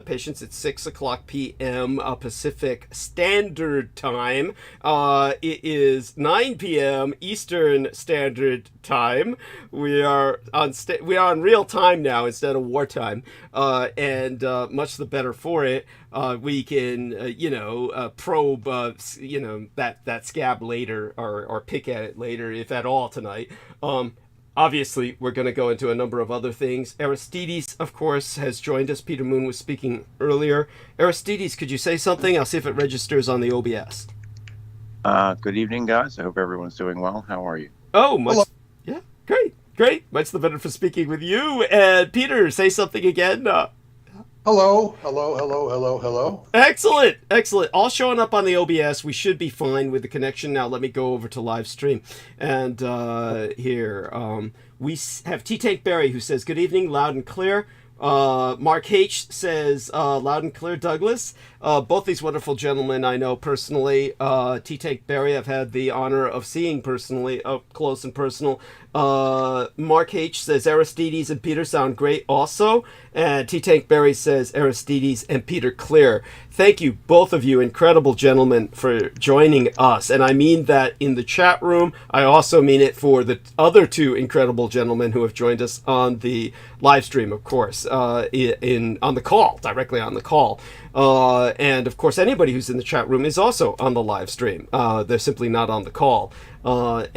patients, it's 6 o'clock p.m. Pacific Standard Time. It is 9 p.m. Eastern Standard Time. We are on real time now instead of wartime, and much the better for it. We can, probe, that scab later, or pick at it later, if at all, tonight. Obviously, we're going to go into a number of other things. Aristides, of course, has joined us. Peter Moon was speaking earlier. Aristides, could you say something? I'll see if it registers on the OBS. Good evening, guys. I hope everyone's doing well. How are you? Oh, much. Hello. Yeah, great. Much the better for speaking with you. And Peter, say something again. Hello. Excellent. All showing up on the OBS. We should be fine with the connection. Now let me go over to live stream. And here, we have T-Tank Barry, who says, good evening, loud and clear. Mark H says, loud and clear, Douglas. Both these wonderful gentlemen I know personally. T-Tank Barry I've had the honor of seeing personally, up close and personal. Mark H says Aristides and Peter sound great also. And T-Tank Barry says Aristides and Peter clear. Thank you, both of you, incredible gentlemen, for joining us. And I mean that in the chat room. I also mean it for the other two incredible gentlemen who have joined us on the live stream, of course, on the call, directly on the call. And of course, anybody who's in the chat room is also on the live stream. They're simply not on the call. I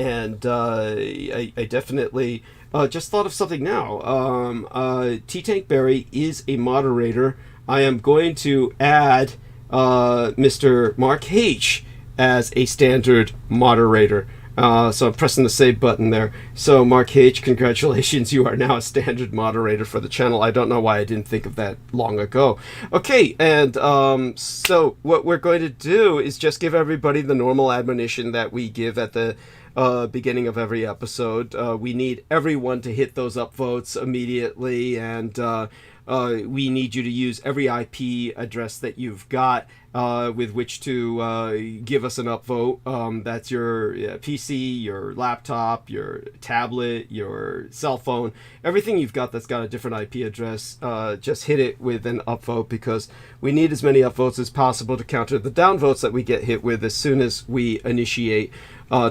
definitely just thought of something now. T-Tank Barry is a moderator. I am going to add Mr. Mark H as a standard moderator. So I'm pressing the save button there. So Mark H, congratulations, you are now a standard moderator for the channel. I don't know why I didn't think of that long ago. Okay, and so what we're going to do is just give everybody the normal admonition that we give at the beginning of every episode. We need everyone to hit those upvotes immediately, and we need you to use every IP address that you've got with which to give us an upvote. That's your PC, your laptop, your tablet, your cell phone, everything you've got that's got a different IP address. Just hit it with an upvote, because we need as many upvotes as possible to counter the downvotes that we get hit with as soon as we initiate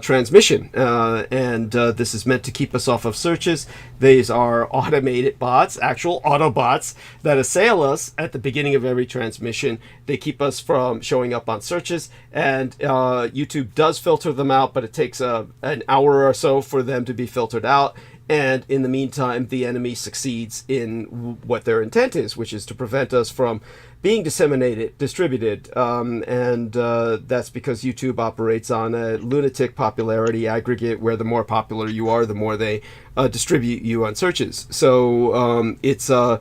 transmission, and this is meant to keep us off of searches. These are automated bots, actual Autobots, that assail us at the beginning of every transmission. They keep us from showing up on searches, and YouTube does filter them out, but it takes an hour or so for them to be filtered out. And in the meantime, the enemy succeeds in what their intent is, which is to prevent us from being distributed, and that's because YouTube operates on a lunatic popularity aggregate, where the more popular you are, the more they distribute you on searches. So it's a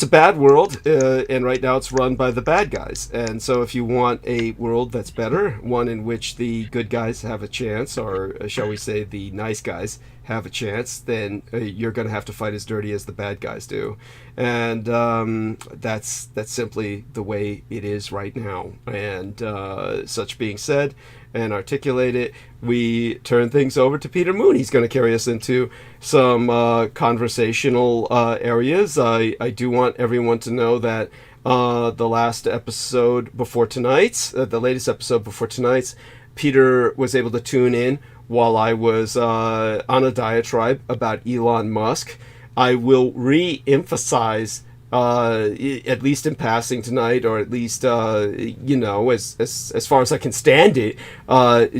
bad world, and right now it's run by the bad guys. And so if you want a world that's better, one in which the good guys have a chance, or shall we say the nice guys have a chance, then you're going to have to fight as dirty as the bad guys do. And that's simply the way it is right now. And such being said and articulated, we turn things over to Peter Moon. He's going to carry us into some conversational areas. I do want everyone to know that the last episode before tonight's, the latest episode before tonight's, Peter was able to tune in while I was on a diatribe about Elon Musk. I will re-emphasize, at least in passing tonight, or at least, as far as I can stand it,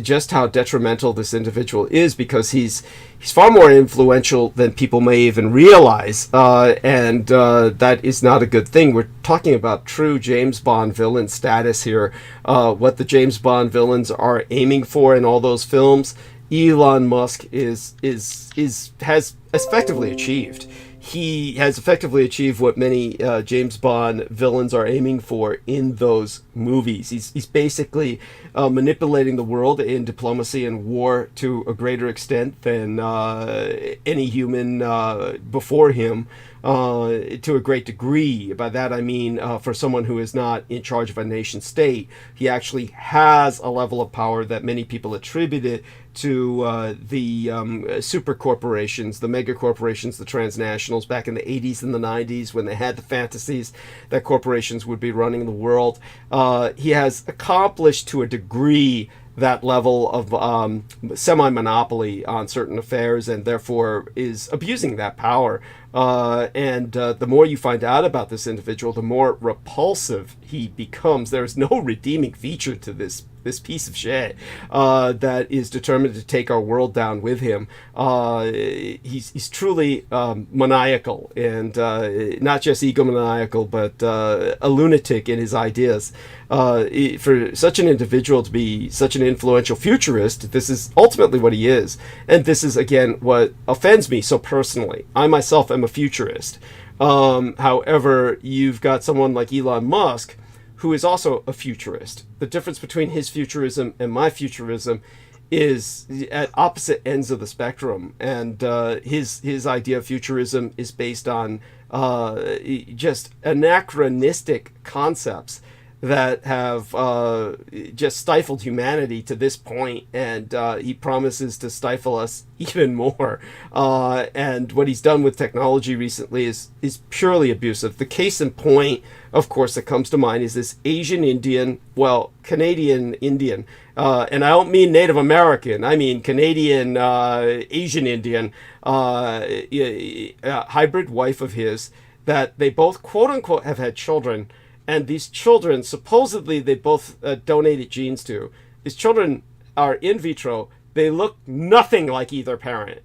just how detrimental this individual is, because he's far more influential than people may even realize, and that is not a good thing. We're talking about true James Bond villain status here. What the James Bond villains are aiming for in all those films, Elon Musk has effectively achieved. He has effectively achieved what many James Bond villains are aiming for in those movies. He's basically manipulating the world in diplomacy and war to a greater extent than any human before him. to a great degree. By that I mean for someone who is not in charge of a nation state, he actually has a level of power that many people attribute it to the super corporations, the mega corporations, the transnationals back in the 80s and the 90s when they had the fantasies that corporations would be running the world. He has accomplished to a degree that level of semi-monopoly on certain affairs, and therefore is abusing that power. And the more you find out about this individual, the more repulsive he becomes. There's no redeeming feature to this piece of shit that is determined to take our world down with him. He's truly maniacal, and not just egomaniacal, but a lunatic in his ideas. For such an individual to be such an influential futurist, this is ultimately what he is. And this is, again, what offends me so personally. I myself am a futurist. However, you've got someone like Elon Musk, who is also a futurist. The difference between his futurism and my futurism is at opposite ends of the spectrum. And his idea of futurism is based on just anachronistic concepts that have just stifled humanity to this point, and he promises to stifle us even more. And what he's done with technology recently is purely abusive. The case in point, of course, that comes to mind is this Asian Indian, well, Canadian Indian, and I don't mean Native American, I mean Canadian Asian Indian, hybrid wife of his, that they both, quote unquote, have had children. And these children, supposedly they both donated genes to. These children are in vitro. They look nothing like either parent.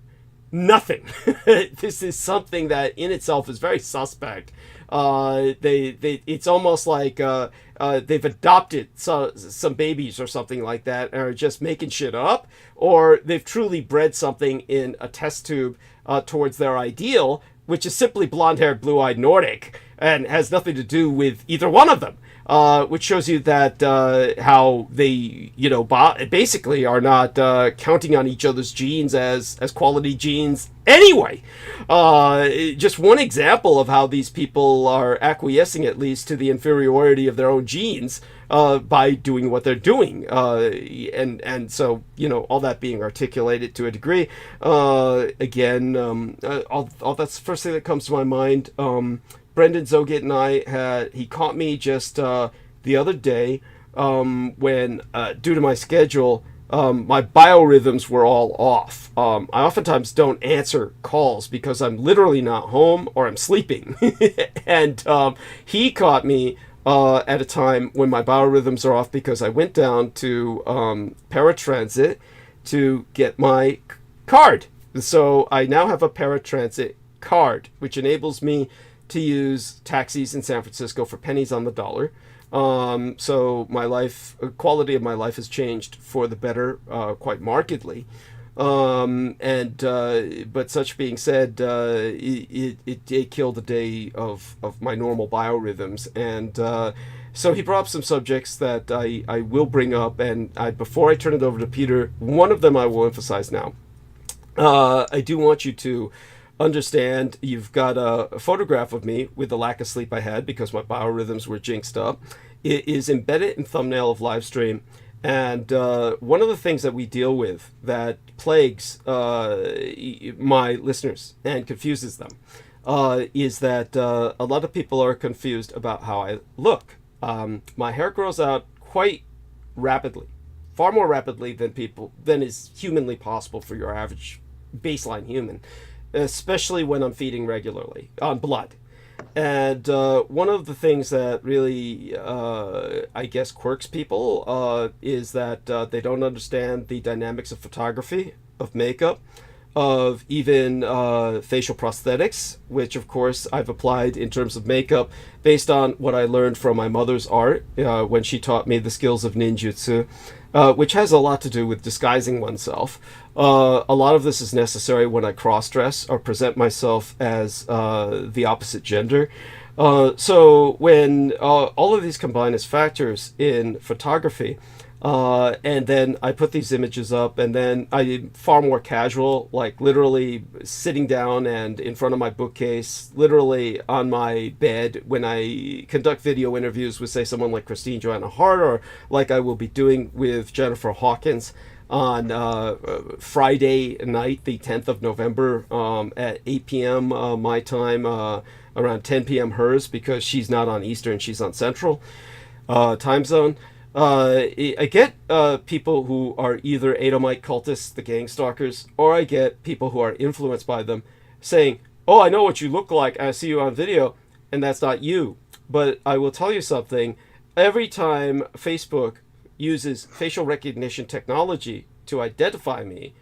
Nothing. This is something that in itself is very suspect. It's almost like they've adopted some babies or something like that, and are just making shit up, or they've truly bred something in a test tube towards their ideal, which is simply blonde-haired, blue-eyed Nordic, and has nothing to do with either one of them, which shows you that how they, basically are not counting on each other's genes as quality genes anyway. Just one example of how these people are acquiescing, at least, to the inferiority of their own genes by doing what they're doing. And so, all that being articulated to a degree, again, all that's the first thing that comes to my mind. Brendan Zogit and he caught me just the other day when, due to my schedule, my biorhythms were all off. I oftentimes don't answer calls because I'm literally not home or I'm sleeping. And he caught me at a time when my biorhythms are off because I went down to paratransit to get my card. So I now have a paratransit card, which enables me to use taxis in San Francisco for pennies on the dollar. So my quality of my life has changed for the better, quite markedly. But such being said, it killed a day of my normal biorhythms. And so he brought up some subjects that I will bring up. And before I turn it over to Peter, one of them I will emphasize now. I do want you to understand, you've got a photograph of me with the lack of sleep I had because my biorhythms were jinxed up. It is embedded in thumbnail of live stream. And one of the things that we deal with that plagues my listeners and confuses them is that a lot of people are confused about how I look. My hair grows out quite rapidly, far more rapidly than is humanly possible for your average baseline human, especially when I'm feeding regularly on blood. And one of the things that really, I guess, quirks people is that they don't understand the dynamics of photography, of makeup, of even facial prosthetics, which, of course, I've applied in terms of makeup based on what I learned from my mother's art when she taught me the skills of ninjutsu, which has a lot to do with disguising oneself. A lot of this is necessary when I cross-dress or present myself as the opposite gender. So when all of these combine as factors in photography, And then I put these images up, and then I far more casual, like literally sitting down and in front of my bookcase, literally on my bed when I conduct video interviews with, say, someone like Christine Joanna Hart, or like I will be doing with Jennifer Hawkins on Friday night, the 10th of November, at 8 p.m. My time, around 10 p.m. hers, because she's not on Eastern, she's on Central time zone. I get people who are either Edomite cultists, the gang stalkers, or I get people who are influenced by them saying, "Oh, I know what you look like. I see you on video," and that's not you. But I will tell you something. Every time Facebook uses facial recognition technology to identify me,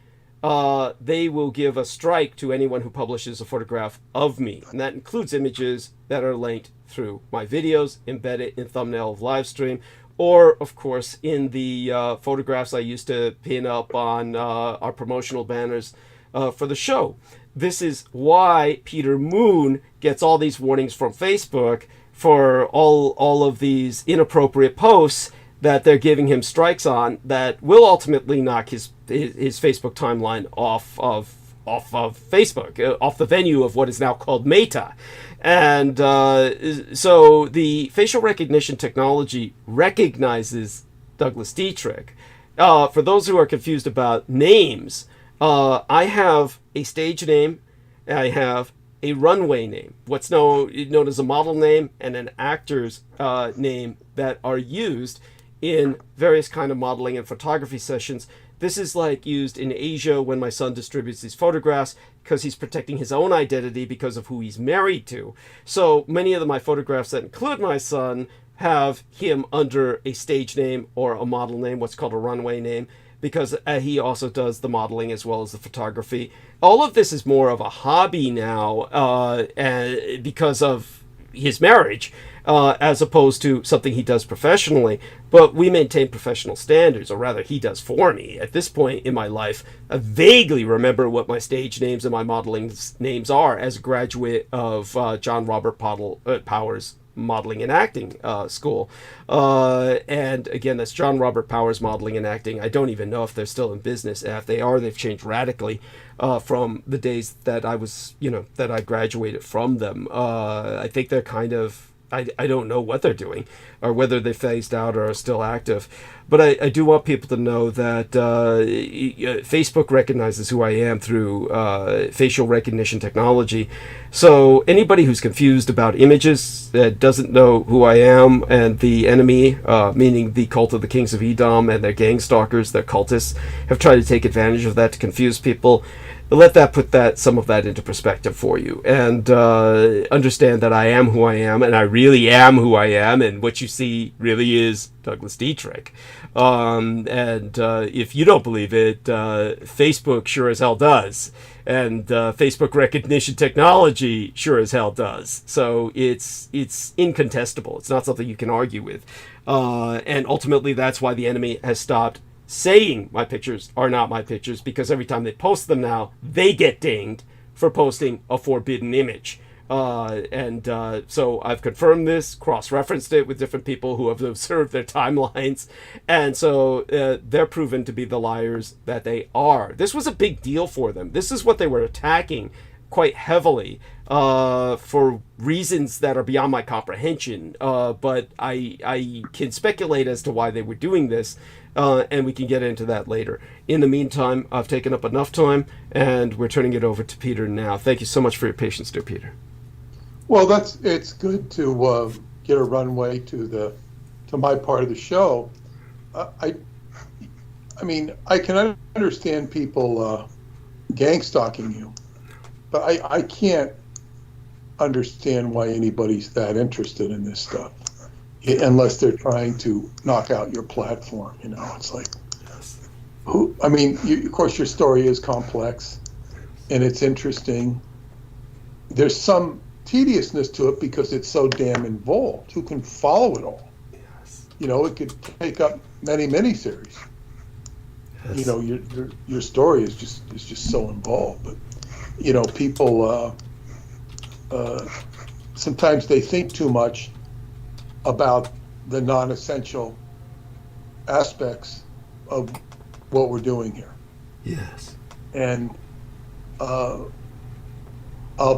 they will give a strike to anyone who publishes a photograph of me. And that includes images that are linked through my videos, embedded in thumbnail of live stream, or, of course, in the photographs I used to pin up on our promotional banners for the show. This is why Peter Moon gets all these warnings from Facebook for all of these inappropriate posts that they're giving him strikes on that will ultimately knock his Facebook timeline off of Facebook, off the venue of what is now called Meta. And so the facial recognition technology recognizes Douglas Dietrich. For those who are confused about names, I have a stage name, I have a runway name, what's known as a model name, and an actor's name that are used in various kind of modeling and photography sessions. This is like used in Asia when my son distributes these photographs because he's protecting his own identity because of who he's married to. So many of my photographs that include my son have him under a stage name or a model name, what's called a runway name, because he also does the modeling as well as the photography. All of this is more of a hobby now because of his marriage, as opposed to something he does professionally. But we maintain professional standards, or rather he does for me. At this point in my life, I vaguely remember what my stage names and my modeling names are as a graduate of John Robert Powers Modeling and Acting School. And again, that's John Robert Powers Modeling and Acting. I don't even know if they're still in business. And if they are, they've changed radically from the days that that I graduated from them. I think they're kind of, I don't know what they're doing or whether they phased out or are still active. But I do want people to know that Facebook recognizes who I am through facial recognition technology. So anybody who's confused about images, that doesn't know who I am, and the enemy, meaning the cult of the Kings of Edom and their gang stalkers, their cultists, have tried to take advantage of that to confuse people. Let that put some of that into perspective for you, and understand that I am who I am, and I really am who I am, and what you see really is Douglas Dietrich. And if you don't believe it, Facebook sure as hell does, and Facebook recognition technology sure as hell does. So it's incontestable. It's not something you can argue with, and ultimately that's why the enemy has stopped saying my pictures are not my pictures, because every time they post them now, they get dinged for posting a forbidden image. So I've confirmed this, cross-referenced it with different people who have observed their timelines, and so they're proven to be the liars that they are. This was a big deal for them. This is what they were attacking quite heavily for reasons that are beyond my comprehension, but I can speculate as to why they were doing this, and we can get into that later. In the meantime, I've taken up enough time, and we're turning it over to Peter now. Thank you so much for your patience, dear Peter. Well, it's good to get a runway to my part of the show. I mean, I can understand people gang stalking you, but I can't understand why anybody's that interested in this stuff, unless they're trying to knock out your platform. It's like, who? I mean, of course, your story is complex, and it's interesting. There's some tediousness to it because it's so damn involved. Who can follow it all? Yes. It could take up many series. Yes. Your story is just so involved. But people sometimes they think too much about the non-essential aspects of what we're doing here. Yes. And I'll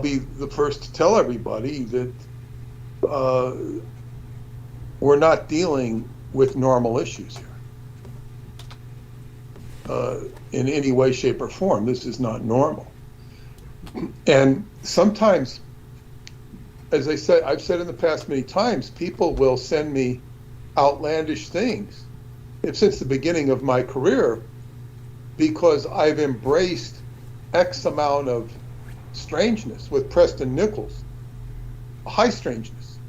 be the first to tell everybody that we're not dealing with normal issues here in any way, shape, or form. This is not normal. And sometimes, as I've said in the past many times, people will send me outlandish things since the beginning of my career, because I've embraced X amount of strangeness with Preston Nichols, high strangeness.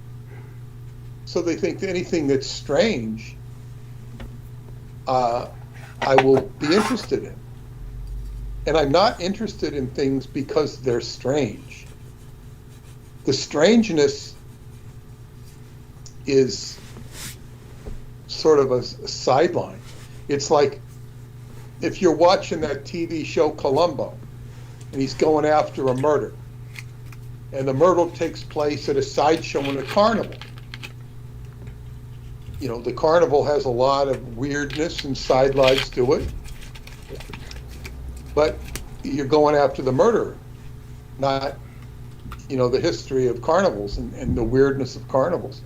So they think that anything that's strange, I will be interested in. And I'm not interested in things because they're strange. The strangeness is sort of a sideline. It's like if you're watching that TV show Columbo, and he's going after a murder, and the murder takes place at a sideshow in a carnival. You know, the carnival has a lot of weirdness and sidelights to it, but you're going after the murderer, not, the history of carnivals and the weirdness of carnivals,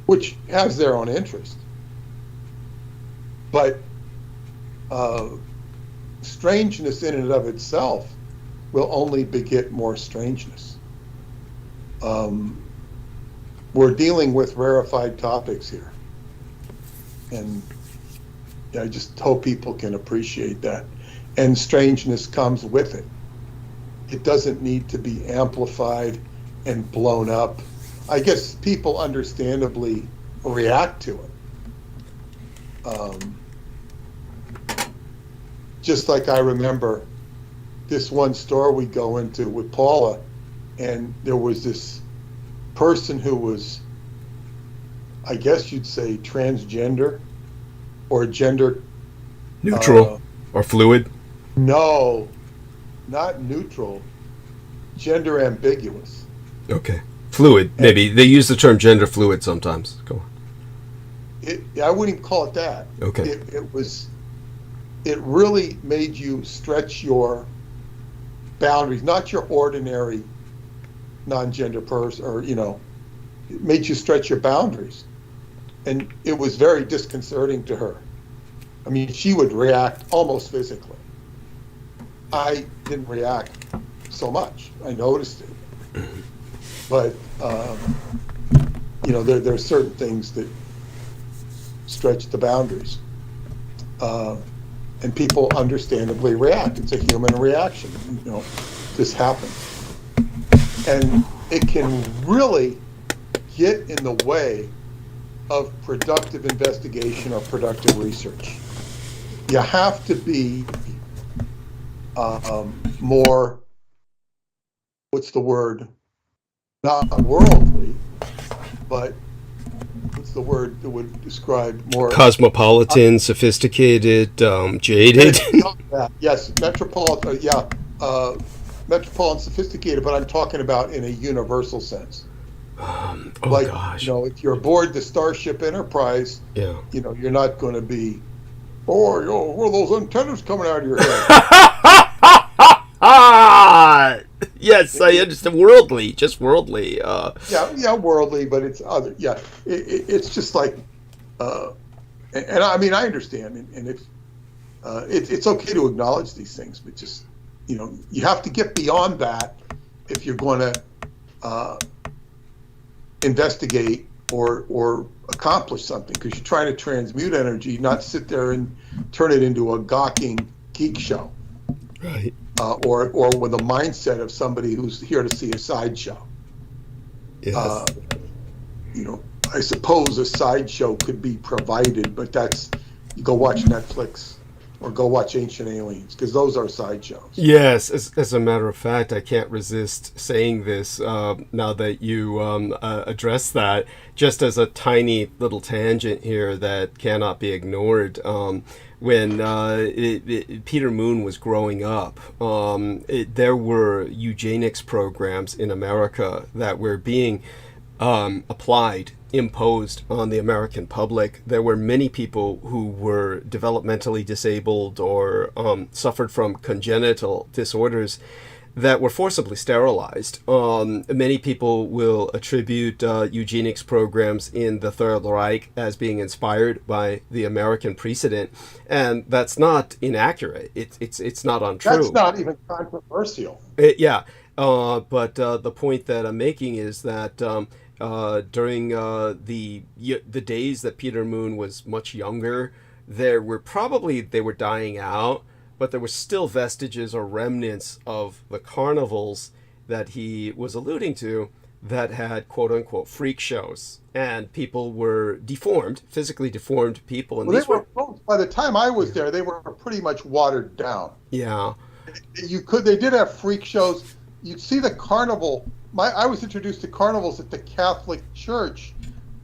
which has their own interest. But strangeness in and of itself will only beget more strangeness. We're dealing with rarefied topics here. And I just hope people can appreciate that. And strangeness comes with it. It doesn't need to be amplified and blown up. I guess people understandably react to it. Just like I remember this one store we go into with Paula, and there was this person who was, I guess you'd say, transgender or gender neutral or fluid. No, not neutral, gender ambiguous. Okay. Fluid, maybe. They use the term gender fluid sometimes. Go on. I wouldn't even call it that. Okay. It really made you stretch your boundaries, not your ordinary non-gender person, or, it made you stretch your boundaries. And it was very disconcerting to her. I mean, she would react almost physically. I didn't react so much. I noticed it. But, there are certain things that stretch the boundaries. And people understandably react. It's a human reaction. This happens. And it can really get in the way of productive investigation or productive research. You have to be more, what's the word? Not worldly, but what's the word that would describe more? Cosmopolitan, sophisticated, jaded. Yes, metropolitan, metropolitan, sophisticated, but I'm talking about in a universal sense. Gosh. If you're aboard the Starship Enterprise, you're not going to be, what are those antennas coming out of your head? Yes, I understand. Worldly, just worldly. Worldly, but it's other. Yeah, it's just like, and I mean, I understand, and it's okay to acknowledge these things, but just, you have to get beyond that if you're going to investigate or accomplish something, because you're trying to transmute energy, not sit there and turn it into a gawking geek show. Right. Or with a mindset of somebody who's here to see a sideshow. Yes. I suppose a sideshow could be provided, but you go watch Netflix or go watch Ancient Aliens, because those are sideshows. Yes, as a matter of fact, I can't resist saying this now that you address that, just as a tiny little tangent here that cannot be ignored. When Peter Moon was growing up, there were eugenics programs in America that were being imposed on the American public. There were many people who were developmentally disabled or suffered from congenital disorders that were forcibly sterilized. Many people will attribute eugenics programs in the Third Reich as being inspired by the American precedent, and that's not inaccurate. It's not untrue. That's not even controversial. But the point that I'm making is that during the days that Peter Moon was much younger, they were dying out, but there were still vestiges or remnants of the carnivals that he was alluding to that had quote unquote freak shows, and people were deformed, physically deformed people. And by the time I was there, they were pretty much watered down. Yeah. They did have freak shows. You'd see the carnival. I was introduced to carnivals at the Catholic Church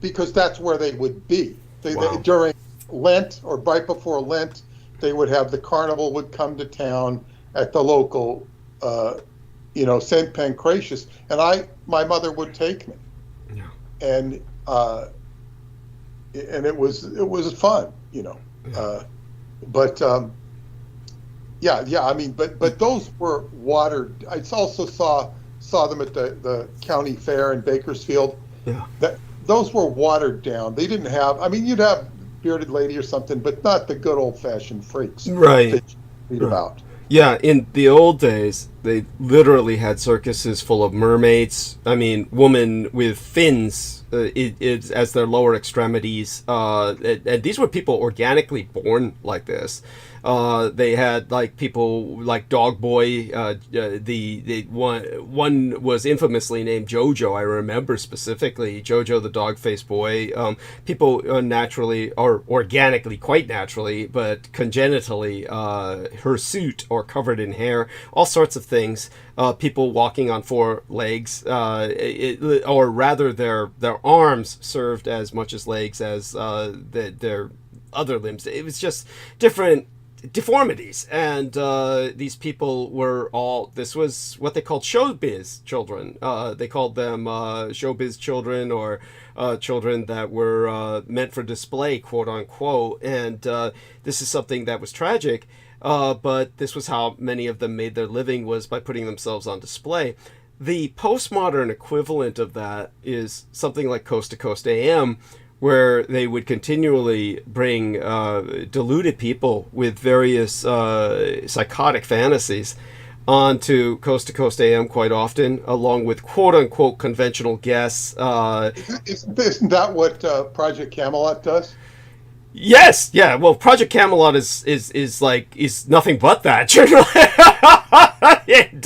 because that's where they would be. They, during Lent or right before Lent, they would have the carnival would come to town at the local, St. Pancratius, and my mother would take me, and it was fun, but those were watered. I also saw them at the county fair in Bakersfield. Yeah, those were watered down. They didn't have. I mean, you'd have bearded lady or something, but not the good old-fashioned freaks right that you read about. Yeah, in the old days, they literally had circuses full of mermaids. I mean, women with fins as their lower extremities. And these were people organically born like this. They had like people like Dog Boy. The one was infamously named Jojo. I remember specifically Jojo the dog-faced boy. People naturally or organically, quite naturally, but congenitally, hirsute or covered in hair. All sorts of things. People walking on four legs, or rather, their arms served as much as legs as their other limbs. It was just different deformities, and these people were all, this was what they called showbiz children. They called them showbiz children, or children that were meant for display, quote unquote. And this is something that was tragic, but this was how many of them made their living, was by putting themselves on display. The postmodern equivalent of that is something like Coast to Coast AM, where they would continually bring deluded people with various psychotic fantasies onto Coast to Coast AM quite often, along with quote-unquote conventional guests. Isn't that what Project Camelot does? Yes, yeah. Well, Project Camelot is nothing but that. And,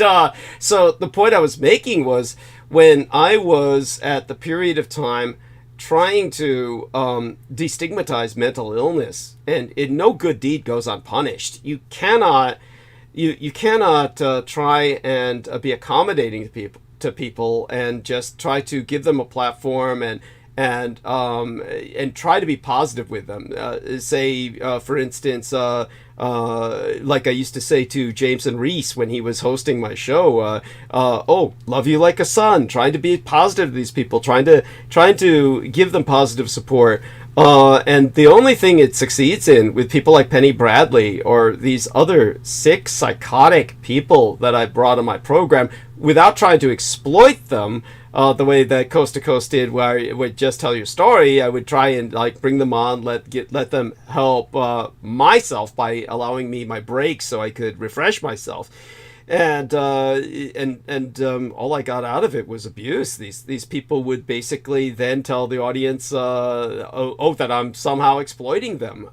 so the point I was making was, when I was at the period of time trying to destigmatize mental illness, and no good deed goes unpunished. You cannot try and be accommodating to people and just try to give them a platform and try to be positive with them. For instance, like I used to say to Jameson Reese when he was hosting my show, love you like a son, trying to be positive to these people, trying to give them positive support. And the only thing it succeeds in with people like Penny Bradley or these other sick, psychotic people that I brought on my program, without trying to exploit them, the way that Coast to Coast did, where I would just tell your story, I would try and like bring them on, let them help myself by allowing me my breaks so I could refresh myself. And all I got out of it was abuse. These people would basically then tell the audience, that I'm somehow exploiting them.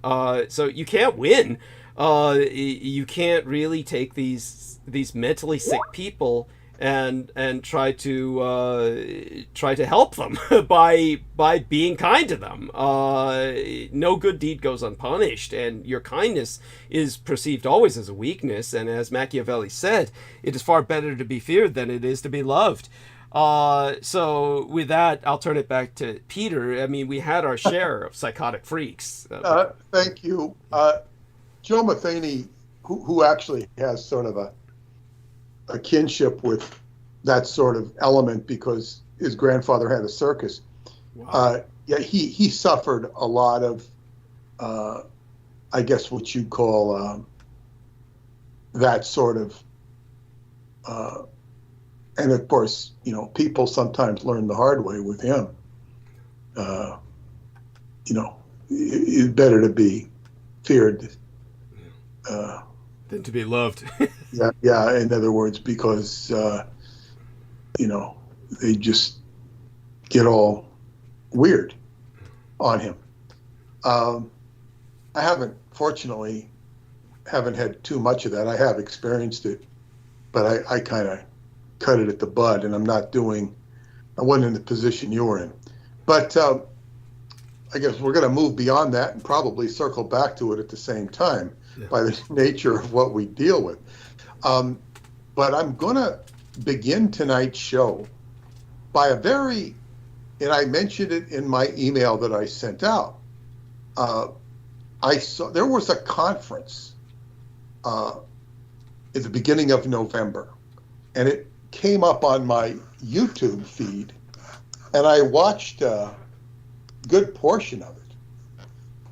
So you can't win. You can't really take these mentally sick people and try to help them by being kind to them. No good deed goes unpunished, and your kindness is perceived always as a weakness. And as Machiavelli said, it is far better to be feared than it is to be loved. So with that, I'll turn it back to Peter. I mean, we had our share of psychotic freaks. Thank you. Joe Matheny, who actually has sort of a kinship with that sort of element, because his grandfather had a circus. Wow. Yeah, he suffered a lot of, I guess what you call that sort of, and of course, people sometimes learn the hard way with him. It's better to be feared Than to be loved. yeah. In other words, because they just get all weird on him. I fortunately haven't had too much of that. I have experienced it, but I kind of cut it at the bud, and I wasn't in the position you were in. But I guess we're going to move beyond that and probably circle back to it at the same time by the nature of what we deal with. But I'm going to begin tonight's show by and I mentioned it in my email that I sent out. There was a conference at the beginning of November, and it came up on my YouTube feed, and I watched a good portion of it.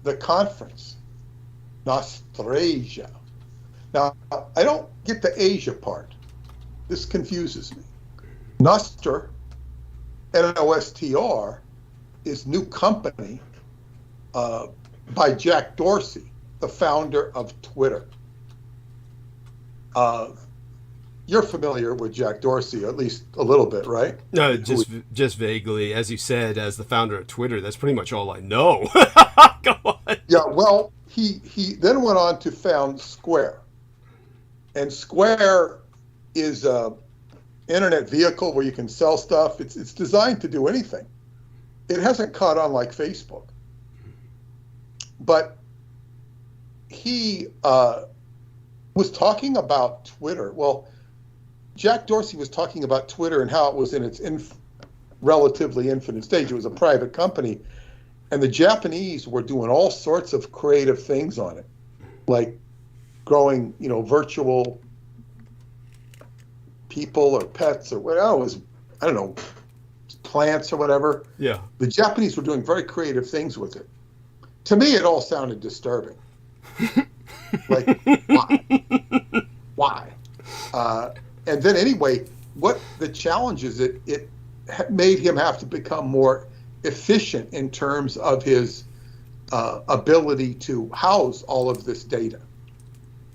The conference, Nostrasia. Now, I don't get the Asia part. This confuses me. Nostr, N-O-S-T-R, is new company by Jack Dorsey, the founder of Twitter. You're familiar with Jack Dorsey, at least a little bit, right? No, just vaguely. As you said, as the founder of Twitter, that's pretty much all I know. Go on. Yeah, well, he then went on to found Square. And Square is a internet vehicle where you can sell stuff. It's designed to do anything. It hasn't caught on like Facebook. But he was talking about Twitter. Well, Jack Dorsey was talking about Twitter and how it was in its relatively infant stage. It was a private company, and the Japanese were doing all sorts of creative things on it, like growing, virtual people or pets or whatever. It was, I don't know, plants or whatever. Yeah. The Japanese were doing very creative things with it. To me, it all sounded disturbing. Like, why? Why? And then anyway, what the challenge is, it made him have to become more efficient in terms of his ability to house all of this data.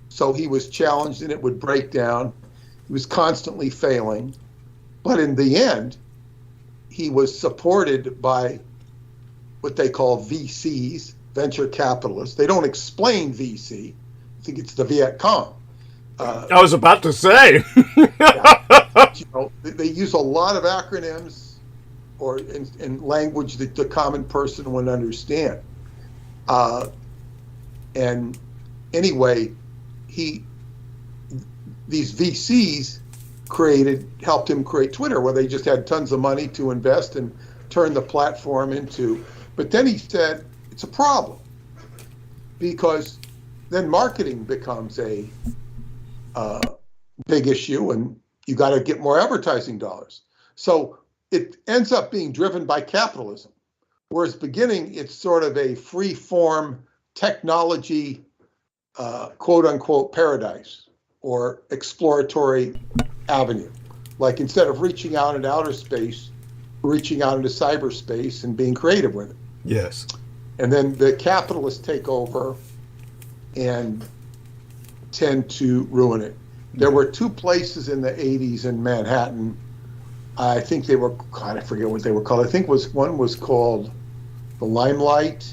So he was challenged, and it would break down. He was constantly failing. But in the end, he was supported by what they call VCs, venture capitalists. They don't explain VC. I think it's the Viet Cong. I was about to say. They use a lot of acronyms or in language that the common person would understand. And anyway, these VCs helped him create Twitter, where they just had tons of money to invest and turn the platform into. But then he said it's a problem, because then marketing becomes a big issue, and you got to get more advertising dollars. So it ends up being driven by capitalism, whereas beginning it's sort of a free form technology, quote unquote, paradise or exploratory avenue. Like, instead of reaching out into outer space, reaching out into cyberspace and being creative with it. Yes. And then the capitalists take over and tend to ruin it. There were two places in the 80s in Manhattan. I think they were, God, I forget what they were called. I think one was called the Limelight.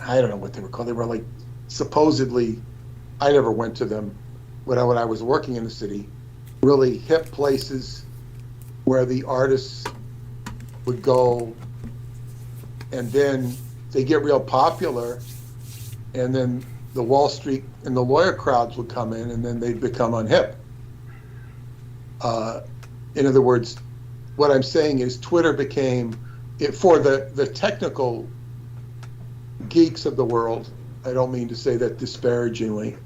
I don't know what they were called. They were like, supposedly, I never went to them when I was working in the city, really hip places where the artists would go, and then they get real popular, and then the Wall Street and the lawyer crowds would come in, and then they'd become unhip. In other words, what I'm saying is Twitter became, for the technical geeks of the world, I don't mean to say that disparagingly.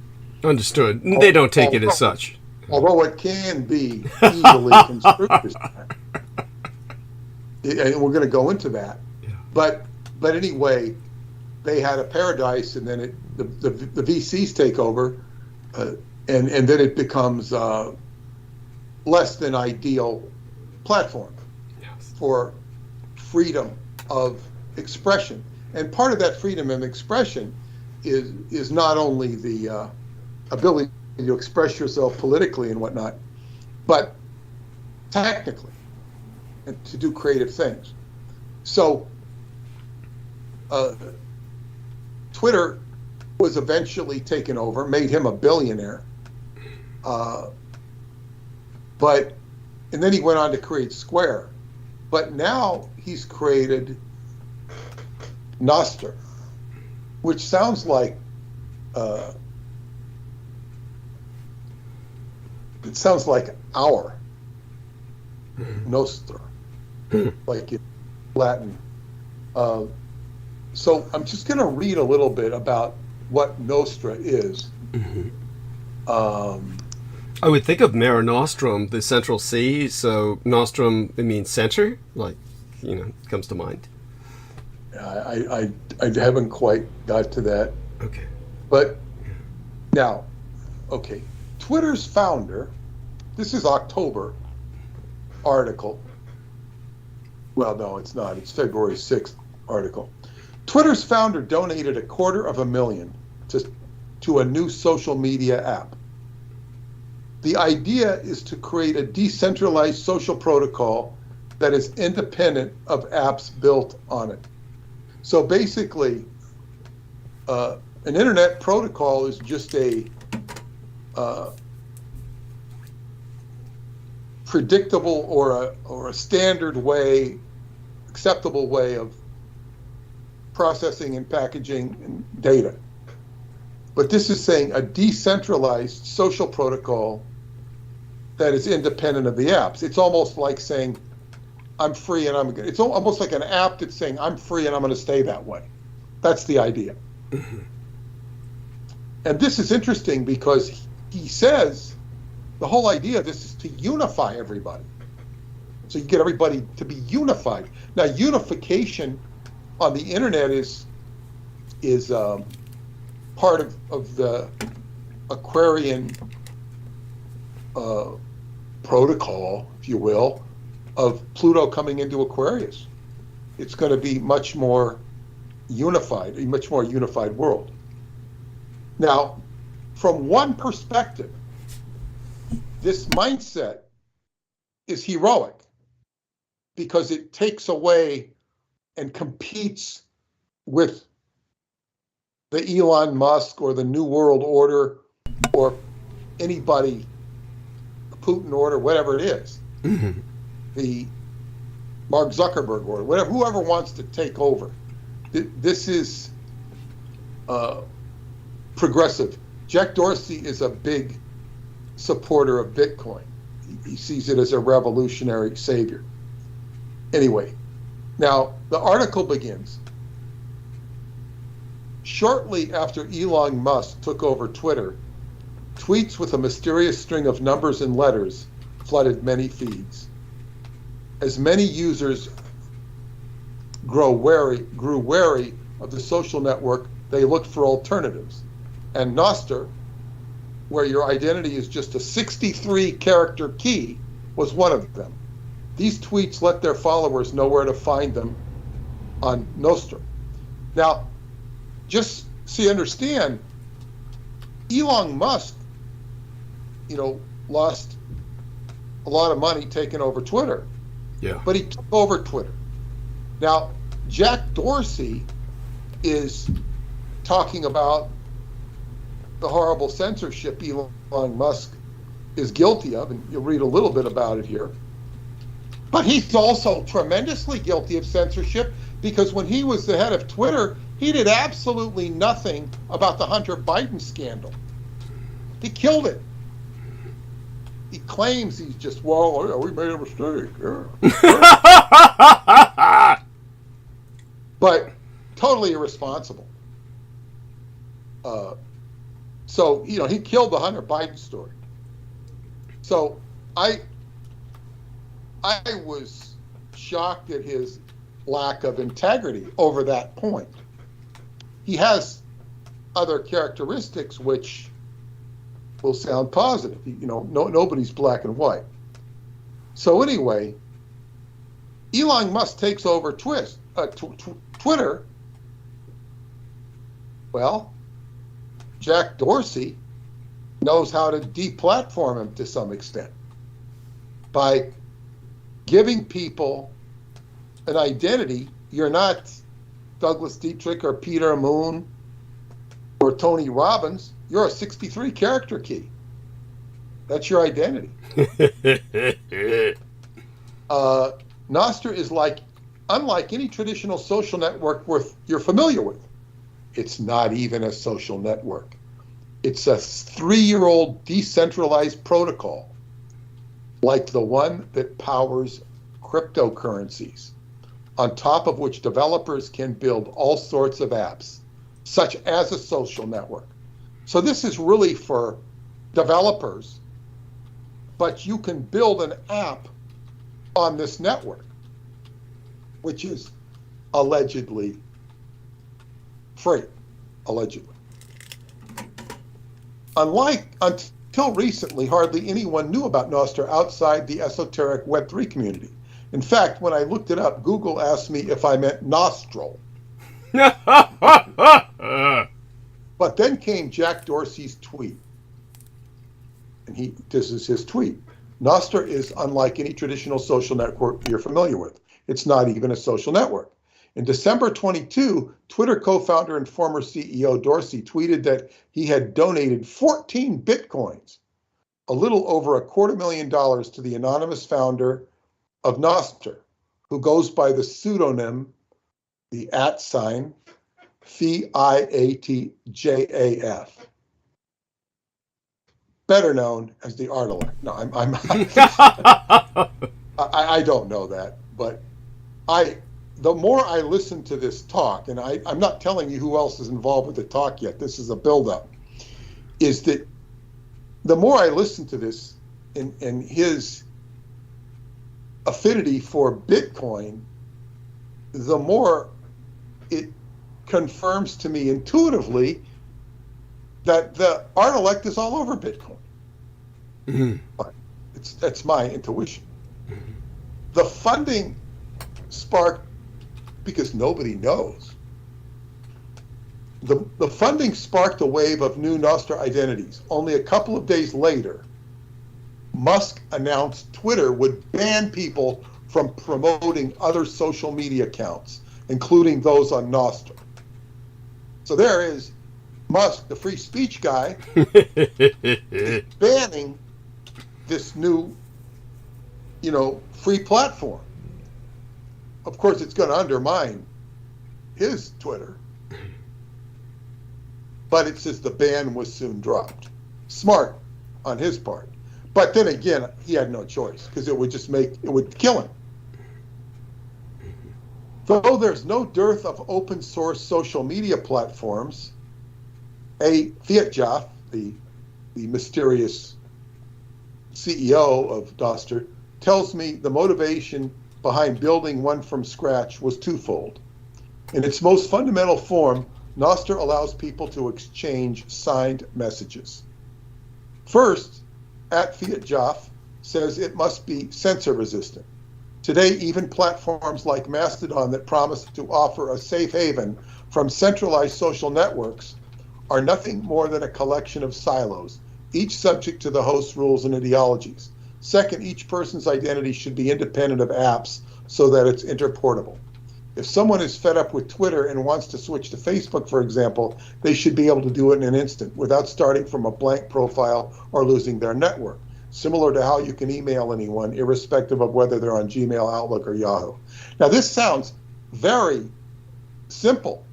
Understood. They don't take it as such. Although it can be easily construed as that. and we're going to go into that. Yeah. But anyway, they had a paradise, and then the VCs take over, and then it becomes less than ideal platform for freedom of expression. And part of that freedom of expression is not only the ability to express yourself politically and whatnot, but technically, and to do creative things. So Twitter was eventually taken over, made him a billionaire. And then he went on to create Square. But now he's created Nostr, which sounds like it sounds like our Nostra, like in Latin. So I'm just going to read a little bit about what Nostra is. I would think of Mare Nostrum, the Central Sea. So Nostrum, it means center, like, comes to mind. I haven't quite got to that. Okay. But now, okay, Twitter's founder, this is October article. Well, no, it's not. It's February 6th article. Twitter's founder donated $250,000 to a new social media app. The idea is to create a decentralized social protocol that is independent of apps built on it. So basically, an internet protocol is just a predictable or a standard way, acceptable way of processing and packaging data. But this is saying a decentralized social protocol that is independent of the apps. It's almost like saying, I'm free and it's almost like an app that's saying, I'm free and I'm going to stay that way. That's the idea. And this is interesting because he says the whole idea of this is to unify everybody. So you get everybody to be unified. Now, unification on the internet is part of the Aquarian protocol, if you will, of Pluto coming into Aquarius. It's going to be much more unified, a much more unified world. Now, from one perspective, this mindset is heroic because it takes away and competes with the Elon Musk or the New World Order or anybody, Putin order, whatever it is, the Mark Zuckerberg order, whatever, whoever wants to take over. This is progressive. Jack Dorsey is a big supporter of Bitcoin. He sees it as a revolutionary savior. Anyway, now the article begins. Shortly after Elon Musk took over Twitter, tweets with a mysterious string of numbers and letters flooded many feeds. As many users grew wary of the social network, they looked for alternatives. And Nostr, where your identity is just a 63-character key, was one of them. These tweets let their followers know where to find them on Nostr. Now, just so you understand, Elon Musk, lost a lot of money taking over Twitter. Yeah. But he took over Twitter. Now, Jack Dorsey is talking about the horrible censorship Elon Musk is guilty of, and you'll read a little bit about it here. But he's also tremendously guilty of censorship because when he was the head of Twitter, he did absolutely nothing about the Hunter Biden scandal. He killed it. He claims he's just, we made a mistake. Yeah. But totally irresponsible. So, he killed the Hunter Biden story. So I was shocked at his lack of integrity over that point. He has other characteristics which will sound positive. Nobody's black and white. So anyway, Elon Musk takes over Twitter. Well, Jack Dorsey knows how to deplatform him to some extent by giving people an identity. You're not Douglas Dietrich or Peter Moon or Tony Robbins. You're a 63 character key. That's your identity. Nostr is unlike any traditional social network you're familiar with. It's not even a social network. It's a 3-year-old decentralized protocol, like the one that powers cryptocurrencies, on top of which developers can build all sorts of apps, such as a social network. So this is really for developers, but you can build an app on this network, which is allegedly free, allegedly. Until recently, hardly anyone knew about Nostr outside the esoteric Web3 community. In fact, when I looked it up, Google asked me if I meant nostril. But then came Jack Dorsey's tweet. And this is his tweet. Nostr is unlike any traditional social network you're familiar with. It's not even a social network. In December 22, Twitter co-founder and former CEO Dorsey tweeted that he had donated 14 Bitcoins, a little over $250,000, to the anonymous founder of Nostr, who goes by the pseudonym, the @ FIATJAF, better known as the Artelect. No, I don't know that, but the more I listen to this talk, and I'm not telling you who else is involved with the talk yet, this is a buildup, is that the more I listen to this and his affinity for Bitcoin, the more it confirms to me intuitively that the Artelect is all over Bitcoin. Mm-hmm. That's my intuition. Mm-hmm. The funding sparked, because nobody knows, the funding sparked a wave of new Nostr identities. Only a couple of days later, Musk announced Twitter would ban people from promoting other social media accounts, including those on Nostr. So there is Musk, the free speech guy, banning this new, free platform. Of course, it's going to undermine his Twitter, but it says the ban was soon dropped. Smart on his part. But then again, he had no choice, because it would kill him. Though there's no dearth of open source social media platforms, Fiatjaf, the mysterious CEO of Nostr, tells me the motivation behind building one from scratch was twofold. In its most fundamental form, Nostr allows people to exchange signed messages. First, @Fiatjaf says it must be censor resistant. Today, even platforms like Mastodon that promise to offer a safe haven from centralized social networks are nothing more than a collection of silos, each subject to the host's rules and ideologies. Second, each person's identity should be independent of apps so that it's interportable. If someone is fed up with Twitter and wants to switch to Facebook, for example, they should be able to do it in an instant without starting from a blank profile or losing their network, similar to how you can email anyone, irrespective of whether they're on Gmail, Outlook, or Yahoo. Now, this sounds very simple.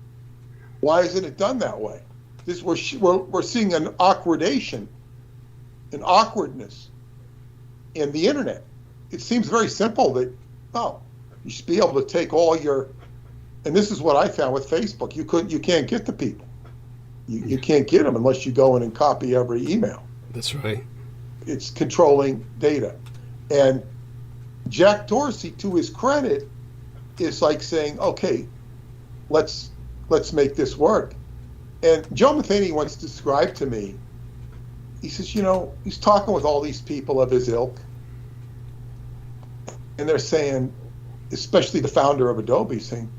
Why isn't it done that way? We're seeing an awkwardness in the internet. It seems very simple that, you should be able to take all your, and this is what I found with Facebook. You can't get the people. You can't get them unless you go in and copy every email. That's right. It's controlling data. And Jack Dorsey, to his credit, is like saying, okay, let's make this work. And Joe Matheny once described to me, he says, he's talking with all these people of his ilk, and they're saying, especially the founder of Adobe, saying,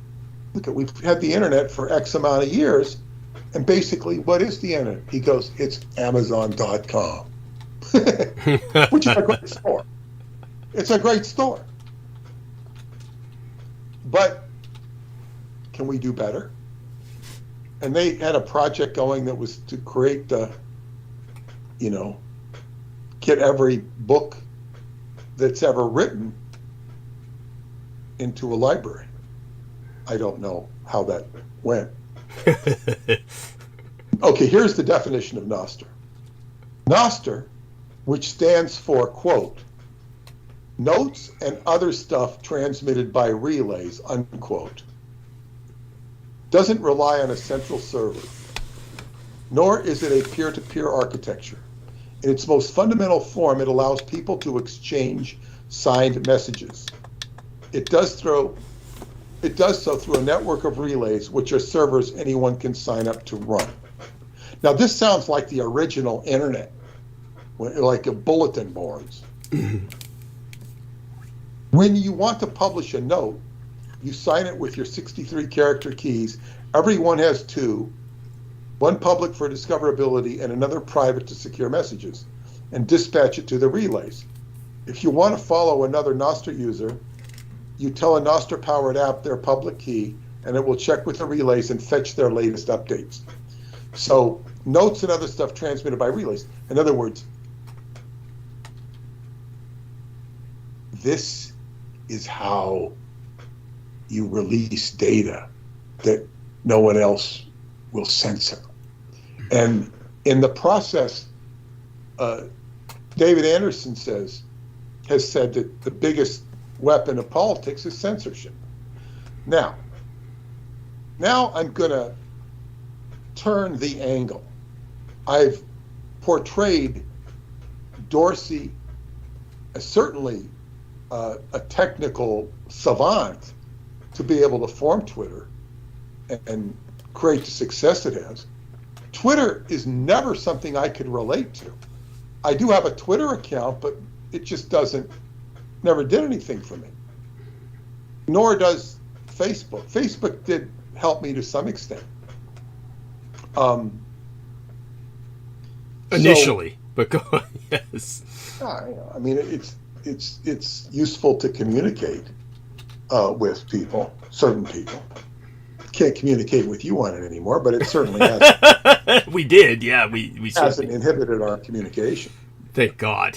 look, we've had the internet for X amount of years, and basically, what is the internet? He goes, it's Amazon.com, which is a great store. It's a great store. But can we do better? And they had a project going that was to create get every book that's ever written into a library. I don't know how that went. Okay, here's the definition of Nostr. Nostr, which stands for, quote, notes and other stuff transmitted by relays, unquote, doesn't rely on a central server, nor is it a peer-to-peer architecture. In its most fundamental form, it allows people to exchange signed messages. It does so through a network of relays, which are servers anyone can sign up to run. Now, this sounds like the original internet, like a bulletin boards. When you want to publish a note, you sign it with your 63 character keys. Everyone has two, one public for discoverability and another private to secure messages, and dispatch it to the relays. If you want to follow another Nostr user, you tell a Nostr-powered app their public key, and it will check with the relays and fetch their latest updates. So notes and other stuff transmitted by relays. In other words, this is how you release data that no one else will censor. And in the process, David Anderson has said that the biggest weapon of politics is censorship. Now I'm going to turn the angle. I've portrayed Dorsey as certainly a technical savant to be able to form Twitter and create the success it has. Twitter is never something I could relate to. I do have a Twitter account, but it just never did anything for me. Nor does Facebook. Facebook did help me to some extent. Initially, but go on, yes. I mean, it's useful to communicate with people, certain people. Can't communicate with you on it anymore, but it certainly has. We did, yeah. We hasn't inhibited our communication. Thank God.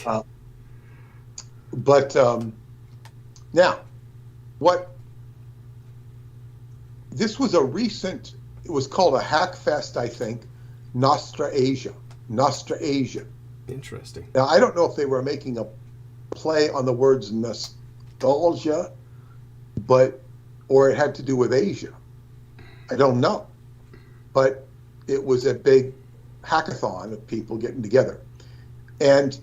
But now, this was a recent, it was called a hack fest, I think, Nostra Asia. Interesting. Now, I don't know if they were making a play on the words nostalgia, or it had to do with Asia. I don't know. But it was a big hackathon of people getting together. And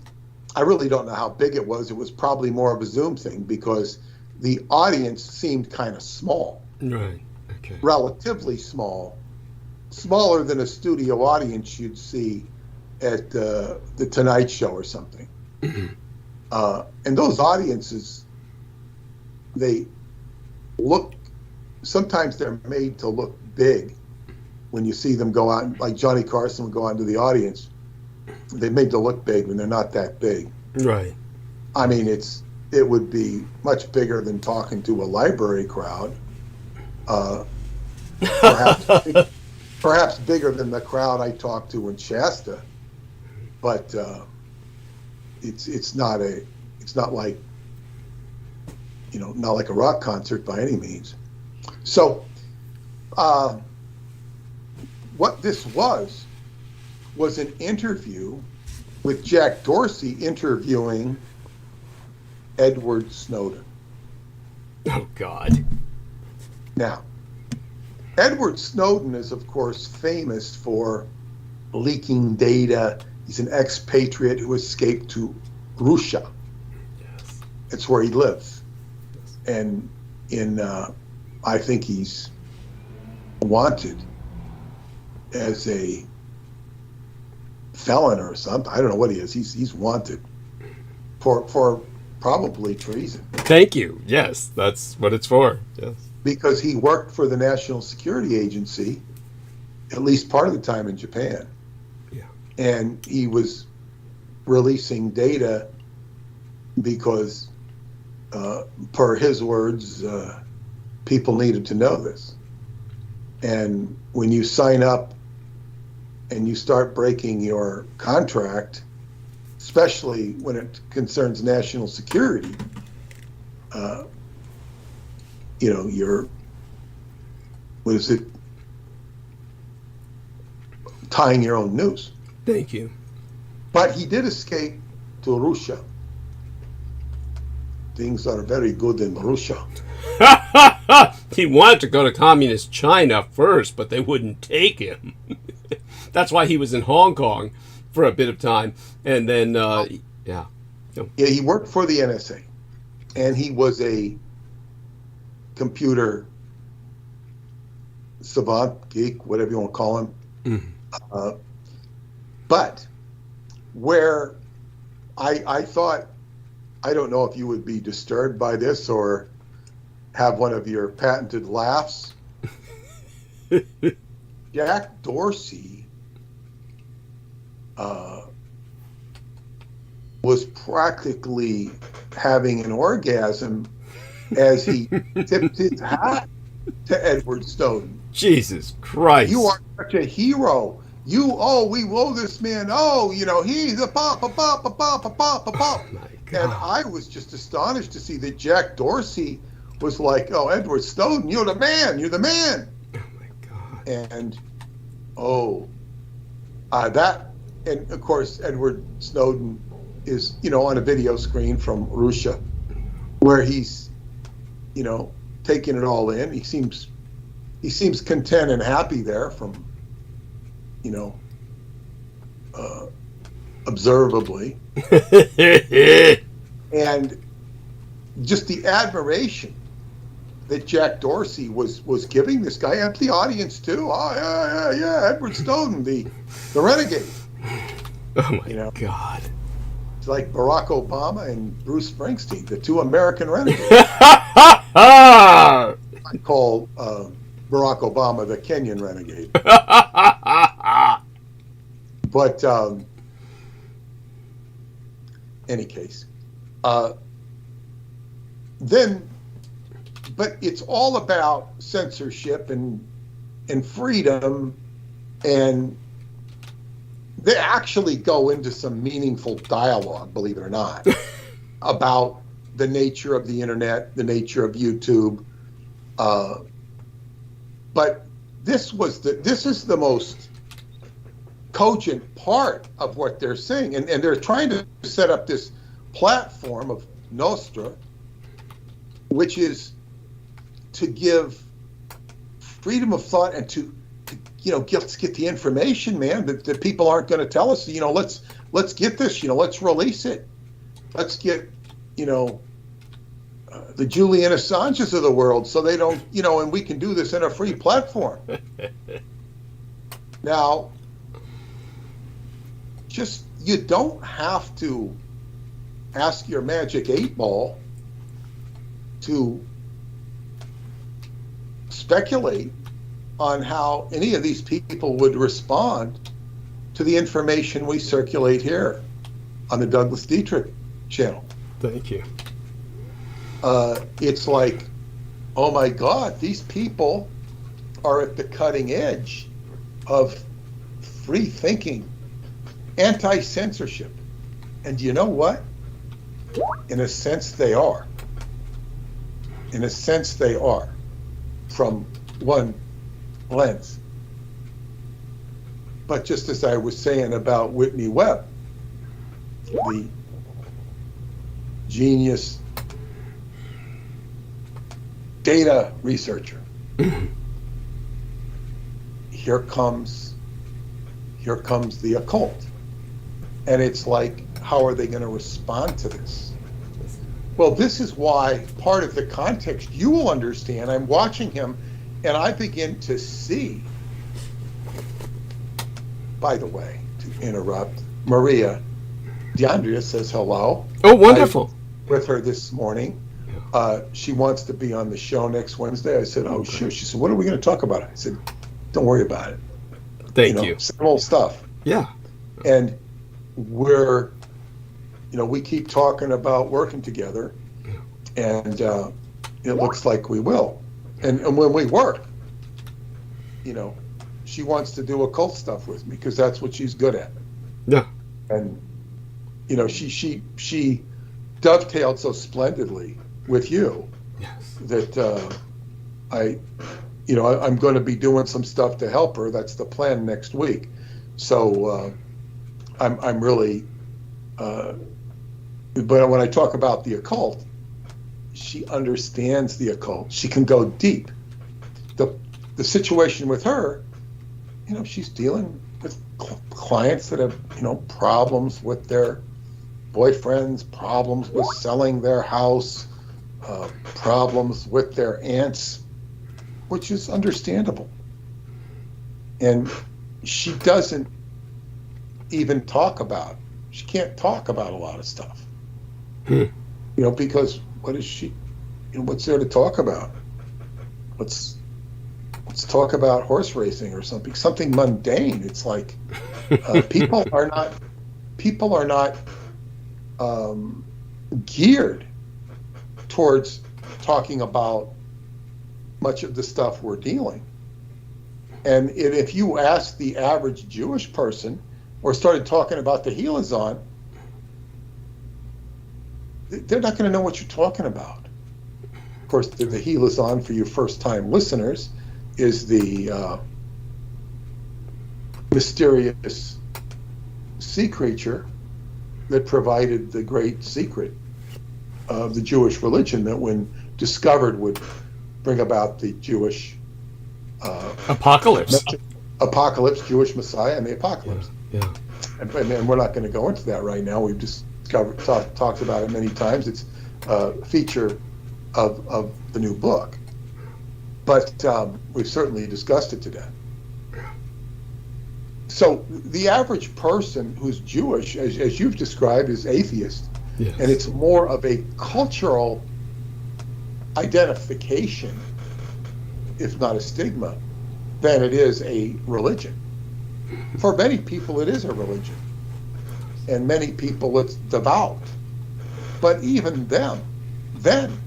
I really don't know how big it was. It was probably more of a Zoom thing because the audience seemed kind of small. Right. Okay. Relatively small. Smaller than a studio audience you'd see at the Tonight Show or something. And those audiences, they look, sometimes they're made to look big when you see them go out, like Johnny Carson would go out into the audience. They're made to look big when they're not that big. Right. I mean, it would be much bigger than talking to a library crowd. Perhaps bigger than the crowd I talked to in Shasta, but it's not like, not like a rock concert by any means. So what this was an interview with Jack Dorsey interviewing Edward Snowden. Oh, God. Now, Edward Snowden is, of course, famous for leaking data. He's an expatriate who escaped to Russia. Yes. It's where he lives. and I think he's wanted as a felon or something. I don't know what he is. He's wanted for probably treason. Thank you. Yes, that's what it's for. Yes. Because he worked for the National Security Agency at least part of the time in Japan. Yeah. And he was releasing data because, per his words, people needed to know this. And when you sign up and you start breaking your contract, especially when it concerns national security, you're, what is it, tying your own noose. Thank you. But he did escape to Russia. Things are very good in Russia. He wanted to go to communist China first, but they wouldn't take him. That's why he was in Hong Kong for a bit of time. And then, Yeah, he worked for the NSA. And he was a computer savant, geek, whatever you want to call him. Mm. But where I thought, I don't know if you would be disturbed by this or have one of your patented laughs. Jack Dorsey was practically having an orgasm as he tipped his hat to Edward Snowden. Jesus Christ. You are such a hero. We owe this man. He's a pop. Oh my God. And I was just astonished to see that Jack Dorsey was like, "Oh, Edward Snowden, you're the man. You're the man." Oh my God. And and of course, Edward Snowden is, on a video screen from Russia, where he's, taking it all in. He seems content and happy there from, observably. And just the admiration that Jack Dorsey was giving this guy, and the audience too. Oh, yeah, Edward Snowden, the renegade. Oh my God. It's like Barack Obama and Bruce Springsteen, the two American renegades. I I call Barack Obama the Kenyan renegade. But any case, but it's all about censorship and freedom, and they actually go into some meaningful dialogue, believe it or not, about the nature of the internet, the nature of YouTube. But this is the most cogent part of what they're saying, and they're trying to set up this platform of Nostra, which is to give freedom of thought and to get the information, man, that people aren't going to tell us. Let's get this. Let's release it. Let's get the Julian Assanges of the world, so they don't and we can do this in a free platform. Now, you don't have to ask your magic 8-ball to speculate on how any of these people would respond to the information we circulate here on the Douglas Dietrich channel. Thank you. It's like, oh my God, these people are at the cutting edge of free thinking, anti-censorship. And you know what? In a sense, they are. In a sense, they are, from one lens. But just as I was saying about Whitney Webb, the genius data researcher, here comes the occult. And it's like, how are they going to respond to this? Well, this is why part of the context you will understand. I'm watching him, and I begin to see. By the way, to interrupt, Maria DeAndrea says hello. Oh, wonderful. With her this morning. She wants to be on the show next Wednesday. I said, oh, sure. She said, what are we going to talk about? I said, don't worry about it. Thank you. Same old stuff. Yeah. And we keep talking about working together, and it looks like we will. And when we work, she wants to do occult stuff with me because that's what she's good at. Yeah. And she dovetailed so splendidly with you that I'm going to be doing some stuff to help her. That's the plan next week. So I'm really, but when I talk about the occult, she understands the occult. She can go deep. The situation with her, she's dealing with clients that have, problems with their boyfriends, problems with selling their house, problems with their aunts, which is understandable. And she doesn't even she can't talk about a lot of stuff. Because what is she, what's there to talk about? Let's talk about horse racing or something mundane. It's like people are not geared towards talking about much of the stuff we're dealing. And if you ask the average Jewish person or started talking about the Helazon, they're not going to know what you're talking about. Of course, the Helazon, for you first-time listeners, is the mysterious sea creature that provided the great secret of the Jewish religion that, when discovered, would bring about the Jewish apocalypse, Jewish Messiah, and the apocalypse. Yeah. And we're not going to go into that right now. We've talked about it many times. It's a feature of the new book. But we've certainly discussed it today. So the average person who's Jewish, as you've described, is atheist. Yes. And it's more of a cultural identification, if not a stigma, than it is a religion. For many people, it is a religion. And many people, it's devout. But even then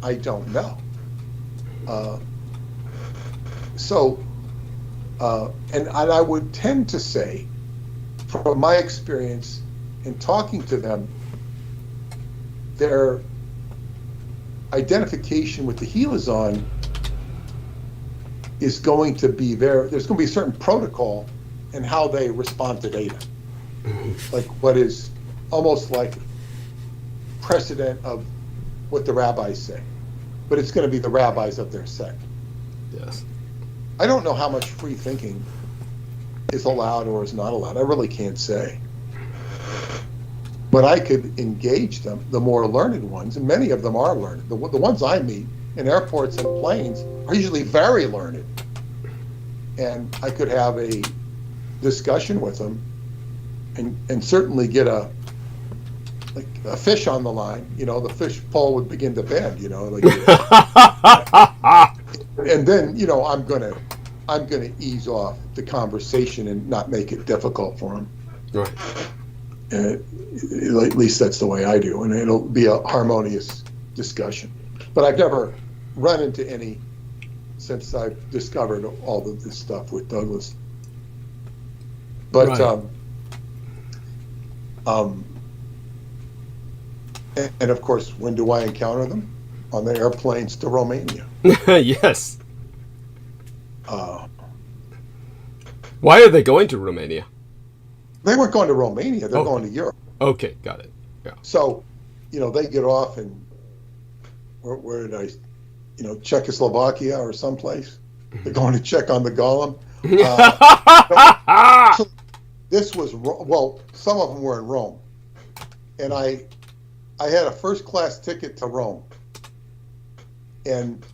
I don't know. And I would tend to say, from my experience in talking to them, their identification with the Helazon is going to be there's going to be a certain protocol in how they respond to data. Like what is almost like precedent of what the rabbis say. But it's going to be the rabbis of their sect. Yes. I don't know how much free thinking is allowed or is not allowed. I really can't say. But I could engage them, the more learned ones, and many of them are learned. The ones I meet in airports and planes are usually very learned. And I could have a discussion with them and certainly get a fish on the line. The fish pole would begin to bend, and then, I'm gonna ease off the conversation and not make it difficult for them. Right. At least that's the way I do, and it'll be a harmonious discussion. But I've never run into any since I've discovered all of this stuff with Douglas. But right. And of course, when do I encounter them? On the airplanes to Romania. Yes. Why are they going to Romania? They weren't going to Romania. They're going to Europe. Okay, got it. Yeah. So, they get off in, where did I, Czechoslovakia or someplace. They're going to check on the golem. This was, some of them were in Rome. And I I had a first class ticket to Rome, and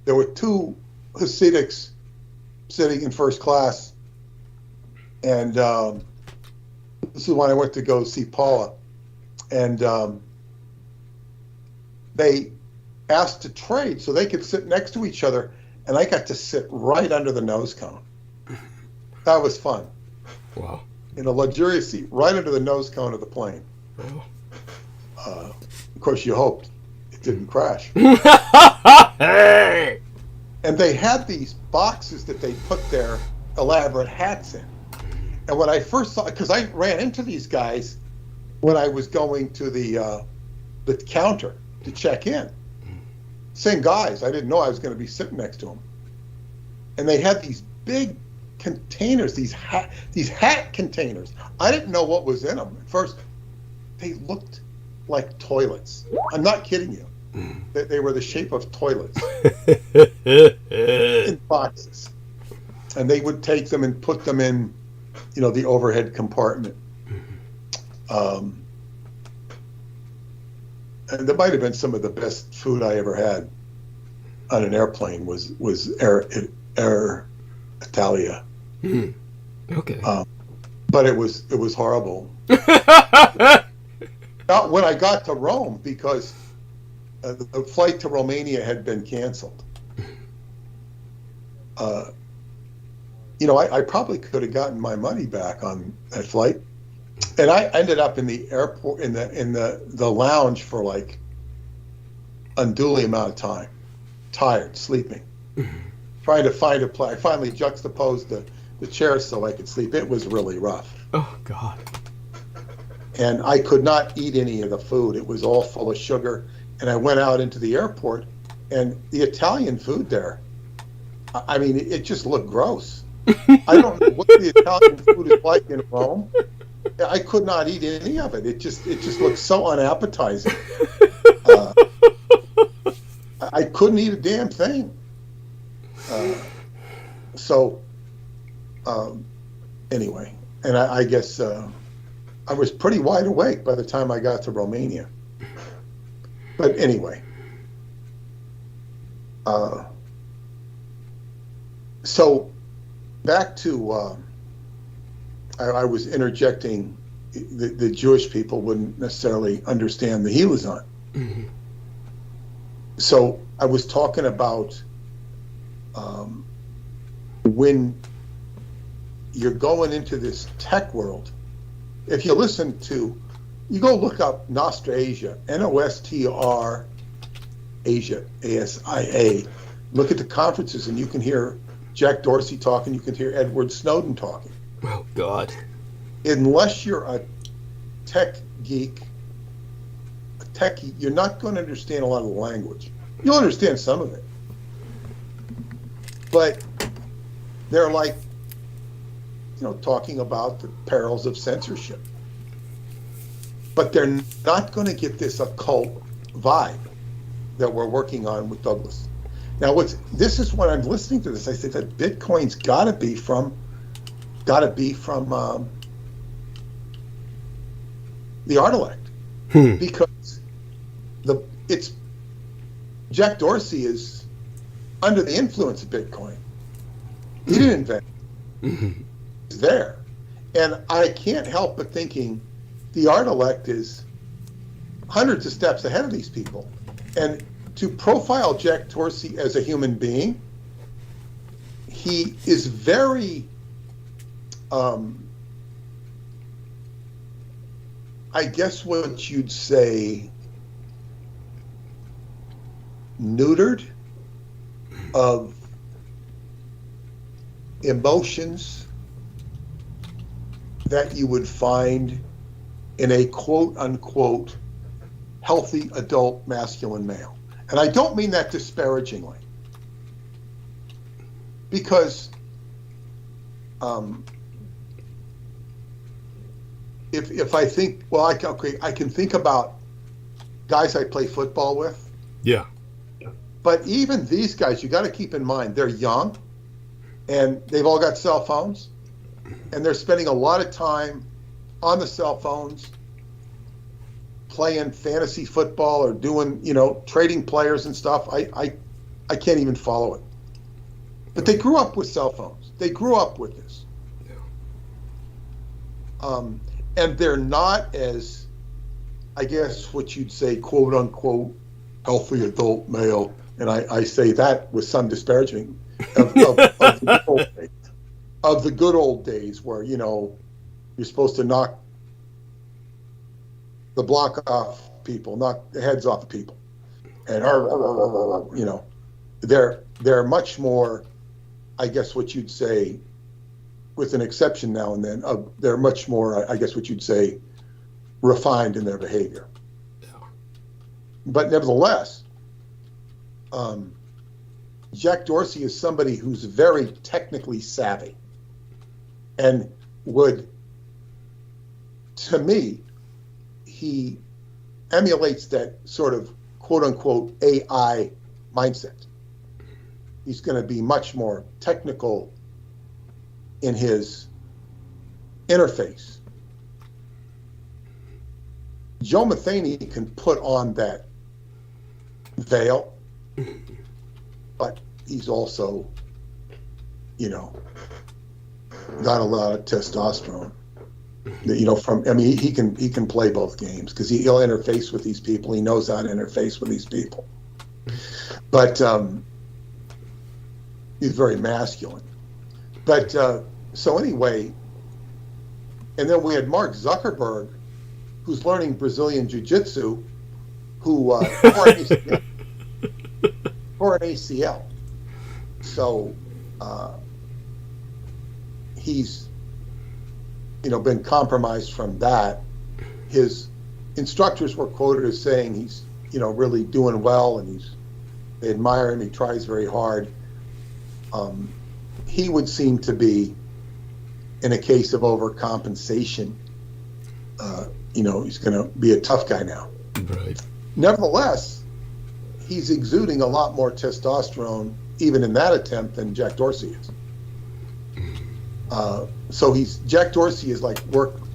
there were two Hasidics sitting in first class, and this is when I went to go see Paula, and they asked to trade so they could sit next to each other, and I got to sit right under the nose cone. That was fun. Wow. In a luxurious seat right under the nose cone of the plane. Wow. Of course, you hoped it didn't crash. Hey! And they had these boxes that they put their elaborate hats in. And when I first saw, because I ran into these guys when I was going to the counter to check in. Same guys. I didn't know I was going to be sitting next to them. And they had these big containers, these hat containers. I didn't know what was in them at first. They looked like toilets. I'm not kidding you. They were the shape of toilets in boxes, and they would take them and put them in, the overhead compartment. And that might have been some of the best food I ever had on an airplane was Air Italia. Okay. But it was horrible. Not when I got to Rome, because the flight to Romania had been canceled. I probably could have gotten my money back on that flight, and I ended up in the airport in the lounge for like unduly amount of time, tired, sleeping, trying to find a place. I finally juxtaposed the chairs so I could sleep. It was really rough. Oh God. And I could not eat any of the food. It was all full of sugar. And I went out into the airport, and the Italian food there, I mean, it just looked gross. I don't know what the Italian food is like in Rome. I could not eat any of it. It just looked so unappetizing. I couldn't eat a damn thing. Anyway, and I guess I was pretty wide awake by the time I got to Romania. But anyway, so back to, I was interjecting, the Jewish people wouldn't necessarily understand the Helazon. Mm-hmm. So I was talking about when you're going into this tech world, if you listen to, you go look up Nostra Asia, Nostr Asia, ASIA. Look at the conferences, and you can hear Jack Dorsey talking. You can hear Edward Snowden talking. Oh God. Unless you're a tech geek, you're not going to understand a lot of the language. You'll understand some of it, but they're like, talking about the perils of censorship. But they're not going to get this occult vibe that we're working on with Douglas. Now, this is when I'm listening to this, I say that Bitcoin's got to be from the Art Elect, because it's Jack Dorsey is under the influence of Bitcoin. He didn't invent it. Mm-hmm. It's there, and I can't help but thinking the Art Elect is hundreds of steps ahead of these people. And to profile Jack Dorsey as a human being, he is very, I guess what you'd say, neutered of emotions that you would find in a quote-unquote healthy adult masculine male. And I don't mean that disparagingly, because if I think, well, I can think about guys I play football with. Yeah. But even these guys, you got to keep in mind, they're young, and they've all got cell phones, and they're spending a lot of time on the cell phones, playing fantasy football or doing, trading players and stuff. I can't even follow it. But they grew up with cell phones. They grew up with this. And they're not as, I guess, what you'd say, quote unquote, healthy adult male. And I say that with some disparaging of the good old days where, you're supposed to knock the block off people, knock the heads off people. And, they're much more, I guess what you'd say, with an exception now and then, they're much more, I guess what you'd say, refined in their behavior. Yeah. But nevertheless, Jack Dorsey is somebody who's very technically savvy and would, to me, he emulates that sort of quote-unquote AI mindset. He's going to be much more technical in his interface. Joe Matheny can put on that veil, but he's also, got a lot of testosterone. He can play both games because he'll interface with these people. He knows how to interface with these people, but he's very masculine. But so anyway, and then we had Mark Zuckerberg, who's learning Brazilian Jiu-Jitsu, who tore an ACL. So he's been compromised from that. His instructors were quoted as saying he's really doing well, and they admire him. He tries very hard. He would seem to be in a case of overcompensation. He's going to be a tough guy now. Right. Nevertheless, he's exuding a lot more testosterone, even in that attempt, than Jack Dorsey is. So Jack Dorsey is like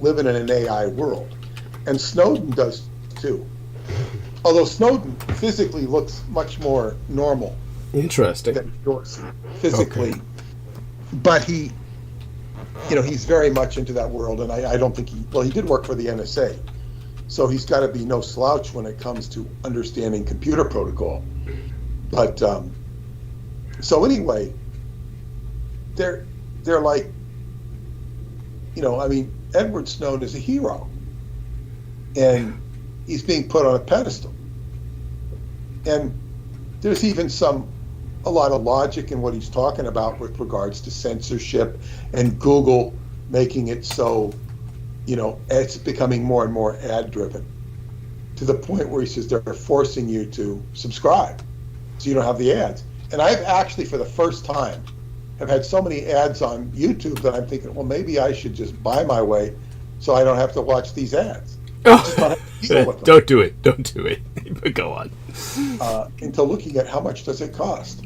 living in an AI world, and Snowden does too. Although Snowden physically looks much more normal. Interesting. Than Dorsey physically, okay. But he's very much into that world, and I don't think he did work for the NSA, so he's got to be no slouch when it comes to understanding computer protocol. But so anyway, they're like, Edward Snowden is a hero, and he's being put on a pedestal. And there's even a lot of logic in what he's talking about with regards to censorship and Google making it so, it's becoming more and more ad-driven, to the point where he says they're forcing you to subscribe so you don't have the ads. And I've actually, for the first time, have had so many ads on YouTube that I'm thinking, well, maybe I should just buy my way so I don't have to watch these ads. Don't do it. Don't do it. But go on. Into looking at how much does it cost.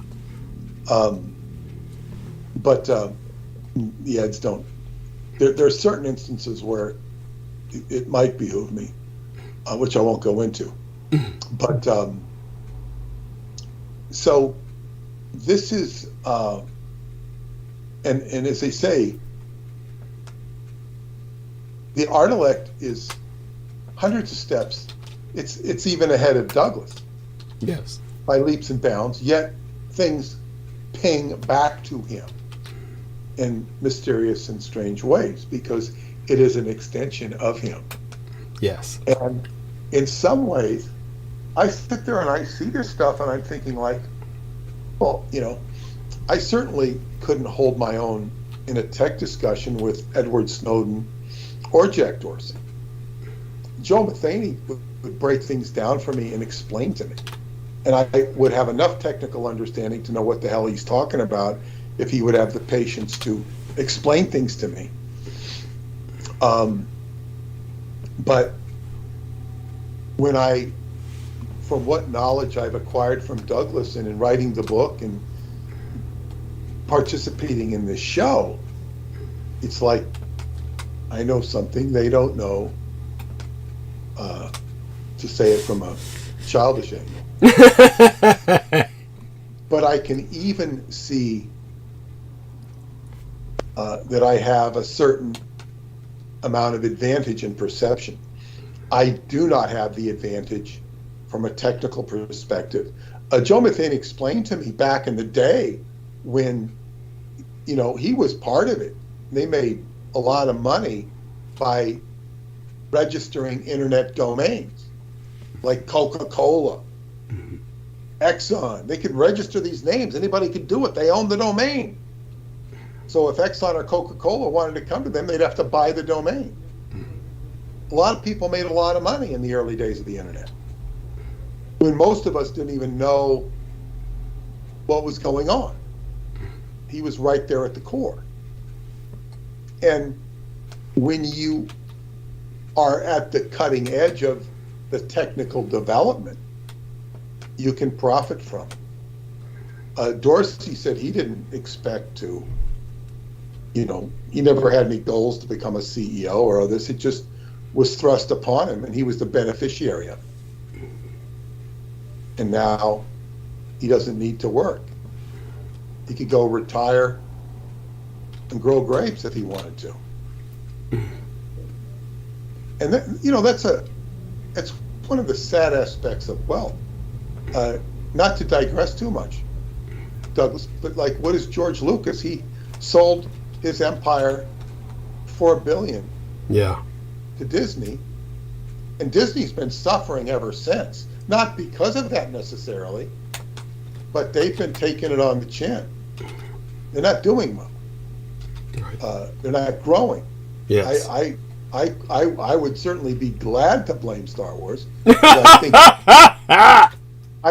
But the ads don't. There are certain instances where it might behoove me, which I won't go into. But so this is, and as they say, the art elect is hundreds of steps. It's even ahead of Douglas. Yes. By leaps and bounds, yet things ping back to him in mysterious and strange ways because it is an extension of him. Yes. And in some ways, I sit there and I see this stuff and I'm thinking like, well, I certainly couldn't hold my own in a tech discussion with Edward Snowden or Jack Dorsey. Joe Matheny would break things down for me and explain to me. And I would have enough technical understanding to know what the hell he's talking about if he would have the patience to explain things to me. But from what knowledge I've acquired from Douglas and in writing the book and participating in this show, it's like I know something they don't know. to say it from a childish angle. But I can even see that I have a certain amount of advantage in perception. I do not have the advantage from a technical perspective. Joe Methane explained to me back in the day when, he was part of it. They made a lot of money by registering internet domains, like Coca-Cola, Exxon. They could register these names. Anybody could do it. They own the domain. So if Exxon or Coca-Cola wanted to come to them, they'd have to buy the domain. A lot of people made a lot of money in the early days of the internet, when most of us didn't even know what was going on. He was right there at the core. And when you are at the cutting edge of the technical development, you can profit from it. Dorsey said he didn't expect to, he never had any goals to become a CEO or others. It just was thrust upon him, and he was the beneficiary of it. And now he doesn't need to work. He could go retire and grow grapes if he wanted to. And that, that's one of the sad aspects of wealth. Not to digress too much, Douglas, but like, what is George Lucas? He sold his empire for $1 billion. Yeah. To Disney, and Disney's been suffering ever since. Not because of that necessarily, but they've been taking it on the chin. They're not doing well. Right. They're not growing. Yes. I would certainly be glad to blame Star Wars. I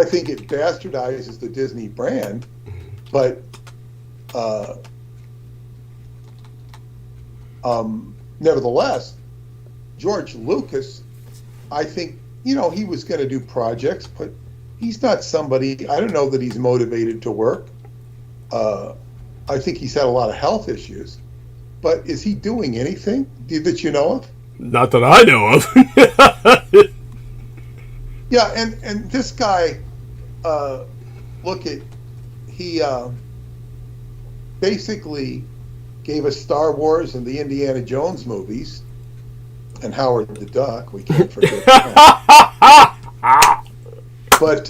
think it bastardizes the Disney brand, but nevertheless, George Lucas, I think, he was going to do projects, but he's not somebody, I don't know that he's motivated to work. I think he's had a lot of health issues, but is he doing anything that you know of? Not that I know of. Yeah, and this guy, he basically gave us Star Wars and the Indiana Jones movies, and Howard the Duck, we can't forget that. But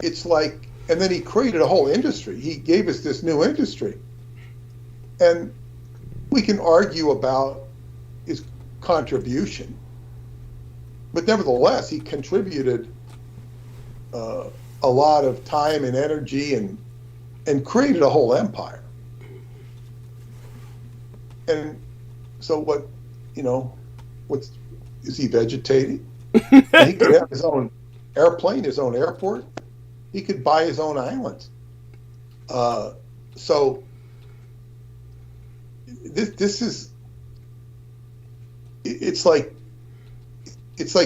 it's like, and then he created a whole industry. He gave us this new industry. And we can argue about his contribution, but nevertheless, he contributed a lot of time and energy and created a whole empire. And so is he vegetating? He could have his own airplane, his own airport. He could buy his own islands. So this is, it's like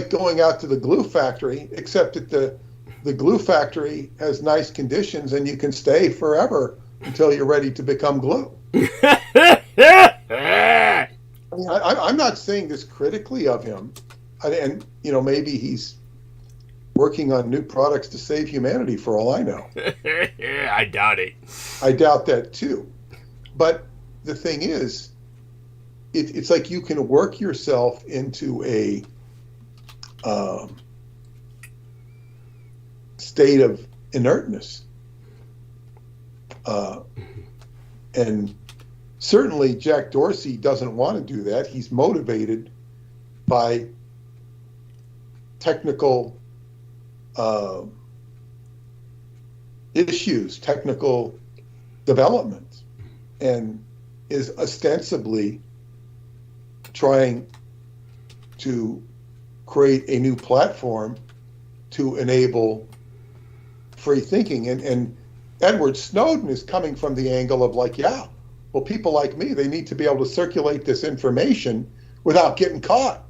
going out to the glue factory, except that the glue factory has nice conditions and you can stay forever until you're ready to become glue. I mean, I'm not saying this critically of him, and maybe he's working on new products to save humanity for all I know. I doubt it. I doubt that too. But the thing is, it's like you can work yourself into a state of inertness. And certainly Jack Dorsey doesn't want to do that. He's motivated by technical issues, technical development, and is ostensibly trying to create a new platform to enable free thinking. And Edward Snowden is coming from the angle of like, yeah, well, people like me, they need to be able to circulate this information without getting caught.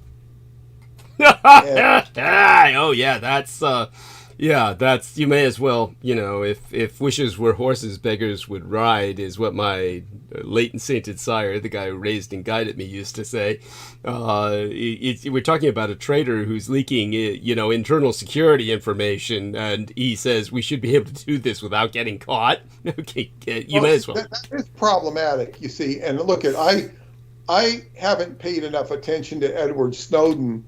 Oh yeah, that's Yeah, that's, you may as well, if wishes were horses, beggars would ride, is what my late and sainted sire, the guy who raised and guided me, used to say. We're talking about a traitor who's leaking, internal security information, and he says we should be able to do this without getting caught. Okay, you may as well. That is problematic, you see. And look, I haven't paid enough attention to Edward Snowden.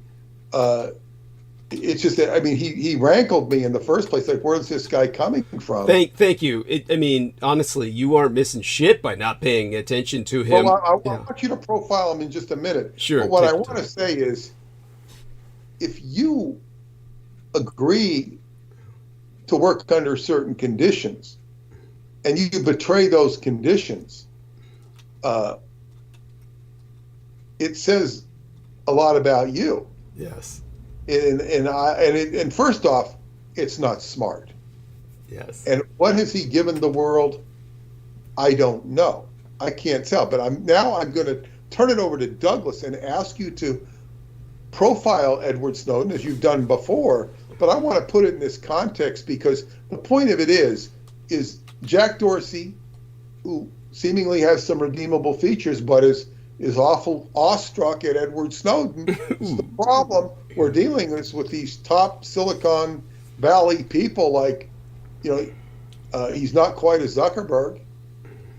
It's just that, I mean, he rankled me in the first place. Like, where's this guy coming from? Thank you. Honestly, you aren't missing shit by not paying attention to him. Well, I want you to profile him in just a minute. Sure. But what I want to say is, if you agree to work under certain conditions and you betray those conditions, it says a lot about you. Yes. And first off, it's not smart. Yes. And what has he given the world? I don't know. I can't tell. But I'm going to turn it over to Douglas and ask you to profile Edward Snowden as you've done before. But I want to put it in this context because the point of it is Jack Dorsey, who seemingly has some redeemable features, but is awful awestruck at Edward Snowden. It's the problem we're dealing with these top Silicon Valley people. Like, he's not quite a Zuckerberg.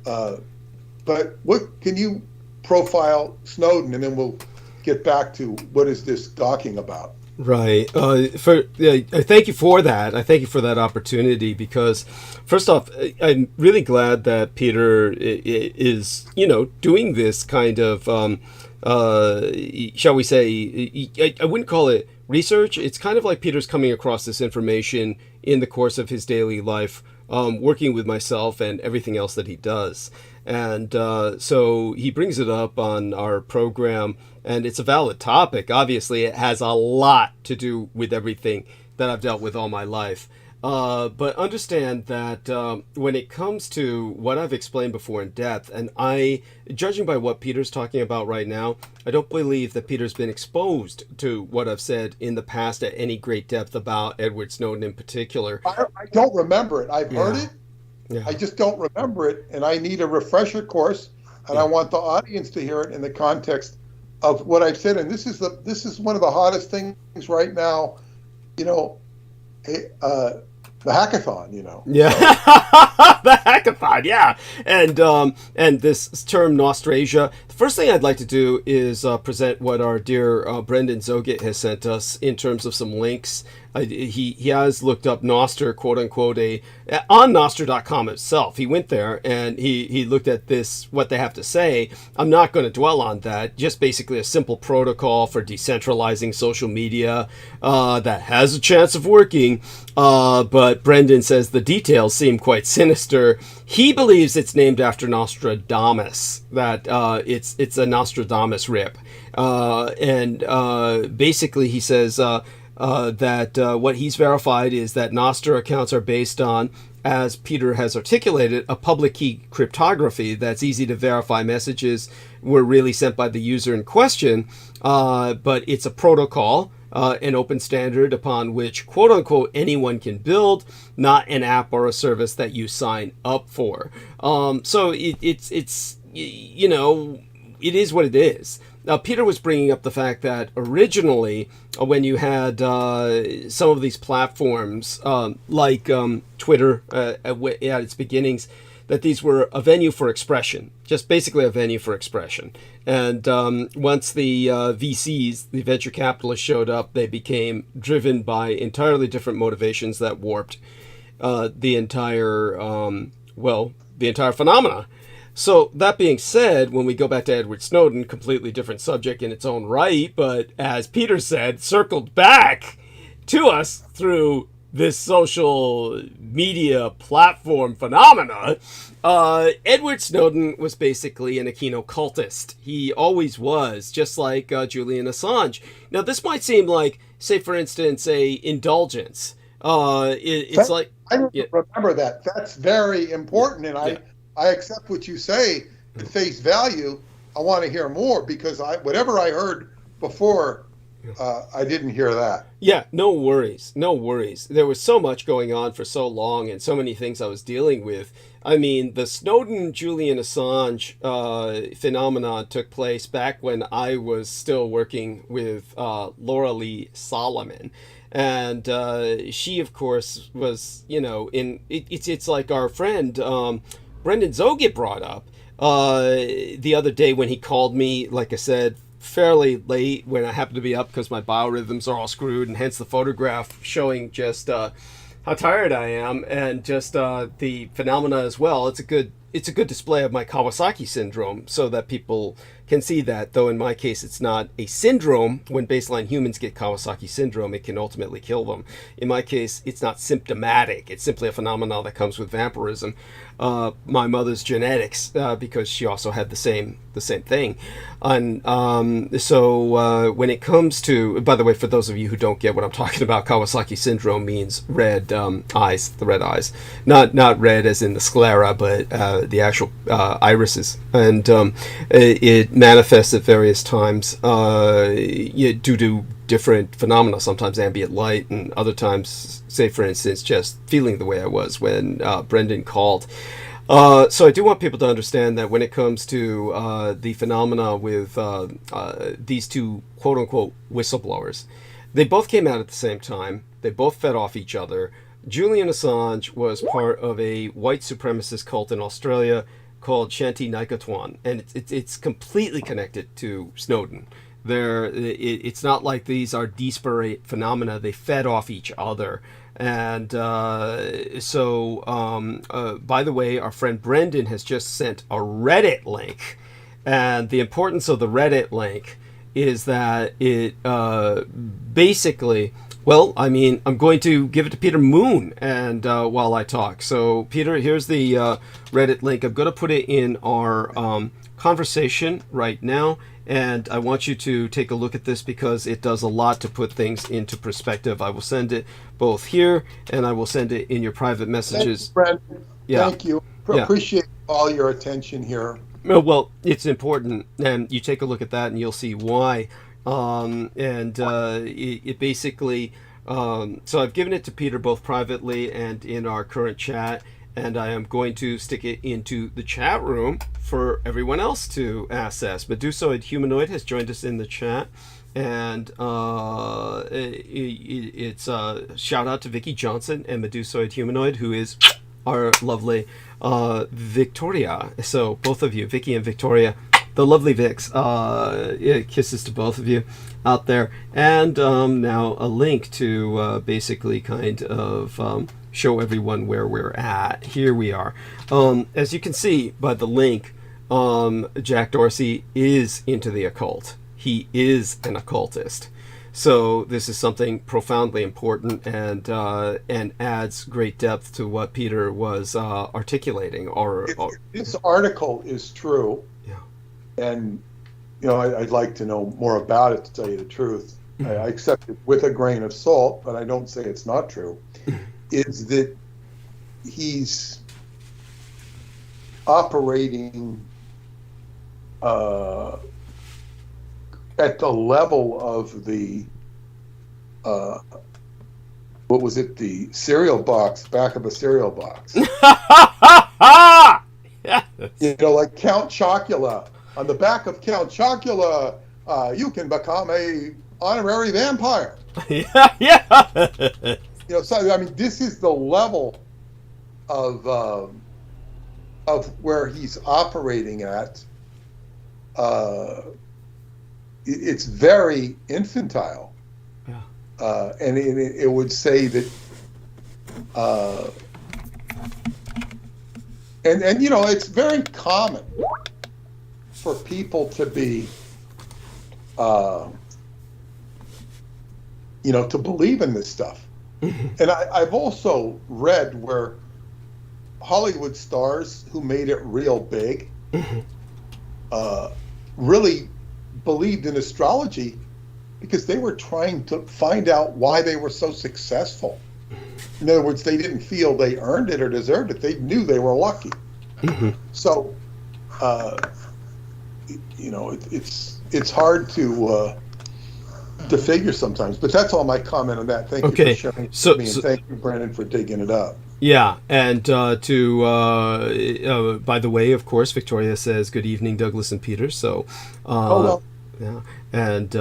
But what can you profile Snowden, and then we'll get back to what is this talking about? Right. Thank you for that. I thank you for that opportunity because, first off, I'm really glad that Peter is, doing this kind of, shall we say, I wouldn't call it research. It's kind of like Peter's coming across this information in the course of his daily life, working with myself and everything else that he does. And so he brings it up on our program, and it's a valid topic. Obviously, it has a lot to do with everything that I've dealt with all my life. But understand that when it comes to what I've explained before in depth, and judging by what Peter's talking about right now, I don't believe that Peter's been exposed to what I've said in the past at any great depth about Edward Snowden in particular. I don't remember it. I've heard it. Yeah. I just don't remember it, and I need a refresher course, and I want the audience to hear it in the context of what I've said. And this is one of the hottest things right now, the hackathon, Yeah, the hackathon, yeah. And this term Nostrasia. The first thing I'd like to do is present what our dear Brendan Zogit has sent us in terms of some links. He has looked up Nostr, quote unquote, on Nostr.com itself. He went there and he looked at this, what they have to say. I'm not going to dwell on that. Just basically a simple protocol for decentralizing social media that has a chance of working. But Brendan says the details seem quite sinister. He believes it's named after Nostradamus, that it's a Nostradamus rip. Basically he says that what he's verified is that Nostr accounts are based on, as Peter has articulated, a public key cryptography that's easy to verify messages were really sent by the user in question, but it's a protocol, an open standard upon which, quote unquote, anyone can build, not an app or a service that you sign up for. So it's it is what it is. Now, Peter was bringing up the fact that originally, when you had some of these platforms, like Twitter at its beginnings, that these were a venue for expression, just basically a venue for expression. And once the VCs, the venture capitalists, showed up, they became driven by entirely different motivations that warped the entire phenomena. So that being said, when we go back to Edward Snowden, completely different subject in its own right, but as Peter said, circled back to us through this social media platform phenomena, Edward Snowden was basically an echinocultist. He always was, just like Julian Assange. Now, this might seem like, say, for instance, a indulgence. It's like... I remember that. That's very important, and I accept what you say at face value. I want to hear more because whatever I heard before I didn't hear that. Yeah, no worries. No worries. There was so much going on for so long and so many things I was dealing with. I mean, the Snowden Julian Assange phenomenon took place back when I was still working with Laura Lee Solomon. And she, of course, was, it's like our friend Brendan Zoget brought up the other day when he called me, like I said, fairly late when I happen to be up because my biorhythms are all screwed, and hence the photograph showing just how tired I am and just the phenomena as well. It's a good display of my Kawasaki syndrome so that people can see that, though in my case it's not a syndrome. When baseline humans get Kawasaki syndrome, it can ultimately kill them. In my case, it's not symptomatic. It's simply a phenomenon that comes with vampirism. My mother's genetics, because she also had the same thing. And so when it comes to, by the way, for those of you who don't get what I'm talking about, Kawasaki syndrome means red eyes, the red eyes. Not red as in the sclera, but the actual irises. And it manifests at various times due to different phenomena, sometimes ambient light, and other times, say for instance, just feeling the way I was when Brendan called. So I do want people to understand that when it comes to the phenomena with these two quote-unquote whistleblowers, they both came out at the same time. They both fed off each other. Julian Assange was part of a white supremacist cult in Australia called Shanti Nikotwan, and it's completely connected to Snowden. It's not like these are disparate phenomena. They fed off each other. And so, by the way, our friend Brendan has just sent a Reddit link. And the importance of the Reddit link is that it basically, well, I mean, I'm going to give it to Peter Moon and while I talk. So, Peter, here's the Reddit link. I'm going to put it in our conversation right now. And I want you to take a look at this because it does a lot to put things into perspective. I will send it both here and I will send it in your private messages. Thank you, Brent. Yeah. Thank you. Yeah. Appreciate all your attention here. Well, it's important, and you take a look at that and you'll see why. It basically, so I've given it to Peter both privately and in our current chat. And I am going to stick it into the chat room for everyone else to access. Medusoid Humanoid has joined us in the chat. And it's a shout out to Vicky Johnson and Medusoid Humanoid, who is our lovely Victoria. So both of you, Vicky and Victoria, the lovely Vics, kisses to both of you out there. And now a link to basically kind of show everyone where we're at. Here we are. As you can see by the link, Jack Dorsey is into the occult. He is an occultist. So this is something profoundly important and adds great depth to what Peter was articulating. If this article is true, yeah, and I'd like to know more about it, to tell you the truth. I accept it with a grain of salt, but I don't say it's not true. Is that he's operating at the level of the what was it, the cereal box, back of a cereal box. Yes. Like Count Chocula. On the back of Count Chocula, you can become a honorary vampire. Yeah. So I mean, this is the level of where he's operating at. It's very infantile, yeah. And it would say that, and it's very common for people to be, to believe in this stuff. And I've also read where Hollywood stars who made it real big really believed in astrology because they were trying to find out why they were so successful. In other words, they didn't feel they earned it or deserved it. They knew they were lucky. So, it's hard to to figure sometimes. But that's all my comment on that. Thank you for sharing it with me, and thank you, Brandon, for digging it up. Yeah, and by the way, of course, Victoria says, good evening, Douglas and Peter. So, yeah, and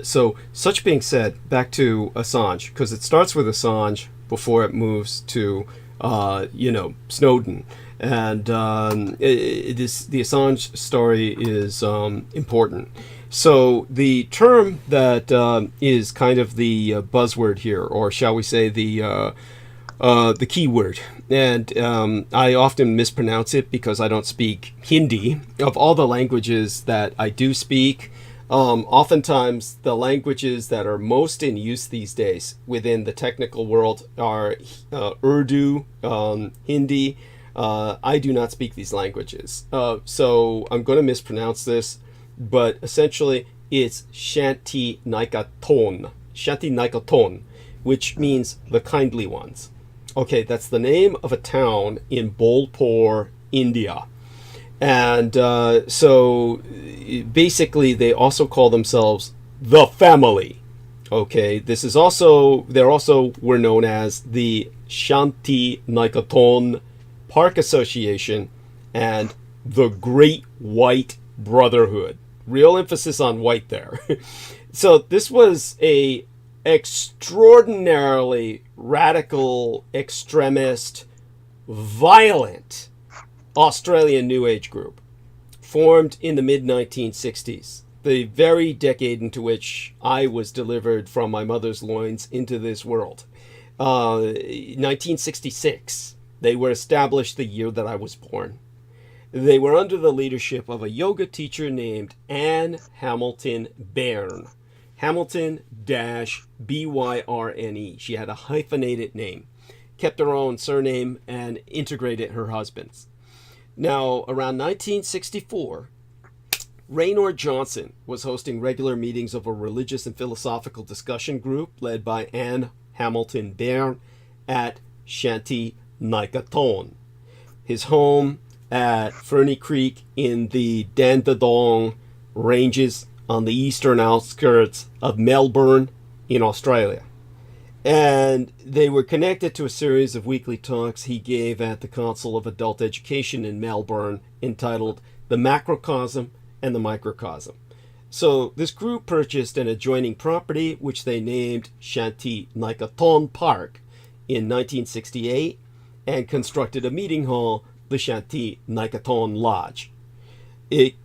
so such being said, back to Assange, because it starts with Assange before it moves to, Snowden. And the Assange story is important. So the term that is kind of the buzzword here, or shall we say the key word, and I often mispronounce it because I don't speak Hindi. Of all the languages that I do speak, oftentimes the languages that are most in use these days within the technical world are Urdu, Hindi. I do not speak these languages, so I'm going to mispronounce this, but essentially it's Shanti Naikaton, which means the kindly ones. Okay, that's the name of a town in Bolpur, India. And so basically they also call themselves the family. Okay, this is also, were known as the Shanti Naikaton Park Association and the Great White Brotherhood. Real emphasis on white there. So this was a extraordinarily radical, extremist, violent Australian New Age group formed in the mid-1960s, the very decade into which I was delivered from my mother's loins into this world. 1966, they were established the year that I was born. They were under the leadership of a yoga teacher named Anne Hamilton Byrne. Hamilton-Byrne. She had a hyphenated name, kept her own surname, and integrated her husband's. Now, around 1964, Raynor Johnson was hosting regular meetings of a religious and philosophical discussion group led by Anne Hamilton Byrne at Shanti Naikaton. His home at Ferny Creek in the Dandenong Ranges on the eastern outskirts of Melbourne in Australia. And they were connected to a series of weekly talks he gave at the Council of Adult Education in Melbourne entitled The Macrocosm and the Microcosm. So this group purchased an adjoining property which they named Shanti Naikaton Park in 1968 and constructed a meeting hall, the Shanti Naikaton Lodge. It,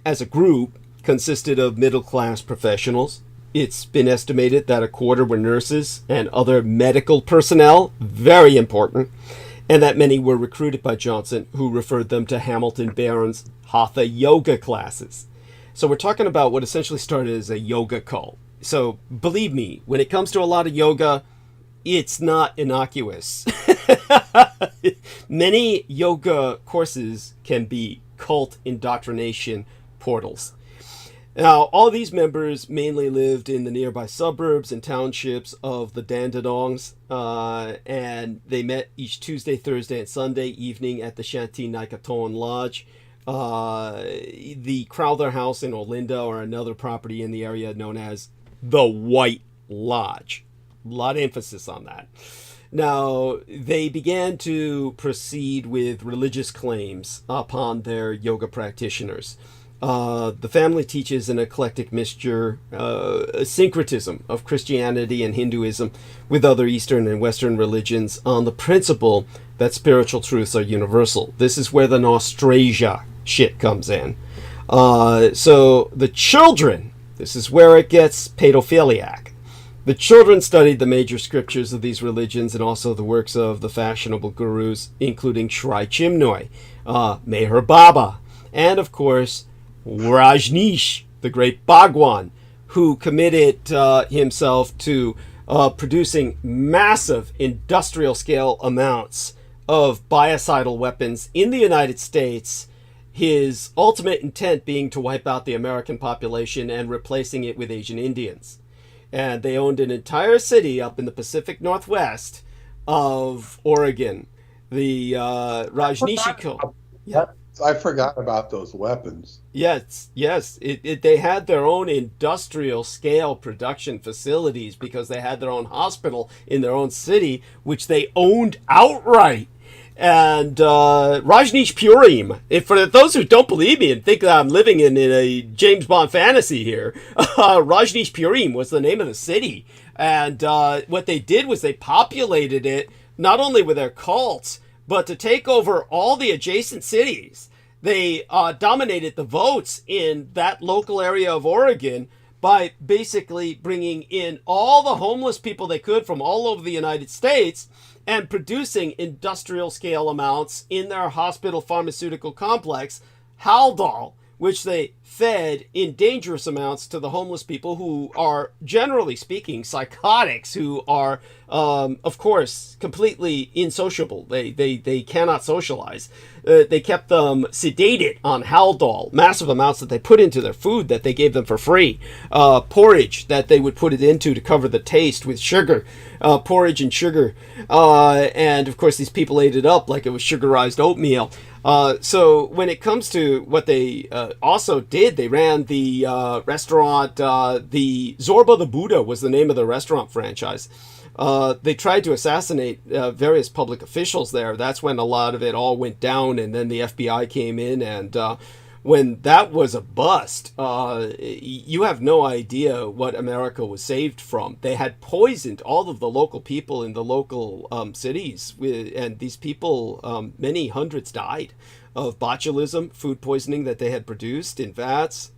as a group, consisted of middle-class professionals. It's been estimated that a quarter were nurses and other medical personnel, very important, and that many were recruited by Johnson, who referred them to Hamilton Byrne's Hatha yoga classes. So we're talking about what essentially started as a yoga cult. So believe me, when it comes to a lot of yoga, it's not innocuous. Many yoga courses can be cult indoctrination portals. Now, all these members mainly lived in the nearby suburbs and townships of the Dandenongs, and they met each Tuesday, Thursday, and Sunday evening at the Shanti Naikaton Lodge, the Crowther House in Olinda, or another property in the area known as the White Lodge. A lot of emphasis on that. Now, they began to proceed with religious claims upon their yoga practitioners. The family teaches an eclectic mixture, a syncretism of Christianity and Hinduism with other Eastern and Western religions on the principle that spiritual truths are universal. This is where the Nostrasia shit comes in. So the children, this is where it gets pedophiliac. The children studied the major scriptures of these religions and also the works of the fashionable gurus, including Shri Chinmoy, Meher Baba, and of course, Rajneesh, the great Bhagwan, who committed himself to producing massive industrial scale amounts of biocidal weapons in the United States, his ultimate intent being to wipe out the American population and replacing it with Asian Indians. And they owned an entire city up in the Pacific Northwest of Oregon. The Rajneesh cult. I forgot about those weapons. Yes, yes. They had their own industrial scale production facilities because they had their own hospital in their own city, which they owned outright. And Rajneeshpuram, for those who don't believe me and think that I'm living in a James Bond fantasy here, Rajneeshpuram was the name of the city. And what they did was they populated it not only with their cults, but to take over all the adjacent cities. They dominated the votes in that local area of Oregon by basically bringing in all the homeless people they could from all over the United States and producing industrial scale amounts in their hospital pharmaceutical complex, Haldol, which they fed in dangerous amounts to the homeless people who are, generally speaking, psychotics, who are, of course, completely insociable. They cannot socialize. They kept them sedated on Haldol, massive amounts that they put into their food that they gave them for free. Porridge that they would put it into to cover the taste with sugar. Porridge and sugar. And, of course, these people ate it up like it was sugarized oatmeal. So when it comes to what they also did, they ran the restaurant, the Zorba the Buddha was the name of the restaurant franchise. They tried to assassinate various public officials there. That's when a lot of it all went down, and then the FBI came in, and when that was a bust, you have no idea what America was saved from. They had poisoned all of the local people in the local cities, and these people, many hundreds died of botulism, food poisoning that they had produced in vats.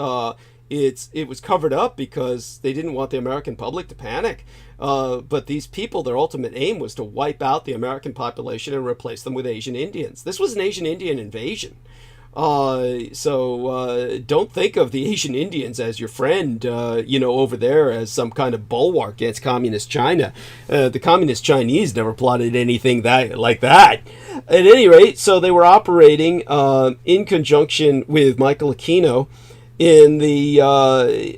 It was covered up because they didn't want the American public to panic. But these people, their ultimate aim was to wipe out the American population and replace them with Asian Indians. This was an Asian Indian invasion. So don't think of the Asian Indians as your friend, over there as some kind of bulwark against communist China. The communist Chinese never plotted anything like that. At any rate, so they were operating in conjunction with Michael Aquino in the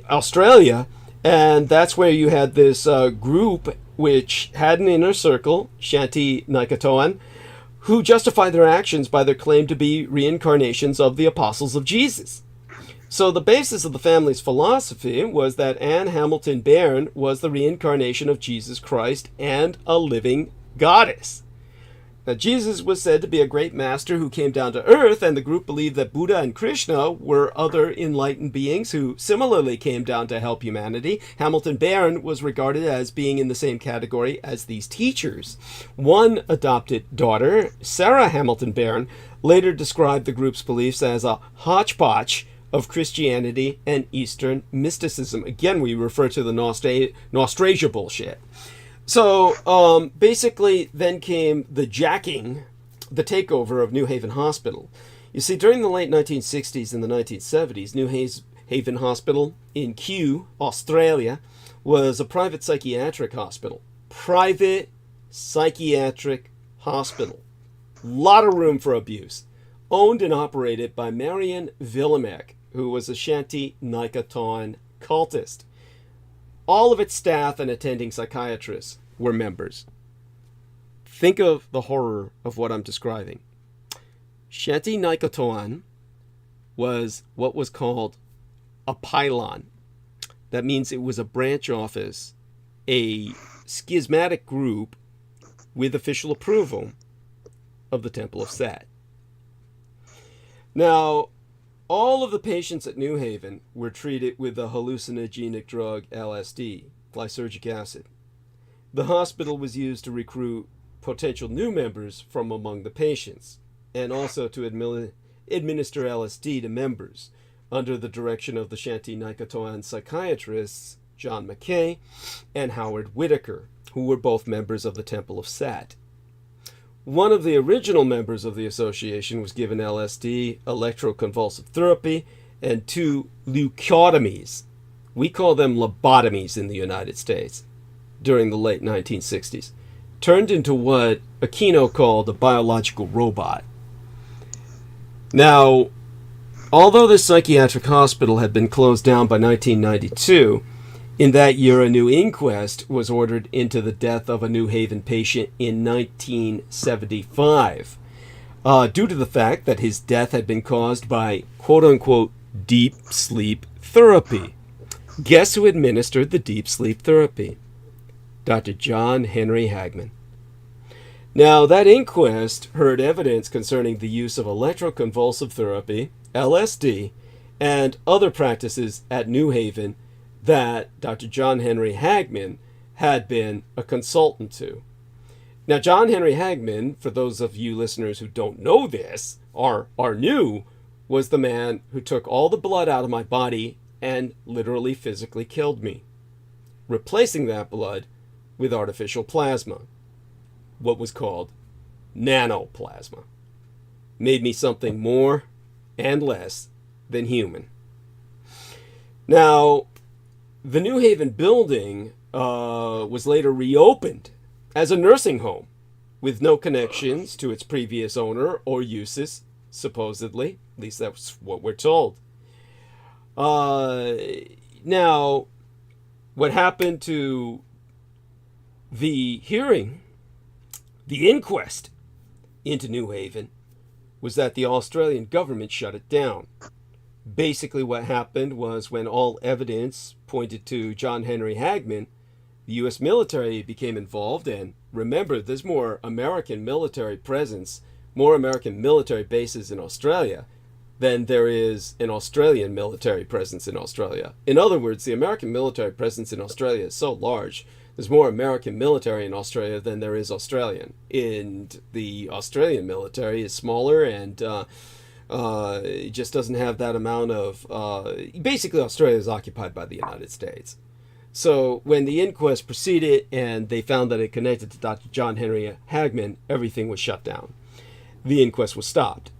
Australia, and that's where you had this group which had an inner circle, Shanti Nikatoan, who justified their actions by their claim to be reincarnations of the apostles of Jesus. So the basis of the family's philosophy was that Anne Hamilton Bairn was the reincarnation of Jesus Christ and a living goddess. Now, Jesus was said to be a great master who came down to earth, and the group believed that Buddha and Krishna were other enlightened beings who similarly came down to help humanity. Hamilton Bairn was regarded as being in the same category as these teachers. One adopted daughter, Sarah Hamilton Bairn, later described the group's beliefs as a hodgepodge of Christianity and Eastern mysticism. Again, we refer to the Nostrasia bullshit. So basically then came the takeover of New Haven Hospital. You see, during the late 1960s and the 1970s, New Haven Hospital in Kew, Australia, was a private psychiatric hospital. Private psychiatric hospital. Lot of room for abuse. Owned and operated by Marion Villemek, who was a Shanti Nikatoan cultist. All of its staff and attending psychiatrists were members. Think of the horror of what I'm describing. Shanti Nikatoan was what was called a pylon. That means it was a branch office, a schismatic group with official approval of the Temple of Set. Now, all of the patients at New Haven were treated with the hallucinogenic drug LSD, lysergic acid. The hospital was used to recruit potential new members from among the patients, and also to administer LSD to members, under the direction of the Shanti Nikatoan psychiatrists John McKay and Howard Whitaker, who were both members of the Temple of Set. One of the original members of the association was given LSD, electroconvulsive therapy, and 2 leucotomies. We call them lobotomies in the United States during the late 1960s. Turned into what Aquino called a biological robot. Now, although this psychiatric hospital had been closed down by 1992, in that year, a new inquest was ordered into the death of a New Haven patient in 1975. due to the fact that his death had been caused by quote-unquote deep sleep therapy. Guess who administered the deep sleep therapy? Dr. John Henry Hagman. Now, that inquest heard evidence concerning the use of electroconvulsive therapy, LSD, and other practices at New Haven that Dr. John Henry Hagman had been a consultant to. Now, John Henry Hagman, for those of you listeners who don't know this, or are new, was the man who took all the blood out of my body and literally physically killed me, replacing that blood with artificial plasma, what was called nanoplasma. Made me something more and less than human. Now, the New Haven building was later reopened as a nursing home with no connections to its previous owner or uses, supposedly. At least that's what we're told. Now, what happened to the hearing, the inquest into New Haven, was that the Australian government shut it down. Basically what happened was when all evidence pointed to John Henry Hagman, the U.S. military became involved, and remember, there's more American military presence, more American military bases in Australia than there is an Australian military presence in Australia. In other words, the American military presence in Australia is so large, there's more American military in Australia than there is Australian. And the Australian military is smaller and it just doesn't have that amount of... basically, Australia is occupied by the United States. So when the inquest proceeded and they found that it connected to Dr. John Henry Hagman, everything was shut down. The inquest was stopped.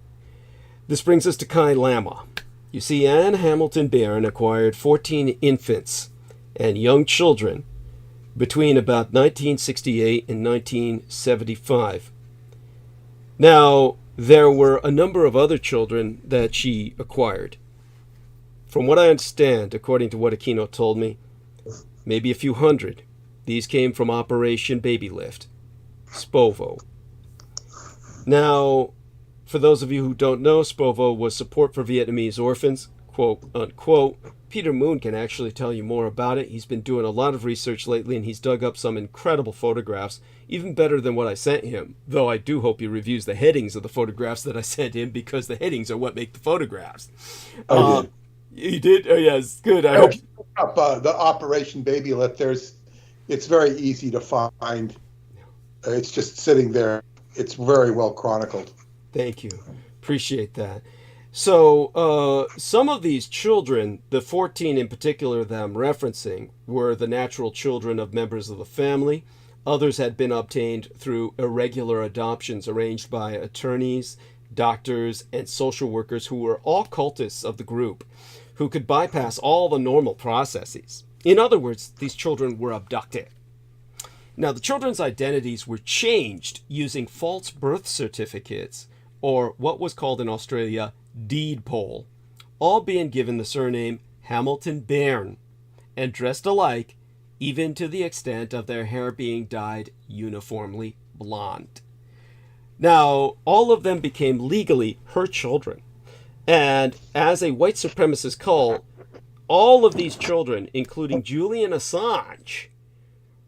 This brings us to Kai Lama. You see, Anne Hamilton Bairn acquired 14 infants and young children between about 1968 and 1975. Now, there were a number of other children that she acquired. From what I understand, according to what Aquino told me, maybe a few hundred. These came from Operation Baby Lift, SPOVO. Now, for those of you who don't know, SPOVO was support for Vietnamese orphans, quote unquote. Peter Moon can actually tell you more about it. He's been doing a lot of research lately, and he's dug up some incredible photographs, even better than what I sent him. Though I do hope he reviews the headings of the photographs that I sent him, because the headings are what make the photographs. I did. You did? Oh, yes. Good. I hope. Up, the Operation Baby Lift, it's very easy to find. It's just sitting there. It's very well chronicled. Thank you. Appreciate that. So some of these children, the 14 in particular that I'm referencing, were the natural children of members of the family. Others had been obtained through irregular adoptions arranged by attorneys, doctors, and social workers who were all cultists of the group, who could bypass all the normal processes. In other words, these children were abducted. Now, the children's identities were changed using false birth certificates, or what was called in Australia deed poll, all being given the surname Hamilton Bairn, and dressed alike, even to the extent of their hair being dyed uniformly blonde. Now, all of them became legally her children. And as a white supremacist cult, all of these children, including Julian Assange,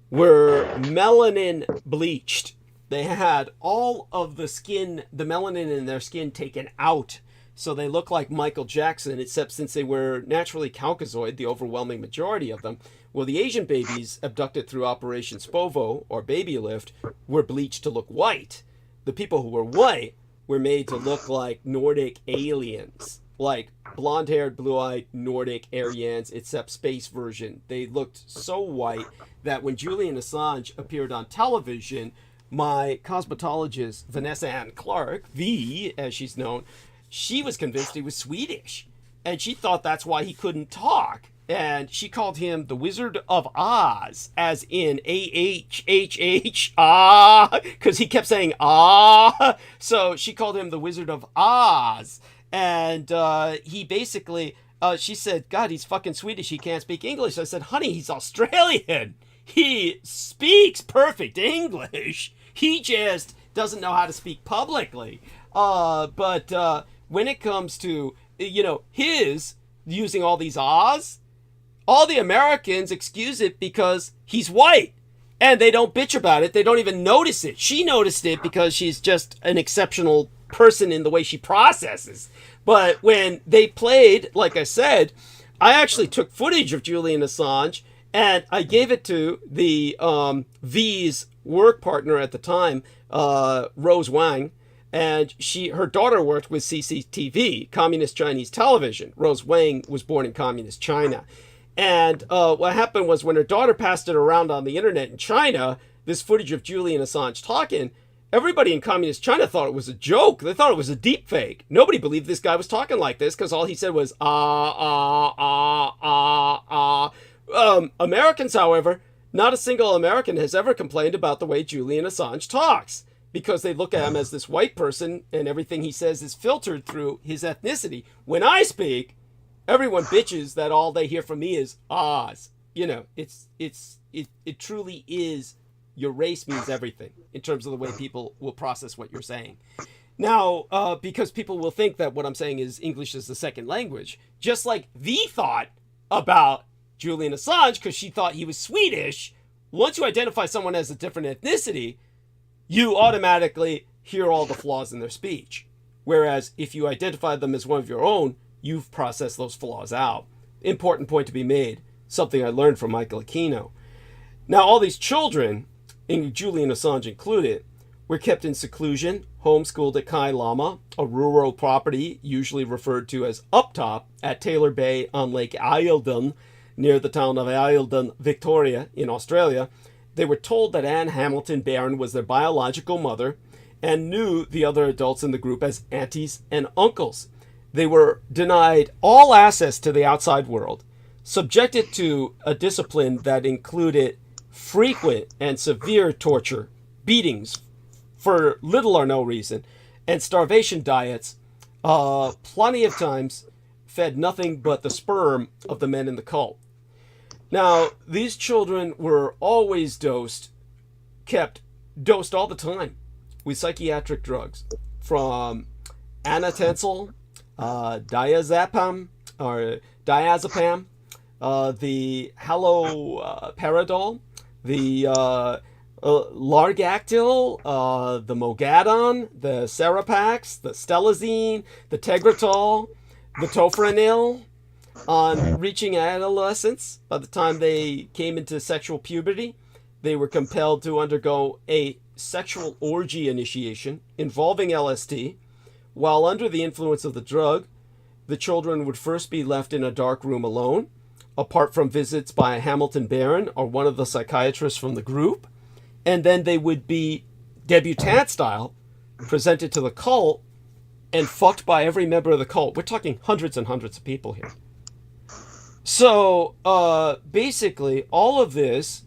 were melanin bleached. They had all of the skin, the melanin in their skin taken out, so they look like Michael Jackson, except since they were naturally Caucasoid, the overwhelming majority of them. Well, the Asian babies abducted through Operation SPOVO, or Baby Lift, were bleached to look white. The people who were white were made to look like Nordic aliens, like blonde-haired, blue-eyed Nordic Aryans, except space version. They looked so white that when Julian Assange appeared on television, my cosmetologist, Vanessa Ann Clark, V, as she's known, she was convinced he was Swedish. And she thought that's why he couldn't talk. And she called him the Wizard of Oz, as in A-H-H-H, ah, because he kept saying ah. So she called him the Wizard of Oz. And he basically, she said, God, he's fucking Swedish. He can't speak English. I said, honey, he's Australian. He speaks perfect English. He just doesn't know how to speak publicly. But when it comes to, his using all these ahs, all the Americans excuse it because he's white. And they don't bitch about it. They don't even notice it. She noticed it because she's just an exceptional person in the way she processes. But when they played, like I said, I actually took footage of Julian Assange and I gave it to the V's work partner at the time, Rose Wang. And her daughter worked with CCTV, Communist Chinese Television. Rose Wang was born in Communist China. And what happened was when her daughter passed it around on the internet in China, this footage of Julian Assange talking, everybody in Communist China thought it was a joke. They thought it was a deep fake. Nobody believed this guy was talking like this because all he said was, Americans, however, not a single American has ever complained about the way Julian Assange talks because they look at him as this white person and everything he says is filtered through his ethnicity. When I speak, everyone bitches that all they hear from me is ahs. It truly is, your race means everything in terms of the way people will process what you're saying. Now, because people will think that what I'm saying is English is the second language, just like V thought about Julian Assange because she thought he was Swedish. Once you identify someone as a different ethnicity, you automatically hear all the flaws in their speech. Whereas if you identify them as one of your own, you've processed those flaws out. Important point to be made. Something I learned from Michael Aquino. Now, all these children, and Julian Assange included, were kept in seclusion, homeschooled at Kai Lama, a rural property usually referred to as Uptop at Taylor Bay on Lake Eildon, near the town of Eildon, Victoria, in Australia. They were told that Anne Hamilton Barron was their biological mother and knew the other adults in the group as aunties and uncles. They were denied all access to the outside world, subjected to a discipline that included frequent and severe torture, beatings for little or no reason, and starvation diets, plenty of times fed nothing but the sperm of the men in the cult. Now, these children were always dosed all the time with psychiatric drugs, from anatensil, diazepam, the haloperidol, the Largactil, the Mogadon, the Serapax, the Stelazine, the Tegretol, the Tofranil. On reaching adolescence, by the time they came into sexual puberty, they were compelled to undergo a sexual orgy initiation involving LSD. While under the influence of the drug, the children would first be left in a dark room alone, apart from visits by Hamilton Barron or one of the psychiatrists from the group, and then they would be debutante style presented to the cult and fucked by every member of the cult. We're talking hundreds and hundreds of people here. So basically all of this,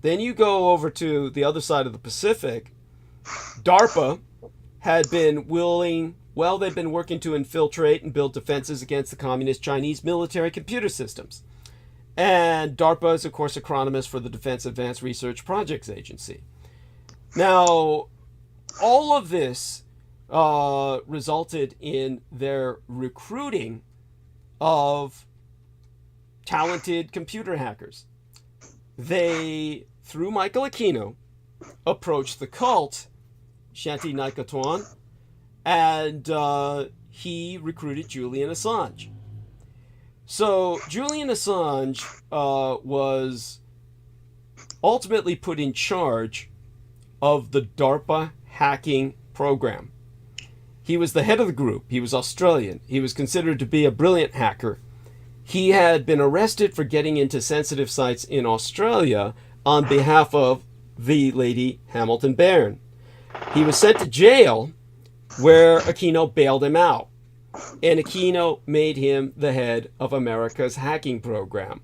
then you go over to the other side of the Pacific. DARPA had been they've been working to infiltrate and build defenses against the communist Chinese military computer systems. And DARPA is, of course, acronymous for the Defense Advanced Research Projects Agency. Now, all of this resulted in their recruiting of talented computer hackers. They, through Michael Aquino, approached the cult, Shanti Naikatuan, and he recruited Julian Assange. So Julian Assange was ultimately put in charge of the DARPA hacking program. He was the head of the group. He was Australian. He was considered to be a brilliant hacker. He had been arrested for getting into sensitive sites in Australia on behalf of the lady Hamilton Barron. He was sent to jail where Aquino bailed him out. And Aquino made him the head of America's hacking program.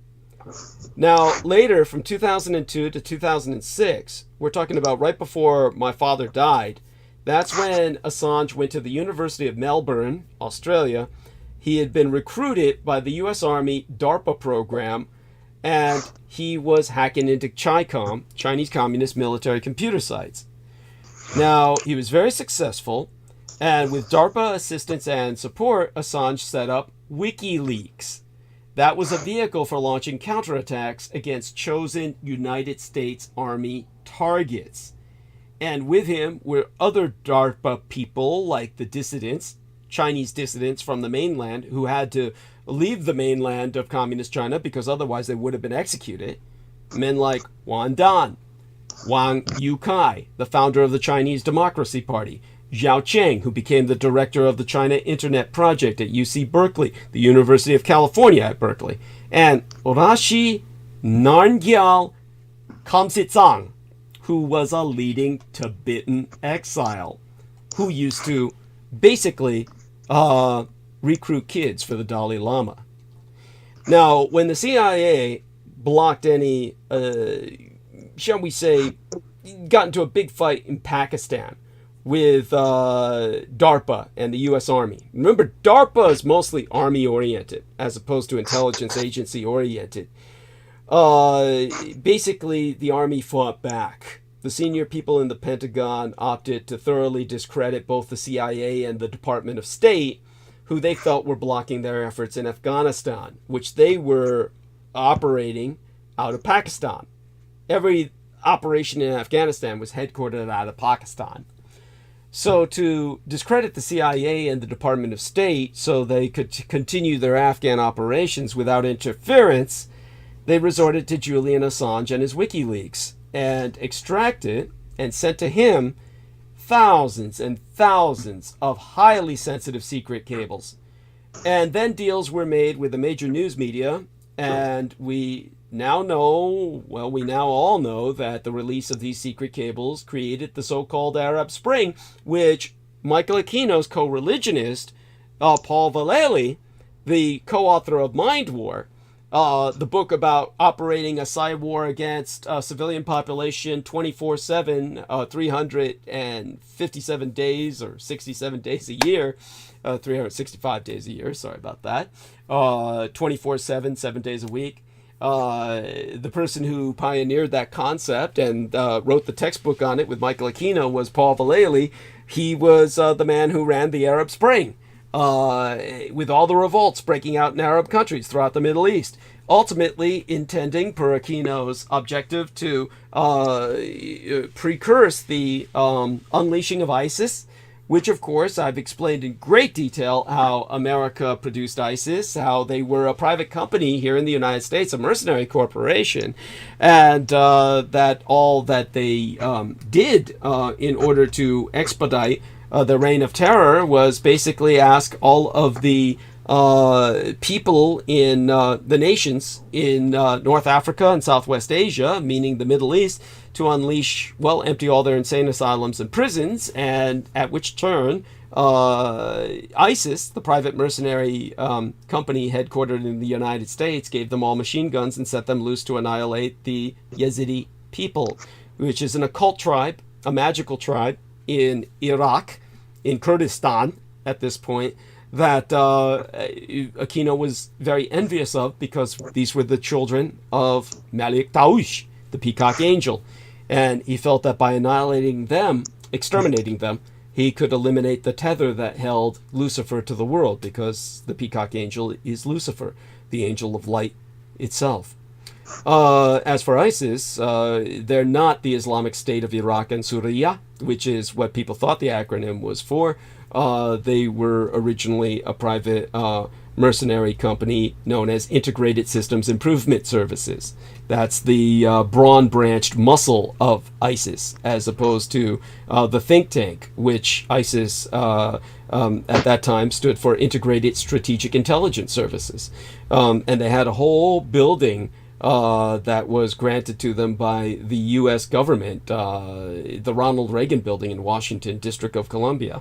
Now, later, from 2002 to 2006, we're talking about right before my father died, that's when Assange went to the University of Melbourne, Australia. He had been recruited by the U.S. Army DARPA program, and he was hacking into CHICOM, Chinese Communist Military Computer Sites. Now, he was very successful, And with DARPA assistance and support, Assange set up WikiLeaks. That was a vehicle for launching counterattacks against chosen United States Army targets. And with him were other DARPA people like the dissidents, Chinese dissidents from the mainland, who had to leave the mainland of Communist China because otherwise they would have been executed. Men like Wan Dan, Wang Yukai, the founder of the Chinese Democracy Party, Zhao Cheng, who became the director of the China Internet Project at UC Berkeley, the University of California at Berkeley, and Rashi Narngyal Khamsitsang, who was a leading Tibetan exile, who used to basically recruit kids for the Dalai Lama. Now, when the CIA blocked any, shall we say, got into a big fight in Pakistan with DARPA and the U.S. Army. Remember, DARPA is mostly Army-oriented as opposed to intelligence agency-oriented. Basically, the Army fought back. The senior people in the Pentagon opted to thoroughly discredit both the CIA and the Department of State, who they felt were blocking their efforts in Afghanistan, which they were operating out of Pakistan. Every operation in Afghanistan was headquartered out of Pakistan. So to discredit the CIA and the Department of State so they could continue their Afghan operations without interference, they resorted to Julian Assange and his WikiLeaks and extracted and sent to him thousands and thousands of highly sensitive secret cables. And then deals were made with the major news media, and we now all know that the release of these secret cables created the so-called Arab Spring, which Michael Aquino's co-religionist, Paul Vallely, the co-author of Mind War, the book about operating a cyber war against civilian population 24/7, 357 days or 67 days a year, 365 days a year, sorry about that, 24/7, 7 days a week. The person who pioneered that concept and wrote the textbook on it with Michael Aquino was Paul Vallely. He was the man who ran the Arab Spring, with all the revolts breaking out in Arab countries throughout the Middle East, ultimately intending, per Aquino's objective, to precurse the unleashing of ISIS, which, of course, I've explained in great detail how America produced ISIS, how they were a private company here in the United States, a mercenary corporation, and that all that they did in order to expedite the reign of terror was basically ask all of the people in the nations in North Africa and Southwest Asia, meaning the Middle East, to empty all their insane asylums and prisons, and at which turn ISIS, the private mercenary company headquartered in the United States, gave them all machine guns and set them loose to annihilate the Yazidi people, which is an occult tribe, a magical tribe in Iraq, in Kurdistan at this point, that Aquino was very envious of, because these were the children of Malik Taoush, the peacock angel. And he felt that by exterminating them, he could eliminate the tether that held Lucifer to the world, because the peacock angel is Lucifer, the angel of light itself. As for ISIS, they're not the Islamic State of Iraq and Syria, which is what people thought the acronym was for. They were originally a private mercenary company known as Integrated Systems Improvement Services. That's the brawn-branched muscle of ISIS, as opposed to the think tank, which ISIS at that time stood for Integrated Strategic Intelligence Services. And they had a whole building that was granted to them by the U.S. government, the Ronald Reagan building in Washington, District of Columbia.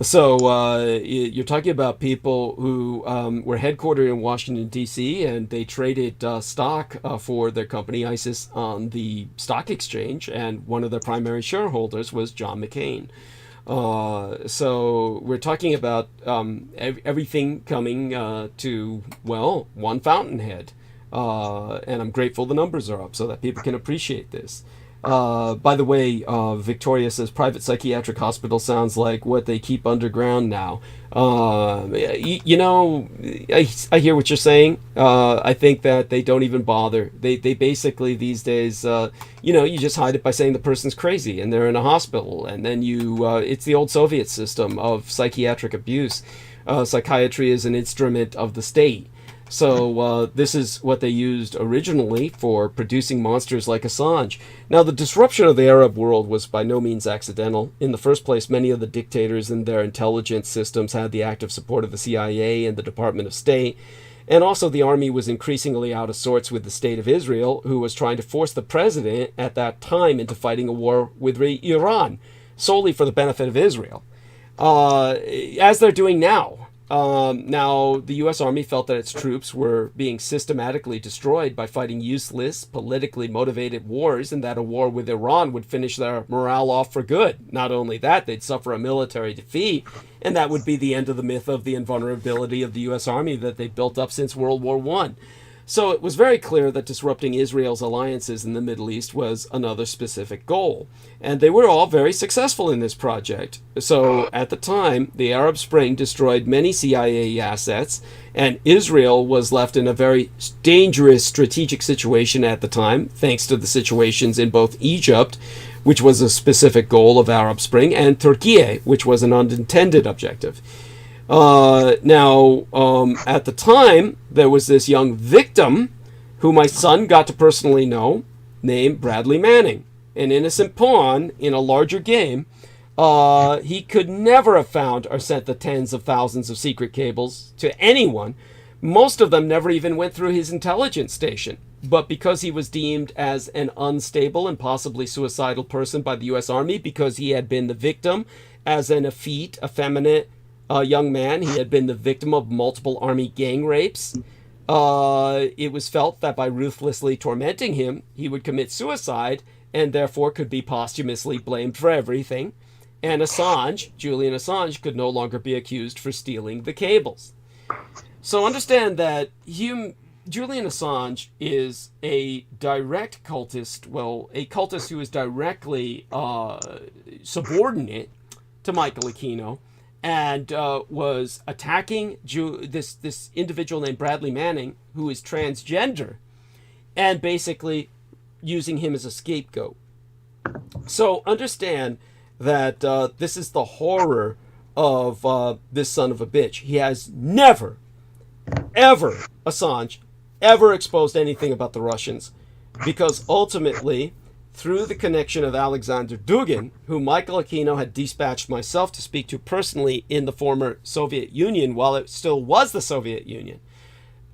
So you're talking about people who were headquartered in Washington, D.C., and they traded stock for their company, ISIS, on the stock exchange, and one of their primary shareholders was John McCain. So we're talking about everything coming to, one fountainhead. And I'm grateful the numbers are up so that people can appreciate this. By the way, Victoria says private psychiatric hospital sounds like what they keep underground now. You know, I hear what you're saying. I think that they don't even bother. They basically these days, you know, you just hide it by saying the person's crazy and they're in a hospital, and then it's the old Soviet system of psychiatric abuse. Psychiatry is an instrument of the state. So this is what they used originally for producing monsters like Assange. Now, the disruption of the Arab world was by no means accidental. In the first place, many of the dictators and their intelligence systems had the active support of the CIA and the Department of State. And also, the army was increasingly out of sorts with the State of Israel, who was trying to force the president at that time into fighting a war with Iran, solely for the benefit of Israel, as they're doing now. Now, the U.S. Army felt that its troops were being systematically destroyed by fighting useless, politically motivated wars, and that a war with Iran would finish their morale off for good. Not only that, they'd suffer a military defeat, and that would be the end of the myth of the invulnerability of the U.S. Army that they built up since World War I. So it was very clear that disrupting Israel's alliances in the Middle East was another specific goal. And they were all very successful in this project. So at the time, the Arab Spring destroyed many CIA assets, and Israel was left in a very dangerous strategic situation at the time, thanks to the situations in both Egypt, which was a specific goal of Arab Spring, and Turkey, which was an unintended objective. Now, at the time, there was this young victim who my son got to personally know, named Bradley Manning, an innocent pawn in a larger game. He could never have found or sent the tens of thousands of secret cables to anyone. Most of them never even went through his intelligence station. But because he was deemed as an unstable and possibly suicidal person by the U.S. Army, because he had been the victim as an effete, effeminate, young man, he had been the victim of multiple army gang rapes. It was felt that by ruthlessly tormenting him, he would commit suicide and therefore could be posthumously blamed for everything. And Assange, Julian Assange, could no longer be accused for stealing the cables. So understand that Julian Assange is a direct cultist, well, a cultist who is directly subordinate to Michael Aquino, and was attacking this individual named Bradley Manning, who is transgender, and basically using him as a scapegoat. So understand that this is the horror of this son of a bitch. He has never, ever, Assange, ever exposed anything about the Russians, because ultimately, through the connection of Alexander Dugin, who Michael Aquino had dispatched myself to speak to personally in the former Soviet Union while it still was the Soviet Union,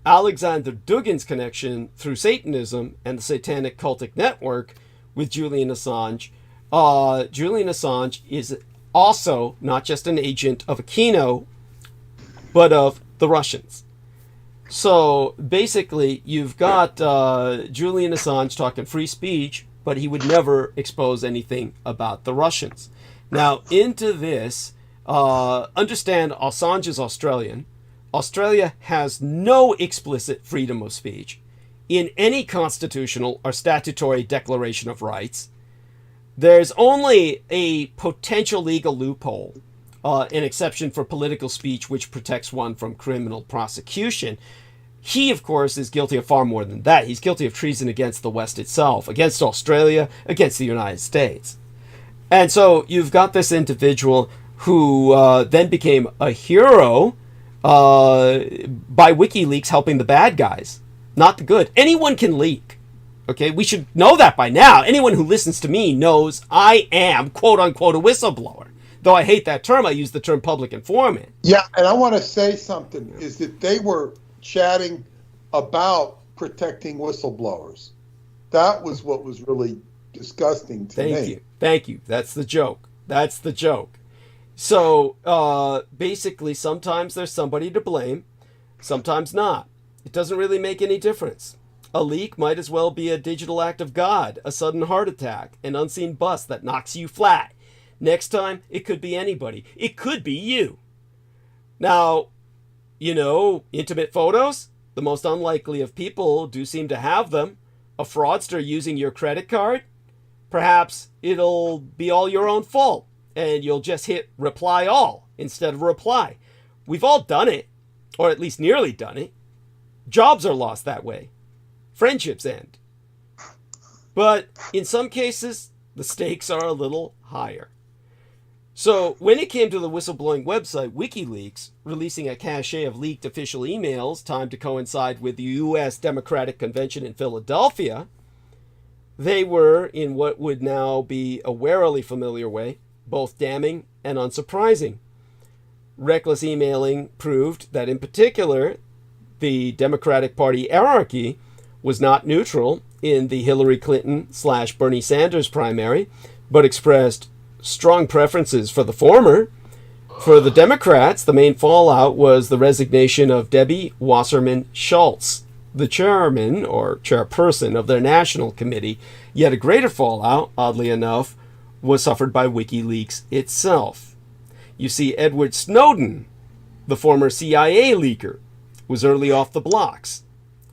Alexander Dugin's connection through Satanism and the Satanic Cultic Network with Julian Assange, Julian Assange is also not just an agent of Aquino, but of the Russians. So basically, you've got Julian Assange talking free speech, but he would never expose anything about the Russians. Now, into this, understand Assange is Australian. Australia has no explicit freedom of speech in any constitutional or statutory declaration of rights. There's only a potential legal loophole, an exception for political speech which protects one from criminal prosecution. He, of course, is guilty of far more than that. He's guilty of treason against the West itself, against Australia, against the United States. And so you've got this individual who then became a hero by WikiLeaks helping the bad guys, not the good. Anyone can leak. Okay, we should know that by now. Anyone who listens to me knows I am, quote-unquote, a whistleblower. Though I hate that term, I use the term public informant. Yeah, and I want to say something, is that they were chatting about protecting whistleblowers. That was what was really disgusting to me. Thank you. That's the joke. So basically, sometimes there's somebody to blame, sometimes not. It doesn't really make any difference. A leak might as well be a digital act of God, a sudden heart attack, an unseen bus that knocks you flat. Next time, it could be anybody. It could be you. Now, you know, intimate photos? The most unlikely of people do seem to have them. A fraudster using your credit card? perhaps it'll be all your own fault and you'll just hit reply all instead of reply. We've all done it, or at least nearly done it. Jobs are lost that way. Friendships end. But in some cases, the stakes are a little higher. So when it came to the whistleblowing website WikiLeaks releasing a cache of leaked official emails timed to coincide with the U.S. Democratic Convention in Philadelphia, they were, in what would now be a warily familiar way, both damning and unsurprising. Reckless emailing proved that, in particular, the Democratic Party hierarchy was not neutral in the Hillary Clinton/Bernie Sanders primary, but expressed strong preferences for the former. For the Democrats, the main fallout was the resignation of Debbie Wasserman Schultz, the chairman or chairperson of their national committee. Yet a greater fallout, oddly enough, was suffered by WikiLeaks itself. You see, Edward Snowden, the former CIA leaker, was early off the blocks,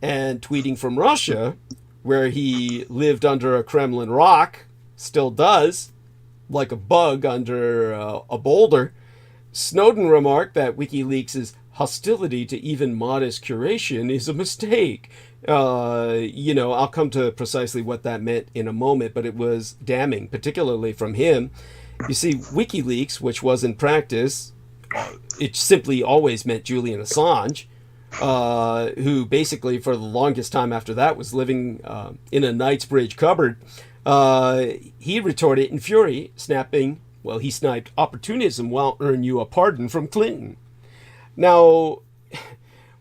and tweeting from Russia, where he lived under a Kremlin rock, still does, like a bug under a boulder, Snowden remarked that WikiLeaks' hostility to even modest curation is a mistake. I'll come to precisely what that meant in a moment, but it was damning, particularly from him. You see, WikiLeaks, which was in practice, it simply always meant Julian Assange, who basically for the longest time after that was living in a Knightsbridge cupboard. He retorted in fury, snapping, well, he sniped opportunism will earn you a pardon from Clinton. Now,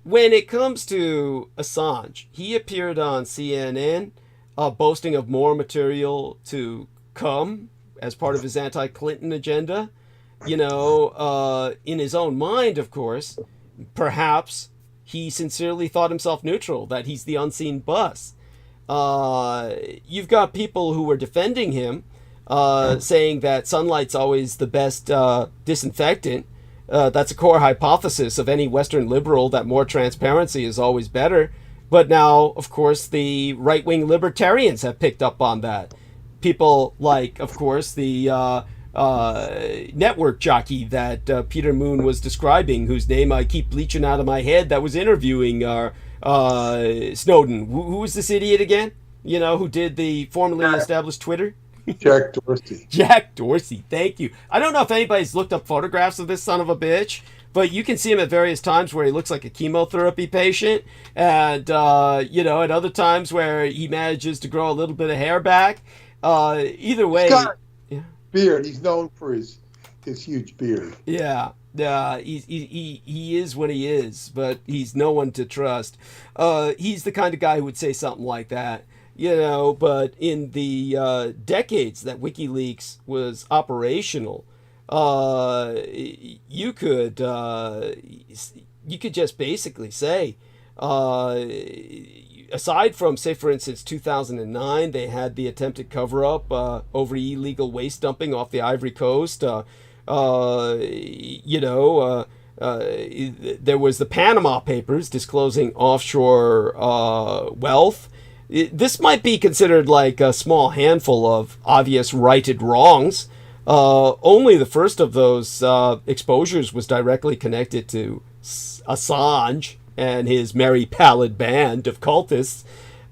when it comes to Assange, he appeared on CNN boasting of more material to come as part of his anti-Clinton agenda. In his own mind, of course, perhaps he sincerely thought himself neutral, that he's the unseen boss. You've got people who were defending him, saying that sunlight's always the best disinfectant. That's a core hypothesis of any Western liberal, that more transparency is always better. But now, of course, the right-wing libertarians have picked up on that. People like, of course, the network jockey that Peter Moon was describing, whose name I keep bleaching out of my head, that was interviewing Snowden. Who was this idiot again? Who did the formerly established Twitter? Jack Dorsey. Jack Dorsey, thank you. I don't know if anybody's looked up photographs of this son of a bitch, but you can see him at various times where he looks like a chemotherapy patient, and at other times where he manages to grow a little bit of hair back. Either way, beard. He's known for his huge beard. Yeah. He is what he is, but he's no one to trust. He's the kind of guy who would say something like that. But in the decades that WikiLeaks was operational, you could just basically say, aside from, say, for instance, 2009, they had the attempted cover-up over illegal waste dumping off the Ivory Coast. There was the Panama Papers disclosing offshore wealth. This might be considered like a small handful of obvious righted wrongs. Only the first of those exposures was directly connected to Assange and his merry pallid band of cultists.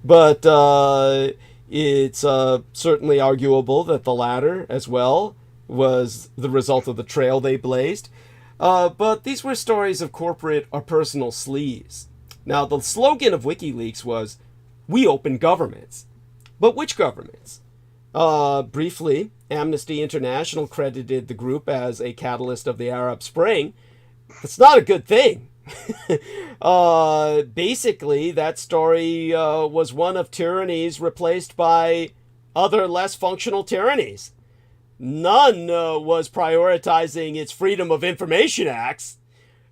But it's certainly arguable that the latter, as well, was the result of the trail they blazed. But these were stories of corporate or personal sleaze. Now, the slogan of WikiLeaks was, "We open governments." But which governments? Briefly, Amnesty International credited the group as a catalyst of the Arab Spring. That's not a good thing. Basically, that story was one of tyrannies replaced by other less functional tyrannies. None was prioritizing its Freedom of Information Acts.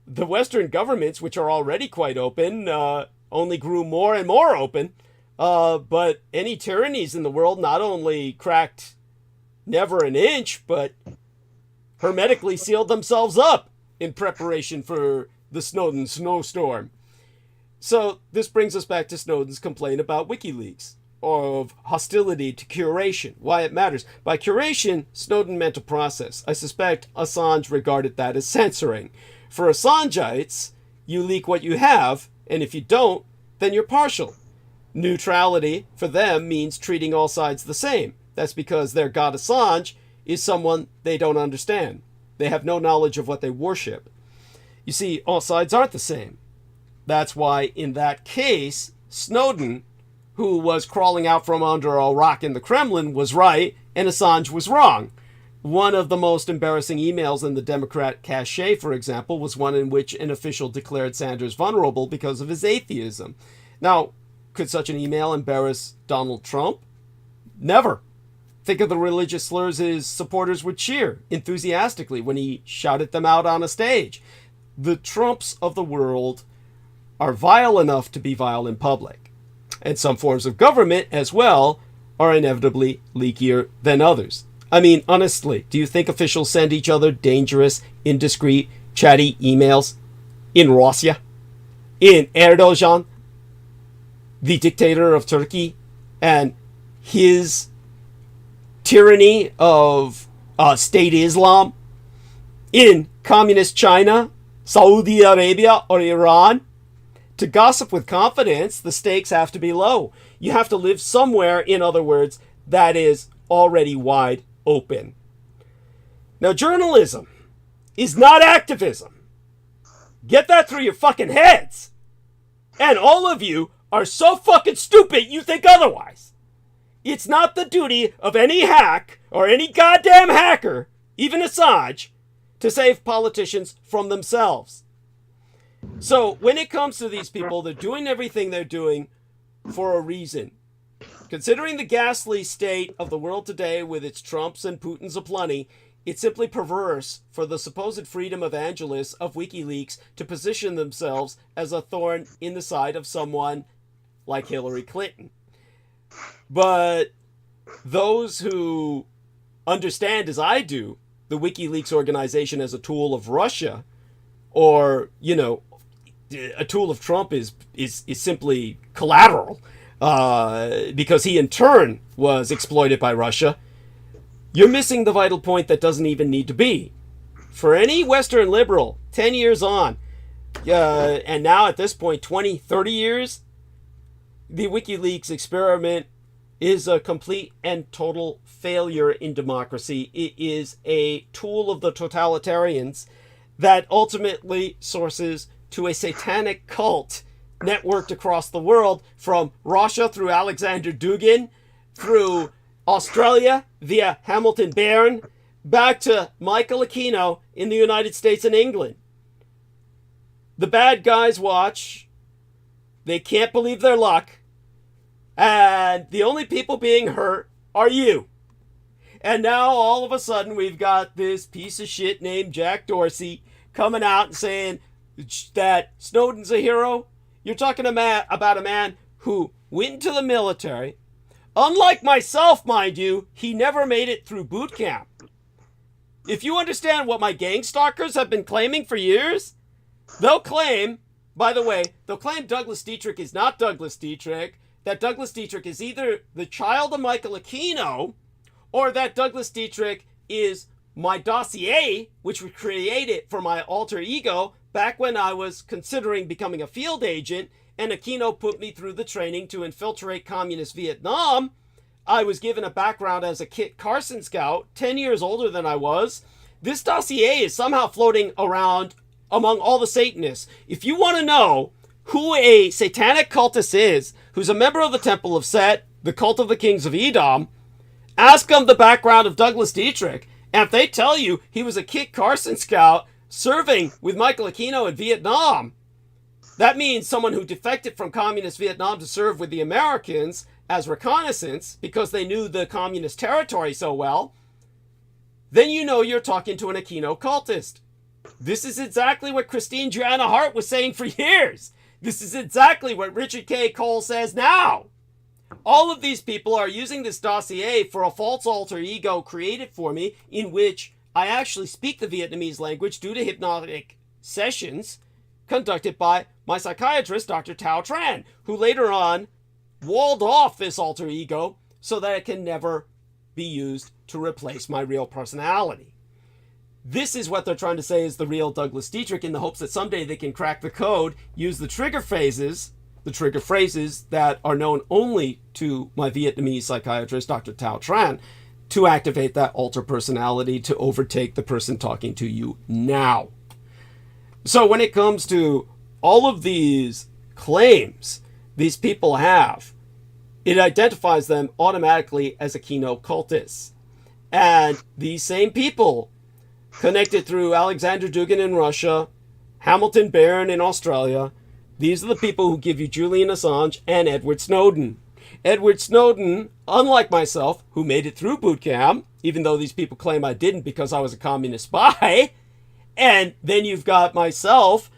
The Western governments, which are already quite open, only grew more and more open. But any tyrannies in the world not only cracked never an inch, but hermetically sealed themselves up in preparation for the Snowden snowstorm. So this brings us back to Snowden's complaint about WikiLeaks. of hostility to curation, why it matters. By curation, Snowden meant a process. I suspect Assange regarded that as censoring. For Assangeites, you leak what you have, and if you don't, then you're partial. Neutrality, for them, means treating all sides the same. That's because their God Assange is someone they don't understand. They have no knowledge of what they worship. You see, all sides aren't the same. That's why, in that case, Snowden, who was crawling out from under a rock in the Kremlin, was right, and Assange was wrong. One of the most embarrassing emails in the Democrat cache, for example, was one in which an official declared Sanders vulnerable because of his atheism. Now, could such an email embarrass Donald Trump? Never. Think of the religious slurs his supporters would cheer enthusiastically when he shouted them out on a stage. The Trumps of the world are vile enough to be vile in public. And some forms of government, as well, are inevitably leakier than others. I mean, honestly, do you think officials send each other dangerous, indiscreet, chatty emails in Russia? In Erdogan, the dictator of Turkey, and his tyranny of state Islam? In communist China, Saudi Arabia, or Iran? To gossip with confidence, the stakes have to be low. You have to live somewhere, in other words, that is already wide open. Now, journalism is not activism. Get that through your fucking heads. And all of you are so fucking stupid you think otherwise. It's not the duty of any hack or any goddamn hacker, even Assange, to save politicians from themselves. So when it comes to these people, they're doing everything they're doing for a reason. Considering the ghastly state of the world today with its Trumps and Putins aplenty, it's simply perverse for the supposed freedom evangelists of WikiLeaks to position themselves as a thorn in the side of someone like Hillary Clinton. But those who understand, as I do, the WikiLeaks organization as a tool of Russia, or, you know, a tool of Trump is simply collateral, because he in turn was exploited by Russia, you're missing the vital point that doesn't even need to be. For any Western liberal, 10 years on, and now at this point, 20, 30 years, the WikiLeaks experiment is a complete and total failure in democracy. It is a tool of the totalitarians that ultimately sources to a satanic cult networked across the world, from Russia through Alexander Dugin, through Australia via Hamilton Bairn, back to Michael Aquino in the United States and England. The bad guys watch. They can't believe their luck. And the only people being hurt are you. And now all of a sudden we've got this piece of shit named Jack Dorsey coming out and saying that Snowden's a hero. You're talking about a man who went into the military. Unlike myself, mind you, he never made it through boot camp. If you understand what my gang stalkers have been claiming for years, they'll claim, by the way, they'll claim Douglas Dietrich is not Douglas Dietrich, that Douglas Dietrich is either the child of Michael Aquino, or that Douglas Dietrich is my dossier, which we created for my alter ego back when I was considering becoming a field agent, and Aquino put me through the training to infiltrate communist Vietnam. I was given a background as a Kit Carson scout, 10 years older than I was. This dossier is somehow floating around among all the Satanists. If you want to know who a satanic cultist is, who's a member of the Temple of Set, the cult of the Kings of Edom, ask them the background of Douglas Dietrich. And if they tell you he was a Kit Carson scout serving with Michael Aquino in Vietnam, that means someone who defected from communist Vietnam to serve with the Americans as reconnaissance because they knew the communist territory so well, then you know you're talking to an Aquino cultist. This is exactly what Christine Joanna Hart was saying for years. This is exactly what Richard K. Cole says now. All of these people are using this dossier for a false alter ego created for me, in which I actually speak the Vietnamese language due to hypnotic sessions conducted by my psychiatrist, Dr. Tao Tran, who later on walled off this alter ego so that it can never be used to replace my real personality. This is what they're trying to say is the real Douglas Dietrich, in the hopes that someday they can crack the code, use the trigger phrases that are known only to my Vietnamese psychiatrist, Dr. Tao Tran, to activate that alter personality to overtake the person talking to you now. So when it comes to all of these claims these people have, it identifies them automatically as Aquino cultists. And these same people, connected through Alexander Dugin in Russia, Hamilton Barron in Australia, these are the people who give you Julian Assange and Edward Snowden. Edward Snowden, unlike myself, who made it through boot camp, even though these people claim I didn't because I was a communist spy, and then you've got myself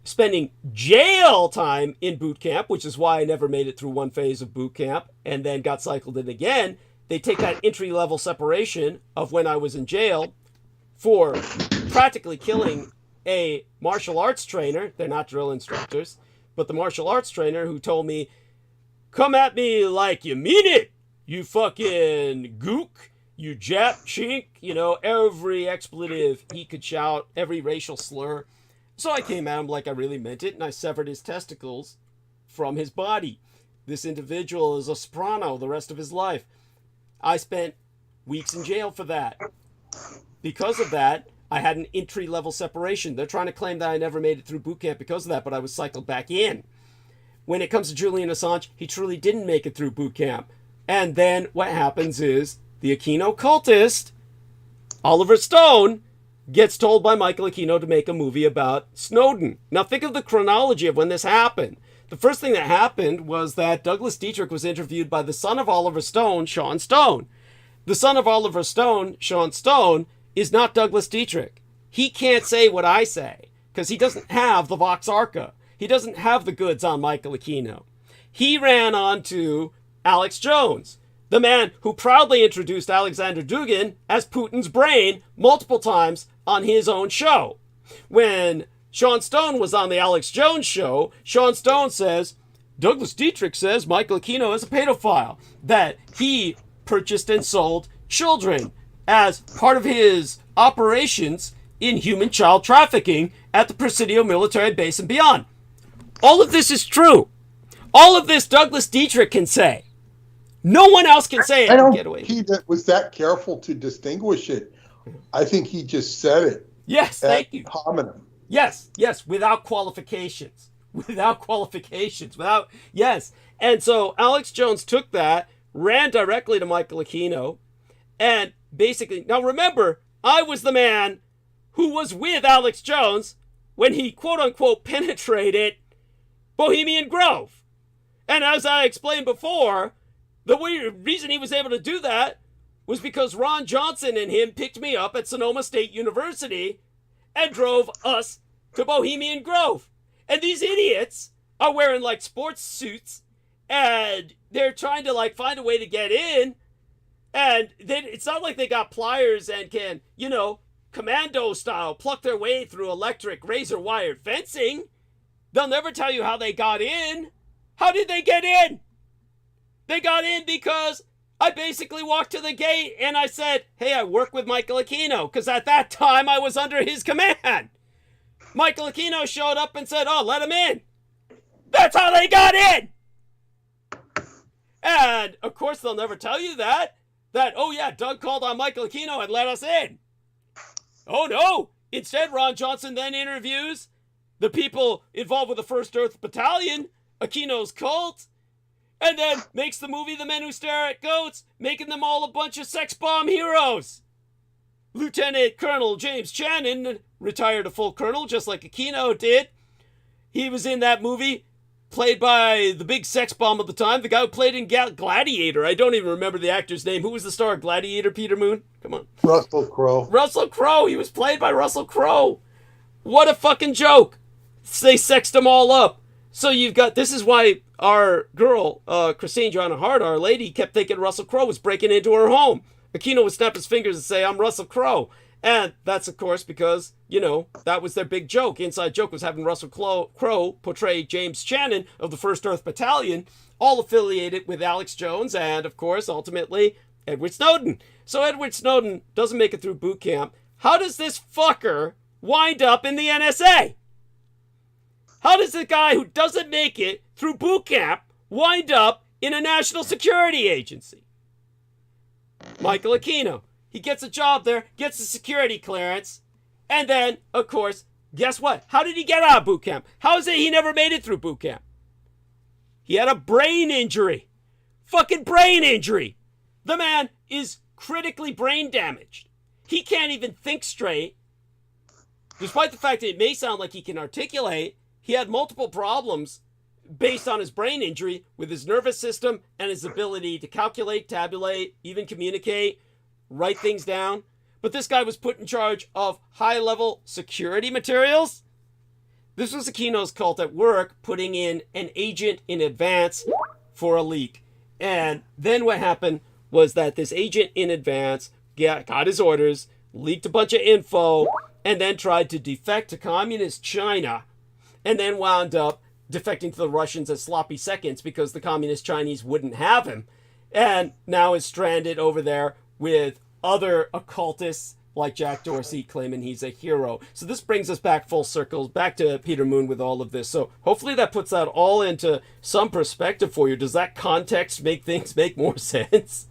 spending jail time in boot camp, which is why I never made it through one phase of boot camp and then got cycled in again. They take that entry-level separation of when I was in jail for practically killing a martial arts trainer. They're not drill instructors, but the martial arts trainer who told me, "Come at me like you mean it, you fucking gook, you Jap chink," every expletive he could shout, every racial slur. So I came at him like I really meant it, and I severed his testicles from his body. This individual is a soprano the rest of his life. I spent weeks in jail for that. Because of that, I had an entry-level separation. They're trying to claim that I never made it through boot camp because of that, but I was cycled back in. When it comes to Julian Assange, he truly didn't make it through boot camp. And then what happens is the Aquino cultist, Oliver Stone, gets told by Michael Aquino to make a movie about Snowden. Now think of the chronology of when this happened. The first thing that happened was that Douglas Dietrich was interviewed by the son of Oliver Stone, Sean Stone. The son of Oliver Stone, Sean Stone, is not Douglas Dietrich. He can't say what I say because he doesn't have the Vox Arca. He doesn't have the goods on Michael Aquino. He ran on to Alex Jones, the man who proudly introduced Alexander Dugin as Putin's brain multiple times on his own show. When Sean Stone was on the Alex Jones show, Sean Stone says, Douglas Dietrich says Michael Aquino is a pedophile, that he purchased and sold children as part of his operations in human child trafficking at the Presidio military base and beyond. All of this is true. All of this Douglas Dietrich can say. No one else can say it. I don't get away. He was that careful to distinguish it. I think he just said it. Yes, thank you. Hominem. Yes, without qualifications. Yes. And so Alex Jones took that, ran directly to Michael Aquino, and basically, now remember, I was the man who was with Alex Jones when he quote-unquote penetrated Bohemian Grove. And as I explained before, the reason he was able to do that was because Ron Johnson and him picked me up at Sonoma State University and drove us to Bohemian Grove. And these idiots are wearing like sports suits and they're trying to like find a way to get in. And then it's not like they got pliers and can, commando style pluck their way through electric razor wired fencing. They'll never tell you how they got in. How did they get in? They got in because I basically walked to the gate and I said, hey, I work with Michael Aquino, because at that time I was under his command. Michael Aquino showed up and said, oh, let him in. That's how they got in. And of course they'll never tell you that, oh yeah, Doug called on Michael Aquino and let us in. Oh no. Instead, Ron Johnson then interviews the people involved with the 1st Earth Battalion, Aquino's cult, and then makes the movie The Men Who Stare at Goats, making them all a bunch of sex bomb heroes. Lieutenant Colonel James Channon retired a full colonel, just like Aquino did. He was in that movie, played by the big sex bomb of the time, the guy who played in Gladiator. I don't even remember the actor's name. Who was the star of Gladiator, Peter Moon? Come on. Russell Crowe. Russell Crowe. He was played by Russell Crowe. What a fucking joke. They sexed them all up. So you've got, this is why our girl, Christine Joanna Hart, our lady, kept thinking Russell Crowe was breaking into her home. Aquino would snap his fingers and say, I'm Russell Crowe. And that's, of course, because, that was their big joke. Inside joke was having Russell Crowe portray James Shannon of the 1st Earth Battalion, all affiliated with Alex Jones and, of course, ultimately, Edward Snowden. So Edward Snowden doesn't make it through boot camp. How does this fucker wind up in the NSA? How does the guy who doesn't make it through boot camp wind up in a national security agency? Michael Aquino. He gets a job there, gets a security clearance, and then, of course, guess what? How did he get out of boot camp? How is it he never made it through boot camp? He had a brain injury. Fucking brain injury. The man is critically brain damaged. He can't even think straight. Despite the fact that it may sound like he can articulate, he had multiple problems based on his brain injury with his nervous system and his ability to calculate, tabulate, even communicate, write things down. But this guy was put in charge of high-level security materials. This was Aquino's cult at work, putting in an agent in advance for a leak. And then what happened was that this agent in advance got his orders, leaked a bunch of info, and then tried to defect to communist China, and then wound up defecting to the Russians as sloppy seconds because the communist Chinese wouldn't have him, and now is stranded over there with other occultists like Jack Dorsey claiming he's a hero. So this brings us back full circle, back to Peter Moon with all of this. So hopefully that puts that all into some perspective for you. Does that context make things make more sense?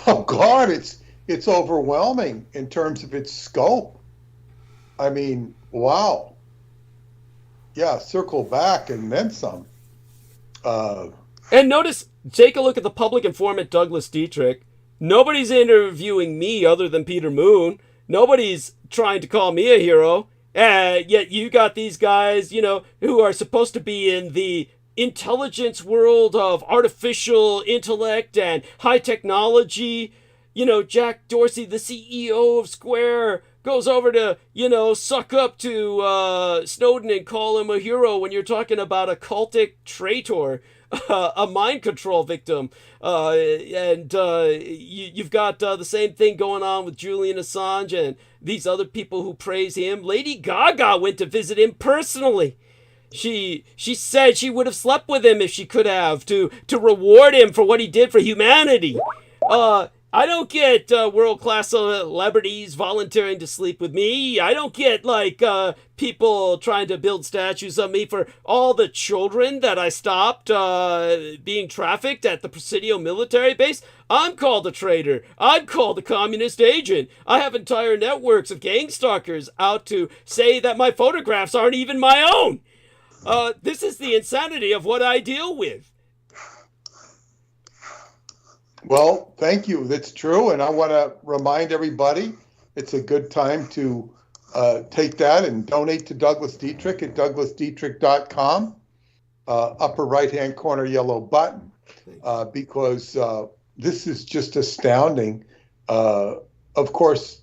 Oh God, it's overwhelming in terms of its scope. I mean, wow. Yeah, circle back and then some. And notice, take a look at the public informant Douglas Dietrich. Nobody's interviewing me other than Peter Moon. Nobody's trying to call me a hero. Yet you got these guys, who are supposed to be in the intelligence world of artificial intellect and high technology. Jack Dorsey, the CEO of Square, goes over to, suck up to Snowden and call him a hero when you're talking about a cultic traitor, a mind control victim. You've got the same thing going on with Julian Assange and these other people who praise him. Lady Gaga went to visit him personally. She said she would have slept with him if she could have to reward him for what he did for humanity. I don't get world-class celebrities volunteering to sleep with me. I don't get, people trying to build statues of me for all the children that I stopped being trafficked at the Presidio military base. I'm called a traitor. I'm called a communist agent. I have entire networks of gang stalkers out to say that my photographs aren't even my own. This is the insanity of what I deal with. Well, thank you. That's true. And I want to remind everybody it's a good time to take that and donate to Douglas Dietrich at douglasdietrich.com, upper right-hand corner yellow button, because this is just astounding. Of course,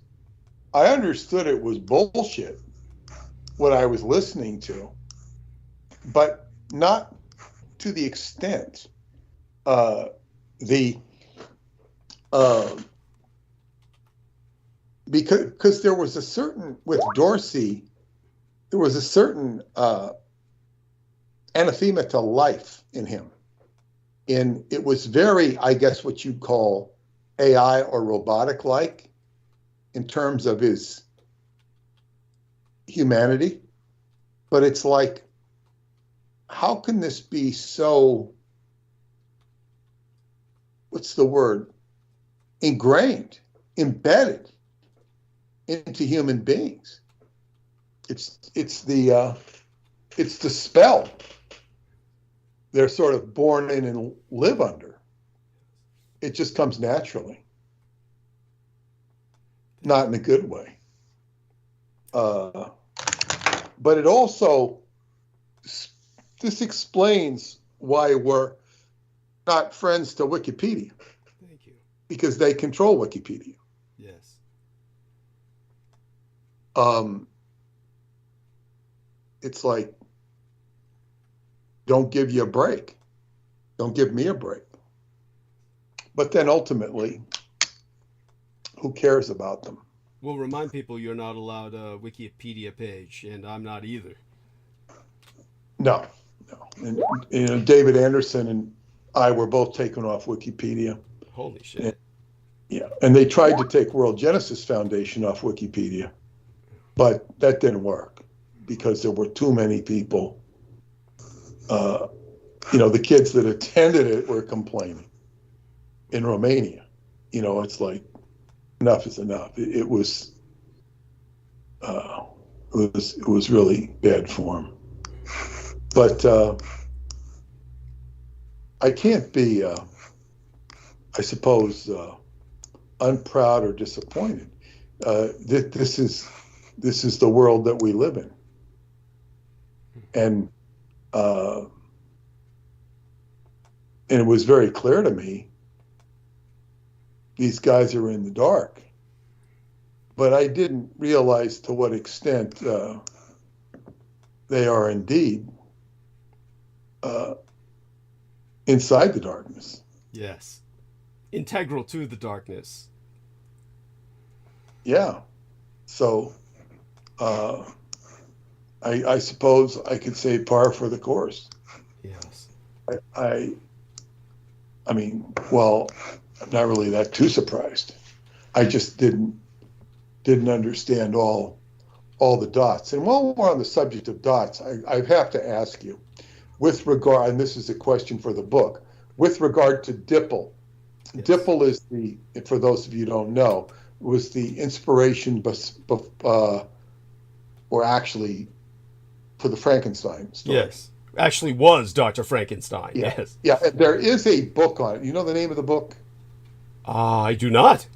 I understood it was bullshit, what I was listening to, but not to the extent because there was a certain, with Dorsey, there was a certain anathema to life in him. And it was very, I guess, what you'd call AI or robotic-like in terms of his humanity. But it's like, how can this be so, what's the word? Ingrained, embedded into human beings. It's the spell they're sort of born in and live under. It just comes naturally, not in a good way. But it also, this explains why we're not friends to Wikipedia. Because they control Wikipedia. Yes. It's like, don't give you a break. Don't give me a break. But then ultimately, who cares about them? We'll remind people you're not allowed a Wikipedia page, and I'm not either. No, no. And David Anderson and I were both taken off Wikipedia. Holy shit. And, yeah, and they tried to take World Genesis Foundation off Wikipedia, but that didn't work because there were too many people. The kids that attended it were complaining in Romania. It's like enough is enough. It was really bad form. But I can't be, I suppose, unproud or disappointed. This is the world that we live in, and it was very clear to me. These guys are in the dark, but I didn't realize to what extent they are indeed inside the darkness. Yes. Integral to the darkness. Yeah. So I suppose I could say par for the course. Yes. I mean, well, I'm not really that too surprised. I just didn't understand all the dots. And while we're on the subject of dots, I have to ask you, with regard, and this is a question for the book, with regard to Dipple. Yes. Dipple is for those of you who don't know, was the inspiration, or actually, for the Frankenstein story. Yes, actually was Dr. Frankenstein. Yeah. Yes. Yeah, there is a book on it. You know the name of the book? I do not.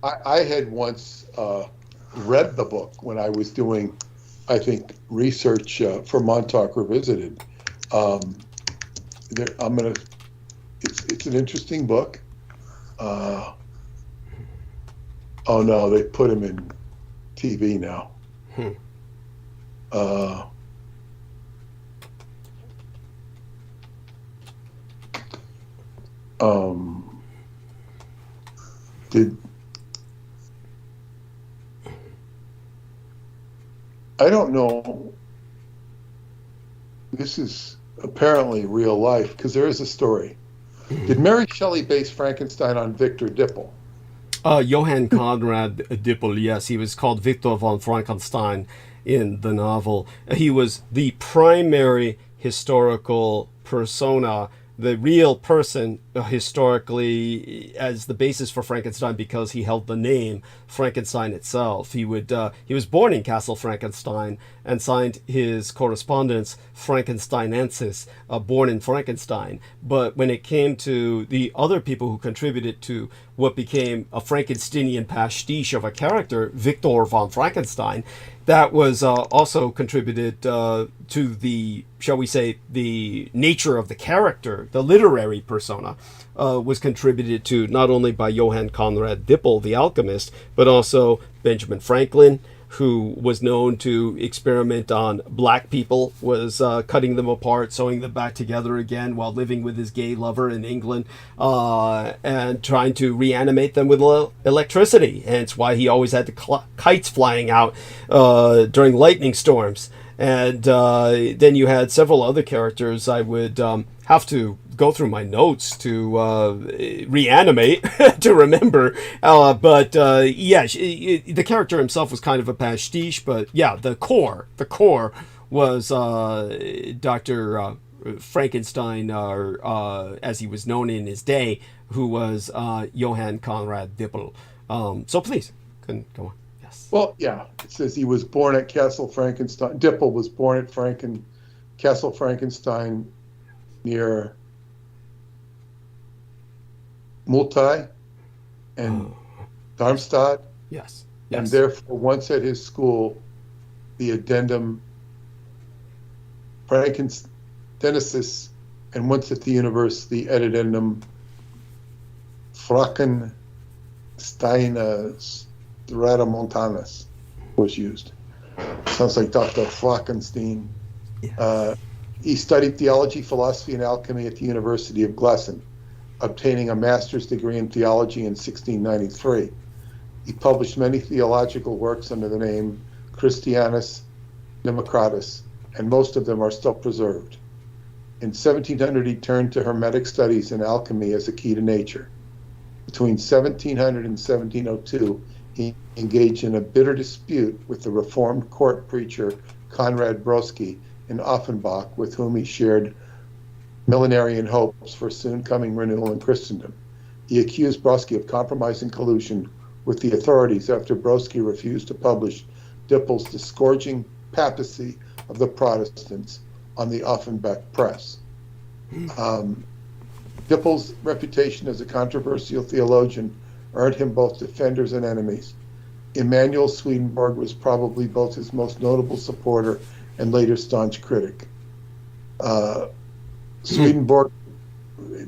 I had once read the book when I was doing, I think, research for Montauk Revisited. It's an interesting book. Oh no, they put him in TV now. I don't know. This is apparently real life because there is a story. Did Mary Shelley base Frankenstein on Victor Dipple? Johann Conrad Dipple, yes. He was called Victor von Frankenstein in the novel. He was the primary historical persona, the real person historically as the basis for Frankenstein because he held the name Frankenstein itself. He was born in Castle Frankenstein and signed his correspondence Frankensteinensis, born in Frankenstein. But when it came to the other people who contributed to what became a Frankensteinian pastiche of a character, Victor von Frankenstein, that was also contributed to the, shall we say, the nature of the character, the literary persona, was contributed to not only by Johann Conrad Dipple, the alchemist, but also Benjamin Franklin, who was known to experiment on black people, was cutting them apart, sewing them back together again while living with his gay lover in England, and trying to reanimate them with electricity. Hence why he always had the kites flying out during lightning storms. And then you had several other characters. I would have to go through my notes to reanimate to remember. But the character himself was kind of a pastiche. But yeah, the core was Dr. Frankenstein, or as he was known in his day, who was Johann Conrad Dipple. So please, go on. Well, yeah, it says he was born at Castle Frankenstein. Dipple was born at Castle Frankenstein near Multai and Darmstadt. Yes. And therefore, once at his school, the addendum Frankensteinicis, and once at the university, addendum Frankensteinis Radamontanus was used. Sounds like Dr. Frankenstein. Yes. He studied theology, philosophy, and alchemy at the University of Gießen, obtaining a master's degree in theology in 1693. He published many theological works under the name Christianus Democratus, and most of them are still preserved. In 1700, he turned to Hermetic studies and alchemy as a key to nature. Between 1700 and 1702, he engaged in a bitter dispute with the Reformed court preacher Conrad Broski in Offenbach, with whom he shared millenarian hopes for soon coming renewal in Christendom. He accused Broski of compromising collusion with the authorities after Broski refused to publish Dippel's disgorging papacy of the Protestants on the Offenbach press. Dippel's reputation as a controversial theologian earned him both defenders and enemies. Emanuel Swedenborg was probably both his most notable supporter and later staunch critic. Swedenborg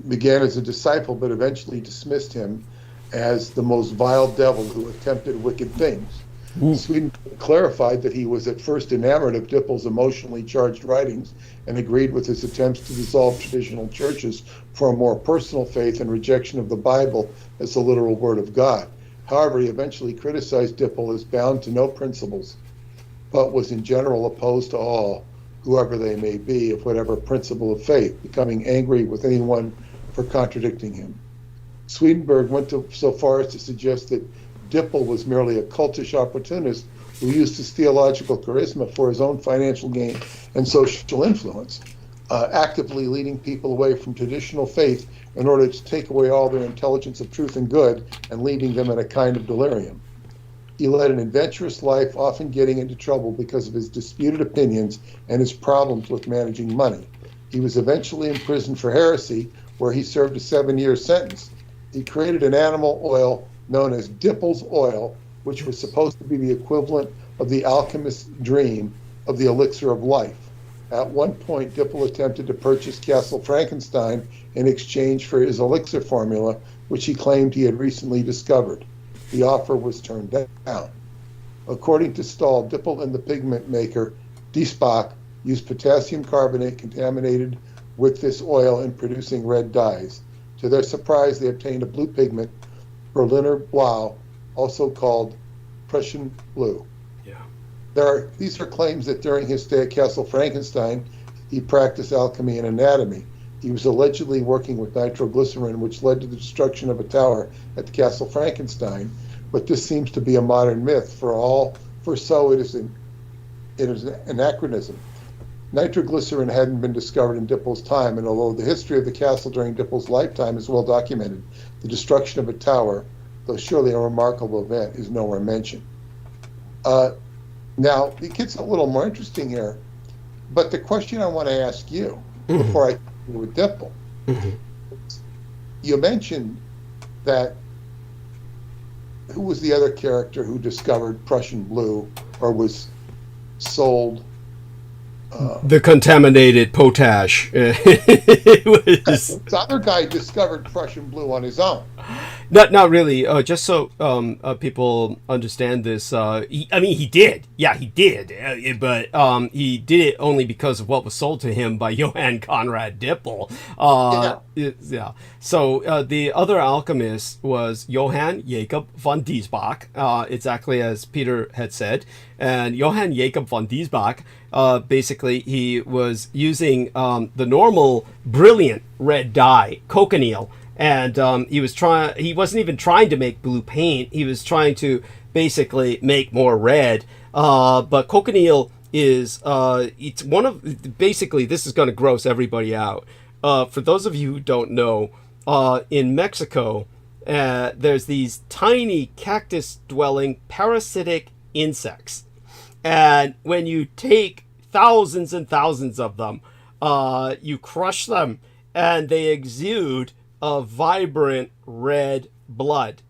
began as a disciple, but eventually dismissed him as the most vile devil who attempted wicked things. Swedenborg clarified that he was at first enamored of Dippel's emotionally charged writings and agreed with his attempts to dissolve traditional churches for a more personal faith and rejection of the Bible as the literal word of God. However, he eventually criticized Dippel as bound to no principles, but was in general opposed to all, whoever they may be, of whatever principle of faith, becoming angry with anyone for contradicting him. Swedenborg went so far as to suggest that Dippel was merely a cultish opportunist who used his theological charisma for his own financial gain and social influence, actively leading people away from traditional faith in order to take away all their intelligence of truth and good and leaving them in a kind of delirium. He led an adventurous life, often getting into trouble because of his disputed opinions and his problems with managing money. He was eventually imprisoned for heresy, where he served a 7-year sentence. He created an animal oil known as Dippel's oil, which was supposed to be the equivalent of the alchemist's dream of the elixir of life. At one point, Dippel attempted to purchase Castle Frankenstein in exchange for his elixir formula, which he claimed he had recently discovered. The offer was turned down. According to Stahl, Dippel and the pigment maker Diesbach used potassium carbonate contaminated with this oil in producing red dyes. To their surprise, they obtained a blue pigment, Berliner Blau, also called Prussian blue. These are claims that during his stay at Castle Frankenstein, he practiced alchemy and anatomy. He was allegedly working with nitroglycerin, which led to the destruction of a tower at the Castle Frankenstein. But this seems to be a modern myth, for so it is an anachronism. Nitroglycerin hadn't been discovered in Dippel's time, and although the history of the castle during Dippel's lifetime is well documented, the destruction of a tower, though surely a remarkable event, is nowhere mentioned. Now, it gets a little more interesting here, but the question I want to ask you before I continue with Dippel, you mentioned that who was the other character who discovered Prussian blue or was sold? The contaminated potash. This other guy discovered Prussian blue on his own. Not really. Just so people understand this. He did. Yeah, he did. But he did it only because of what was sold to him by Johann Conrad Dippel. Yeah. So the other alchemist was Johann Jacob von Diesbach, exactly as Peter had said. And Johann Jacob von Diesbach, basically, he was using the normal brilliant red dye, cochineal. And he wasn't even trying to make blue paint. He was trying to basically make more red. But cochineal is, it's one of, basically, this is going to gross everybody out. For those of you who don't know, in Mexico, there's these tiny cactus-dwelling parasitic insects. And when you take thousands and thousands of them, you crush them, and they exude a vibrant red blood.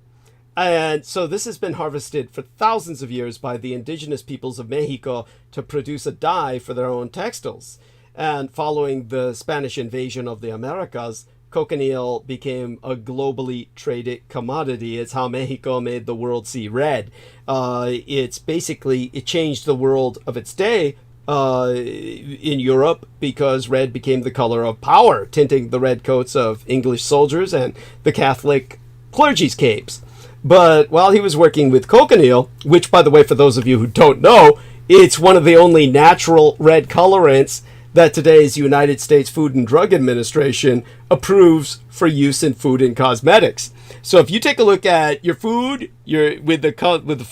And so this has been harvested for thousands of years by the indigenous peoples of Mexico to produce a dye for their own textiles. And following the Spanish invasion of the Americas, cochineal became a globally traded commodity. It's how Mexico made the world see red. It changed the world of its day in Europe, because red became the color of power, tinting the red coats of English soldiers and the Catholic clergy's capes. But while he was working with cochineal, which, by the way, for those of you who don't know, it's one of the only natural red colorants that today's United States Food and Drug Administration approves for use in food and cosmetics. So if you take a look at your food, with the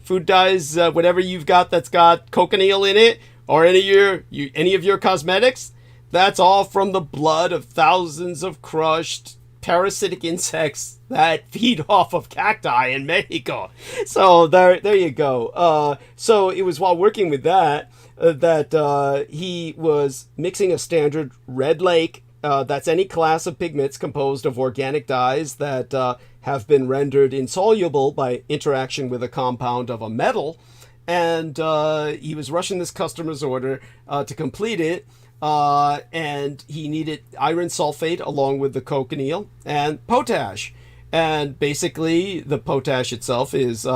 food dyes, whatever you've got that's got cochineal in it, or any of your cosmetics, that's all from the blood of thousands of crushed parasitic insects that feed off of cacti in Mexico. So there you go. So it was while working with that he was mixing a standard red lake. That's any class of pigments composed of organic dyes that have been rendered insoluble by interaction with a compound of a metal. And he was rushing this customer's order to complete it. And he needed iron sulfate along with the cochineal and potash. And basically, the potash itself is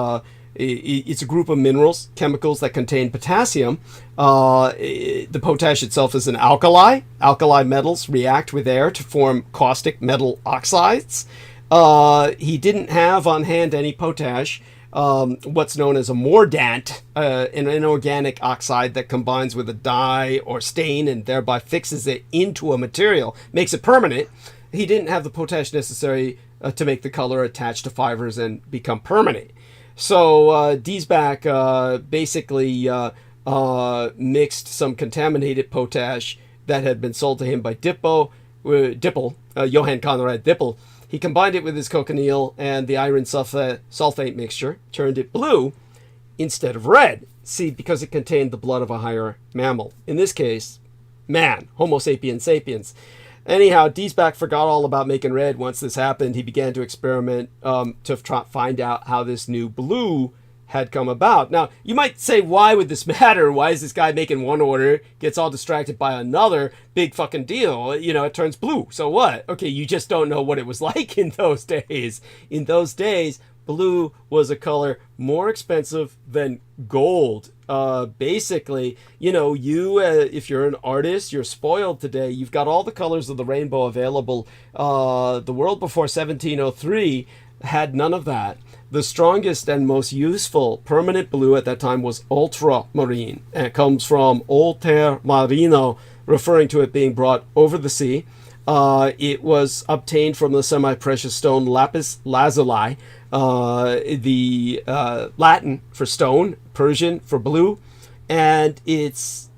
it's a group of minerals, chemicals that contain potassium. The potash itself is an alkali. Alkali metals react with air to form caustic metal oxides. He didn't have on hand any potash. What's known as a mordant, an inorganic oxide that combines with a dye or stain and thereby fixes it into a material, makes it permanent. He didn't have the potash necessary to make the color attach to fibers and become permanent. So Diesbach basically mixed some contaminated potash that had been sold to him by Johann Conrad Dippel. He combined it with his cochineal and the iron sulfate mixture, turned it blue instead of red. See, because it contained the blood of a higher mammal. In this case, man, Homo sapiens sapiens. Anyhow, Diesbach forgot all about making red. Once this happened, he began to experiment to try find out how this new blue had come about. Now, you might say, why would this matter? Why is this guy making one order, gets all distracted by another? Big fucking deal. You know, it turns blue. So what? Okay, you just don't know what it was like in those days. In those days, blue was a color more expensive than gold. Basically, you know, if you're an artist, you're spoiled today. You've got all the colors of the rainbow available. The world before 1703 had none of that. The strongest and most useful permanent blue at that time was ultramarine. And it comes from alter marino, referring to it being brought over the sea. It was obtained from the semi-precious stone lapis lazuli, the Latin for stone, Persian for blue, and it's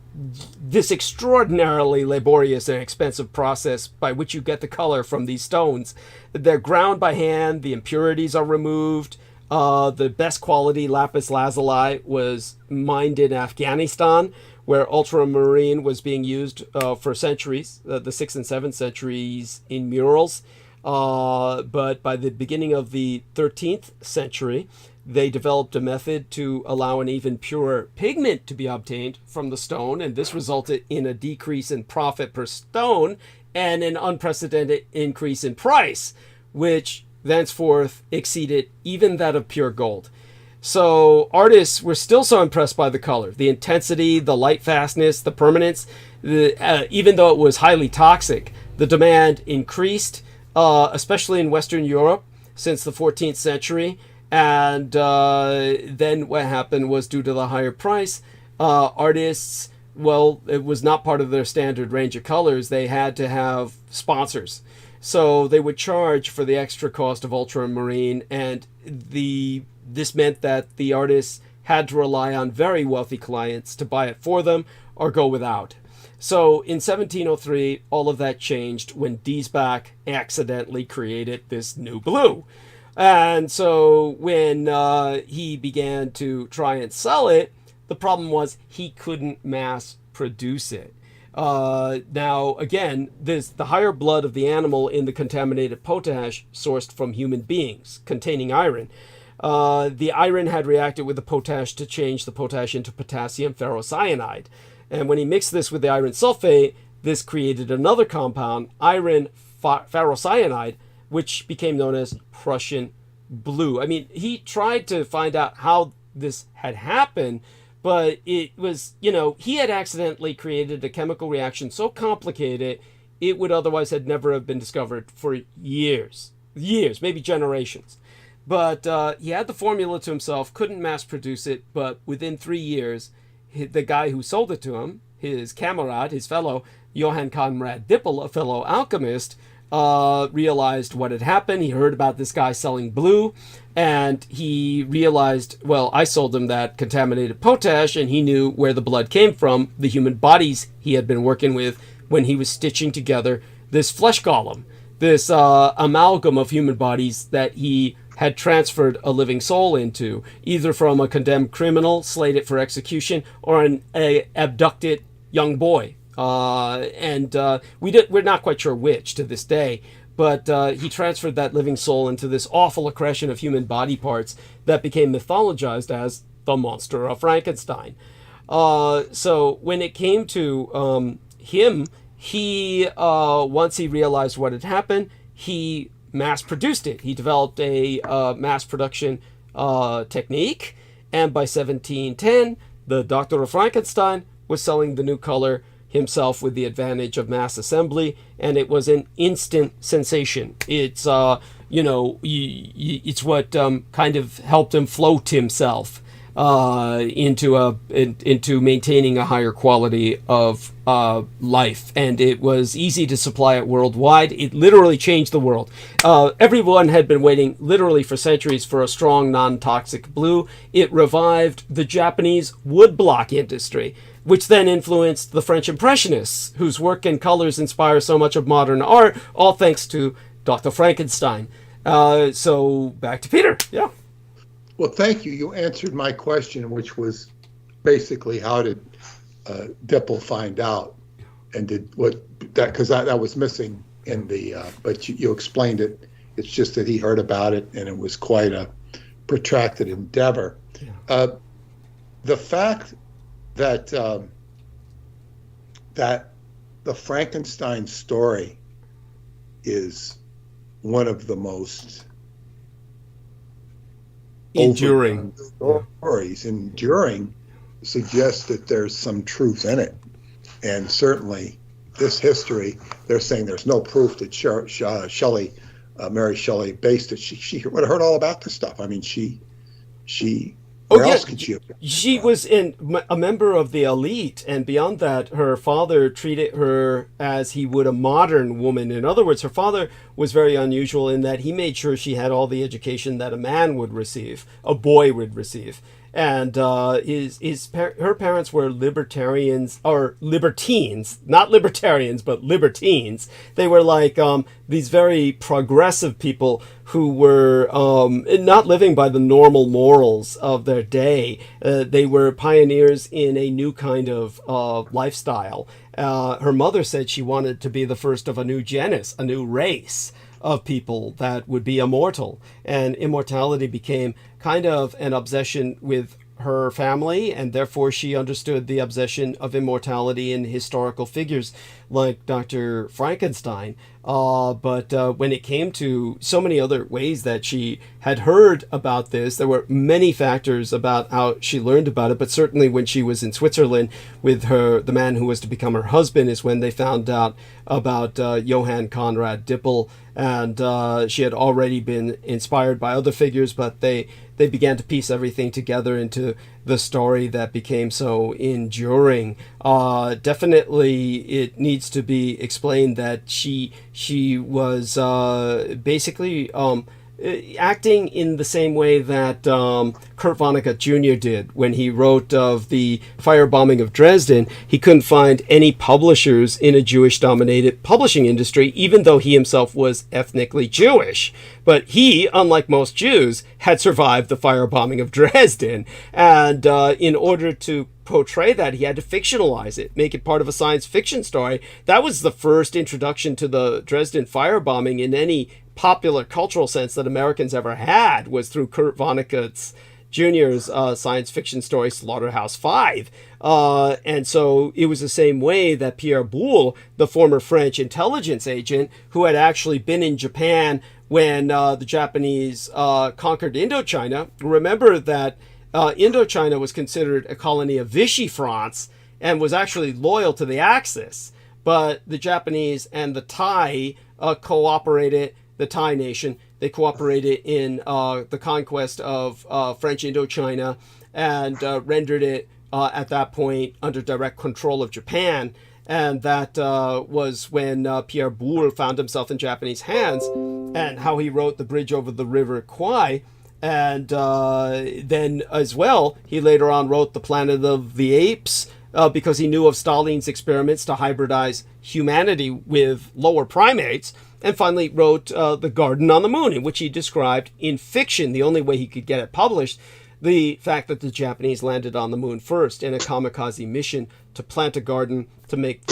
this extraordinarily laborious and expensive process by which you get the color from these stones. They're ground by hand, the impurities are removed. The best quality lapis lazuli was mined in Afghanistan, where ultramarine was being used for centuries, the 6th and 7th centuries in murals. But by the beginning of the 13th century, they developed a method to allow an even purer pigment to be obtained from the stone, and this resulted in a decrease in profit per stone and an unprecedented increase in price, which thenceforth exceeded even that of pure gold. So artists were still so impressed by the color, the intensity, the light fastness, the permanence. Even though it was highly toxic, the demand increased, especially in Western Europe since the 14th century. And then what happened was, due to the higher price, artists, well, it was not part of their standard range of colors. They had to have sponsors. So they would charge for the extra cost of ultramarine, and this meant that the artists had to rely on very wealthy clients to buy it for them or go without. So in 1703, all of that changed when Diesbach accidentally created this new blue. And so when he began to try and sell it, the problem was he couldn't mass produce it. Now, again, the higher blood of the animal in the contaminated potash sourced from human beings containing iron. The iron had reacted with the potash to change the potash into potassium ferrocyanide. And when he mixed this with the iron sulfate, this created another compound, iron ferrocyanide, which became known as Prussian blue. I mean, he tried to find out how this had happened, but it was, he had accidentally created a chemical reaction so complicated it would otherwise had never have been discovered for years, maybe generations. But he had the formula to himself, couldn't mass produce it, but within 3 years, the guy who sold it to him, his camarade, his fellow, Johann Conrad Dippel, a fellow alchemist, realized what had happened. He heard about this guy selling blue, and he realized, well, I sold him that contaminated potash, and he knew where the blood came from, the human bodies he had been working with when he was stitching together this flesh golem, this amalgam of human bodies that he had transferred a living soul into, either from a condemned criminal slated for execution or an abducted young boy. We're not quite sure which to this day, but he transferred that living soul into this awful accretion of human body parts that became mythologized as the monster of Frankenstein. So when it came to him, he once he realized what had happened, he mass produced it. He developed a mass production technique, and by 1710, the Doctor of Frankenstein was selling the new color himself with the advantage of mass assembly, and it was an instant sensation. It's it's what kind of helped him float himself into maintaining a higher quality of life, and it was easy to supply it worldwide. It literally changed the world. Everyone had been waiting literally for centuries for a strong non-toxic blue. It revived the Japanese woodblock industry, which then influenced the French Impressionists, whose work and colors inspire so much of modern art, all thanks to Dr. Frankenstein. So back to Peter. Yeah. Well, thank you. You answered my question, which was basically how did Dippel find out, and did what that, because that was missing in the. But you explained it. It's just that he heard about it, and it was quite a protracted endeavor. Yeah. The fact that that the Frankenstein story is one of the most enduring stories, enduring, suggests that there's some truth in it. And certainly this history, they're saying there's no proof that Shelley, Mary Shelley based it. She would have heard all about this stuff. I mean, where else could she have been? She was a member of the elite, and beyond that, her father treated her as he would a modern woman. In other words, her father was very unusual in that he made sure she had all the education that a man would receive, a boy would receive. And her parents were libertarians, or libertines, not libertarians, but libertines. They were like these very progressive people who were not living by the normal morals of their day. They were pioneers in a new kind of lifestyle. Her mother said she wanted to be the first of a new genus, a new race of people that would be immortal. And immortality became kind of an obsession with her family, and therefore she understood the obsession of immortality in historical figures like Dr. Frankenstein. But when it came to so many other ways that she had heard about this, there were many factors about how she learned about it, but certainly when she was in Switzerland with the man who was to become her husband is when they found out about Johann Conrad Dippel, and she had already been inspired by other figures, but they began to piece everything together into the story that became so enduring. Definitely it needs to be explained that she was basically acting in the same way that Kurt Vonnegut Jr. did when he wrote of the firebombing of Dresden. He couldn't find any publishers in a Jewish-dominated publishing industry, even though he himself was ethnically Jewish. But he, unlike most Jews, had survived the firebombing of Dresden. And in order to portray that, he had to fictionalize it, make it part of a science fiction story. That was the first introduction to the Dresden firebombing in any popular cultural sense that Americans ever had, was through Kurt Vonnegut Jr.'s science fiction story Slaughterhouse-Five. And so it was the same way that Pierre Boulle, the former French intelligence agent who had actually been in Japan when the Japanese conquered Indochina. Remember that Indochina was considered a colony of Vichy France and was actually loyal to the Axis. But the Japanese and the Thai cooperated the Thai nation. They cooperated in the conquest of French Indochina and rendered it at that point under direct control of Japan. And that was when Pierre Boulle found himself in Japanese hands, and how he wrote The Bridge Over the River Kwai. And then as well, he later on wrote The Planet of the Apes, because he knew of Stalin's experiments to hybridize humanity with lower primates, and finally wrote The Garden on the Moon, in which he described in fiction, the only way he could get it published, the fact that the Japanese landed on the moon first in a kamikaze mission to plant a garden to make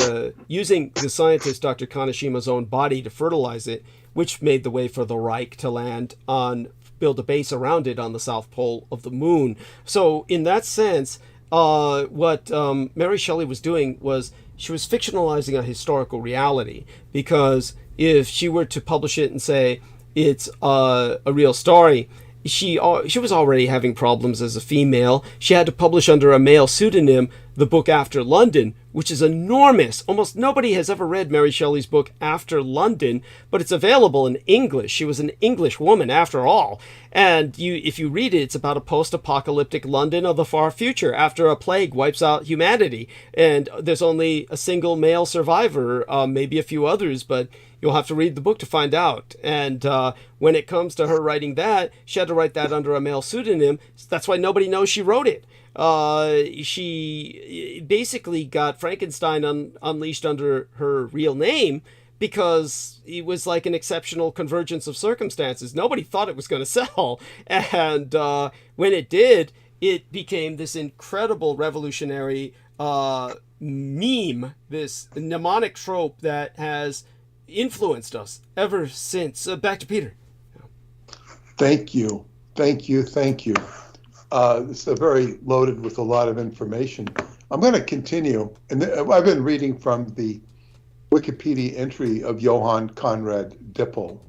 using the scientist Dr. Kaneshima's own body to fertilize it, which made the way for the Reich to build a base around it on the south pole of the moon. So in that sense, what Mary Shelley was doing was she was fictionalizing a historical reality, because if she were to publish it and say it's a real story, she was already having problems as a female. She had to publish under a male pseudonym the book After London, which is enormous. Almost nobody has ever read Mary Shelley's book After London, but it's available in English. She was an English woman after all. And if you read it, it's about a post-apocalyptic London of the far future after a plague wipes out humanity. And there's only a single male survivor, maybe a few others, but you'll have to read the book to find out. And when it comes to her writing that, she had to write that under a male pseudonym. That's why nobody knows she wrote it. She basically got Frankenstein unleashed under her real name because it was like an exceptional convergence of circumstances. Nobody thought it was going to sell. And when it did, it became this incredible revolutionary meme, this mnemonic trope that has influenced us ever since. Back to Peter. Thank you. This is very loaded with a lot of information. I'm going to continue, and I've been reading from the Wikipedia entry of Johann Conrad Dippel.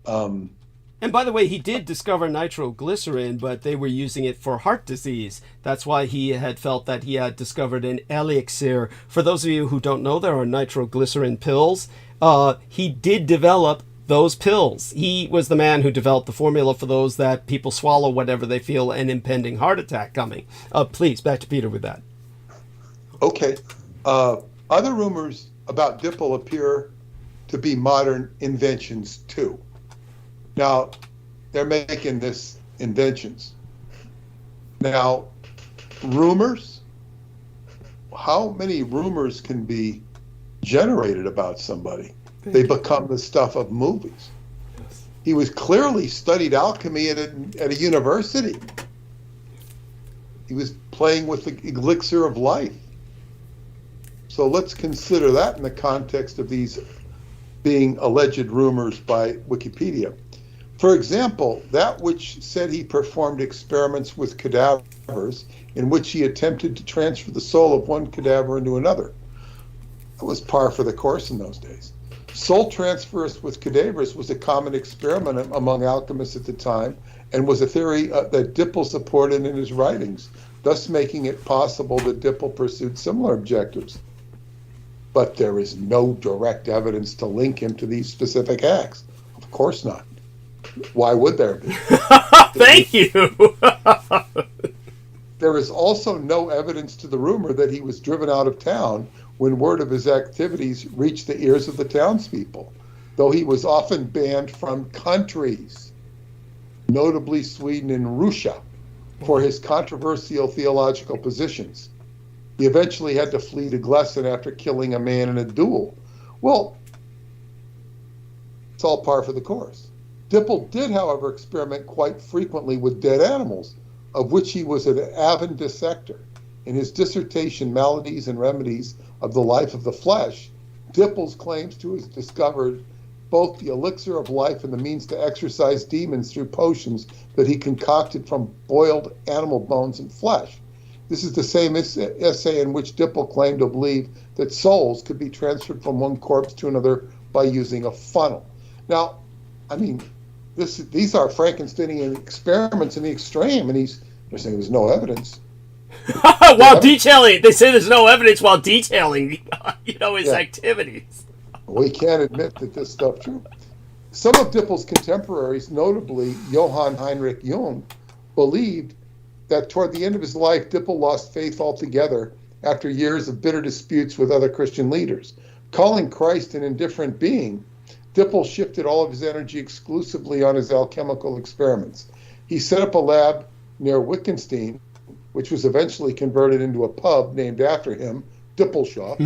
And by the way, he did discover nitroglycerin, but they were using it for heart disease. That's why he had felt that he had discovered an elixir. For those of you who don't know, there are nitroglycerin pills. He did develop those pills. He was the man who developed the formula for those that people swallow whenever they feel an impending heart attack coming. Please, back to Peter with that. Okay. Other rumors about Dippel appear to be modern inventions too. Now, they're making this inventions. Now, rumors? How many rumors can be generated about somebody? They become the stuff of movies. Yes. He was clearly studied alchemy at a university. He was playing with the elixir of life. So let's consider that in the context of these being alleged rumors by Wikipedia. For example, that which said he performed experiments with cadavers in which he attempted to transfer the soul of one cadaver into another. That was par for the course in those days. Soul transfers with cadavers was a common experiment among alchemists at the time, and was a theory that Dippel supported in his writings, thus making it possible that Dippel pursued similar objectives. But there is no direct evidence to link him to these specific acts. Of course not. Why would there be? Thank you. There is also no evidence to the rumor that he was driven out of town when word of his activities reached the ears of the townspeople, though he was often banned from countries, notably Sweden and Russia, for his controversial theological positions. He eventually had to flee to Glessen after killing a man in a duel. Well, it's all par for the course. Dippel did, however, experiment quite frequently with dead animals, of which he was an avid dissector. In his dissertation, Maladies and Remedies of the Life of the Flesh, Dippel claims to have discovered both the elixir of life and the means to exorcise demons through potions that he concocted from boiled animal bones and flesh. This is the same essay in which Dippel claimed to believe that souls could be transferred from one corpse to another by using a funnel. Now, I mean, these are Frankensteinian experiments in the extreme, and they're saying there's no evidence. Detailing, they say there's no evidence while detailing, his activities. We can't admit that this stuff's true. Some of Dippel's contemporaries, notably Johann Heinrich Jung, believed that toward the end of his life, Dippel lost faith altogether after years of bitter disputes with other Christian leaders. Calling Christ an indifferent being, Dippel shifted all of his energy exclusively on his alchemical experiments. He set up a lab near Wittgenstein, which was eventually converted into a pub named after him, Dippelshaw.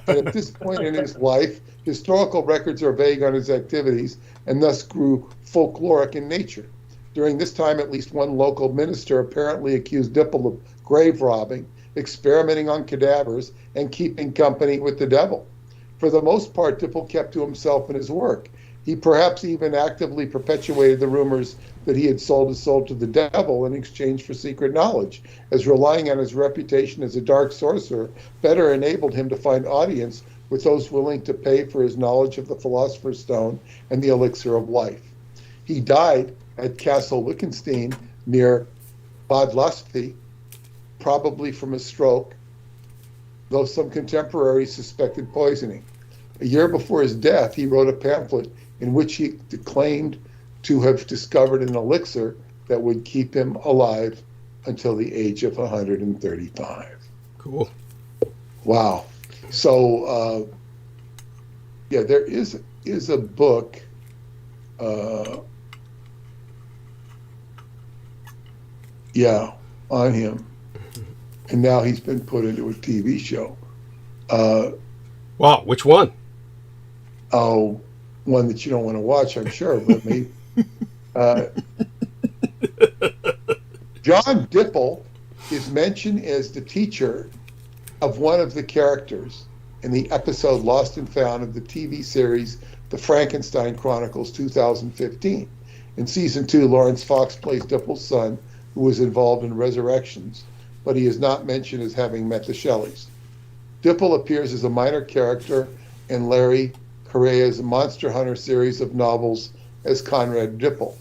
And at this point in his life, historical records are vague on his activities and thus grew folkloric in nature. During this time, at least one local minister apparently accused Dippel of grave robbing, experimenting on cadavers, and keeping company with the devil. For the most part, Dippel kept to himself and his work. He perhaps even actively perpetuated the rumors that he had sold his soul to the devil in exchange for secret knowledge, as relying on his reputation as a dark sorcerer better enabled him to find audience with those willing to pay for his knowledge of the Philosopher's Stone and the elixir of life. He died at Castle Wittgenstein near Bad Laspi, probably from a stroke, though some contemporaries suspected poisoning. A year before his death, he wrote a pamphlet in which he claimed to have discovered an elixir that would keep him alive until the age of 135. Cool. Wow. So, yeah, there is a book. Yeah, on him, and now he's been put into a TV show. Wow, which one? Oh, one that you don't want to watch, I'm sure. But maybe John Dippel is mentioned as the teacher of one of the characters in the episode Lost and Found of the TV series The Frankenstein Chronicles 2015. In season 2, Lawrence Fox plays Dippel's son, who was involved in resurrections, but he is not mentioned as having met the Shelleys. Dippel appears as a minor character in Larry Correa's Monster Hunter series of novels as Conrad Dippel.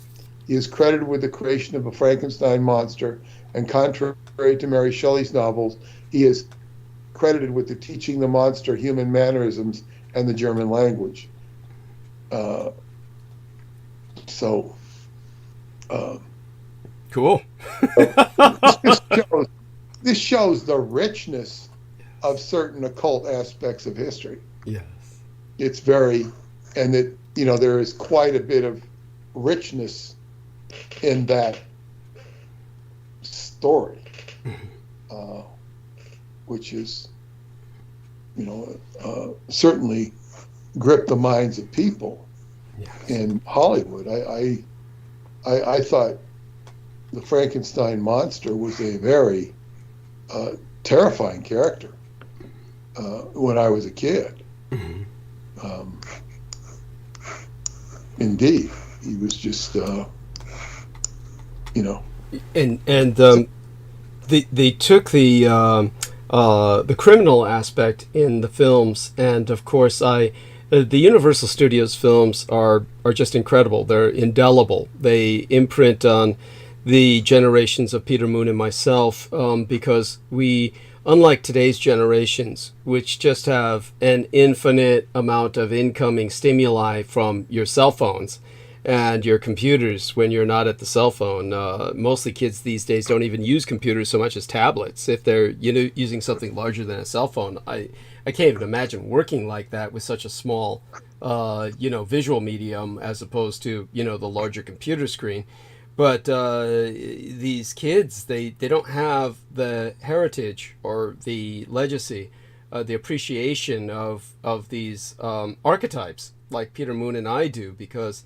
He is credited with the creation of a Frankenstein monster, and contrary to Mary Shelley's novels, he is credited with the teaching the monster human mannerisms and the German language. Cool. This shows the richness of certain occult aspects of history. Yes. It's very, and that, there is quite a bit of richness in that story, which is, certainly gripped the minds of people in Hollywood. I thought the Frankenstein monster was a very terrifying character when I was a kid. Indeed, he was just, And they took the criminal aspect in the films, and of course, the Universal Studios films are just incredible. They're indelible. They imprint on the generations of Peter Moon and myself, because we, unlike today's generations, which just have an infinite amount of incoming stimuli from your cell phones and your computers when you're not at the cell phone. Mostly kids these days don't even use computers so much as tablets. If they're using something larger than a cell phone, I can't even imagine working like that with such a small visual medium as opposed to the larger computer screen. But these kids, they don't have the heritage or the legacy, the appreciation of these archetypes like Peter Moon and I do, because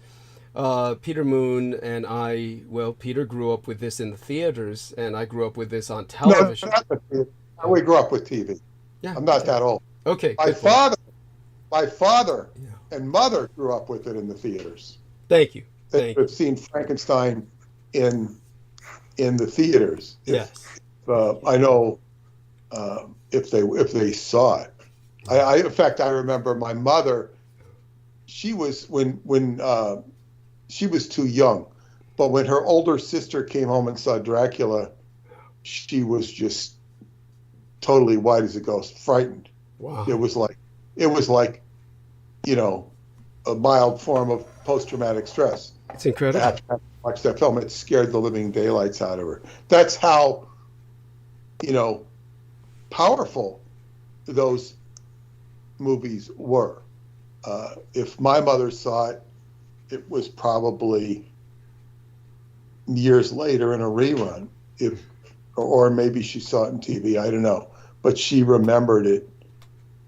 Peter Moon and I, Peter grew up with this in the theaters, and I grew up with this on television. No, we grew up with TV. Yeah, I'm not that old. Okay. My father and mother grew up with it in the theaters. Thank you. They have seen Frankenstein in the theaters. Yes. I know if they saw it. In fact, I remember my mother. She was when she was too young, but when her older sister came home and saw Dracula, she was just totally white as a ghost, frightened. Wow. It was like a mild form of post-traumatic stress. It's incredible. After I watched that film, it scared the living daylights out of her. That's how, powerful those movies were. If my mother saw it, it was probably years later in a rerun, or maybe she saw it on TV. I don't know, but she remembered it.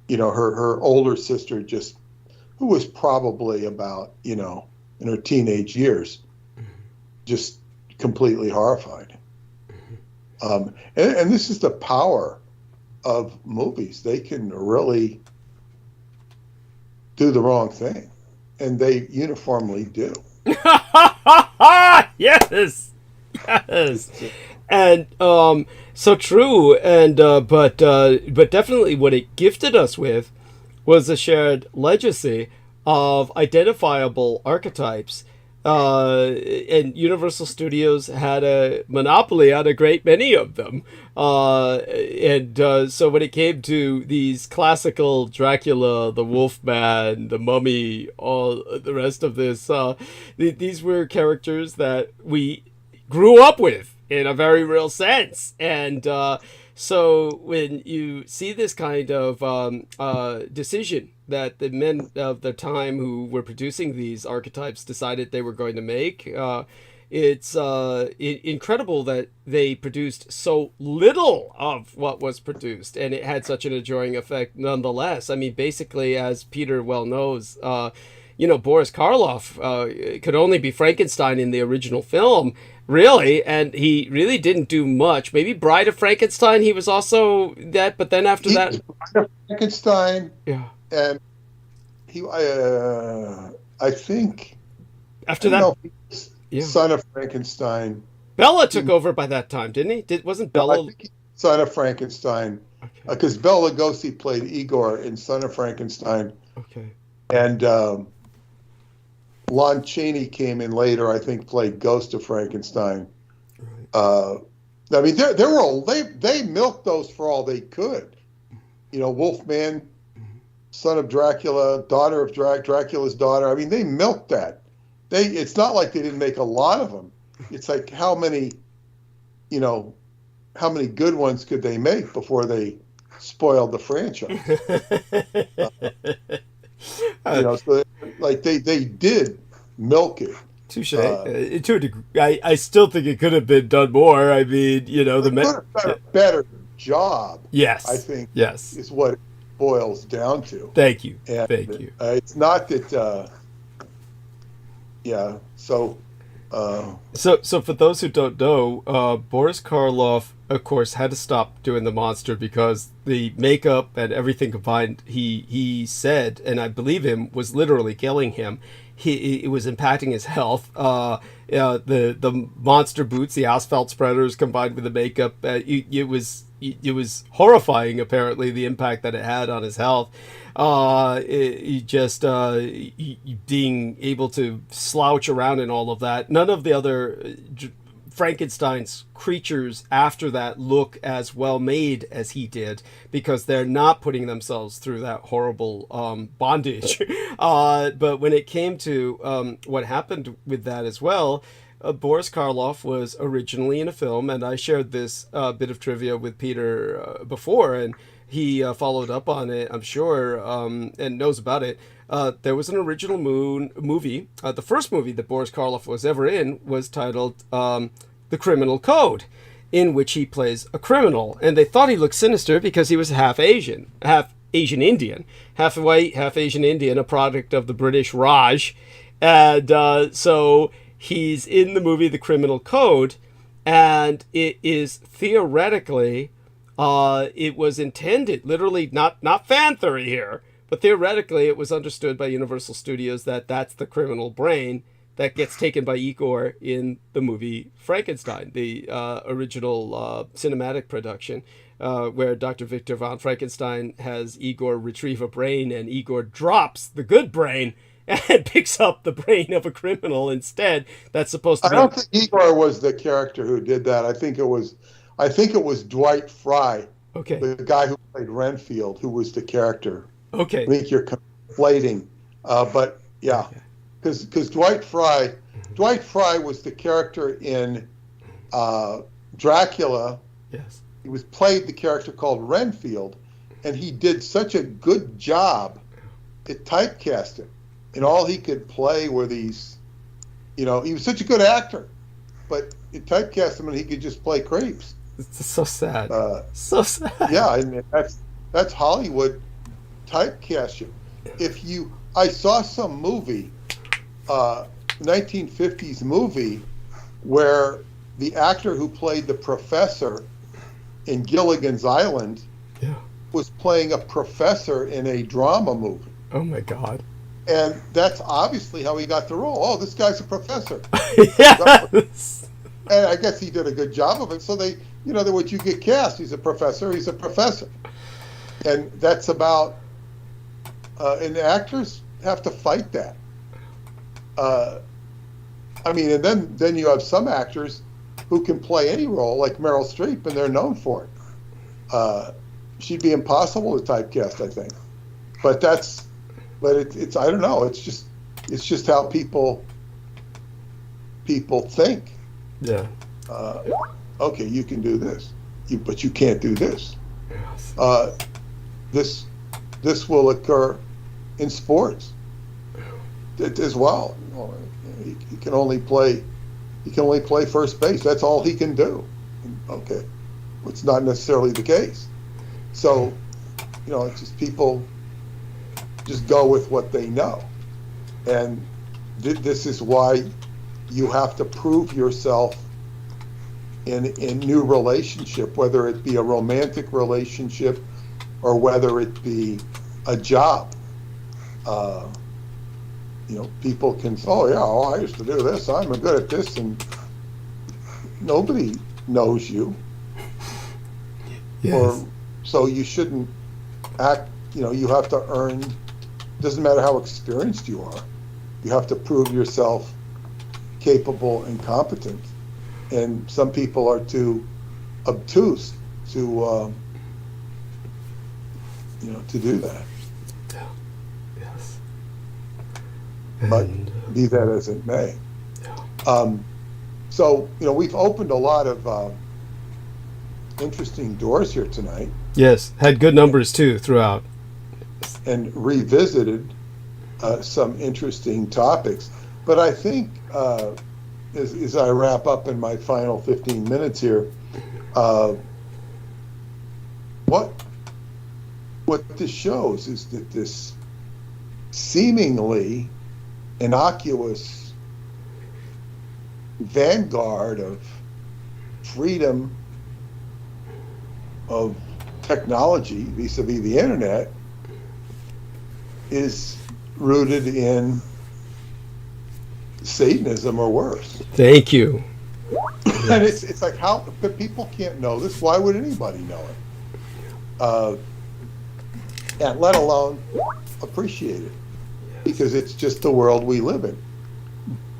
Her older sister, who was probably about in her teenage years, just completely horrified. And this is the power of movies. They can really do the wrong thing, and they uniformly do. Yes, and so true. And but definitely, what it gifted us with was a shared legacy of identifiable archetypes. And Universal Studios had a monopoly on a great many of them. So when it came to these classical Dracula, the Wolfman, the Mummy, all the rest of this, these were characters that we grew up with in a very real sense. And so when you see this kind of decision that the men of the time who were producing these archetypes decided they were going to make, it's incredible that they produced so little of what was produced, and it had such an enduring effect nonetheless. I mean, basically, as Peter well knows, Boris Karloff could only be Frankenstein in the original film, really, and he really didn't do much. Maybe Bride of Frankenstein, he was also that, but then after that... Bride of Frankenstein, yeah. And I think... After that... Yeah. Son of Frankenstein. Bella took over by that time, didn't he? Wasn't Bella... I think Son of Frankenstein, because Bela Lugosi played Igor in Son of Frankenstein. Okay. And Lon Chaney came in later, I think, played Ghost of Frankenstein. Right. I mean, they milked those for all they could. Wolfman, son of Dracula, daughter of Dracula's daughter. I mean, they milked that. It's not like they didn't make a lot of them. It's like how many good ones could they make before they spoiled the franchise? So like they did milk it. Touche. To a degree, I still think it could have been done more. I mean, the better job. Yes, I think. Yes, is what it boils down to. Thank you. And, Thank you. It's not that. Yeah. So. So for those who don't know, Boris Karloff, of course, had to stop doing the monster because the makeup and everything combined, he said, and I believe him, was literally killing him. It was impacting his health. The monster boots, the asphalt spreaders combined with the makeup, it was horrifying. Apparently, the impact that it had on his health. Being able to slouch around and all of that. None of the other Frankenstein's creatures after that look as well made as he did, because they're not putting themselves through that horrible bondage. But when it came to what happened with that as well, Boris Karloff was originally in a film, and I shared this bit of trivia with Peter before, and he followed up on it, I'm sure, and knows about it. There was an original movie. The first movie that Boris Karloff was ever in was titled The Criminal Code, in which he plays a criminal. And they thought he looked sinister because he was half Asian Indian, half white, half Asian Indian, a product of the British Raj. And so he's in the movie The Criminal Code, and it is theoretically... it was intended, literally, not fan theory here, but theoretically it was understood by Universal Studios that that's the criminal brain that gets taken by Igor in the movie Frankenstein, the original cinematic production, where Dr. Victor von Frankenstein has Igor retrieve a brain, and Igor drops the good brain and picks up the brain of a criminal instead. That's supposed to be... I don't think Igor was the character who did that. I think it was Dwight Fry, okay, the guy who played Renfield, who was the character. Okay. I think you're conflating. But yeah, because Dwight Fry was the character in Dracula. Yes. He was played the character called Renfield, and he did such a good job at typecasting, and all he could play were these, he was such a good actor, but it typecast him and he could just play creeps. It's so sad. So sad. Yeah, and that's Hollywood typecast you. I saw some movie, 1950s movie, where the actor who played the professor in Gilligan's Island was playing a professor in a drama movie. Oh my God. And that's obviously how he got the role. Oh, this guy's a professor. Yes. And I guess he did a good job of it. So they, what you get cast, he's a professor. And that's about, and actors have to fight that. And then you have some actors who can play any role, like Meryl Streep, and they're known for it. She'd be impossible to typecast, I think. But it's I don't know. It's just how people think. Yeah. Okay, you can do this, but you can't do this. Yes. This will occur in sports as well. He can only play first base. That's all he can do. Okay, it's not necessarily the case. So, it's just people just go with what they know, and this is why you have to prove yourself in new relationship, whether it be a romantic relationship or whether it be a job. People can say, I used to do this, I'm good at this, and nobody knows you. Yes. So you shouldn't act, you have to earn, doesn't matter how experienced you are, you have to prove yourself capable and competent. And some people are too obtuse to do that. Yeah. Yes. But be that as it may. Yeah. So, we've opened a lot of interesting doors here tonight. Yes. Had good numbers too throughout. And revisited some interesting topics. But I think as I wrap up in my final 15 minutes here, what this shows is that this seemingly innocuous vanguard of freedom of technology vis-a-vis the internet is rooted in Satanism or worse. Thank you. And it's like, how, but people can't know this. Why would anybody know it? And let alone appreciate it, because it's just the world we live in.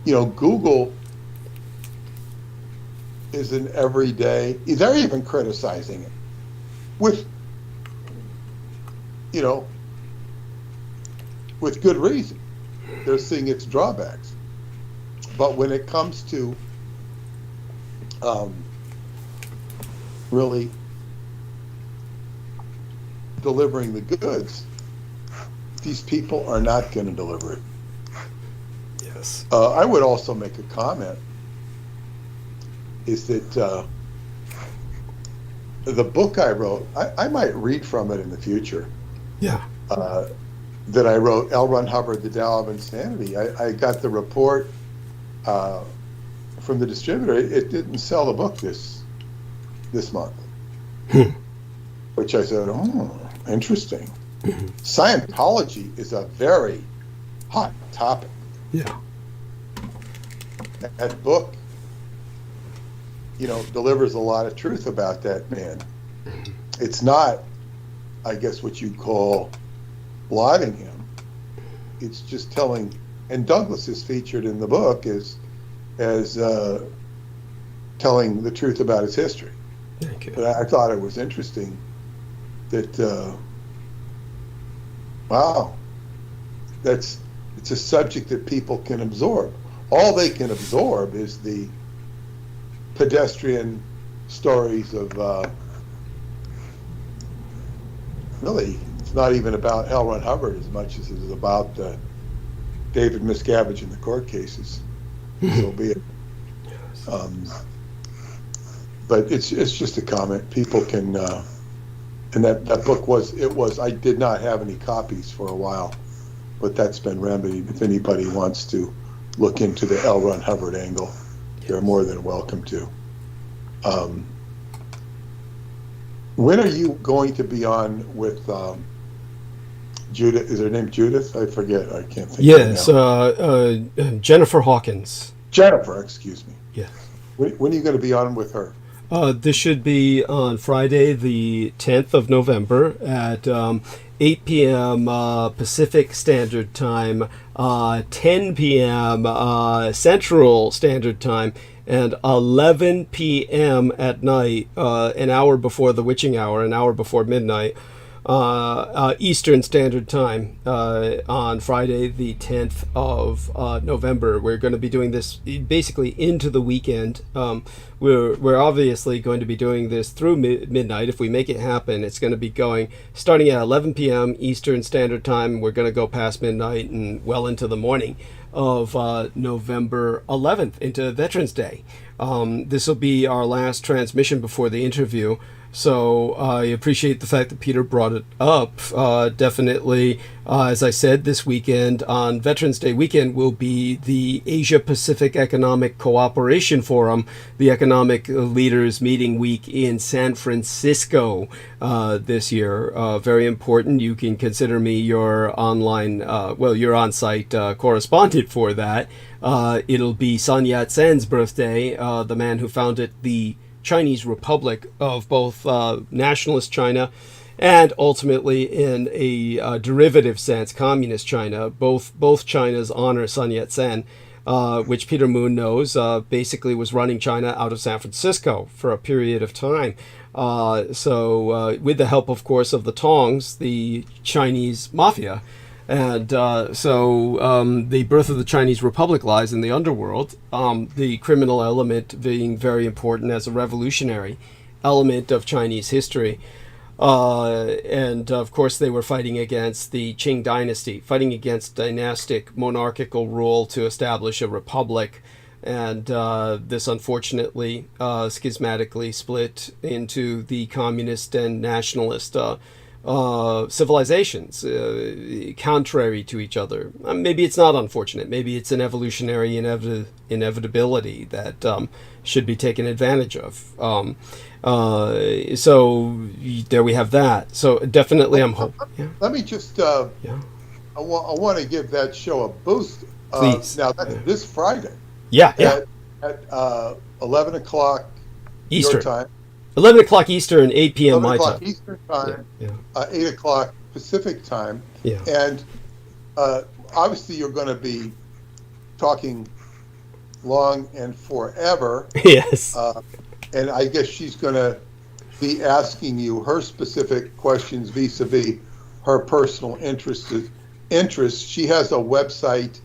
Google is an everyday, they're even criticizing it with good reason. They're seeing its drawbacks. But when it comes to really delivering the goods, these people are not going to deliver it. Yes. I would also make a comment, is that the book I wrote, I might read from it in the future. Yeah. that I wrote, L. Ron Hubbard, The Tao of Insanity. I got the report from the distributor. It didn't sell the book this month. Which I said, oh, interesting. Scientology is a very hot topic. Yeah. That book, delivers a lot of truth about that man. It's not, I guess, what you'd call lauding him. It's just telling, and Douglas is featured in the book as telling the truth about his history. Thank you. But I thought it was interesting that, wow, that's it's a subject that people can absorb. All they can absorb is the pedestrian stories of, really, it's not even about L. Ron Hubbard as much as it is about David Miscavige in the court cases, so be it. But it's just a comment. People can, and that book I did not have any copies for a while, but that's been remedied. If anybody wants to look into the L. Ron Hubbard angle, they're more than welcome to. When are you going to be on with Judith? Is her name Judith? I forget. I can't think. Yes, Jennifer Hawkins. Jennifer, excuse me. Yes. When are you going to be on with her? This should be on Friday, the 10th of November at 8 p.m. Pacific Standard Time, 10 p.m. Central Standard Time, and 11 p.m. at night, an hour before the witching hour, an hour before midnight, Eastern Standard Time, on Friday, the 10th of November. We're going to be doing this basically into the weekend. We're obviously going to be doing this through midnight. If we make it happen, it's going to be going starting at 11 p.m. Eastern Standard Time. We're going to go past midnight and well into the morning of November 11th, into Veterans Day. This will be our last transmission before the interview. So I appreciate the fact that Peter brought it up. Definitely, as I said, this weekend, on Veterans Day weekend, will be the Asia-Pacific Economic Cooperation Forum, the economic leaders meeting week in San Francisco this year. Very important. You can consider me your online, your on-site correspondent for that. It'll be Sun Yat-sen's birthday, the man who founded the Chinese Republic of both nationalist China and ultimately, in a derivative sense, communist China. Both Chinas honor Sun Yat-sen, which Peter Moon knows basically was running China out of San Francisco for a period of time. So with the help, of course, of the Tongs, the Chinese mafia. And the birth of the Chinese Republic lies in the underworld, the criminal element being very important as a revolutionary element of Chinese history. And of course, they were fighting against the Qing dynasty, fighting against dynastic monarchical rule to establish a republic. And this unfortunately schismatically split into the communist and nationalist civilizations, contrary to each other. Maybe it's not unfortunate. Maybe it's an evolutionary inevitability that should be taken advantage of. So there we have that. So definitely, I'm hoping. Yeah. Let me just. I want to give that show a boost. Please. Now that's this Friday. Yeah. At 11 o'clock Eastern your time. 11 o'clock Eastern, 8 p.m. 11 my o'clock time. Eastern time, Yeah. 8 o'clock Pacific time. Yeah. And obviously you're going to be talking long and forever. Yes. And I guess she's going to be asking you her specific questions vis-a-vis her personal interests. She has a website,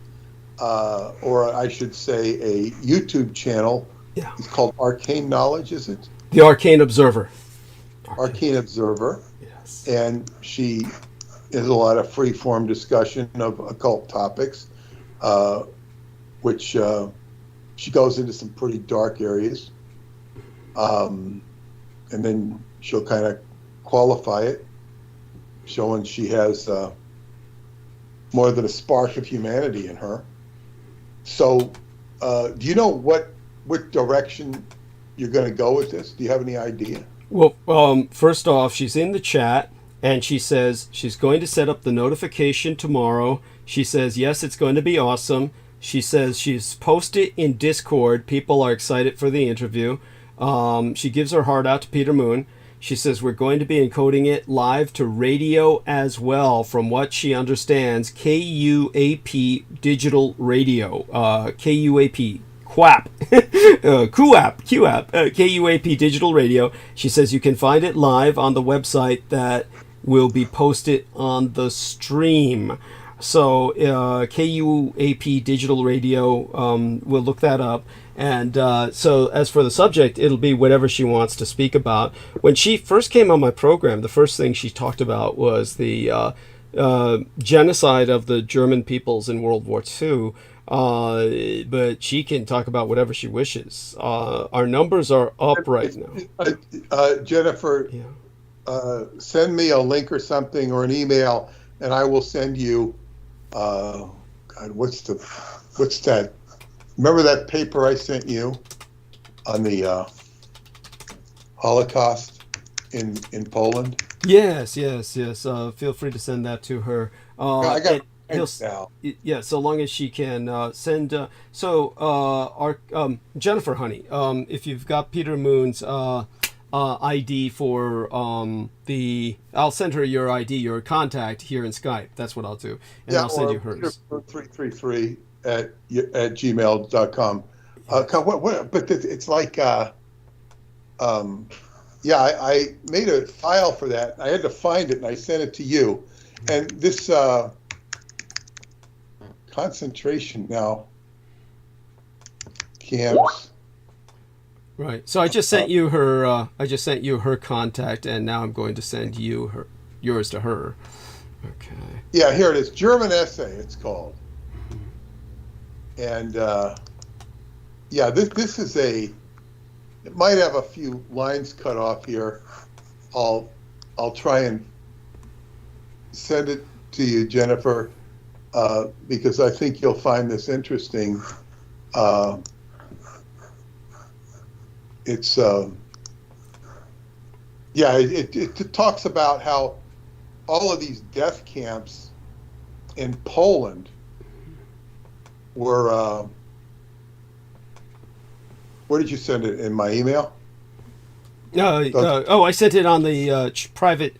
or I should say a YouTube channel. Yeah. It's called Arcane Knowledge, is it? The Arcane Observer. Arcane Observer. Yes. And she is a lot of free-form discussion of occult topics, which she goes into some pretty dark areas. And then she'll kind of qualify it, showing she has more than a spark of humanity in her. So do you know what direction you're going to go with this? Do you have any idea? Well, first off, she's in the chat, and she says she's going to set up the notification tomorrow. She says, yes, it's going to be awesome. She says she's posted in Discord. People are excited for the interview. She gives her heart out to Peter Moon. She says we're going to be encoding it live to radio as well, from what she understands, KUAP Digital Radio, KUAP. QAP, KUAP Digital Radio. She says you can find it live on the website that will be posted on the stream. So KUAP Digital Radio, we'll look that up. And so as for the subject, it'll be whatever she wants to speak about. When she first came on my program, the first thing she talked about was the genocide of the German peoples in World War II. But she can talk about whatever she wishes. Our numbers are up right now. Jennifer, send me a link or something or an email, and I will send you. God, what's that? Remember that paper I sent you on the Holocaust in Poland? Yes. Feel free to send that to her. I got it now. Yeah, so long as she can send. Our Jennifer, honey, if you've got Peter Moon's ID for I'll send her your ID, your contact here in Skype. That's what I'll do, and I'll send you hers. 333 at gmail.com. But it's like, I made a file for that. I had to find it, and I sent it to you. And this concentration now camps. Right. So I just sent you her. I just sent you her contact, and now I'm going to send you yours to her. Okay. Yeah, here it is. German essay. It's called. And this is it might have a few lines cut off here. I'll try and send it to you, Jennifer, because I think you'll find this interesting. It talks about how all of these death camps in Poland were, where did you send it? In my email? I sent it on the private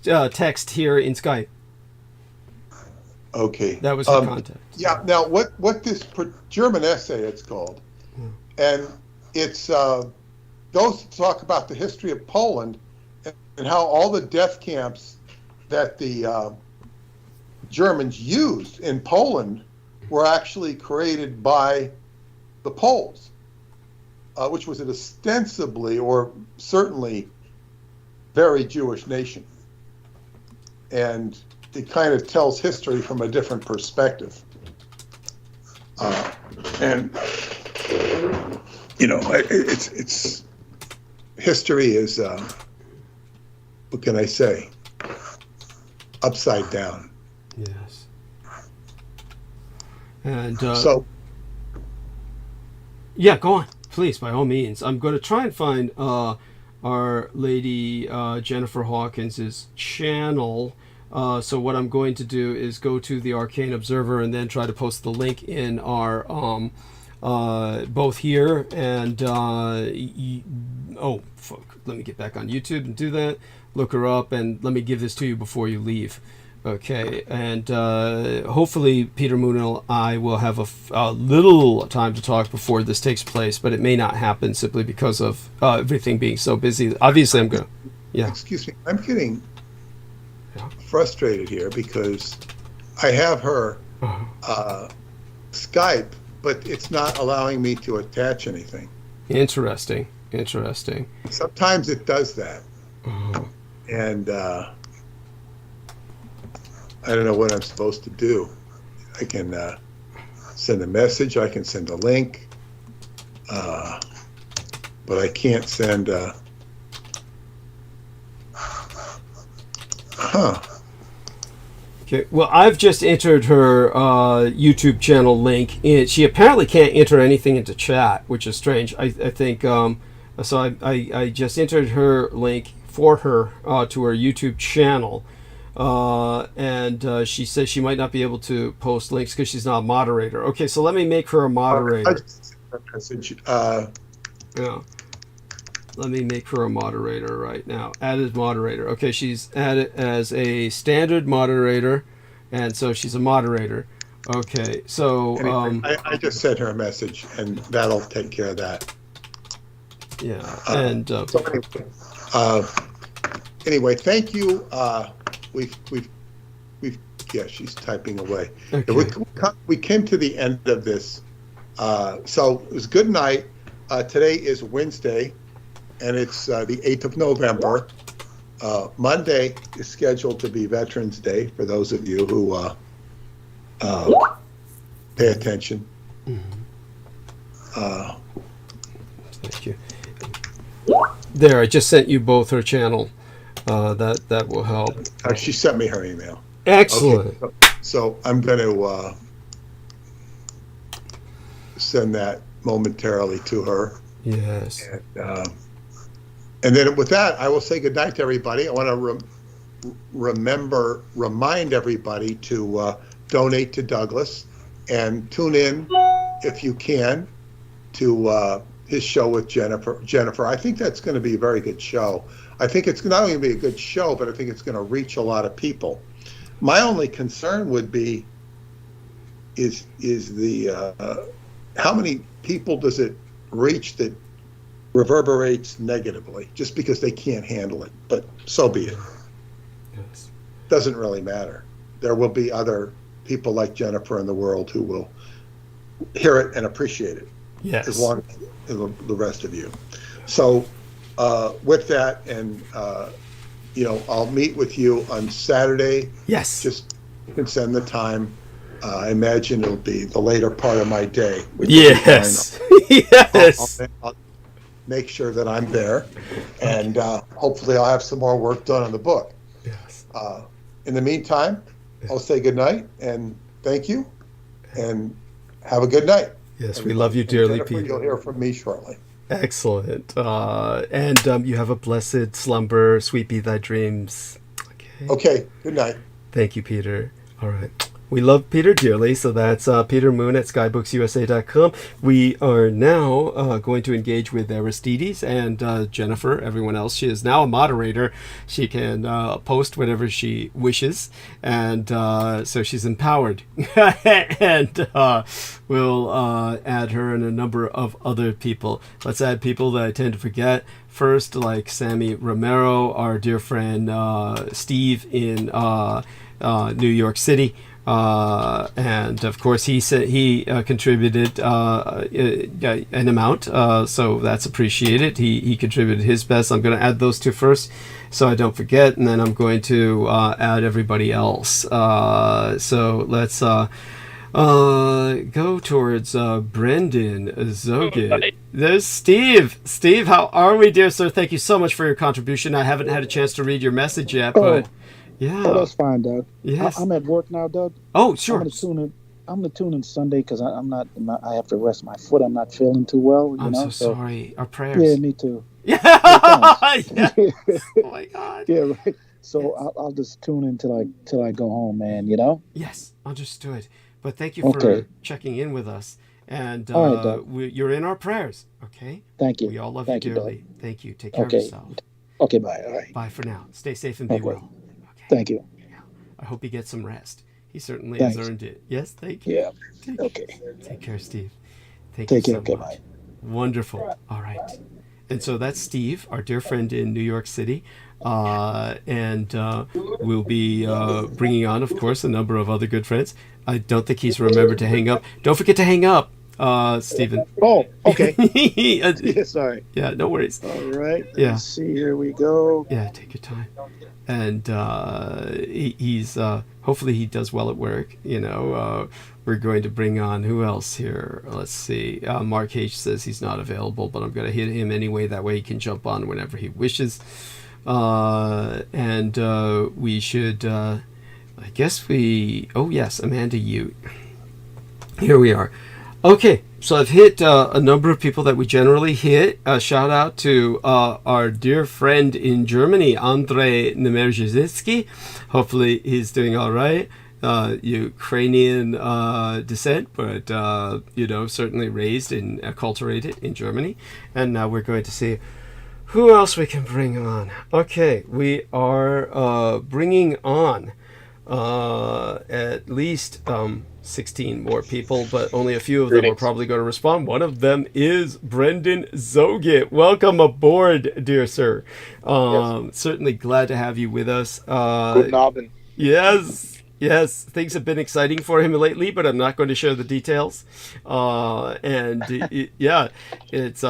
text here in Skype. Okay. That was her contact. Yeah. Now, what this German essay it's called, and it's goes to talk about the history of Poland and how all the death camps that the Germans used in Poland were actually created by the Poles, which was an ostensibly or certainly very Jewish nation. And it kind of tells history from a different perspective. And, it's history is, what can I say, upside down. Yes. And yeah, go on, please, by all means. I'm going to try and find our lady Jennifer Hawkins's channel. So what I'm going to do is go to the Arcane Observer and then try to post the link in our both here and let me get back on YouTube and do that. Look her up and let me give this to you before you leave. Okay, and hopefully Peter Moon and I will have a little time to talk before this takes place, but it may not happen simply because of everything being so busy. Obviously, I'm going. Yeah. Excuse me, I'm getting frustrated here because I have her Skype, but it's not allowing me to attach anything. Interesting. Sometimes it does that, and I don't know what I'm supposed to do. I can send a message. I can send a link, but I can't send. Okay. Well, I've just entered her YouTube channel link. She apparently can't enter anything into chat, which is strange. I think so. I just entered her link for her to her YouTube channel. And she says she might not be able to post links because she's not a moderator. Okay, so let me make her a moderator. Yeah. Let me make her a moderator right now. Added moderator. Okay, she's added as a standard moderator, and so she's a moderator. Okay, so I just sent her a message, and that'll take care of that. Yeah, and anyway, thank you. We've Yeah, she's typing away. Okay. We came to the end of this. So it was good night. Today is Wednesday, and it's the 8th of November. Monday is scheduled to be Veterans Day for those of you who pay attention. Thank you. There, I just sent you both her channel. That will help. She sent me her email. Excellent. Okay, so I'm going to send that momentarily to her. Yes. And then with that, I will say good night to everybody. I want to remind everybody to donate to Douglas and tune in if you can to his show with Jennifer. I think that's going to be a very good show. I think it's not only going to be a good show, but I think it's going to reach a lot of people. My only concern would be is the how many people does it reach that reverberates negatively just because they can't handle it? But so be it. Yes. Doesn't really matter. There will be other people like Jennifer in the world who will hear it and appreciate it. Yes. As long as the rest of you. So with that, and I'll meet with you on Saturday. Yes. Just you can send the time. I imagine it'll be the later part of my day. Yes. Yes. I'll make sure that I'm there, and hopefully I'll have some more work done on the book. Yes. In the meantime, I'll say good night and thank you, and have a good night. Yes, we love you dearly, Jennifer, Peter. you'll hear from me shortly. Excellent. And you have a blessed slumber. Sweet be thy dreams. Okay. Okay, good night. Thank you, Peter. All right. We love Peter dearly, so that's Peter Moon at skybooksusa.com. We are now going to engage with Aristides and Jennifer, everyone else. She is now a moderator. She can post whatever she wishes, and so she's empowered. And we'll add her and a number of other people. Let's add people that I tend to forget. First, like Sammy Romero, our dear friend Steve in New York City. And of course he said he contributed an amount, so that's appreciated. He contributed his best. I'm going to add those two first so I don't forget, and then I'm going to add everybody else. So let's go towards Brendan Zogit. There's Steve. Steve, how are we, dear sir? Thank you so much for your contribution. I haven't had a chance to read your message yet, but yeah. Oh, that's fine, Doug. Yes. I'm at work now, Doug. Oh, sure. I'm gonna tune in Sunday because I'm not. I have to rest my foot. I'm not feeling too well. I'm so sorry. Our prayers. Yeah, me too. Yeah. Yeah. Oh my God. Yeah, right. So I'll just tune in till I go home, man. Yes, understood. But thank you for checking in with us, and right, you're in our prayers. Okay. Thank you. We all love Thank you you, dearly. Doug. Thank you. Take care of yourself. Okay. Bye. All right. Bye for now. Stay safe and be well. Okay. Thank you. Yeah. I hope he gets some rest. He certainly Thanks. has earned it. Yes. Thank you. Yeah. Take care, Steve. Thank Take you care. so Okay. much. Bye. Wonderful. All right. And so that's Steve, our dear friend in New York City. And we'll be bringing on, of course, a number of other good friends. I don't think he's remembered to hang up. Don't forget to hang up, Stephen. Oh, okay. Yeah, sorry. Yeah, no worries. All right. Yeah. Let's see. Here we go. Yeah, take your time. And he's hopefully he does well at work. We're going to bring on who else here? Let's see. Mark H says he's not available, but I'm going to hit him anyway. That way he can jump on whenever he wishes. And we should. I guess oh yes, Amanda Ute. Here we are. Okay, so I've hit a number of people that we generally hit. Shout out to our dear friend in Germany, Andrei Nemerzhitsky. Hopefully he's doing all right. Ukrainian descent, but certainly raised and acculturated in Germany. And now we're going to see who else we can bring on. Okay, we are bringing on at least 16 more people, but only a few of them are probably going to respond. One of them is Brendan Zogit. Welcome aboard, dear sir. Yes. Certainly glad to have you with us. Good Abend. Yes. Yes, things have been exciting for him lately, but I'm not going to share the details. Yeah, it's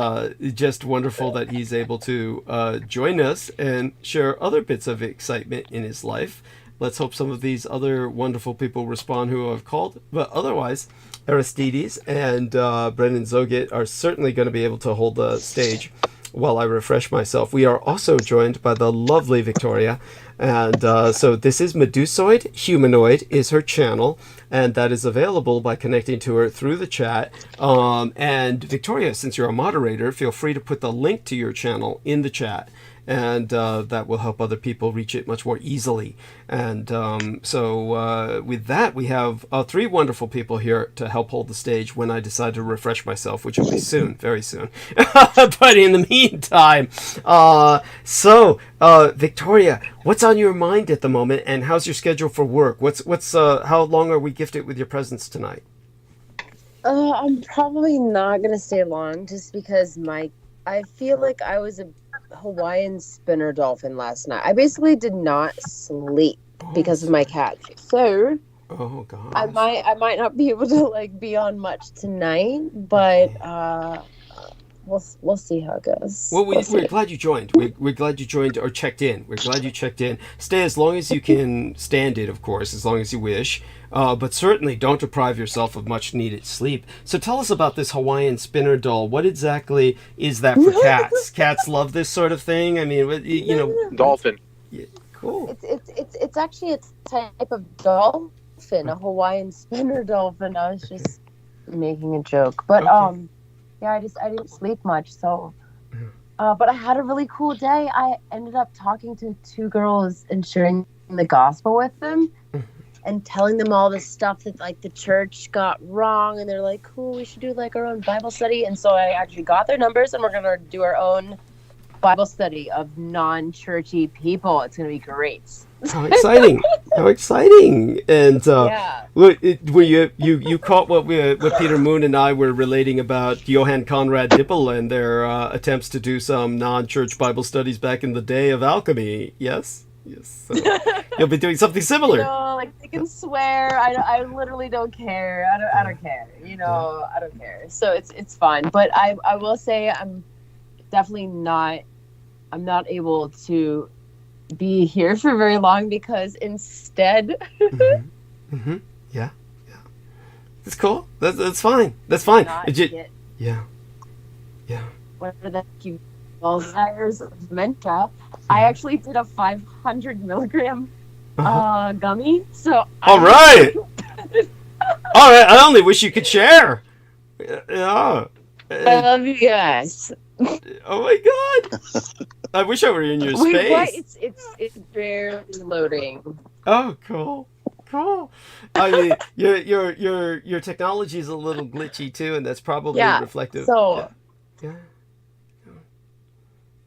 just wonderful that he's able to join us and share other bits of excitement in his life. Let's hope some of these other wonderful people respond who have called. But otherwise, Aristides and Brendan Zogit are certainly going to be able to hold the stage while I refresh myself. We are also joined by the lovely Victoria. And so this is Medusoid Humanoid is her channel, and that is available by connecting to her through the chat. And Victoria, since you're a moderator, feel free to put the link to your channel in the chat, and that will help other people reach it much more easily. And so with that, we have 3 wonderful people here to help hold the stage when I decide to refresh myself, which will be soon, very soon. But in the meantime, Victoria, what's on your mind at the moment, and how's your schedule for work? How long are we gifted with your presence tonight? I'm probably not gonna stay long, just because I feel like I was a Hawaiian spinner dolphin last night. I basically did not sleep because of my cat. So God, I might not be able to be on much tonight, but we'll see how it goes. Well, we're glad you joined. We're glad you joined or checked in. We're glad you checked in. Stay as long as you can stand it, of course, as long as you wish. But certainly don't deprive yourself of much needed sleep. So tell us about this Hawaiian spinner doll. What exactly is that for cats? Cats love this sort of thing. I mean, Dolphin. Yeah, cool. It's actually a type of dolphin, a Hawaiian spinner dolphin. I was just making a joke, but Okay. yeah, I didn't sleep much, so. But I had a really cool day. I ended up talking to 2 girls and sharing the gospel with them. And telling them all the stuff that the church got wrong, and they're like, cool, we should do our own Bible study. And so I actually got their numbers, and we're gonna do our own Bible study of non-churchy people. It's gonna be great. How exciting! How exciting! And Yeah. were you caught what Peter Moon and I were relating about Johann Conrad Dippel and their attempts to do some non-church Bible studies back in the day of alchemy? Yes. So you'll be doing something similar. They can swear. I literally don't care. I don't care. I don't care. So it's fine. But I will say I'm definitely not. I'm not able to be here for very long because instead. Yeah. That's cool. That's fine. That's fine. Yeah. Whatever that you Alzheimer's or dementia. I actually did a 500 milligram gummy. So all right. I only wish you could share. Yeah. I love you guys. Oh my God! I wish I were in your space. What? It's barely loading. Oh, cool. I mean, your technology is a little glitchy too, and that's probably reflective. So. Yeah.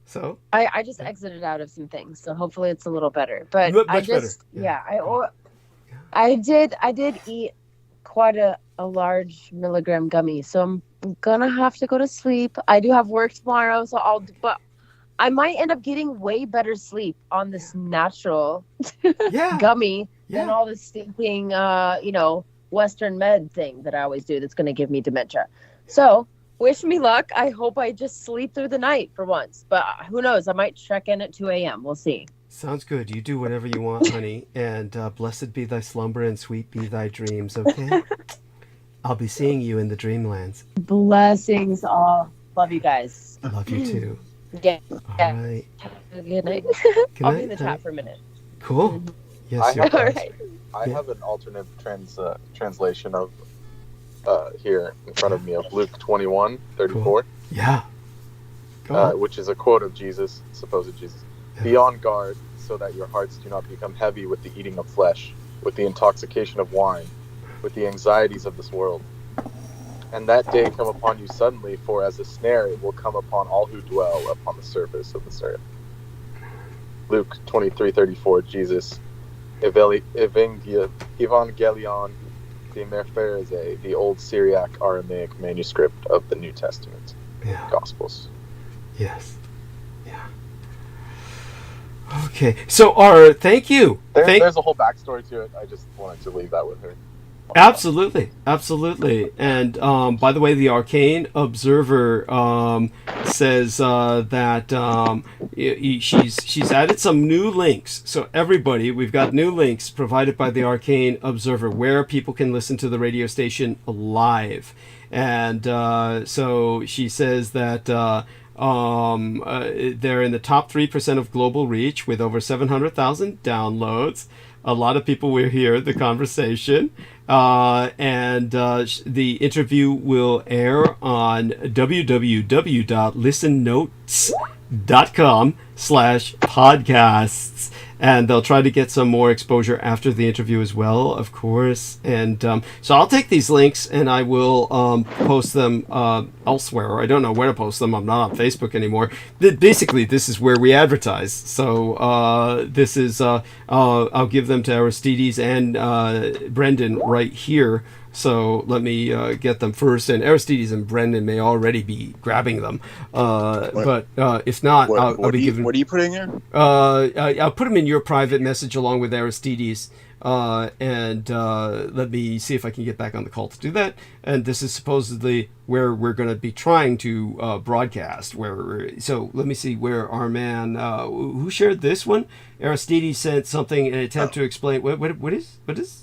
So I just exited out of some things, so hopefully it's a little better. But much better. I did eat quite a large milligram gummy, so I'm gonna have to go to sleep. I do have work tomorrow, but I might end up getting way better sleep on this natural gummy than all this stinking Western med thing that I always do that's gonna give me dementia. So wish me luck. I hope I just sleep through the night for once. But who knows? I might check in at 2 a.m. We'll see. Sounds good. You do whatever you want, honey. And blessed be thy slumber and sweet be thy dreams, okay? I'll be seeing you in the dreamlands. Blessings all. Love you guys. I love you too. Yeah. All right. Good night. I'll be in the chat for a minute. Cool. Yes, I have an alternate translation of here in front of me of Luke 21:34. Cool. Yeah. Which is a quote of Jesus, supposed Jesus. Yeah. Be on guard so that your hearts do not become heavy with the eating of flesh, with the intoxication of wine, with the anxieties of this world. And that day come upon you suddenly, for as a snare it will come upon all who dwell upon the surface of this earth. Luke 23:34, Jesus, Evangelion de Merferese, the old Syriac Aramaic manuscript of the New Testament Gospels. Yes. Yeah. Okay. So, thank you. There's a whole backstory to it. I just wanted to leave that with her. Absolutely. And by the way, the Arcane Observer says that she's added some new links. So everybody, we've got new links provided by the Arcane Observer where people can listen to the radio station live. And so she says that they're in the top 3% of global reach with over 700,000 downloads. A lot of people will hear the conversation. And the interview will air on www.listennotes.com/podcasts. And they'll try to get some more exposure after the interview as well, of course. And so I'll take these links and I will post them elsewhere. I don't know where to post them. I'm not on Facebook anymore. Basically, this is where we advertise. So this is I'll give them to Aristides and Brendan right here. So let me get them first, and Aristides and Brendan may already be grabbing them. But if not, I'll be giving. What are you putting there? I'll put them in your private message along with Aristides, and let me see if I can get back on the call to do that. And this is supposedly where we're going to be trying to broadcast. So let me see where our man who shared this one. Aristides sent something in an attempt to explain what is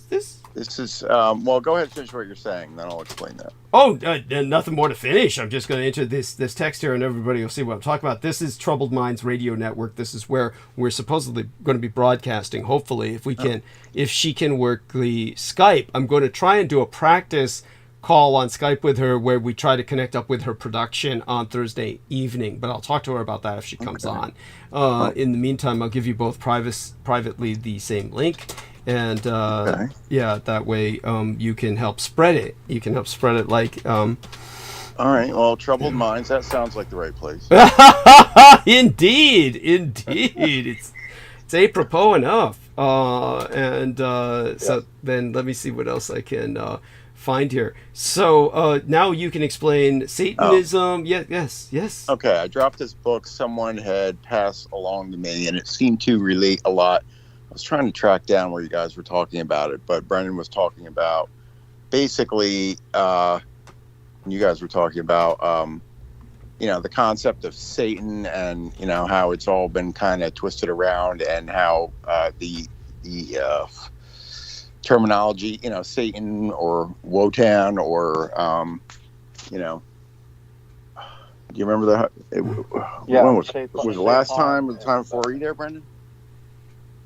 this. This is, well, go ahead and finish what you're saying, then I'll explain that. Oh, nothing more to finish. I'm just going to enter this text here, and everybody will see what I'm talking about. This is Troubled Minds Radio Network. This is where we're supposedly going to be broadcasting, hopefully, if she can work the Skype. I'm going to try and do a practice call on Skype with her where we try to connect up with her production on Thursday evening, but I'll talk to her about that if she comes on. In the meantime, I'll give you both privately the same link. And yeah, that way you can help spread it. You can help spread it like. All right. Well, Troubled Minds. That sounds like the right place. Indeed. It's apropos enough. So then let me see what else I can find here. So now you can explain Satanism. Yes. Okay. I dropped this book someone had passed along to me, and it seemed to relate a lot. I was trying to track down where you guys were talking about it, but Brendan was talking about basically, you guys were talking about, the concept of Satan and, how it's all been kind of twisted around and how the terminology, Satan or Wotan or, do you remember that? Was it the last time? Was the time before? Are you there, Brendan?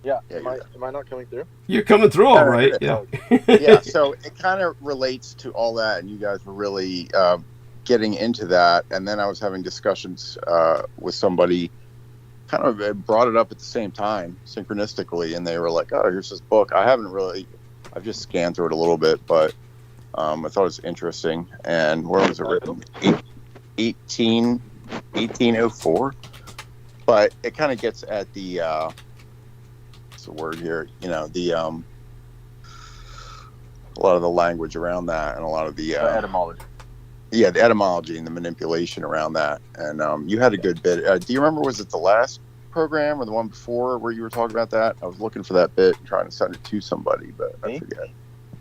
Yeah. Am I not coming through? You're coming through all right. Yeah. Yeah. So it kind of relates to all that, and you guys were really getting into that. And then I was having discussions with somebody, kind of brought it up at the same time, synchronistically, and they were like, "Oh, here's this book." I've just scanned through it a little bit, but I thought it was interesting. And where was it written? 1804. But it kind of gets at the what's the word here? A lot of the language around that, and a lot of the etymology. Yeah, the etymology and the manipulation around that. And you had a good bit. Do you remember? Was it the last program or the one before where you were talking about that? I was looking for that bit and trying to send it to somebody, but I forget.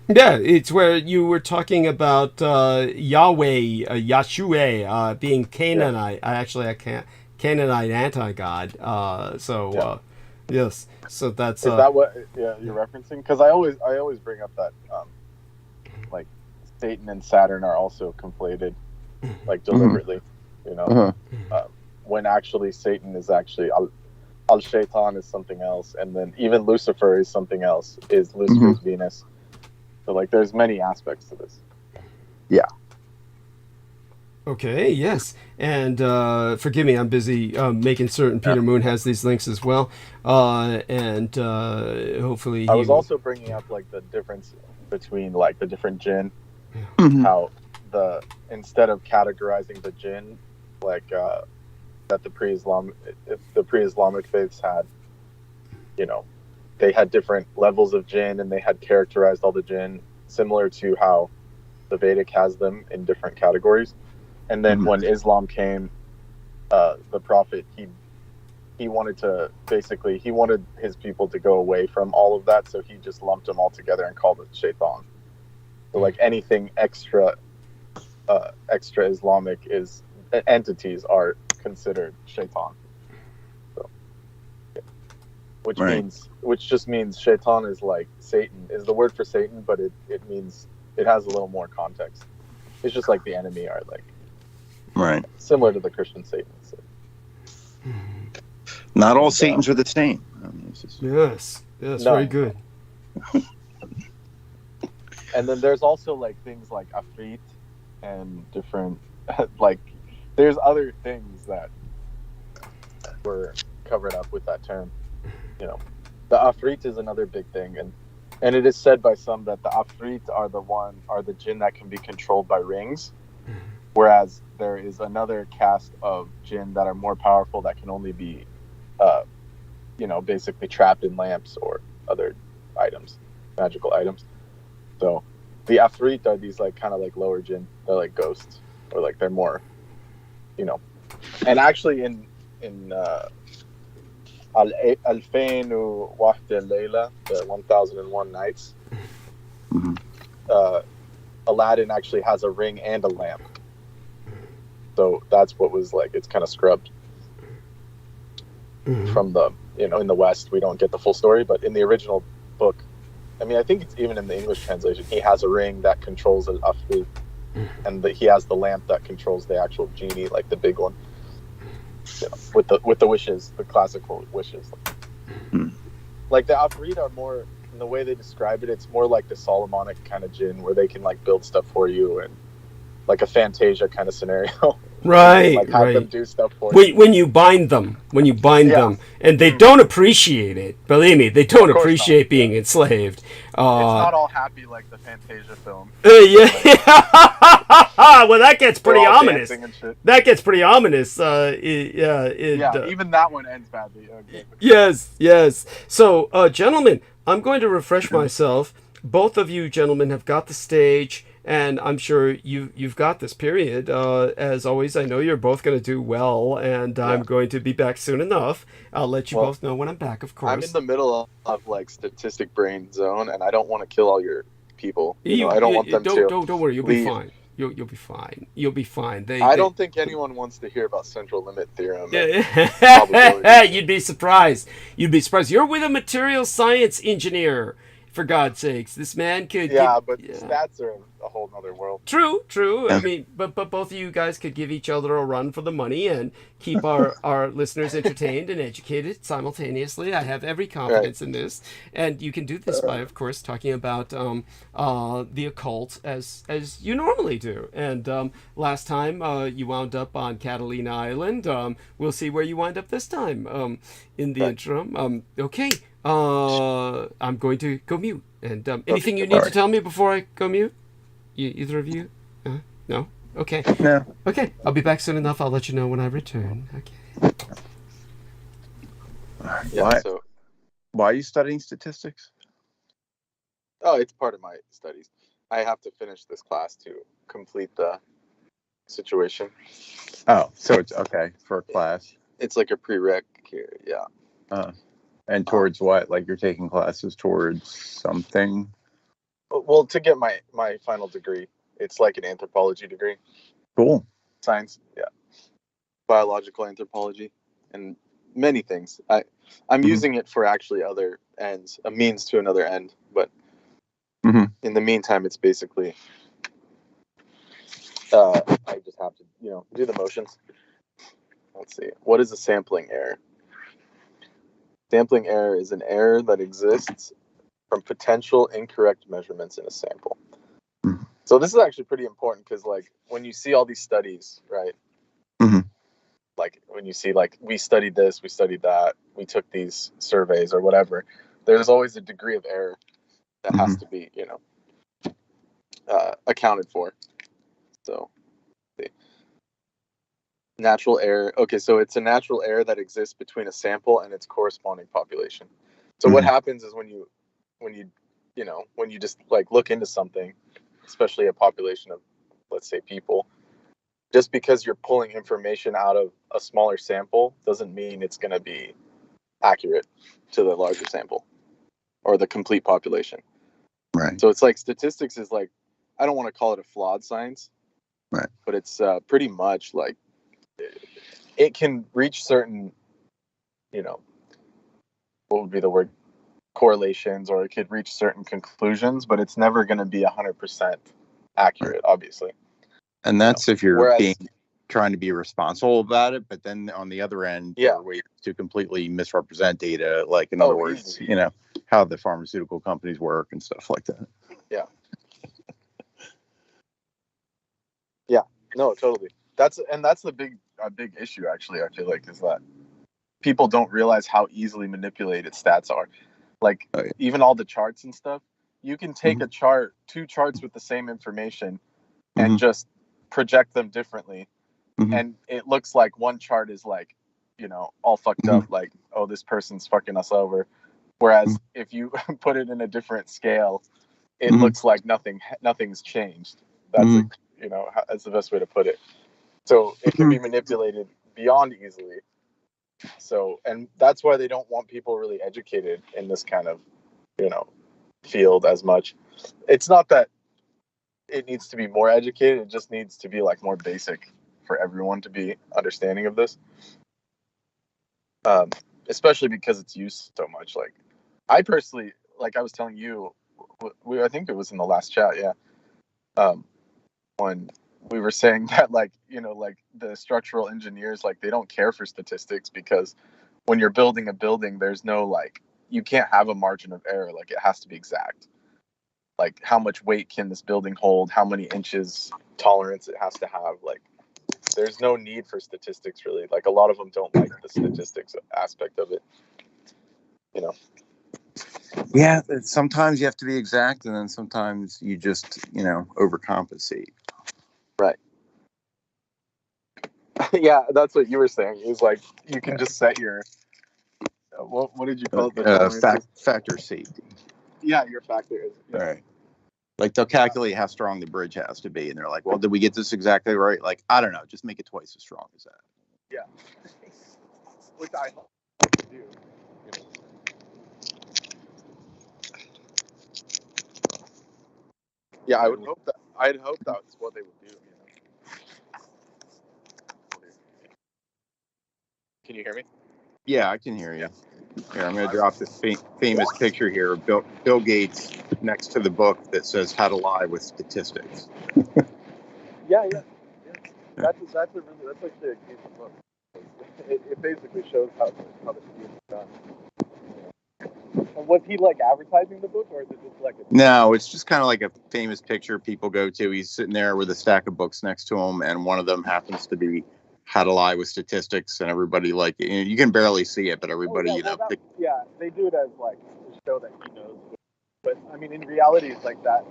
Yeah, it's where you were talking about Yahweh, Yahshua, being Canaanite. Yeah. Canaanite anti-god. Yes. So that's. Is that what you're referencing? Because I always bring up that like Satan and Saturn are also conflated, like deliberately, when actually Satan is actually Al-Shaitan is something else, and then even Lucifer is something else. Is Lucifer's Venus? So like, there's many aspects to this. Yeah. Okay, yes. And forgive me, I'm busy making certain Peter Moon has these links as well. And hopefully I was also bringing up like the difference between like the different jinn, how instead of categorizing the jinn like that the pre-Islamic faiths had, they had different levels of jinn and they had characterized all the jinn similar to how the Vedic has them in different categories. And then when Islam came, the Prophet, he he wanted his people to go away from all of that, so he just lumped them all together and called it shaitan. So like anything extra Islamic entities are considered shaitan. So, yeah. Which just means shaitan is like Satan, is the word for Satan, but it means, it has a little more context. It's just like the enemy are like similar to the Christian Satan. So. Not all Satans are the same. I mean, Yes, very good. And then there's also like things like afrit and different like there's other things that were covered up with that term. You know, the afrit is another big thing, and it is said by some that the afrit are the jinn that can be controlled by rings, whereas there is another caste of jinn that are more powerful that can only be basically trapped in lamps or other items, magical items. So the afrit are these like kind of like lower jinn. They're like ghosts, or like they're more, and actually in Al-Alfain Wahda Layla, the 1001 Nights, Aladdin actually has a ring and a lamp. So that's what was like, it's kind of scrubbed from the, in the West, we don't get the full story, but in the original book, I mean, I think it's even in the English translation, he has a ring that controls Al-Afri, and he has the lamp that controls the actual genie, like the big one, with the wishes, the classical wishes. Like the Afrid are more, in the way they describe it, it's more like the Solomonic kind of jinn, where they can like build stuff for you, and like a Fantasia kind of scenario. Right, like have them do stuff for you. When you bind them, and they don't appreciate it. Believe me, they don't appreciate being enslaved. It's not all happy like the Fantasia film. Well, that gets pretty ominous. That gets pretty ominous. Even that one ends badly. Okay. Yes. So, gentlemen, I'm going to refresh myself. Both of you gentlemen have got the stage, and I'm sure you've got this period. As always, I know you're both going to do well, and I'm going to be back soon enough. I'll let you both know when I'm back, of course. I'm in the middle of like statistic brain zone, and I don't want to kill all your people. I don't want them to. Don't worry, you'll be fine. You'll be fine. You'll be fine. I don't think anyone wants to hear about central limit theorem. You'd be surprised. You're with a material science engineer. For God's sakes, this man could. Stats are a whole nother world. True. I mean, but both of you guys could give each other a run for the money and keep our listeners entertained and educated simultaneously. I have every confidence in this, and you can do this by, of course, talking about the occult as you normally do. And last time you wound up on Catalina Island. We'll see where you wind up this time. In the interim, okay. I'm going to go mute. And anything you need to tell me before I go mute? Either of you? No? Okay. No. Okay. I'll be back soon enough. I'll let you know when I return. Okay. Why are you studying statistics? Oh, it's part of my studies. I have to finish this class to complete the situation. Oh, so it's okay for a class. It's like a prereq here, yeah. And towards what? Like you're taking classes towards something? Well, to get my final degree, it's like an anthropology degree. Cool. Science, yeah. Biological anthropology and many things. I'm using it for actually other ends, a means to another end. But in the meantime, it's basically I just have to, do the motions. Let's see. What is a sampling error? Sampling error is an error that exists from potential incorrect measurements in a sample. So this is actually pretty important because, like, when you see all these studies, right? Like when you see, like, we studied this, we studied that, we took these surveys or whatever, there's always a degree of error that has to be, accounted for. So, natural error. Okay, so it's a natural error that exists between a sample and its corresponding population. So what happens is when you just like look into something, especially a population of, let's say, people, just because you're pulling information out of a smaller sample doesn't mean it's going to be accurate to the larger sample or the complete population. Right. So it's like statistics is like, I don't want to call it a flawed science, Right. but it's pretty much like it can reach certain, what would be the word? Correlations, or it could reach certain conclusions, but it's never going to be 100% accurate, Right. obviously. And that's if you're Whereas, trying to be responsible about it, but then on the other end, there are ways to completely misrepresent data, like in other words, easy. How the pharmaceutical companies work and stuff like that. Yeah. Yeah, no, totally. That's the big issue, actually, I feel like, is that people don't realize how easily manipulated stats are. Like, even all the charts and stuff, you can take a chart, two charts with the same information, and just project them differently. And it looks like one chart is like, all fucked up, like, oh, this person's fucking us over. Whereas if you put it in a different scale, it looks like nothing's changed. That's that's the best way to put it. So it can be manipulated beyond easily. So, and that's why they don't want people really educated in this kind of, field as much. It's not that it needs to be more educated. It just needs to be like more basic for everyone to be understanding of this. Especially because it's used so much. Like, I personally, like I was telling you, I think it was in the last chat. Yeah. When we were saying that, like, like the structural engineers, like, they don't care for statistics because when you're building a building, there's no, like, you can't have a margin of error. Like, it has to be exact. Like, how much weight can this building hold? How many inches tolerance it has to have? Like, there's no need for statistics, really. Like, a lot of them don't like the statistics aspect of it. Yeah, sometimes you have to be exact, and then sometimes you just, overcompensate. Right. Yeah, that's what you were saying. Is like, you can just set your what did you call it? The factor safety. Yeah, your factor is. Yeah. Right. Like, they'll calculate how strong the bridge has to be, and they're like, well, did we get this exactly right? Like, I don't know, just make it twice as strong as that. Yeah. Which I hope to do. Yeah, I'd hope that's what they would do. Can you hear me? Yeah, I can hear you. Here, I'm going to drop this famous picture here of Bill Gates next to the book that says "How to Lie with Statistics." Yeah. That's actually a decent book. It basically shows how the scheme is done. And was he like advertising the book, or is it just like No, it's just kind of like a famous picture people go to. He's sitting there with a stack of books next to him, and one of them happens to be "How to Lie with Statistics," and everybody, like, you can barely see it, but everybody, they do it as like to show that he knows. But I mean, in reality, it's like that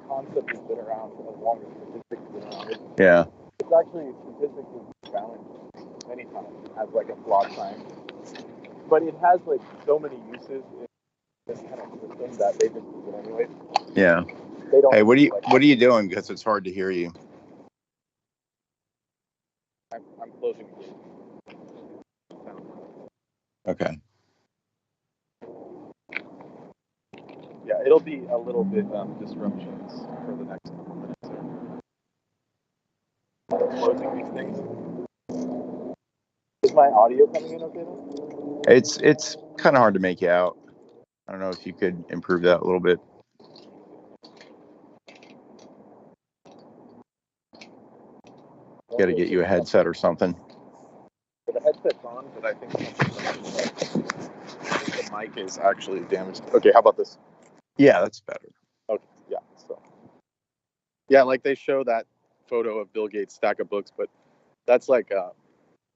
concept has been around as long as statistics have been around. Yeah. It's actually, statistics has been challenged many times as like a flawed science, but it has like so many uses in this kind of system that they just use it anyway. Yeah. They don't. Hey, what are you doing? Because it's hard to hear you. I'm closing the gate. Okay. Yeah, it'll be a little bit disruptions for the next couple minutes. Closing these things. Is my audio coming in okay now? It's kind of hard to make you out. I don't know if you could improve that a little bit. Got to get you a headset or something. The headset's on, but I think the mic is actually damaged. Okay, how about this? Yeah, that's better. Okay, yeah. So, yeah, like they show that photo of Bill Gates' stack of books, but that's like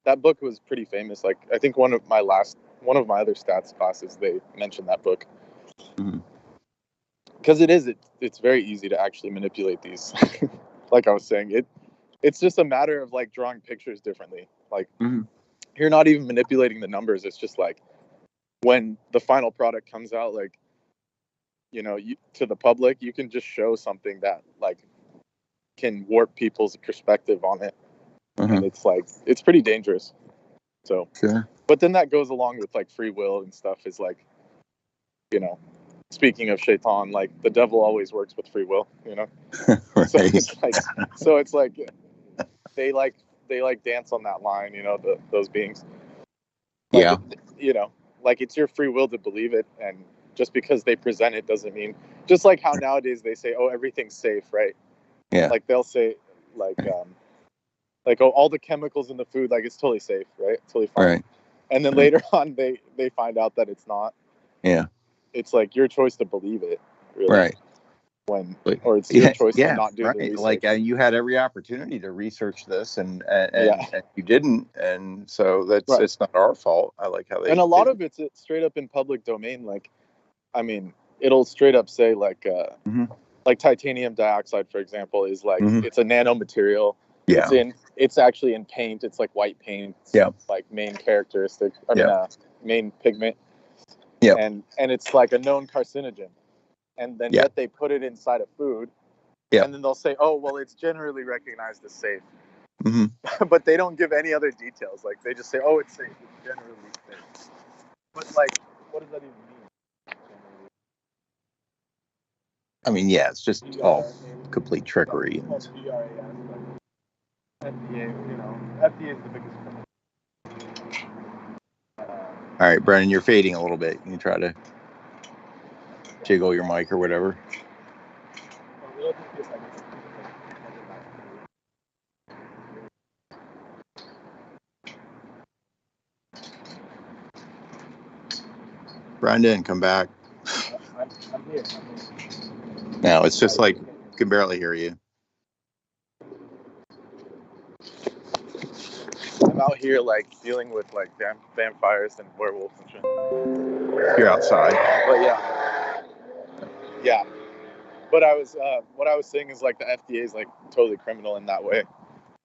that book was pretty famous. Like, I think one of my other stats classes, they mentioned that book. Because it's very easy to actually manipulate these. Like I was saying, it's just a matter of like drawing pictures differently. Like, you're not even manipulating the numbers. It's just like when the final product comes out, like, to the public, you can just show something that, like, can warp people's perspective on it. And it's like, it's pretty dangerous. So, Sure. but then that goes along with like free will and stuff, is like, you know, speaking of shaitan, like the devil always works with free will, you know? Right. So it's like they like dance on that line, you know, those beings. Like, Yeah. you know, like it's your free will to believe it, and just because they present it doesn't mean, just like how nowadays they say, oh, everything's safe, right? Yeah. Like they'll say like oh, all the chemicals in the food, like it's totally safe, right? Totally fine. Right. And then later on they find out that it's not. Yeah. It's like your choice to believe it, really. Right. Or it's your choice to not do the right. research. Like you had every opportunity to research this, and you didn't, and so that's it's not our fault. I like how they. And a lot of it's straight up in public domain. Like, I mean, it'll straight up say like like titanium dioxide, for example, is like it's a nanomaterial. Yeah. It's actually in paint. It's like white paint. Yeah. Like main characteristic. I mean, main pigment. Yeah. And it's like a known carcinogen. And then yet they put it inside of food, and then they'll say, oh, well, it's generally recognized as safe. But they don't give any other details. Like, they just say, oh, it's safe. It's generally safe. But, like, what does that even mean? I mean, yeah, it's just all complete trickery. FDA, you know, FDA is the biggest. All right, Brennan, you're fading a little bit. You can try to jiggle your mic or whatever. Brendan, come back. I'm here. No, it's just like you can barely hear you. I'm out here like dealing with like vampires and werewolves and shit. You're outside. But yeah. But what I was saying is like the FDA is like totally criminal in that way,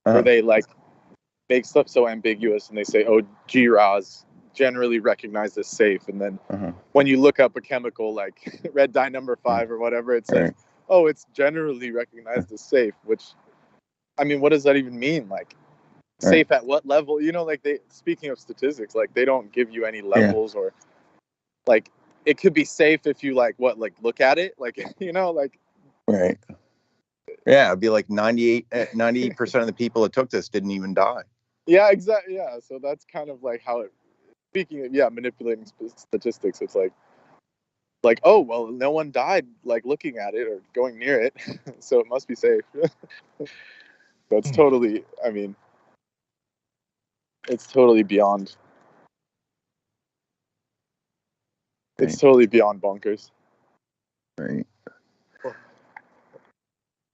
where they like make stuff so ambiguous and they say, oh, GRAS generally recognized as safe, and then when you look up a chemical like red dye number 5 or whatever, it says, oh, it's generally recognized as safe. Which, I mean, what does that even mean? Like, safe at what level? You know, like speaking of statistics, like they don't give you any levels or like it could be safe if you like look at it, like, you know, like yeah, it'd be like 98% of the people that took this didn't even die. Yeah, exactly. Yeah, so that's kind of like how it. Speaking of manipulating statistics, it's like oh well, no one died like looking at it or going near it, so it must be safe. That's totally. I mean, it's totally beyond. It's totally beyond bonkers. Right.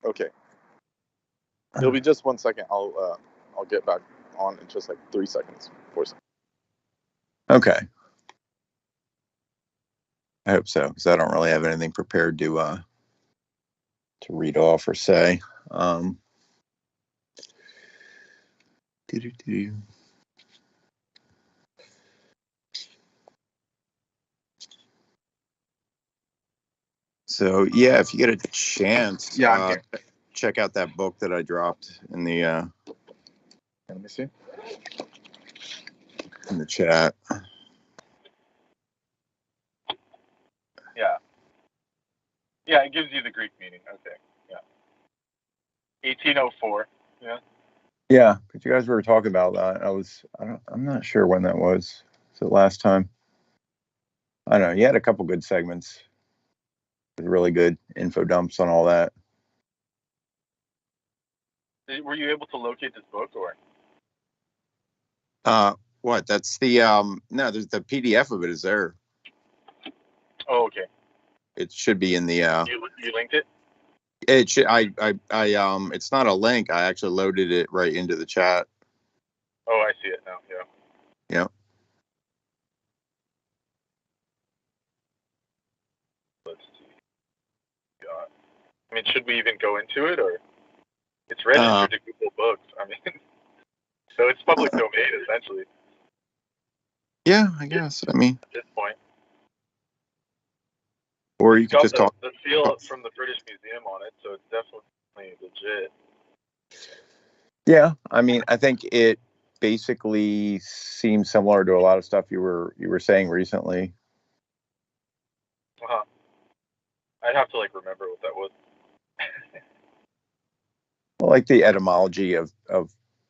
Okay. It'll be just 1 second. I'll get back on in just like 3 seconds, 4 seconds. Okay. I hope so, because I don't really have anything prepared to read off or say. So yeah, if you get a chance, check out that book that I dropped in the Let me see. In the chat. Yeah, it gives you the Greek meaning. Okay. Yeah. 1804. Yeah. Yeah, but you guys were talking about that. I'm not sure when that was. Was it last time? I don't know. You had a couple good segments with really good info dumps on all that. Were you able to locate this book or? What? That's the no. There's the PDF of it is there. Oh, okay. It should be in the. You linked it? It should. I. It's not a link. I actually loaded it right into the chat. Oh, I see it now. Yeah. Yeah. Let's see. God. I mean, should we even go into it, or it's registered to Google Books? I mean, so it's public domain essentially. Yeah, I guess. I mean, at this point. Or you could just talk. The seal from the British Museum on it, so it's definitely legit. Yeah, I mean, I think it basically seems similar to a lot of stuff you were saying recently. I'd have to like remember what that was. Well, like the etymology of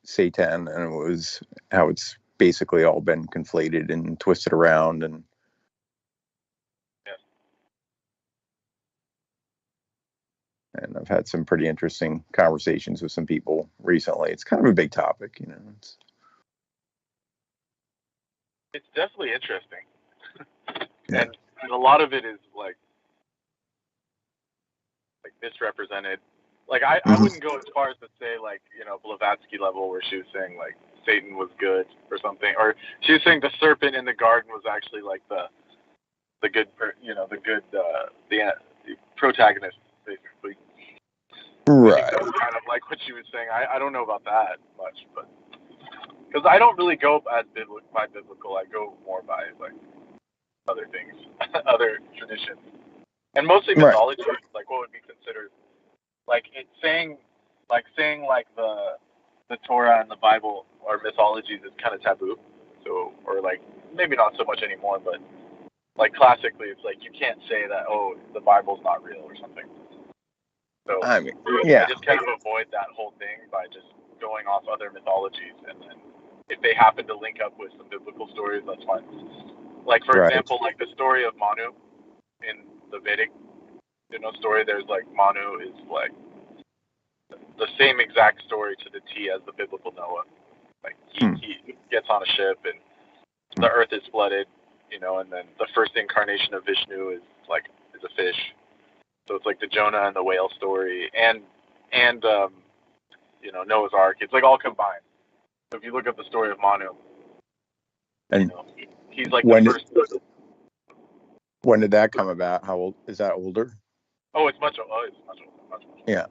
Satan, and it was how it's basically all been conflated and twisted around, and I've had some pretty interesting conversations with some people recently. It's kind of a big topic, you know. It's definitely interesting, Yeah. and a lot of it is like misrepresented. Like I wouldn't go as far as to say like, you know, Blavatsky level where she was saying like Satan was good or something, or she was saying the serpent in the garden was actually like the good, the protagonist basically. Right. I think that was kind of like what she was saying. I don't know about that much, but because I don't really go by biblical, I go more by like other things, other traditions, and mostly mythology. Right. Like what would be considered like it's saying like the Torah and the Bible or mythologies is kind of taboo. So, or like maybe not so much anymore, but like classically, it's like you can't say that the Bible's not real or something. So I mean, yeah, I just kind of avoid that whole thing by just going off other mythologies, and then if they happen to link up with some biblical stories, that's fine. Like for example, like the story of Manu in the Vedic, story. There's like Manu is like the same exact story to the T as the biblical Noah. Like he gets on a ship and the earth is flooded, and then the first incarnation of Vishnu is a fish. So it's like the Jonah and the whale story, and Noah's Ark. It's like all combined. So if you look up the story of Manu, and he's like the first. When did that come about? How old is that? Older? Oh, it's much older. Much older. Yeah.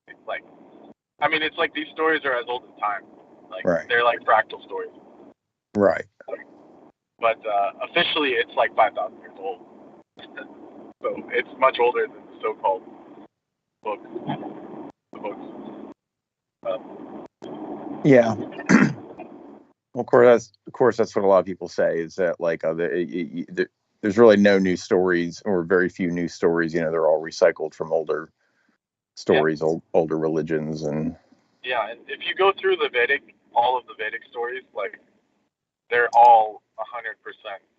It's like these stories are as old as time. Right. They're like fractal stories. Right. But officially, it's like 5,000 years old. So it's much older than the so-called books. Yeah. Well, of course, that's what a lot of people say is that there's really no new stories or very few new stories. They're all recycled from older stories, older religions, and and if you go through all of the Vedic stories, they're all 100%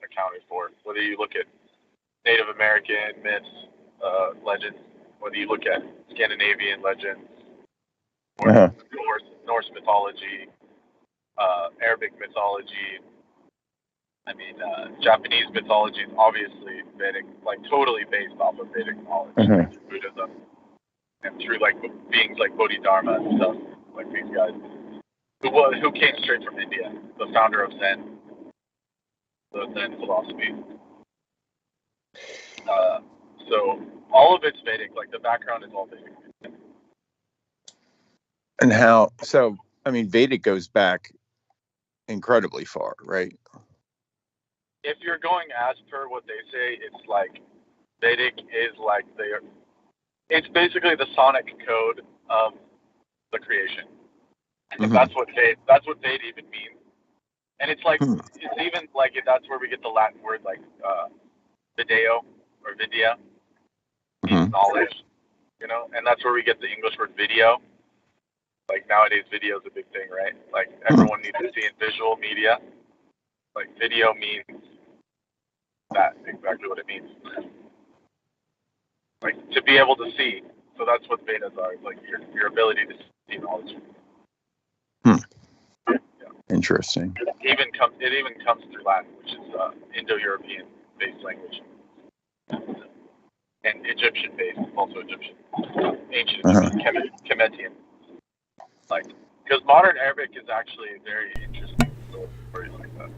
accounted for. Whether you look at Native American myths, legends, whether you look at Scandinavian legends, or Norse mythology, Arabic mythology. Japanese mythology is obviously Vedic, totally based off of Vedic knowledge, like Buddhism, and through beings like Bodhidharma and stuff, like these guys, who came straight from India, the founder of Zen, the Zen philosophy. So all of it's Vedic, the background is all Vedic. And how? So Vedic goes back incredibly far, right? If you're going as per what they say, it's Vedic is it's basically the sonic code of the creation. That's what Veda even means. And it's it's even that's where we get the Latin word video or vidya, means knowledge, and that's where we get the English word video. Nowadays, video is a big thing, right? Everyone needs to see in visual media. Video means that, exactly what it means. To be able to see. So that's what Vedas are. Your ability to see knowledge. Yeah. Interesting. It even comes through Latin, which is Indo-European based language. And Egyptian based, also Egyptian. Ancient Egyptian, Kemetian. Because modern Arabic is actually a very interesting story like that.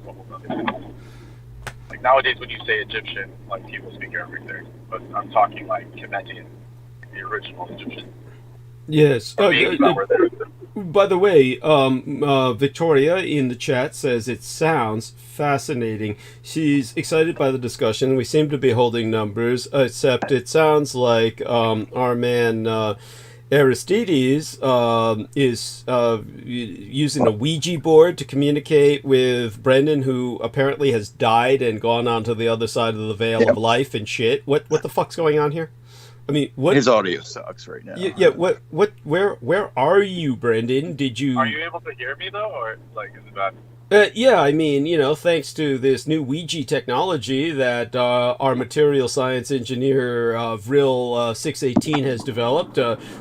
Nowadays, when you say Egyptian, people speak Arabic there, but I'm talking Kemetian, the original Egyptian. Yes. By the way, Victoria in the chat says it sounds fascinating. She's excited by the discussion. We seem to be holding numbers, except it sounds like our man Aristides is using a Ouija board to communicate with Brendan, who apparently has died and gone on to the other side of the veil of life and shit. What the fuck's going on here? I mean, what? His audio sucks right now. Yeah. Where are you, Brendan? Did you? Are you able to hear me though, or like is it bad? Yeah, I mean, thanks to this new Ouija technology that our material science engineer Vril 618 has developed,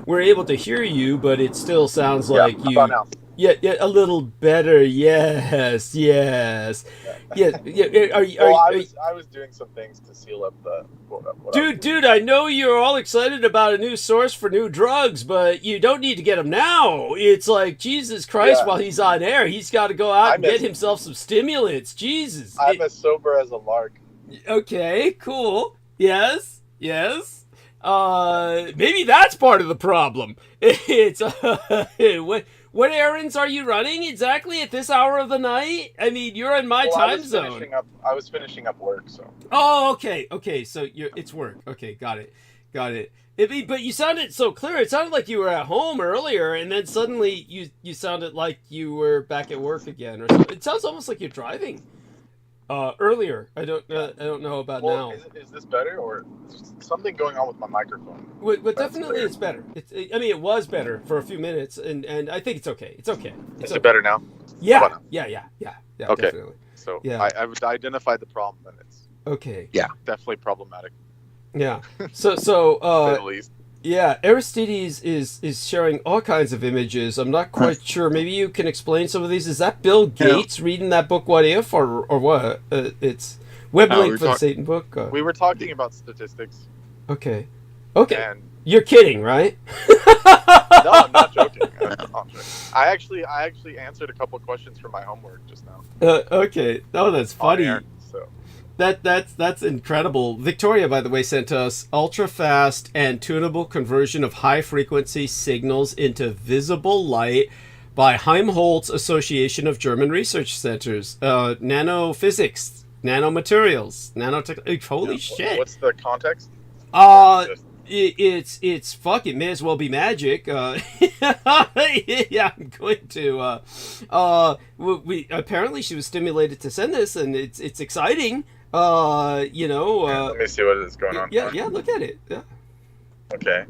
we're able to hear you, but it still sounds like you. How about now? Yeah, a little better. Yes. Yeah. I was doing some things to seal up the. Dude, I know you're all excited about a new source for new drugs, but you don't need to get them now. It's like, Jesus Christ, while he's on air, he's got to go out and get himself some stimulants. Jesus. I'm as sober as a lark. Okay, cool. Yes. Maybe that's part of the problem. It's what errands are you running exactly at this hour of the night? I mean, you're in my time zone. I was finishing up work, so. Oh, okay. So it's work. Okay, got it. But you sounded so clear. It sounded like you were at home earlier, and then suddenly you sounded like you were back at work again, or something. It sounds almost like you're driving. Earlier, I don't know about now. Is this better, or is something going on with my microphone? Well, definitely it's better. It was better for a few minutes, and I think it's okay. It's okay. Is it better now? Yeah. Okay. Definitely. So I would identify the problem, and it's definitely problematic. Yeah. So at least. Yeah, Aristides is sharing all kinds of images. I'm not quite sure. Maybe you can explain some of these. Is that Bill Gates reading that book, What If, or what? It's Weblink for the Satan book? We were talking about statistics. Okay. And you're kidding, right? No, I'm not joking. I actually answered a couple questions from my homework just now. Okay. Oh, that's funny. Air, so. That's incredible. Victoria, by the way, sent us ultra-fast and tunable conversion of high-frequency signals into visible light by Helmholtz Association of German Research Centers. Nanophysics, nanomaterials, nanotech. Holy shit! What's the context? It's fuck. It may as well be magic. Yeah, I'm going to. We apparently she was stimulated to send this, and it's exciting. Let me see what is going on. Yeah, look at it. Yeah. Okay.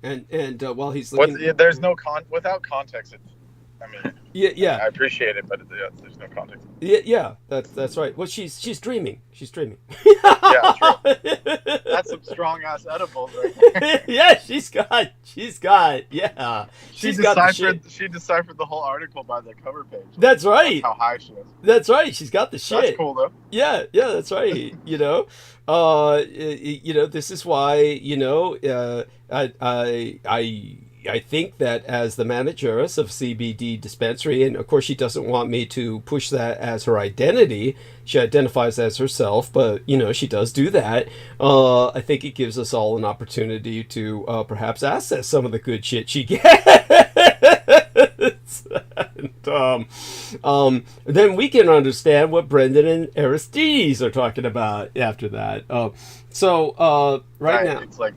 And while he's looking, there's no without context. Yeah. I appreciate it, but there's no context. Yeah. That's right. Well, she's dreaming. She's dreaming. Yeah, true. That's some strong ass edibles, right? Yeah, she's got. Yeah. She deciphered the whole article by the cover page. That's right. That's how high she is. That's right. She's got the shit. That's cool though. Yeah, that's right. This is why, I think that as the manageress of CBD dispensary, and of course she doesn't want me to push that as her identity. She identifies as herself, but she does do that. I think it gives us all an opportunity to perhaps access some of the good shit she gets. And, then we can understand what Brendan and Aristides are talking about after that. Right now, it's like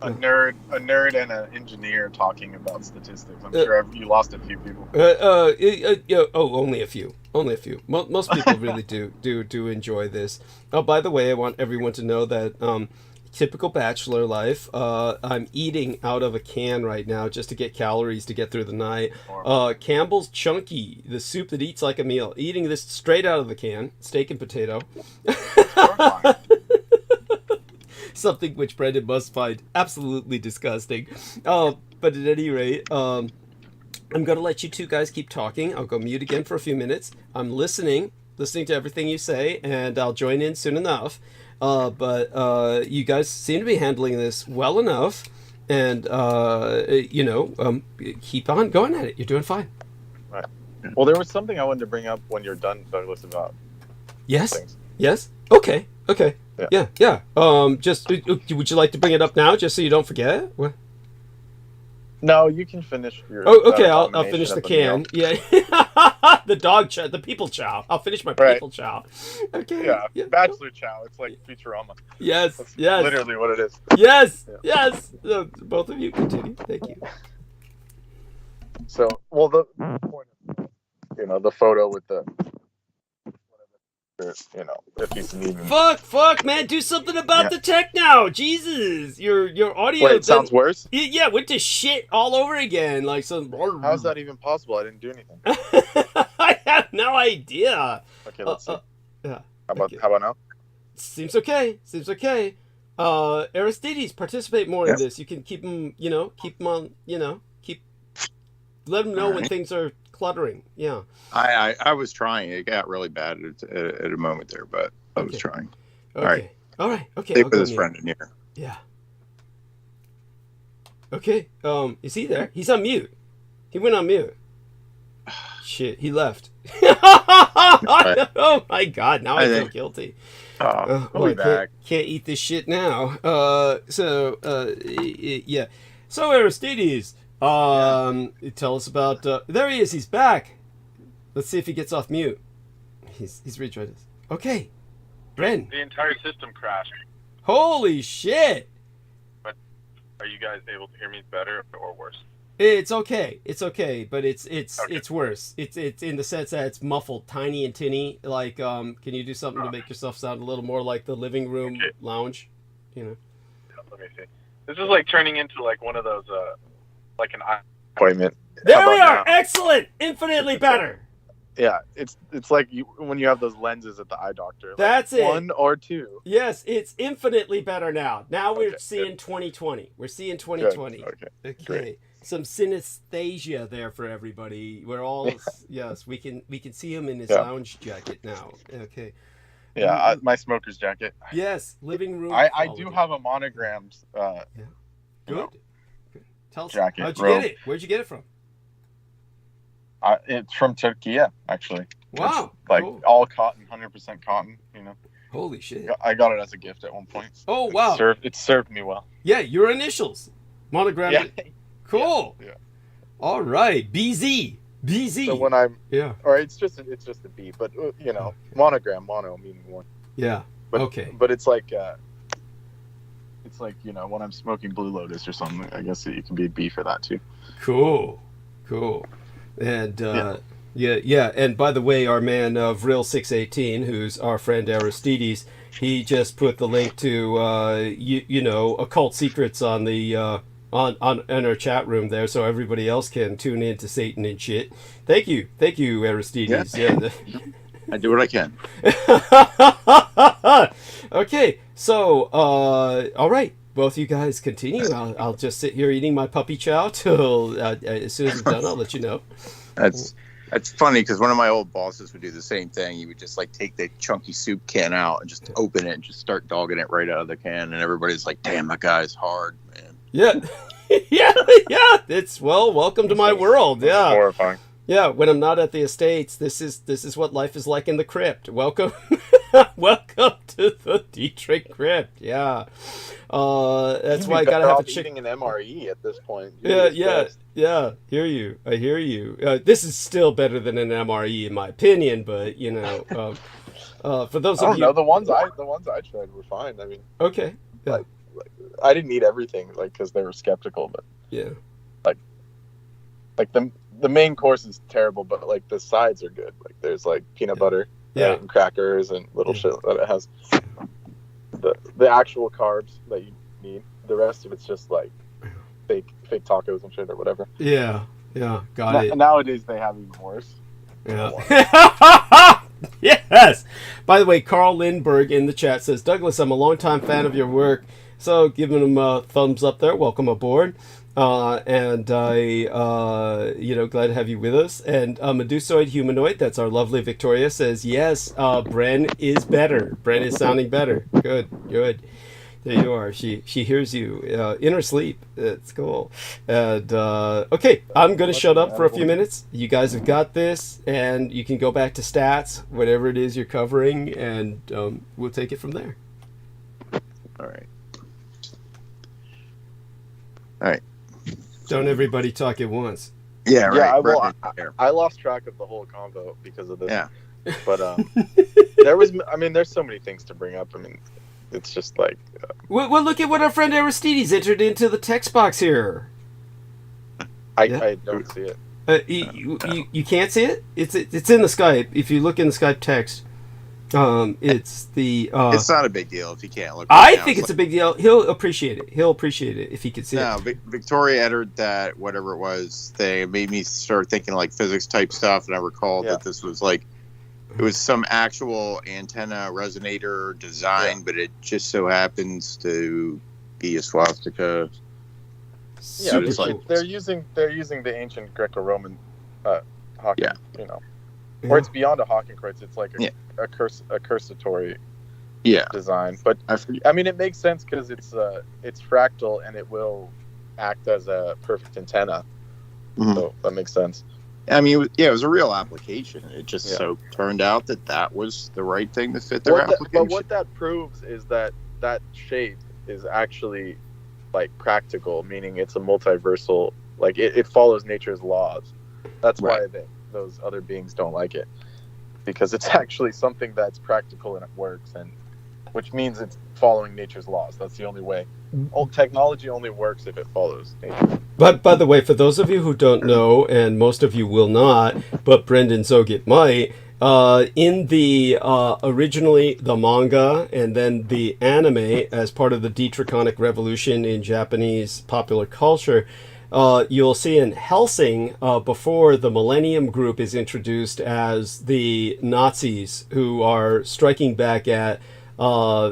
a nerd and an engineer talking about statistics. I'm sure you lost a few people. Only a few. Most people really do enjoy this. Oh, by the way, I want everyone to know that typical bachelor life. I'm eating out of a can right now just to get calories to get through the night. Campbell's Chunky, the soup that eats like a meal. Eating this straight out of the can, steak and potato. Something which Brendan must find absolutely disgusting. But at any rate, I'm going to let you two guys keep talking. I'll go mute again for a few minutes. I'm listening to everything you say, and I'll join in soon enough. But you guys seem to be handling this well enough, and keep on going at it. You're doing fine. Right. Well, there was something I wanted to bring up when you're done, Douglas, about things. Yes. Okay. Yeah. Just would you like to bring it up now, just so you don't forget? What? No, you can finish your. Oh, okay. I'll abomination finish the of a meal. can. Yeah. The dog chow, the people chow. I'll finish my Right. people chow. Okay. Yeah, Bachelor Chow. It's like Futurama. Yes. That's Yes. literally what it is. Yes. Yeah. Yes. Both of you continue. Thank you. So, well, the point of, the photo with the, if he's needing. Fuck, man. Do something about the tech now. Jesus. Your audio. Wait, it sounds worse? Yeah, went to shit all over again. Like some. How is that even possible? I didn't do anything. I have no idea. Okay, let's see. Yeah. How about now? Seems okay. Aristides, participate more in this. You can keep them, on, let them know when things are cluttering. Yeah. I was trying. It got really bad at a moment there, but I was trying. Okay. All right. Okay. Stay with his friend in here. Yeah. Okay. Is he there? He's on mute. He went on mute. Shit, he left. Oh my god, now I feel guilty. I'll be back. Can't eat this shit now. Yeah. So Aristides, tell us about. There he is. He's back. Let's see if he gets off mute. He's rejoined us. Okay, Bren. The entire system crashed. Holy shit! But are you guys able to hear me better or worse? It's okay, but it's worse. It's in the sense that it's muffled, tiny and tinny. Like, can you do something to make yourself sound a little more like the living room lounge? Let me see. This is like turning into like one of those, like an appointment. There we are. Now? Excellent. Infinitely better. Yeah, it's like when you have those lenses at the eye doctor. That's it. 1 or 2. Yes, it's infinitely better now. Now we're seeing 2020. We're seeing 2020. Good. Okay. Great. Some synesthesia there for everybody. We're all yes. We can see him in his lounge jacket now. Okay. Yeah, my smoker's jacket. Yes, living room. I do have a monogrammed. Good. Tell us, jacket. How'd you get it? Where'd you get it from? It's from Turkey, actually. Wow. It's like all cotton, 100% cotton. Holy shit. I got it as a gift at one point. Oh wow. It served me well. Yeah, your initials. Monogrammed. Yeah. Cool. Yeah. All right. BZ. So when I'm or it's just a B, but monogram, mono meaning one. Yeah. But, okay. But it's like when I'm smoking Blue Lotus or something, I guess you can be a B for that too. Cool. And and by the way, our man Vril 618, who's our friend Aristides, he just put the link to occult secrets on the on our chat room there, so everybody else can tune in to Satan and shit. Thank you, Aristides. Yeah. I do what I can. Okay, so all right, both you guys continue. I'll just sit here eating my puppy chow till as soon as it's done, I'll let you know. That's funny because one of my old bosses would do the same thing. He would just like take the chunky soup can out and just open it and just start dogging it right out of the can, and everybody's like, "Damn, that guy's hard, man." Yeah. yeah. It's welcome to my world. Yeah. Horrifying. Yeah, when I'm not at the estates, this is what life is like in the crypt. Welcome to the Dietrich crypt. Yeah. That's why I gotta have a chick. Eating an MRE at this point. Yeah. I hear you. This is still better than an MRE in my opinion, but for those of you, the ones I tried were fine. I mean, okay. Yeah. Like I didn't eat everything, because they were skeptical, but yeah, like the main course is terrible, but like the sides are good. Like there's like peanut butter, and crackers and little shit that it has. The actual carbs that you need. The rest of it's just like fake tacos and shit or whatever. Yeah, got it. Nowadays they have even worse. Yeah. Yes. By the way, Carl Lindbergh in the chat says, Douglas, I'm a longtime fan of your work. So giving him a thumbs up there. Welcome aboard. And I, glad to have you with us. And Medusoid Humanoid, that's our lovely Victoria, says, yes, Bren is better. Bren is sounding better. Good. There you are. She hears you in her sleep. It's cool. And okay, I'm going to shut up for a few minutes. You guys have got this, and you can go back to stats, whatever it is you're covering, and we'll take it from there. All right. Don't everybody talk at once. Yeah, right. I lost track of the whole convo because of this. Yeah. But there's so many things to bring up. I mean, it's just like. Well, look at what our friend Aristides entered into the text box here. I don't see it. You can't see it? It's in the Skype. If you look in the Skype text, it's the. It's not a big deal if you can't look. I think it's a big deal. He'll appreciate it. He'll appreciate it if he could see it. No, Victoria entered that whatever it was thing. It made me start thinking like physics type stuff, and I recalled that this was like. It was some actual antenna resonator design, but it just so happens to be a swastika. Yeah, they're using the ancient Greco-Roman Hawking, or it's beyond a Hakenkreuz. It's like a cursatory design. But I mean, it makes sense because it's fractal and it will act as a perfect antenna. Mm-hmm. So that makes sense. I mean, it was a real application. It just so turned out that was the right thing to fit their application. But what that proves is that shape is actually like practical, meaning it's a multiversal. Like it follows nature's laws. That's why those other beings don't like it, because it's actually something that's practical and it works, and which means it's following nature's laws. That's the only way. Technology only works if it follows nature. But by the way, for those of you who don't know, and most of you will not, but Brendan Zogit might, in the originally the manga and then the anime as part of the Dietrichonic revolution in Japanese popular culture, you'll see in Helsing, before the Millennium Group is introduced as the Nazis who are striking back at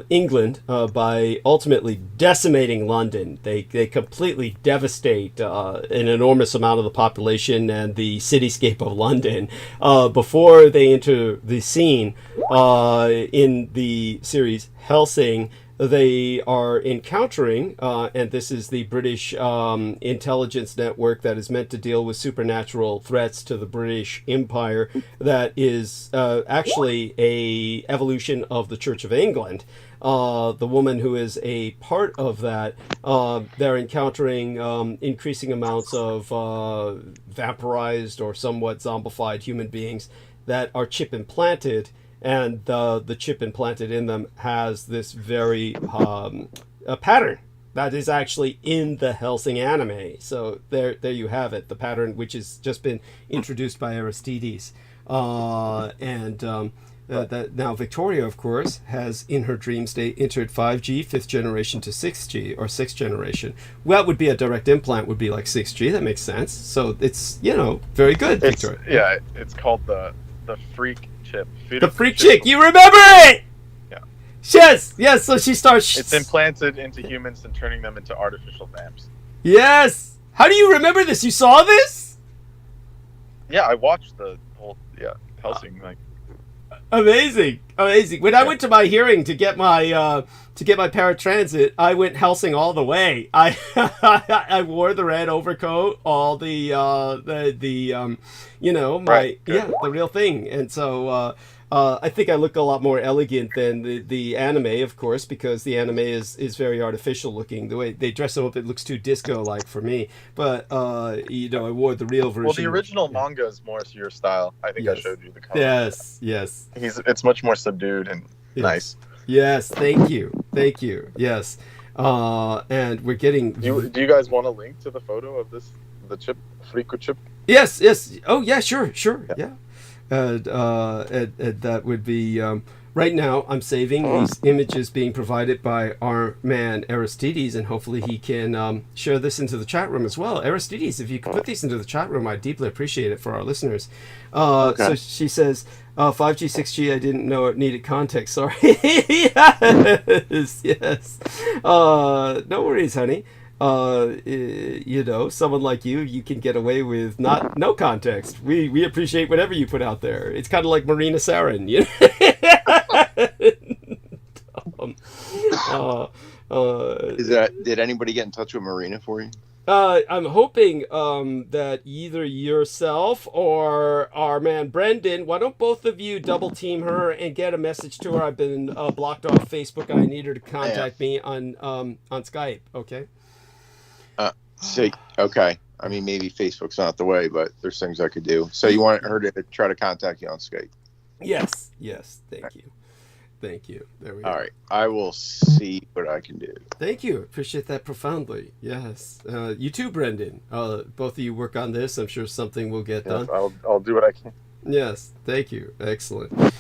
England by ultimately decimating London. They completely devastate an enormous amount of the population and the cityscape of London. Before they enter the scene in the series Helsing, they are encountering, and this is the British intelligence network that is meant to deal with supernatural threats to the British Empire, that is actually a evolution of the Church of England. The woman who is a part of that, they're encountering increasing amounts of vampirized or somewhat zombified human beings that are chip implanted. And the chip implanted in them has this very a pattern that is actually in the Helsing anime. So there you have it, the pattern which has just been introduced by Aristides. Now Victoria, of course, has in her dream state entered 5G, 5th generation to 6G, or 6th generation. Well, it would be a direct implant, would be like 6G. That makes sense. So it's, very good, Victoria. It's called the freak chip. The freak chick, you remember it? Yeah. Yes, so she starts... It's implanted into humans and turning them into artificial vamps. Yes! How do you remember this? You saw this? Yeah, I watched the whole, Helsing, Amazing. When I went to my hearing to get my paratransit, I went Helsing all the way. I wore the red overcoat, all the the real thing. And so I think I look a lot more elegant than the anime, of course, because the anime is very artificial looking. The way they dress them up, it looks too disco-like for me. But I wore the real version. Well, the original manga is more your style. I think I showed you the cover. Yes. It's much more subdued and nice. Yes, thank you. Yes, and we're getting. Do you guys want a link to the photo of the chip, Frico chip? Yes. Oh yeah, sure. Yeah. And that would be right now. I'm saving these images being provided by our man Aristides, and hopefully he can share this into the chat room as well. Aristides, if you could put these into the chat room, I'd deeply appreciate it for our listeners. So she says 5G, 6G. I didn't know it needed context. Sorry. yes. No worries, honey. Someone like you can get away with no context. We appreciate whatever you put out there. It's kind of like Marina Sarin, Did anybody get in touch with Marina for you? I'm hoping that either yourself or our man Brendan, why don't both of you double team her and get a message to her? I've been blocked off Facebook and I need her to contact me on Skype. Okay. Okay. I mean, maybe Facebook's not the way, but there's things I could do. So you want her to try to contact you on Skype? Yes. Thank you. There we go. All right. I will see what I can do. Thank you. Appreciate that profoundly. Yes. You too, Brendan. Both of you work on this. I'm sure something will get done. I'll do what I can. Yes. Thank you. Excellent.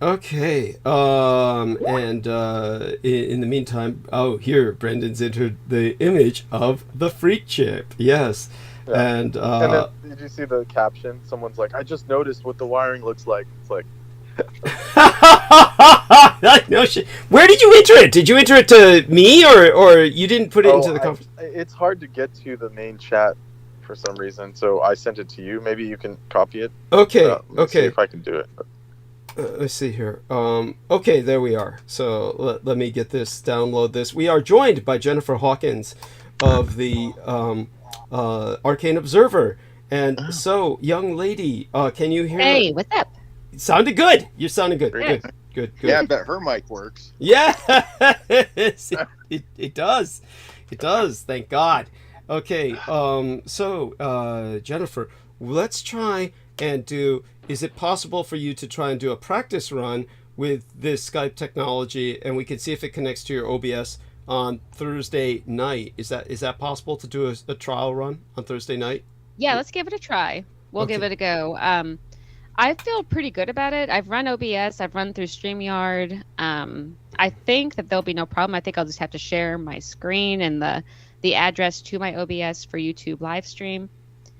Okay. In the meantime, here Brendan's entered the image of the freak chip. Yes. Yeah. And then, did you see the caption? Someone's like, "I just noticed what the wiring looks like." It's like. No shit. Where did you enter it? Did you enter it to me, or you didn't put it into the conference? It's hard to get to the main chat for some reason, so I sent it to you. Maybe you can copy it. Okay. See if I can do it. Let's see here. Okay, there we are. So let me get this, download this. We are joined by Jennifer Hawkins of the Arcane Observer. And so, young lady, can you hear me? Hey, what's up? Sounded good. You're sounding good. Good. Yeah, I bet her mic works. Yeah, it does. It does. Thank God. Okay. So Jennifer, let's try and do. Is it possible for you to try and do a practice run with this Skype technology, and we can see if it connects to your OBS on Thursday night? Is that possible to do a trial run on Thursday night? Yeah, let's give it a try. We'll give it a go. I feel pretty good about it. I've run OBS. I've run through StreamYard. I think that there'll be no problem. I think I'll just have to share my screen and the address to my OBS for YouTube live stream,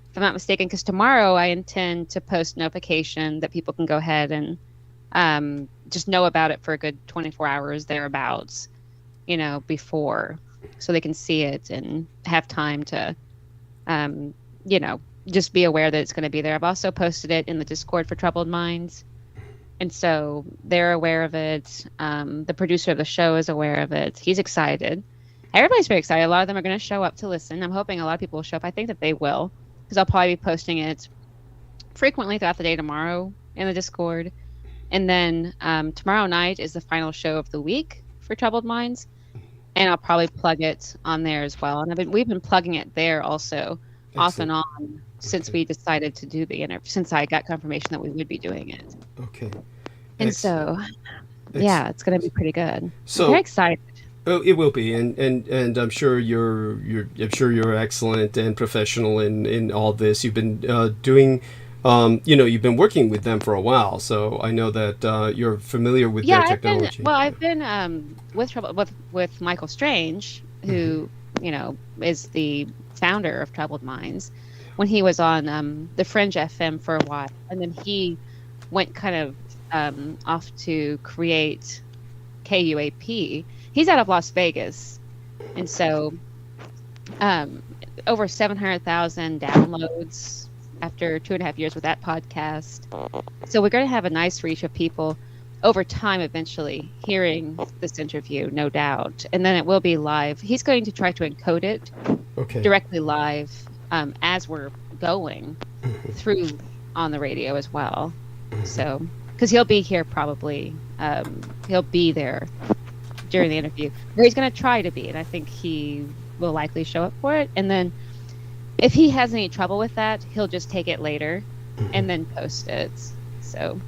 if I'm not mistaken, because tomorrow I intend to post notification that people can go ahead and just know about it for a good 24 hours thereabouts, before, so they can see it and have time to, just be aware that it's going to be there. I've also posted it in the Discord for Troubled Minds, and so they're aware of it. The producer of the show is aware of it. He's excited. Everybody's very excited. A lot of them are going to show up to listen. I'm hoping a lot of people will show up. I think that they will, because I'll probably be posting it frequently throughout the day tomorrow in the Discord. And then tomorrow night is the final show of the week for Troubled Minds, and I'll probably plug it on there as well. And we've been plugging it there also. Excellent. Off and on since we decided to do the interview, since I got confirmation that we would be doing it. Okay. And so, yeah, it's going to be pretty good. So I'm very excited. Oh, it will be, and I'm sure you're excellent and professional in all this. You've been doing, you've been working with them for a while, so I know that you're familiar with their technology. I've been with Michael Strange, who is the founder of Troubled Minds, when he was on the Fringe FM for a while, and then he went kind of off to create KUAP. He's out of Las Vegas, and so over 700,000 downloads after 2.5 years with that podcast. So we're going to have a nice reach of people over time eventually hearing this interview, no doubt. And then it will be live. He's going to try to encode it directly live as we're going through on the radio as well. So, because he'll be here probably, he'll be there during the interview, or he's going to try to be, and I think he will likely show up for it. And then if he has any trouble with that, he'll just take it later and then post it. So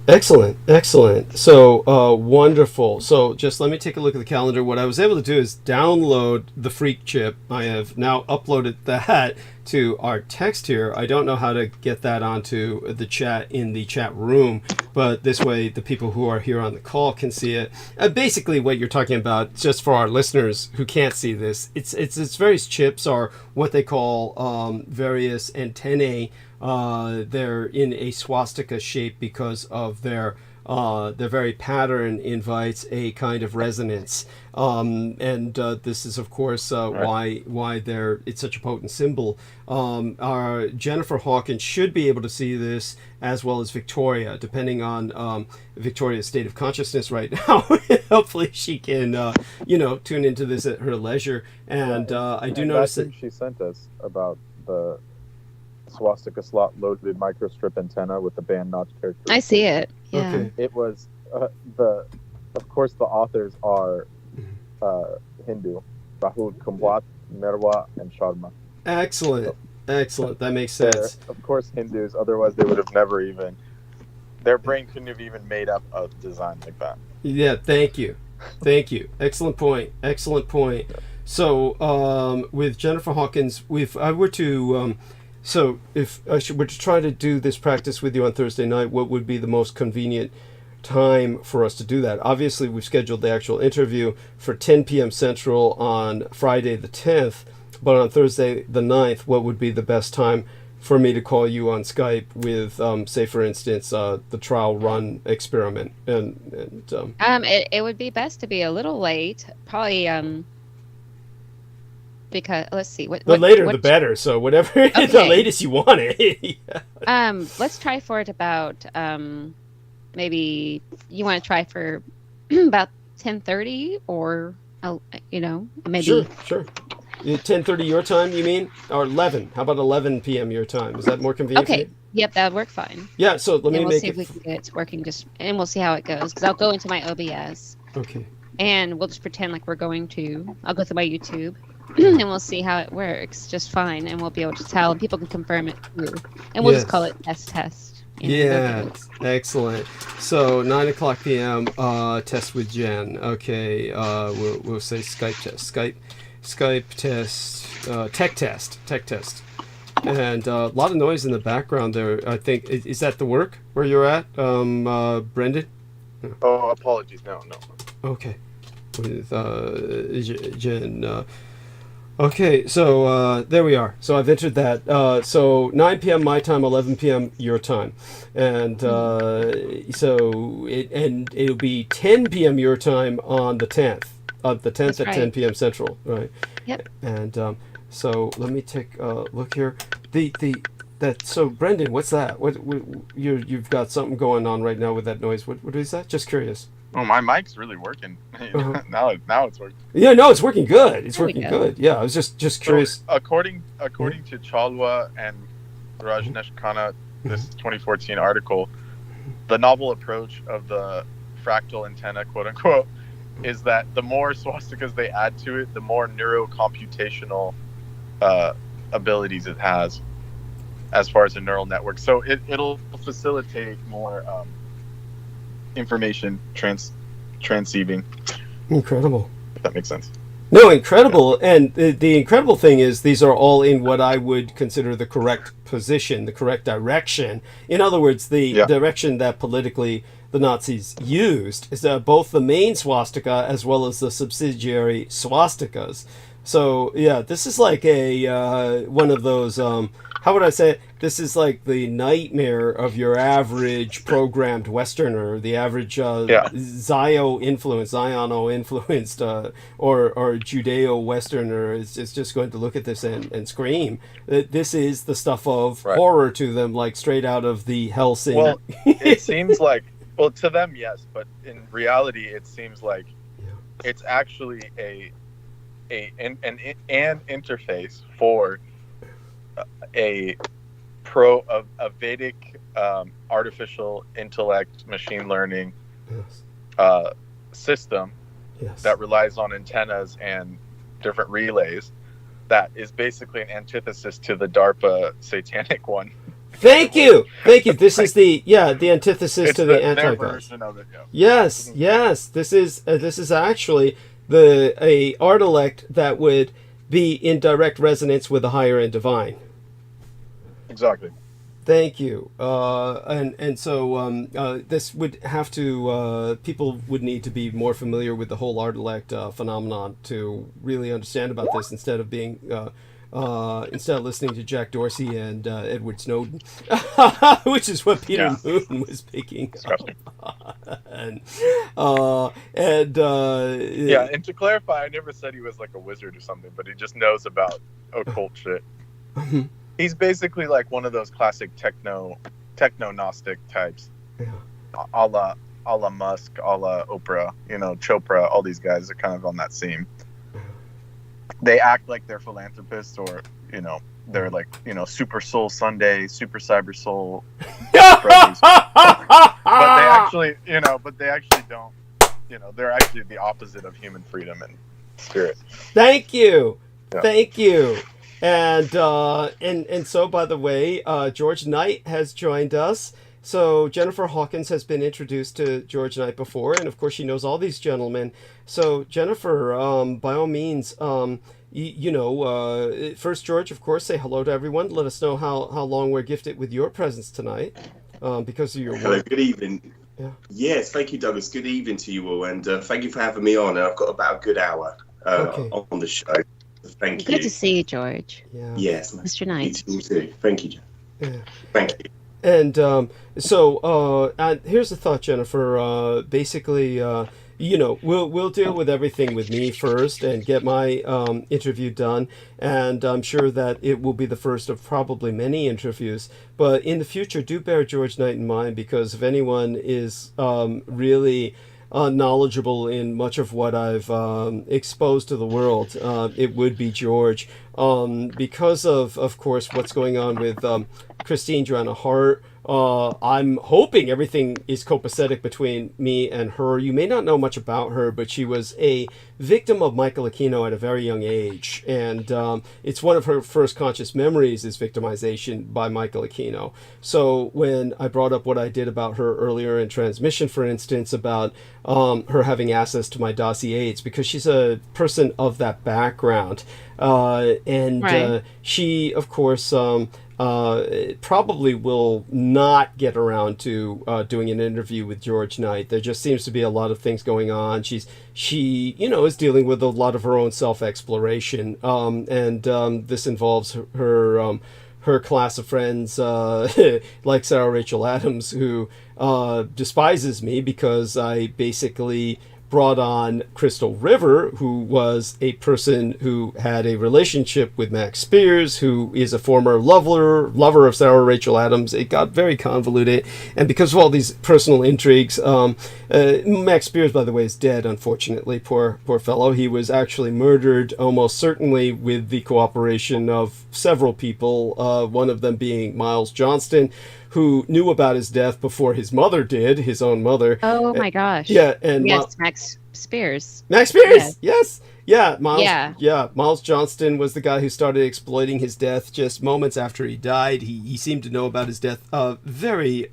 Excellent. So wonderful. So just let me take a look at the calendar. What I was able to do is download the freak chip. I have now uploaded that to our text here. I don't know how to get that onto the chat in the chat room, but this way the people who are here on the call can see it. Basically what you're talking about, just for our listeners who can't see this, it's various chips are what they call various antennae. They're in a swastika shape because of their very pattern invites a kind of resonance, and this is of course why it's such a potent symbol. Our Jennifer Hawkins should be able to see this, as well as Victoria, depending on Victoria's state of consciousness right now. Hopefully she can tune into this at her leisure. And I do notice that she sent us about the swastika slot loaded microstrip antenna with the band notch character. I see it. Yeah. Okay. It was of course the authors are Hindu, Rahul Kumbwat, Merwa, and Sharma. Excellent. Excellent. That makes They're, sense. of course, Hindus. Otherwise, they would have never even. Their brain couldn't have even made up a design like that. Yeah. Thank you. Thank you. Excellent point. Excellent point. So, with Jennifer Hawkins, if I were to, so if I were to try to do this practice with you on Thursday night, what would be the most convenient time for us to do that? Obviously, we've scheduled the actual interview for 10 p.m. Central on Friday the 10th, but on Thursday the 9th, what would be the best time for me to call you on Skype with, say, for instance, the trial run experiment? It would be best to be a little late, probably, because let's see, the later the better. So whatever the latest you want it. Yeah. Let's try for it about maybe you want to try for about 10:30 or maybe Sure. 10:30 your time, you mean? Or 11? How about 11 p.m. your time? Is that more convenient? Okay. For you? Yep, that would work fine. Yeah. So let me we'll make see it. if we can get it working. And we'll see how it goes. Because I'll go into my OBS. Okay. And we'll just pretend like we're going to. I'll go through my YouTube, and we'll see how it works just fine. And we'll be able to tell, and people can confirm it too. And we'll just call it test. Yeah, excellent. So 9:00 p.m. Test with Jen. Okay, we'll say Skype test. Skype test. Tech test. And a lot of noise in the background there. I think is that the work where you're at, Brendan? Oh, apologies. No. Okay, with Jen. Okay, so there we are. So I've entered that. So 9 p.m. my time, 11 p.m. your time, and so it'll be 10 p.m. your time on the 10th. The 10th That's at right. 10 p.m. Central, right? Yep. And so let me take a look here. So Brendan, what's that? What you've got something going on right now with that noise? What is that? Just curious. Oh, my mic's really working. Uh-huh. Now it's working. Yeah, no, it's working good. It's There we working go. good. Yeah, I was just curious. So, according to Chalwa and Rajneesh Khanna, this 2014 article, the novel approach of the fractal antenna, quote unquote, is that the more swastikas they add to it, the more neurocomputational abilities it has as far as a neural network. So it'll facilitate more information transceiving. Incredible. If that makes sense. No, incredible. And the incredible thing is these are all in what I would consider the correct position, the correct direction. In other words, the direction that politically the Nazis used is both the main swastika as well as the subsidiary swastikas. So, yeah, this is like a one of those, how would I say it? This is like the nightmare of your average programmed Westerner, the average Ziono-influenced, or Judeo-Westerner is just going to look at this and scream. This is the stuff of horror to them, like straight out of the Hellsing. Well, it seems like, well, to them, yes, but in reality, it seems like it's actually an interface for a Vedic artificial intellect machine learning system that relies on antennas and different relays that is basically an antithesis to the DARPA satanic one. Thank you. This is the antithesis to the Antichrist. Version of it, Yes. This is actually a artilect that would be in direct resonance with the higher end divine. Exactly. Thank you. And so this would have to people would need to be more familiar with the whole artilect phenomenon to really understand about this instead of being instead of listening to Jack Dorsey and Edward Snowden, which is what Peter Moon was picking up. And to clarify, I never said he was like a wizard or something, but he just knows about occult shit. He's basically like one of those classic techno-gnostic types, a la Musk, a la Oprah, Chopra. All these guys are kind of on that scene. They act like they're philanthropists, or they're like Super Soul Sunday, Super Cyber Soul, but they actually don't. They're actually the opposite of human freedom and spirit. Thank you. Yeah. Thank you. And so, by the way, George Knight has joined us. So Jennifer Hawkins has been introduced to George Knight before, and of course she knows all these gentlemen. So Jennifer, by all means, first George, of course, say hello to everyone. Let us know how long we're gifted with your presence tonight, because of your Hello, work. good evening. Yeah. Yes, thank you, Douglas. Good evening to you all, and thank you for having me on. I've got about a good hour Okay. on the show. Thank Good you. to see you, George. Yeah. Yes, Mr. Knight. You too. Thank you, John. Yeah. Thank you. And here's the thought, Jennifer. Basically, we'll deal with everything with me first and get my interview done. And I'm sure that it will be the first of probably many interviews. But in the future, do bear George Knight in mind, because if anyone is really knowledgeable in much of what I've exposed to the world, it would be George. Because of course, what's going on with Christine Joanna Hart. I'm hoping everything is copacetic between me and her. You may not know much about her, but she was a victim of Michael Aquino at a very young age. And it's one of her first conscious memories is victimization by Michael Aquino. So when I brought up what I did about her earlier in transmission, for instance, about her having access to my dossier, it's because she's a person of that background. Right. She, of course, probably will not get around to doing an interview with George Knight. There just seems to be a lot of things going on. She is dealing with a lot of her own self-exploration, and this involves her class of friends, like Sarah Rachel Adams, who despises me because I basically brought on Crystal River, who was a person who had a relationship with Max Spears, who is a former lover of Sarah Rachel Adams. It got very convoluted, and because of all these personal intrigues, Max Spears, by the way, is dead, unfortunately. Poor fellow. He was actually murdered, almost certainly with the cooperation of several people, one of them being Miles Johnston, who knew about his death before his mother did, his own mother. Oh my gosh. Yeah, and yes, Max Spears. Max Spears, Yeah. yes. Yeah, Miles. Yeah. Miles Johnston was the guy who started exploiting his death just moments after he died. He seemed to know about his death very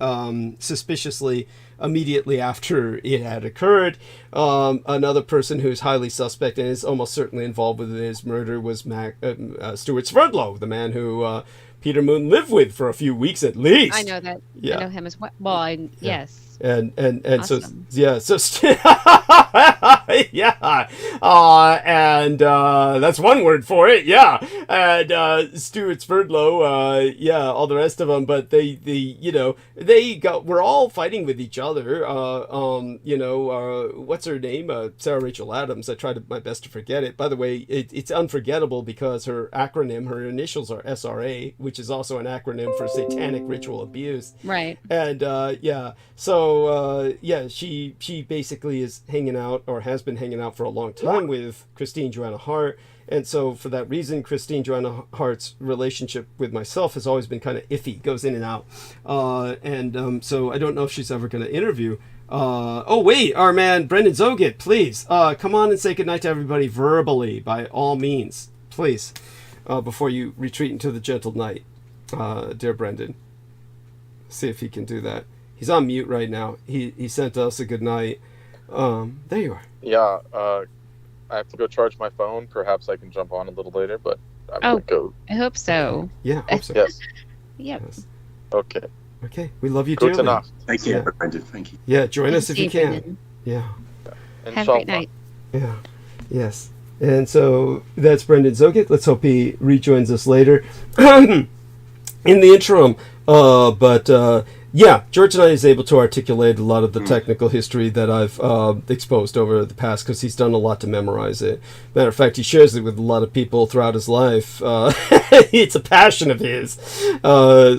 suspiciously immediately after it had occurred. Another person who's highly suspect and is almost certainly involved with his murder was Stuart Sverdlow, the man who Peter Moon lived with for a few weeks at least. I know that. Yeah. I know him as well. Well, yes. And Awesome. and that's one word for it, yeah. And Stuart Sverdlow, all the rest of them, but we're all fighting with each other. What's her name? Sarah Rachel Adams. I tried my best to forget it. By the way, it's unforgettable because her initials are SRA, which is also an acronym for Satanic Ritual Abuse. Right. And so she basically is hanging out, or has been hanging out for a long time, with Christine Joanna Hart. And so for that reason, Christine Joanna Hart's relationship with myself has always been kind of iffy, goes in and out. So I don't know if she's ever going to interview. Wait, our man Brendan Zogit, please come on and say goodnight to everybody verbally, by all means, please, before you retreat into the gentle night, dear Brendan. See if he can do that. He's on mute right now. He sent us a good night. There you are. Yeah, I have to go charge my phone. Perhaps I can jump on a little later, but I'm gonna go. I hope so. Yeah, hope so. Yes. Yep. Yes. Okay. Okay, we love you Good dearly. enough. Thank you, Yeah. Brendan. Thank you. Yeah, join us if you See you, can. Brendan. Yeah, Have a great night. yeah, yes. And so that's Brendan Zogit. Let's hope he rejoins us later. In the interim, George and I is able to articulate a lot of the technical history that I've exposed over the past, because he's done a lot to memorize it. Matter of fact, he shares it with a lot of people throughout his life. It's a passion of his.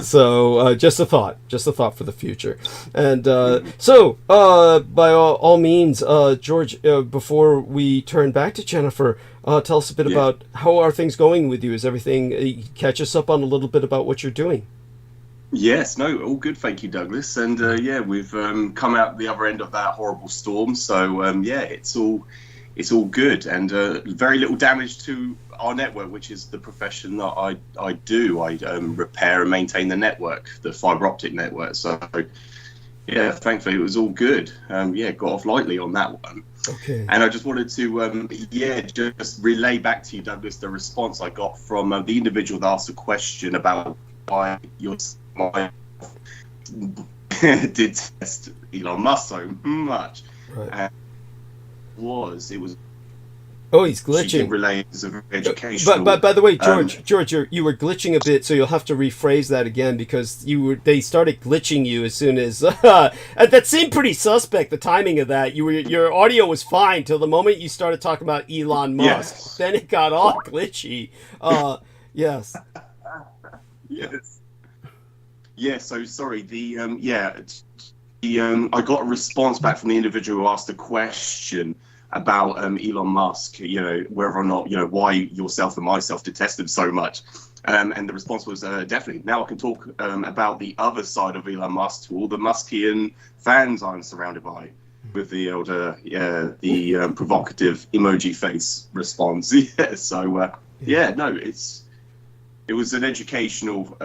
So just a thought for the future. And by all means, George, before we turn back to Jennifer, tell us a bit about how are things going with you? Is everything, catch us up on a little bit about what you're doing. Yes, no, all good, thank you, Douglas. And we've come out the other end of that horrible storm. So it's all it's all good, and very little damage to our network, which is the profession that I do. I repair and maintain the network, the fiber optic network. So yeah, thankfully it was all good. Got off lightly on that one. Okay. And I just wanted to just relay back to you, Douglas, the response I got from the individual that asked a question about why your did test Elon Musk so much. Right. And it was he's she glitching. did relay as a educational. But by the way, George, you were glitching a bit, so you'll have to rephrase that again because they started glitching you as soon as that seemed pretty suspect. The timing of that, your audio was fine till the moment you started talking about Elon Musk. Yes. Then it got all glitchy. Yes. Yes. Yeah. So sorry. I got a response back from the individual who asked a question about Elon Musk, whether or not, why yourself and myself detest him so much. And the response was definitely. Now I can talk about the other side of Elon Musk to all the Muskian fans I'm surrounded by, with the older, the provocative emoji face response. Yeah. So it was an educational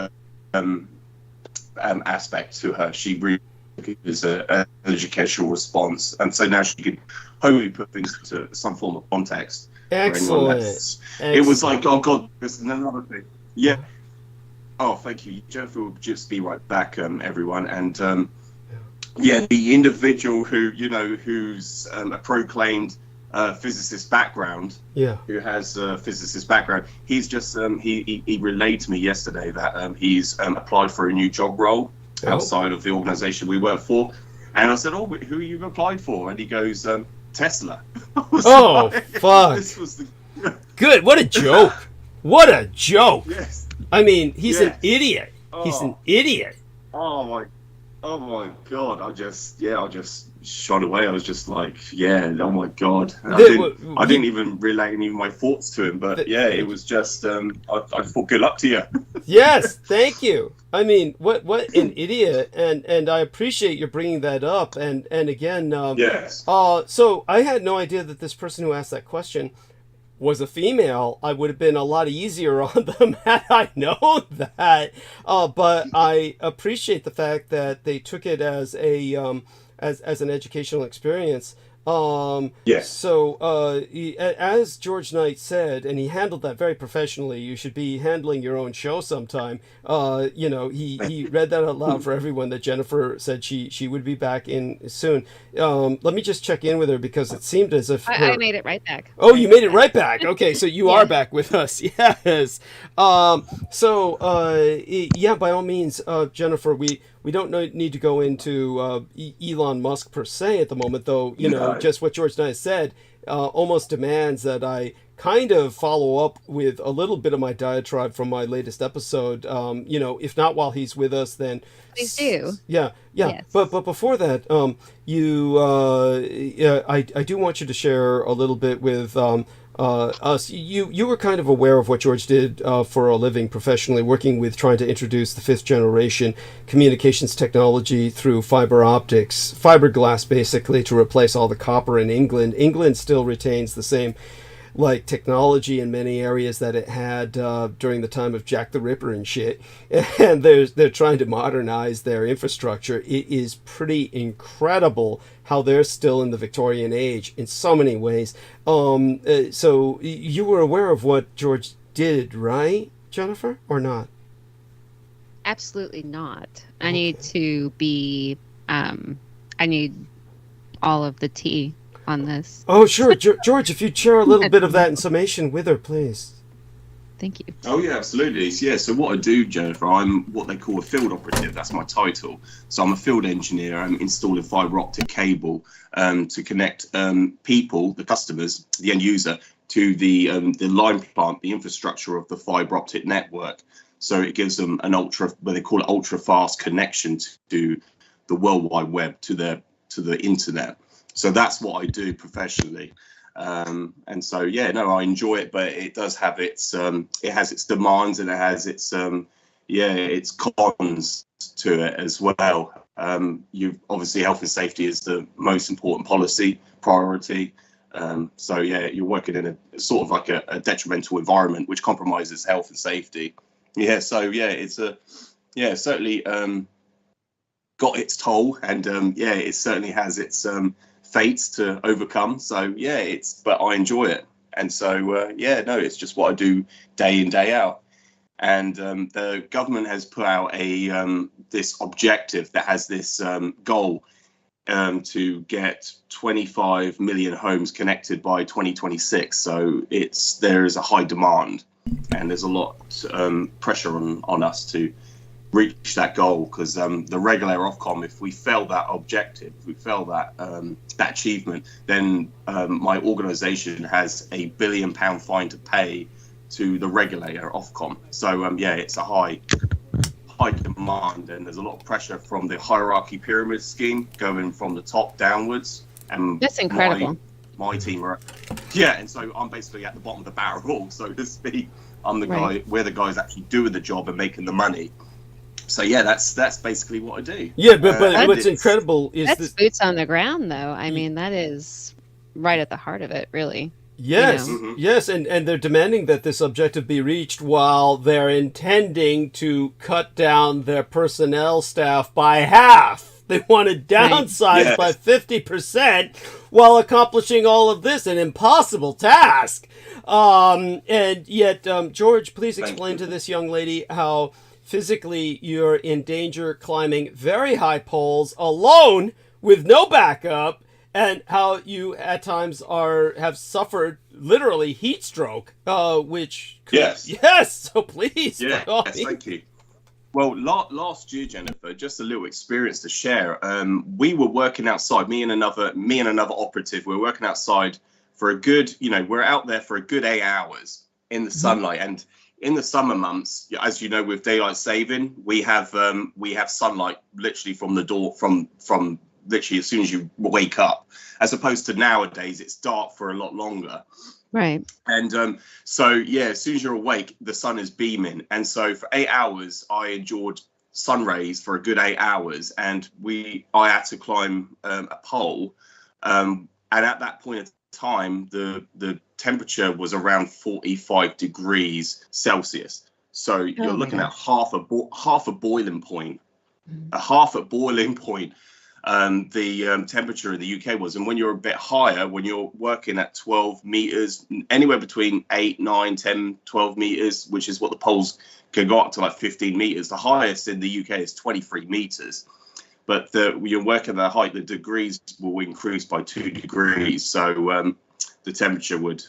aspect to her. She really took it as an educational response, and so now she could hopefully put things into some form of context. Excellent. It was like, oh God, there's another thing. Yeah. Oh, thank you. Jennifer will just be right back, everyone. And the individual who's a proclaimed physicist background, who has a physicist background, he's just he relayed to me yesterday that he's applied for a new job role outside of the organization we work for. And I said, oh, who you applied for? And he goes, Tesla. Fuck. This was good. What a joke. What a joke. Yes. I mean, he's an idiot. He's an idiot. Oh my God. I just shot away. I was just like, oh my God. I didn't even relay any of my thoughts to him, but it was just, I thought, good luck to you. Yes, thank you. I mean, what an idiot, and I appreciate your bringing that up. And again, yes. So I had no idea that this person who asked that question was a female. I would have been a lot easier on them had I known that. But I appreciate the fact that they took it as a as an educational experience. Yes. So, as George Knight said, and he handled that very professionally, you should be handling your own show sometime. He read that out loud for everyone that Jennifer said she would be back in soon. Let me just check in with her because it seemed as if I made it right back. Oh, you made it right back. Okay, so you are back with us. Yes. By all means, Jennifer, we don't need to go into Elon Musk per se at the moment, though, just what George Knight said almost demands that I kind of follow up with a little bit of my diatribe from my latest episode. If not while he's with us, then please do. Yeah. Yes. But before that, I do want you to share a little bit with us. You were kind of aware of what George did for a living professionally, working with trying to introduce the 5th generation communications technology through fiber optics, fiberglass basically, to replace all the copper in England. England still retains the same technology in many areas that it had during the time of Jack the Ripper and shit, and they're trying to modernize their infrastructure. It is pretty incredible how they're still in the Victorian age in so many ways. So you were aware of what George did, right, Jennifer, or not? Absolutely not. I need to be. I need all of the tea on this. Oh, sure. George, if you'd share a little bit of that in summation with her, please. Thank you. Oh, yeah, absolutely. Yeah, so what I do, Jennifer, I'm what they call a field operative. That's my title. So I'm a field engineer. I'm installing fiber optic cable to connect people, the customers, the end user, to the line plant, the infrastructure of the fiber optic network. So it gives them an what they call it ultra fast connection to the World Wide Web, to the internet. So that's what I do professionally. And so, I enjoy it, but it does have its, it has its demands and it has its, its cons to it as well. Obviously health and safety is the most important policy priority. So yeah, you're working in a sort of like a detrimental environment which compromises health and safety. Yeah, so yeah, it's certainly got its toll, and yeah, it certainly has its fates to overcome. So yeah, but I enjoy it, and so yeah, no, it's just what I do day in, day out. And the government has put out this objective that has this goal to get 25 million homes connected by 2026. So there is a high demand, and there's a lot pressure on us to reach that goal, because the regulator Ofcom, if we fail that objective, if we fail that achievement, then my organisation has £1 billion fine to pay to the regulator Ofcom. So yeah, it's a high demand, and there's a lot of pressure from the hierarchy pyramid scheme going from the top downwards. And that's incredible. My team are, yeah, and so I'm basically at the bottom of the barrel, so to speak. I'm the guy, we're the guys actually doing the job and making the money. So yeah, that's basically what I do. Yeah, but what's incredible is that's boots on the ground, though. I mean, that is right at the heart of it, really. Yes, yes, and they're demanding that this objective be reached while they're intending to cut down their personnel staff by half. They want to downsize by 50% while accomplishing all of this, an impossible task. And yet, George, please explain to this young lady how physically you're in danger climbing very high poles alone with no backup, and how you at times have suffered literally heat stroke, which yes, so please, thank you. Well, last year, Jennifer, just a little experience to share. We were working outside, me and another operative. We were working outside for a good, we're out there for a good 8 hours in the sunlight. And in the summer months, as you know, with daylight saving, we have sunlight literally from the door, from literally as soon as you wake up, as opposed to nowadays, it's dark for a lot longer. Right. And so, yeah, as soon as you're awake, the sun is beaming. And so for 8 hours, I endured sun rays for a good 8 hours. And I had to climb a pole. And at that point in time, the temperature was around 45 degrees Celsius. So you're looking at half a boiling point. Half a boiling point. The temperature in the UK was, and when you're a bit higher, when you're working at 12 meters, anywhere between 8, 9, 10, 12 meters, which is what the poles can go up to, like 15 meters. The highest in the UK is 23 meters, but when you're working at that height, the degrees will increase by 2 degrees. So the temperature would,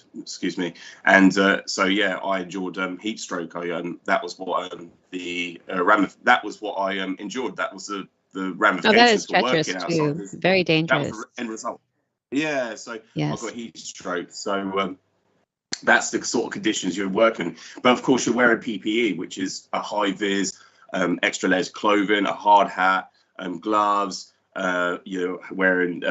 and so yeah, I endured heat stroke. That was what that was what I endured. That was the ramifications for working outside. Very dangerous. That was the end result. Yeah, so I got heat stroke. So that's the sort of conditions you're working. But of course, you're wearing PPE, which is a high vis, extra layers of clothing, a hard hat, gloves. You're wearing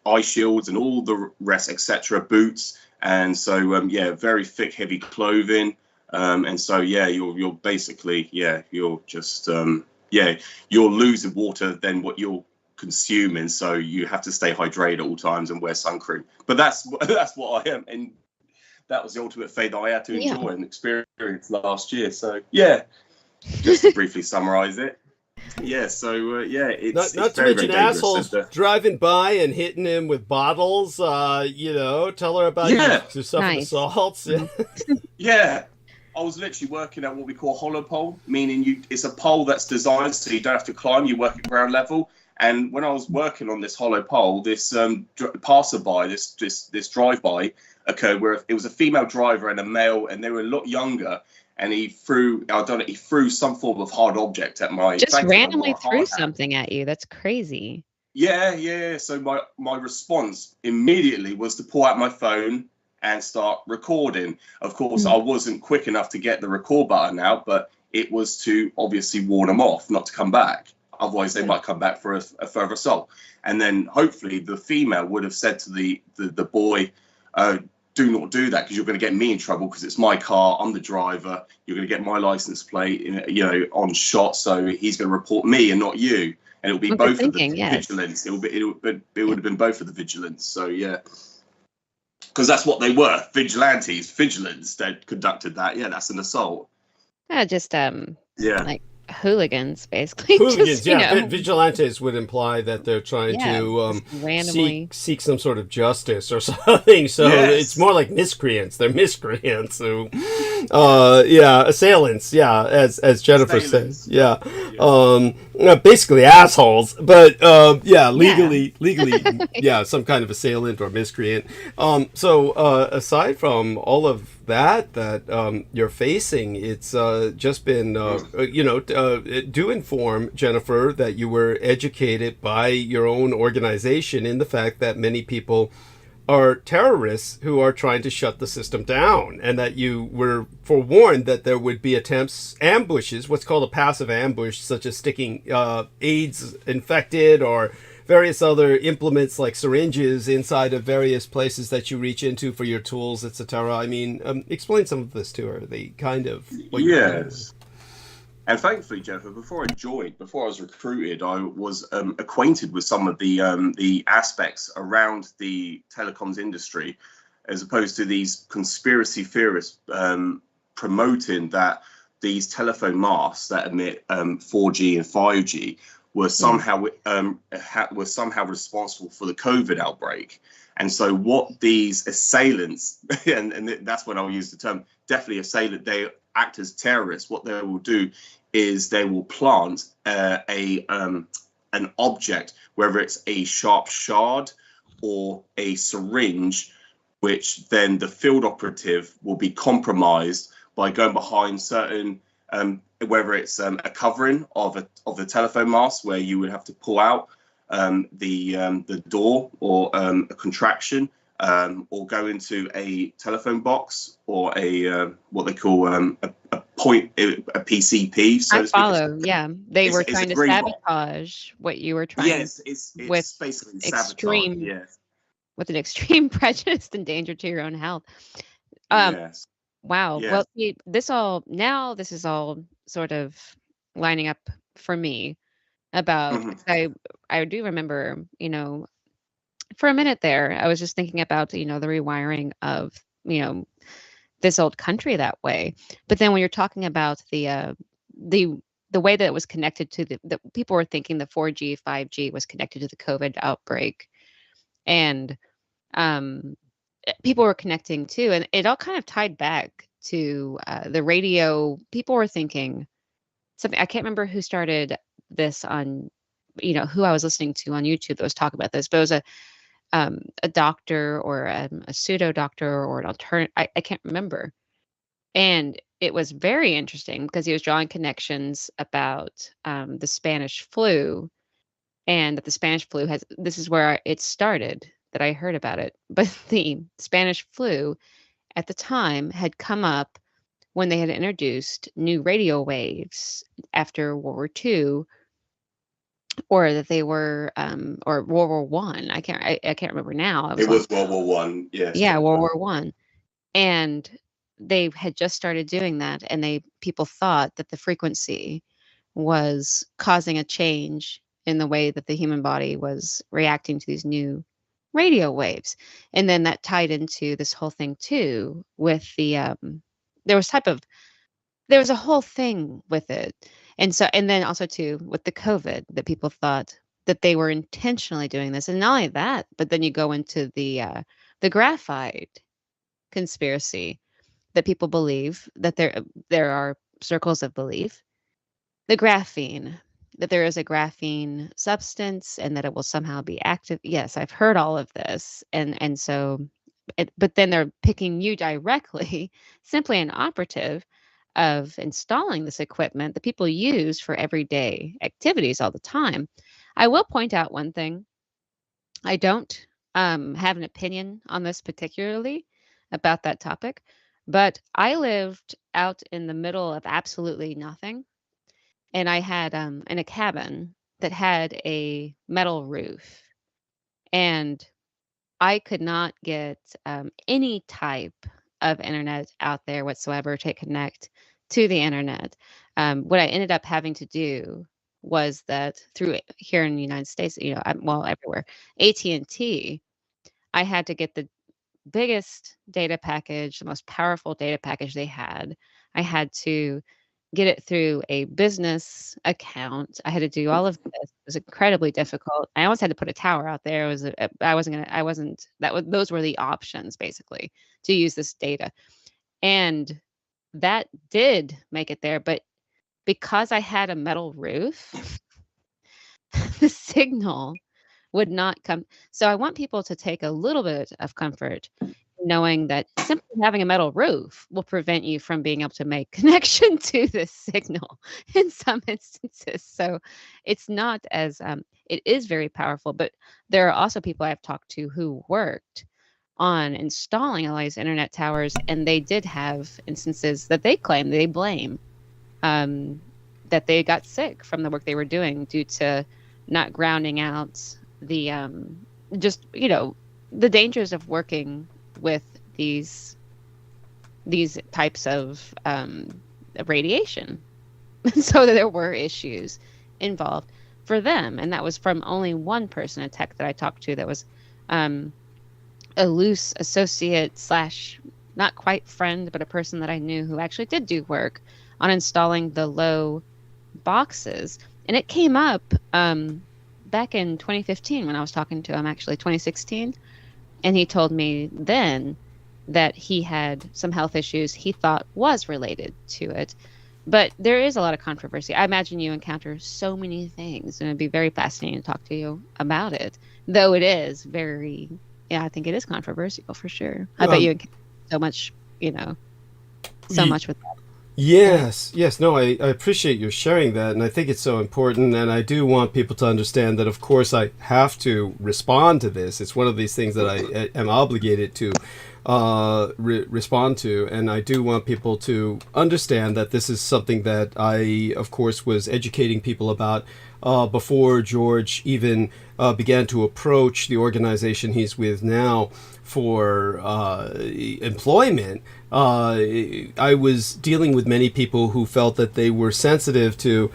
eye shields and all the rest, etc. Boots, and so very thick, heavy clothing. And so you're basically you're just you're losing water than what you're consuming, so you have to stay hydrated at all times and wear sun cream. But that's what I am, and that was the ultimate fate that I had to enjoy and experience last year. So just to briefly summarize it. It's not to mention assholes driving by and hitting him with bottles. Tell her about your suffered assaults. Yeah. I was literally working at what we call a hollow pole, meaning it's a pole that's designed so you don't have to climb, you work at ground level. And when I was working on this hollow pole, this passerby, this drive-by occurred where it was a female driver and a male, and they were a lot younger, and he threw some form of hard object at my... Just randomly threw something at you. That's crazy. Yeah. So my response immediately was to pull out my phone and start recording. Of course, I wasn't quick enough to get the record button out, but it was to obviously warn them off not to come back. Otherwise, they might come back for a further assault. And then hopefully the female would have said to the boy, do not do that, because you're going to get me in trouble, because it's my car, I'm the driver, you're going to get my license plate on shot, so he's going to report me and not you. And it'll be both of the vigilance. It would have been both of the vigilance. So, yeah. because that's what they were, vigilantes, vigilants that conducted that. Yeah, that's an assault. Just Yeah. like hooligans, basically. Hooligans, Just, yeah. Vigilantes would imply that they're trying to just randomly. seek some sort of justice or something. So Yes. it's more like miscreants. They're miscreants. So, assailants. Yeah, as Jennifer Assailants. said. Yeah, basically assholes. But legally, yeah, some kind of assailant or miscreant. So aside from all of that you're facing, it's just been do inform, Jennifer, that you were educated by your own organization in the fact that many people are terrorists who are trying to shut the system down, and that you were forewarned that there would be ambushes, what's called a passive ambush, such as sticking AIDS infected or various other implements like syringes inside of various places that you reach into for your tools, etc. I mean, explain some of this to her. The kind of Yes. And thankfully, Jennifer, before I was recruited, I was acquainted with some of the aspects around the telecoms industry, as opposed to these conspiracy theorists promoting that these telephone masts that emit 4G and 5G were somehow responsible for the COVID outbreak. And so what these assailants, and that's when I'll use the term, definitely assailant, they act as terrorists. What they will do is they will plant an object, whether it's a sharp shard or a syringe, which then the field operative will be compromised by going behind certain whether it's a covering of the telephone mast, where you would have to pull out the door, or a contraction, or go into a telephone box, or a what they call a PCP. So I follow. Yeah, they were trying to sabotage what you were trying. Yes, it's with basically extreme, sabotage. Yeah. With an extreme prejudice and danger to your own health. Yes. Wow. Yes. Well, see, this is all sort of lining up for me about, I do remember, for a minute there, I was just thinking about, the rewiring of, this old country that way. But then when you're talking about the way that it was connected to the people were thinking the 4G, 5G was connected to the COVID outbreak, and people were connecting too, and it all kind of tied back to the radio. People were thinking something. I can't remember who started this on, who I was listening to on YouTube that was talking about this, but it was a doctor, or a pseudo doctor, or an alternate. I can't remember. And it was very interesting because he was drawing connections about the Spanish flu, and that the Spanish flu this is where it started, that I heard about it. But the Spanish flu at the time had come up when they had introduced new radio waves after World War II, or that they were, or World War One. I can't remember now. It was World War One. Yes. Yeah, World War One, and they had just started doing that, and people thought that the frequency was causing a change in the way that the human body was reacting to these new radio waves. And then that tied into this whole thing too, with the there was a whole thing with it. And then also too with the COVID, that people thought that they were intentionally doing this. And not only that, but then you go into the graphite conspiracy, that people believe that there are circles of belief. The graphene, that there is a graphene substance, and that it will somehow be active. Yes, I've heard all of this. And so, but then they're picking you directly, simply an operative of installing this equipment that people use for everyday activities all the time. I will point out one thing. I don't have an opinion on this particularly about that topic, but I lived out in the middle of absolutely nothing. And I had in a cabin that had a metal roof, and I could not get any type of internet out there whatsoever to connect to the internet. What I ended up having to do was that through here in the United States, everywhere, AT&T, I had to get the biggest data package, the most powerful data package they had. I had to get it through a business account. I had to do all of this. It was incredibly difficult. I almost had to put a tower out there. It was I wasn't that was those were the options basically to use this data. And that did make it there, but because I had a metal roof, the signal would not come. So I want people to take a little bit of comfort knowing that simply having a metal roof will prevent you from being able to make connection to this signal in some instances. So it's not as, it is very powerful, but there are also people I've talked to who worked on installing all these internet towers, and they did have instances that they claim, they blame, that they got sick from the work they were doing due to not grounding out the just the dangers of working with these types of radiation. So there were issues involved for them, and that was from only one person, a tech that I talked to that was a loose associate slash not quite friend, but a person that I knew who actually did do work on installing the low boxes. And it came up back in 2015 when I was talking to him, actually 2016. And he told me then that he had some health issues he thought was related to it. But there is a lot of controversy. I imagine you encounter so many things, and it'd be very fascinating to talk to you about it. Though it is very, I think it is controversial for sure. I bet you encounter so much, so much with that. Yes. No, I appreciate your sharing that, and I think it's so important, and I do want people to understand that, of course, I have to respond to this. It's one of these things that I am obligated to respond to, and I do want people to understand that this is something that I, of course, was educating people about before George even began to approach the organization he's with now for employment. I was dealing with many people who felt that they were sensitive to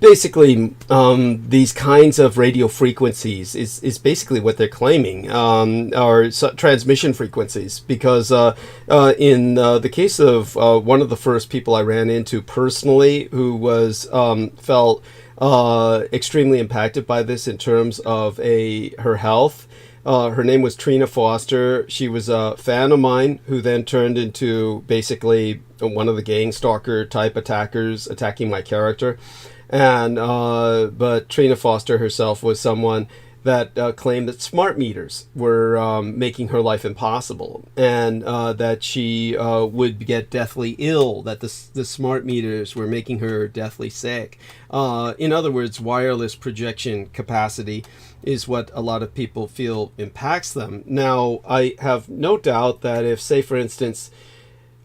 basically these kinds of radio frequencies is basically what they're claiming, or transmission frequencies, because in the case of one of the first people I ran into personally who was felt extremely impacted by this in terms of her health. Her name was Trina Foster. She was a fan of mine who then turned into basically one of the gang stalker type attackers attacking my character. And but Trina Foster herself was someone that claimed that smart meters were making her life impossible, and that she would get deathly ill, that the smart meters were making her deathly sick. In other words, wireless projection capacity is what a lot of people feel impacts them. Now, I have no doubt that if, say, for instance,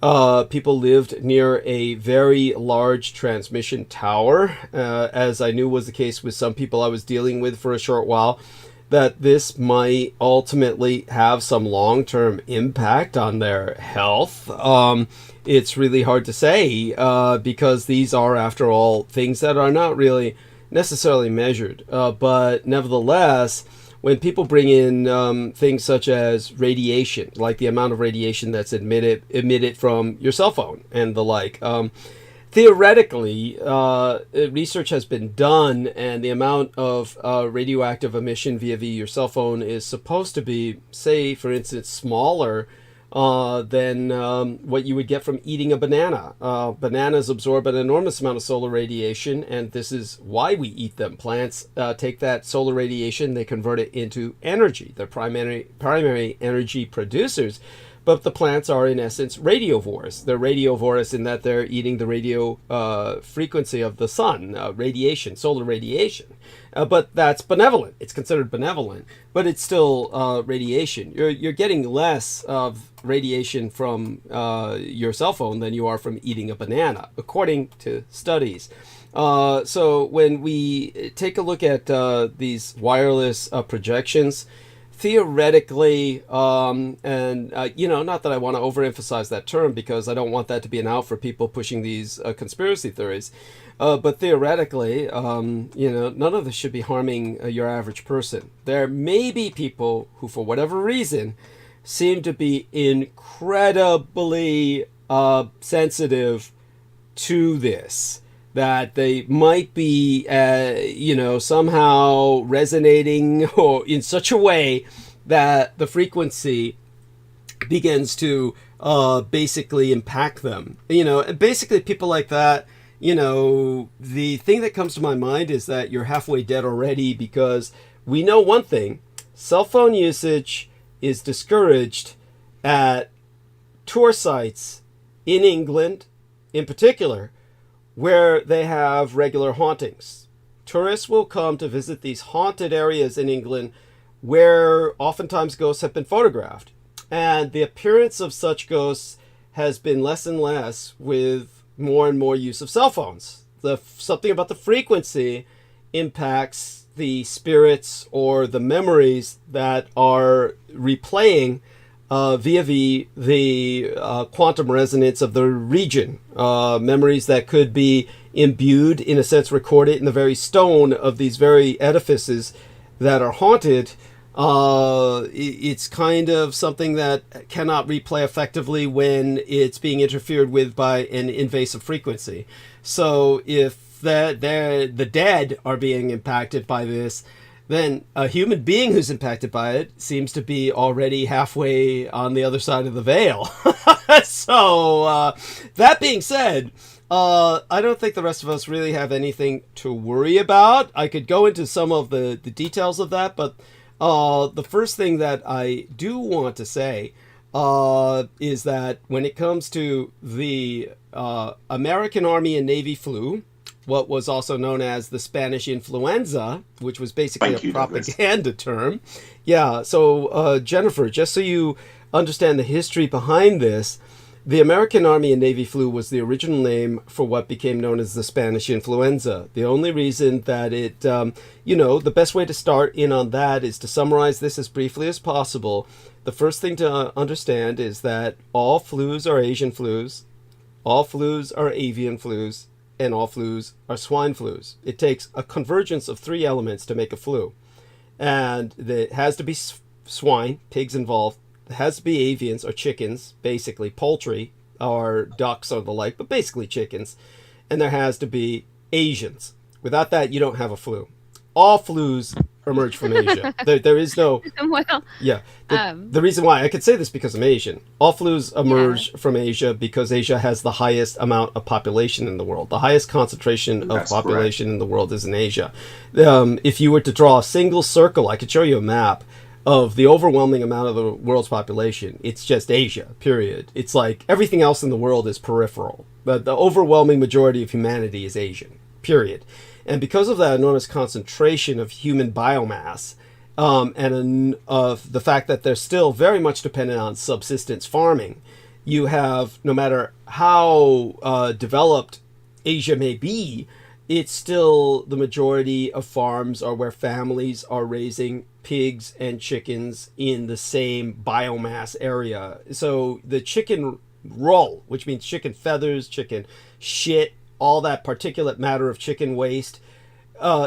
people lived near a very large transmission tower, as I knew was the case with some people I was dealing with for a short while, that this might ultimately have some long-term impact on their health. It's really hard to say, because these are, after all, things that are not really necessarily measured. But nevertheless, when people bring in things such as radiation, like the amount of radiation that's emitted from your cell phone and the like, theoretically, research has been done, and the amount of radioactive emission via your cell phone is supposed to be, say, for instance, smaller than what you would get from eating a banana. Bananas absorb an enormous amount of solar radiation, and this is why we eat them. Plants take that solar radiation, they convert it into energy. They're primary energy producers. But the plants are, in essence, radiovores. They're radiovores in that they're eating the radio frequency of the sun, radiation, solar radiation. But that's benevolent. It's considered benevolent, but it's still radiation. You're getting less of radiation from your cell phone than you are from eating a banana, according to studies. So when we take a look at these wireless projections, theoretically, not that I want to overemphasize that term because I don't want that to be an out for people pushing these conspiracy theories, but theoretically, none of this should be harming your average person. There may be people who, for whatever reason, seem to be incredibly sensitive to this. That they might be, somehow resonating or in such a way that the frequency begins to basically impact them. And basically people like that, the thing that comes to my mind is that you're halfway dead already, because we know one thing: cell phone usage is discouraged at tour sites in England, in particular, where they have regular hauntings. Tourists will come to visit these haunted areas in England where oftentimes ghosts have been photographed. And the appearance of such ghosts has been less and less with more and more use of cell phones. Something about the frequency impacts the spirits or the memories that are replaying via the quantum resonance of the region. Memories that could be imbued, in a sense recorded in the very stone of these very edifices that are haunted. It's kind of something that cannot replay effectively when it's being interfered with by an invasive frequency. So if the dead are being impacted by this, then a human being who's impacted by it seems to be already halfway on the other side of the veil. So that being said, I don't think the rest of us really have anything to worry about. I could go into some of the details of that, but the first thing that I do want to say is that when it comes to the American Army and Navy flu, what was also known as the Spanish influenza, which was basically a propaganda term. Yeah, so Jennifer, just so you understand the history behind this, the American Army and Navy flu was the original name for what became known as the Spanish influenza. The only reason that it, the best way to start in on that is to summarize this as briefly as possible. The first thing to understand is that all flus are Asian flus, all flus are avian flus, and all flus are swine flus. It takes a convergence of three elements to make a flu. And it has to be swine, pigs involved. It has to be avians, or chickens, basically poultry, or ducks or the like, but basically chickens. And there has to be Asians. Without that, you don't have a flu. All flus emerge from Asia. There is no... Well, yeah. The reason why, I could say this because I'm Asian. All flus emerge from Asia because Asia has the highest amount of population in the world. The highest concentration of population in the world is in Asia. If you were to draw a single circle, I could show you a map of the overwhelming amount of the world's population. It's just Asia, period. It's like everything else in the world is peripheral. But the overwhelming majority of humanity is Asian, period. And because of that enormous concentration of human biomass, and of the fact that they're still very much dependent on subsistence farming, you have, no matter how developed Asia may be, it's still the majority of farms are where families are raising pigs and chickens in the same biomass area. So the chicken roll, which means chicken feathers, chicken shit, all that particulate matter of chicken waste,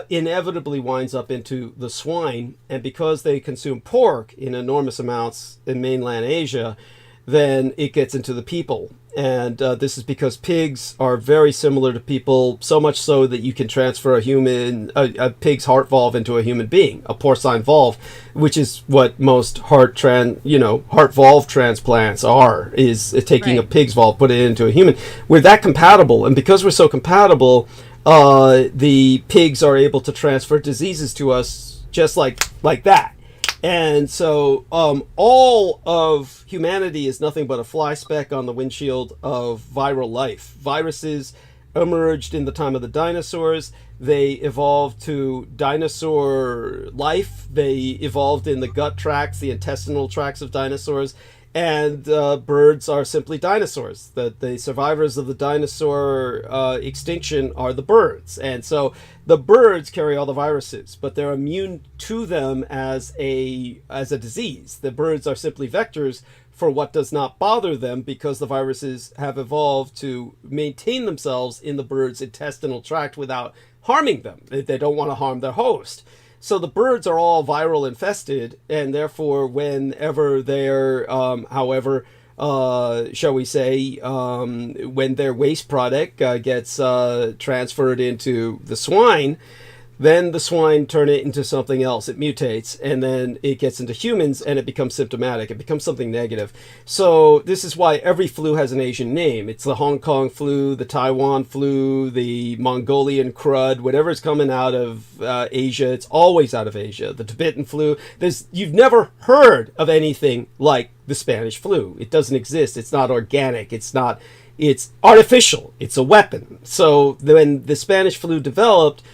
inevitably winds up into the swine. And because they consume pork in enormous amounts in mainland Asia, then it gets into the people. And this is because pigs are very similar to people, so much so that you can transfer a pig's heart valve into a human being, a porcine valve, which is what most heart valve transplants are, is taking a pig's valve, put it into a human. We're that compatible, and because we're so compatible, the pigs are able to transfer diseases to us just like that. And so all of humanity is nothing but a fly speck on the windshield of viral life. Viruses emerged in the time of the dinosaurs. They evolved to dinosaur life. They evolved in the gut tracts, the intestinal tracts of dinosaurs. And birds are simply dinosaurs. The survivors of the dinosaur extinction are the birds. And so the birds carry all the viruses, but they're immune to them as a disease. The birds are simply vectors for what does not bother them, because the viruses have evolved to maintain themselves in the bird's intestinal tract without harming them. They don't want to harm their host. So the birds are all viral infested, and therefore, whenever they're, shall we say, when their waste product gets transferred into the swine, then the swine turn it into something else. It mutates, and then it gets into humans, and it becomes symptomatic. It becomes something negative. So this is why every flu has an Asian name. It's the Hong Kong flu, the Taiwan flu, the Mongolian crud, whatever's coming out of Asia. It's always out of Asia. The Tibetan flu. You've never heard of anything like the Spanish flu. It doesn't exist. It's not organic. It's artificial. It's a weapon. So when the Spanish flu developed,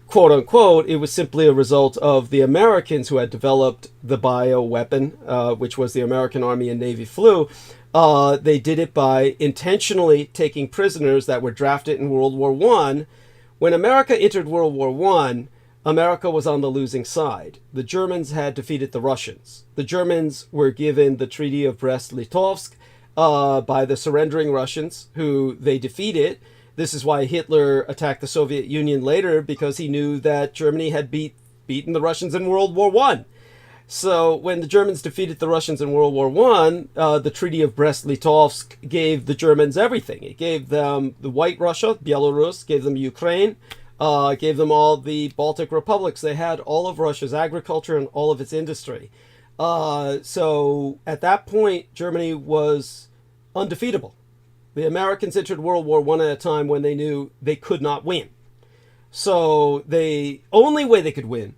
quote unquote, it was simply a result of the Americans who had developed the bioweapon, which was the American Army and Navy flu. They did it by intentionally taking prisoners that were drafted in World War I. When America entered World War I, America was on the losing side. The Germans had defeated the Russians. The Germans were given the Treaty of Brest-Litovsk by the surrendering Russians, who they defeated. This is why Hitler attacked the Soviet Union later, because he knew that Germany had beaten the Russians in World War I. So when the Germans defeated the Russians in World War I, the Treaty of Brest-Litovsk gave the Germans everything. It gave them the White Russia, Belarus, gave them Ukraine, gave them all the Baltic republics. They had all of Russia's agriculture and all of its industry. So at that point, Germany was undefeatable. The Americans entered World War I at a time when they knew they could not win. So the only way they could win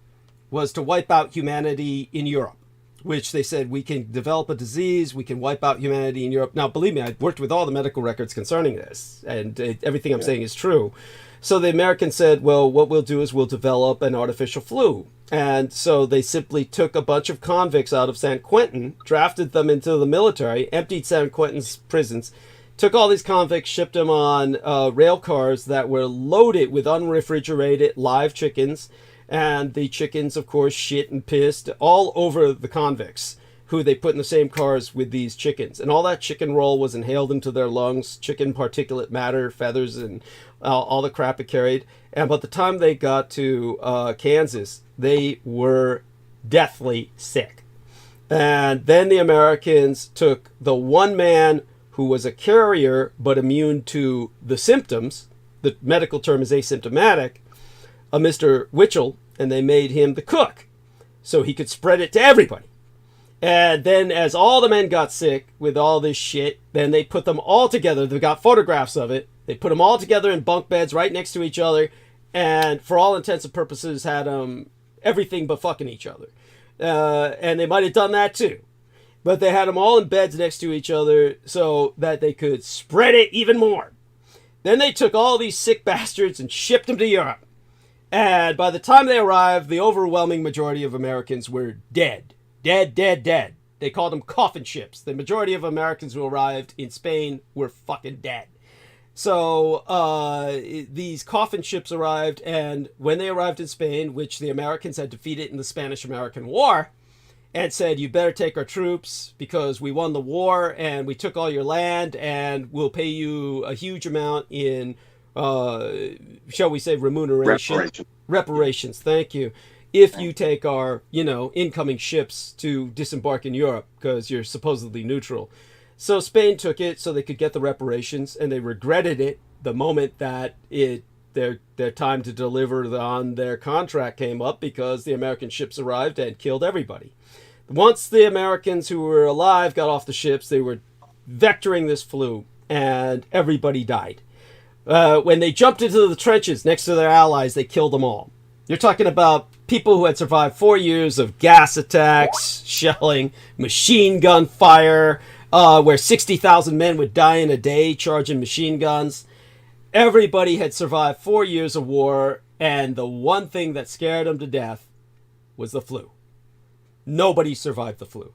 was to wipe out humanity in Europe, which they said, we can develop a disease, we can wipe out humanity in Europe. Now, believe me, I've worked with all the medical records concerning this, and everything I'm saying is true. So the Americans said, well, what we'll do is we'll develop an artificial flu. And so they simply took a bunch of convicts out of San Quentin, drafted them into the military, emptied San Quentin's prisons, took all these convicts, shipped them on rail cars that were loaded with unrefrigerated live chickens. And the chickens, of course, shit and pissed all over the convicts, who they put in the same cars with these chickens. And all that chicken roll was inhaled into their lungs, chicken particulate matter, feathers, and all the crap it carried. And by the time they got to Kansas, they were deathly sick. And then the Americans took the one man who was a carrier but immune to the symptoms, the medical term is asymptomatic, a Mr. Witchell, and they made him the cook so he could spread it to everybody. And then as all the men got sick with all this shit, then they put them all together. They got photographs of it. They put them all together in bunk beds right next to each other, and for all intents and purposes had them everything but fucking each other. And they might have done that too. But they had them all in beds next to each other so that they could spread it even more. Then they took all these sick bastards and shipped them to Europe. And by the time they arrived, the overwhelming majority of Americans were dead. Dead, dead, dead. They called them coffin ships. The majority of Americans who arrived in Spain were fucking dead. So these coffin ships arrived, and when they arrived in Spain, which the Americans had defeated in the Spanish-American War, and said, you better take our troops because we won the war and we took all your land and we'll pay you a huge amount in, shall we say, remuneration? Reparations, thank you. If you take our, incoming ships to disembark in Europe because you're supposedly neutral. So Spain took it so they could get the reparations, and they regretted it the moment that their time to deliver on their contract came up, because the American ships arrived and killed everybody. Once the Americans who were alive got off the ships, they were vectoring this flu, and everybody died. When they jumped into the trenches next to their allies, they killed them all. You're talking about people who had survived 4 years of gas attacks, shelling, machine gun fire, where 60,000 men would die in a day charging machine guns. Everybody had survived 4 years of war, and the one thing that scared them to death was the flu. Nobody survived the flu.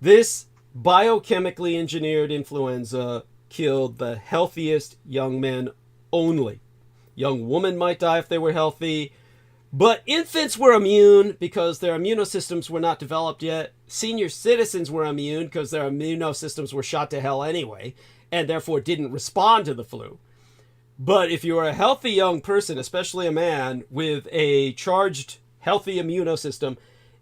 This biochemically engineered influenza killed the healthiest young men only. Young women might die if they were healthy, but infants were immune because their immunosystems were not developed yet. Senior citizens were immune because their immunosystems were shot to hell anyway, and therefore didn't respond to the flu. But if you were a healthy young person, especially a man, with a charged healthy immunosystem,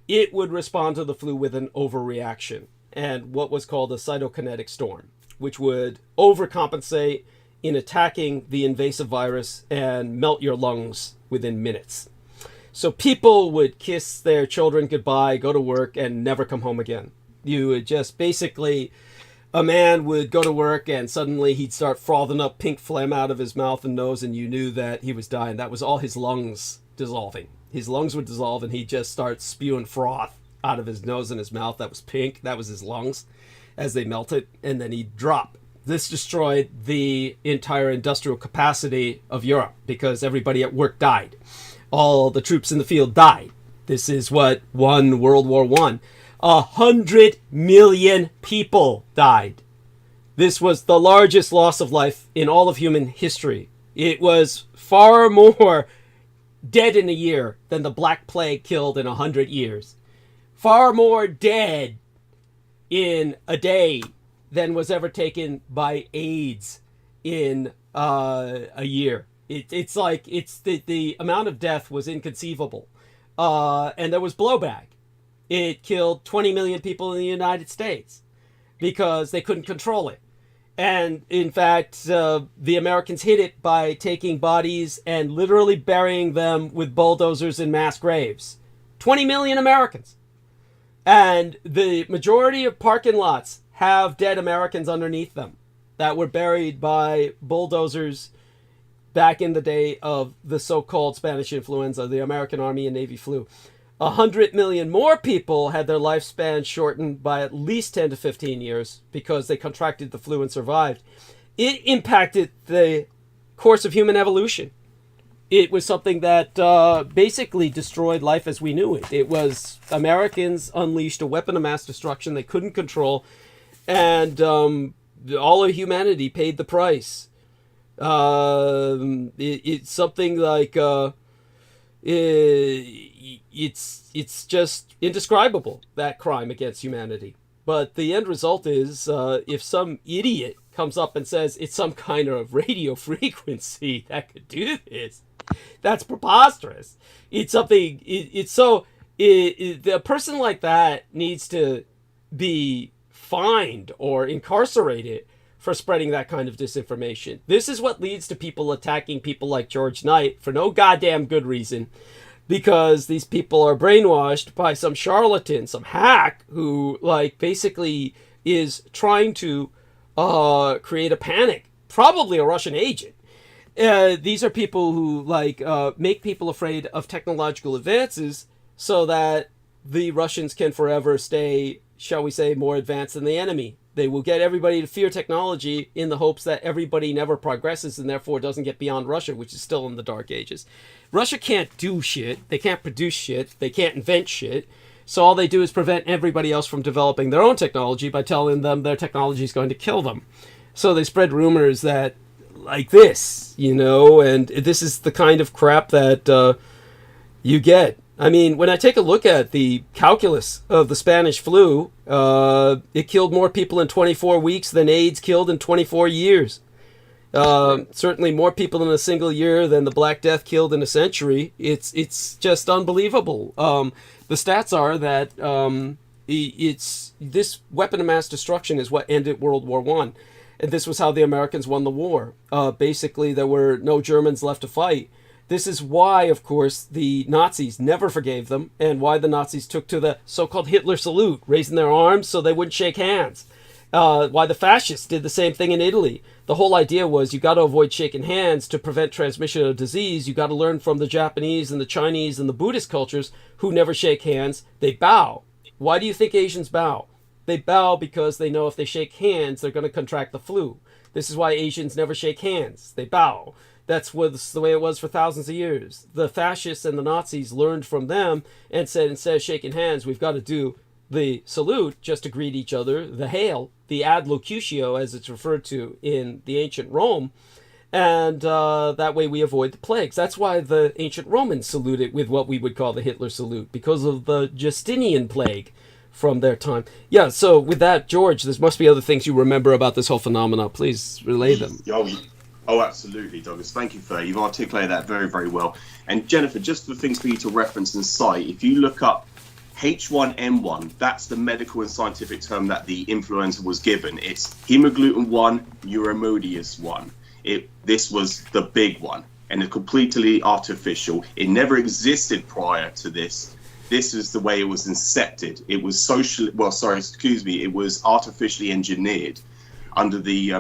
it would respond to the flu with an overreaction and what was called a cytokinetic storm, which would overcompensate in attacking the invasive virus and melt your lungs within minutes. So people would kiss their children goodbye, go to work, and never come home again. You would just basically, a man would go to work and suddenly he'd start frothing up pink phlegm out of his mouth and nose, and you knew that he was dying. That was all his lungs dissolving. His lungs would dissolve and he'd just start spewing froth out of his nose and his mouth. That was pink. That was his lungs as they melted, and then he'd drop. This destroyed the entire industrial capacity of Europe because everybody at work died. All the troops in the field died. This is what won World War I. 100 million people died. This was the largest loss of life in all of human history. It was far more dead in a year than the Black Plague killed in 100 years. Far more dead in a day than was ever taken by AIDS in a year. It's like the amount of death was inconceivable. And there was blowback. It killed 20 million people in the United States because they couldn't control it. And in fact, the Americans hid it by taking bodies and literally burying them with bulldozers in mass graves. 20 million Americans. And the majority of parking lots have dead Americans underneath them that were buried by bulldozers back in the day of the so-called Spanish influenza, the American Army and Navy flu. 100 million more people had their lifespan shortened by at least 10 to 15 years because they contracted the flu and survived. It impacted the course of human evolution. It was something that basically destroyed life as we knew it. It was Americans unleashed a weapon of mass destruction they couldn't control, and all of humanity paid the price. It's something like it's just indescribable, that crime against humanity. But the end result is if some idiot comes up and says it's some kind of radio frequency that could do this, that's preposterous. It's something. A person like that needs to be fined or incarcerated for spreading that kind of disinformation. This is what leads to people attacking people like George Knight for no goddamn good reason, because these people are brainwashed by some charlatan, some hack who basically is trying to create a panic, probably a Russian agent. These are people who make people afraid of technological advances so that the Russians can forever stay, shall we say, more advanced than the enemy. They will get everybody to fear technology in the hopes that everybody never progresses and therefore doesn't get beyond Russia, which is still in the dark ages. Russia can't do shit. They can't produce shit. They can't invent shit. So all they do is prevent everybody else from developing their own technology by telling them their technology is going to kill them. So they spread rumors that like this, and this is the kind of crap that you get. I mean, when I take a look at the calculus of the Spanish flu, it killed more people in 24 weeks than AIDS killed in 24 years. Certainly more people in a single year than the Black Death killed in a century. It's just unbelievable. The stats are that this weapon of mass destruction is what ended World War I. And this was how the Americans won the war. Basically, there were no Germans left to fight. This is why, of course, the Nazis never forgave them, and why the Nazis took to the so-called Hitler salute, raising their arms so they wouldn't shake hands. Why the fascists did the same thing in Italy. The whole idea was you got to avoid shaking hands to prevent transmission of disease. You got to learn from the Japanese and the Chinese and the Buddhist cultures who never shake hands. They bow. Why do you think Asians bow? They bow because they know if they shake hands, they're going to contract the flu. This is why Asians never shake hands. They bow. That's the way it was for thousands of years. The fascists and the Nazis learned from them and said, instead of shaking hands, we've got to do the salute just to greet each other, the hail, the ad locutio, as it's referred to in the ancient Rome. And that way we avoid the plagues. That's why the ancient Romans saluted with what we would call the Hitler salute, because of the Justinian plague from their time. Yeah, so with that, George, there must be other things you remember about this whole phenomenon. Please relay them. Oh, absolutely, Douglas. Thank you for that. You've articulated that very, very well. And Jennifer, just for things for you to reference and cite, if you look up H1N1, that's the medical and scientific term that the influenza was given. It's hemagglutinin 1, neuromodius 1. This was the big one, and it's completely artificial. It never existed prior to this. This is the way it was incepted. It was it was artificially engineered under the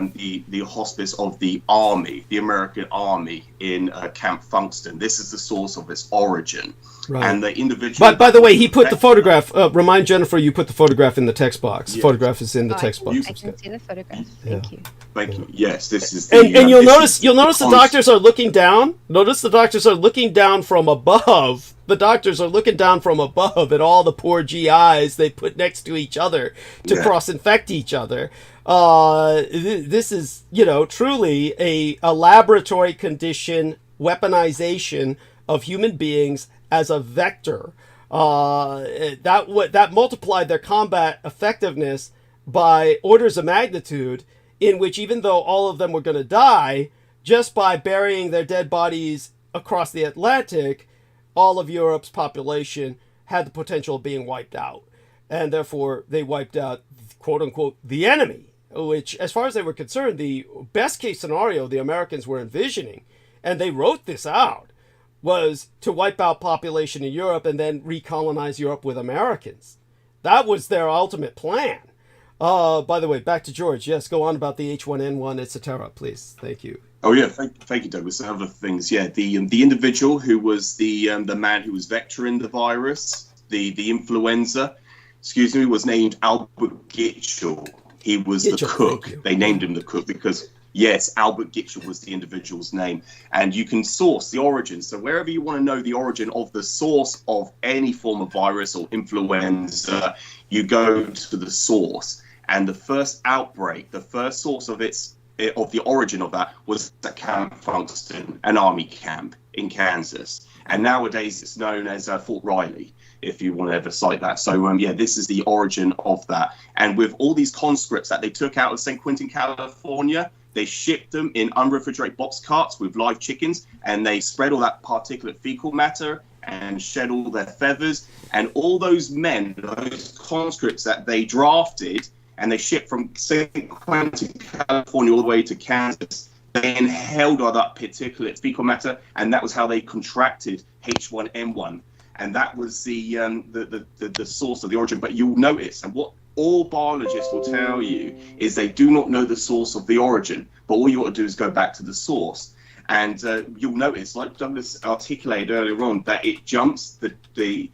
auspice of the Army, the American Army in Camp Funkston. This is the source of its origin. Right. And the individual... But by the way, he put the photograph... remind Jennifer you put the photograph in the text box. The photograph is in the text box. I can see the photograph. Thank you. Thank you. Yes, this is the... And you'll notice the doctors are looking down. Notice the doctors are looking down from above. The doctors are looking down from above at all the poor GIs they put next to each other to cross-infect each other. This is, truly a laboratory condition weaponization of human beings as a vector. That multiplied their combat effectiveness by orders of magnitude, in which even though all of them were going to die, just by burying their dead bodies across the Atlantic, all of Europe's population had the potential of being wiped out. And therefore, they wiped out, quote unquote, the enemy, which, as far as they were concerned, the best case scenario the Americans were envisioning, and they wrote this out, was to wipe out population in Europe and then recolonize Europe with Americans. That was their ultimate plan. By the way, back to George. Yes, go on about the H1N1, etc., please. Thank you. Oh yeah, thank you, Douglas. And other things, the individual who was the man who was vectoring the virus, the influenza, was named Albert Gitchell. He was the cook. They named him the cook because, yes, Albert Gitchell was the individual's name. And you can source the origin. So wherever you want to know the origin of the source of any form of virus or influenza, you go to the source. And the first outbreak, the first source of the origin of that was at Camp Funkston, an army camp in Kansas. And nowadays it's known as Fort Riley, if you want to ever cite that. So, this is the origin of that. And with all these conscripts that they took out of St. Quentin, California, they shipped them in unrefrigerated box carts with live chickens, and they spread all that particulate fecal matter and shed all their feathers. And all those men, those conscripts that they drafted, and they shipped from St. Quentin, California, all the way to Kansas, they inhaled all that particulate fecal matter, and that was how they contracted H1N1. And that was the source of the origin. But you'll notice, and what all biologists will tell you, is they do not know the source of the origin. But all you ought to do is go back to the source. And you'll notice, like Douglas articulated earlier on, that it jumps the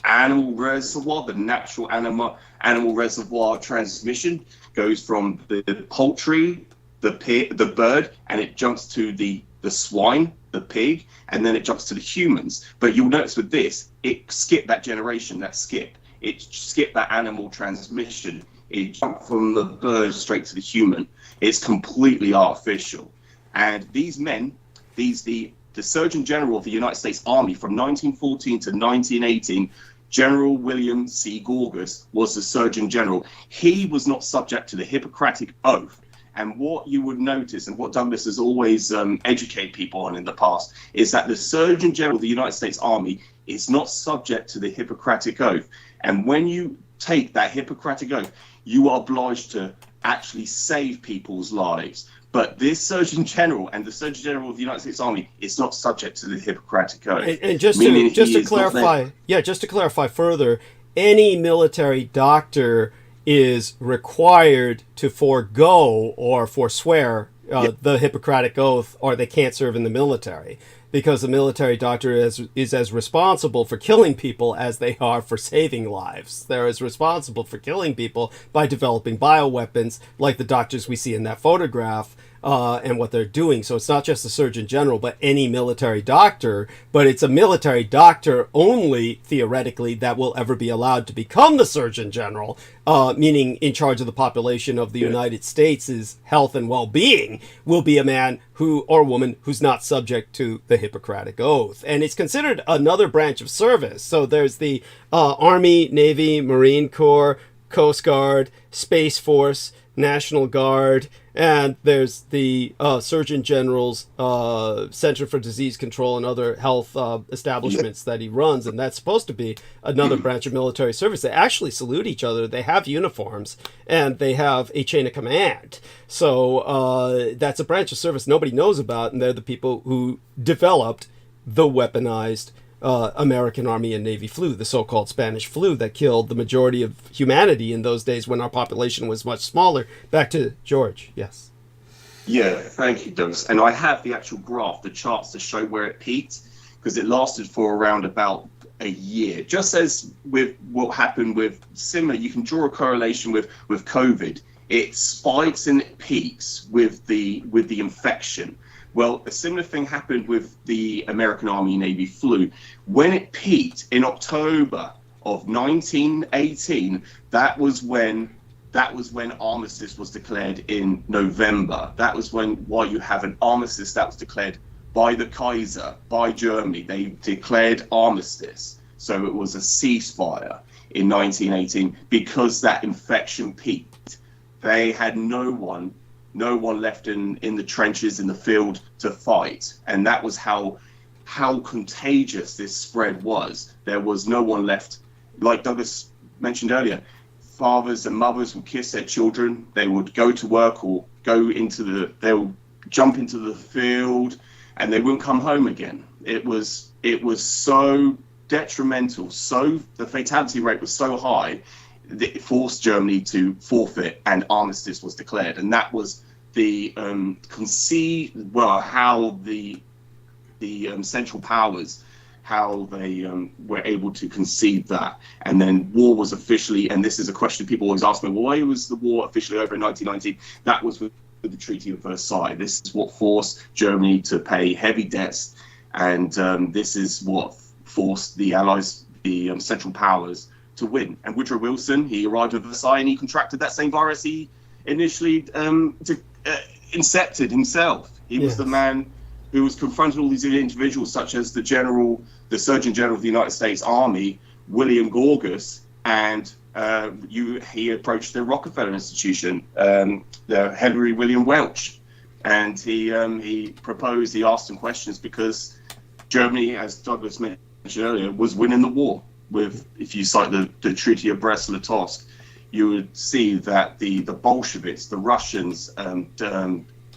animal reservoir, the natural animal reservoir transmission goes from the poultry, the bird, and it jumps to the swine, the pig, and then it jumps to the humans. But you'll notice with this, it skipped that generation, it skipped that animal transmission. It jumped from the bird straight to the human. It's completely artificial. And these men, the Surgeon General of the United States Army from 1914 to 1918, General William C. Gorgas, was the Surgeon General. He was not subject to the Hippocratic Oath. And what you would notice, and what Douglas has always educated people on in the past, is that the Surgeon General of the United States Army is not subject to the Hippocratic Oath. And when you take that Hippocratic Oath, you are obliged to actually save people's lives. But this Surgeon General and the Surgeon General of the United States Army is not subject to the Hippocratic Oath. And just to clarify further, any military doctor is required to forego or forswear the Hippocratic Oath, or they can't serve in the military, because the military doctor is as responsible for killing people as they are for saving lives. They're as responsible for killing people by developing bioweapons, like the doctors we see in that photograph, and what they're doing. So it's not just the Surgeon General, but any military doctor, but it's a military doctor only, theoretically, that will ever be allowed to become the Surgeon General, meaning in charge of the population of the United States' health and well-being, will be a man or woman who's not subject to the Hippocratic Oath. And it's considered another branch of service. So there's the Army, Navy, Marine Corps, Coast Guard, Space Force, National Guard, and there's the Surgeon General's Center for Disease Control and other health establishments that he runs, and that's supposed to be another branch of military service. They actually salute each other. They have uniforms, and they have a chain of command. So that's a branch of service nobody knows about, and they're the people who developed the weaponized American Army and Navy flu, the so-called Spanish flu that killed the majority of humanity in those days when our population was much smaller. Back to George. Yes. Yeah, thank you, Douglas. And I have the actual graph, the charts to show where it peaked, because it lasted for around about a year. Just as with what happened with similar, you can draw a correlation with COVID. It spikes and it peaks with the infection. Well, a similar thing happened with the American Army Navy flu. When it peaked in October of 1918, that was when armistice was declared in November. That was why you have an armistice that was declared by the Kaiser, by Germany. They declared armistice. So it was a ceasefire in 1918 because that infection peaked. They had no one left in the trenches, in the field to fight. And that was how contagious this spread was. There was no one left. Like Douglas mentioned earlier, fathers and mothers would kiss their children. They would go to work or they'll jump into the field and they wouldn't come home again. It was so detrimental. So the fatality rate was so high, it forced Germany to forfeit, and armistice was declared. And that was the how the Central Powers, how they were able to conceive that. And then war was officially, and this is a question people always ask me, well, why was the war officially over in 1919? That was with the Treaty of Versailles. This is what forced Germany to pay heavy debts, and this is what forced the Allies, the Central Powers, to win. And Woodrow Wilson, he arrived at Versailles and he contracted that same virus he initially incepted himself. He was the man who was confronting all these individuals, such as the Surgeon General of the United States Army, William Gorgas, and he approached the Rockefeller Institution, the Henry William Welch, and he asked some questions because Germany, as Douglas mentioned earlier, was winning the war. If you cite the Treaty of Brest-Litovsk, you would see that the Bolsheviks, the Russians,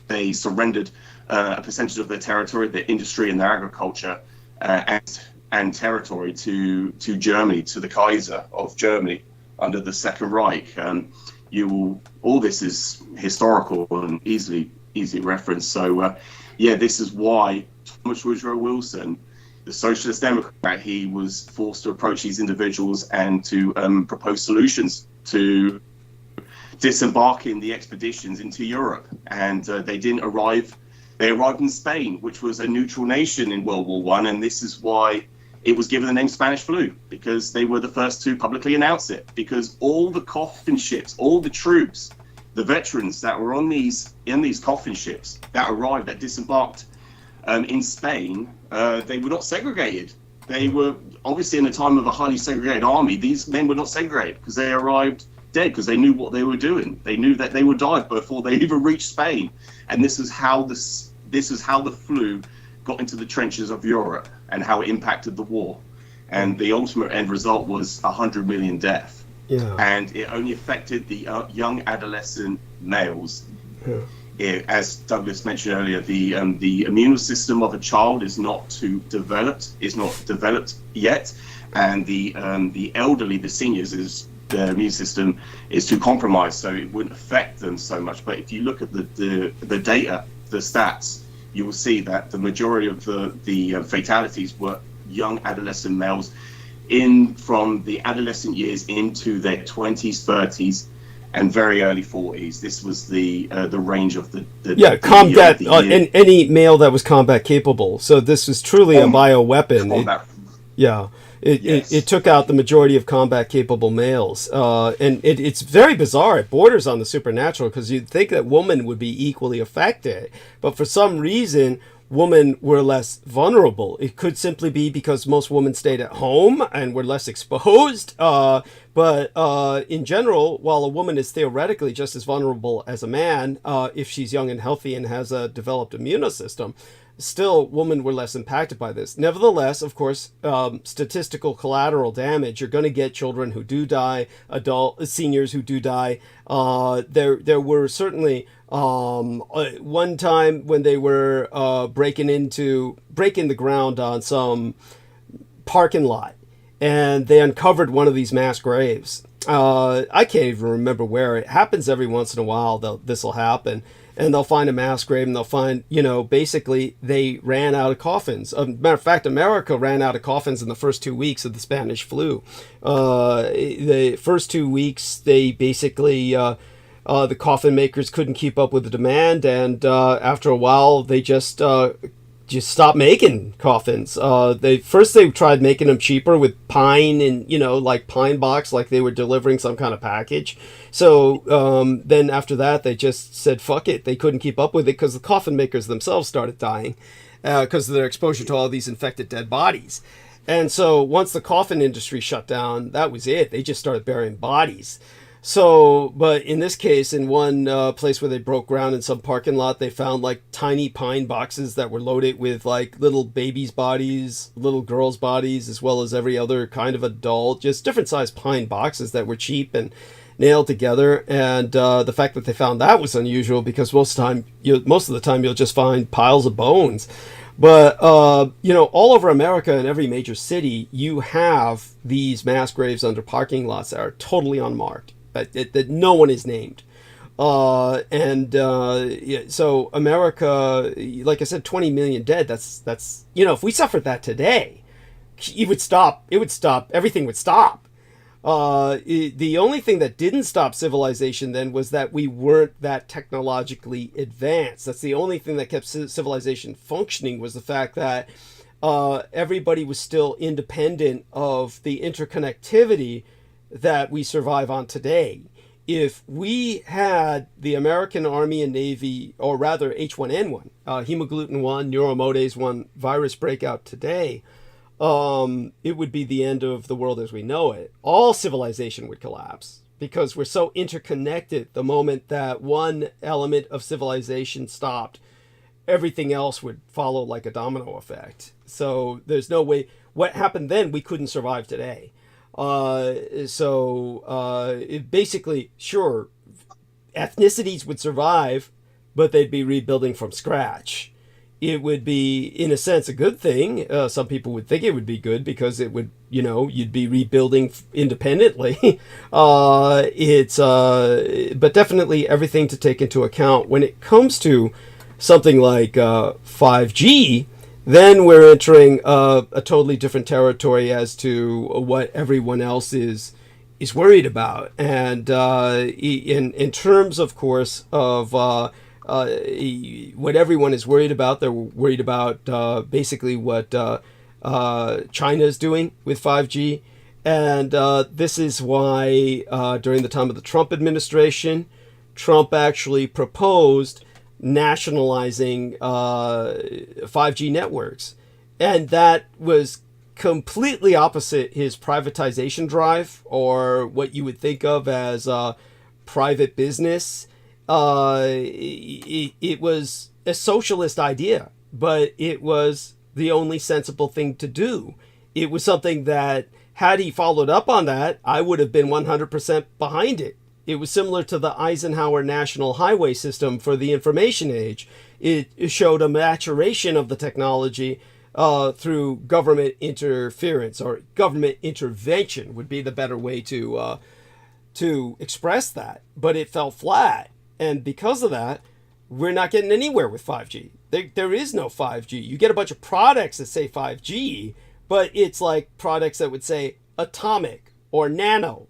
they surrendered a percentage of their territory, their industry and their agriculture and territory to Germany, to the Kaiser of Germany under the Second Reich. All this is historical and easily referenced. So this is why Thomas Woodrow Wilson, the Socialist Democrat, he was forced to approach these individuals and to propose solutions to disembarking the expeditions into Europe. And they didn't arrive. They arrived in Spain, which was a neutral nation in World War I. And this is why it was given the name Spanish flu, because they were the first to publicly announce it. Because all the coffin ships, all the troops, the veterans that were in these coffin ships that arrived, that disembarked in Spain, they were not segregated. They were obviously in a time of a highly segregated army. These men were not segregated because they arrived dead, because they knew what they were doing. They knew that they would die before they even reached Spain. And this is how the flu got into the trenches of Europe and how it impacted the war. And the ultimate end result was 100 million deaths. Yeah. And it only affected the young adolescent males. Yeah. As Douglas mentioned earlier, the immune system of a child is not developed yet, and the elderly, the seniors, their immune system is too compromised, so it wouldn't affect them so much. But if you look at the data, the stats, you will see that the majority of the fatalities were young adolescent males from the adolescent years into their 20s, 30s, and very early 40s. This was the range of combat. And any male that was combat capable. So this was truly a bioweapon. It took out the majority of combat capable males, and it's very bizarre. It borders on the supernatural, because you'd think that women would be equally affected, but for some reason, women were less vulnerable. It could simply be because most women stayed at home and were less exposed. But in general, while a woman is theoretically just as vulnerable as a man, if she's young and healthy and has a developed immune system, still women were less impacted by this. Nevertheless, of course, statistical collateral damage. You're going to get children who do die, seniors who do die. There were certainly one time when they were breaking the ground on some parking lot, and they uncovered one of these mass graves. I can't even remember where. It happens every once in a while. This will happen. And they'll find a mass grave, and they'll find, basically they ran out of coffins. Matter of fact, America ran out of coffins in the first 2 weeks of the Spanish flu. The first 2 weeks, they basically, the coffin makers couldn't keep up with the demand, and after a while, they just stopped making coffins. They tried making them cheaper with pine and, like pine box, like they were delivering some kind of package. So then after that, they just said, fuck it. They couldn't keep up with it because the coffin makers themselves started dying because of their exposure to all these infected dead bodies. And so once the coffin industry shut down, that was it. They just started burying bodies. So, but in this case, in one place where they broke ground in some parking lot, they found like tiny pine boxes that were loaded with like little babies' bodies, little girls' bodies, as well as every other kind of adult, just different sized pine boxes that were cheap and nailed together. And the fact that they found that was unusual because most of the time you'll just find piles of bones. But, all over America in every major city, you have these mass graves under parking lots that are totally unmarked. That no one is named. So America, like I said, 20 million dead. That's if we suffered that today, it would stop. Everything would stop. The only thing that didn't stop civilization then was that we weren't that technologically advanced. That's the only thing that kept civilization functioning, was the fact that everybody was still independent of the interconnectivity that we survive on today. If we had the American Army and Navy, or rather H1N1, hemagglutinin 1, neuromodase 1 virus breakout today, it would be the end of the world as we know it. All civilization would collapse because we're so interconnected. The moment that one element of civilization stopped, everything else would follow like a domino effect. So there's no way. What happened then, we couldn't survive today. It basically, sure, ethnicities would survive, but they'd be rebuilding from scratch. It would be, in a sense, a good thing. Some people would think it would be good because it would, you'd be rebuilding independently. But definitely everything to take into account when it comes to something like 5G. Then we're entering a totally different territory as to what everyone else is worried about. And in terms, of course, of what everyone is worried about, they're worried about basically what China is doing with 5G. And this is why during the time of the Trump administration, Trump actually proposed nationalizing 5G networks, and that was completely opposite his privatization drive, or what you would think of as private business. It was a socialist idea, but it was the only sensible thing to do. It was something that, had he followed up on that, I would have been 100% behind it. It was similar to the Eisenhower National Highway System for the information age. It showed a maturation of the technology through government interference, or government intervention would be the better way to express that. But it fell flat. And because of that, we're not getting anywhere with 5G. There is no 5G. You get a bunch of products that say 5G, but it's like products that would say atomic or nano.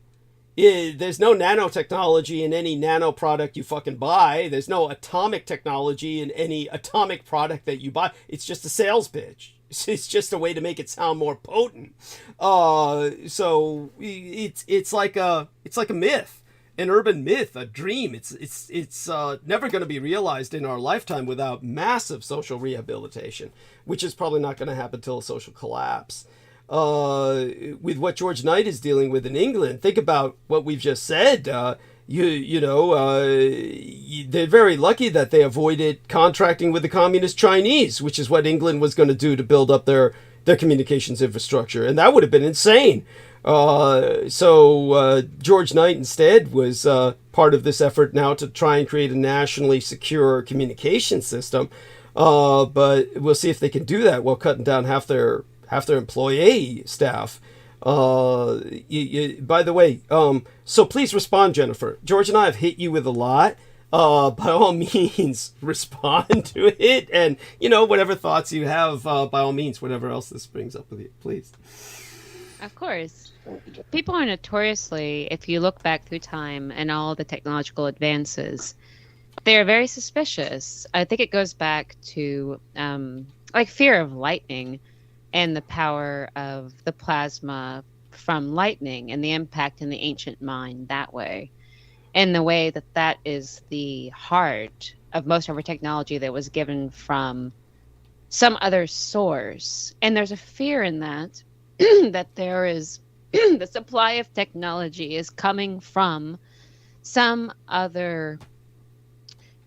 There's no nanotechnology in any nano product you fucking buy. There's no atomic technology in any atomic product that you buy. It's just a sales pitch. It's just a way to make it sound more potent. So it's like a myth. an urban myth, a dream. It's never going to be realized in our lifetime without massive social rehabilitation, which is probably not going to happen till a social collapse. With what George Knight is dealing with in England, think about what we've just said. They're very lucky that they avoided contracting with the communist Chinese, which is what England was going to do to build up their communications infrastructure, and that would have been insane. So George Knight instead was part of this effort now to try and create a nationally secure communication system. But we'll see if they can do that while cutting down half their employee staff. By the way, so please respond, Jennifer. George and I have hit you with a lot. By all means, respond to it, and whatever thoughts you have, by all means, whatever else this brings up with you, please. Of course. People are notoriously, if you look back through time and all the technological advances, they're very suspicious. I think it goes back to like fear of lightning and the power of the plasma from lightning and the impact in the ancient mind that way. And the way that is the heart of most of our technology that was given from some other source. And there's a fear in that, that there is the supply of technology is coming from some other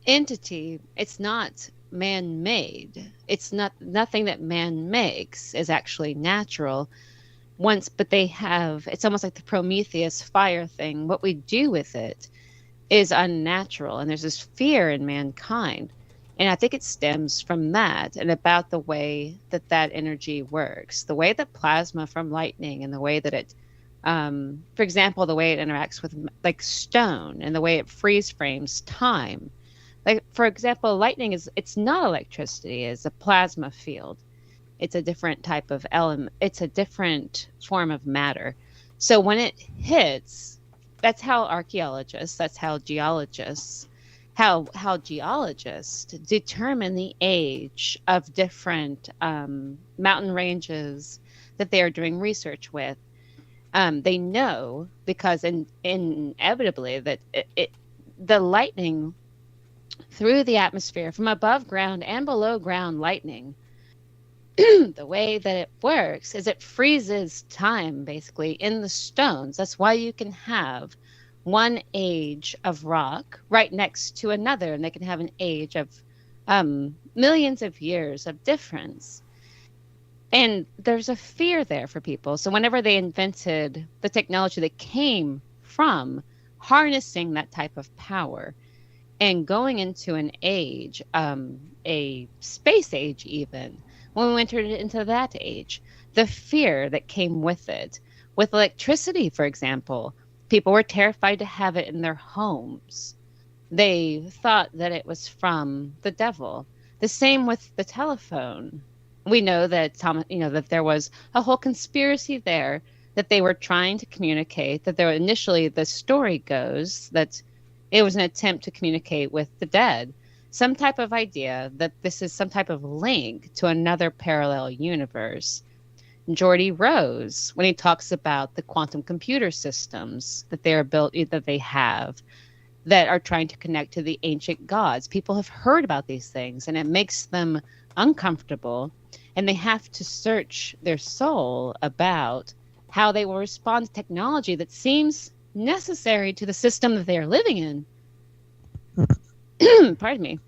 entity. It's not man-made. It's nothing that man makes is actually natural. But they have, it's almost like the Prometheus fire thing. What we do with it is unnatural, and there's this fear in mankind. And I think it stems from that and about the way that energy works, the way that plasma from lightning and the way that it, for example, the way it interacts with like stone and the way it freeze frames time. Like, for example, lightning it's not electricity, it's a plasma field. It's a different type of element. It's a different form of matter. So when it hits, that's how archaeologists, that's how geologists, how geologists determine the age of different mountain ranges that they are doing research with. They know because inevitably that the lightning through the atmosphere from above ground and below ground lightning, the way that it works is it freezes time basically in the stones. That's why you can have one age of rock right next to another, and they can have an age of millions of years of difference. And there's a fear there for people. So whenever they invented the technology that came from harnessing that type of power and going into an age, a space age even, when we entered into that age, the fear that came with it, with electricity, for example, people were terrified to have it in their homes. They thought that it was from the devil. The same with the telephone. We know that that there was a whole conspiracy there, that they were trying to communicate, that there initially, the story goes that it was an attempt to communicate with the dead. Some type of idea that this is some type of link to another parallel universe. Geordie Rose, when he talks about the quantum computer systems that they are built, that they have, that are trying to connect to the ancient gods. People have heard about these things, and it makes them uncomfortable, and they have to search their soul about how they will respond to technology that seems necessary to the system that they are living in. Pardon me.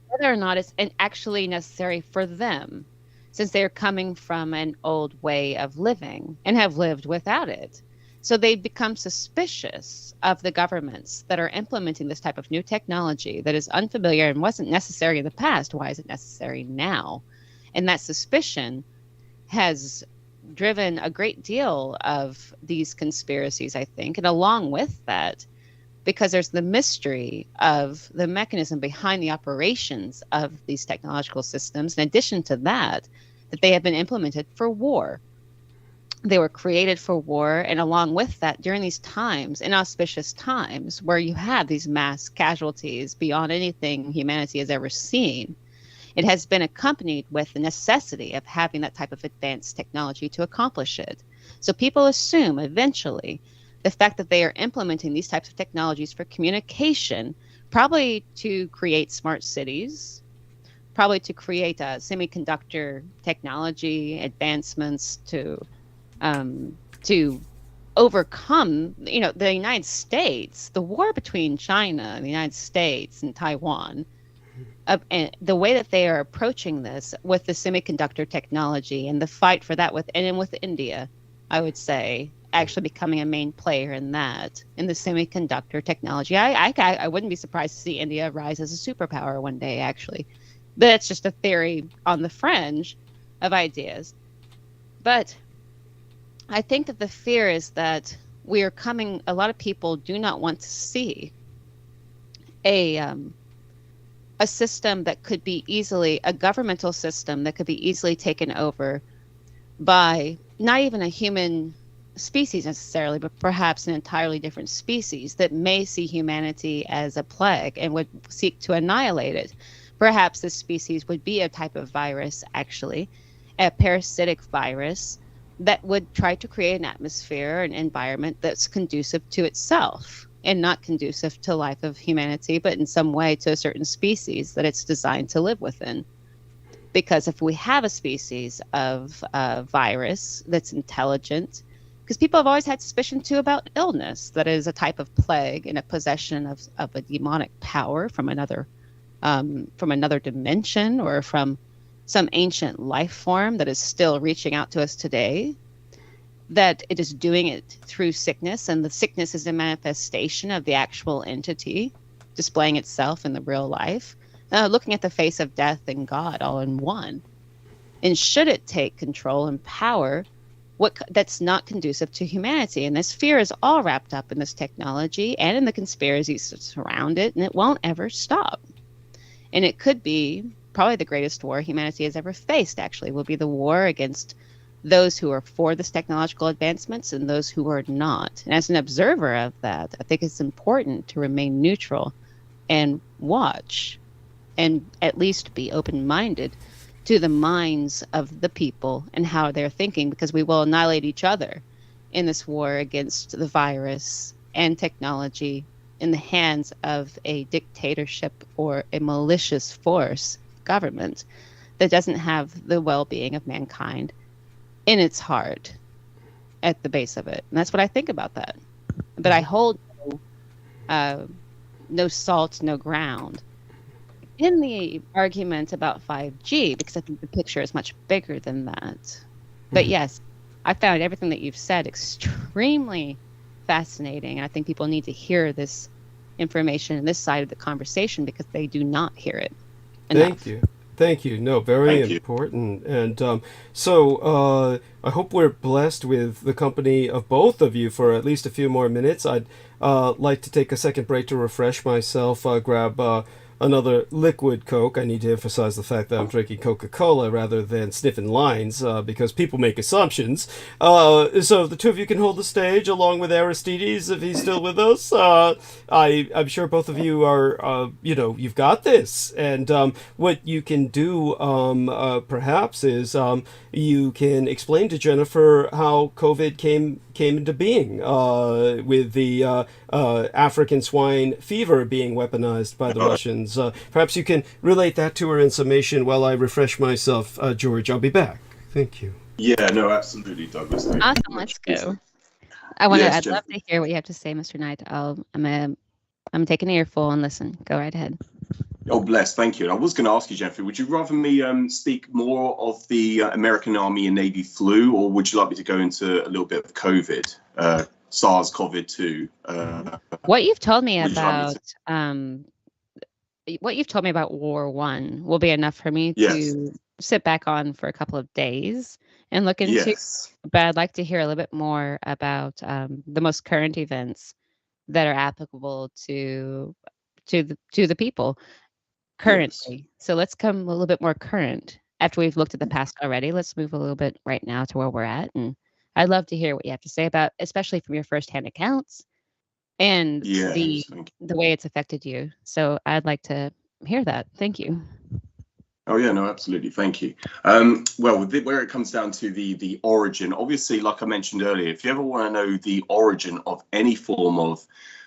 Whether or not it's actually necessary for them, since they are coming from an old way of living and have lived without it. So they become suspicious of the governments that are implementing this type of new technology that is unfamiliar and wasn't necessary in the past. Why is it necessary now? And that suspicion has driven a great deal of these conspiracies, I think. And along with that, because there's the mystery of the mechanism behind the operations of these technological systems, in addition to that they have been implemented for war. They were created for war, and along with that, during these times, inauspicious times, where you have these mass casualties beyond anything humanity has ever seen, it has been accompanied with the necessity of having that type of advanced technology to accomplish it. So people assume eventually the fact that they are implementing these types of technologies for communication, probably to create smart cities, probably to create a semiconductor technology advancements to overcome, the United States, the war between China and the United States and Taiwan, and the way that they are approaching this with the semiconductor technology and the fight for that with India, I would say, actually becoming a main player in that, in the semiconductor technology. I wouldn't be surprised to see India rise as a superpower one day, actually. But it's just a theory on the fringe of ideas. But I think that the fear is that a lot of people do not want to see a system that could be a governmental system that could be easily taken over by not even a human species necessarily, but perhaps an entirely different species that may see humanity as a plague and would seek to annihilate it. Perhaps this species would be a type of virus, actually, a parasitic virus that would try to create an atmosphere, an environment that's conducive to itself and not conducive to life of humanity, but in some way to a certain species that it's designed to live within. Because if we have a species of virus that's intelligent, because people have always had suspicion too about illness, that is a type of plague and a possession of a demonic power from another dimension or from some ancient life form that is still reaching out to us today, that it is doing it through sickness, and the sickness is a manifestation of the actual entity displaying itself in the real life, looking at the face of death and God all in one. And should it take control and power, that's not conducive to humanity? And this fear is all wrapped up in this technology and in the conspiracies that surround it, and it won't ever stop. And it could be probably the greatest war humanity has ever faced, actually, will be the war against those who are for this technological advancements and those who are not. And as an observer of that, I think it's important to remain neutral and watch and at least be open-minded to the minds of the people and how they're thinking, because we will annihilate each other in this war against the virus and technology in the hands of a dictatorship or a malicious force government that doesn't have the well-being of mankind in its heart at the base of it. And that's what I think about that. But I hold no salt, no ground in the argument about 5G, because I think the picture is much bigger than that. But yes, I found everything that you've said extremely fascinating. And I think people need to hear this information and this side of the conversation because they do not hear it enough. Thank you. No, very important. And so I hope we're blessed with the company of both of you for at least a few more minutes. I'd like to take a second break to refresh myself, grab another liquid Coke. I need to emphasize the fact that I'm drinking Coca-Cola rather than sniffing lines, because people make assumptions. So the two of you can hold the stage along with Aristides if he's still with us. I'm sure both of you are, you've got this. And what you can do perhaps is you can explain to Jennifer how COVID came into being with the African swine fever being weaponized by the Russians. Perhaps you can relate that to her in summation while I refresh myself. George, I'll be back. Thank you. Yeah, no, absolutely, Douglas. Awesome, let's go. I'd love to hear what you have to say, Mr. Knight. I'm taking an earful and listen. Go right ahead. Oh, bless. Thank you. And I was going to ask you, Jeffrey, would you rather me speak more of the American Army and Navy flu, or would you like me to go into a little bit of COVID, SARS-CoV-2? What you've told me about War One will be enough for me to sit back on for a couple of days and look into. Yes. But I'd like to hear a little bit more about the most current events that are applicable to the people currently. Yes. So let's come a little bit more current. After we've looked at the past already, let's move a little bit right now to where we're at. And I'd love to hear what you have to say about, especially from your firsthand accounts and the way it's affected you. So I'd like to hear that. Thank you. Oh yeah, no, absolutely. Thank you. Well, where it comes down to the origin, obviously, like I mentioned earlier, if you ever want to know the origin of any form of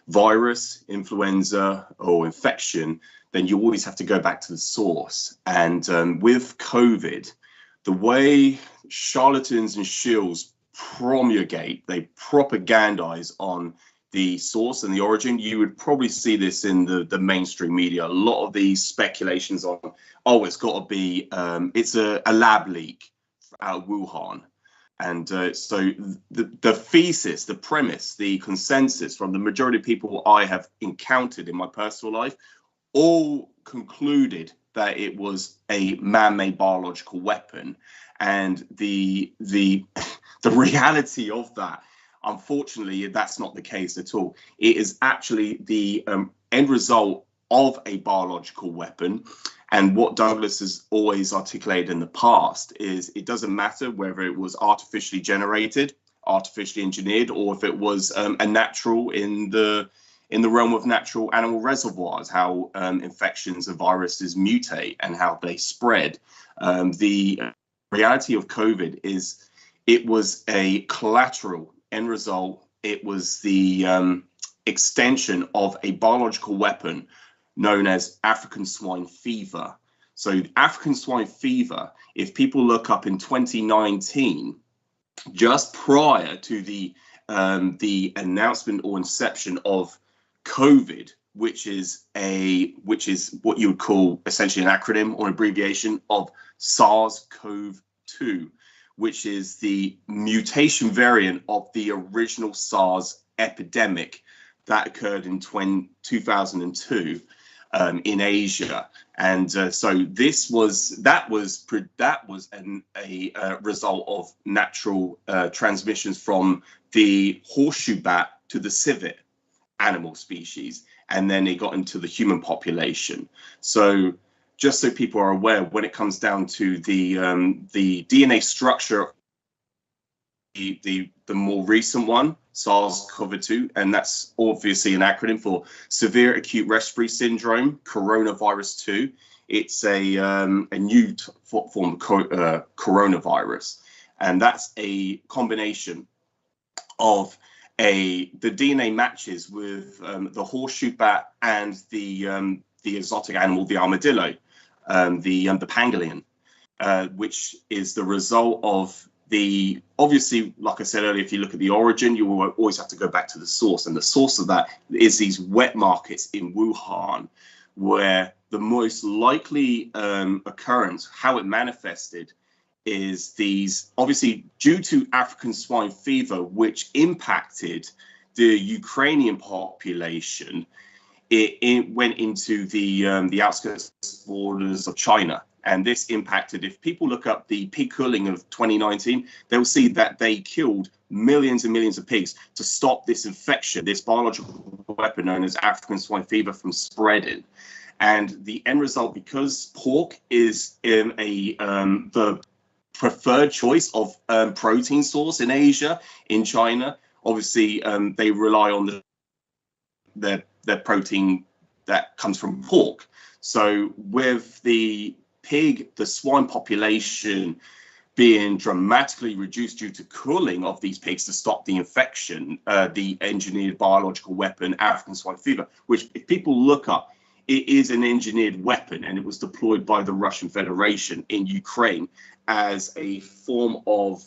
virus, influenza, or infection, then you always have to go back to the source. And with COVID, the way charlatans and shills promulgate, they propagandize on the source and the origin, you would probably see this in the mainstream media. A lot of these speculations on, oh, it's got to be, it's a lab leak out of Wuhan. And so the thesis, the premise, the consensus from the majority of people I have encountered in my personal life all concluded that it was a man-made biological weapon. And the reality of that, unfortunately, that's not the case at all. It is actually the end result of a biological weapon. And what Douglas has always articulated in the past is it doesn't matter whether it was artificially generated, artificially engineered, or if it was a natural in the realm of natural animal reservoirs, how infections and viruses mutate and how they spread. The reality of COVID is it was a collateral end result. It was the extension of a biological weapon known as African swine fever. So African swine fever, if people look up in 2019, just prior to the announcement or inception of COVID, which is what you would call essentially an acronym or abbreviation of SARS-CoV-2, which is the mutation variant of the original SARS epidemic that occurred in 2002 in Asia. And so that was a result of natural transmissions from the horseshoe bat to the civet animal species, and then it got into the human population. So just so people are aware, when it comes down to the DNA structure, the more recent one, SARS-CoV-2, and that's obviously an acronym for Severe Acute Respiratory Syndrome, Coronavirus 2. It's a new form of coronavirus, and that's a combination of the DNA matches with the horseshoe bat and the exotic animal, the armadillo, the pangolin, which is the result of obviously, like I said earlier, if you look at the origin, you will always have to go back to the source. And the source of that is these wet markets in Wuhan, where the most likely occurrence, how it manifested, is these, obviously, due to African swine fever, which impacted the Ukrainian population, it went into the outskirts borders of China. And this impacted, if people look up the pig culling of 2019, they'll see that they killed millions and millions of pigs to stop this infection, this biological weapon known as African swine fever, from spreading. And the end result, because pork is the preferred choice of protein source in Asia, in China, obviously they rely on their protein that comes from pork. So with the swine population being dramatically reduced due to culling of these pigs to stop the infection, the engineered biological weapon African swine fever, which if people look up, it is an engineered weapon, and it was deployed by the Russian Federation in Ukraine as a form of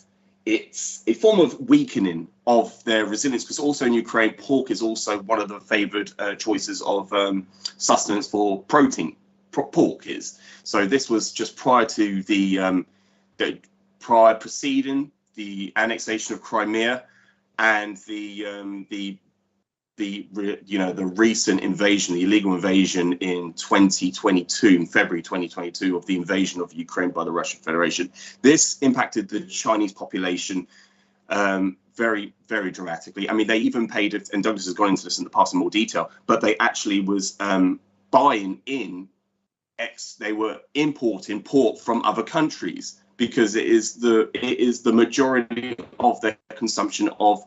weakening of their resilience, because also in Ukraine, pork is also one of the favored choices of sustenance for protein. Pork is. So this was just prior to preceding the annexation of Crimea and the recent invasion, the illegal invasion in 2022, in February 2022, of the invasion of Ukraine by the Russian Federation. This impacted the Chinese population very, very dramatically. I mean, they even paid, and Douglas has gone into this in the past in more detail, but they actually was buying in they were importing pork from other countries because it is the majority of their consumption of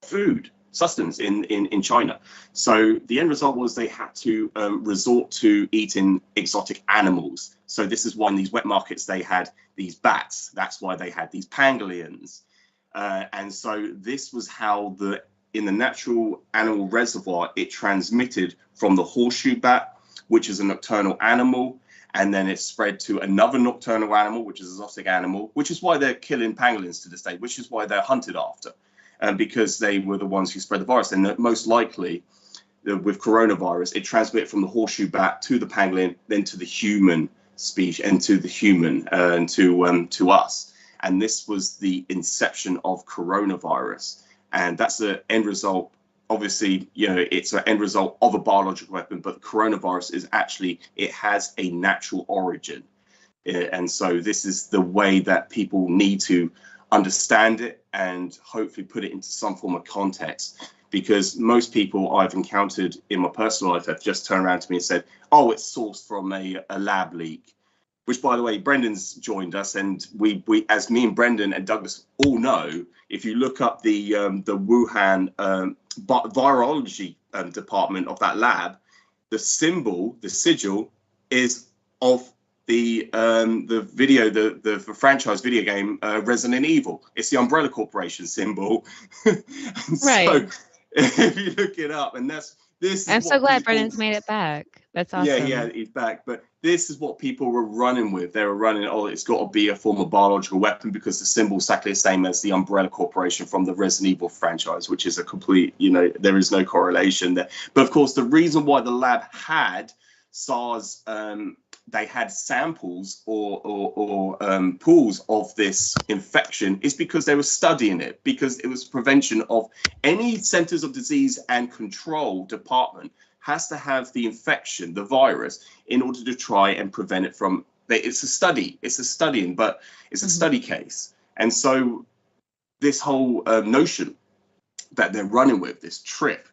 food. sustenance in China. So the end result was they had to resort to eating exotic animals. So this is why in these wet markets they had these bats. That's why they had these pangolins. And so this was how in the natural animal reservoir, it transmitted from the horseshoe bat, which is a nocturnal animal, and then it spread to another nocturnal animal, which is an exotic animal, which is why they're killing pangolins to this day, which is why they're hunted after, because they were the ones who spread the virus. And most likely, with coronavirus, it transmitted from the horseshoe bat to the pangolin, then to the human species, and to the human, and to us. And this was the inception of coronavirus. And that's the end result. Obviously, it's an end result of a biological weapon, but coronavirus is actually, it has a natural origin. And so this is the way that people need to understand it and hopefully put it into some form of context. Because most people I've encountered in my personal life have just turned around to me and said, oh, it's sourced from a lab leak. Which, by the way, Brendan's joined us, and we as me and Brendan and Douglas all know, if you look up the Wuhan virology department of that lab, the symbol, the sigil, is of the franchise video game Resident Evil. It's the Umbrella Corporation symbol. Right. So if you look it up, and I'm so glad Brendan's made it back. That's awesome. Yeah, he's back. But this is what people were running with. They were running, it's got to be a form of biological weapon because the symbol is exactly the same as the Umbrella Corporation from the Resident Evil franchise, which is a complete, there is no correlation there. But of course, the reason why the lab had SARS, they had samples or pools of this infection is because they were studying it, because it was prevention of any Centers of Disease and Control department has to have the infection, the virus, in order to try and prevent it from. It's a study, but it's a study case. And so this whole notion that they're running with, this trip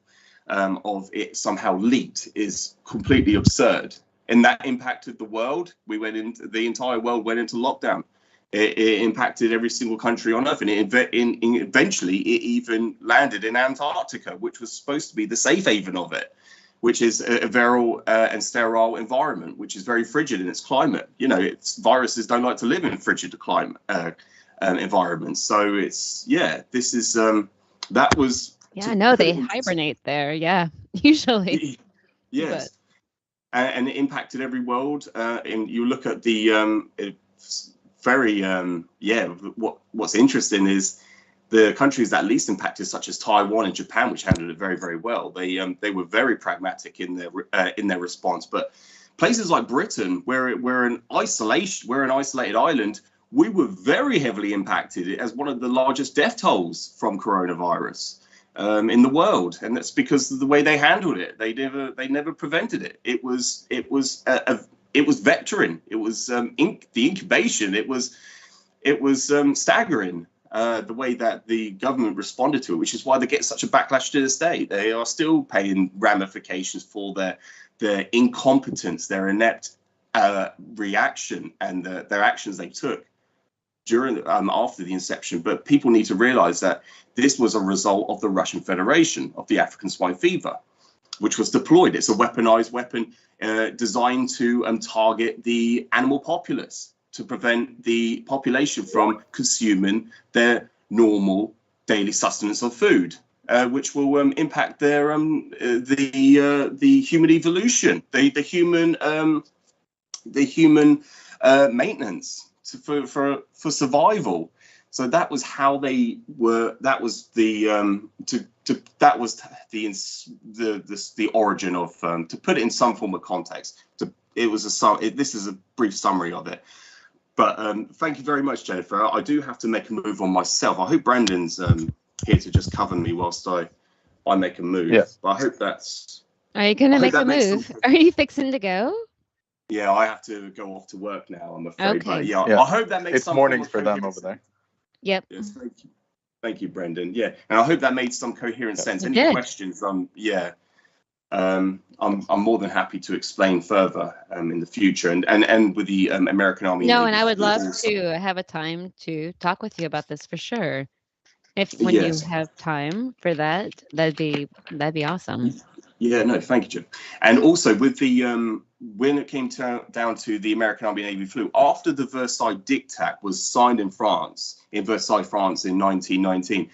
of it somehow leaked, is completely absurd. And that impacted the world. The entire world went into lockdown. It impacted every single country on Earth, and eventually it even landed in Antarctica, which was supposed to be the safe haven of it, which is a viral and sterile environment, which is very frigid in its climate. Viruses don't like to live in frigid climate environments. So this is that was. Yeah, no, they hibernate there. Yeah, usually. Yes. But. And it impacted every world. And you look at the what's interesting is the countries that least impacted, such as Taiwan and Japan, which handled it very, very well. They were very pragmatic in their response. But places like Britain, we're an isolated island, we were very heavily impacted as one of the largest death tolls from coronavirus in the world, and that's because of the way they handled it. They never prevented it. It was vectoring. It was the incubation. It was staggering. The way that the government responded to it, which is why they get such a backlash to this day. They are still paying ramifications for their incompetence, their inept reaction, and their actions they took during after the inception. But people need to realize that this was a result of the Russian Federation, of the African swine fever, which was deployed. It's a weaponized weapon designed to target the animal populace, to prevent the population from consuming their normal daily sustenance of food, which will impact their the human evolution, the human maintenance for survival. So that was how they were. That was the origin of, to put it in some form of context. This is a brief summary of it. But thank you very much, Jennifer. I do have to make a move on myself. I hope Brandon's here to just cover me whilst I make a move. Yes. But I hope that's. Are you going to make a move? Are you fixing to go? Yeah, I have to go off to work now, I'm afraid. Okay. But yeah, I hope that makes some. It's mornings for them over there. Yep. Yes, thank you. Thank you, Brendan. Yeah, and I hope that made some coherent sense. Any questions? I'm more than happy to explain further in the future, and with the American Army. No, and I would love to have a time to talk with you about this for sure. If when Yes. you have time for that, that'd be awesome. Yeah, no, thank you, Jim. And also with the when it came down to the American Army Navy fleet, after the Versailles Diktat was signed in Versailles, France in 1919,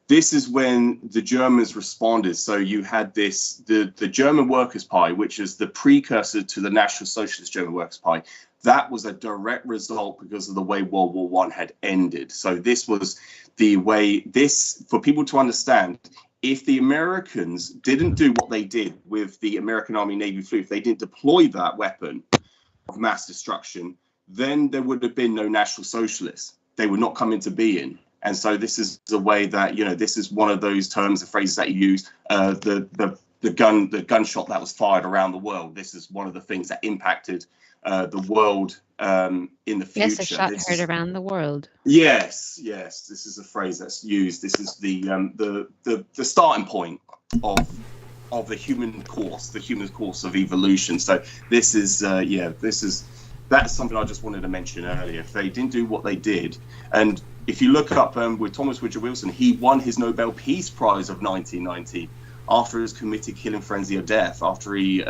this is when the Germans responded. So you had the German Workers' Party, which is the precursor to the National Socialist German Workers' Party. That was a direct result because of the way World War I had ended. So this was the way for people to understand, if the Americans didn't do what they did with the American Army Navy fleet, if they didn't deploy that weapon of mass destruction, then there would have been no National Socialists. They would not come into being. And so this is the way that, this is one of those terms, the phrases that you use, the gunshot that was fired around the world. This is one of the things that impacted the world in the future. Yes, a shot heard around the world. Yes. This is a phrase that's used. This is the starting point of the human course of evolution. So this is that's something I just wanted to mention earlier. If they didn't do what they did, and if you look up with Thomas Woodrow Wilson, he won his Nobel Peace Prize of 1990 after his committed killing frenzy of death. After he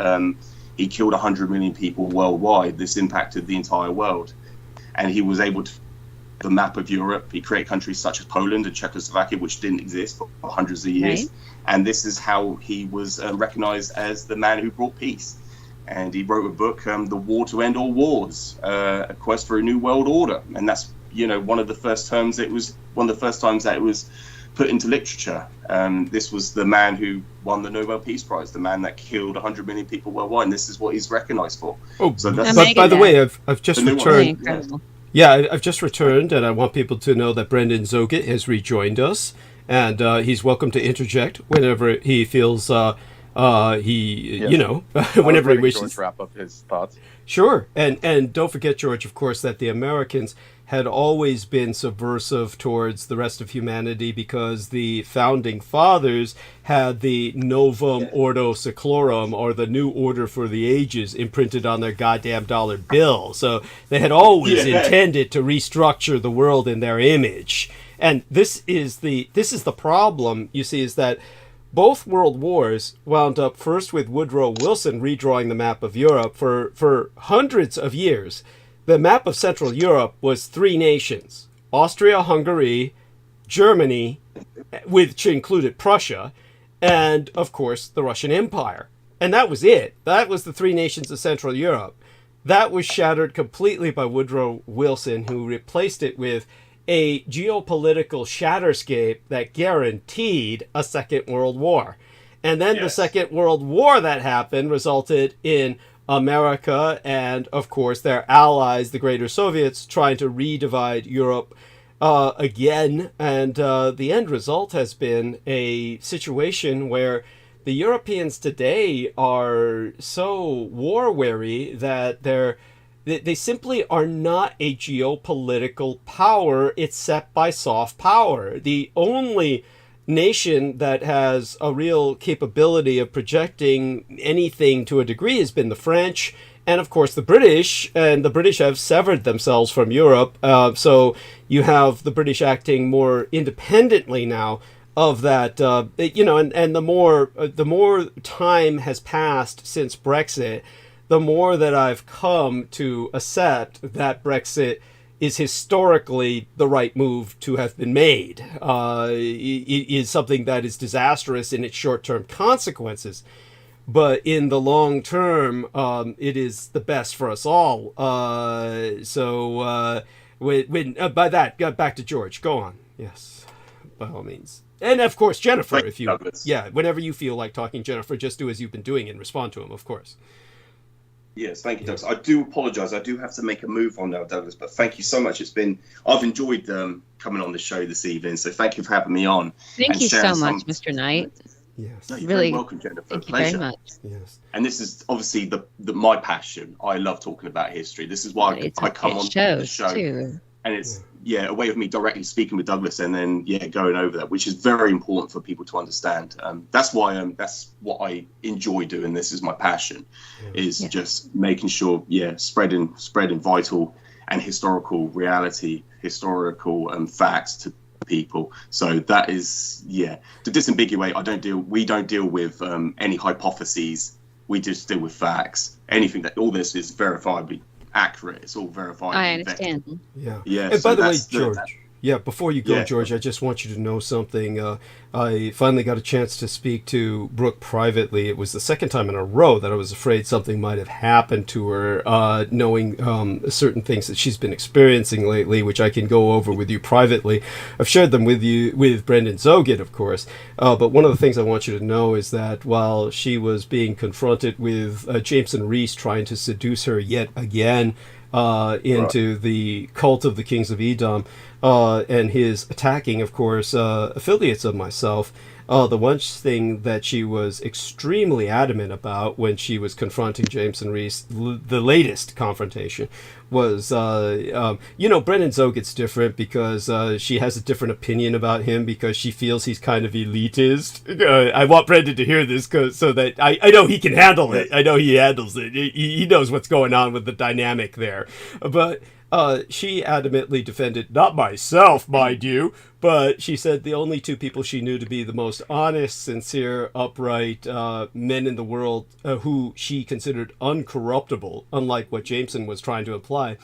killed 100 million people worldwide. This impacted the entire world, and he was able to the map of Europe. He created countries such as Poland and Czechoslovakia, which didn't exist for hundreds of years. Right. And this is how he was recognized as the man who brought peace. And he wrote a book, The War to End All Wars, A Quest for a New World Order. And that's, one of the first times that it was put into literature. This was the man who won the Nobel Peace Prize, the man that killed 100 million people worldwide, and this is what he's recognized for. Oh, so that's, but by the way, I've just returned. Yeah, I've just returned, and I want people to know that Brendan Zoget has rejoined us, and he's welcome to interject whenever he feels whenever he wishes. George wrap up his thoughts. Sure, and don't forget, George, of course, that the Americans had always been subversive towards the rest of humanity because the founding fathers had the Novum Ordo Seclorum, or the New Order for the Ages, imprinted on their goddamn dollar bill. So they had always intended to restructure the world in their image. And this is the problem, you see, is that both world wars wound up first with Woodrow Wilson redrawing the map of Europe. For hundreds of years, the map of Central Europe was 3 nations: Austria-Hungary, Germany, which included Prussia, and, of course, the Russian Empire. And that was it. That was the 3 nations of Central Europe. That was shattered completely by Woodrow Wilson, who replaced it with a geopolitical shatterscape that guaranteed a Second World War. And then the Second World War that happened resulted in America and, of course, their allies, the Greater Soviets, trying to redivide Europe again. And the end result has been a situation where the Europeans today are so war-weary that they simply are not a geopolitical power except by soft power. The only nation that has a real capability of projecting anything to a degree has been the French, and of course the British, and the British have severed themselves from Europe. So you have the British acting more independently now of that, and the more time has passed since Brexit, the more that I've come to accept that Brexit is historically the right move to have been made. It is something that is disastrous in its short-term consequences, but in the long term, it is the best for us all. By that, back to George. Go on. Yes, by all means. And of course, Jennifer, whenever you feel like talking, Jennifer, just do as you've been doing and respond to him, of course. Yes, thank you, Douglas. I do apologise. I do have to make a move on now, Douglas, but thank you so much. I've enjoyed coming on the show this evening, so thank you for having me on. Thank you so much, Mr. Knight. Yes. No, you're really very welcome, Jennifer. Thank you Pleasure. very much. Yes. And this is obviously my passion. I love talking about history. This is why I come on the show. Too. And it's a way of me directly speaking with Douglas and then going over that, which is very important for people to understand. That's why that's what I enjoy doing. This is my passion, is just making sure spreading vital and historical reality, historical facts people. So that is, to disambiguate, we don't deal with any hypotheses. We just deal with facts. Anything all this is verifiably accurate. It's all verified. I understand. Yeah. And by the way, George. Before you go, George, I just want you to know something. I finally got a chance to speak to Brooke privately. It was the second time in a row that I was afraid something might have happened to her, knowing certain things that she's been experiencing lately, which I can go over with you privately. I've shared them with Brendan Zogin, of course. But one of the things I want you to know is that while she was being confronted with Jameson Reese trying to seduce her yet again into the cult of the Kings of Edom, and his attacking, of course, affiliates of myself. The one thing that she was extremely adamant about when she was confronting Jameson Reese, the latest confrontation, was, Brendan Zogin's different because she has a different opinion about him because she feels he's kind of elitist. I want Brendan to hear this so that I know he can handle it. I know he handles it. He knows what's going on with the dynamic there. But she adamantly defended, not myself, mind you, but she said the only two people she knew to be the most honest, sincere, upright men in the world who she considered uncorruptible, unlike what Jameson was trying to imply,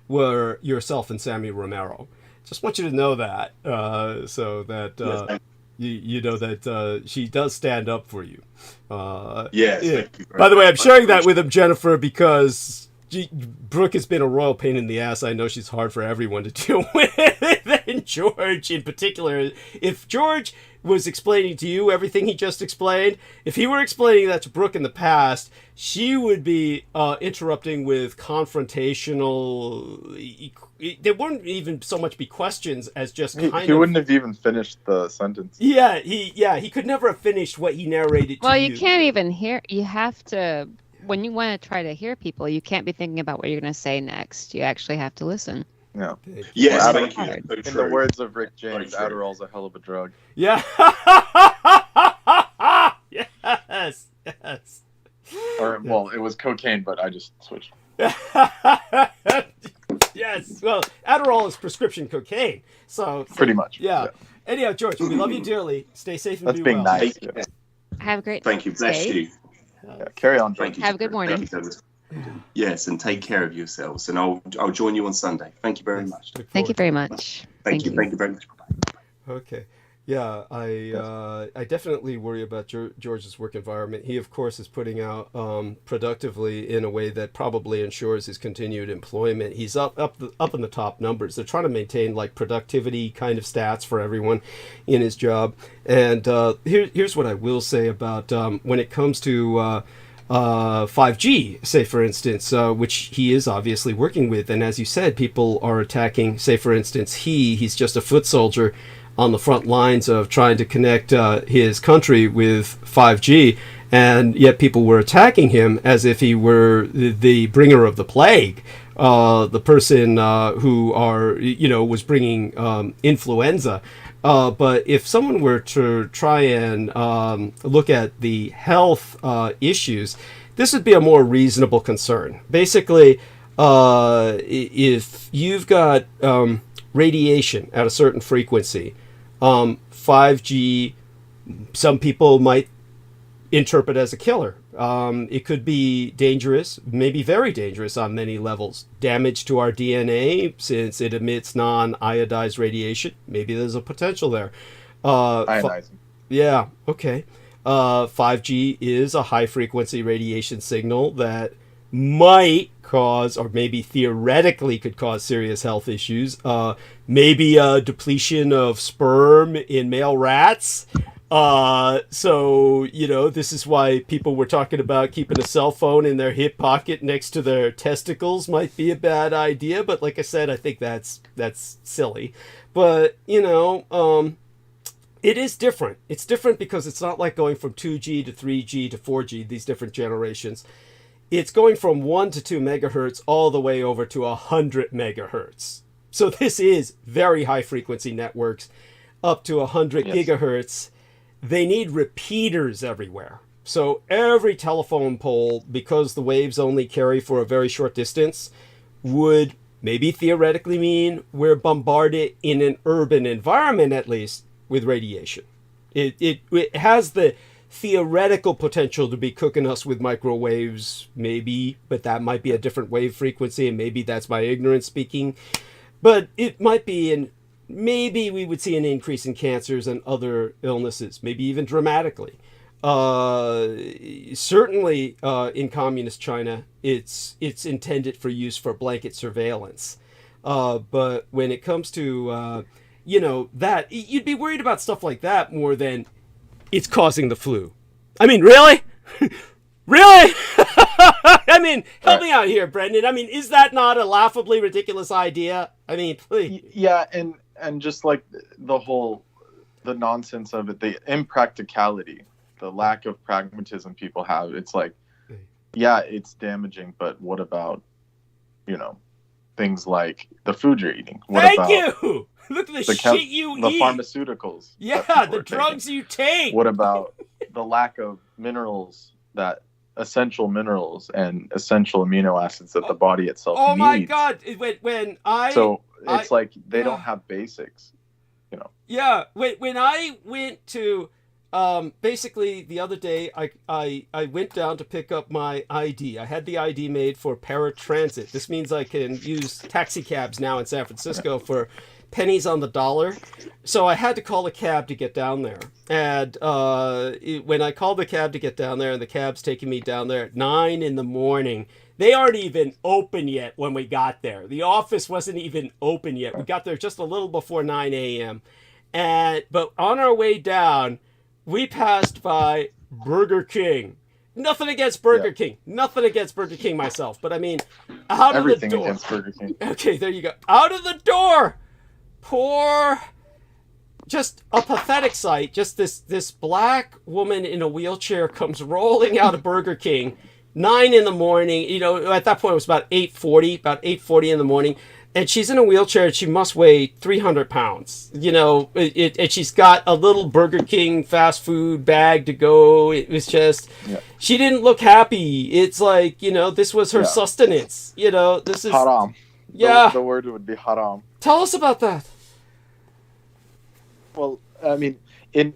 were yourself and Sammy Romero. Just want you to know that, so that you know that she does stand up for you. Thank you. By the way, I'm sharing that with him, Jennifer, because Brooke has been a royal pain in the ass. I know she's hard for everyone to deal with, and George in particular. If George was explaining to you everything he just explained, if he were explaining that to Brooke in the past, she would be interrupting with confrontational. There wouldn't even so much be questions as just he wouldn't have even finished the sentence. He could never have finished what he narrated to you. Well, you can't even hear. You have to. When you want to try to hear people, you can't be thinking about what you're going to say next. You actually have to listen. Yeah. Yes, Well, thank you. In the words of Rick James, Adderall's a hell of a drug. Yeah. Yes. Or, well, it was cocaine, but I just switched. Yes. Well, Adderall is prescription cocaine. So pretty much. Yeah. Anyhow, George, we love you dearly. Stay safe and That's be being well. nice. Have a great Thank you. Bless day. you. Carry on. Thank you. Have a good morning. Thank you, Douglas. Yes, and take care of yourselves. And I'll join you on Sunday. Thank you very much. Thank you very much. Thank you. Thank you very much. Bye-bye. Okay. Yeah, I definitely worry about George's work environment. He, of course, is putting out productively in a way that probably ensures his continued employment. He's up in the top numbers. They're trying to maintain like productivity kind of stats for everyone in his job. And here's what I will say about when it comes to 5G, say for instance, which he is obviously working with. And as you said, people are attacking, say for instance, he's just a foot soldier on the front lines of trying to connect his country with 5G, and yet people were attacking him as if he were the bringer of the plague, the person who was bringing influenza. But if someone were to try and look at the health issues, this would be a more reasonable concern. Basically, if you've got radiation at a certain frequency, 5G, some people might interpret as a killer. It could be dangerous, maybe very dangerous on many levels. Damage to our DNA since it emits non-iodized radiation. Maybe there's a potential there. Ionizing. Yeah, okay. 5G is a high-frequency radiation signal that might cause, or maybe theoretically could cause, serious health issues. Maybe a depletion of sperm in male rats. So, this is why people were talking about keeping a cell phone in their hip pocket next to their testicles might be a bad idea. But like I said, I think that's silly. But, it is different. It's different because it's not like going from 2G to 3G to 4G, these different generations. It's going from 1 to 2 megahertz all the way over to 100 megahertz. So this is very high frequency networks up to 100 gigahertz. They need repeaters everywhere. So every telephone pole, because the waves only carry for a very short distance, would maybe theoretically mean we're bombarded in an urban environment, at least, with radiation. It has the theoretical potential to be cooking us with microwaves, maybe, but that might be a different wave frequency, and maybe that's my ignorance speaking. But it might be maybe we would see an increase in cancers and other illnesses, maybe even dramatically. Certainly in communist China, it's intended for use for blanket surveillance. But when it comes to, that, you'd be worried about stuff like that more than it's causing the flu. I mean, really? Really? I mean, help me out here, Brendan. I mean, is that not a laughably ridiculous idea? I mean, please. Yeah, and just like the nonsense of it, the impracticality, the lack of pragmatism people have. It's like, yeah, it's damaging, but what about, things like the food you're eating? What Thank about you! Look at the shit you eat. The pharmaceuticals. Yeah, the drugs you take. What about the lack of minerals, essential minerals and essential amino acids that the body itself needs? Oh my God! It's like they don't have basics, Yeah, when I went to, basically the other day, I went down to pick up my ID. I had the ID made for paratransit. This means I can use taxi cabs now in San Francisco for pennies on the dollar. So I had to call a cab to get down there. And when I called the cab to get down there, and the cab's taking me down there at 9 a.m, they aren't even open yet when we got there. The office wasn't even open yet. We got there just a little before 9 a.m. But on our way down, we passed by Burger King. Nothing against Burger King. Nothing against Burger King myself. But I mean, out of the door. Everything against Burger King. Okay, there you go. Out of the door. Poor, just a pathetic sight. Just this black woman in a wheelchair comes rolling out of Burger King, 9 a.m. At that point it was about 8:40 in the morning, and she's in a wheelchair and she must weigh 300 pounds. And she's got a little Burger King fast food bag to go. It was just, she didn't look happy. It's like, this was her sustenance. This is haram. Yeah, the word would be haram. Tell us about that. Well, I mean, in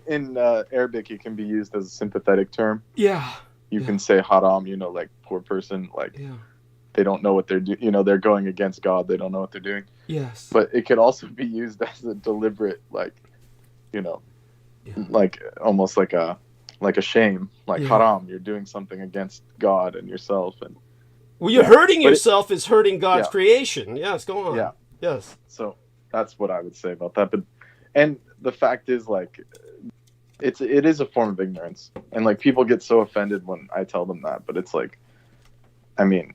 Arabic, it can be used as a sympathetic term. Yeah. You can say haram, like poor person, like they don't know what they're doing. They're going against God. They don't know what they're doing. Yes. But it could also be used as a deliberate, like almost like a shame, like haram. You're doing something against God and yourself, and well, you're hurting yourself is hurting God's creation. Yes, go on. Yeah. Yes. So that's what I would say about that. And the fact is, like, it is a form of ignorance, and like people get so offended when I tell them that. But it's like, I mean,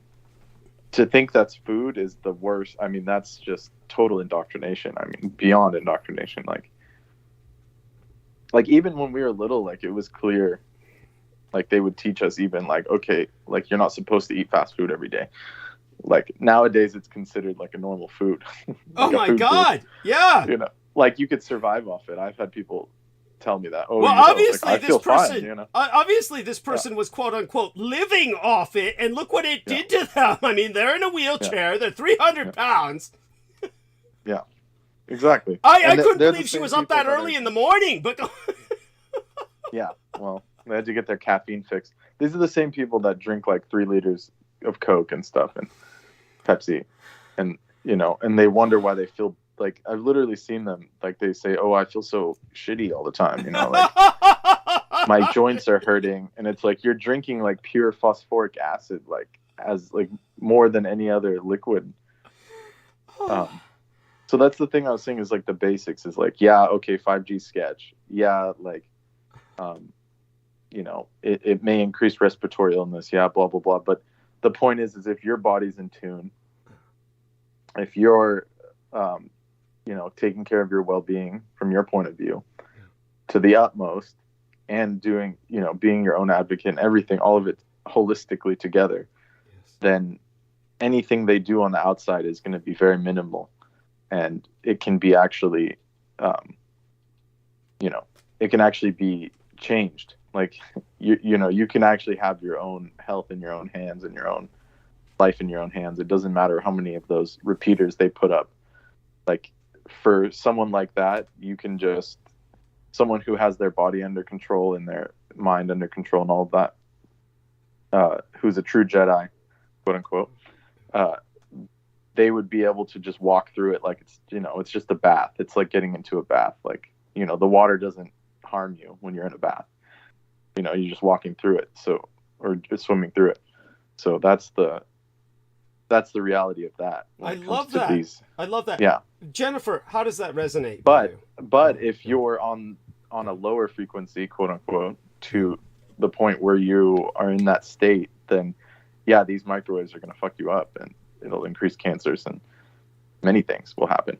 to think that's food is the worst. I mean, that's just total indoctrination. I mean, beyond indoctrination. Like even when we were little, like it was clear. Like they would teach us even like, okay, like you're not supposed to eat fast food every day. Like nowadays it's considered like a normal food. Like oh my God. Food. Yeah. Like you could survive off it. I've had people tell me that. Oh, well, obviously like, this person, fine, obviously this person was quote unquote living off it, and look what it did to them. I mean, they're in a wheelchair. They're 300 pounds. Yeah, exactly. I couldn't believe she was up that early in the morning, but yeah, well, they had to get their caffeine fix. These are the same people that drink like 3 liters of Coke and stuff and Pepsi, and and they wonder why they feel like, I've literally seen them, like they say, oh, I feel so shitty all the time, like my joints are hurting, and it's like you're drinking like pure phosphoric acid, like as like more than any other liquid. So that's the thing I was saying is like the basics is like, yeah, okay, 5G sketch, yeah, like it may increase respiratory illness, yeah, blah blah blah, but the point is if your body's in tune, if you're taking care of your well-being from your point of view to the utmost, and doing being your own advocate and everything, all of it holistically together, then anything they do on the outside is going to be very minimal, and it can be actually it can actually be changed. Like you can actually have your own health in your own hands and your own life in your own hands. It doesn't matter how many of those repeaters they put up. Like, for someone like that, you can just, someone who has their body under control and their mind under control and all of that, who's a true Jedi, quote unquote, they would be able to just walk through it like it's, it's just a bath. It's like getting into a bath. Like, the water doesn't harm you when you're in a bath. You're just walking through it. So, or just swimming through it. So that's the reality of that. I love that. I love that. Yeah. Jennifer, how does that resonate? But if you're on a lower frequency, quote unquote, to the point where you are in that state, then yeah, these microwaves are going to fuck you up, and it'll increase cancers, and many things will happen.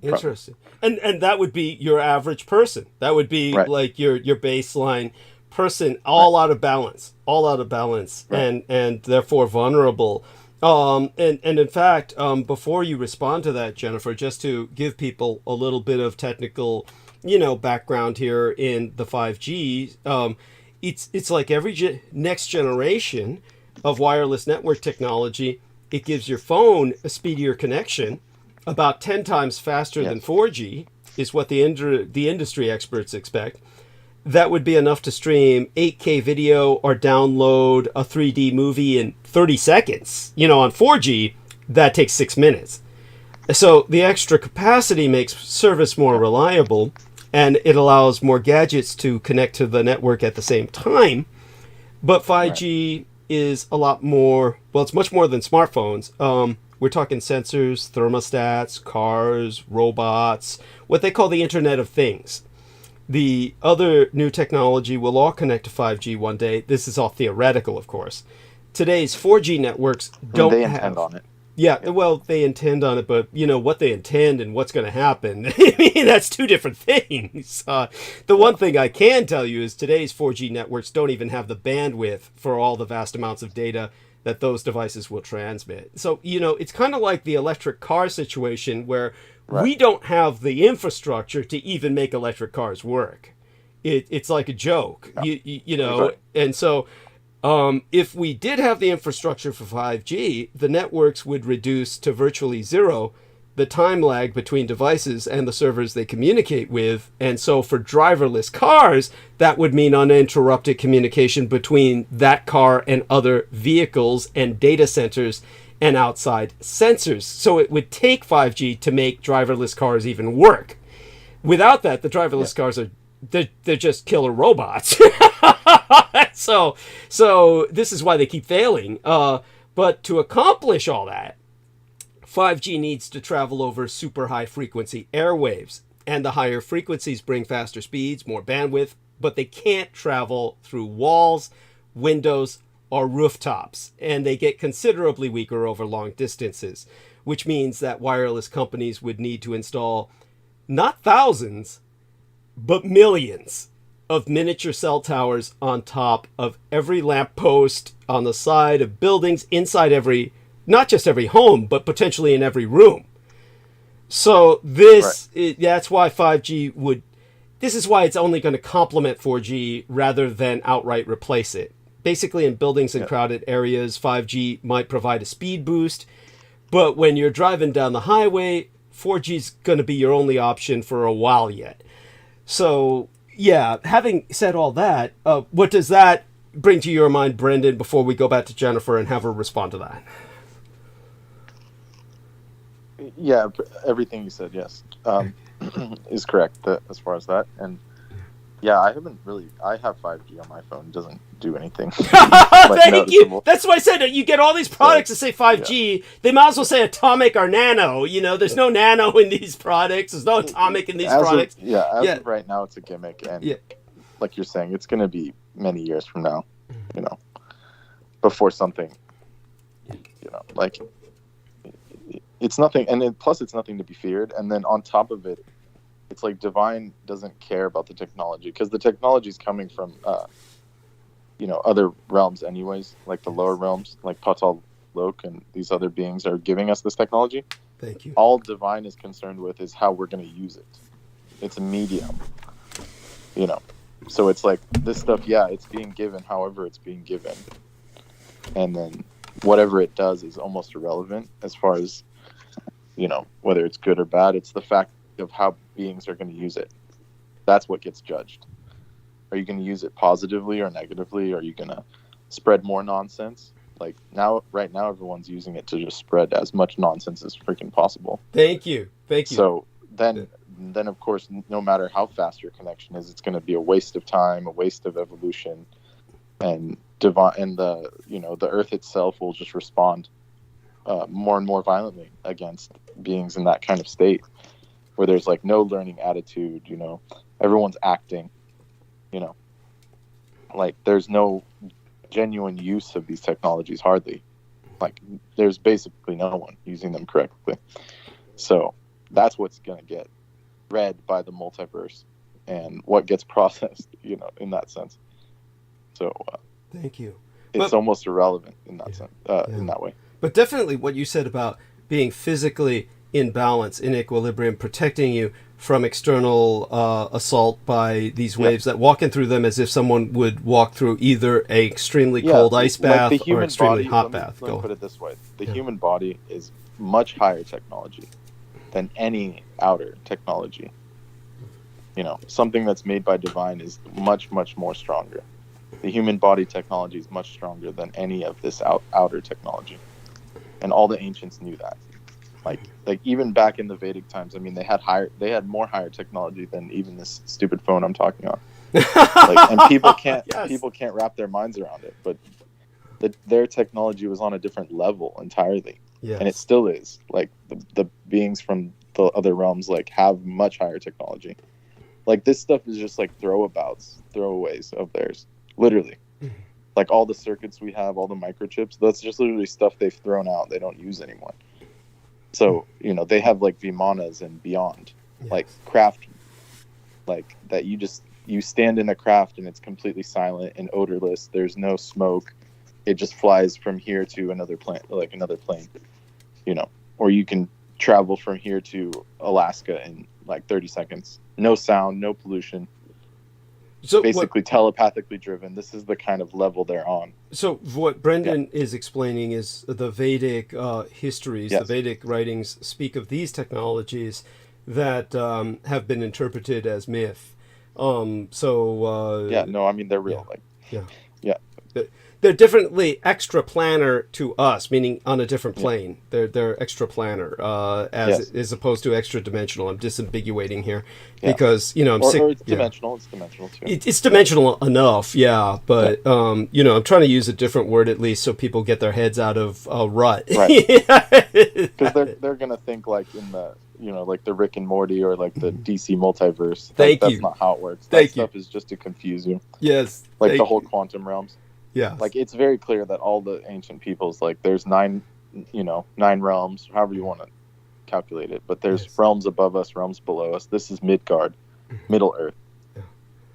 Interesting. And that would be your average person. That would be like your baseline person, all out of balance, and therefore vulnerable. And in fact, before you respond to that, Jennifer, just to give people a little bit of technical, background here in the 5G, it's like every next generation of wireless network technology, it gives your phone a speedier connection, about 10 times faster than 4G, is what the industry experts expect. That would be enough to stream 8K video or download a 3D movie in 30 seconds. On 4G, that takes 6 minutes. So the extra capacity makes service more reliable, and it allows more gadgets to connect to the network at the same time. But 5G is a lot more, well, it's much more than smartphones. We're talking sensors, thermostats, cars, robots, what they call the Internet of Things. The other new technology will all connect to 5G one day. This is all theoretical, of course. Today's 4G networks don't they intend on it. Yeah, well, they intend on it, but what they intend and what's going to happen, I mean, that's two different things. The one thing I can tell you is today's 4G networks don't even have the bandwidth for all the vast amounts of data that those devices will transmit. So, it's kind of like the electric car situation where we don't have the infrastructure to even make electric cars work. It's like a joke, and so if we did have the infrastructure for 5G, the networks would reduce to virtually zero the time lag between devices and the servers they communicate with. And so for driverless cars, that would mean uninterrupted communication between that car and other vehicles and data centers and outside sensors. So it would take 5G to make driverless cars even work. Without that, the driverless cars they're just killer robots. So this is why they keep failing. But to accomplish all that, 5G needs to travel over super high frequency airwaves, and the higher frequencies bring faster speeds, more bandwidth, but they can't travel through walls, windows, or rooftops, and they get considerably weaker over long distances, which means that wireless companies would need to install not thousands, but millions of miniature cell towers on top of every lamppost, on the side of buildings, inside not just every home, but potentially in every room. So that's why 5G this is why it's only going to complement 4G rather than outright replace it. Basically, in buildings and crowded areas, 5G might provide a speed boost, but when you're driving down the highway, 4G is going to be your only option for a while yet. So, having said all that, what does that bring to your mind, Brendan, before we go back to Jennifer and have her respond to that? Yeah, everything you said, yes, is correct as far as that. And I have 5G on my phone. It doesn't do anything. Thank you. That's why I said you get all these products that say 5G. They might as well say atomic or nano. There's no nano in these products. There's no atomic in these products. Of right now, it's a gimmick. And like you're saying, it's going to be many years from now, before something, like it's nothing. And then, plus it's nothing to be feared. And then on top of it, it's like Divine doesn't care about the technology, because the technology is coming from, other realms anyways, like the lower realms, like Patal Lok and these other beings are giving us this technology. Thank you. All Divine is concerned with is how we're going to use it. It's a medium, So it's like this stuff, it's being given however it's being given. And then whatever it does is almost irrelevant as far as, whether it's good or bad. It's the fact of how beings are going to use it. That's what gets judged. Are you going to use it positively or negatively? Are you going to spread more nonsense? Like right now, everyone's using it to just spread as much nonsense as freaking possible. Thank you. So then of course, no matter how fast your connection is, it's going to be a waste of time, a waste of evolution, and the Earth itself will just respond more and more violently against beings in that kind of state, where there's like no learning attitude. Everyone's acting. Like there's no genuine use of these technologies, hardly. Like there's basically no one using them correctly. So that's what's going to get read by the multiverse and what gets processed, in that sense. So thank you. It's almost irrelevant in that sense, in that way. But definitely what you said about being physically in balance, in equilibrium, protecting you from external assault by these waves that walking through them as if someone would walk through either a extremely cold ice bath or extremely hot bath. Let me put it this way. The human body is much higher technology than any outer technology. Something that's made by divine is much, much more stronger. The human body technology is much stronger than any of this outer technology. And all the ancients knew that. Like even back in the Vedic times, I mean, they had more higher technology than even this stupid phone I'm talking on. And people can't wrap their minds around it. But their technology was on a different level entirely, and it still is. Like the beings from the other realms have much higher technology. Like this stuff is just like throwaways of theirs, literally. Like all the circuits we have, all the microchips, that's just literally stuff they've thrown out. They don't use anymore. So, they have like Vimanas and beyond, like craft, like that you stand in a craft and it's completely silent and odorless. There's no smoke. It just flies from here to another plane, or you can travel from here to Alaska in like 30 seconds. No sound, no pollution. So basically telepathically driven. This is the kind of level they're on. So what Brendan is explaining is the Vedic histories, the Vedic writings speak of these technologies that have been interpreted as myth. I mean, they're real. They're definitely extraplanar to us, meaning on a different plane. They're extraplanar, as opposed to extra dimensional. I'm disambiguating here because it's dimensional. It's dimensional too. It's dimensional enough, but I'm trying to use a different word at least so people get their heads out of a rut. Right. Because they're gonna think like in the like the Rick and Morty or like the DC multiverse. That's not how it works. That stuff is just to confuse you. Yes. Like the whole quantum realms. Yeah. Like it's very clear that all the ancient peoples, like there's nine realms, however you want to calculate it, but there's realms above us, realms below us. This is Midgard, Middle Earth. Yeah.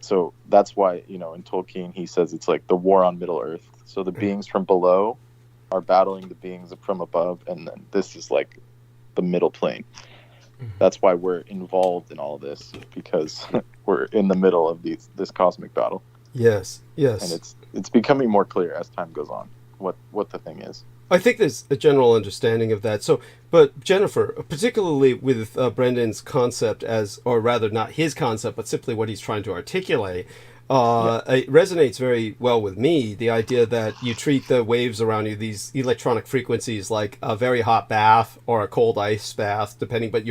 So that's why, in Tolkien, he says it's like the war on Middle Earth. So the beings from below are battling the beings from above, and then this is like the middle plane. That's why we're involved in all this, because we're in the middle of this cosmic battle. Yes. And it's becoming more clear as time goes on what the thing is. I think there's a general understanding of that. So, but Jennifer, particularly with Brendan's concept or rather not his concept, but simply what he's trying to articulate, it resonates very well with me. The idea that you treat the waves around you, these electronic frequencies, like a very hot bath or a cold ice bath, depending, but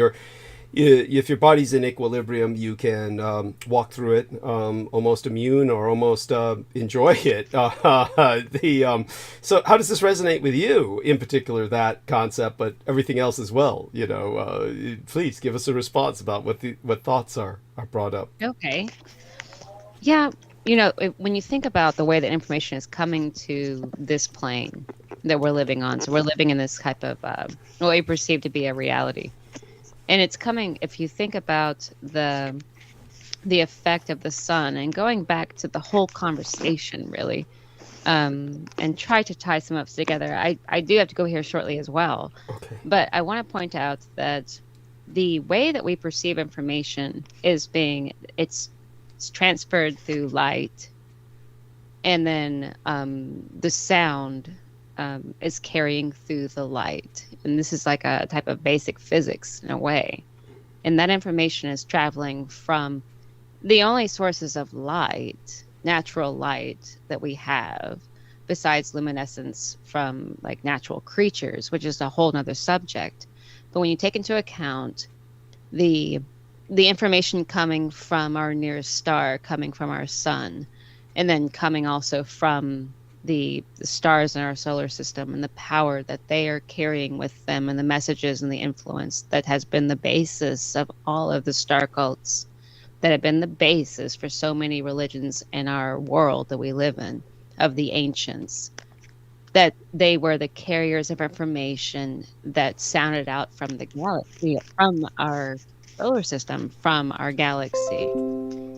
if your body's in equilibrium, you can walk through it almost immune or almost enjoy it. So how does this resonate with you, in particular, that concept, but everything else as well? Please give us a response about what thoughts are brought up. Okay. Yeah, when you think about the way that information is coming to this plane that we're living on, so we're living in this type of what we perceive to be a reality. And it's coming, if you think about the effect of the sun and going back to the whole conversation, really, and try to tie some of us together. I do have to go here shortly as well. Okay. But I want to point out that the way that we perceive information is it's transferred through light, and then the sound is carrying through the light. And this is like a type of basic physics in a way. And that information is traveling from the only sources of light, natural light that we have, besides luminescence from like natural creatures, which is a whole nother subject. But when you take into account the information coming from our nearest star, coming from our sun, and then coming also from the stars in our solar system and the power that they are carrying with them and the messages and the influence that has been the basis of all of the star cults that have been the basis for so many religions in our world that we live in, of the ancients, that they were the carriers of information that sounded out from the galaxy, from our solar system, from our galaxy.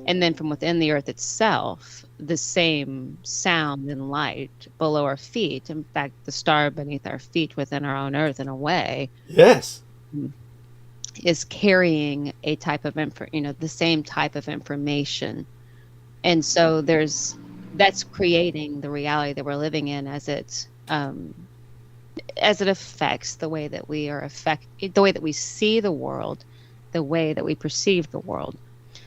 And then from within the Earth itself, the same sound and light below our feet, in fact, the star beneath our feet within our own Earth in a way, Yes. is carrying a type of the same type of information. And so that's creating the reality that we're living in as it affects the way that we are the way that we see the world, the way that we perceive the world.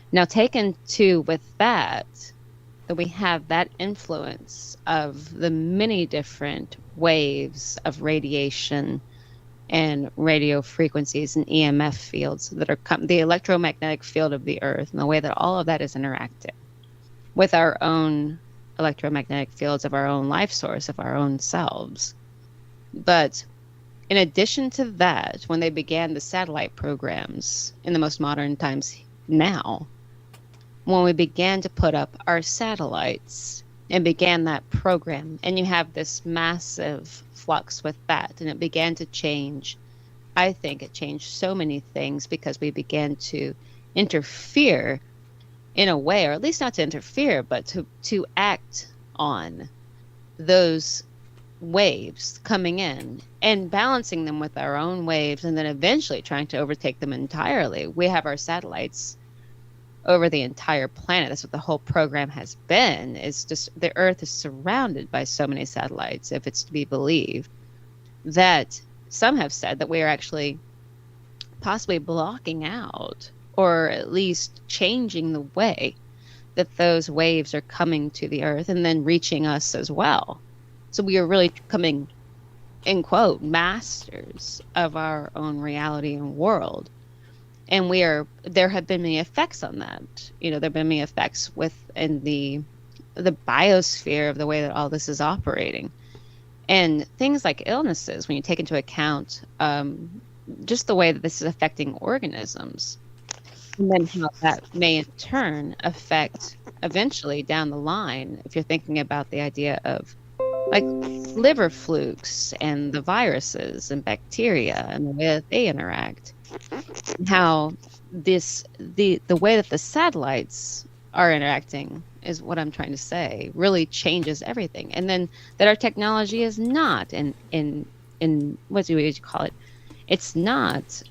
Now, taken to with that we have that influence of the many different waves of radiation and radio frequencies and EMF fields that are the electromagnetic field of the Earth, and the way that all of that is interacting with our own electromagnetic fields of our own life source, of our own selves. But in addition to that, when they began the satellite programs in the most modern times now, when we began to put up our satellites and began that program, and you have this massive flux with that, and it began to change. I think it changed so many things because we began to interfere in a way, or at least not to interfere, but to act on those waves coming in and balancing them with our own waves, and then eventually trying to overtake them entirely. We have our satellites over the entire planet. That's what the whole program has been. It's just the Earth is surrounded by so many satellites, if it's to be believed, that some have said that we are actually possibly blocking out, or at least changing the way that those waves are coming to the Earth and then reaching us as well. So we are really becoming, in quote, masters of our own reality and world. And there have been many effects on that. There have been many effects within the biosphere of the way that all this is operating. And things like illnesses, when you take into account just the way that this is affecting organisms, and then how that may in turn affect eventually down the line, if you're thinking about the idea of like liver flukes and the viruses and bacteria and the way that they interact, how the way that the satellites are interacting is what I'm trying to say, really changes everything. And then that our technology is not in what do you call it? It's not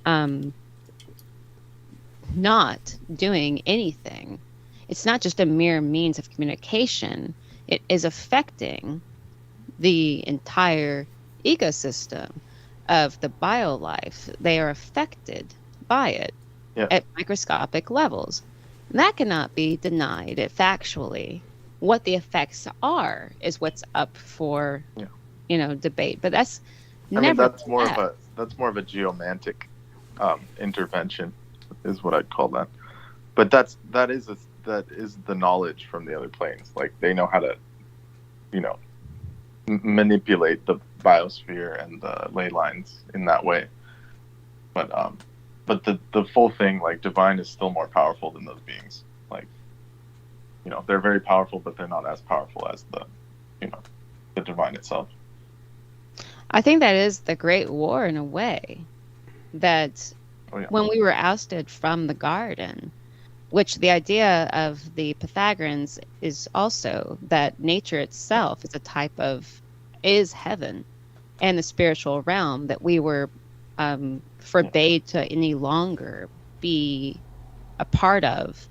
doing anything. It's not just a mere means of communication. It is affecting the entire ecosystem of the biolife. They are affected by it at microscopic levels. And that cannot be denied factually. What the effects are is what's up for debate. But that's that's more of a geomantic intervention, is what I'd call that. But that is the knowledge from the other planes. Like, they know how to manipulate the biosphere and the ley lines in that way. But the full thing, like, divine is still more powerful than those beings. Like, they're very powerful, but they're not as powerful as the divine itself. I think that is the great war in a way, that when we were ousted from the garden, which the idea of the Pythagoreans is also that nature itself is heaven and the spiritual realm, that we were forbade to any longer be a part of.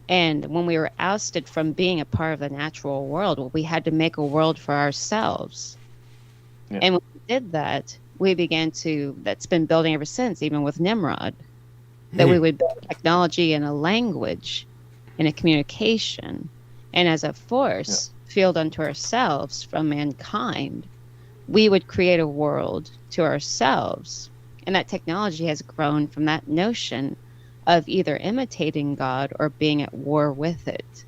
And when we were ousted from being a part of the natural world, we had to make a world for ourselves. Yeah. And when we did that, that's been building ever since, even with Nimrod, that we would build technology and a language and a communication, and as a force field unto ourselves from mankind, we would create a world to ourselves. And that technology has grown from that notion of either imitating God or being at war with it.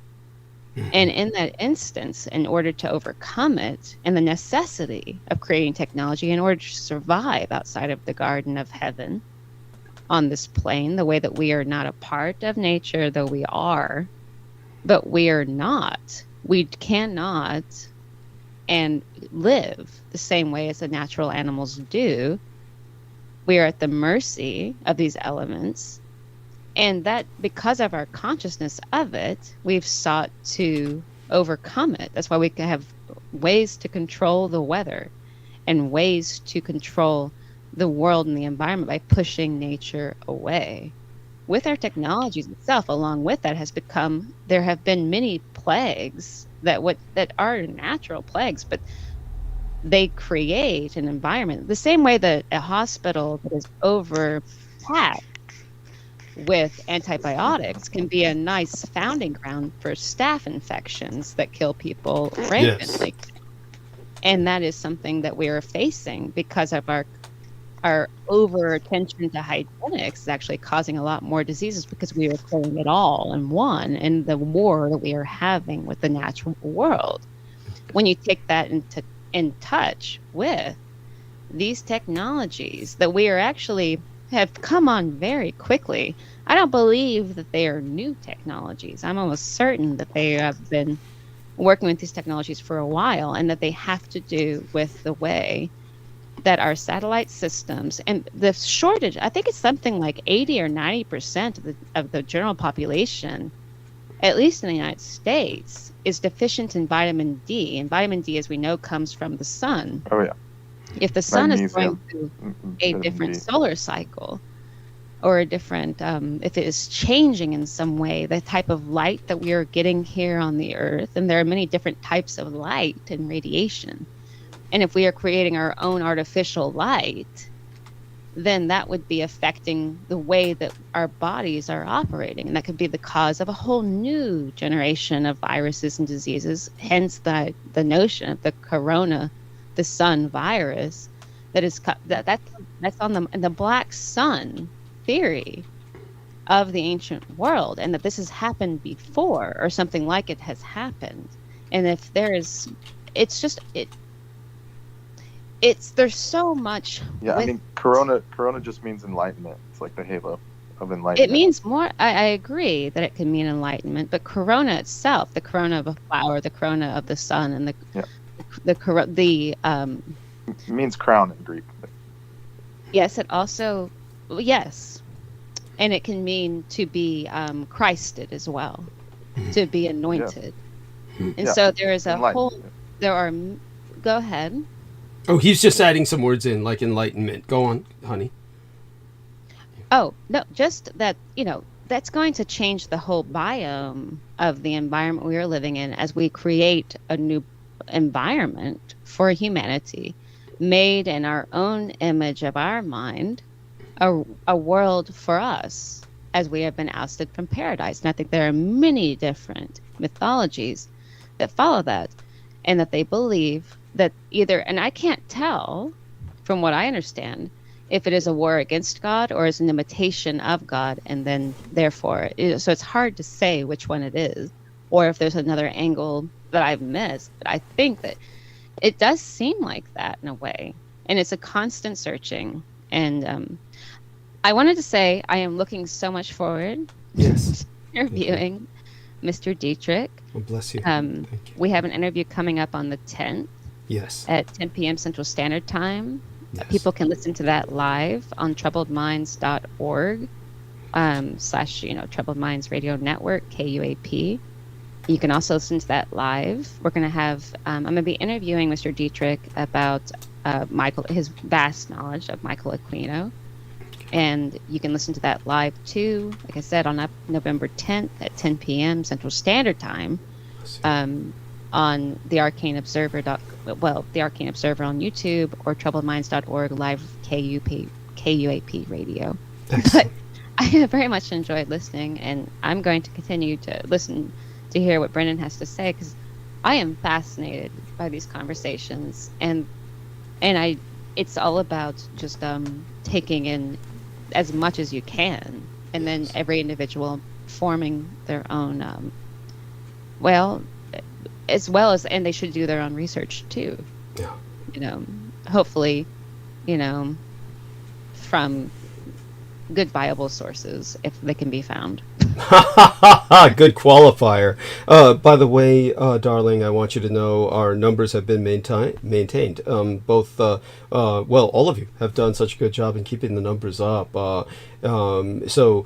And in that instance, in order to overcome it and the necessity of creating technology in order to survive outside of the Garden of Heaven on this plane, the way that we are not a part of nature, though we are, but we are not. We cannot and live the same way as the natural animals do. We are at the mercy of these elements. And that, because of our consciousness of it, we've sought to overcome it. That's why we can have ways to control the weather and ways to control the world and the environment by pushing nature away. With our technologies itself, along with that there have been many plagues that are natural plagues, but they create an environment the same way that a hospital that is overpacked with antibiotics can be a nice founding ground for staph infections that kill people rampantly. And that is something that we are facing because of our over attention to hygienics is actually causing a lot more diseases because we are killing it all in one in the war that we are having with the natural world. When you take that in touch with these technologies that we are actually have come on very quickly. I don't believe that they are new technologies. I'm almost certain that they have been working with these technologies for a while, and that they have to do with the way that our satellite systems and the shortage, I think it's something like 80 or 90% of the general population, at least in the United States, is deficient in vitamin D. And vitamin D, as we know, comes from the sun. Oh, yeah. If the sun is Magnesium. going through a different solar cycle, or a different, if it is changing in some way, the type of light that we are getting here on the Earth, and there are many different types of light and radiation. And if we are creating our own artificial light, then that would be affecting the way that our bodies are operating. And that could be the cause of a whole new generation of viruses and diseases, hence the notion of the corona, the sun virus, that's on the black sun theory of the ancient world, and that this has happened before or something like it has happened. And if there's so much. Yeah, I mean, corona just means enlightenment. It's like the halo of enlightenment. It means more. I agree that it can mean enlightenment, but corona itself, the corona of a flower, the corona of the sun, and it means crown in Greek. Yes, it also and it can mean to be Christed as well, to be anointed. Yeah. And so there is a whole. There are. Go ahead. Oh, he's just adding some words in, like enlightenment. Go on, honey. Oh, no, just that, that's going to change the whole biome of the environment we are living in as we create a new environment for humanity, made in our own image of our mind, a world for us, as we have been ousted from paradise. And I think there are many different mythologies that follow that, and that they believe that either, and I can't tell from what I understand, if it is a war against God or is an imitation of God, and then therefore, so it's hard to say which one it is, or if there's another angle that I've missed. But I think that it does seem like that in a way, and it's a constant searching. And I wanted to say I am looking so much forward to interviewing Mr. Dietrich. Oh, bless you. You. We have an interview coming up on the 10th. Yes. At 10 p.m. Central Standard Time. Yes. People can listen to that live on troubledminds.org / Troubled Minds Radio Network, KUAP. You can also listen to that live. We're going to have, I'm going to be interviewing Mr. Dietrich about his vast knowledge of Michael Aquino. And you can listen to that live too, like I said, on November 10th at 10 p.m. Central Standard Time. on the Arcane Observer the Arcane Observer on YouTube, or troubledminds.org live KUAP radio. But I have very much enjoyed listening, and I'm going to continue to listen to hear what Brendan has to say, because I am fascinated by these conversations, and it's all about just taking in as much as you can, and then every individual forming their own as well as, and they should do their own research too. Yeah. Hopefully, from good viable sources, if they can be found. Good qualifier. By the way, darling, I want you to know our numbers have been maintained. Both, all of you have done such a good job in keeping the numbers up. So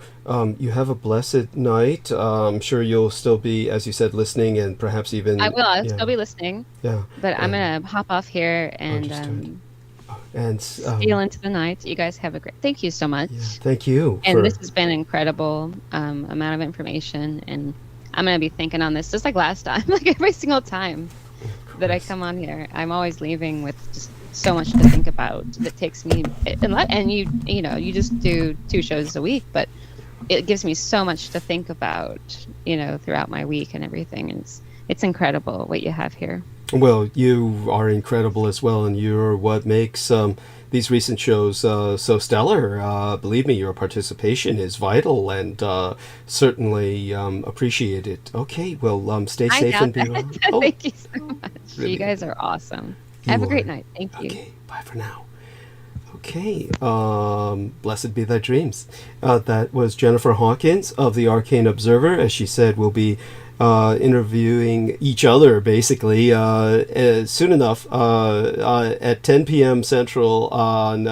you have a blessed night. I'm sure you'll still be, as you said, listening, and perhaps even... I will. I'll still be listening. Yeah. But I'm going to hop off here and... steal into the night. You guys have a great... Thank you so much. Yeah, thank you. And this has been an incredible amount of information, and I'm going to be thinking on this just like last time, like every single time that I come on here. I'm always leaving with just so much to think about. That takes me... And you just do 2 shows a week, but it gives me so much to think about, throughout my week and everything. And it's incredible what you have here. Well, you are incredible as well, and you're what makes these recent shows so stellar. Believe me, your participation is vital, and certainly appreciated. Okay, well, stay safe and be well. Thank you so much. Really? You guys are awesome. Have a great night. Thank you. Okay, bye for now. Okay, blessed be thy dreams. That was Jennifer Hawkins of the Arcane Observer. As she said, we'll be interviewing each other basically soon enough at 10 p.m. Central on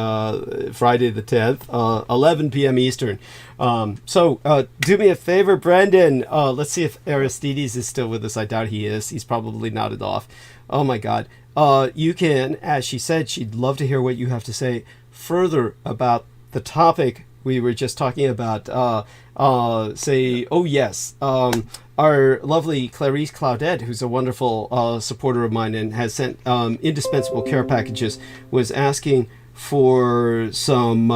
Friday the 10th, 11 p.m. Eastern. So do me a favor, Brendan. Let's see if Aristides is still with us. I doubt he is. He's probably nodded off. Oh my God. You can, as she said, she'd love to hear what you have to say further about the topic we were just talking about. Our lovely Clarice Claudette, who's a wonderful supporter of mine and has sent indispensable care packages, was asking for some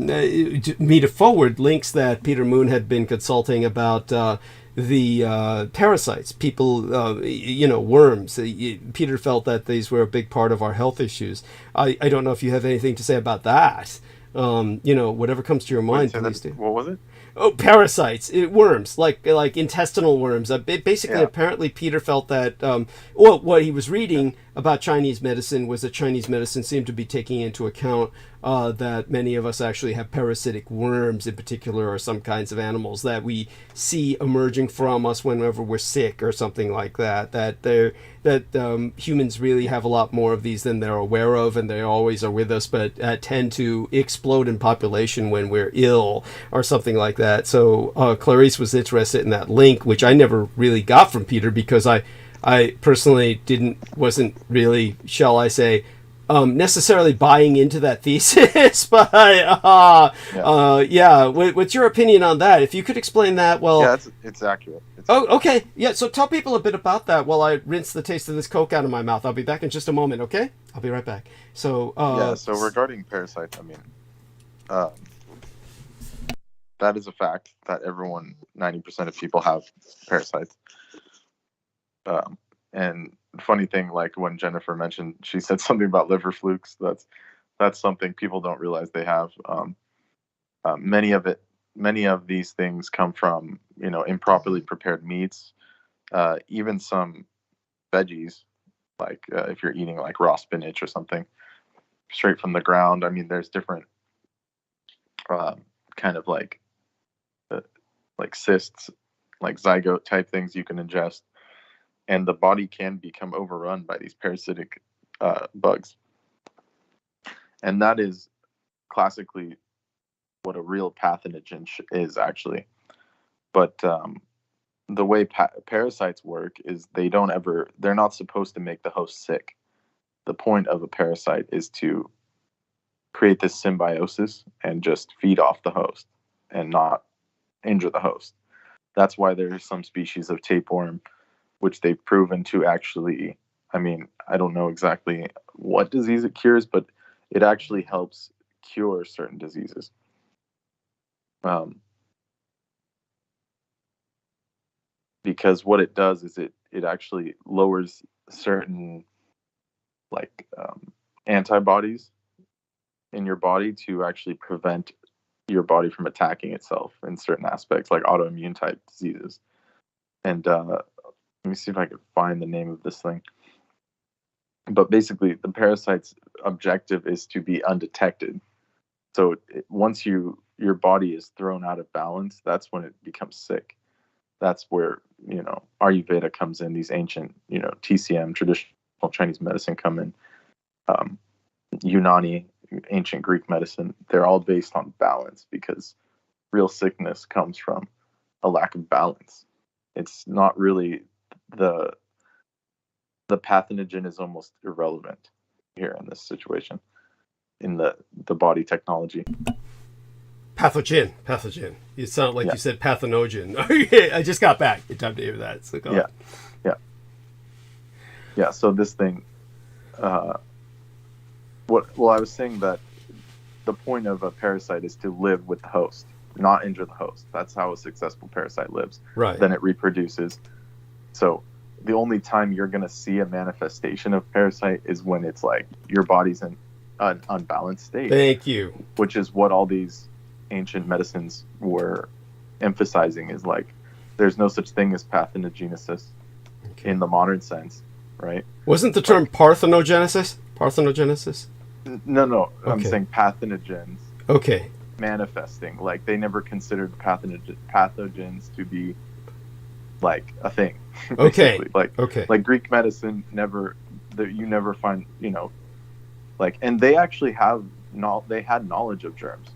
me to forward links that Peter Moon had been consulting about the parasites, people, worms. Peter felt that these were a big part of our health issues. I don't know if you have anything to say about that. Whatever comes to your mind, please do. What was it? Oh, parasites, worms, like intestinal worms. Basically, apparently, Peter felt that. What he was reading about Chinese medicine was that Chinese medicine seemed to be taking into account that many of us actually have parasitic worms, in particular, or some kinds of animals that we see emerging from us whenever we're sick or something like that. That humans really have a lot more of these than they're aware of, and they always are with us, but tend to explode in population when we're ill or something like that. So Clarice was interested in that link, which I never really got from Peter because I personally wasn't really, shall I say, necessarily buying into that thesis, but what's your opinion on that? If you could explain that, well... Yeah, it's accurate. Okay. Yeah, so tell people a bit about that while I rinse the taste of this Coke out of my mouth. I'll be back in just a moment, okay? I'll be right back. So, so regarding parasites, that is a fact that 90% of people have parasites. And funny thing, like when Jennifer mentioned, she said something about liver flukes. That's something people don't realize they have. Many of these things come from improperly prepared meats, even some veggies, like if you're eating like raw spinach or something straight from the ground. There's different kind of like cysts, like zygote type things you can ingest. And the body can become overrun by these parasitic bugs. And that is classically what a real pathogen is, actually. But the way parasites work is they're not supposed to make the host sick. The point of a parasite is to create this symbiosis and just feed off the host and not injure the host. That's why there's some species of tapeworm which they've proven to actually, I mean, I don't know exactly what disease it cures, but it actually helps cure certain diseases. Because what it does is it actually lowers certain antibodies in your body to actually prevent your body from attacking itself in certain aspects, like autoimmune type diseases. And let me see if I can find the name of this thing. But basically, the parasite's objective is to be undetected. So once your body is thrown out of balance, that's when it becomes sick. That's where, Ayurveda comes in, these ancient, TCM, traditional Chinese medicine come in, Unani, ancient Greek medicine. They're all based on balance, because real sickness comes from a lack of balance. It's not really the pathogen is almost irrelevant here in this situation, in the body technology. Pathogen. You sound like you said pathogenogen. I just got back in time to hear that. So yeah. So this thing, I was saying that the point of a parasite is to live with the host, not injure the host. That's how a successful parasite lives. Right. Then it reproduces. So the only time you're going to see a manifestation of parasite is when it's like your body's in an unbalanced state. Thank you. Which is what all these ancient medicines were emphasizing, is like there's no such thing as parthenogenesis in the modern sense, right? Wasn't the term parthenogenesis? No. I'm saying pathogens. Okay. Manifesting. Like they never considered pathogens to be like a thing. Okay. Like Greek medicine you never find, and they actually had knowledge of germs.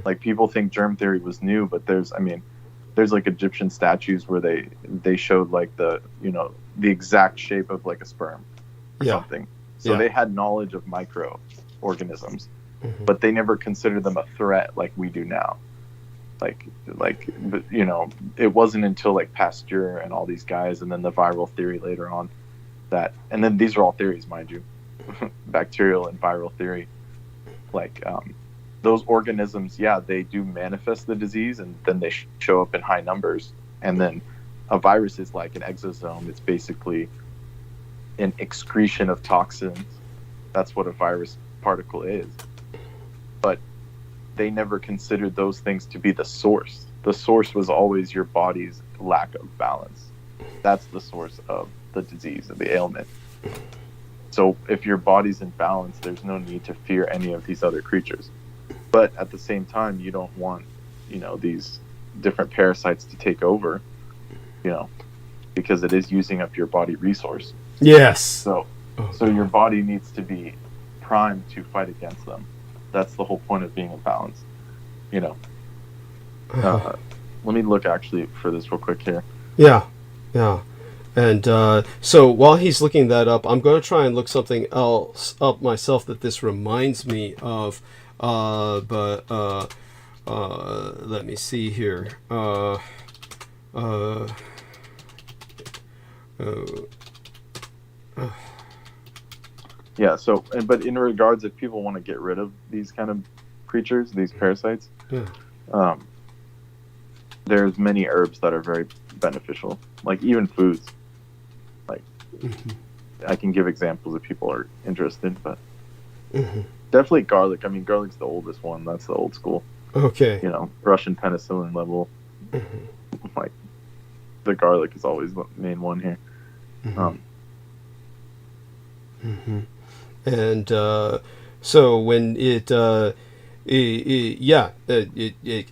Like people think germ theory was new, but there's like Egyptian statues where they showed like the exact shape of like a sperm or something. So they had knowledge of microorganisms, but they never considered them a threat like we do now. It wasn't until like Pasteur and all these guys, and then the viral theory later on, and then these are all theories, mind you, bacterial and viral theory, those organisms, they do manifest the disease, and then they show up in high numbers. And then a virus is like an exosome. It's basically an excretion of toxins. That's what a virus particle is. But they never considered those things to be the source. The source was always your body's lack of balance. That's the source of the disease, of the ailment. So if your body's in balance, there's no need to fear any of these other creatures. But at the same time, you don't want, these different parasites to take over, because it is using up your body resource. Yes. So your body needs to be primed to fight against them. That's the whole point of being in balance, Let me look actually for this real quick here. Yeah. And so while he's looking that up, I'm going to try and look something else up myself that this reminds me of. Let me see here. Yeah. So, but in regards, if people want to get rid of these kind of creatures, these parasites, there's many herbs that are very beneficial. Like even foods. Like I can give examples if people are interested, but. Definitely garlic. I mean, garlic's the oldest one. That's the old school. Okay. Russian penicillin level. Like, the garlic is always the main one here. And so when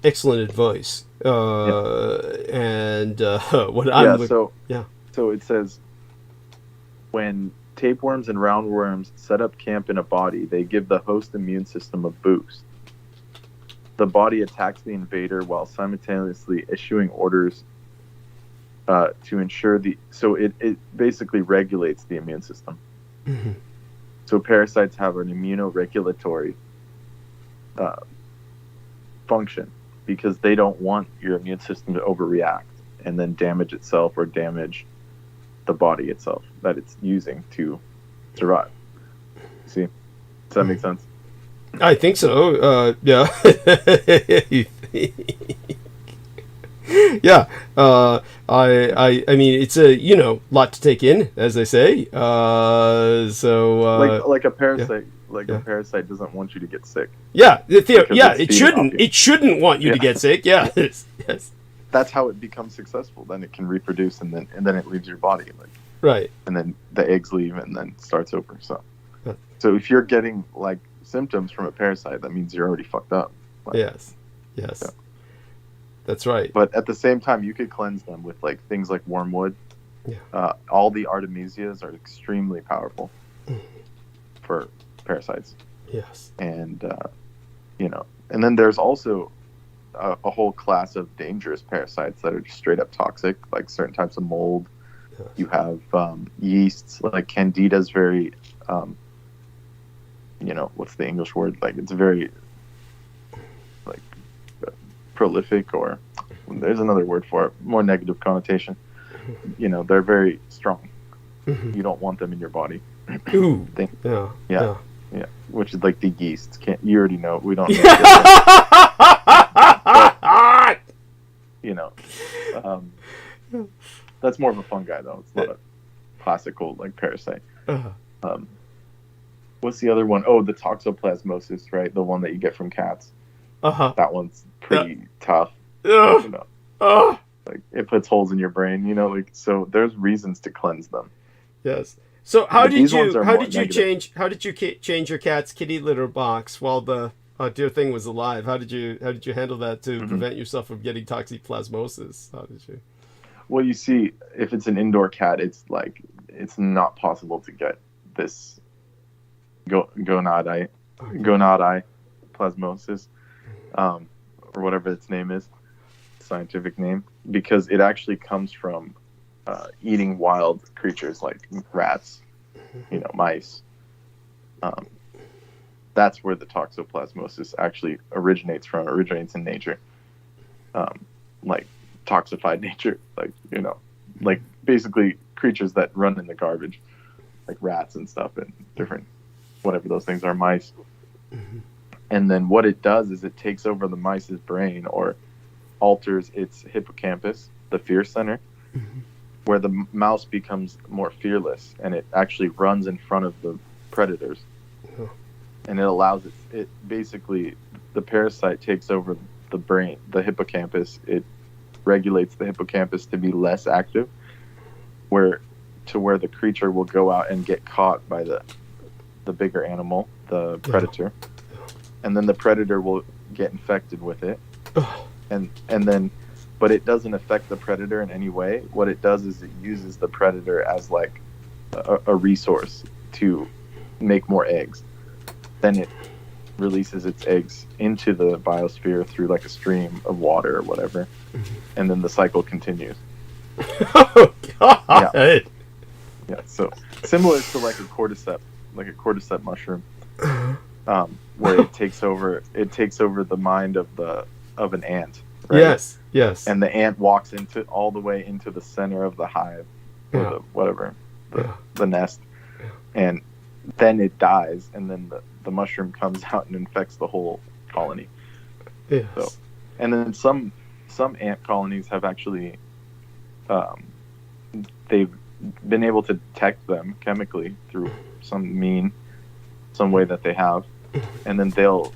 excellent advice. And what I'm so it says, when tapeworms and roundworms set up camp in a body, they give the host immune system a boost. The body attacks the invader while simultaneously issuing orders to ensure so it basically regulates the immune system. So parasites have an immunoregulatory function, because they don't want your immune system to overreact and then damage itself or damage the body itself that it's using to survive. See? Does that make sense? I think so. Yeah. Yeah. I mean, it's a lot to take in, as I say. Like a parasite. A parasite doesn't want you to get sick. Yeah. It shouldn't. It shouldn't want you to get sick. Yeah. Yes. That's how it becomes successful. Then it can reproduce, and then it leaves your body. Right. And then the eggs leave, and then starts over. So if you're getting symptoms from a parasite, that means you're already fucked up. Yes. Yeah. That's right. But at the same time, you could cleanse them with things like wormwood. Yeah. All the artemisias are extremely powerful for parasites. Yes. And and then there's also a whole class of dangerous parasites that are just straight up toxic, like certain types of mold. Yes. You have yeasts, like Candida's very what's the English word? It's very prolific, or there's another word for it, more negative connotation. They're very strong. Mm-hmm. You don't want them in your body. Ooh. Yeah. Which is like the yeast. You already know. We don't know. But, that's more of a fungi, though. It's not a classical parasite. What's the other one? Oh, the toxoplasmosis, right? The one that you get from cats. That one's pretty tough. It puts holes in your brain. So there's reasons to cleanse them. Yes. So how did you change your cat's kitty litter box while the dear thing was alive? How did you handle that to prevent yourself from getting toxoplasmosis? How did you? Well, you see, if it's an indoor cat, it's not possible to get this gonadi plasmosis, or whatever its name is, scientific name, because it actually comes from eating wild creatures like rats, mice. That's where the toxoplasmosis actually originates from. It originates in nature, toxified nature, basically creatures that run in the garbage, like rats and stuff, and different whatever those things are, mice. And then what it does is it takes over the mice's brain, or alters its hippocampus, the fear center, where the mouse becomes more fearless, and it actually runs in front of the predators. And it allows it basically, the parasite takes over the brain, the hippocampus. It regulates the hippocampus to be less active, where the creature will go out and get caught by the bigger animal, the predator, and then the predator will get infected with it, and then, but it doesn't affect the predator in any way. What it does is it uses the predator as a resource to make more eggs. Then it releases its eggs into the biosphere through a stream of water or whatever, and then the cycle continues. Oh God! Yeah. So similar to a cordyceps mushroom, where it takes over the mind of an ant. Right? Yes. And the ant walks all the way into the center of the hive, or the nest, and then it dies, and then the mushroom comes out and infects the whole colony. Yes. So, and then some ant colonies have actually, they've been able to detect them chemically through some way that they have, and then they'll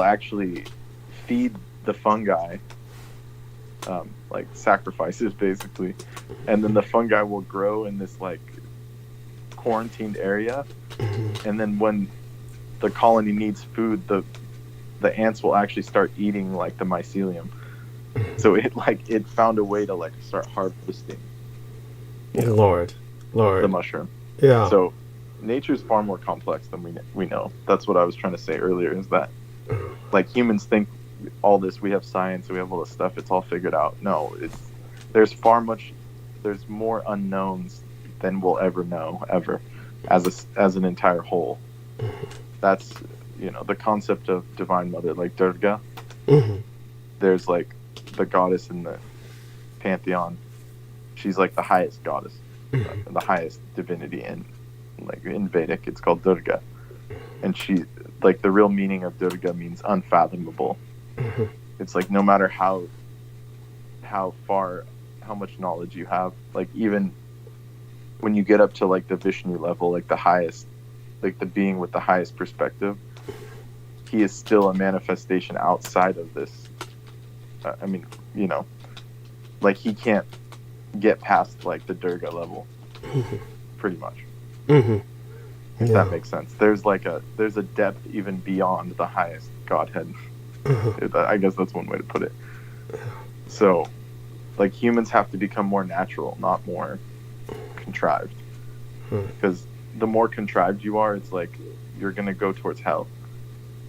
actually feed the fungi, sacrifices basically, and then the fungi will grow in this quarantined area, and then when the colony needs food, the ants will actually start eating the mycelium. So it found a way to start harvesting Lord the mushroom. Yeah. So nature's far more complex than we know. That's what I was trying to say earlier, is that humans think all this, we have science, we have all this stuff, it's all figured out. No, there's more unknowns than we'll ever know, ever, as an entire whole. That's the concept of Divine Mother, Durga. There's the goddess in the pantheon. She's the highest goddess. the highest divinity in Vedic. It's called Durga, and she, like, the real meaning of Durga means unfathomable. It's like no matter how much knowledge you have, like even when you get up to like the Vishnu level, like the highest, like the being with the highest perspective, he is still a manifestation outside of this. I mean, you know, like he can't get past like the Durga level, pretty much. If that makes sense. There's a depth even beyond the highest Godhead. I guess that's one way to put it. So, like, humans have to become more natural, not more contrived. Because the more contrived you are, it's like you're going to go towards hell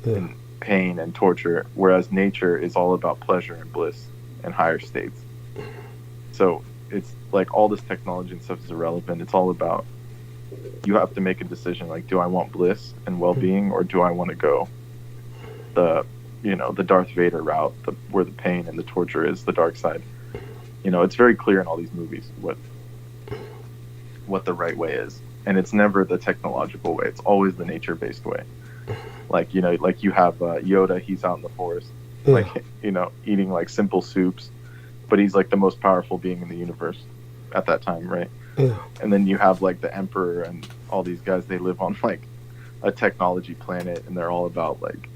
and pain and torture, whereas nature is all about pleasure and bliss and higher states. So it's like all this technology and stuff is irrelevant. It's all about, you have to make a decision, like, do I want bliss and well-being, or do I want to go the Darth Vader route, where the pain and the torture is, the dark side. You know, it's very clear in all these movies what the right way is, and it's never the technological way. It's always the nature-based way. Like, you know, like you have Yoda, he's out in the forest, like, you know, eating like simple soups, but he's like the most powerful being in the universe at that time, right? And then you have like the Emperor and all these guys, they live on like a technology planet, and they're all about like,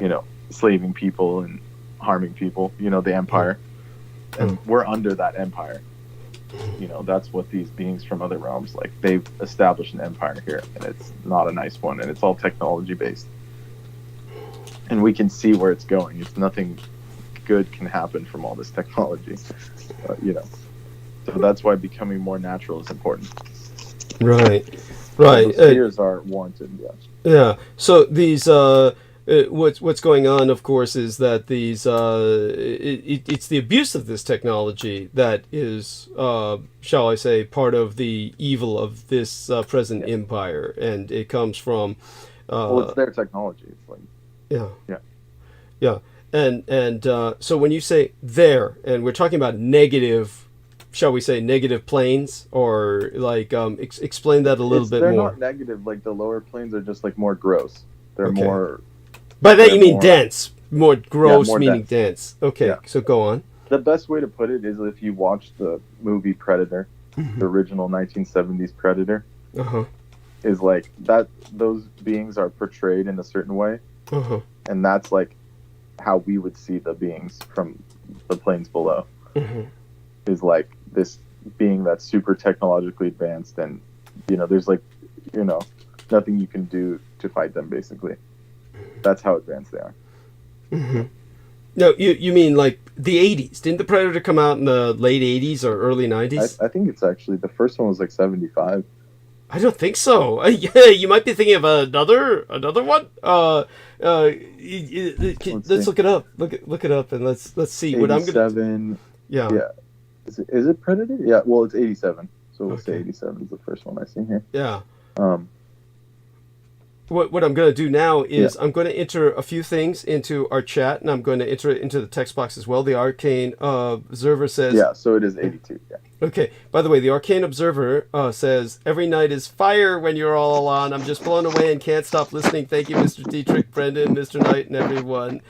you know, slaving people and harming people, you know, the Empire. And we're under that empire. You know, that's what these beings from other realms, like, they've established an empire here, and it's not a nice one, and it's all technology based. And we can see where it's going. It's nothing good can happen from all this technology, you know. So that's why becoming more natural is important. Right. Those fears are warranted. Yeah. So these what's going on, of course, is that these it's the abuse of this technology that is, shall I say, part of the evil of this present empire, and it comes from. Well, it's their technology. It's like. And so when you say there, and we're talking about negative, shall we say, negative planes, or like explain that a little bit more. They're not negative. Like, the lower planes are just like more gross. They're more. By that you mean dense. More gross, more meaning dense. Okay, so go on. The best way to put it is if you watch the movie Predator, the original 1970s Predator, is like that. Those beings are portrayed in a certain way, and that's like how we would see the beings from the planes below. Is like this being that's super technologically advanced, and you know, there's like, you know, nothing you can do to fight them, basically. That's how advanced they are. No, you mean like the 80s? Didn't the Predator come out in the late 80s or early 90s? I think it's actually, the first one was like 75. I don't think so. Yeah, you might be thinking of another one. Let's look it up. Look it up, and let's see. 87. What I'm gonna. Yeah. Is it Predator? Yeah. Well, it's 87. So we'll say 87 is the first one I see here. Yeah. What I'm going to do now is I'm going to enter a few things into our chat, and I'm going to enter it into the text box as well. The Arcane Observer says... Yeah, so it is 82, yeah. Okay. By the way, the Arcane Observer says, every night is fire when you're all on. I'm just blown away and can't stop listening. Thank you, Mr. Dietrich, Brendan, Mr. Knight, and everyone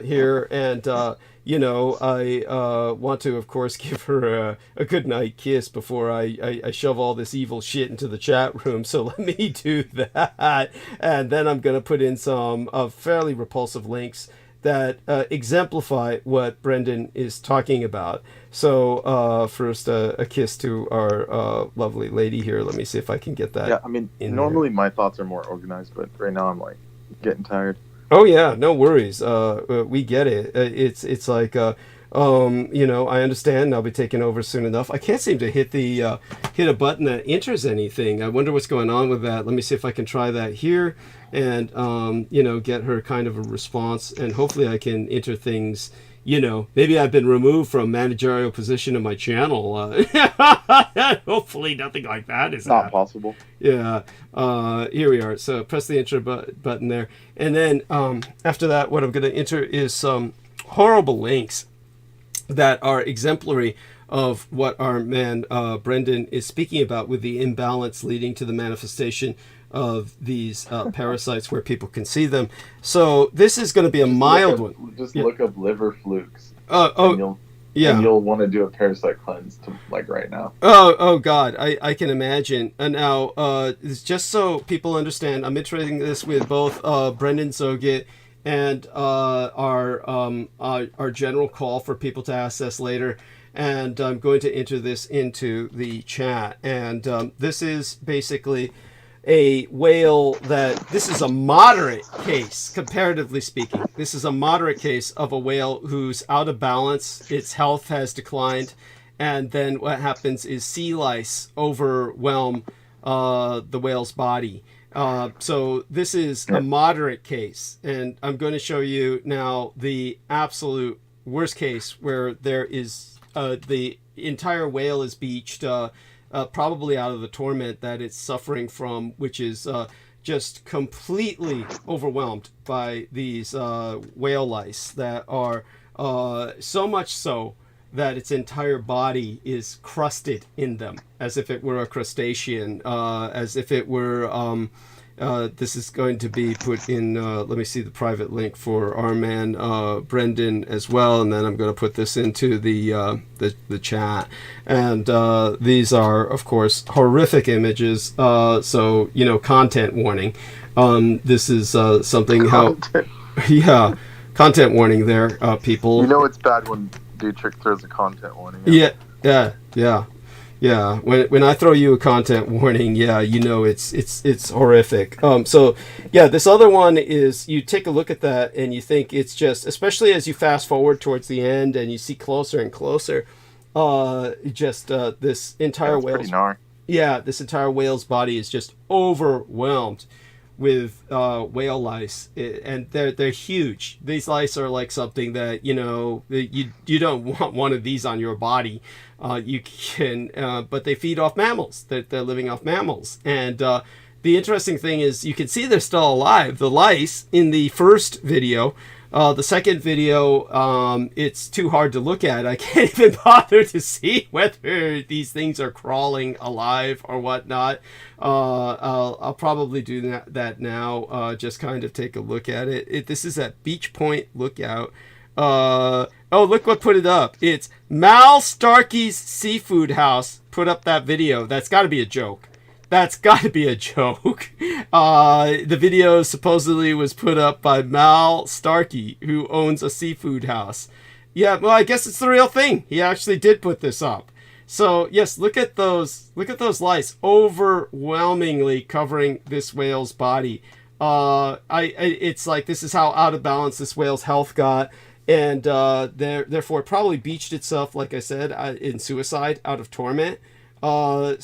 here. And, you know, I want to, of course, give her a good night kiss before I shove all this evil shit into the chat room. So let me do that. And then I'm going to put in some fairly repulsive links that exemplify what Brendan is talking about. So first, a kiss to our lovely lady here. Let me see if I can get that. Yeah, I mean, normally my thoughts are more organized, but right now I'm like getting tired. Oh yeah, no worries. We get it. It's like, you know, I understand. I'll be taking over soon enough. I can't seem to hit a button that enters anything. I wonder what's going on with that. Let me see if I can try that here, and you know, get her kind of a response, and hopefully I can enter things. You know, maybe I've been removed from managerial position in my channel. Hopefully nothing like that is not possible. Yeah. Here we are. So press the enter button there. And then after that, what I'm going to enter is some horrible links that are exemplary of what our man Brendan is speaking about, with the imbalance leading to the manifestation of these parasites where people can see them. So this is going to be a mild one. Just look up liver flukes. Yeah. And you'll want to do a parasite cleanse right now. Oh God, I can imagine. And now, just so people understand, I'm integrating this with both Brendan Zoget and our general call for people to ask us later. And I'm going to enter this into the chat. And this is basically a whale this is a moderate case, comparatively speaking. This is a moderate case of a whale who's out of balance. Its health has declined. And then what happens is sea lice overwhelm the whale's body. So this is a moderate case. And I'm going to show you now the absolute worst case, where there is the entire whale is beached, probably out of the torment that it's suffering from, which is just completely overwhelmed by these whale lice that are so much so that its entire body is crusted in them, as if it were a crustacean, as if it were... this is going to be put in, let me see the private link for our man Brendan as well, and then I'm going to put this into the chat. And these are, of course, horrific images, so, content warning. This is something yeah, content warning there, people. It's bad when Dietrich throws a content warning. Yeah, when I throw you a content warning, it's horrific. So this other one is, you take a look at that and you think it's just, especially as you fast forward towards the end and you see closer and closer, this entire this entire whale's body is just overwhelmed with whale lice, and they're huge. These lice are like something that you don't want one of these on your body. You can, but they feed off mammals. They're living off mammals, and the interesting thing is you can see they're still alive. The lice in the first video. The second video, it's too hard to look at. I can't even bother to see whether these things are crawling alive or whatnot. I'll probably do that now. Just kind of take a look at it. This is at Beach Point Lookout. Oh, look what put it up. It's Mal Starkey's Seafood House put up that video. That's got to be a joke. That's got to be a joke. The video supposedly was put up by Mal Starkey, who owns a seafood house. Yeah, well, I guess it's the real thing. He actually did put this up. So, yes, look at those lice overwhelmingly covering this whale's body. It's like, this is how out of balance this whale's health got. And therefore it probably beached itself, like I said, in suicide out of torment. And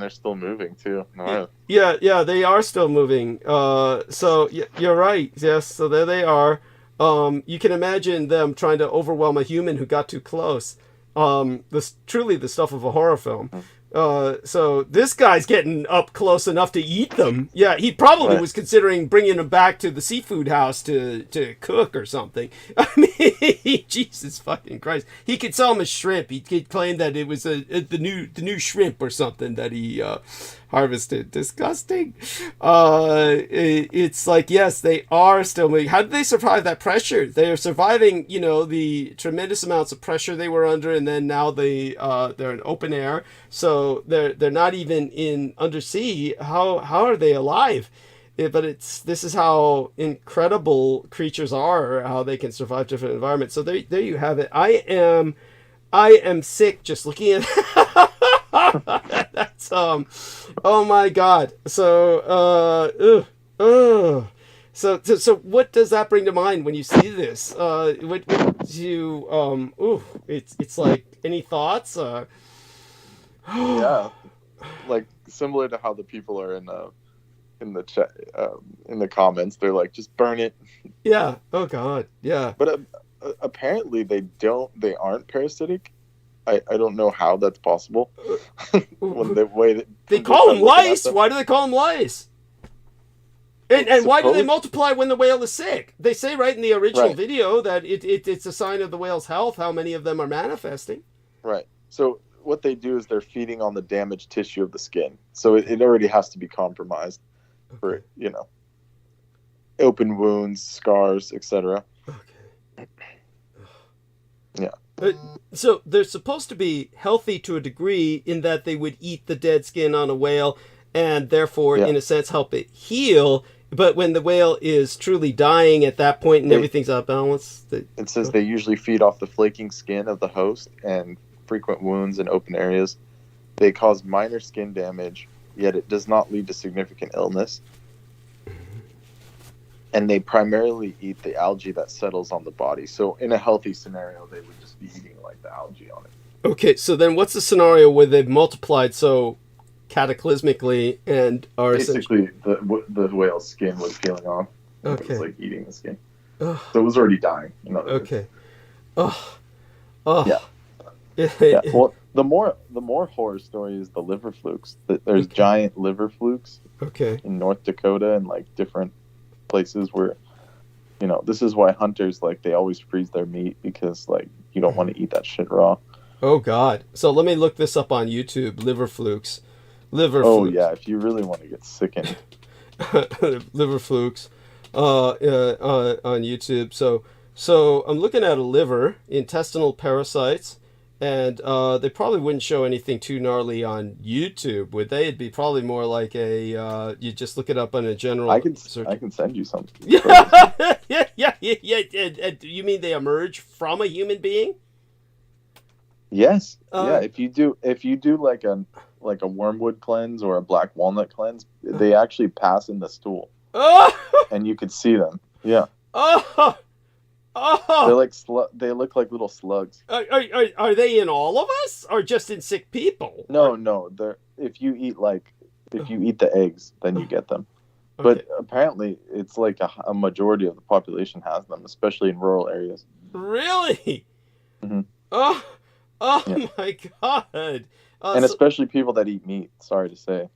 they're still moving too. No. Yeah, they are still moving. So you're right. Yes, so there they are. You can imagine them trying to overwhelm a human who got too close. This truly the stuff of a horror film. So this guy's getting up close enough to eat them. Yeah, he probably was considering bringing them back to the seafood house to cook or something. I mean, Jesus fucking Christ. He could sell them as shrimp. He could claim that it was the new shrimp or something that he harvested. Disgusting. It's like, yes, they are still moving. How did they survive that pressure? They are surviving, the tremendous amounts of pressure they were under, and then now they're in open air. So they're not even in undersea. How are they alive? But this is how incredible creatures are, how they can survive different environments. So there you have it. I am sick just looking at that's oh my God. So so what does that bring to mind when you see this? What you it's like, any thoughts? Yeah, like similar to how the people are in the chat, in the comments, they're like, just burn it. Yeah. Oh God. Yeah. But apparently they aren't parasitic. I don't know how that's possible. When the way that they call them lice. Why do they call them lice? And why do they supposed- multiply when the whale is sick? They say right in the original Right. video that it's a sign of the whale's health, how many of them are manifesting. Right. So what they do is they're feeding on the damaged tissue of the skin. So it already has to be compromised for, open wounds, scars, etc. Okay. Yeah. So they're supposed to be healthy to a degree in that they would eat the dead skin on a whale and therefore, in a sense, help it heal. But when the whale is truly dying at that point and everything's out of balance... It says they usually feed off the flaking skin of the host and frequent wounds in open areas. They cause minor skin damage, yet it does not lead to significant illness. And they primarily eat the algae that settles on the body. So in a healthy scenario, they would just be eating like the algae on it. Okay, so then what's the scenario where they've multiplied so cataclysmically and are basically the whale's skin was peeling off. Okay. It was like eating the skin. Ugh. So it was already dying. In other words. Okay. Oh. Yeah. Yeah. Well, the more horror story is the liver flukes. There's giant liver flukes. Okay. In North Dakota and like different places where, this is why hunters they always freeze their meat because you don't want to eat that shit raw. Oh God. So let me look this up on YouTube. Liver flukes. Yeah, if you really want to get sickened. Liver flukes on YouTube. So I'm looking at a liver, intestinal parasites, and they probably wouldn't show anything too gnarly on YouTube, would they? It'd be probably more like you just look it up on a general I can send you something. Yeah. You mean they emerge from a human being? Yes. Yeah. If you do like a wormwood cleanse or a black walnut cleanse, they actually pass in the stool, and you could see them. Yeah. They look like little slugs. Are they in all of us, or just in sick people? No. If you eat the eggs, then you get them. But apparently, it's like a majority of the population has them, especially in rural areas. Really? Mm-hmm. My God! And especially people that eat meat. Sorry to say,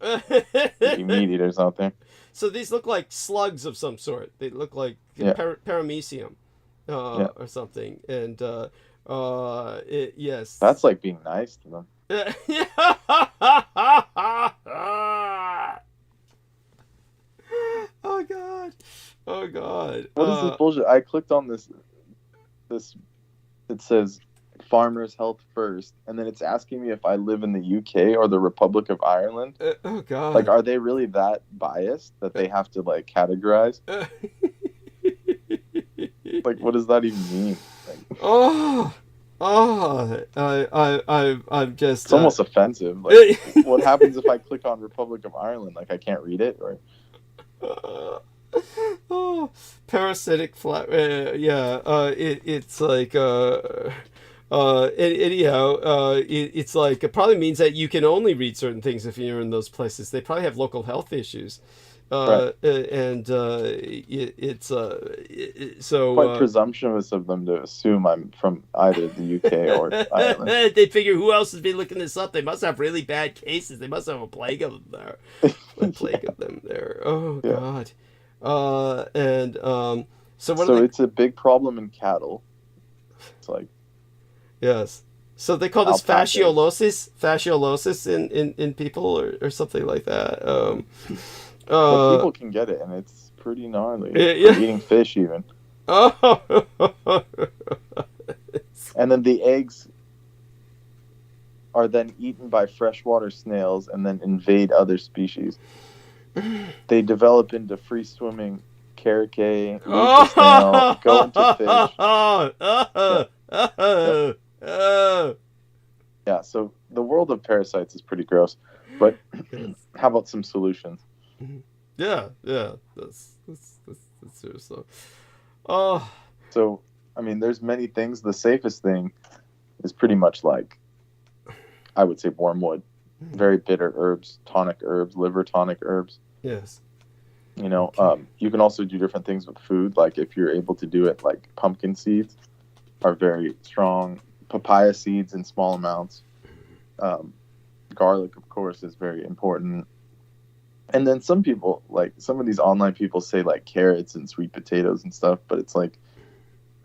you meat eaters out there. So these look like slugs of some sort. They look like paramecium or something. And yes, that's like being nice to them. Oh God! What is this bullshit? I clicked on this. It says farmers' health first, and then it's asking me if I live in the UK or the Republic of Ireland. Oh God! Are they really that biased that they have to categorize? What does that even mean? I'm just. It's almost offensive. What happens if I click on Republic of Ireland? I can't read it, or. Parasitic flat. It's like. Anyhow, it's like it probably means that you can only read certain things if you're in those places. They probably have local health issues. Right. And it's so quite presumptuous of them to assume I'm from either the UK or Ireland. They figure who else has been looking this up? They must have really bad cases. They must have a plague of them there. Oh God. So it's a big problem in cattle. It's like yes. So they call this fasciolosis in people or something like that. People can get it, and it's pretty gnarly. Eating fish, even. And then the eggs are then eaten by freshwater snails and then invade other species. They develop into free-swimming caracae, eat the snail, go into fish. Yeah, so the world of parasites is pretty gross. But how about some solutions? Yeah, that's serious. So, I mean, there's many things. The safest thing is pretty much I would say wormwood, very bitter herbs, tonic herbs, liver tonic herbs. Yes. You can also do different things with food. If you're able to do it, pumpkin seeds are very strong. Papaya seeds in small amounts. Garlic, of course, is very important. And then some people, like some of these online people say like carrots and sweet potatoes and stuff, but it's like,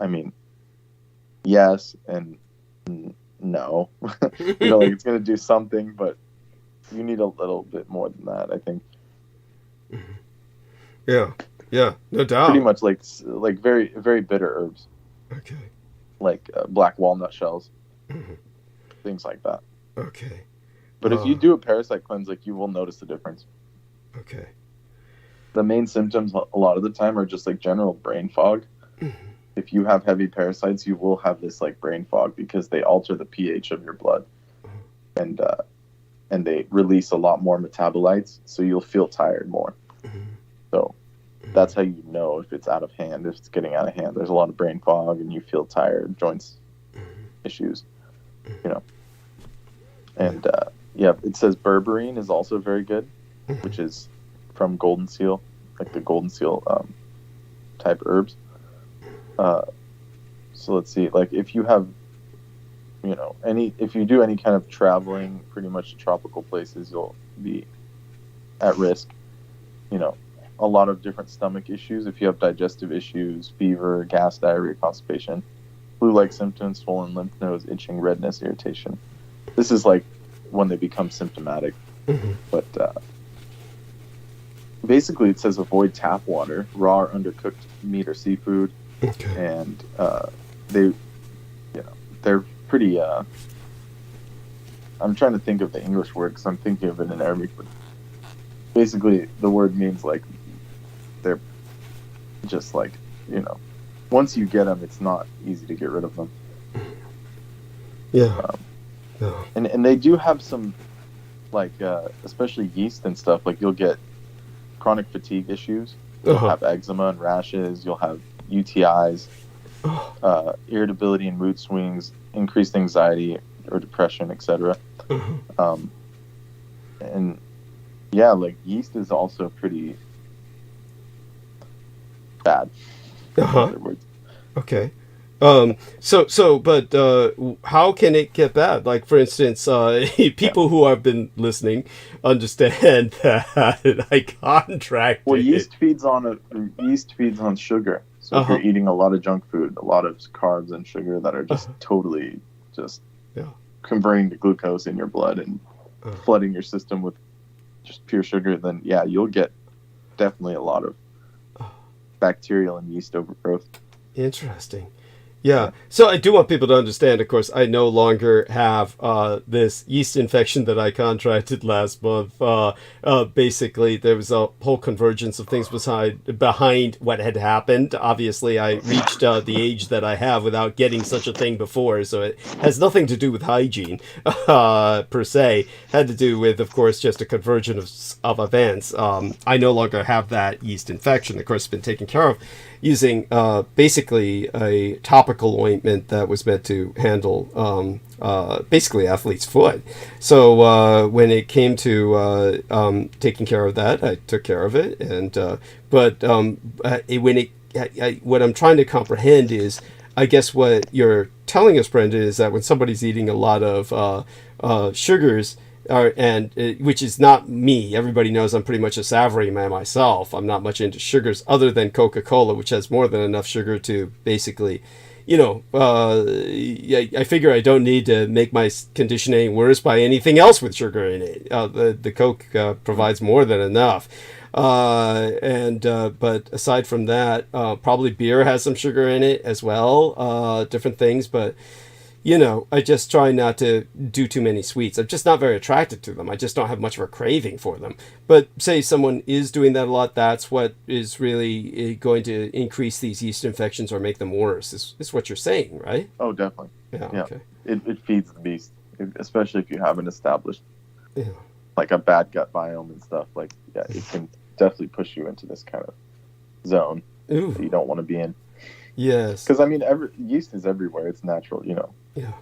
I mean, yes and no. You know, like it's going to do something, but you need a little bit more than that, I think. Yeah, no doubt. Pretty much like very, very bitter herbs. Okay. Like black walnut shells, things like that. Okay. But if you do a parasite cleanse, like you will notice the difference. Okay. The main symptoms a lot of the time are just like general brain fog. If you have heavy parasites, you will have this like brain fog because they alter the pH of your blood, and they release a lot more metabolites, so you'll feel tired more. So that's how you know if it's out of hand, if it's getting out of hand. There's a lot of brain fog and you feel tired, joints issues, you know. And yeah, it says berberine is also very good, which is from golden seal, like the golden seal type herbs. So let's see, like if you have, you know, if you do any kind of traveling pretty much to tropical places, you'll be at risk, you know. A lot of different stomach issues. If you have digestive issues, fever, gas, diarrhea, constipation, flu-like symptoms, swollen lymph nodes, itching, redness, irritation. This is like when they become symptomatic. But basically it says avoid tap water, raw or undercooked meat or seafood. And they're pretty, I'm trying to think of the English word because I'm thinking of it in Arabic, but basically the word means like they're just like, you know, once you get them, it's not easy to get rid of them. Yeah. And they do have some, like, especially yeast and stuff, like you'll get chronic fatigue issues. You'll have eczema and rashes. You'll have UTIs, irritability and mood swings, increased anxiety or depression, etc. And yeah, like yeast is also pretty bad. In other words. Okay. But how can it get bad? Like, for instance, people who have been listening understand that I contracted. Well, yeast feeds on sugar. So if you're eating a lot of junk food, a lot of carbs and sugar that are just totally just converting to glucose in your blood and flooding your system with just pure sugar, then yeah, you'll get definitely a lot of bacterial and yeast overgrowth. Interesting. Yeah. So I do want people to understand, of course, I no longer have this yeast infection that I contracted last month. Basically, there was a whole convergence of things behind what had happened. Obviously, I reached the age that I have without getting such a thing before, so it has nothing to do with hygiene, per se. Had to do with, of course, just a convergence of events. I no longer have that yeast infection. Of course, it's been taken care of using basically a topical ointment that was meant to handle basically athlete's foot. So when it came to taking care of that, I took care of it. And what I'm trying to comprehend is, I guess what you're telling us, Brendan, is that when somebody's eating a lot of sugars, which is not me. Everybody knows I'm pretty much a savory man myself. I'm not much into sugars other than Coca-Cola, which has more than enough sugar to basically, you know, I figure I don't need to make my condition any worse by anything else with sugar in it. The Coke provides more than enough. But aside from that, probably beer has some sugar in it as well, different things, but you know, I just try not to do too many sweets. I'm just not very attracted to them. I just don't have much of a craving for them. But say someone is doing that a lot, that's what is really going to increase these yeast infections or make them worse. Is what you're saying, right? Oh, definitely. Yeah. Okay. It feeds the beast, especially if you haven't established like a bad gut biome and stuff. Like, yeah, it can definitely push you into this kind of zone that you don't want to be in. Yes. Because, I mean, yeast is everywhere. It's natural, you know. Yeah.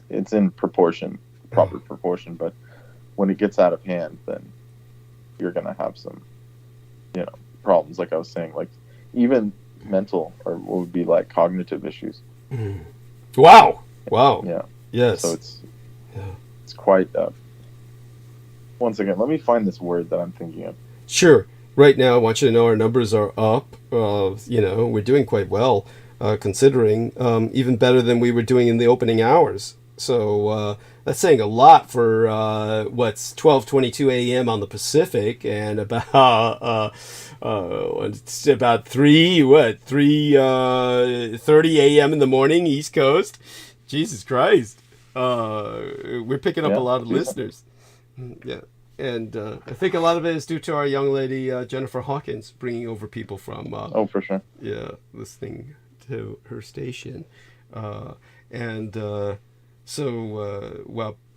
It's in proportion, proper proportion. But when it gets out of hand, then you're going to have some, you know, problems. Like I was saying, like even mental or what would be like cognitive issues. Wow. Yeah. Yes. So it's quite, once again, let me find this word that I'm thinking of. Sure. Right now, I want you to know our numbers are up. We're doing quite well, considering even better than we were doing in the opening hours. So that's saying a lot for what's 12:22 a.m. on the Pacific and about it's about 3:30 a.m. in the morning East Coast. Jesus Christ, we're picking up a lot of listeners. Yeah. And I think a lot of it is due to our young lady, Jennifer Hawkins, bringing over people from... for sure. Yeah, listening to her station. While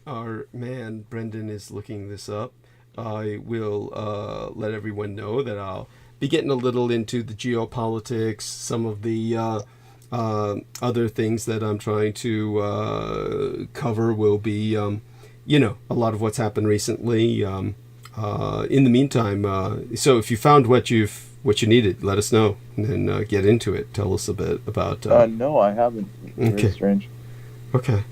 our man, Brendan, is looking this up, I will let everyone know that I'll be getting a little into the geopolitics, some of the other things that I'm trying to cover will be... a lot of what's happened recently. In the meantime, so if you found what you needed, let us know and then get into it. Tell us a bit about. No, I haven't. It's very strange. Okay.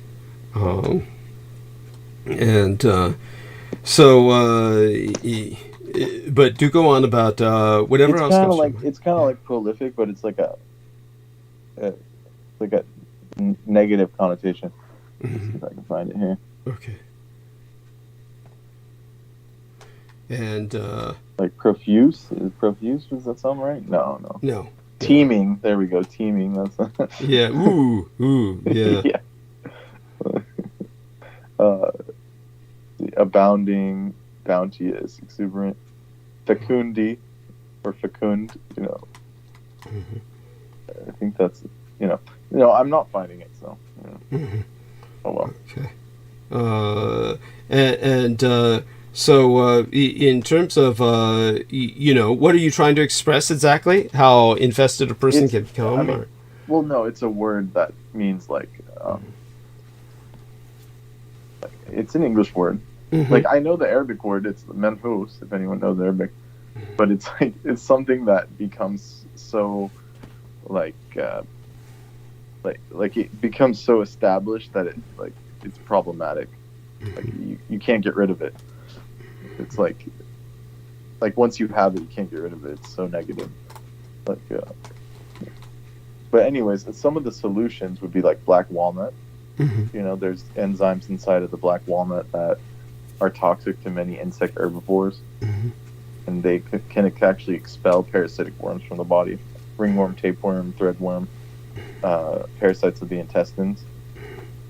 But do go on about whatever it's else. It's kind of like prolific, but it's like a negative connotation. Let's see if I can find it here. Okay. And like profuse? Is profuse? Does that sound right? No. No. Teeming. There we go. Teeming. That's yeah. Ooh. Yeah. Yeah. Abounding, bounteous, exuberant, fecundi, or fecund. Mm-hmm. I think that's I'm not finding it, so. Mm-hmm. Oh well. Okay. So in terms of what are you trying to express exactly? How infested a person can become? Well, no, it's a word that means like it's an English word. Mm-hmm. Like I know the Arabic word. It's menhus, if anyone knows Arabic. But it's like it's something that becomes so like it becomes so established that it's problematic. Like you can't get rid of it. It's like once you have it, you can't get rid of it. It's so negative. But anyways, some of the solutions would be like black walnut. Mm-hmm. There's enzymes inside of the black walnut that are toxic to many insect herbivores, mm-hmm. and they can actually expel parasitic worms from the body. Ringworm, tapeworm, threadworm, parasites of the intestines.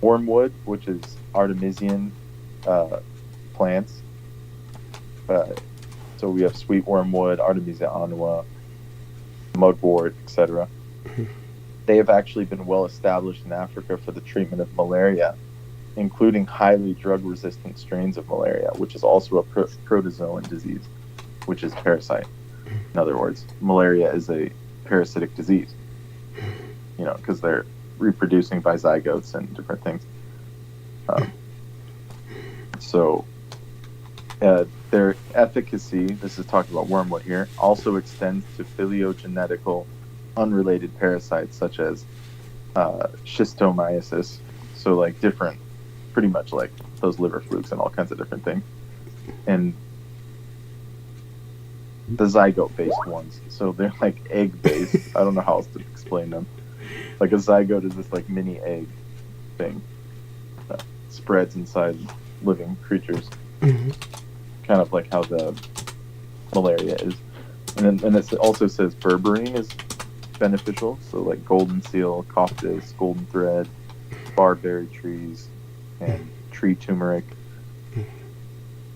Wormwood, which is artemisian plants. So we have sweet wormwood, Artemisia annua, mugwort, etc. They have actually been well established in Africa for the treatment of malaria, including highly drug-resistant strains of malaria, which is also a protozoan disease, which is parasite. In other words, malaria is a parasitic disease, because they're reproducing by zygotes and different things. Their efficacy, this is talking about wormwood here, also extends to phylogenetical unrelated parasites such as schistomiasis, so like different, pretty much like those liver flukes and all kinds of different things, and the zygote-based ones, so they're like egg-based. I don't know how else to explain them. Like a zygote is this like mini egg thing that spreads inside living creatures. Mm-hmm. Kind of like how the malaria is. And it also says berberine is beneficial. So like golden seal, coptis, golden thread, barberry trees, and tree turmeric.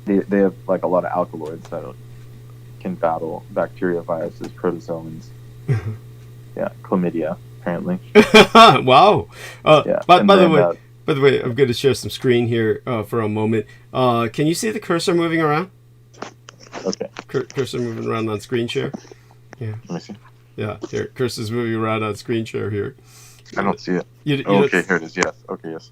They have like a lot of alkaloids that can battle bacteria, viruses, protozoans. Mm-hmm. Yeah, chlamydia, apparently. Wow. By the way, I'm going to share some screen here for a moment. Can you see the cursor moving around? Okay. Cursor moving around on screen share? Yeah. Let me see. Yeah, here. Cursor's moving around on screen share here. I don't see it. Okay, here it is. Yes. Okay, yes.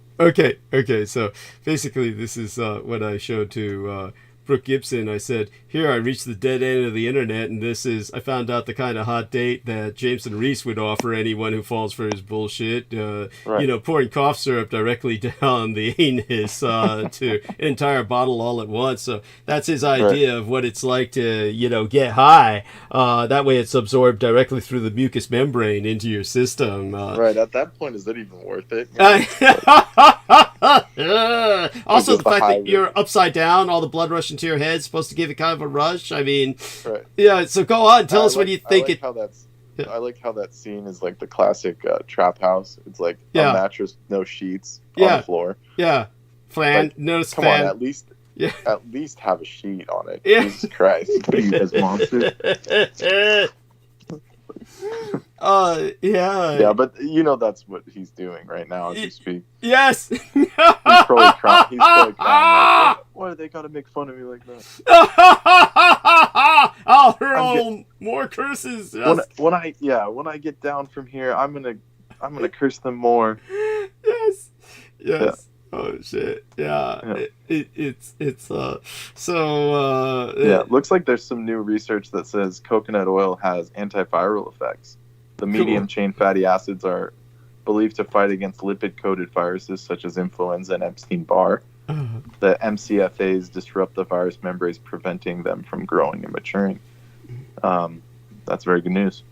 Okay. So basically, this is what I showed to Brooke Gibson. I said, here I reached the dead end of the internet, and I found out the kind of hot date that Jameson Reese would offer anyone who falls for his bullshit. Pouring cough syrup directly down the anus to an entire bottle all at once. So that's his idea of what it's like to, get high. That way it's absorbed directly through the mucous membrane into your system. Right, at that point, is it even worth it? Also, the fact that you're upside down, all the blood rushing to your head is supposed to give it kind of a rush. I mean, yeah, so go on, tell us what you think. I like how that scene is like the classic trap house. It's like a mattress, no sheets on the floor. Yeah, fan, notice come fan. On, at least have a sheet on it. Yeah. Jesus Christ, what are you guys, monsters? Yeah, but that's what he's doing right now as we speak. Yes. He's probably crying. Like, why do they gotta make fun of me like that? I'll hurl more curses. Yes. When I get down from here, I'm gonna curse them more. Yes. Yeah. Oh shit! Yeah, it's looks like there's some new research that says coconut oil has antiviral effects. The medium chain fatty acids are believed to fight against lipid-coated viruses such as influenza and Epstein-Barr. The MCFAs disrupt the virus membranes, preventing them from growing and maturing. That's very good news.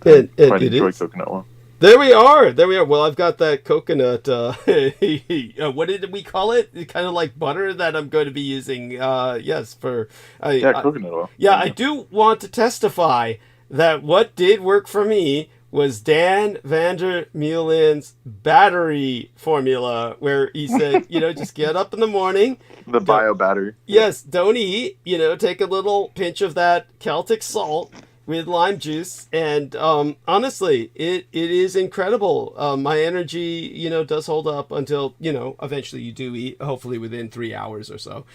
It enjoy is. Coconut oil. There we are. Well, I've got that coconut. What did we call it? Kind of like butter that I'm going to be using. Coconut oil. I do want to testify that what did work for me was Dan Vandermeulen's battery formula, where he said, just get up in the morning. The bio battery. Yes, don't eat. Take a little pinch of that Celtic salt with lime juice, and honestly, it is incredible. My energy, does hold up until, eventually you do eat, hopefully within 3 hours or so.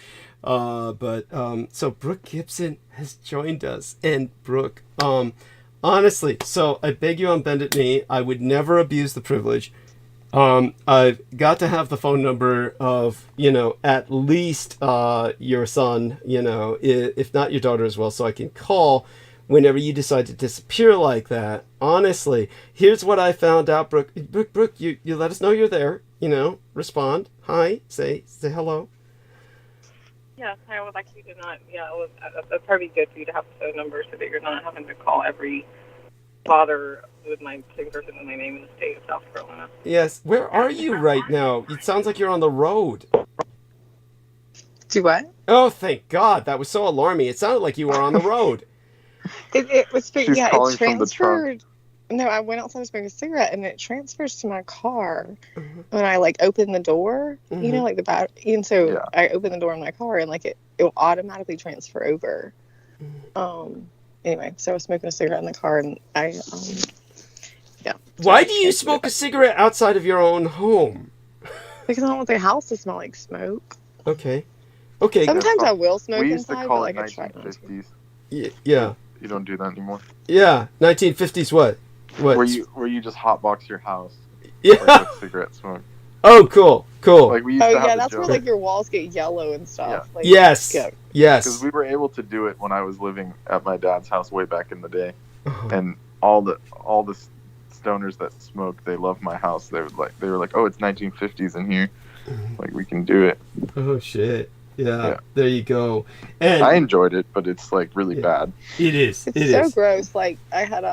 So Brooke Gibson has joined us, and Brooke, honestly, so I beg you on bended knee, I would never abuse the privilege. I've got to have the phone number of, at least your son, if not your daughter as well, so I can call whenever you decide to disappear like that. Honestly, here's what I found out, Brooke. Brooke, you let us know you're there. Respond. Hi. Say hello. Yes, I would like you to not. Yeah, that's probably good for you to have the phone number so that you're not having to call every father with my same person with my name in the state of South Carolina. Yes. Where are you right now? It sounds like you're on the road. Do what? Oh, thank God. That was so alarming. It sounded like you were on the road. It was, She's it calling from the transferred. No, I went outside to smoke a cigarette, and it transfers to my car when I open the door. Like the battery, and so I open the door in my car, and it will automatically transfer over. Anyway, so I was smoking a cigarette in the car, and I Why do you smoke a cigarette outside of your own home? Because I don't want the house to smell like smoke. Okay. Sometimes I will smoke we used inside, to call but it 1950s. Yeah. You don't do that anymore. Yeah, 1950s. What? Where you just hotbox your house. Yeah. Cigarette smoke. Oh, cool. We used to have that's where joke. your walls get yellow and stuff. Yeah. Yes. Because we were able to do it when I was living at my dad's house way back in the day, and all the stoners that smoke, they love my house. They were like, oh, it's 1950s in here. We can do it. Oh shit. Yeah, there you go. And I enjoyed it, but it's really bad. It is. It's so gross. I had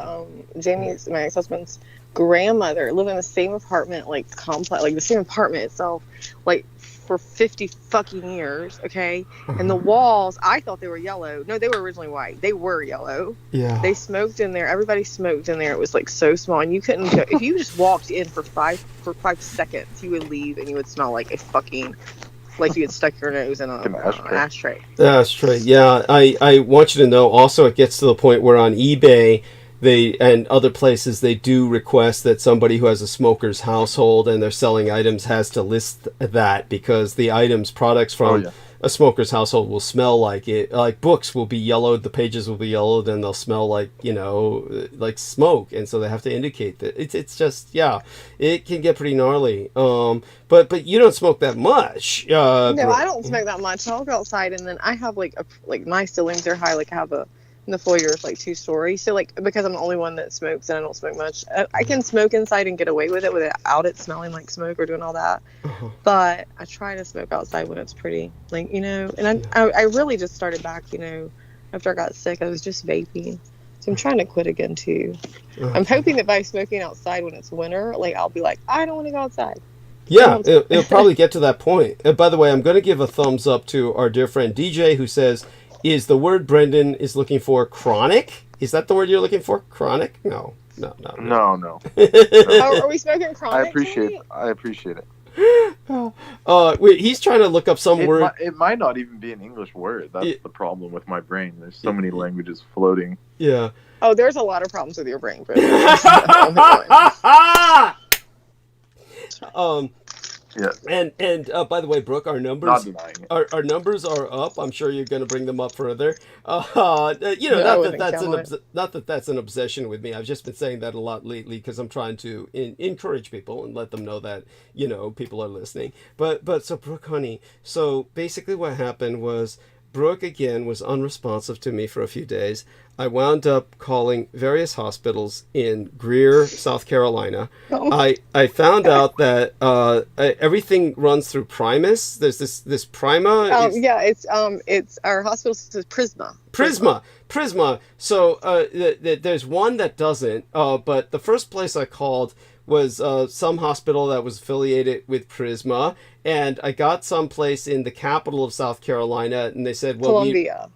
Jamie's, my ex-husband's grandmother, live in the same apartment, complex, the same apartment itself, for 50 fucking years. Okay, and the walls, I thought they were yellow. No, they were originally white. They were yellow. Yeah. They smoked in there. Everybody smoked in there. It was so small, and you couldn't go. If you just walked in for 5 seconds, you would leave, and you would smell like a fucking. You had stuck your nose in an ashtray. Ashtray, yeah. I want you to know also it gets to the point where on eBay and other places they do request that somebody who has a smoker's household and they're selling items has to list that, because the products from a smoker's household will smell like it. Like books will be yellowed, the pages will be yellowed, and they'll smell like, like smoke. And so they have to indicate that. It's just, it can get pretty gnarly. But you don't smoke that much. No, I don't smoke that much. I'll go outside, and then I have like my ceilings are high. Like I have in the foyer is like 2 stories. So like because I'm the only one that smokes and I don't smoke much, I can smoke inside and get away with it without it smelling like smoke or doing all that. But I try to smoke outside when it's pretty, like, and I really just started back, after I got sick. I was just vaping. So I'm trying to quit again too. I'm hoping that by smoking outside when it's winter, like I'll be like, I don't want to go outside. Yeah, it'll probably get to that point. By the way, I'm going to give a thumbs up to our dear friend DJ, who says, is the word Brendan is looking for chronic? Is that the word you're looking for? Chronic? No. No. Are we smoking chronic? I appreciate it. He's trying to look up some word. It might not even be an English word. That's the problem with my brain. There's so many languages floating. Yeah. Oh, there's a lot of problems with your brain. Yeah. And by the way, Brooke, our numbers Not denying it. Our numbers are up. I'm sure you're going to bring them up further. Not that that's an obsession with me. I've just been saying that a lot lately because I'm trying to encourage people and let them know that people are listening. But so Brooke, honey, so basically what happened was Brooke again was unresponsive to me for a few days. I wound up calling various hospitals in Greer, South Carolina. I found out that everything runs through Primus. There's this Prima. It's our hospital says Prisma. Prisma. So there's one that doesn't. But the first place I called was some hospital that was affiliated with Prisma, and I got someplace in the capital of South Carolina, and they said, well, Columbia.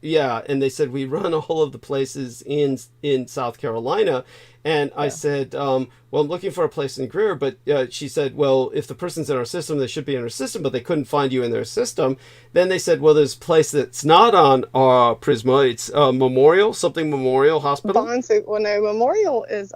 And they said, we run all of the places in South Carolina. And I said, well, I'm looking for a place in Greer, but she said, well, if the person's in our system, they should be in our system, but they couldn't find you in their system. Then they said, well, there's a place that's not on Prisma. It's Memorial Hospital. Memorial is,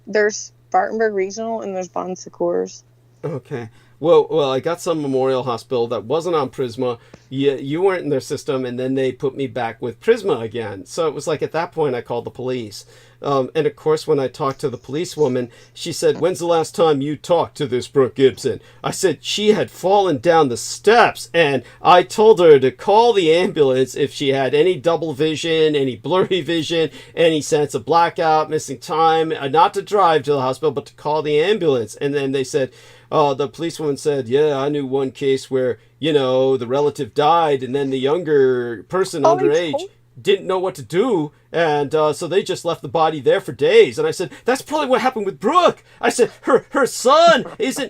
there's Spartanburg Regional and there's Bon Secours. Okay. Well, I got some Memorial Hospital that wasn't on Prisma. You weren't in their system, and then they put me back with Prisma again. So it was like at that point I called the police. And of course, when I talked to the policewoman, she said, when's the last time you talked to this Brooke Gibson? I said she had fallen down the steps, and I told her to call the ambulance if she had any double vision, any blurry vision, any sense of blackout, missing time, not to drive to the hospital, but to call the ambulance. And then they said, the policewoman said, yeah, I knew one case where, the relative died, and then the younger person underage didn't know what to do, and so they just left the body there for days. And I said, that's probably what happened with Brooke. I said, her son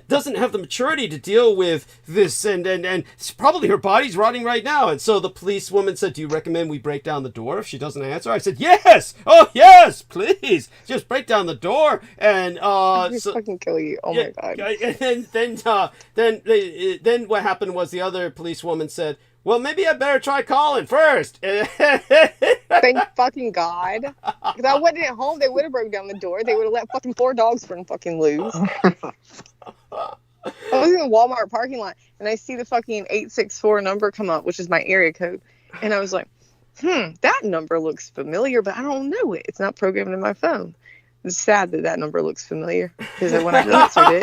doesn't have the maturity to deal with this, and probably her body's rotting right now. And so the policewoman said, do you recommend we break down the door if she doesn't answer? I said, yes, yes, please, just break down the door. And fucking kill you. Oh my god. And then what happened was the other policewoman said, well, maybe I better try calling first. Thank fucking God. Because I wasn't at home, they would have broke down the door. They would have let fucking 4 dogs run fucking loose. I was in the Walmart parking lot, and I see the fucking 864 number come up, which is my area code. And I was like, that number looks familiar, but I don't know it. It's not programmed in my phone. It's sad that number looks familiar. Because when I answered it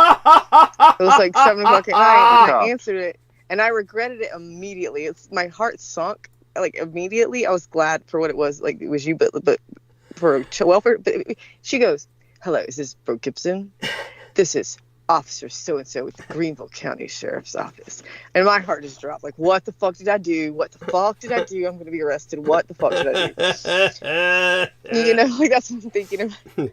was like 7 o'clock at night, and I answered it. And I regretted it immediately. My heart sunk, like, immediately. I was glad for what it was. Like, it was you, but for welfare. But she goes, hello, is this Brooke Gibson? This is Officer so-and-so with the Greenville County Sheriff's Office. And my heart just dropped. Like, what the fuck did I do? What the fuck did I do? I'm going to be arrested. What the fuck did I do? Like, that's what I'm thinking about.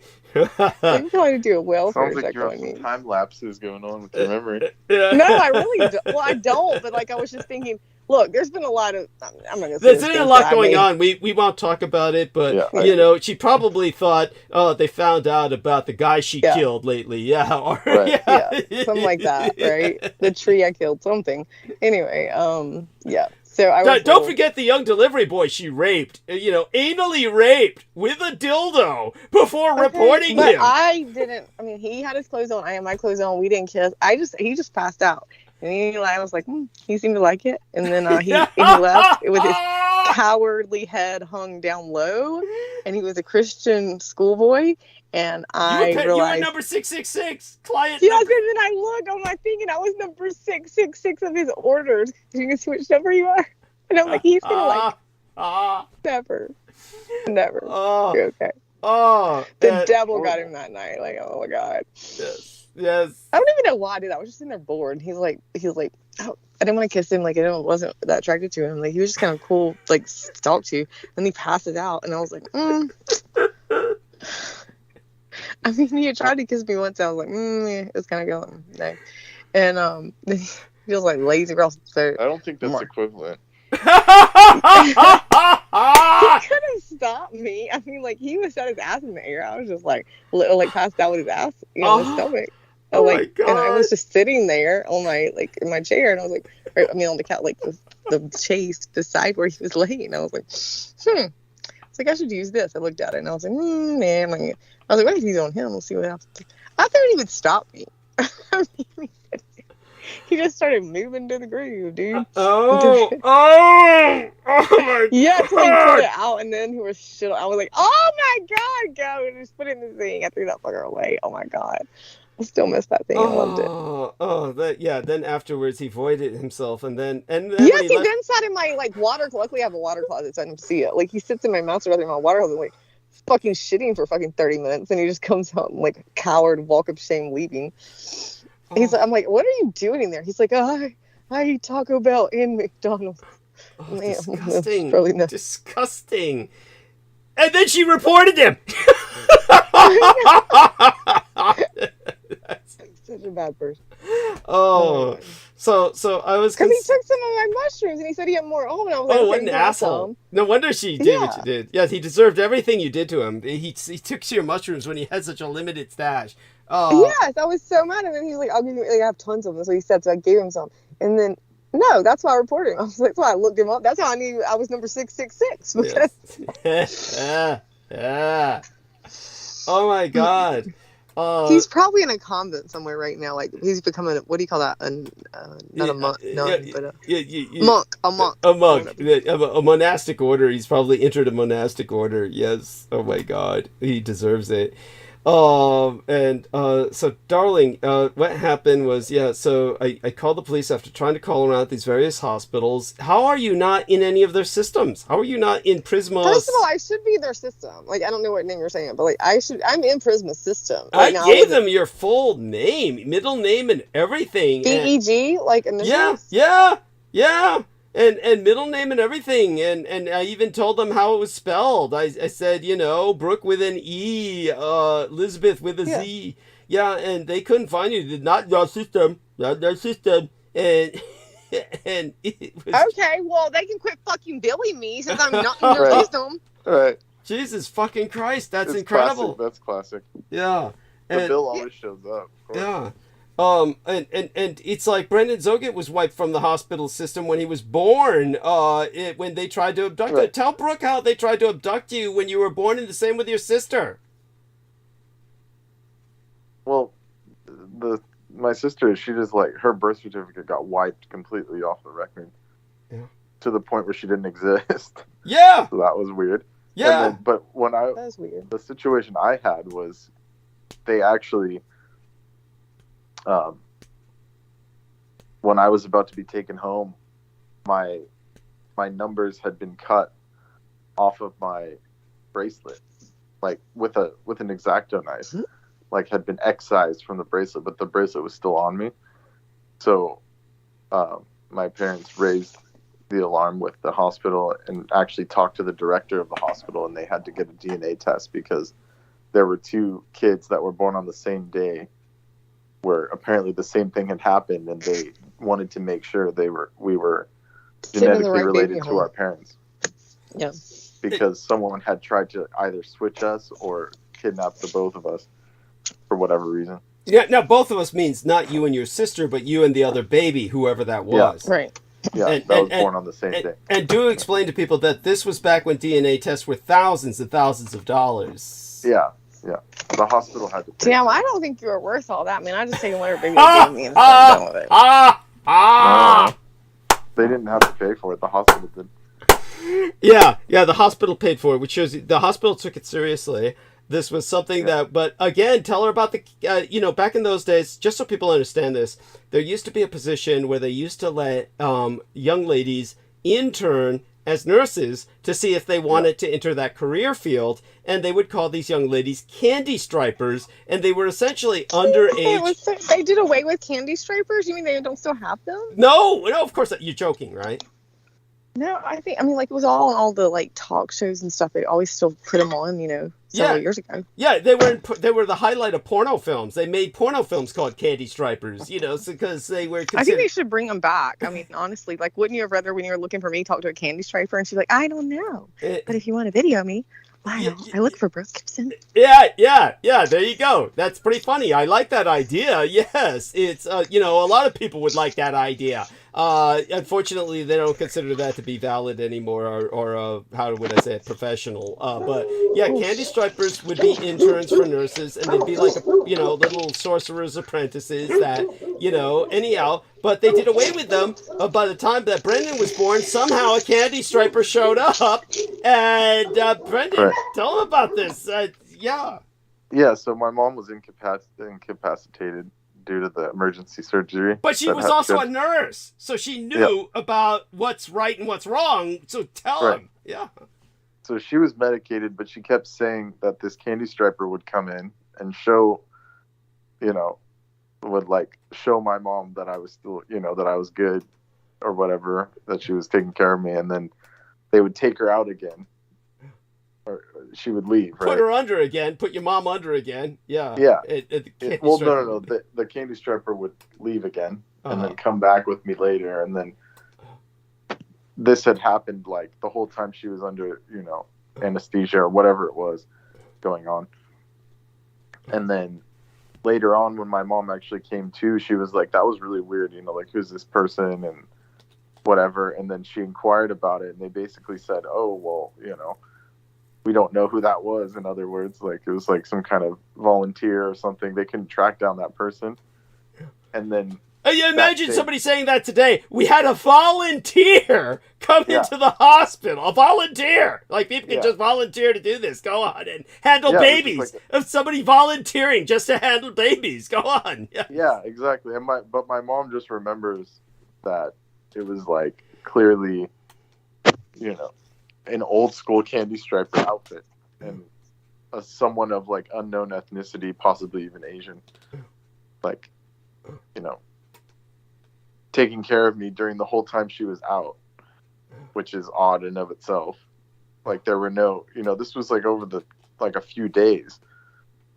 I'm trying to do a welfare check. Sounds like you have some time lapses going on with your memory. No, I really don't. Well, I don't, but like I was just thinking, look, there's been a lot of, I'm not going to say there's been a lot going on. We won't talk about it, but, she probably thought, they found out about the guy she killed lately. Yeah. Or, something like that, right? The tree I killed, something. Anyway, So I don't forget the young delivery boy she raped, anally raped with a dildo before reporting him. I didn't, he had his clothes on, I had my clothes on, we didn't kiss. He just passed out. And I was like, he seemed to like it. And then he left with his cowardly head hung down low. And he was a Christian schoolboy. And I realized... You were number 666, client yes, number... and then I looked on my thing, and I was number 666 of his orders. You can see which number you are. And I'm like, he's going to never. Oh. Okay. Oh. The devil got him that night. Like, oh my God. Yes. I don't even know why I did that. I was just sitting there bored. He was like, oh, I didn't want to kiss him. Like, I wasn't that attracted to him. Like, he was just kind of cool, like, to talk to. And he passes out, and I was like, I mean, he had tried to kiss me once. I was like, yeah, it's kind of going. No. And he was like lazy across the throat. I don't think that's equivalent. He could have stopped me. I mean, like, he was set his ass in the air. I was just like passed out with his ass, in his stomach. My God. And I was just sitting there on my, like, in my chair, and I was like, on the couch, like the chase beside where he was laying. I was like, It's like, I should use this. I looked at it, and I was like, man. Like, I was like, what if he's on him? We'll see what happens. I thought he would stop me. I mean, he just started moving to the groove, dude. Oh my God. Yeah, so he pulled it out, and then he was shit. I was like, oh my God, go. And just put it in the thing. I threw that fucker away. Oh my God. I still miss that thing. I loved it. Then afterwards he voided himself, and then yes, he then sat in my, like, water. Luckily, I have a water closet, so I didn't see it. Like, he sits in my master bathroom in my water closet, like, fucking shitting for fucking 30 minutes, and he just comes out and, like, coward, walk of shame, leaving. He's like, I'm like, what are you doing in there? He's like, I eat Taco Bell and McDonald's. Oh, Man, disgusting. probably not. Disgusting. And then she reported him. Such a bad person. Oh, so I was. Because he took some of my mushrooms, and he said he had more home, and I was like, oh, what an asshole! No wonder she did what she did. Yes, he deserved everything you did to him. He took your mushrooms when he had such a limited stash. Oh. Yes, I was so mad, and then he was like, "I'll give you." Like, I have tons of them, so he said. So I gave him some, and then no, that's why I reported him. I was like, that's why I looked him up. That's how I knew I was number 666. Yes. Yeah. Oh my God. He's probably in a convent somewhere right now. Like, he's becoming what do you call that? Not a monk, but a monk. A monk. A monastic order. He's probably entered a monastic order. Yes. Oh my God. He deserves it. So darling, what happened was, so I called the police after trying to call around at these various hospitals. How are you not in any of their systems? How are you not in Prisma? First of all, I should be their system. Like, I don't know what name you're saying, but like, I'm in Prisma's system. Right now, I gave them your full name, middle name, and everything. DEG, like initials? Yeah. And middle name and everything, and I even told them how it was spelled. I said, Brooke with an E, Elizabeth with a Z. Yeah, and they couldn't find you. Not your system, not their system. And it was... Okay, well, they can quit fucking billing me since I'm not in their system. Right. Jesus fucking Christ, that's incredible. Classic. That's classic. Yeah. The bill always shows up. Yeah. And it's like Brendan Zoget was wiped from the hospital system when he was born, when they tried to abduct you. Tell Brooke how they tried to abduct you when you were born, and the same with your sister. Well, my sister, she just, like, her birth certificate got wiped completely off the record. Yeah. To the point where she didn't exist. Yeah. So that was weird. Yeah. But when that was weird. The situation I had was they actually... when I was about to be taken home, my numbers had been cut off of my bracelet, like with an X-Acto knife, like had been excised from the bracelet, but the bracelet was still on me. So my parents raised the alarm with the hospital and actually talked to the director of the hospital, and they had to get a DNA test because there were two kids that were born on the same day where apparently the same thing had happened, and they wanted to make sure we were genetically related to our parents. Yeah. Because someone had tried to either switch us or kidnap the both of us for whatever reason. Yeah, now both of us means not you and your sister, but you and the other baby, whoever that was. Yeah. Right. Yeah, that was born on the same day. And do explain to people that this was back when DNA tests were thousands and thousands of dollars. Yeah. The hospital had to pay. Damn, I don't think you were worth all that, man. I just take whatever baby they gave me and I'm done with it. Ah! They didn't have to pay for it. The hospital did. Yeah, the hospital paid for it, which shows the hospital took it seriously. This was something that, but again, tell her about the, back in those days, just so people understand this, there used to be a position where they used to let young ladies intern as nurses to see if they wanted to enter that career field, and they would call these young ladies candy stripers, and they were essentially underage. They did away with candy stripers? You mean they don't still have them? No, of course, you're joking, right? No, I mean, like, it was all on all the, like, talk shows and stuff. They always still put them on, several years ago. Yeah, they were the highlight of porno films. They made porno films called Candy Stripers, because they were considered... I think they should bring them back. I mean, honestly, like, wouldn't you have rather, when you were looking for me, talk to a candy striper? And she's like, I don't know. But if you want to video me, I look for Brooke Gibson. Yeah, there you go. That's pretty funny. I like that idea. Yes, it's, a lot of people would like that idea. Unfortunately, they don't consider that to be valid anymore, or how would I say it, professional. But yeah, candy stripers would be interns for nurses, and they'd be like, little sorcerer's apprentices that, anyhow. But they did away with them. By the time that Brendan was born, somehow a candy striper showed up, and Brendan, tell him about this. Yeah, so my mom was incapacitated due to the emergency surgery. But she was also a nurse, so she knew about what's right and what's wrong, so tell him. Yeah. So she was medicated, but she kept saying that this candy striper would come in and show, would like show my mom that I was still, that I was good or whatever, that she was taking care of me, and then they would take her out again. Or she would leave, right? Put her under again. Put your mom under again. Yeah. Yeah. No. The candy striper would leave again and then come back with me later. And then this had happened like the whole time she was under, anesthesia or whatever it was going on. And then later on, when my mom actually came to, she was like, that was really weird. Like, who's this person and whatever. And then she inquired about it, and they basically said, oh, well, we don't know who that was. In other words, like, it was like some kind of volunteer or something. They couldn't track down that person. And then imagine somebody saying that today. We had a volunteer come into the hospital. A volunteer. Like, people can just volunteer to do this. Go on and handle babies. Of somebody volunteering just to handle babies. Go on. Yeah, exactly. And but my mom just remembers that it was like clearly, an old school candy striper outfit, and someone of like unknown ethnicity, possibly even Asian, like, taking care of me during the whole time she was out, which is odd in of itself. Like, there were no, this was like over a few days.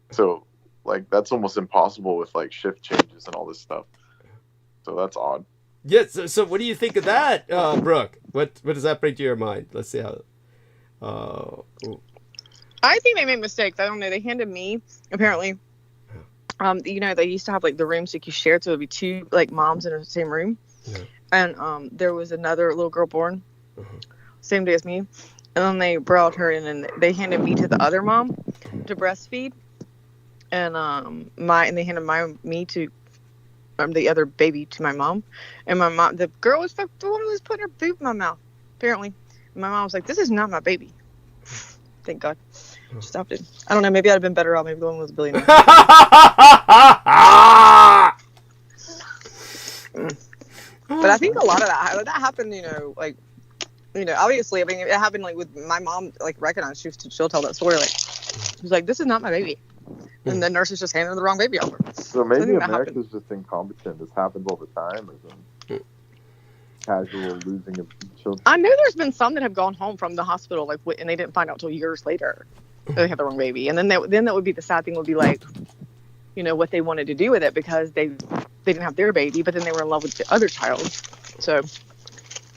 So like, that's almost impossible with like shift changes and all this stuff. So that's odd. Yes. So what do you think of that, Brooke? What does that bring to your mind? Let's see how. I think they made mistakes. I don't know. They handed me, apparently, they used to have like the rooms that you shared, so there'd be two like moms in the same room, and there was another little girl born same day as me, and then they brought her in, and they handed me to the other mom to breastfeed, and they handed me to the other baby to my mom, and my mom, the girl was the one who was putting her boob in my mouth, apparently. And my mom was like, "This is not my baby." Thank God. She stopped it. I don't know. Maybe I'd have been better off. Maybe the one was a billionaire. But I think a lot of that happened, obviously, I mean, it happened like with my mom, like, recognized, she'll tell that story, like, she was like, this is not my baby. And the nurses just handed her the wrong baby over. So maybe America's just incompetent. This happens all the time. Casual losing of children. I know there's been some that have gone home from the hospital, like, and they didn't find out until years later that they had the wrong baby. And then that would be the sad thing, would be like, what they wanted to do with it, because they didn't have their baby, but then they were in love with the other child. So,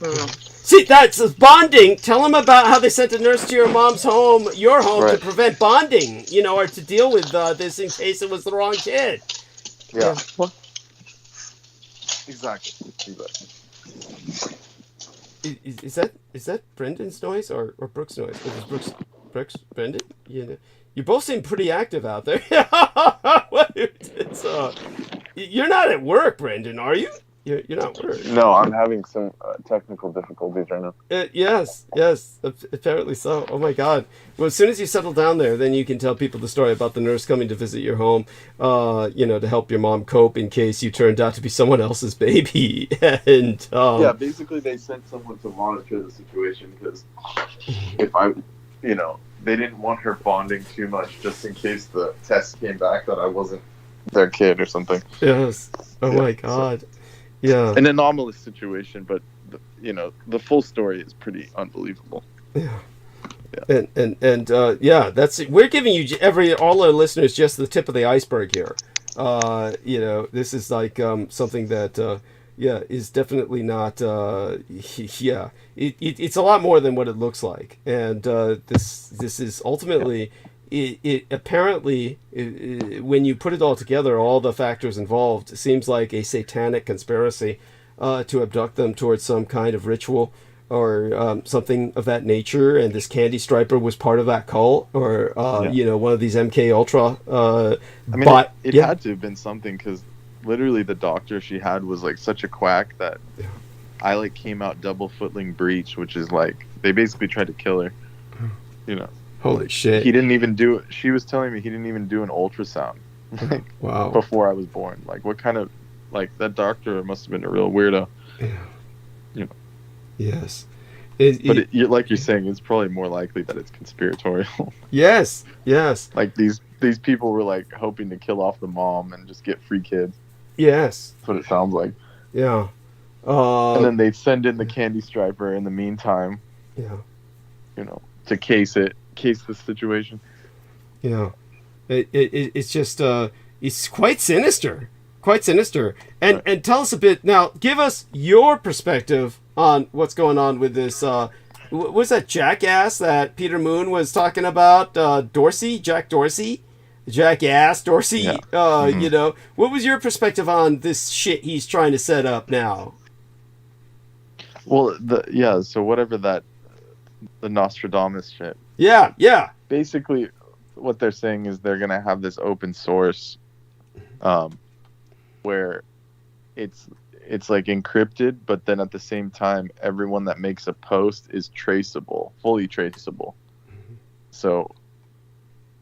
I don't know. See, that's bonding. Tell them about how they sent a nurse to your mom's home, your home, to prevent bonding, or to deal with this in case it was the wrong kid. Yeah. What? Exactly. Is that Brendan's noise or Brooke's noise? Brooke's Brendan? You both seem pretty active out there. You're not at work, Brendan, are you? You're not worried. No, I'm having some technical difficulties right now. Yes, apparently so. Oh my God. Well, as soon as you settle down there, then you can tell people the story about the nurse coming to visit your home, to help your mom cope in case you turned out to be someone else's baby. And yeah, basically they sent someone to monitor the situation because if they didn't want her bonding too much just in case the test came back that I wasn't their kid or something. Yes. Oh my God. Yeah. An anomalous situation, but the full story is pretty unbelievable. Yeah. And that's it. We're giving you all our listeners just the tip of the iceberg here. This is like something that is definitely not it's a lot more than what it looks like. And this is ultimately it apparently, when you put it all together, all the factors involved, it seems like a satanic conspiracy to abduct them towards some kind of ritual or something of that nature. And this Candy Striper was part of that cult, or one of these MK Ultra. It had to have been something, because literally the doctor she had was like such a quack that I like came out double footling breech, which is like they basically tried to kill her. Holy shit. He didn't even do it. She was telling me he didn't even do an ultrasound. Wow. Before I was born. Like, what kind of, that doctor must have been a real weirdo. Yeah. Yes. Like you're saying, it's probably more likely that it's conspiratorial. Yes. Like these people were like hoping to kill off the mom and just get free kids. Yes. That's what it sounds like. Yeah. And then they'd send in the Candy Striper in the meantime. Yeah. To case the situation. Yeah. It's just it's quite sinister. And tell us a bit now, give us your perspective on what's going on with this was that jackass that Peter Moon was talking about, Jack Dorsey? Jackass Dorsey. Yeah. What was your perspective on this shit he's trying to set up now? Well, so whatever the Nostradamus shit. Yeah. Basically, what they're saying is they're gonna have this open source, where it's like encrypted, but then at the same time, everyone that makes a post is traceable, fully traceable. So,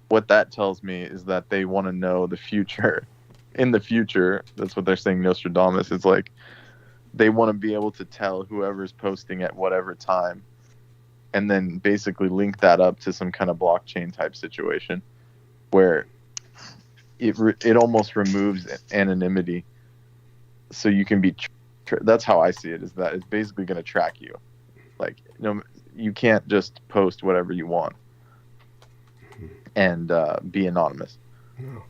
what that tells me is that they want to know the future. In the future, that's what they're saying. Nostradamus. It's like they want to be able to tell whoever's posting at whatever time, and then basically link that up to some kind of blockchain type situation where it almost removes anonymity. So you can be, that's how I see it, is that it's basically going to track you. Like, you can't just post whatever you want and be anonymous,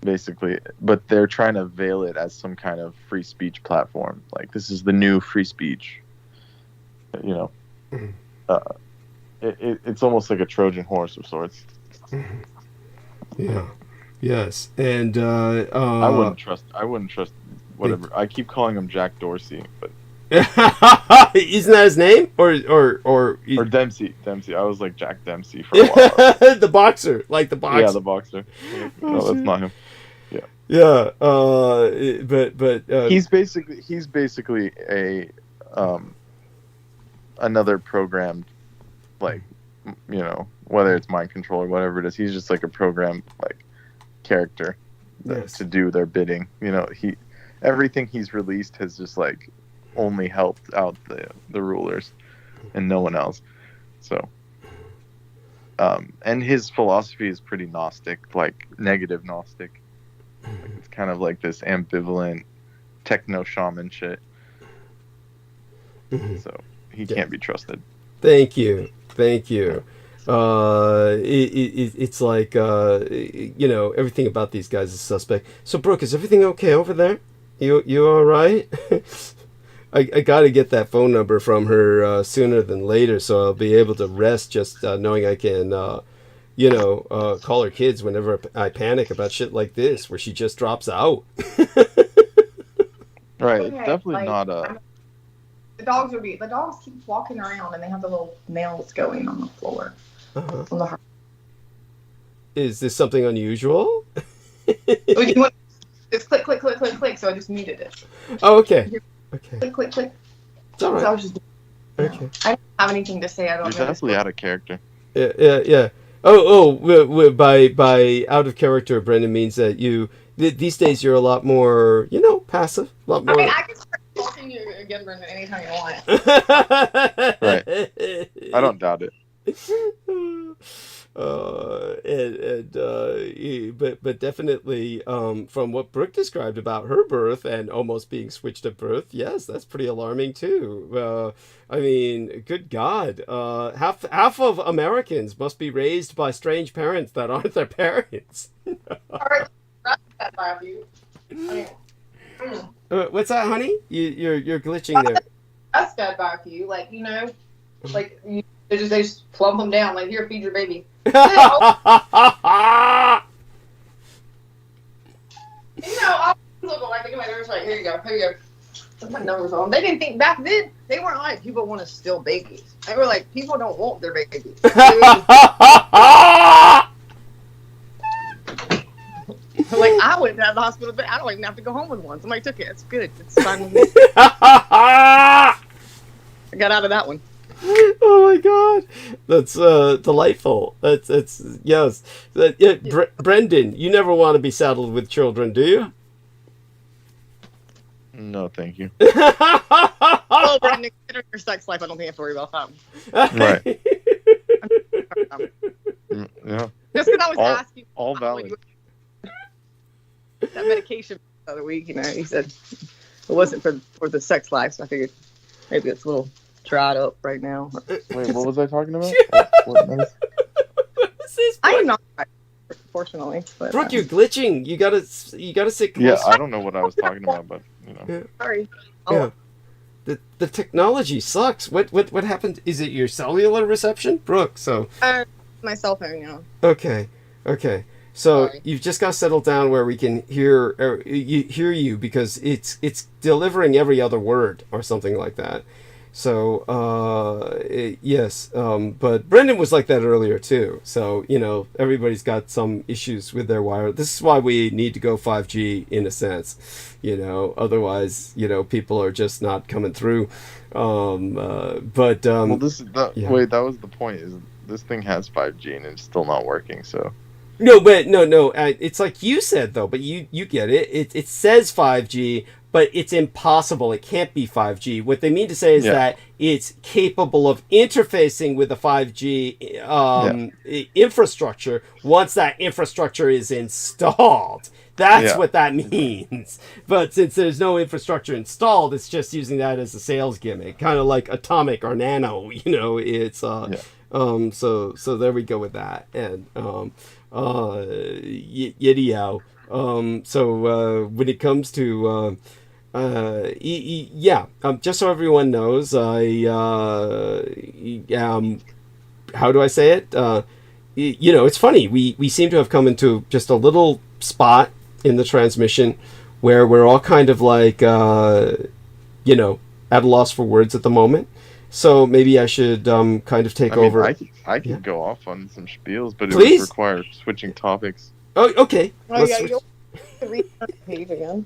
basically. But they're trying to veil it as some kind of free speech platform. Like, this is the new free speech, It's almost like a Trojan horse of sorts. Yeah. Yes. And I wouldn't trust whatever. I keep calling him Jack Dorsey, but isn't that his name? Or Dempsey. I was like Jack Dempsey for a while. The boxer, like the boxer. Yeah, the boxer. No, that's not him. Yeah. But he's basically a another programmed, like, whether it's mind control or whatever it is, he's just like a programmed like character to do their bidding. Everything he's released has just like only helped out the rulers and no one else. So and his philosophy is pretty Gnostic, like negative Gnostic. Like, it's kind of like this ambivalent techno shaman shit. So he can't be trusted. Thank you. It's like everything about these guys is suspect. So Brooke, is everything okay over there? You all right? I got to get that phone number from her sooner than later, so I'll be able to rest just knowing I can call her kids whenever I panic about shit like this, where she just drops out. Right, Okay, it's definitely not a. The dogs keep walking around and they have the little nails going on the floor. Uh-huh. On the Is this something unusual? it's click, click, click, click, click, so I just muted it. Oh, okay. Okay. Click, click, click. It's all right. So I was just. Okay. I don't have anything to say. I don't You're know. definitely out of character. Yeah. By out of character, Brendan means that these days you're a lot more, passive, a lot more. I mean, I can start talking to you again, Brendan, anytime you want. Right. I don't doubt it. But definitely, from what Brooke described about her birth and almost being switched at birth, yes, that's pretty alarming too. I mean, good God, half of Americans must be raised by strange parents that aren't their parents. All right, that's bad for you. What's that, honey? You're glitching there. That's bad for you. Like, like they just plump them down. Like, here, feed your baby. I was like, here you go. Put my numbers on. They didn't think back then. They weren't like people want to steal babies. They were like people don't want their babies. Like I went to the hospital, but I don't even have to go home with one. Somebody took it. It's good. It's fine with me. I got out of that one. Oh my God, that's delightful. That's yes. Brendan, you never want to be saddled with children, do you? No, thank you. Well, Brendan, considering your sex life, I don't think you have to worry about that. Right. Yeah. Just because I was asking. All valid. That medication the other week, he said it wasn't for the sex life, so I figured maybe it's a little dried up right now. Wait, what was I talking about? I am not, fortunately. But, Brooke, you're glitching. You gotta sit close. Yeah, I don't know what I was talking about, but Sorry. Yeah. The technology sucks. What happened? Is it your cellular reception, Brooke? So. My cell phone, Okay. So Sorry. you've just got to settle down where we can hear you because it's delivering every other word or something like that. So yes, but Brendan was like that earlier too. So everybody's got some issues with their wire. This is why we need to go 5G in a sense. Otherwise people are just not coming through. well, this is yeah. Wait, that was the point. Is this thing has 5G and it's still not working? So. No, but no. It's like you said though, but you get it. It says 5G, but it's impossible. It can't be 5G. What they mean to say is that it's capable of interfacing with the 5G infrastructure once that infrastructure is installed. That's what that means. But since there's no infrastructure installed, it's just using that as a sales gimmick, kind of like Atomic or Nano. It's so there we go with that. And Yidiow. So when it comes to just so everyone knows, how do I say it? It's funny. We seem to have come into just a little spot in the transmission where we're all kind of like at a loss for words at the moment. So maybe I should kind of take over. I could go off on some spiels, but Please? It would require switching topics. Oh, okay. You'll read the page again.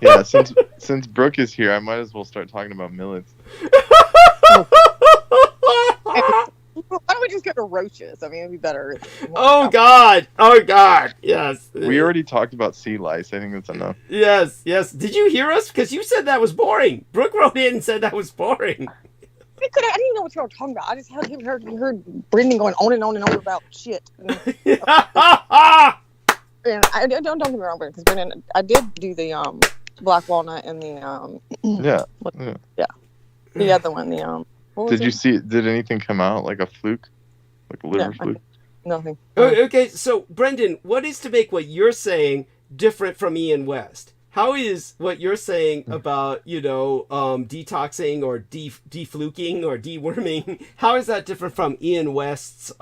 Yeah, since Brooke is here, I might as well start talking about millets. Why don't we just go to roaches? I mean, it'd be better. Oh God! Yes. We already talked about sea lice. I think that's enough. Yes. Did you hear us? Because you said that was boring. Brooke wrote in and said that was boring. I didn't even know what you were talking about. I just heard Brendan going on and on and on about shit. And I don't get me wrong, because Brendan, I did do the black walnut and the the other one, Did you see? Did anything come out like a fluke, like a liver fluke? Nothing. Okay, so Brendan, what is to make what you're saying different from Ian West? How is what you're saying about detoxing or defluking or deworming? How is that different from Ian West's?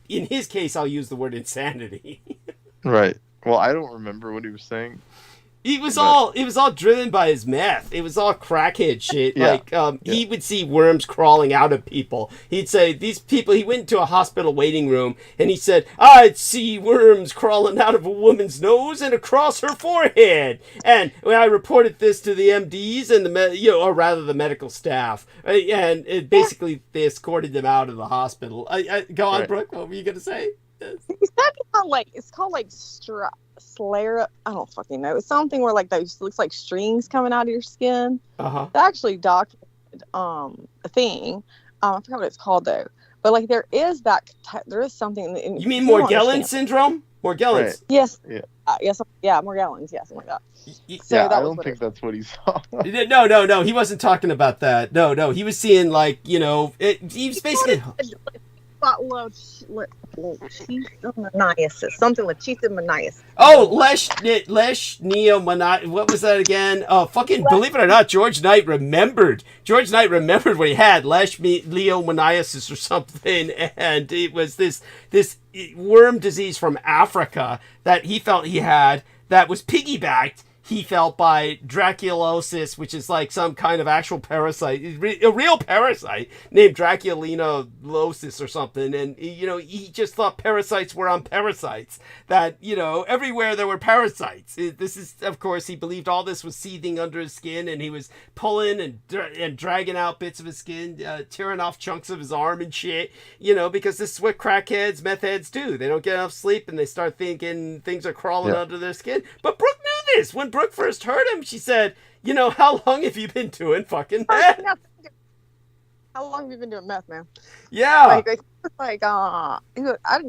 In his case, I'll use the word insanity. Right. Well, I don't remember what he was saying. It was all driven by his meth. It was all crackhead shit. Yeah. Like he would see worms crawling out of people. He'd say these people. He went into a hospital waiting room and he said, "I'd see worms crawling out of a woman's nose and across her forehead." And when I reported this to the MDs and or rather the medical staff, and basically they escorted them out of the hospital. Go on, Brooke. What were you gonna say? Yes. It's called Slayer. I don't fucking know. It's something where like those looks like strings coming out of your skin. It's actually documented a thing. I forgot what it's called though. But like there is something. You mean Morgellons syndrome? Morgellons. Right. Yes. Yeah. Morgellons. Yeah, something like that. So yeah, that I don't think that's what he saw. No. He wasn't talking about that. No. He was seeing like he was basically. Leishmaniasis, something leishmaniasis. Oh, leishmaniasis. What was that again? Oh, fucking believe it or not, George Knight remembered. George Knight remembered what he had, leishmaniasis or something, and it was this worm disease from Africa that he felt he had that was piggybacked. He felt by Draculosis, which is like some kind of actual parasite, a real parasite named Draculinolosis or something. And, he just thought parasites were on parasites, that, everywhere there were parasites. This is, of course, he believed all this was seething under his skin, and he was pulling and dragging out bits of his skin, tearing off chunks of his arm and shit, because this is what crackheads, meth heads do. They don't get enough sleep and they start thinking things are crawling under their skin. But Brooke knew this. When Brooke first heard him, she said, how long have you been doing fucking meth? How long have you been doing meth, man? Yeah.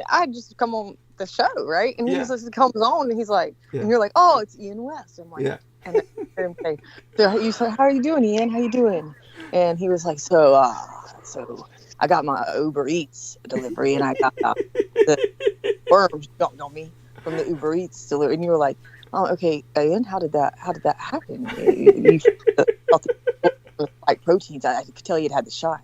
I just come on the show, right? And he just comes on and he's like, and you're like, oh, it's Ian West. I'm like, and then I heard him say, so you said, how are you doing, Ian? How you doing? And he was like, so I got my Uber Eats delivery and I got the worms jumped on me from the Uber Eats delivery. And you were like, oh, okay, Ian, how did that happen? You felt the spike proteins. I could tell you'd had the shot.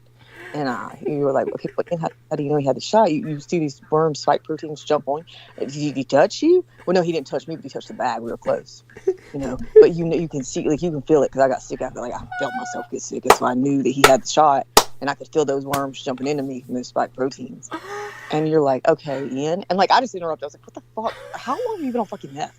And you were like, okay, but Ian, how do you know he had the shot? You see these worm spike proteins jump on. Did he touch you? Well, no, he didn't touch me, but he touched the bag. We were close, But you can see, like you can feel it because I got sick after. Like I felt myself get sick, so I knew that he had the shot, and I could feel those worms jumping into me from those spike proteins. And you're like, okay, Ian. And like, I just interrupted. I was like, what the fuck? How long have you been on fucking meth?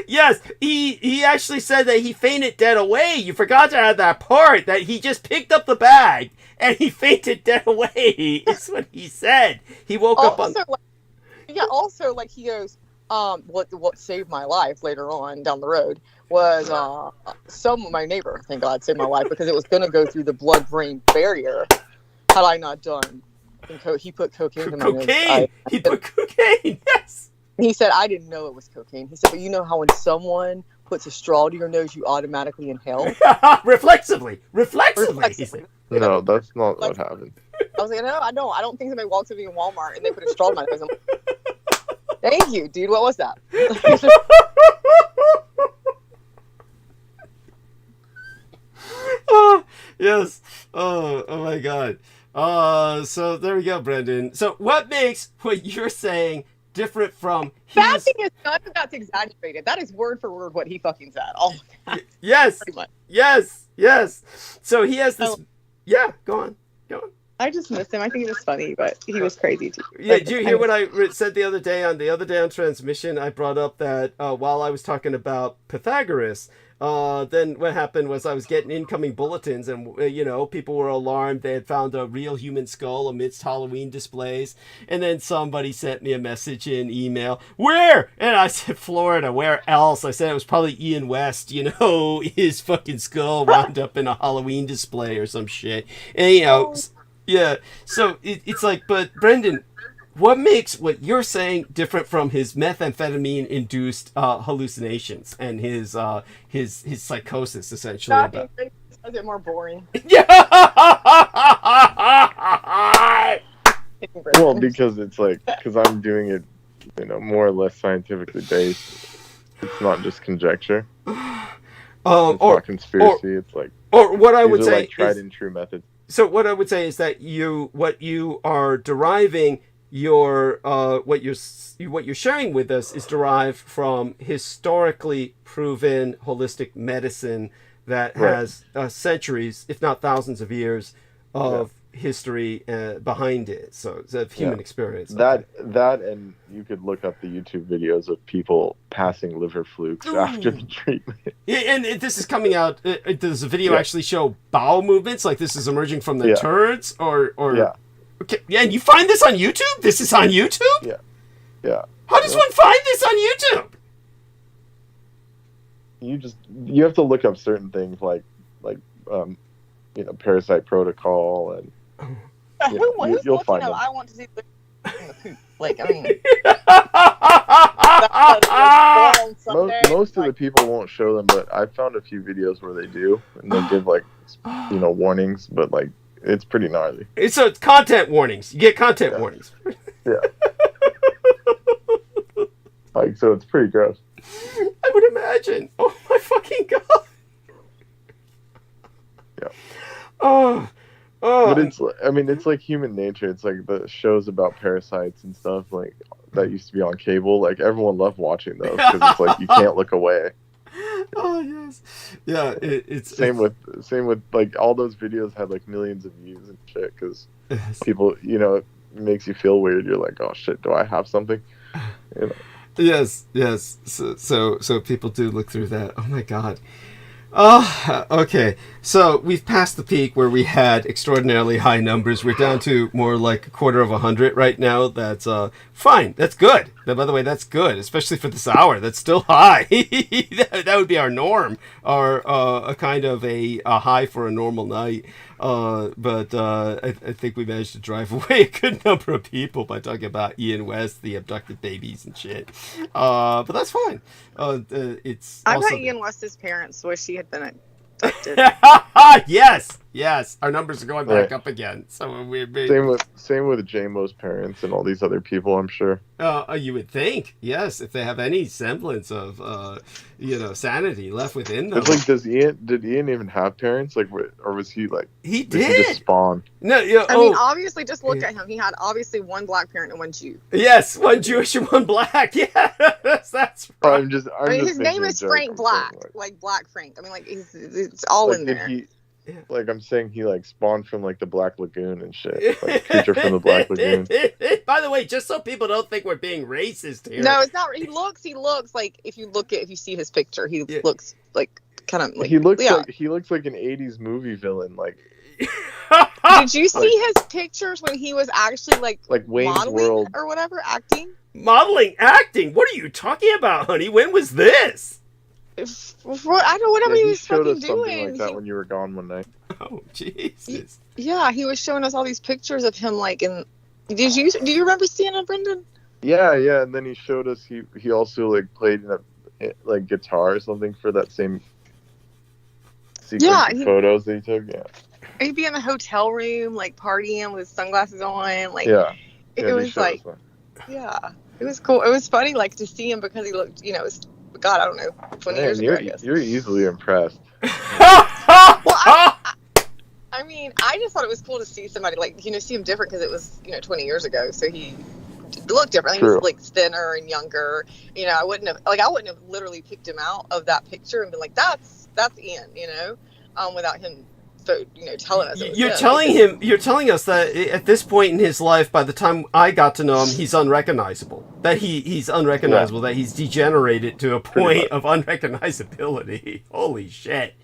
Yes, he actually said that he fainted dead away. You forgot to add that part, that he just picked up the bag and he fainted dead away. Is what he said. He woke up on. Also, like he goes, what saved my life later on down the road was my neighbor, thank God, saved my life because it was going to go through the blood-brain barrier had I not done. He put cocaine in my nose. He put cocaine, yes. He said, I didn't know it was cocaine. He said, but you know how when someone puts a straw to your nose, you automatically inhale? Reflexively. He said. No, that's not what happened. I was like, no, I don't. I don't think somebody walks up to me in Walmart and they put a straw in my nose. I'm like, thank you, dude. What was that? Oh, yes. Oh my God. So there we go, Brendan. So what makes what you're saying different from that thing is not that's exaggerated. That is word for word what he fucking said. Oh yes. Yes. So he has this go on. I just missed him. I think he was funny, but he was crazy too. Yeah, did you hear what I said the other day on transmission? I brought up that while I was talking about Pythagoras, then what happened was I was getting incoming bulletins and, people were alarmed. They had found a real human skull amidst Halloween displays. And then somebody sent me a message in email. Where? And I said, Florida. Where else? I said it was probably Ian West, his fucking skull wound up in a Halloween display or some shit. And, yeah. So it's like, but Brendan, what makes what you're saying different from his methamphetamine-induced hallucinations and his psychosis, essentially? Is it more boring? Yeah. Well, because I'm doing it, more or less scientifically based. It's not just conjecture. It's not conspiracy. It's like, or what I would say, like tried and true methods. So what I would say is that what you are deriving what you're sharing with us is derived from historically proven holistic medicine that has centuries, if not thousands of years of history behind it. So it's a human experience. That and you could look up the YouTube videos of people passing liver flukes after the treatment. Yeah, and this is coming out. Does the video actually show bowel movements? Like this is emerging from the turds, or Okay, yeah, and you find this on YouTube? This is on YouTube? Yeah. How does one find this on YouTube? You have to look up certain things like parasite protocol and Who's you'll looking find up? them. I want to see the poop. Like, I mean, most of the people won't show them, but I found a few videos where they do, and they give warnings, but like it's pretty gnarly. It's content warnings. You get content warnings. Yeah. So it's pretty gross. I would imagine. Oh my fucking god. Yeah. Oh. But it's like human nature. It's like the shows about parasites and stuff like that used to be on cable. Like everyone loved watching those because it's like you can't look away. Oh yes, yeah. It's same with like all those videos had like millions of views and shit because people, it makes you feel weird. You're like, oh shit, do I have something? Yes. So people do look through that. Oh my god. Oh, okay. So we've passed the peak where we had extraordinarily high numbers. We're down to more like 1/4 right now. That's fine. That's good. By the way, that's good, especially for this hour. That's still high. that would be our norm, or a kind of a high for a normal night. But I think we managed to drive away a good number of people by talking about Ian West, the abducted babies and shit. But that's fine. It's I also... bet Ian West's parents wish he had been abducted. Yes. Our numbers are going back up again. So same with J-Mo's parents and all these other people, I'm sure. You would think, yes, if they have any semblance of sanity left within them. It's like, did Ian even have parents? Like, or was he like? He did. He just spawn? No, I mean, obviously, just look at him. He had obviously one black parent and one Jew. Yes, one Jewish and one black. Yes, that's right. His name is Frank Black, like Black Frank. I mean, like it's all in there. Like I'm saying, he like spawned from like the Black Lagoon and shit. Like creature from the Black Lagoon. By the way, just so people don't think we're being racist here. No, it's not. He looks like if you see his picture, he looks like kind of like he looks like an '80s movie villain. Like, did you see his pictures when he was actually like Wayne's modeling World or whatever, acting? Acting? What are you talking about, honey? When was this? I don't know, whatever he was showed fucking us something doing. like that when you were gone one night. Oh, Jesus. Yeah, he was showing us all these pictures of him, like, and do you remember seeing him, Brendan? Yeah, and then he showed us he also like played in a guitar or something for that same sequence of photos that he took. Yeah, he'd be in a hotel room, like partying with sunglasses on, like it was like, it was cool. It was funny, like to see him because he looked, God, I don't know, 20 years ago, I guess. You're easily impressed. Well, I mean, I just thought it was cool to see somebody like, see him different because it was, 20 years ago. So he looked different. He was like thinner and younger. I wouldn't have literally picked him out of that picture and been like, that's Ian, without him, telling us. You're telling us that at this point in his life, by the time I got to know him, he's unrecognizable. That he's unrecognizable. That he's degenerated to a point of unrecognizability. Holy shit.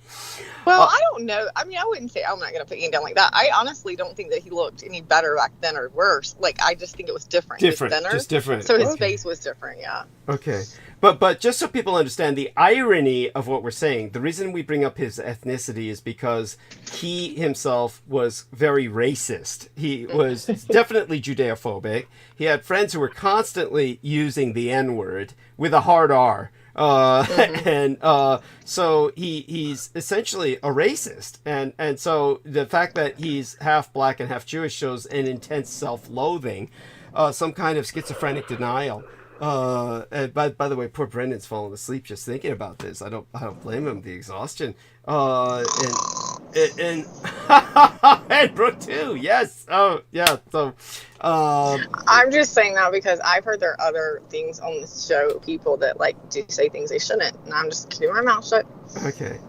Well, I don't know. I mean, I wouldn't say I'm not going to put Ian down like that. I honestly don't think that he looked any better back then or worse. Like, I just think it was different. Just different. So his face was different, yeah. Okay. But just so people understand the irony of what we're saying, the reason we bring up his ethnicity is because he himself was very racist. He was definitely Judeophobic. He had friends who were constantly using the N-word with a hard R. And so he's essentially a racist, and so the fact that he's half black and half Jewish shows an intense self-loathing, some kind of schizophrenic denial. And by the way, poor Brendan's falling asleep just thinking about this. I don't blame him. The exhaustion. And and Brooke too. Yes. Oh yeah. So I'm just saying that because I've heard there are other things on the show, people that like do say things they shouldn't, and I'm just keeping my mouth shut. Okay.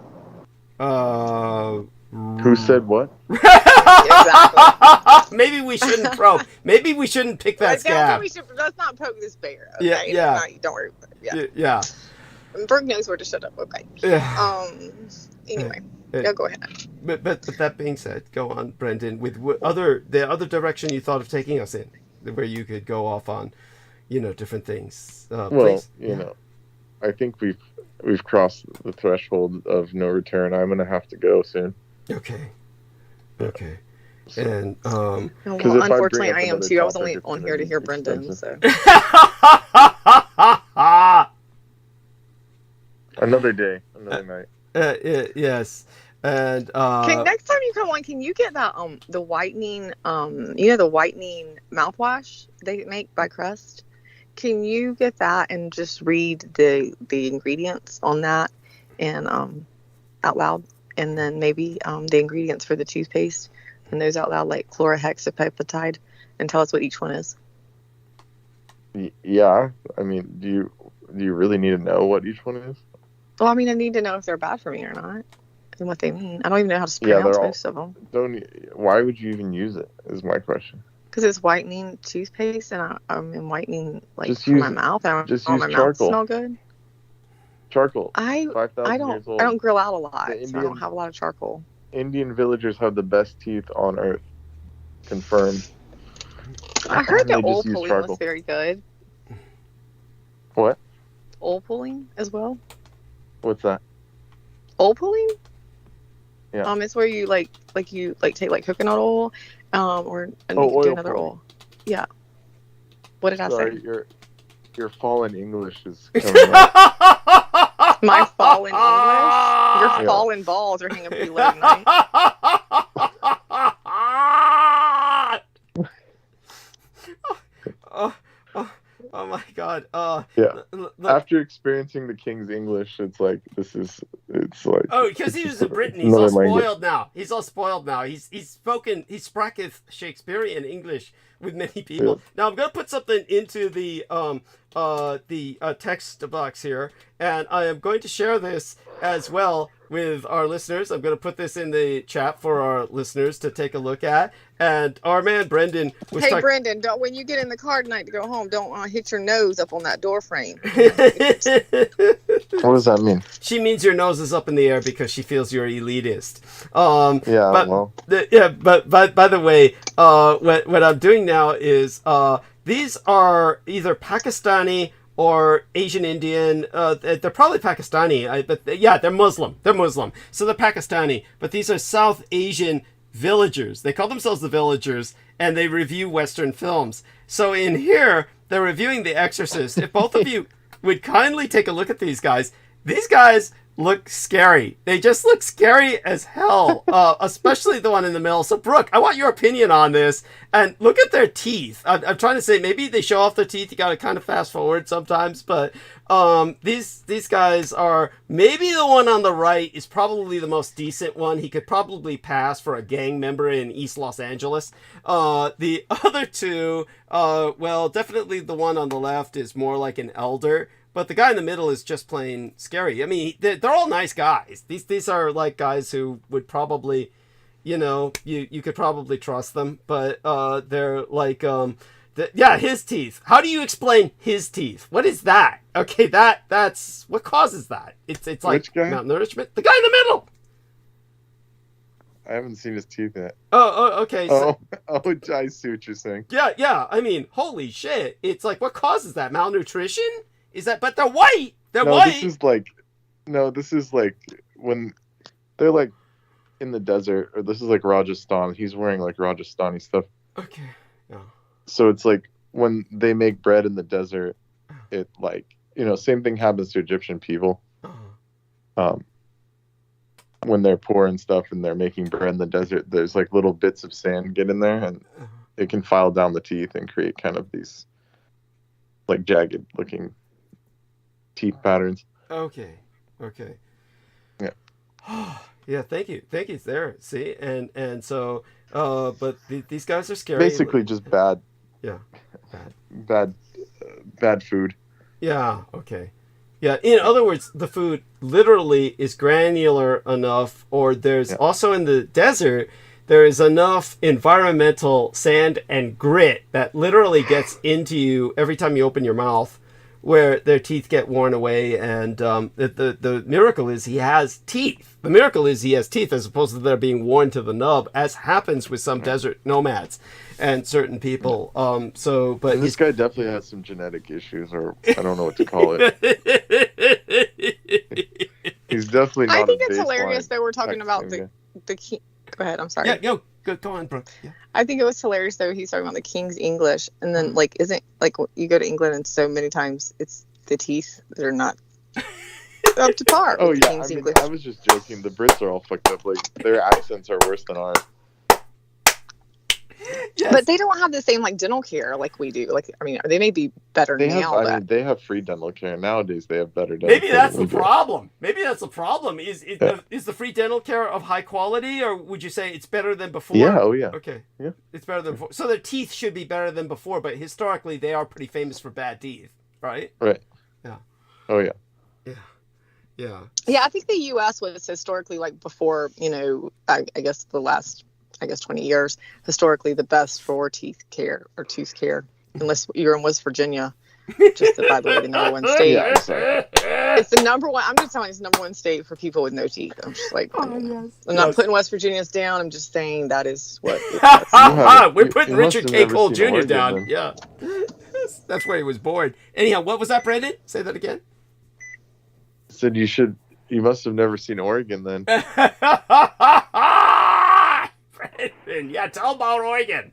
Who said what? Exactly. Maybe we shouldn't probe. Maybe we shouldn't pick that scab. Let's not poke this bear. Okay? Yeah. Don't worry. Yeah. Yeah. Berg knows where to shut up. Okay. Yeah. Anyway, go ahead. But that being said, go on, Brendan. With the other direction you thought of taking us in, where you could go off on, different things. Please. I think we've crossed the threshold of no return. I'm gonna have to go soon. Okay. And well, unfortunately, I am too. I was only on here to hear Brendan. So. Another day, another night. Yes. And next time you come on, can you get that the whitening the whitening mouthwash they make by Crest? Can you get that and just read the ingredients on that and out loud, and then maybe the ingredients for the toothpaste and those out loud, like chlorhexapeptide, and tell us what each one is? Yeah, I mean, do you really need to know what each one is? Well, I mean, I need to know if they're bad for me or not, and what they mean. I don't even know how to pronounce most of them. Why would you even use it? Is my question. Because it's whitening toothpaste, and I'm whitening just my mouth. I just want use my charcoal. mouth smell good. Charcoal. 5,000 years old. I don't grill out a lot, so I don't have a lot of charcoal. Indian villagers have the best teeth on earth. Confirmed. I heard that oil pulling was very good. What? Oil pulling as well. What's that? Oil pulling? Yeah. It's where you take coconut oil, or do another oil. Yeah. What did I say? Your fallen English is coming up. My fallen English? Your fallen balls are hanging pretty low tonight. Oh my God. After experiencing the King's English, it's like. Oh, because he was in Britain. He's all spoiled now. He's spracketh Shakespearean English with many people. Yeah. Now I'm going to put something into the text box here, and I am going to share this as well with our listeners. I'm going to put this in the chat for our listeners to take a look at. And our man Brendan was Brendan, when you get in the car tonight to go home, don't hit your nose up on that door frame. What does that mean? She means your nose is up in the air because she feels you're elitist. But by the way, what I'm doing now is these are either Pakistani or Asian Indian. They're probably Pakistani, but they're Muslim. They're Muslim, so they're Pakistani. But these are South Asian villagers. They call themselves the Villagers, and they review Western films. So in here, they're reviewing The Exorcist. If both of you would kindly take a look at these guys look scary. They just look scary as hell, especially the one in the middle. So, Brooke, I want your opinion on this. And look at their teeth. I'm trying to say maybe they show off their teeth. You got to kind of fast forward sometimes. But these guys are, maybe the one on the right is probably the most decent one. He could probably pass for a gang member in East Los Angeles. The other two, definitely the one on the left is more like an elder. But the guy in the middle is just plain scary. I mean, they're all nice guys. These are like guys who would probably, you could probably trust them. But they're like, his teeth. How do you explain his teeth? What is that? Okay, that's what causes that. It's like malnourishment. The guy in the middle. I haven't seen his teeth yet. Oh, okay. I see what you're saying. Yeah. I mean, holy shit! It's like, what causes that? Malnutrition? Is that? But they're white. They're white. This is like when they're like in the desert, or this is like Rajasthan. He's wearing like Rajasthani stuff. Okay. Oh. So it's like when they make bread in the desert, it same thing happens to Egyptian people. When they're poor and stuff, and they're making bread in the desert, there's like little bits of sand get in there, and it can file down the teeth and create kind of these like jagged looking teeth patterns. Okay. Yeah. Yeah. Thank you. There. See, and so, but these guys are scary. Basically, just bad Yeah. Bad food. Yeah. Okay. Yeah. In other words, the food literally is granular enough, or there's also in the desert, there is enough environmental sand and grit that literally gets into you every time you open your mouth, where their teeth get worn away. And the miracle is he has teeth. The miracle is he has teeth as opposed to they're being worn to the nub, as happens with some desert nomads and certain people. But this guy definitely has some genetic issues, or I don't know what to call it. He's definitely not. I think it's hilarious that we're talking about the king. Go ahead. I'm sorry. Yeah, go on, Brooke. Yeah. I think it was hilarious though. He's talking about the King's English, and then isn't you go to England and so many times it's the teeth that are not up to par. Oh with yeah, the King's English. I was just joking. The Brits are all fucked up. Like their accents are worse than ours. Yes. But they don't have the same dental care like we do. They may be better now. They have free dental care nowadays. They have better dental Maybe care. That's the problem. Maybe that's the problem. Is the free dental care of high quality, or would you say it's better than before? Yeah. Oh yeah. Okay. Yeah. It's better than before. So their teeth should be better than before, but historically they are pretty famous for bad teeth, right? Right. Yeah. Oh yeah. Yeah. Yeah. Yeah, I think the U.S. was historically before I guess the last 20 years, historically the best for teeth care or tooth care, unless you're in West Virginia, just by the way, the number one state. Yeah, I'm sorry. It's the number one. I'm just telling you, it's the number one state for people with no teeth. I'm just I'm not putting West Virginia's down. I'm just saying that is what. We're putting Richard K. Cole Jr. down. Then. Yeah, that's where he was born. Anyhow, what was that, Brandon? Say that again. Said you must have never seen Oregon then. Yeah, tell about Oregon.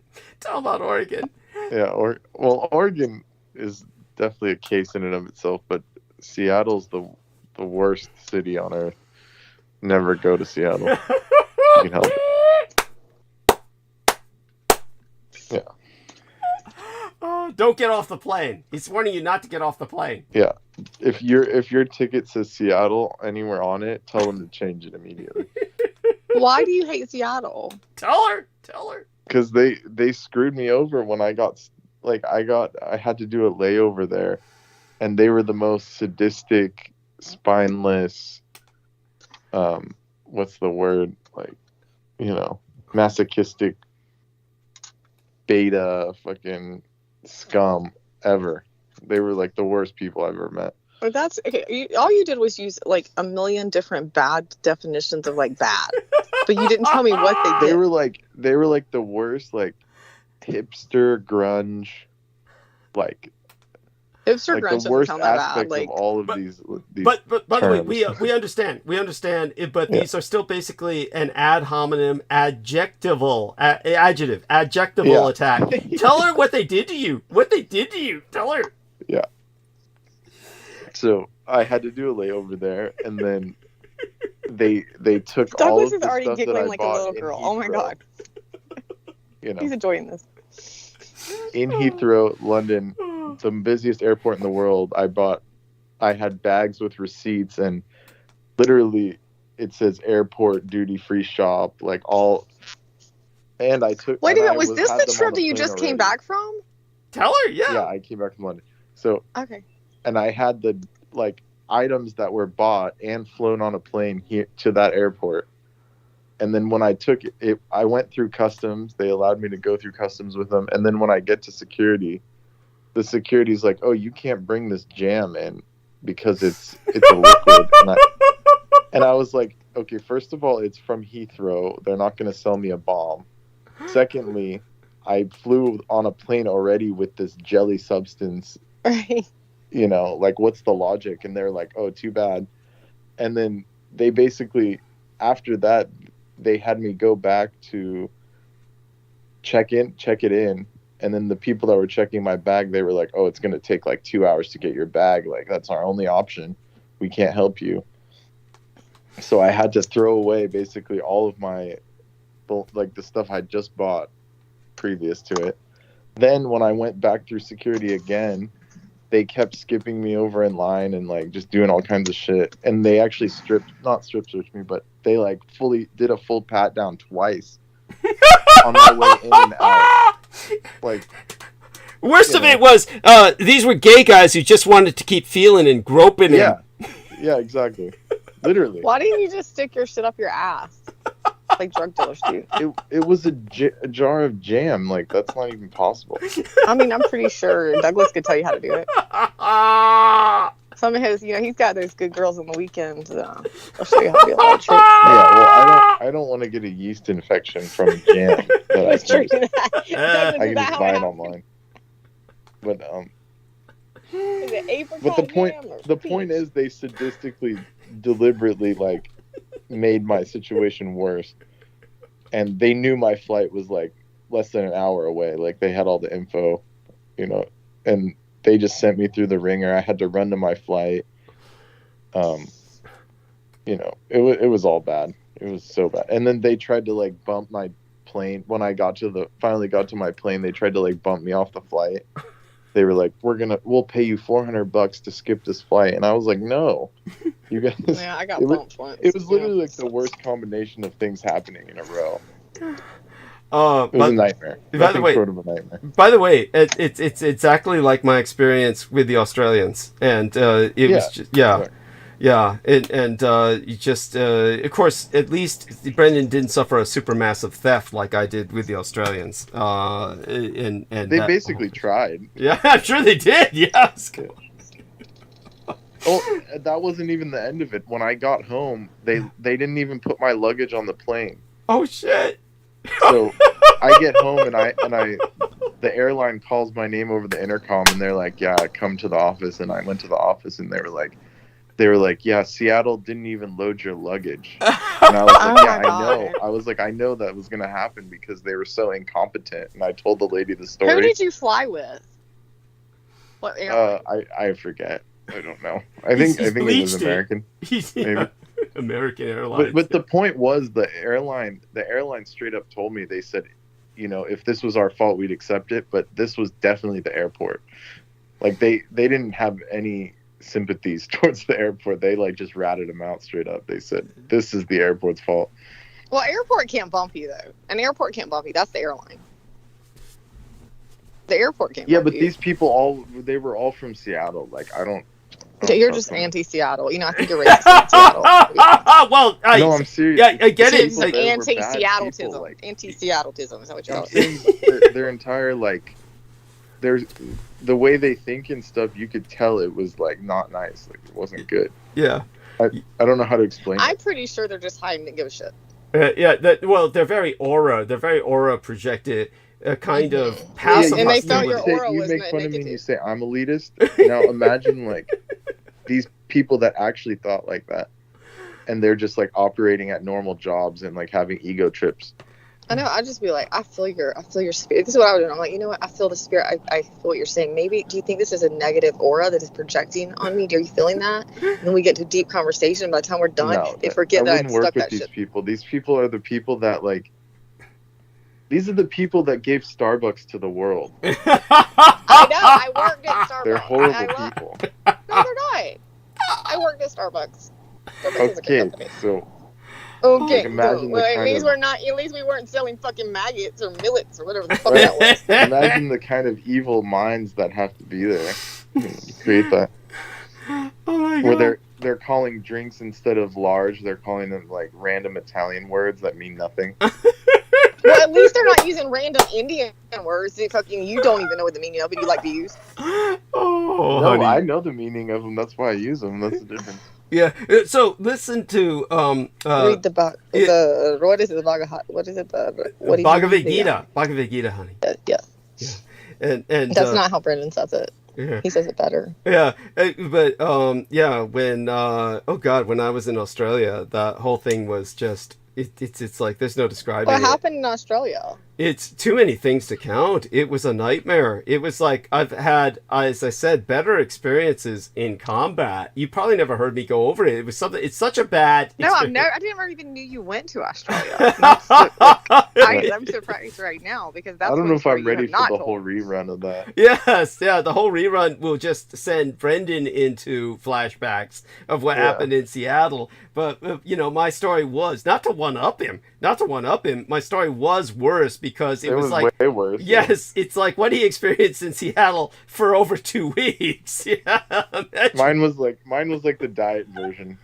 Yeah, Oregon is definitely a case in and of itself, but Seattle's the worst city on earth. Never go to Seattle. You can help it. Yeah. Oh, don't get off the plane. He's warning you not to get off the plane. Yeah. If your ticket says Seattle anywhere on it, tell them to change it immediately. Why do you hate Seattle? Tell her. Because they screwed me over when I had to do a layover there, and they were the most sadistic, spineless, what's the word? Masochistic beta fucking scum ever. They were the worst people I've ever met. But that's okay. All you did was use a million different bad definitions of bad, but you didn't tell me what they did. They were the worst hipster grunge, hipster grunge the worst doesn't sound that aspect bad. of all of these. But by the way, terms. we understand. But these are still basically an ad hominem adjectival attack. Tell her what they did to you. Tell her. Yeah. So I had to do a layover there, and then they took Douglas all of is the already stuff giggling that I like a bought little in girl. Oh my Heathrow. god. He's enjoying this. In Heathrow, London, the busiest airport in the world, I had bags with receipts, and literally it says airport duty free shop, and I took. Wait a minute, was this the trip that you just came back from? Tell her, yeah. Yeah, I came back from London. So okay. And I had the items that were bought and flown on a plane here to that airport. And then when I took it, I went through customs. They allowed me to go through customs with them. And then when I get to security, the security's like, "Oh, you can't bring this jam in because it's a liquid." And I was like, "Okay, first of all, it's from Heathrow. They're not going to sell me a bomb. Secondly, I flew on a plane already with this jelly substance." Right. What's the logic? And they're like, "Oh, too bad." And then they basically, after that, they had me go back to check it in. And then the people that were checking my bag, they were like, "Oh, it's going to take 2 hours to get your bag. That's our only option. We can't help you." So I had to throw away basically all of my, the stuff I just bought previous to it. Then when I went back through security again, they kept skipping me over in line and just doing all kinds of shit. And they actually not strip searched me, but they fully did a full pat down twice on my way in and out. Worst of it was these were gay guys who just wanted to keep feeling and groping him. Yeah, exactly. Literally. Why didn't you just stick your shit up your ass? Like drug dealers do. It was a jar of jam. Like, that's not even possible. I mean, I'm pretty sure Douglas could tell you how to do it. Some of his, he's got those good girls on the weekends. I'll show you how to do a lot of tricks. Yeah, well, I don't want to get a yeast infection from jam. But I can just buy it online. But the point is, they sadistically, deliberately, like, made my situation worse, and they knew my flight was like less than an hour away. Like, they had all the info, and they just sent me through the ringer. I had to run to my flight. It was all bad. It was so bad. And then they tried to like bump my plane when I finally got to my plane. They tried to like bump me off the flight. They were like, we'll pay you $400 to skip this flight. And I was like, no, you guys. Yeah, I got bumped once. It was literally like the worst combination of things happening in a row. It was a nightmare. By the way, short of a nightmare. By the way, it's exactly like my experience with the Australians, and was just, you just of course, at least Brendan didn't suffer a supermassive theft like I did with the Australians. And they basically tried. Yeah, I'm sure they did. Yes. Oh, that wasn't even the end of it. When I got home, they didn't even put my luggage on the plane. Oh shit. So I get home and the airline calls my name over the intercom and they're like, yeah, come to the office. And I went to the office and they were like, yeah, Seattle didn't even load your luggage. And I was like, yeah, I know. I was like, I know that was going to happen because they were so incompetent. And I told the lady the story. Who did you fly with? What airline? I forget. I don't know. I think it was American. Maybe. American Airlines. But the point was the airline straight up told me, they said, if this was our fault, we'd accept it. But this was definitely the airport. Like they didn't have any sympathies towards the airport. They like just ratted them out straight up. They said, this is the airport's fault. Well, airport can't bump you though. An airport can't bump you. That's the airline. The airport can't bump you. Yeah, but these people they were all from Seattle. Like you're just anti-Seattle. I think you're racist Seattle. Well, no, I'm serious. Yeah, I get it. It's like anti-Seattleism. Like, anti-Seattleism is that what you're saying? Their entire there's the way they think and stuff. You could tell it was like not nice. Like it wasn't good. Yeah. I don't know how to explain. I'm pretty sure they're just hiding to give a shit. They're very aura projected. Kind of passive. And they felt your aura you was make fun of me negative. and you say I'm elitist. Now imagine like these people that actually thought like that, and they're just like operating at normal jobs and like having ego trips. I know. I'd just be like, I feel your spirit. This is what I would do. I'm like, you know what? I feel the spirit. I feel what you're saying. Maybe do you think this is a negative aura that is projecting on me? Are you feeling that? And then we get to deep conversation. By the time we're done, they forget that I stuck that shit. These people are the people that like. These are the people that gave Starbucks to the world. I know. I worked at Starbucks. They're horrible people. No, they're not. I worked at Starbucks. Okay, so. Okay, like, imagine cool. Well, at least we weren't selling fucking maggots or millets or whatever the fuck that was. Imagine the kind of evil minds that have to be there to create that. Oh my God. Where they're calling drinks instead of large, they're calling them like random Italian words that mean nothing. Well, at least they're not using random Indian words that fucking you don't even know what the meaning of, but you like to use. Oh, no, honey. I know the meaning of them. That's why I use them. That's the difference. Yeah. So listen to read the what is it? The Bhagavad? What is it? Bhagavad Gita. Bhagavad Gita, honey. Yes. Yeah. And that's not how Brendan says it. Yeah. He says it better. Yeah, but when when I was in Australia, that whole thing was just it's like there's no describing. What happened in Australia? It's too many things to count. It was a nightmare. It was like I've had, as I said, better experiences in combat. You probably never heard me go over it. It was something. It's such a bad. No, I never even knew you went to Australia. I'm surprised right now because that's. I don't know if I'm ready for the whole rerun of that. Yes, the whole rerun will just send Brendan into flashbacks of what happened in Seattle. But my story was not to one up him. My story was worse because it It was was like way worse. yes, it's like what he experienced in Seattle for over 2 weeks. Yeah, imagine. Mine was like the diet version.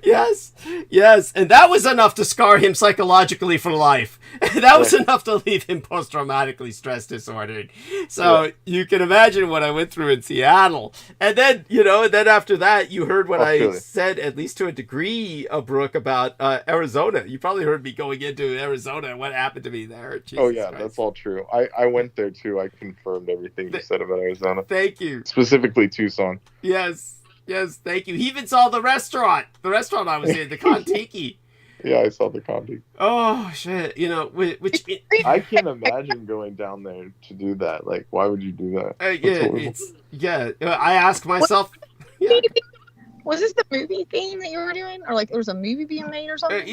Yes, and that was enough to scar him psychologically for life. That was enough to leave him post-traumatically stress disordered. So you can imagine what I went through in Seattle. And then, after that, you heard what I said, at least to a degree, Brooke, about Arizona. You probably heard me going into Arizona and what happened to me there. Jesus Christ. That's all true. I went there too. I confirmed everything you said about Arizona. Thank you. Specifically Tucson. Yes, thank you. He even saw the restaurant I was in, the Kon-Tiki. Yeah, I saw the Kon-Tiki. Oh, shit. Which... I can't imagine going down there to do that. Like, why would you do that? I ask myself... Yeah. Was this the movie theme that you were doing? Or like there was a movie being made or something?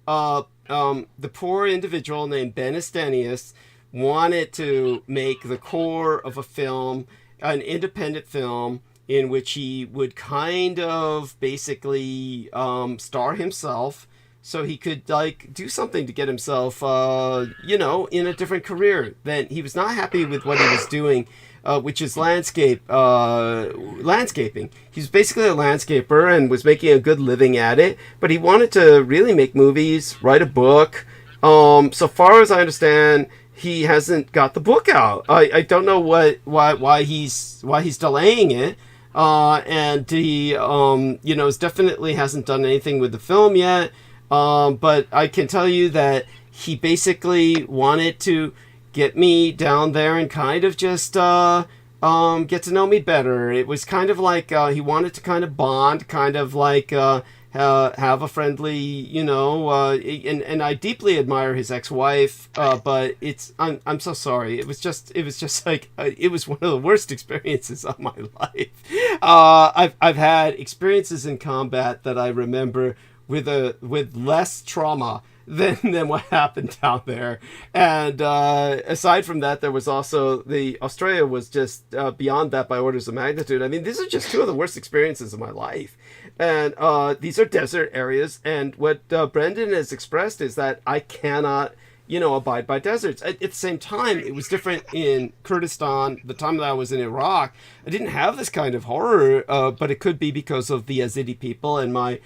The poor individual named Ben Estenius wanted to make the core of a film, an independent film, in which he would kind of basically star himself so he could do something to get himself in a different career. Then he was not happy with what he was doing, which is landscaping. He's basically a landscaper and was making a good living at it, but he wanted to really make movies, write a book. So far as I understand, he hasn't got the book out. I don't know why he's delaying it. And he, definitely hasn't done anything with the film yet. But I can tell you that he basically wanted to get me down there and kind of just, get to know me better. It was kind of like, he wanted to kind of bond, kind of like, have a friendly, and I deeply admire his ex-wife, but I'm so sorry. It was just like, it was one of the worst experiences of my life. I've had experiences in combat that I remember with less trauma than what happened down there. And aside from that, there was also Australia was just beyond that by orders of magnitude. I mean, these are just two of the worst experiences of my life. And these are desert areas. And what Brendan has expressed is that I cannot, abide by deserts. At the same time, it was different in Kurdistan. The time that I was in Iraq, I didn't have this kind of horror, but it could be because of the Yazidi people and my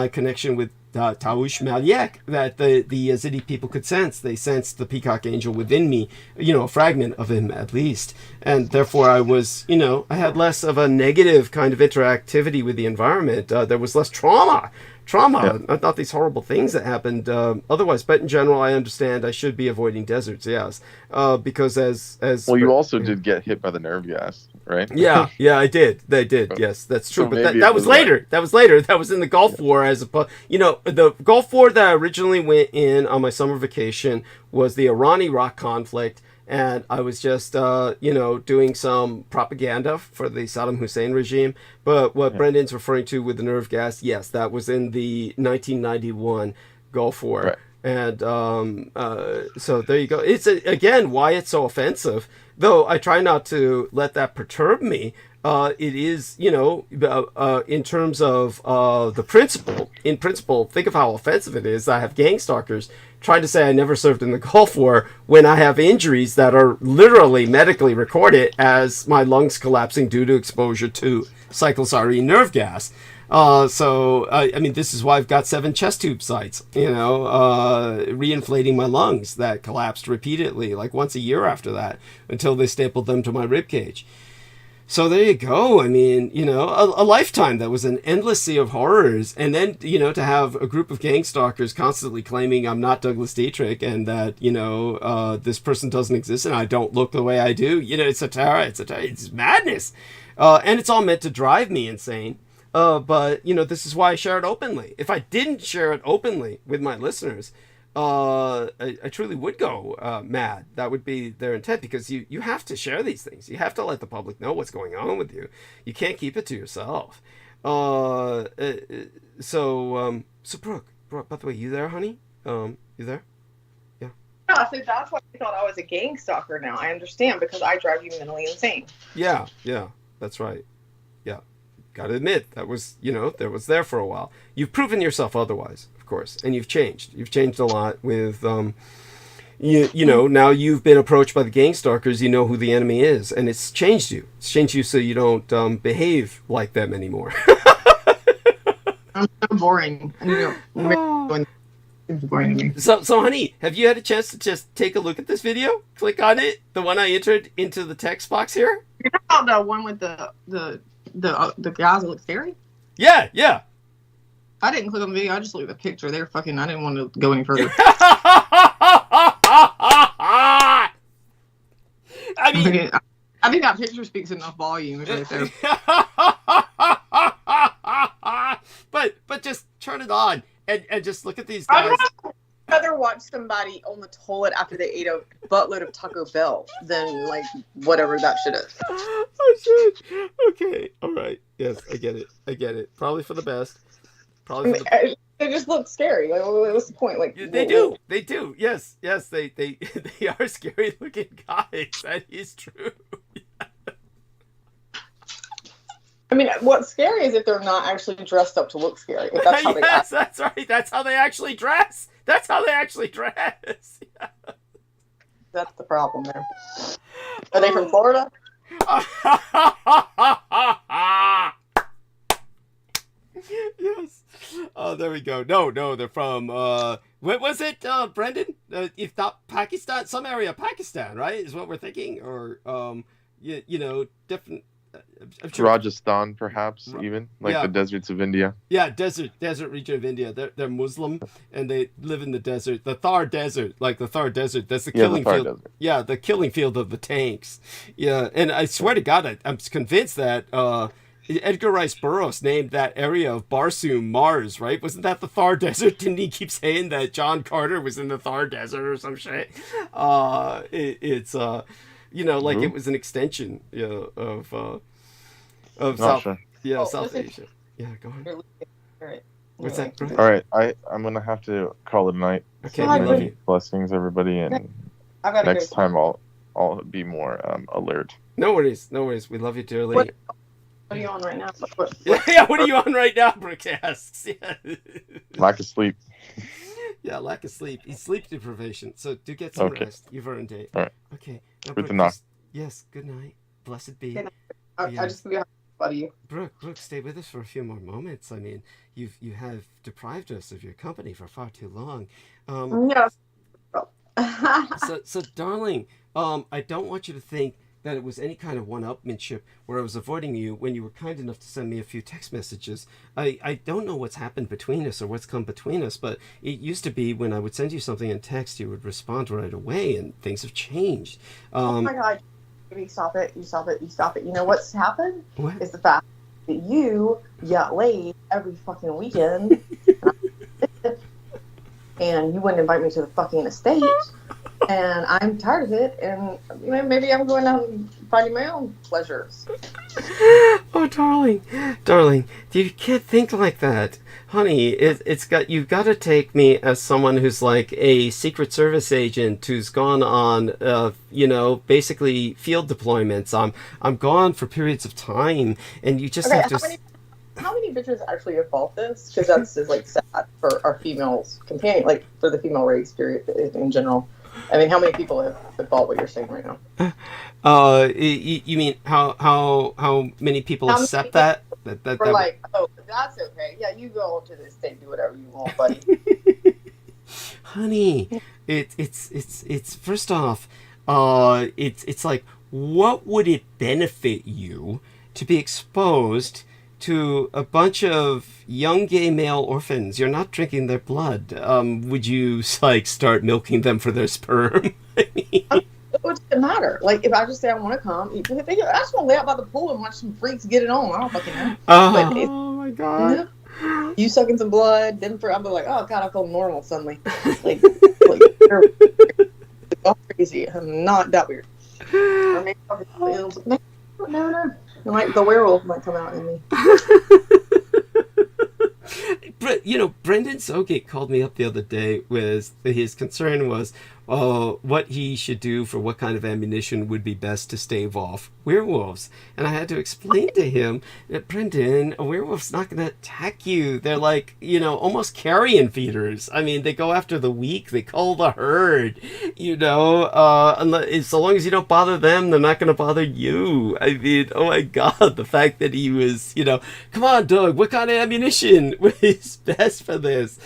connection with Tawush Maliek, that the Yazidi people could sense. They sensed the peacock angel within me, a fragment of him at least. And therefore I was, I had less of a negative kind of interactivity with the environment. There was less trauma. Yeah. Not these horrible things that happened otherwise. But in general, I understand I should be avoiding deserts, yes. Because as well, you also did get hit by the nerve gas, right? Yeah, I did. They did. Yes, that's true. So but that was later. That was later. That was in the Gulf War. The Gulf War that I originally went in on my summer vacation was the Iran-Iraq conflict. And I was just, doing some propaganda for the Saddam Hussein regime. But what Brendan's referring to with the nerve gas, yes, that was in the 1991 Gulf War. Right. And so there you go. It's, again, why it's so offensive. Though I try not to let that perturb me. It is, in terms of the principle. In principle, think of how offensive it is. I have gang stalkers trying to say I never served in the Gulf War when I have injuries that are literally medically recorded as my lungs collapsing due to exposure to cyclosorine nerve gas. This is why I've got 7 chest tube sites, reinflating my lungs that collapsed repeatedly, like once a year after that, until they stapled them to my rib cage. So there you go. I mean, a lifetime that was an endless sea of horrors. And then, to have a group of gang stalkers constantly claiming I'm not Douglas Dietrich and that, this person doesn't exist and I don't look the way I do. It's madness. And it's all meant to drive me insane. But this is why I share it openly. If I didn't share it openly with my listeners, I truly would go mad. That would be their intent, because you have to share these things. You have to let the public know what's going on with you. You can't keep it to yourself. So Brooke, by the way, you there, honey? You there? Yeah. No, so that's why I thought I was a gang stalker now. I understand, because I drive you mentally insane. Yeah, that's right. Yeah. Gotta admit, that was, there was there for a while. You've proven yourself otherwise, of course, and you've changed. You've changed a lot with, you know, now you've been approached by the gang stalkers. You know who the enemy is, and it's changed you. It's changed you so you don't behave like them anymore. I'm so boring. It's boring to me. So, honey, have you had a chance to just take a look at this video? Click on it, the one I entered into the text box here. You're talking about the one with the guys that look scary? Yeah, yeah. I didn't click on the video. I just looked at the picture. They were fucking. I didn't want to go any further. I mean, I think that picture speaks enough volume right there. but just turn it on and just look at these guys. I'd rather watch somebody on the toilet after they ate a buttload of Taco Bell than like whatever that shit is. Oh shit. Okay. All right. Yes, I get it. Probably for the best. They just look scary. Like, what's the point? Like They do. Yes, they are scary looking guys. That is true. I mean, what's scary is if they're not actually dressed up to look scary. If that's how they act. That's right. That's how they actually dress. Yeah. That's the problem there. Are they from Florida? Yes. Oh, there we go. No, they're from what was it, Brendan? If not Pakistan, some area of Pakistan, right? Is what we're thinking, or you know, different. Rajasthan, perhaps, even like the deserts of India. Yeah, desert region of India. They're Muslim and they live in the desert, the Thar Desert, like the Thar Desert. That's the killing field. Desert. Yeah, the killing field of the tanks. Yeah, and I swear to God, I'm convinced that Edgar Rice Burroughs named that area of Barsoom Mars, right? Wasn't that the Thar Desert? Didn't he keep saying that John Carter was in the Thar Desert or some shit? It's you know, like it was an extension, of South, South Asia. Yeah, go on. What's that, bro? All right, I'm gonna have to call it a night. Okay, I love you. Blessings, everybody, and next time I'll be more alert. No worries. We love you dearly. What are you on right now? Yeah, what are you on right now, Brooke asks. Yeah. Lack of sleep. Yeah, lack of sleep. It's sleep deprivation. So do get some rest. You've earned it. All right. Okay. Now, good night. Yes, good night. Blessed be. I just feel about you. Brooke, stay with us for a few more moments. I mean, you have deprived us of your company for far too long. Yes. So, darling, I don't want you to think that it was any kind of one-upmanship where I was avoiding you when you were kind enough to send me a few text messages. I don't know what's happened between us or what's come between us, but it used to be when I would send you something in text, you would respond right away, and things have changed. Oh my God. You stop it. You know what's happened? What? Is the fact that you get laid every fucking weekend and you wouldn't invite me to the fucking estate. And I'm tired of it, and maybe I'm going out and finding my own pleasures. Oh, darling, you can't think like that, honey. You've got to take me as someone who's like a Secret Service agent who's gone on, basically field deployments. I'm gone for periods of time, and you just have to. How many bitches actually have bought this? Because that's just like sad for our females companion, like for the female race period in general. I mean, how many people have bought what you're saying right now? You mean how many people accept that? We're like, oh, that's okay. Yeah, you go to the state, do whatever you want, buddy. Honey, it's first off, it's like, what would it benefit you to be exposed to a bunch of young gay male orphans? You're not drinking their blood. Would you start milking them for their sperm? I mean, what does it matter? Like, if I just say I want to come, I just want to lay out by the pool and watch some freaks get it on. I don't fucking know. Oh my God. You sucking some blood, then I'll be like, oh God, I feel normal suddenly. Like you're crazy. I'm not that weird. Or maybe no. The werewolf might come out in me. Brendan Sogate called me up the other day with his concern was, what he should do for what kind of ammunition would be best to stave off werewolves. And I had to explain to him that, Brendan, a werewolf's not going to attack you. They're like, almost carrion feeders. I mean, they go after the weak. They cull the herd, so long as you don't bother them, they're not going to bother you. I mean, oh my God, the fact that he was, come on, Doug, what kind of ammunition is best for this?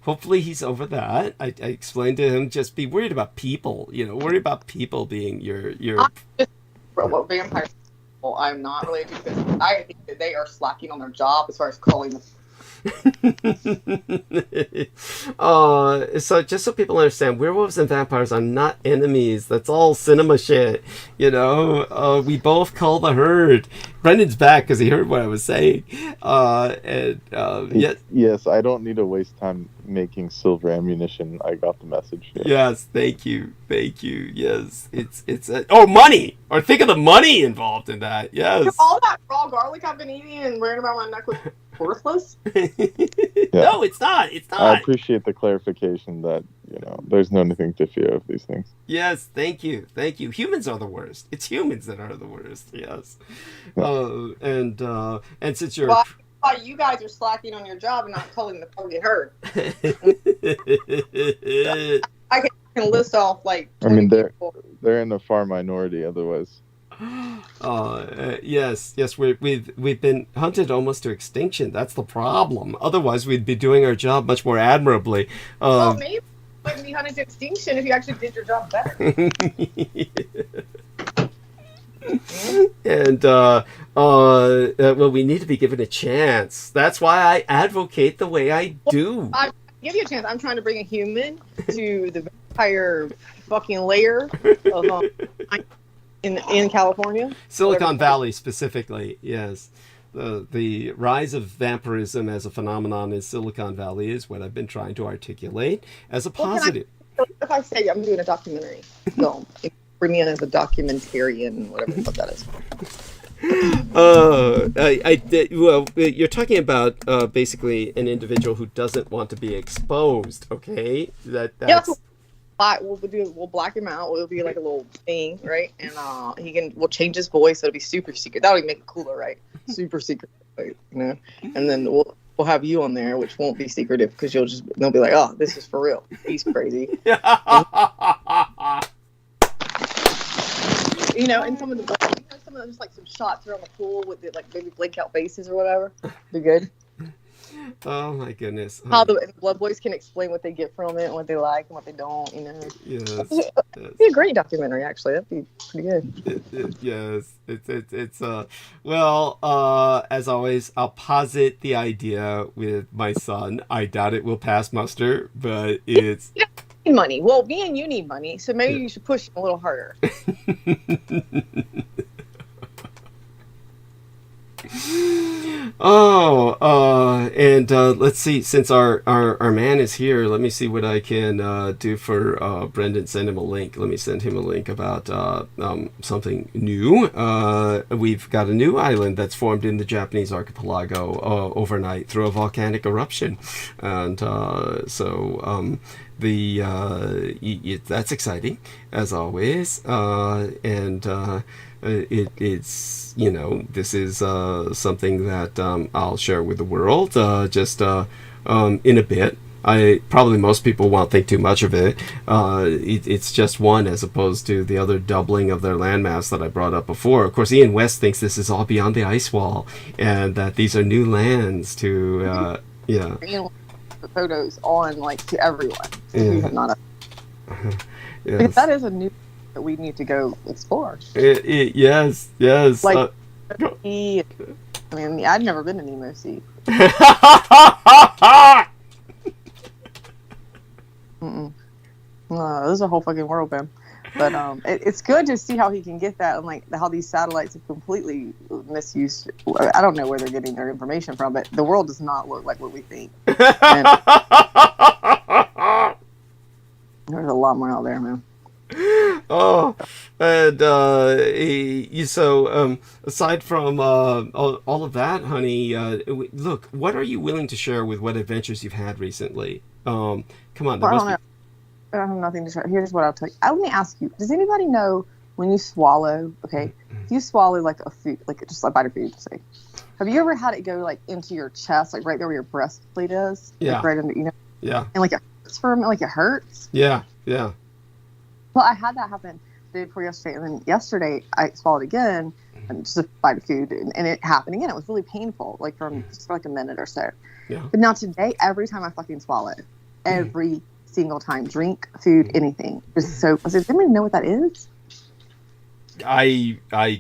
Hopefully he's over that. I explained to him, just be worried about people, worry about people being your... What vampires, I'm not related to, because I think that they are slacking on their job as far as calling them. So just so people understand, werewolves and vampires are not enemies. That's all cinema shit. We both cull the herd. Brendan's back because he heard what I was saying. Yes, I don't need to waste time making silver ammunition. I got the message. Yeah. Yes, thank you. Yes, it's money. Or think of the money involved in that. Yes. All that raw garlic I've been eating and wearing around my neck was worthless. No, it's not. I appreciate the clarification that there's no anything to fear of these things. Yes, thank you. Humans are the worst. It's humans that are the worst. Yes. And since you're why you guys are slacking on your job and not calling the target herd. I can list off like 20 people. They're in a far minority otherwise. Yes, we've been hunted almost to extinction. That's the problem. Otherwise, we'd be doing our job much more admirably. Maybe you wouldn't be hunted to extinction if you actually did your job better. And we need to be given a chance. That's why I advocate the way I do. I give you a chance. I'm trying to bring a human to the vampire fucking lair of in California, Silicon Valley specifically. Yes, the rise of vampirism as a phenomenon in Silicon Valley is what I've been trying to articulate as a positive. If I say I'm doing a documentary, so bring me in as a documentarian, whatever the fuck that is. You're talking about basically an individual who doesn't want to be exposed. Okay, that's. We'll black him out. It'll be like a little thing, right? And we'll change his voice. So it'll be super secret. That'll make it cooler, right? Super secret, And then we'll have you on there, which won't be secretive because they'll be like, oh, this is for real. He's crazy. And some of them just like some shots around the pool with like maybe blink out faces or whatever. Be good. Oh my goodness! How the Blood Boys can explain what they get from it and what they like and what they don't. Yes, it'd be a great documentary. Actually, that'd be pretty good. Yes, it's as always, I'll posit the idea with my son. I doubt it will pass muster, but it's. You need money. Well, me and you need money, so maybe you should push a little harder. And let's see, since our man is here, let me see what I can do for Brendan. Send him a link. Let me send him a link about something new. We've got a new island that's formed in the Japanese archipelago overnight through a volcanic eruption, and that's exciting as always, it's this is something that I'll share with the world in a bit. Most people won't think too much of it. It's just one as opposed to the other doubling of their landmass that I brought up before. Of course, Ian West thinks this is all beyond the ice wall and that these are new lands to photos on to everyone. We have not. Yes. Because that is a new that we need to go explore. Yes. I'd never been to Nemo Sea. This is a whole fucking world, man. But it's good to see how he can get that and how these satellites have completely misused. I don't know where they're getting their information from, but the world does not look like what we think. And there's a lot more out there, man. Oh, And aside from all of that, honey, look, what are you willing to share with what adventures you've had recently? Come on, there must be. I don't have nothing to share. Here's what I'll tell you. Let me ask you, does anybody know when you swallow, okay, if you swallow like a food, like just a bite of food, just say, have you ever had it go like into your chest, like right there where your breastplate is? Yeah. Like right under, Yeah. And like it hurts for a minute, like it hurts? Yeah, yeah. Well, I had that happen the day before yesterday, and then yesterday I swallowed again, and just a bite of food, and it happened again. It was really painful, like just for like a minute or so. Yeah. But now today, every time I fucking swallow, every single time, drink, food, anything, just so. Does anybody know what that is? I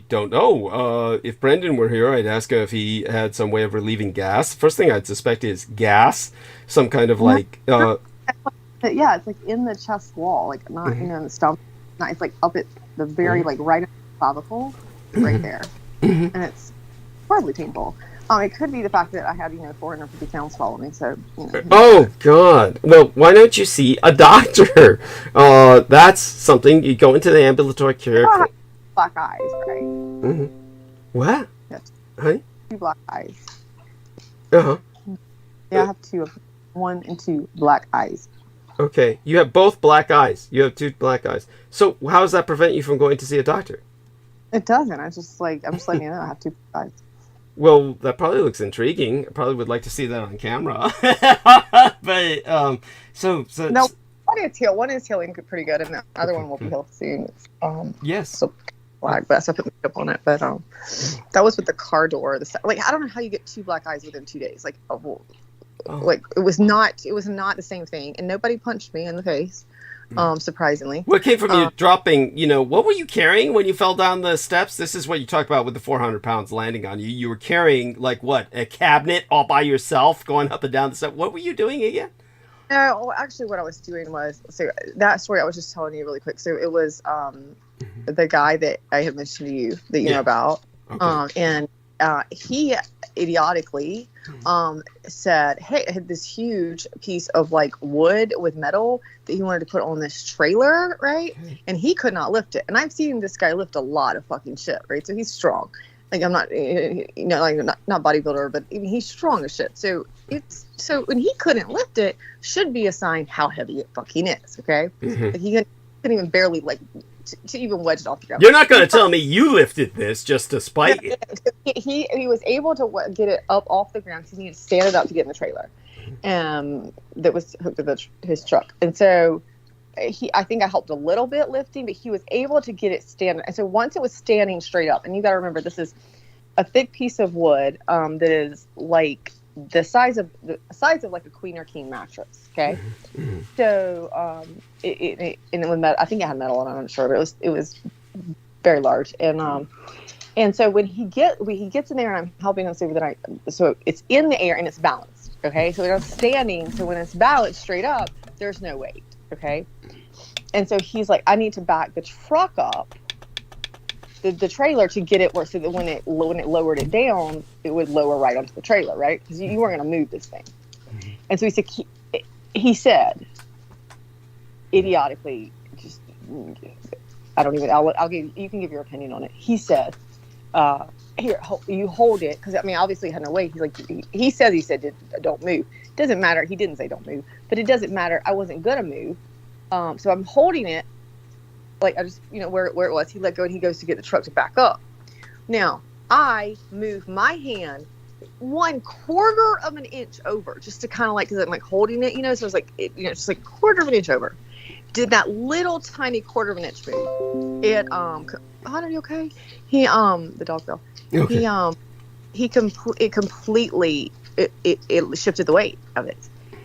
don't know. If Brendan were here, I'd ask him if he had some way of relieving gas. First thing I'd suspect is gas, some kind of like. Yeah, it's like in the chest wall, like not in the stomach. Not, it's like up at the very like right at the clavicle, right there, and it's horribly painful. It could be the fact that I had 450 pounds following me, so. Oh God! Well, why don't you see a doctor? That's something. You go into the ambulatory care. Black eyes, right? Mm-hmm. What? Yes. Honey? 2 black eyes. Uh-huh. Yeah, I have 2 of them. 1 and 2 black eyes. Okay, you have both black eyes. You have 2 black eyes. So how does that prevent you from going to see a doctor? It doesn't. I'm just letting you know I have 2 black eyes. Well, that probably looks intriguing. I probably would like to see that on camera. But so no, one is healing pretty good, and the other one will be healed soon. Yes. So black, but I put makeup on it. But that was with the car door. Like I don't know how you get 2 black eyes within 2 days. Like like it was not the same thing, and nobody punched me in the face. Surprisingly. What came from you dropping, what were you carrying when you fell down the steps? This is what you talk about with the 400 pounds landing on you. You were carrying, like, what, a cabinet all by yourself going up and down the steps? What were you doing again? No, actually what I was doing was, so that story I was just telling you really quick. So it was the guy that I had mentioned to you that you know about. Okay. And he idiotically said, hey, I had this huge piece of like wood with metal that he wanted to put on this trailer, right? And he could not lift it. And I've seen this guy lift a lot of fucking shit, right? So he's strong. Like I'm not, like not bodybuilder, but he's strong as shit. So when he couldn't lift it, should be a sign how heavy it fucking is. Okay, like he couldn't even barely like to even wedge it off the ground. You're not going to tell me you lifted this just to spite it. He was able to get it up off the ground because he needed to stand it up to get in the trailer, that was hooked to his truck. And so I think I helped a little bit lifting, but he was able to get it standing. And so once it was standing straight up, and you got to remember this is a thick piece of wood that is like the size of like a queen or king mattress. Okay, so it was metal. I think it had metal on it. I'm not sure, but it was very large. And so when he gets in there, and I'm helping him so it's in the air and it's balanced. Okay, so it's standing. So when it's balanced straight up, there's no weight. Okay, and so he's like, I need to back the truck up, the trailer, to get it where, so that when it lowered it down, it would lower right onto the trailer, right? Because you weren't going to move this thing. And so he said, idiotically, just I don't even. I'll give you can give your opinion on it. He said, here, you hold it, because I mean, obviously, had no weight. He's like, he said, don't move. It doesn't matter. He didn't say don't move, but it doesn't matter. I wasn't gonna move, so I'm holding it. Like I just, where it was. He let go and he goes to get the truck to back up. Now I move my hand 1/4 of an inch over, just to kind of like, because I'm like holding it, so it's like, just like 1/4 of an inch over. Did that little tiny 1/4 of an inch move. It are you okay? He the dog fell. Okay. It completely it shifted the weight of it.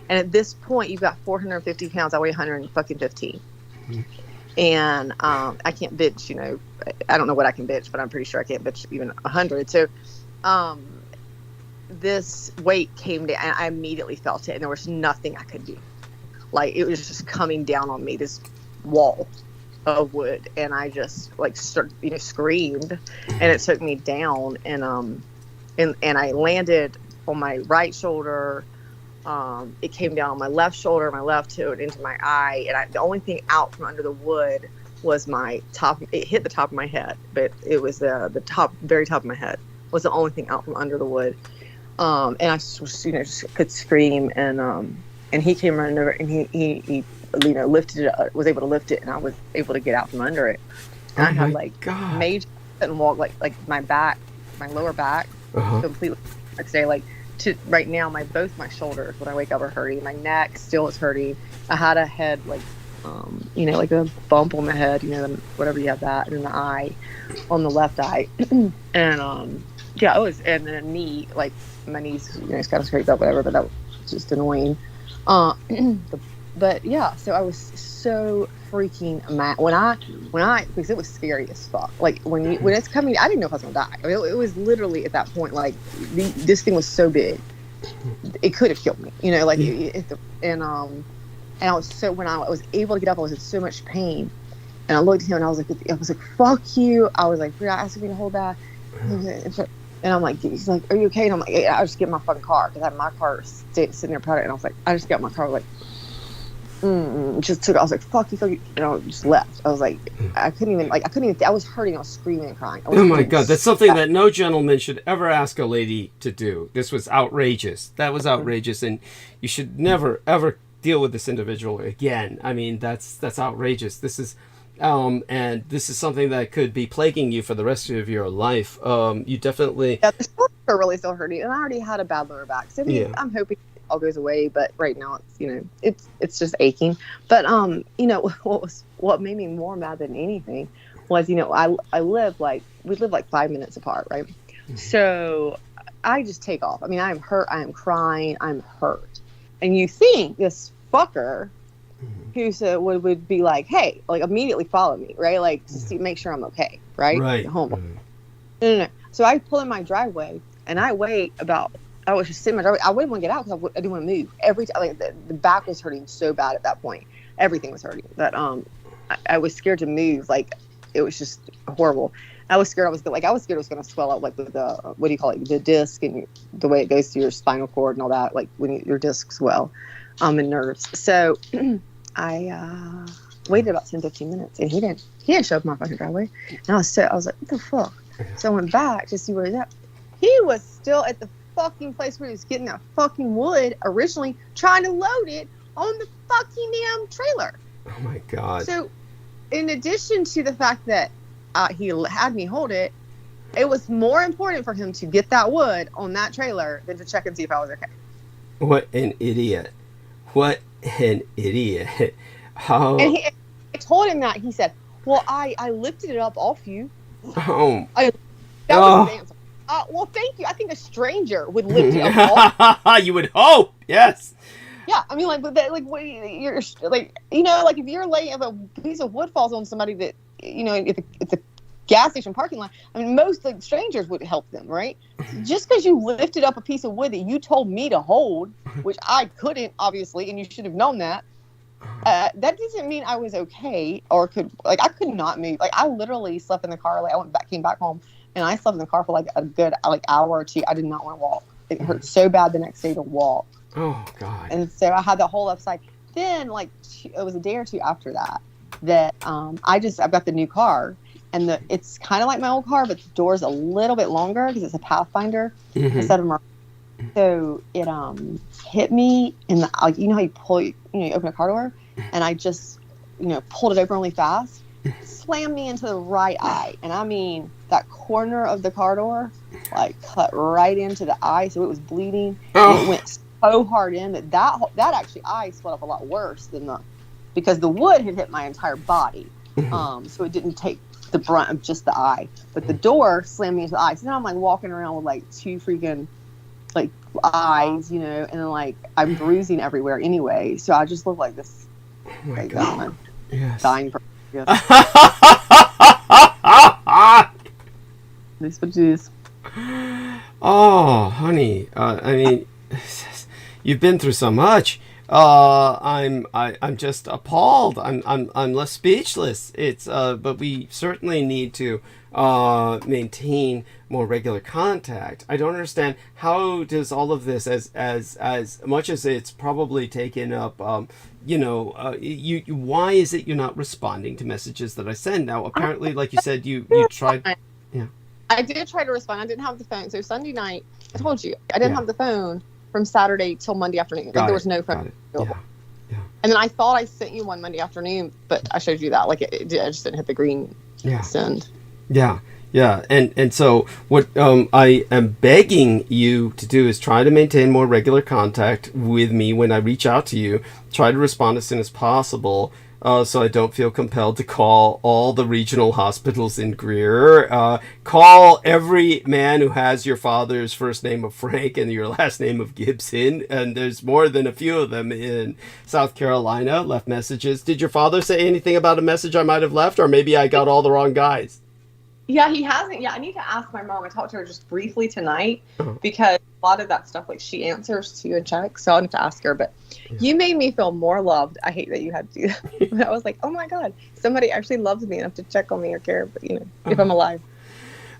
And at this point, you've got 450 pounds. I weigh 115. And I can't bench, I don't know what I can bench, but I'm pretty sure I can't bench even 100. So this weight came down, and I immediately felt it, and there was nothing I could do. Like, it was just coming down on me, this wall of wood, and I just like screamed, and it took me down, and I landed on my right shoulder. It came down on my left shoulder, my left toe, into my eye, and the only thing out from under the wood was my top. It hit the top of my head, but it was the very top of my head was the only thing out from under the wood. And I just, just could scream, and he came running over, and he lifted it, was able to lift it, and I was able to get out from under it. And I had major couldn't walk, like my lower back completely next day, right now both my shoulders when I wake up are hurting, my neck still is hurting. I had a head like a bump on the head, whatever you have that, and in the eye, on the left eye, and it was, and then a knee, like my knees, it's kind of scraped up, whatever, but that was just annoying. But yeah, so I was so freaking mad when I because it was scary as fuck. Like when it's coming, I didn't know if I was gonna die. I mean, it was literally at that point, like this thing was so big, it could have killed me. And I was so, when I was able to get up, I was in so much pain, and I looked at him and I was like, fuck you. I was like, you're not asking me to hold that. And I'm like, he's like, are you okay? And I'm like, yeah, I just get in my fucking car, because I had my car sitting there powder, and I was like, I just got in my car, like, just took it. I was like, fuck you, just left. I was like, I couldn't even, I was hurting, I was screaming and crying. Oh my God, that's something that no gentleman should ever ask a lady to do. This was outrageous. That was outrageous, and you should never, ever deal with this individual again. I mean, that's outrageous. This is, and this is something that could be plaguing you for the rest of your life. You definitely... Yeah, the shoulders are really still hurting, and I already had a bad lower back, so I'm hoping it all goes away, but right now it's, it's just aching. But, what made me more mad than anything was, we live like 5 minutes apart, right? Mm-hmm. So I just take off. I mean, I'm hurt, I'm crying, I'm hurt. And you think this fucker who said would be like, hey, like immediately follow me, right? Like to make sure I'm okay, right? Right. Home. No. So I pull in my driveway and I wait I was just sitting in my driveway. I wouldn't want to get out because I didn't want to move. Every time, like the back was hurting so bad at that point. Everything was hurting. That I was scared to move. Like it was just horrible. I was scared. I was scared it was going to swell up, like with the, what do you call it, the disc, and the way it goes to your spinal cord and all that, like when your discs swell, and nerves. So I waited about 10-15 minutes, and he didn't show up in my fucking driveway. And I was like, what the fuck? So I went back to see where he's at. He was still at the fucking place where he was getting that fucking wood originally, trying to load it on the fucking damn trailer. Oh my God. So in addition to the fact that he had me hold it, it was more important for him to get that wood on that trailer than to check and see if I was okay. What an idiot. What an idiot. How... And I told him that. He said, well, I lifted it up off you. Oh. That was his answer. Well, thank you. I think a stranger would lift it up off. You would hope. Yes. Yeah, I mean, you're like, if you're late, if a piece of wood falls on somebody that, if it's a gas station parking lot, I mean, most like strangers would help them, right? Just because you lifted up a piece of wood that you told me to hold, which I couldn't, obviously, and you should have known that. That doesn't mean I was okay or I could not move. Like I literally slept in the car. Like came back home, and I slept in the car for like a good hour or two. I did not want to walk. It hurt so bad the next day to walk. Oh God. And so I had the whole upside. Then it was a day or two after that I've got the new car, and it's kind of like my old car, but the door's a little bit longer because it's a Pathfinder instead of so it hit me in the, like, how you pull, you open a car door, and I just pulled it open really fast, slammed me into the right eye, and I mean that corner of the car door cut right into the eye, so it was bleeding. And it went so hard in that actually eye swelled up a lot worse than because the wood had hit my entire body, so it didn't take the brunt of just the eye, but the door slammed me into the eye. So now I'm walking around with two freaking eyes, and then I'm bruising everywhere anyway. So I just look like this. Oh my God. Yes. Dying person. Yes. This what it is. Oh, honey. I mean, you've been through so much. I'm just appalled. I'm less speechless. It's but we certainly need to maintain more regular contact. I don't understand, how does all of this, as much as it's probably taken up, why is it you're not responding to messages that I send? Now, apparently, like you said, you tried. Yeah. I did try to respond. I didn't have the phone. So Sunday night, I told you, I didn't have the phone from Saturday till Monday afternoon. Like, there was no phone available. Yeah. And then I thought I sent you one Monday afternoon, but I showed you that. Like, I just didn't hit the green send. Yeah. Yeah, and so what I am begging you to do is try to maintain more regular contact with me when I reach out to you. Try to respond as soon as possible, so I don't feel compelled to call all the regional hospitals in Greer. Call every man who has your father's first name of Frank and your last name of Gibson, and there's more than a few of them in South Carolina. Left messages. Did your father say anything about a message I might have left, or maybe I got all the wrong guys? Yeah, he hasn't. Yeah, I need to ask my mom. I talked to her just briefly tonight because a lot of that stuff, like, she answers to and checks, so I need to ask her. But you made me feel more loved. I hate that you had to do that. But I was like, oh my God, somebody actually loves me enough to check on me or care, but if I'm alive.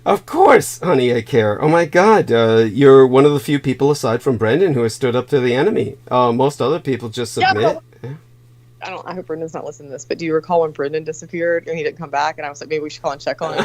Of course, honey, I care. Oh my God, you're one of the few people aside from Brendan who has stood up to the enemy. Most other people just submit. I hope Brendan's not listening to this, but do you recall when Brendan disappeared and he didn't come back? And I was like, maybe we should call and check on him.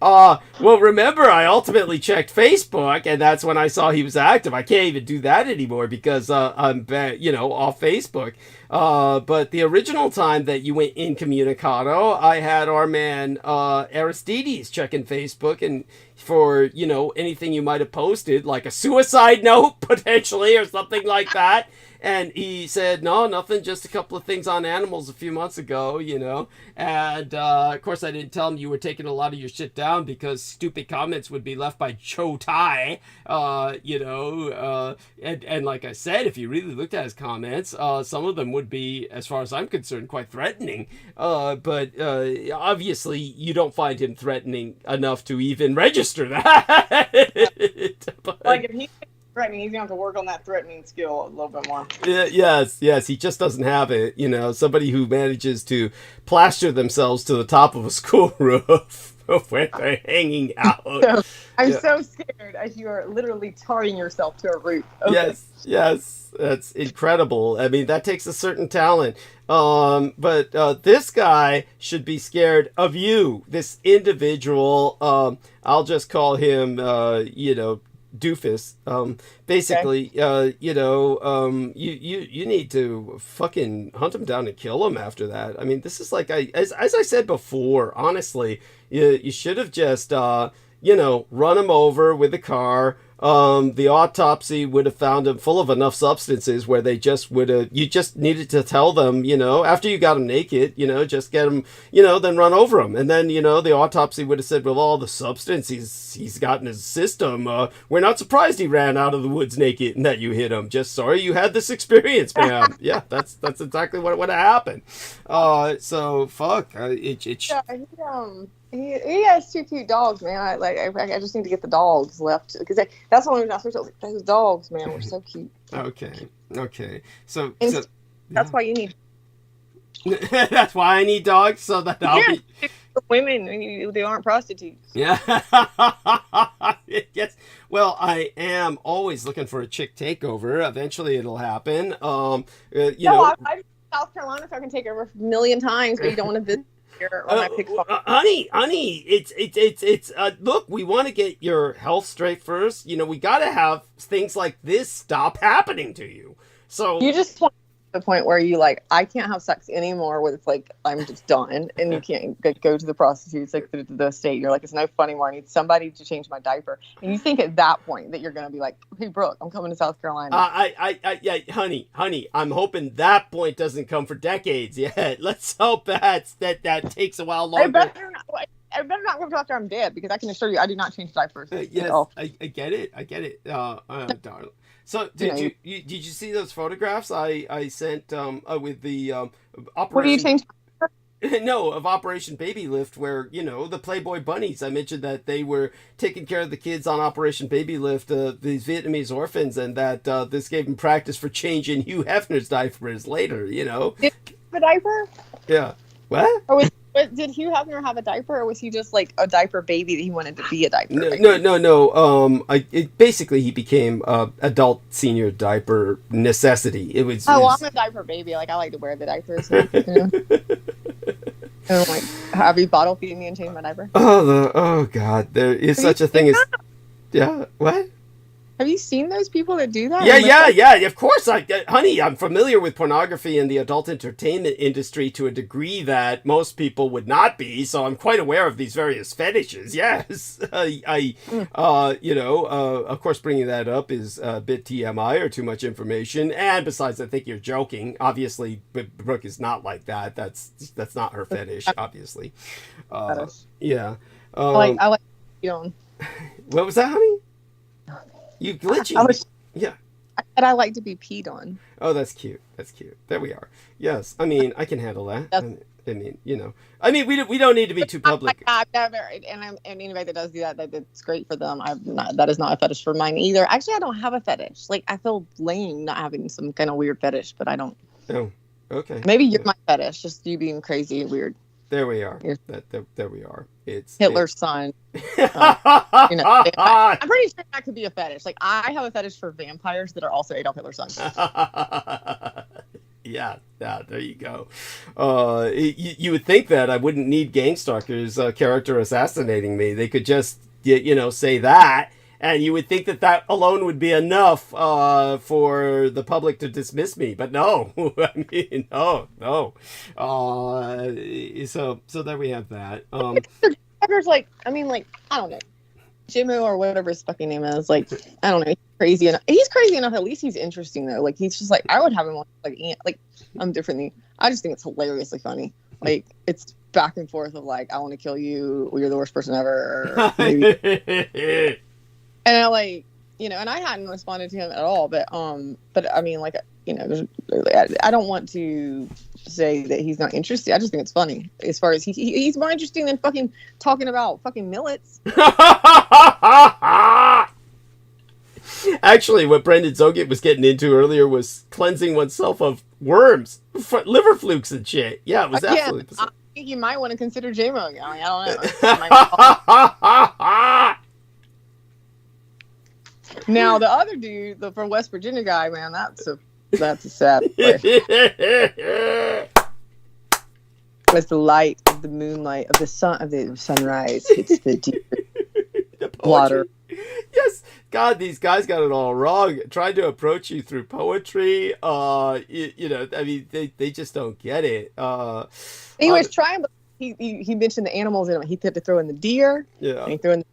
Well, remember, I ultimately checked Facebook, and that's when I saw he was active. I can't even do that anymore because I'm, off Facebook. But the original time that you went incommunicado, I had our man Aristides checking Facebook and for anything you might have posted, like a suicide note potentially or something like that. And he said, no, nothing, just a couple of things on animals a few months ago, And, of course, I didn't tell him you were taking a lot of your shit down because stupid comments would be left by Cho Tai, and like I said, if you really looked at his comments, some of them would be, as far as I'm concerned, quite threatening. But obviously, you don't find him threatening enough to even register that. But, like, if he threatening, he's going to have to work on that threatening skill a little bit more. Yes, he just doesn't have it. Somebody who manages to plaster themselves to the top of a school roof when they're hanging out. I'm so scared as you are literally tarring yourself to a roof. Okay. Yes, that's incredible. I mean, that takes a certain talent. But this guy should be scared of you, this individual. I'll just call him, doofus. Basically, you need to fucking hunt him down and kill him after that. I mean, this is like, as I said before, honestly, you should have just, run him over with a car. The autopsy would have found him full of enough substances where they just would have, you just needed to tell them, after you got him naked, just get him, then run over him. And then, the autopsy would have said, well, all the substance he's got in his system, we're not surprised he ran out of the woods naked and that you hit him. Just sorry you had this experience, ma'am. Yeah, that's exactly what would have happened. So fuck, He has two cute dogs, man. I just need to get the dogs left because that's the only reason I was like, those dogs, man, were so cute. Okay. So that's why you need. That's why I need dogs, so that I'll be women. They aren't prostitutes. Yeah. Yes. Well, I am always looking for a chick takeover. Eventually, it'll happen. I'm in South Carolina, so I can take her over a million times, but you don't want to visit. Honey, it's look, we want to get your health straight first. We got to have things like this stop happening to you. So you just want to the point where you I can't have sex anymore with I'm just done, and you can't go to the prostitutes the state. You're like, it's no fun anymore. I need somebody to change my diaper. And you think at that point that you're going to be like, hey Brooke, I'm coming to South Carolina. Yeah, honey, I'm hoping that point doesn't come for decades yet. Let's hope that takes a while longer. I better not go after I'm dead, because I can assure you I do not change diapers. Yes, I get it, darling. So did you see those photographs I sent with the operation? What do you change? No, of Operation Baby Lift, where, you know, the Playboy bunnies. I mentioned that they were taking care of the kids on Operation Baby Lift, these Vietnamese orphans, and that this gave them practice for changing Hugh Hefner's diapers later, you know. Did he have a diaper? Yeah. What? Or did Hugh Hefner have a diaper, or was he just like a diaper baby that he wanted to be a diaper baby? No. Basically, he became adult senior diaper necessity. It was. I'm a diaper baby. Like, I like to wear the diapers. You know? And like, have you bottle feed me and change my diaper? Oh God, there is such a thing as. Yeah. What? Have you seen those people that do that? Yeah. Of course, honey, I'm familiar with pornography and the adult entertainment industry to a degree that most people would not be. So I'm quite aware of these various fetishes. Yes, of course, bringing that up is a bit TMI or too much information. And besides, I think you're joking. Obviously, Brooke is not like that. That's not her fetish. Obviously, yeah. I like you know. What was that, honey? You glitching? Yeah. I like to be peed on. Oh, that's cute. There we are. Yes, I mean, I can handle that. I mean, you know, we don't need to be too public. I've never, and anybody that does do that, that's great for them. That is not a fetish for mine either. Actually, I don't have a fetish. Like, I feel lame not having some kind of weird fetish, but I don't. Oh, okay. Maybe you're my fetish, just you being crazy and weird. There we are. There we are. It's Hitler's son. I'm pretty sure that could be a fetish. Like, I have a fetish for vampires that are also Adolf Hitler's sons. Yeah, there you go. You would think that I wouldn't need Gangstalker's character assassinating me. They could just, say that, and you would think that alone would be enough for the public to dismiss me. But no, I mean, no. So there we have that. Like, I don't know. Jimmo or whatever his fucking name is, like, I don't know, he's crazy enough. He's crazy enough. At least he's interesting though. Like, he's just like, I would have him on like I'm different. I just think it's hilariously funny. Like, it's back and forth of like, I want to kill you, or you're the worst person ever. Or maybe. And I like, and I hadn't responded to him at all. But I mean, like, I don't want to say that he's not interested. I just think it's funny. As far as he's more interesting than fucking talking about fucking millets. Actually, what Brendan Zogit was getting into earlier was cleansing oneself of worms, liver flukes and shit. Yeah, it was absolutely bizarre. I think you might want to consider J-Mo. I don't know. Now, the other dude, the from West Virginia guy, man, that's a sad place. It's the light of the moonlight of the sunrise hits the deep water. Yes, God, these guys got it all wrong. Tried to approach you through poetry. I mean, they just don't get it. He was trying, but he mentioned the animals in him. He had to throw in the deer. Yeah. And he threw in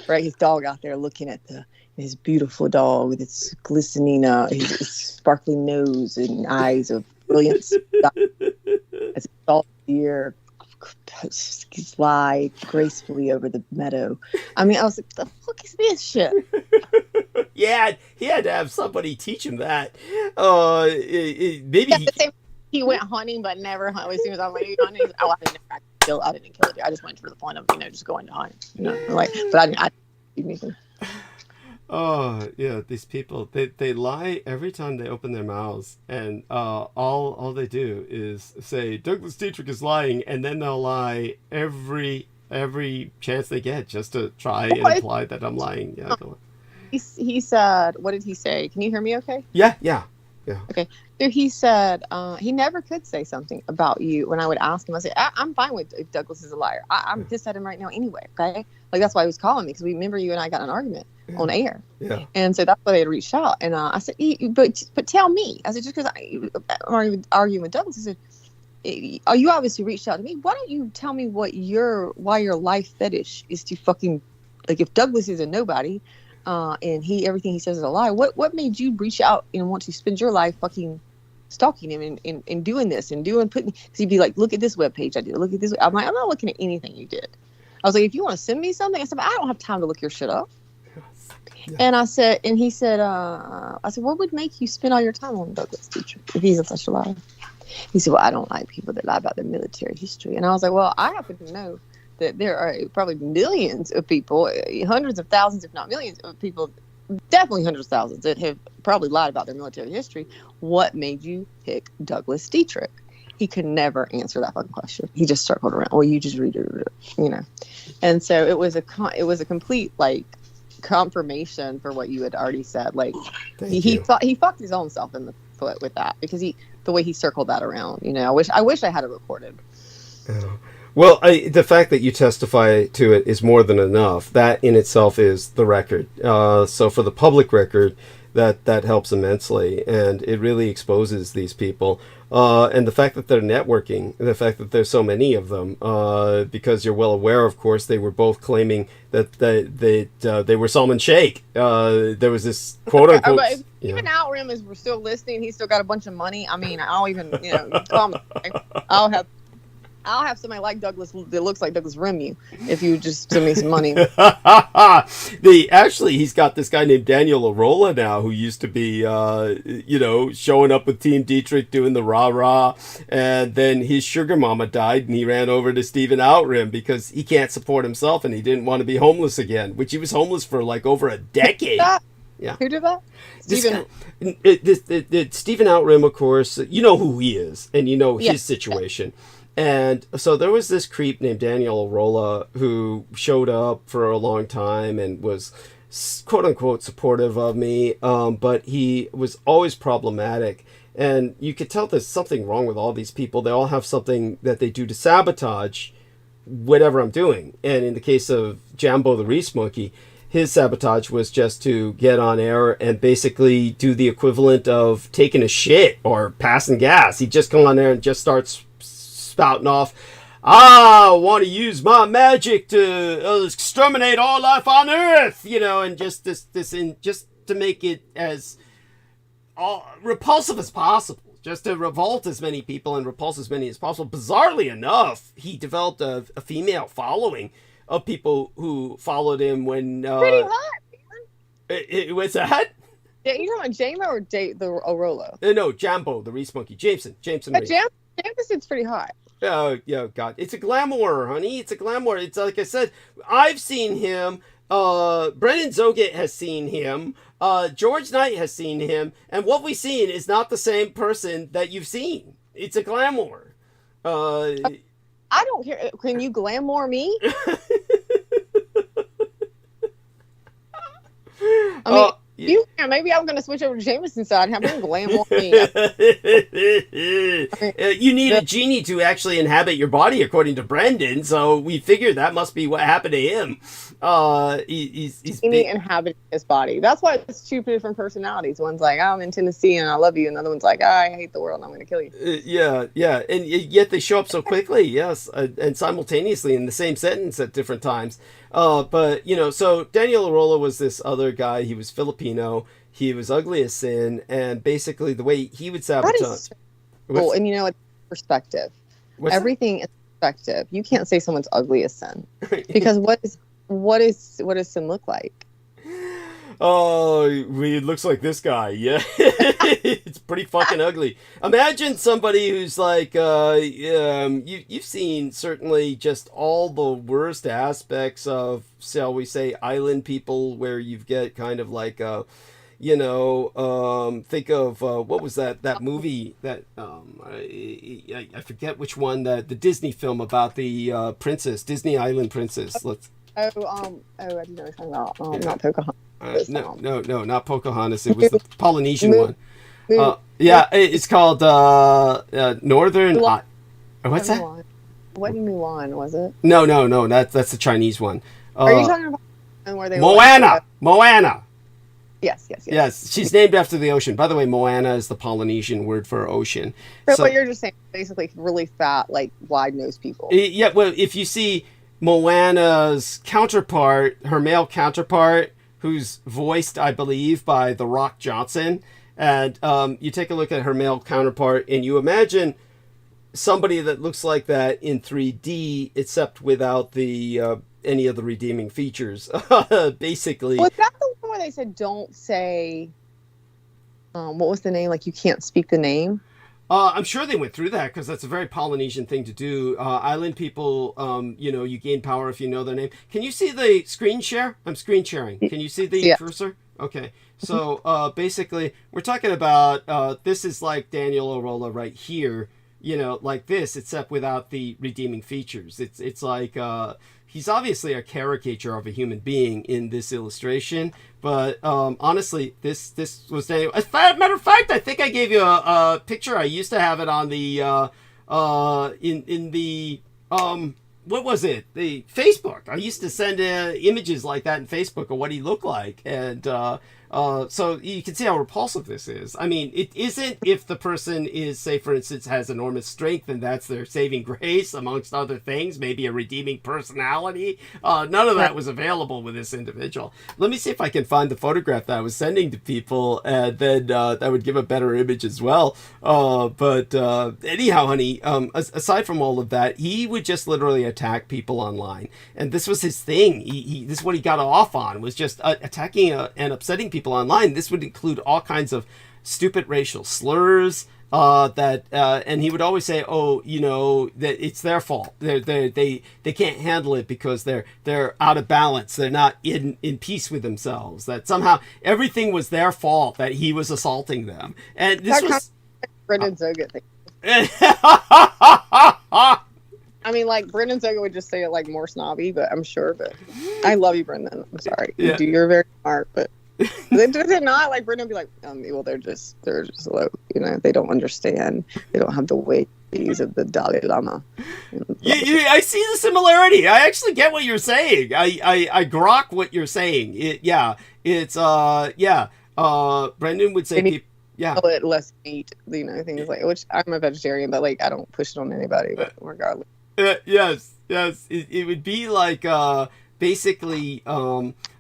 his dog out there looking at his beautiful dog with its glistening, his sparkling nose and eyes of brilliance. As a tall deer slide gracefully over the meadow. I mean, I was like, the fuck is this shit? Yeah, he had to have somebody teach him that. Maybe he went hunting, but never hunted. As soon as I went hunting, I didn't kill it. I just went for the point of just going to hunt. But I didn't do anything. Oh yeah, these people they lie every time they open their mouths, and all they do is say Douglas Dietrich is lying, and then they'll lie every chance they get just to try and imply that I'm lying. Yeah, go on. He said, what did he say? Can you hear me okay? Yeah. Okay. So he said he never could say something about you. When I would ask him, I said, I'm fine with if Douglas is a liar. I'm pissed at him right now anyway, okay? Like, that's why he was calling me, because we remember you and I got in an argument on air. Yeah. And so that's why they had reached out. And I said, but tell me. I said, just because I'm arguing with Douglas, I said, you obviously reached out to me. Why don't you tell me why your life fetish is to fucking, like, if Douglas is a nobody, and everything he says is a lie, what made you reach out and want to spend your life fucking stalking him and doing this and putting, because he'd be like, look at this webpage I did, look at this. I'm like, I'm not looking at anything you did. I was like, if you want to send me something, I said, I don't have time to look your shit up. Yeah. And he said, I said, what would make you spend all your time on Douglas Dietrich if he's such a liar? He said, well, I don't like people that lie about their military history. And I was like, well, I happen to know that there are probably millions of people, hundreds of thousands, if not millions of people, definitely hundreds of thousands that have probably lied about their military history. What made you pick Douglas Dietrich? He could never answer that fucking question. He just circled around. Well, you just read it, you know. And so it was a complete like confirmation for what you had already said. Like he fucked his own self in the foot with that, because the way he circled that around. You know, I wish I had it recorded. Yeah. Well, the fact that you testify to it is more than enough. That in itself is the record. So for the public record, that helps immensely, and it really exposes these people. And the fact that they're networking, the fact that there's so many of them, because you're well aware, of course, they were both claiming that they were Salman Sheikh. There was this quote unquote. But if even Outrim is still listening, he's still got a bunch of money. I mean, I'll even call me. I'll have somebody like Douglas that looks like Douglas Remu if you just send me some money. Actually, he's got this guy named Daniel Arola now, who used to be, showing up with Team Dietrich doing the rah-rah. And then his sugar mama died, and he ran over to Stephen Outrim because he can't support himself and he didn't want to be homeless again, which he was homeless for like over a decade. Yeah. Who did that? Stephen Outrim, of course, you know who he is, and you know his situation. And so there was this creep named Daniel Arola who showed up for a long time and was quote unquote supportive of me, but he was always problematic. And you could tell there's something wrong with all these people. They all have something that they do to sabotage whatever I'm doing. And in the case of Jambo the Reese Monkey, his sabotage was just to get on air and basically do the equivalent of taking a shit or passing gas. He'd just come on there and just starts spouting off, I want to use my magic to exterminate all life on Earth, and just just to make it as repulsive as possible, just to revolt as many people and repulse as many as possible. Bizarrely enough, he developed a female following of people who followed him when pretty hot, man. What's that? Yeah, you talking about Jamo or the Arola? No, Jambo the Reese Monkey, Jameson Reese. Jameson's pretty hot. Oh, yeah, God. It's a glamour, honey. It's a glamour. It's like I said, I've seen him. Brennan Zoget has seen him. George Knight has seen him. And what we've seen is not the same person that you've seen. It's a glamour. I don't care. Can you glamour me? I mean, maybe I'm going to switch over to Jameson's side and have him glamour me. You need a genie to actually inhabit your body, according to Brendan. So we figured that must be what happened to him. He's genie inhabiting his body. That's why it's two different personalities. One's like, I'm in Tennessee and I love you. And the other one's like, I hate the world and I'm going to kill you. Yeah. And yet they show up so quickly, yes, and simultaneously in the same sentence at different times. But, so Daniel Arola was this other guy. He was Filipino. He was ugly as sin. And basically the way he would sabotage. That is cool. And it's perspective. Everything is perspective. You can't say someone's ugly as sin. Because what does sin look like? Oh, it looks like this guy. Yeah, it's pretty fucking ugly. Imagine somebody who's like, you've seen certainly just all the worst aspects of, shall we say, island people, where you get kind of like, think of what was that movie that I forget which one, the Disney film about the princess, Disney Island princess. I didn't know what you're talking about. Not Pocahontas. No, not Pocahontas. It was the Polynesian one. It's called Northern. What's that? Wasn't Mulan, was it? No. That's the Chinese one. Are you talking about where they Moana. Yes. She's named after the ocean. By the way, Moana is the Polynesian word for ocean. So what you're just saying, basically, really fat, like wide-nosed people. Yeah. Well, if you see Moana's counterpart, her male counterpart, who's voiced, I believe, by The Rock Johnson. And you take a look at her male counterpart, and you imagine somebody that looks like that in 3D, except without the any of the redeeming features, basically. Was that the one where they said, don't say, what was the name? Like, you can't speak the name? I'm sure they went through that because that's a very Polynesian thing to do. Island people, you gain power if you know their name. Can you see the screen share? I'm screen sharing. Can you see the cursor? Okay. So basically, we're talking about this is like Daniel Arola right here. Like this, except without the redeeming features. It's like he's obviously a caricature of a human being in this illustration. But honestly, this was Daniel. As a matter of fact, I think I gave you a picture. I used to have it on the in the what was it? The Facebook. I used to send images like that in Facebook of what he looked like, and so you can see how repulsive this is. I mean, it isn't if the person is, say, for instance, has enormous strength and that's their saving grace, amongst other things, maybe a redeeming personality. None of that was available with this individual. Let me see if I can find the photograph that I was sending to people, and then that would give a better image as well. But anyhow, honey, aside from all of that, he would just literally attack people online. And this was his thing. This is what he got off on, was just attacking and upsetting people online. This would include all kinds of stupid racial slurs and he would always say, that it's their fault. They can't handle it because they're out of balance. They're not in peace with themselves. That somehow everything was their fault, that he was assaulting them. And this was Brendan Zoga thing. I mean, like, Brendan Zoga would just say it like more snobby, but I'm sure. But I love you, Brendan. I'm sorry. Yeah. You're very smart, but they're not like Brendan would be like, well, they're just low. They don't understand. They don't have the ways of the Dalai Lama. I see the similarity. I actually get what you're saying. I grok what you're saying. Brendan would say, less meat, things like, which I'm a vegetarian, but like I don't push it on anybody, but regardless. Yes. It would be like basically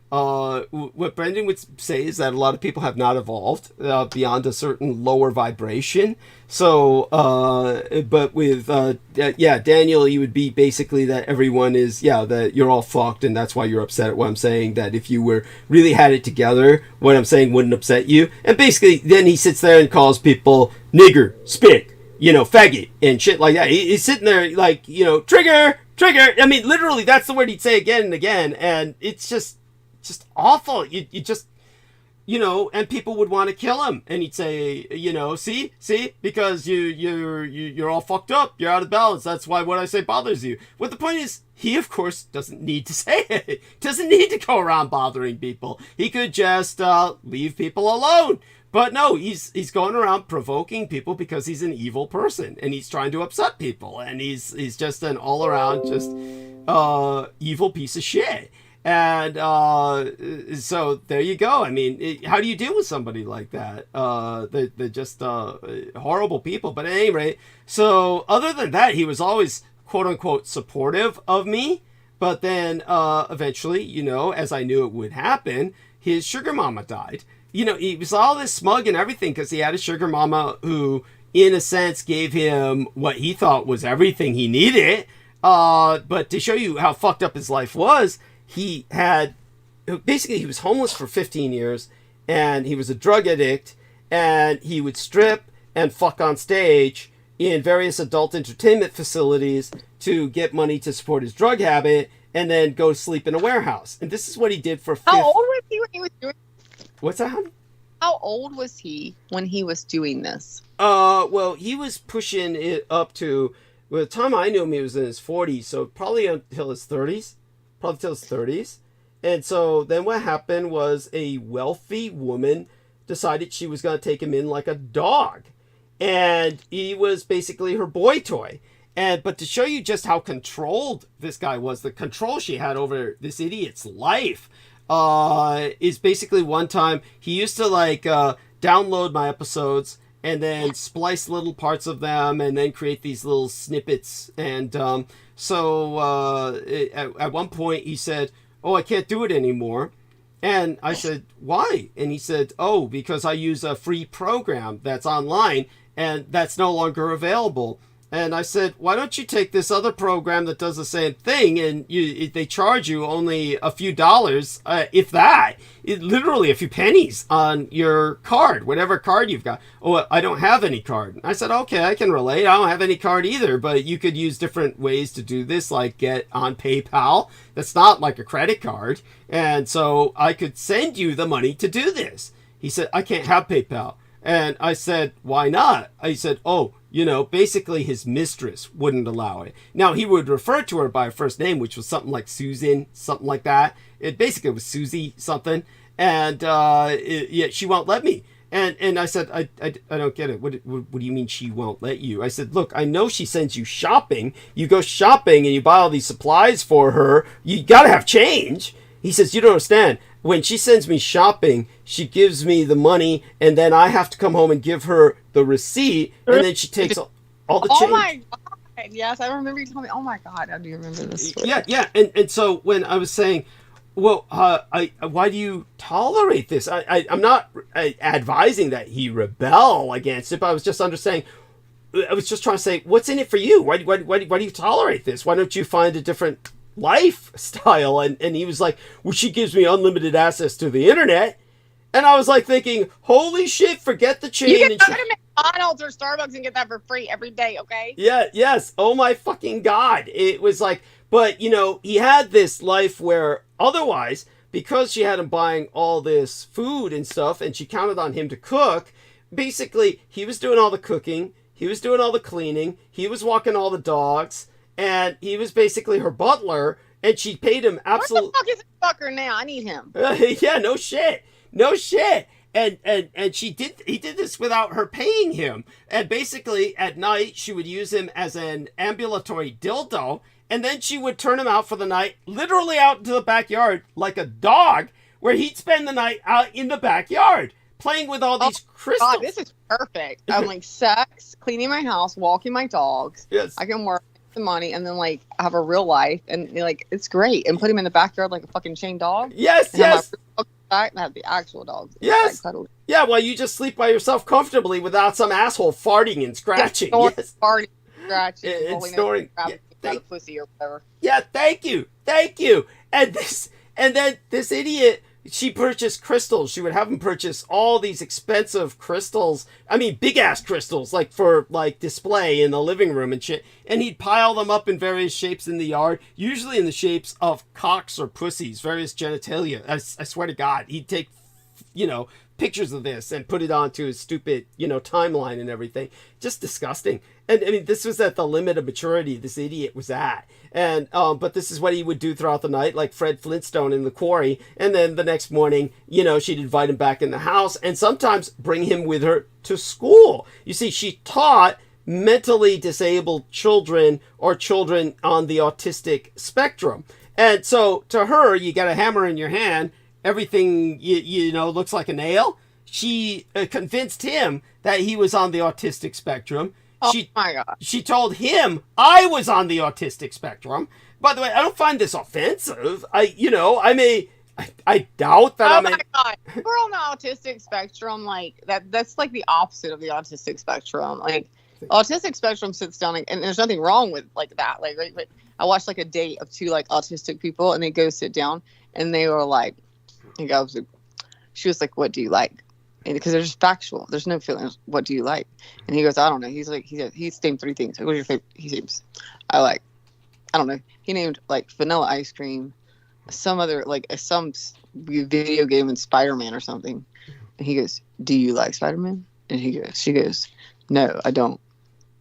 what Brendan would say is that a lot of people have not evolved beyond a certain lower vibration. So, but with Daniel, you would be basically that everyone is that you're all fucked, and that's why you're upset at what I'm saying. That if you were really had it together, what I'm saying wouldn't upset you. And basically, then he sits there and calls people nigger, spick, faggot, and shit like that. He's sitting there like, trigger. I mean, literally, that's the word he'd say again and again, and it's just awful. You just, and people would want to kill him, and he'd say, see, because you're all fucked up, you're out of balance. That's why what I say bothers you. What the point is, he of course doesn't need to say it. Doesn't need to go around bothering people. He could just leave people alone. But no, he's going around provoking people because he's an evil person, and he's trying to upset people, and he's just an all around just evil piece of shit. And so there you go. I mean, how do you deal with somebody like that? They're just horrible people. But at any rate, so other than that, he was always quote unquote supportive of me. But then eventually, as I knew it would happen, his sugar mama died. He was all this smug and everything because he had a sugar mama who, in a sense, gave him what he thought was everything he needed. But to show you how fucked up his life was, he was homeless for 15 years, and he was a drug addict, and he would strip and fuck on stage in various adult entertainment facilities to get money to support his drug habit, and then go sleep in a warehouse. And this is what he did for... How old was he when he was doing... What's that, honey? How old was he when he was doing this? Well, he was pushing it up to... By the time I knew him, he was in his 40s, so probably until his 30s. And so then what happened was a wealthy woman decided she was going to take him in like a dog. And he was basically her boy toy. But to show you just how controlled this guy was, the control she had over this idiot's life, is basically one time he used to download my episodes and then splice little parts of them and then create these little snippets. And so at one point he said, "Oh, I can't do it anymore." And I said, "Why?" And he said, "Oh, because I use a free program that's online and that's no longer available." And I said, why don't you take this other program that does the same thing, and they charge you only a few dollars, if that, literally a few pennies on your card, whatever card you've got. Oh, I don't have any card. I said, okay, I can relate. I don't have any card either, but you could use different ways to do this, like get on PayPal. That's not like a credit card. And so I could send you the money to do this. He said, I can't have PayPal. And I said, why not? I said, oh, basically his mistress wouldn't allow it. Now, he would refer to her by her first name, which was something like Susan, something like that. It basically was Susie something. And she won't let me. And I said, I don't get it. What do you mean she won't let you? I said, look, I know she sends you shopping. You go shopping and you buy all these supplies for her. You got to have change. He says, you don't understand. When she sends me shopping, she gives me the money, and then I have to come home and give her the receipt, and then she takes all the change. Oh my God! Yes, I remember you telling me. Oh my God, I do remember this story. Yeah. And so when I was saying, well, why do you tolerate this? I'm not advising that he rebel against it, but I was just trying to say, what's in it for you? Why do you tolerate this? Why don't you find a different lifestyle? And he was like, well, she gives me unlimited access to the internet. And I was like thinking, holy shit, forget the chain. You can go to McDonald's or Starbucks and get that for free every day, okay? Yeah, yes. Oh my fucking God. It was like, but he had this life where otherwise, because she had him buying all this food and stuff, and she counted on him to cook, basically he was doing all the cooking, he was doing all the cleaning, he was walking all the dogs, and he was basically her butler, and she paid him absolutely. Where the fuck is this fucker now? I need him. Yeah, no shit. And he did this without her paying him. And basically at night she would use him as an ambulatory dildo, and then she would turn him out for the night, literally out into the backyard like a dog, where he'd spend the night out in the backyard playing with all these crystals. God, this is perfect. I'm like sex, cleaning my house, walking my dogs. Yes. I can work the money and then like have a real life, and like it's great, and put him in the backyard like a fucking chained dog. Yes. And have the actual dogs. Yes. Yeah, well, you just sleep by yourself comfortably without some asshole farting and scratching. Yes. Farting, scratching, and snoring. Yeah, pussy or whatever. Yeah, thank you. And then this idiot, she purchased crystals. She would have him purchase all these expensive crystals. I mean, big ass crystals, like for like display in the living room and shit. And he'd pile them up in various shapes in the yard, usually in the shapes of cocks or pussies, various genitalia. I swear to God, he'd take, pictures of this and put it onto his stupid, timeline and everything. Just disgusting. And I mean, this was at the limit of maturity this idiot was at. And, but this is what he would do throughout the night, like Fred Flintstone in The Quarry. And then the next morning, she'd invite him back in the house and sometimes bring him with her to school. You see, she taught mentally disabled children or children on the autistic spectrum. And so to her, you got a hammer in your hand, everything, looks like a nail. She convinced him that he was on the autistic spectrum. Oh my God. She told him I was on the autistic spectrum. By the way, I don't find this offensive. I doubt that I'm. Oh my God. We're on the autistic spectrum, like that's like the opposite of the autistic spectrum. Like autistic spectrum sits down, and there's nothing wrong with like that. Like, right? But I watched like a date of two like autistic people, and they go sit down, and they were like, she was like, "What do you like?" And because they're just factual, there's no feelings. What do you like? And he goes, "I don't know." He's like, he's named three things. Like, what are your favorite? He seems, I don't know. He named like vanilla ice cream, some other like some video game and Spider-Man or something. And he goes, "Do you like Spider-Man?" And she goes, "No, I don't."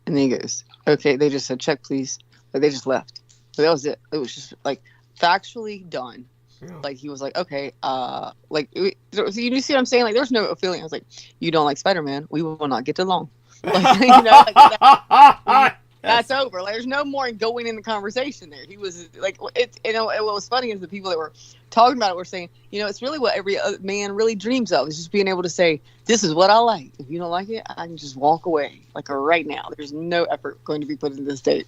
And then he goes, "Okay." They just said, "Check, please." Like they just left. But that was it. It was just like factually done. Like he was like, okay, like you see what I'm saying? Like there's no feeling. I was like, "You don't like Spider-Man? We will not get along." Like, that's over. Like there's no more going in the conversation there. He was like, it. What was funny is the people that were talking about it were saying, it's really what every man really dreams of, is just being able to say, "This is what I like. If you don't like it, I can just walk away." Like right now, there's no effort going to be put into this date.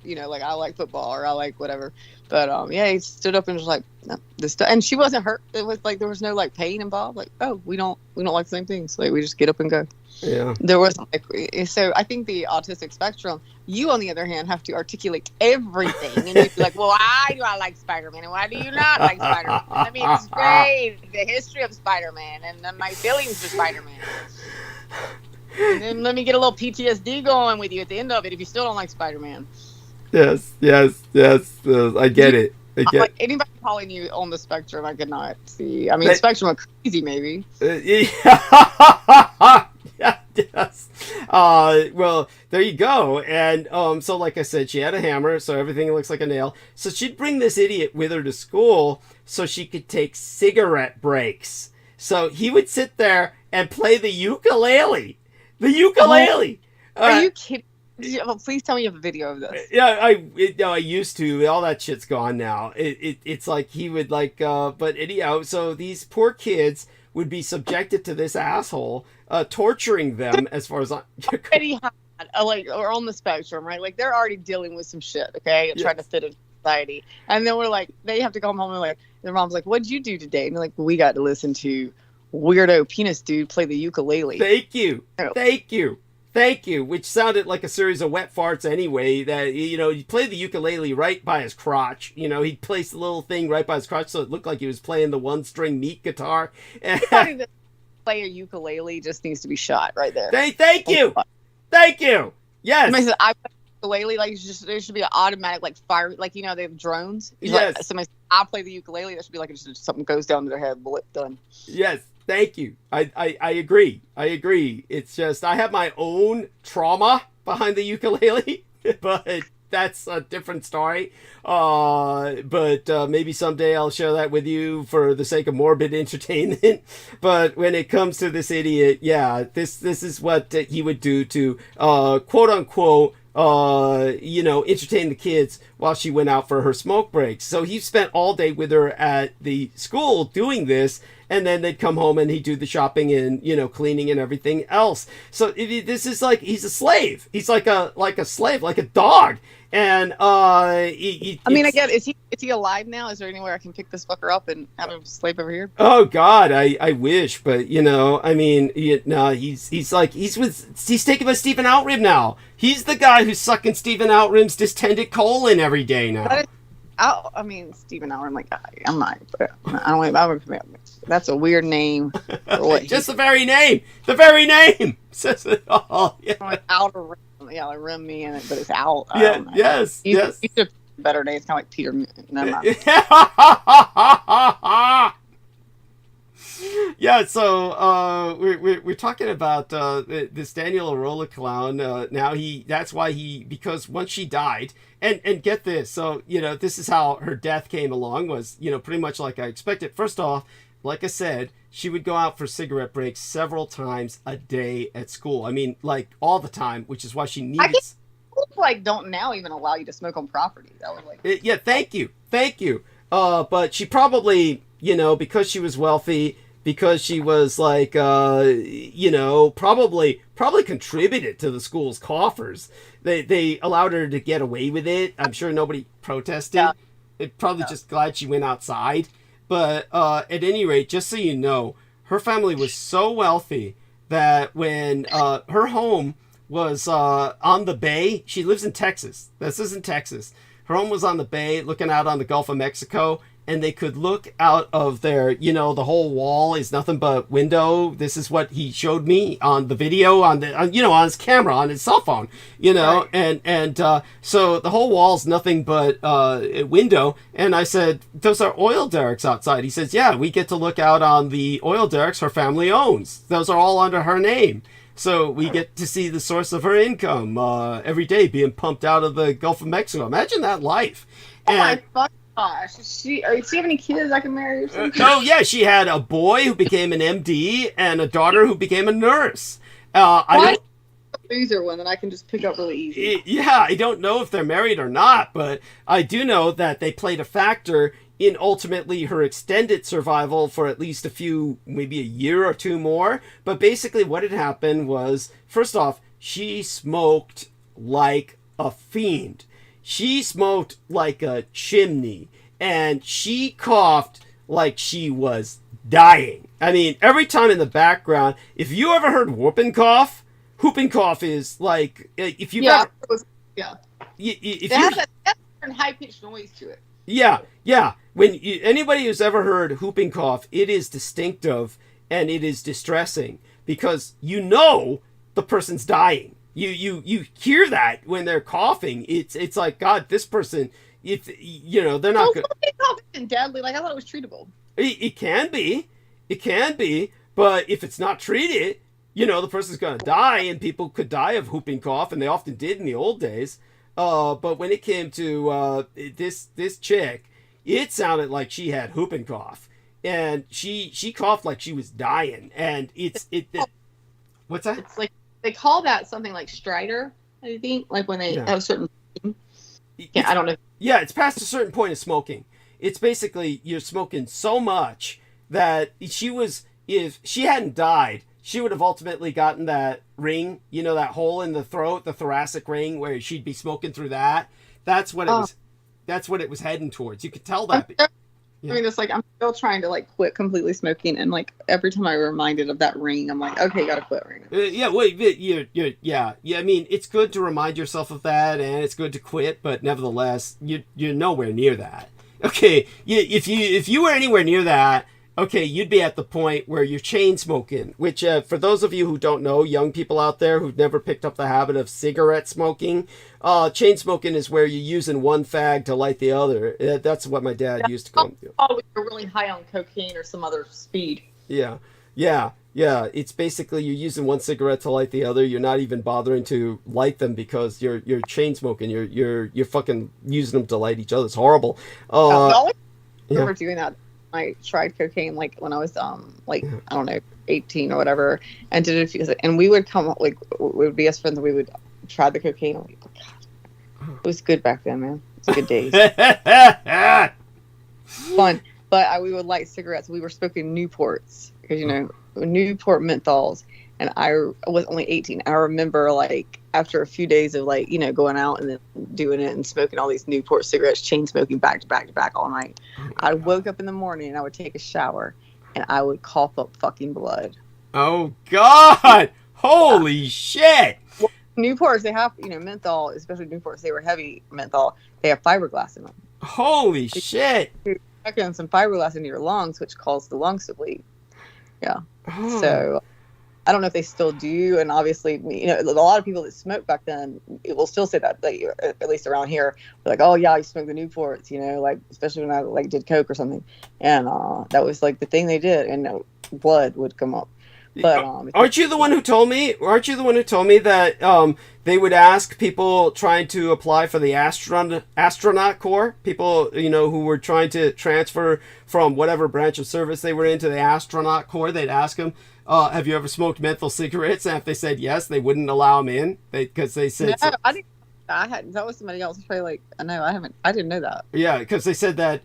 you know, like I like football or I like whatever. But yeah, he stood up and was like, no, this stuff, and she wasn't hurt. It was like there was no like pain involved. Like, oh, we don't like the same things. Like we just get up and go. Yeah. There wasn't like, so I think the autistic spectrum. You, on the other hand, have to articulate everything, and you'd be like, well, why do I like Spider-Man, and why do you not like Spider-Man? I mean, it's great, the history of Spider-Man, and then my feelings for Spider-Man. And then let me get a little PTSD going with you at the end of it if you still don't like Spider-Man. Yes. I get it. Like anybody calling you on the spectrum, I could not see. I mean, spectrum of crazy, maybe. Yes. Well, there you go. And so like I said, she had a hammer, so everything looks like a nail. So she'd bring this idiot with her to school so she could take cigarette breaks. So he would sit there and play the ukulele. The ukulele. Are you kidding? Well, please tell me you have a video of this. Yeah, I used to. All that shit's gone now. It's like he would like, but anyhow, so these poor kids would be subjected to this asshole torturing them as far as already had, like, or on the spectrum, right? Like they're already dealing with some shit, okay, trying to fit in society, and then we're like, they have to come home and like, their mom's like, "What'd you do today?" And they're like, "We got to listen to weirdo penis dude play the ukulele." Thank you, which sounded like a series of wet farts anyway. That, you know, you play the ukulele right by his crotch. You know, he'd place the little thing right by his crotch so it looked like he was playing the one-string meat guitar. Play a ukulele just needs to be shot right there. Thank you. Yes. Somebody said, I play ukulele, like there should be an automatic like fire, like, you know, they have drones. Yes. Like, somebody said, I play the ukulele. That should be like just something goes down to their head, bullet done. Yes. Thank you. I agree. It's just I have my own trauma behind the ukulele, but that's a different story. But maybe someday I'll share that with you for the sake of morbid entertainment. But when it comes to this idiot, yeah, this is what he would do to quote unquote entertain the kids while she went out for her smoke breaks. So he spent all day with her at the school doing this, and then they'd come home and he'd do the shopping and, cleaning and everything else. So this is like, he's a slave. He's like a slave, like a dog. And I get, is he alive now? Is there anywhere I can pick this fucker up and have him slave over here? Oh God, I wish, but he's taken by Stephen Outrib now. He's the guy who's sucking Stephen Outrib's distended colon every day now. Stephen Outrib, like, I'm not, I don't want to, that's a weird name for what just the very name says it all. Yeah. Like outer rim, like rim me in it, but it's out. Yeah, yes. You should better name. It's kind of like Peter. Never mind. Yeah, so we're talking about this Daniel Arola clown. That's why because once she died, and get this, so this is how her death came along, was pretty much like I expected. First off, like I said, she would go out for cigarette breaks several times a day at school. I mean, like all the time, which is why she needed. I guess like don't now even allow you to smoke on property. That was like. Yeah, thank you. But she probably, because she was wealthy, because she was like, probably contributed to the school's coffers. They allowed her to get away with it. I'm sure nobody protested. Yeah. They're probably just glad she went outside. But at any rate, just so you know, her family was so wealthy that when her home was on the bay, she lives in Texas. This is in Texas. Her home was on the bay, looking out on the Gulf of Mexico, and they could look out of their, the whole wall is nothing but window. This is what he showed me on the video, on his camera, on his cell phone, right. and so the whole wall's nothing but a window. And I said, those are oil derricks outside. He says, yeah, we get to look out on the oil derricks her family owns. Those are all under her name. So we get to see the source of her income every day being pumped out of the Gulf of Mexico. Imagine that life. My fuck. Gosh, does she have any kids I can marry or something? Oh yeah, she had a boy who became an MD and a daughter who became a nurse. I don't loser one that I can just pick up really easy. Yeah, I don't know if they're married or not, but I do know that they played a factor in ultimately her extended survival for at least maybe a year or two more. But basically what had happened was, first off, she smoked like a fiend. she smoked like a chimney, and she coughed like she was dying. I mean, every time in the background, if you ever heard whooping cough is like, if you Yeah, got, it was, yeah. if It has a high pitched noise to it. yeah. Anybody who's ever heard whooping cough, it is distinctive and it is distressing because you know the person's dying. You hear that when they're coughing. It's like, God, this person, if they're not good. Cough isn't deadly. Like I thought it was treatable. It can be, but if it's not treated, the person's gonna die, and people could die of whooping cough, and they often did in the old days. But when it came to this chick, it sounded like she had whooping cough, and she coughed like she was dying, and what's that? It's like they call that something like stridor, I think, like when they have certain. Yeah, I don't know. Yeah, it's past a certain point of smoking. It's basically you're smoking so much that if she hadn't died, she would have ultimately gotten that ring, that hole in the throat, the thoracic ring, where she'd be smoking through that. That's what it was. That's what it was heading towards. You could tell that. I mean, it's like I'm still trying to like quit completely smoking, and like every time I'm reminded of that ring, I'm like, okay, gotta quit right now. I mean, it's good to remind yourself of that, and it's good to quit, but nevertheless, you're nowhere near that. Okay, if you were anywhere near that, okay, you'd be at the point where you're chain smoking, which for those of you who don't know, young people out there who've never picked up the habit of cigarette smoking, chain smoking is where you're using one fag to light the other. That's what my dad used to call it. Oh, you're really high on cocaine or some other speed. Yeah. It's basically you're using one cigarette to light the other. You're not even bothering to light them because you're chain smoking. You're fucking using them to light each other. It's horrible. I remember doing that. I tried cocaine like when I was I don't know, 18 or whatever, and did it a few, and we would come like we would be as friends and we would try the cocaine. I'm like, oh, God, it was good back then, man. It was good days. Fun, but we would light cigarettes. We were smoking Newports because Newport menthols, and I was only 18. I remember like after a few days of like going out and then doing it and smoking all these Newport cigarettes, chain smoking back to back all night. I woke up in the morning and I would take a shower and I would cough up fucking blood. Oh God! Holy shit! Well, Newports, they have menthol, especially Newports. They were heavy menthol. They have fiberglass in them. Holy shit! You're packing some fiberglass into your lungs, which causes the lungs to bleed. Yeah. So I don't know if they still do, and obviously, a lot of people that smoked back then, it will still say that, like, at least around here, like, oh yeah, I smoked the Newports, like especially when I like did coke or something, and that was like the thing they did, and blood would come up. But aren't you the one who told me? That they would ask people trying to apply for the astronaut corps, people who were trying to transfer from whatever branch of service they were into the astronaut corps. They'd ask them, have you ever smoked menthol cigarettes? And if they said yes, they wouldn't allow them in because they said no, I didn't. I hadn't. That was somebody else. Probably like no, I haven't. I didn't know that. Yeah, because they said that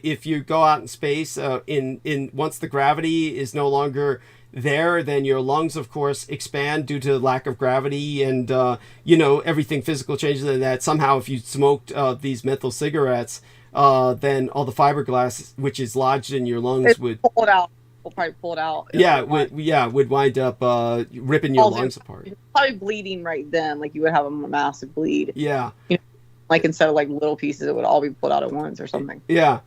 if you go out in space, in once the gravity is no longer there, then your lungs, of course, expand due to lack of gravity, and everything physical changes. And that somehow, if you smoked these menthol cigarettes, then all the fiberglass which is lodged in your lungs would pull it out. We'll probably pull it out. Would wind up ripping your lungs apart. You're probably bleeding right then, like you would have a massive bleed. Yeah. Like instead of like little pieces, it would all be pulled out at once or something. Yeah.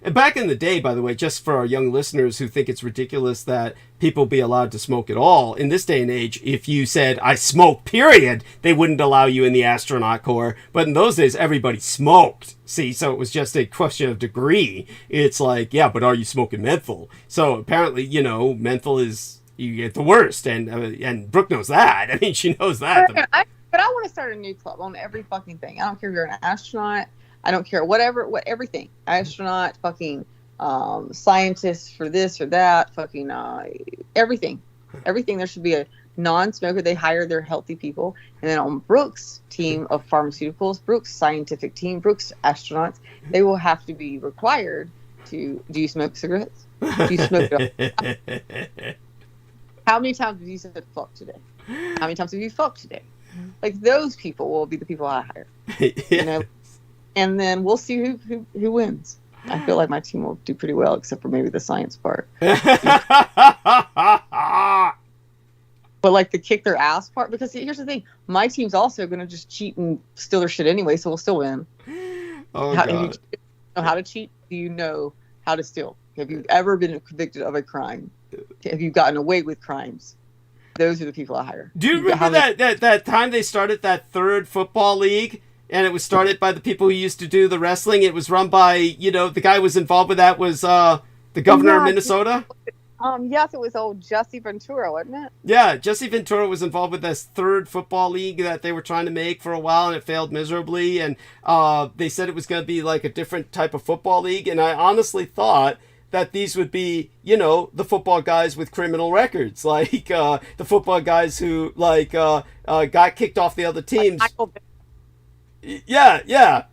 And back in the day, by the way, just for our young listeners who think it's ridiculous that people be allowed to smoke at all, in this day and age, if you said, I smoke, period, they wouldn't allow you in the astronaut corps. But in those days, everybody smoked. See, so it was just a question of degree. It's like, yeah, but are you smoking menthol? So apparently, menthol is, you get the worst. And Brooke knows that. I mean, she knows that. But I want to start a new club on every fucking thing. I don't care if you're an astronaut. I don't care everything. Astronaut, fucking scientist for this or that, fucking everything. Everything. There should be a non-smoker. They hire their healthy people. And then on Brooke's team of pharmaceuticals, Brooke's scientific team, Brooke's astronauts, they will have to be required to, do you smoke cigarettes? Do you smoke How many times have you said fuck today? How many times have you fucked today? Like those people will be the people I hire. and then we'll see who wins. I feel like my team will do pretty well, except for maybe the science part. But like the kick their ass part, because here's the thing, my team's also going to just cheat and steal their shit anyway, so we'll still win. Oh, God. God. Do you know how to cheat? Do you know how to steal? Have you ever been convicted of a crime? Have you gotten away with crimes? Those are the people I hire. Do you remember that time they started that third football league? And it was started by the people who used to do the wrestling. It was run by, the guy who was involved with that was the governor of Minnesota. Yes, it was old Jesse Ventura, wasn't it? Yeah, Jesse Ventura was involved with this third football league that they were trying to make for a while, and it failed miserably. And they said it was going to be like a different type of football league. And I honestly thought that these would be, the football guys with criminal records, like the football guys who got kicked off the other teams. Yeah.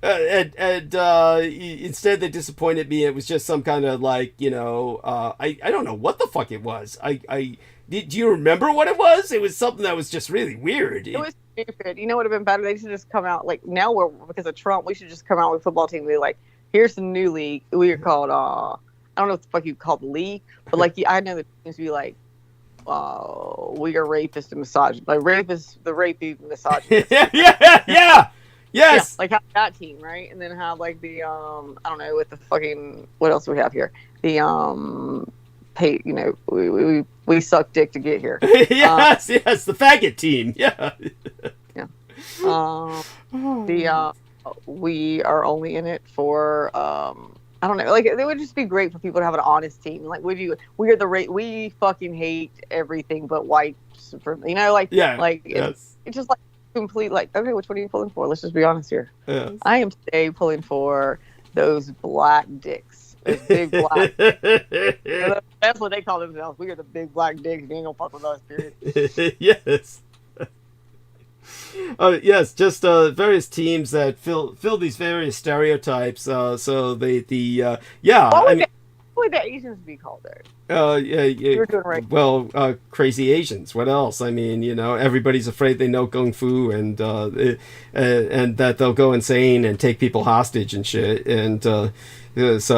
Instead they disappointed me. It was just some kind of I don't know what the fuck it was. Do you remember what it was? It was something that was just really weird. It was stupid. You know what would have been better? They should just come out now because of Trump, we should just come out with a football team and be like, here's the new league. We are called I don't know what the fuck you call the league, but I know the teams be like, we are rapist and misogynist. Like rapist, the rapey misogynist. Yeah. Yes. Yeah, have that team, right? And then have the I don't know what the fucking what else do we have here? The pay we suck dick to get here. yes, the faggot team. Yeah. We are only in it for I don't know. It would just be great for people to have an honest team. We fucking hate everything but white supremacy. It's just complete. Okay, which one are you pulling for? Let's just be honest here. Yeah. I am today pulling for those black dicks. Those big black. That's what they call themselves. We are the big black dicks. You ain't gonna fuck with us, period. Yes. Yes, just various teams that fill these various stereotypes. So What would the Asians be called there? Yeah. You're doing right. Well, crazy Asians. What else? I mean, everybody's afraid they know kung fu and that they'll go insane and take people hostage and shit. And I don't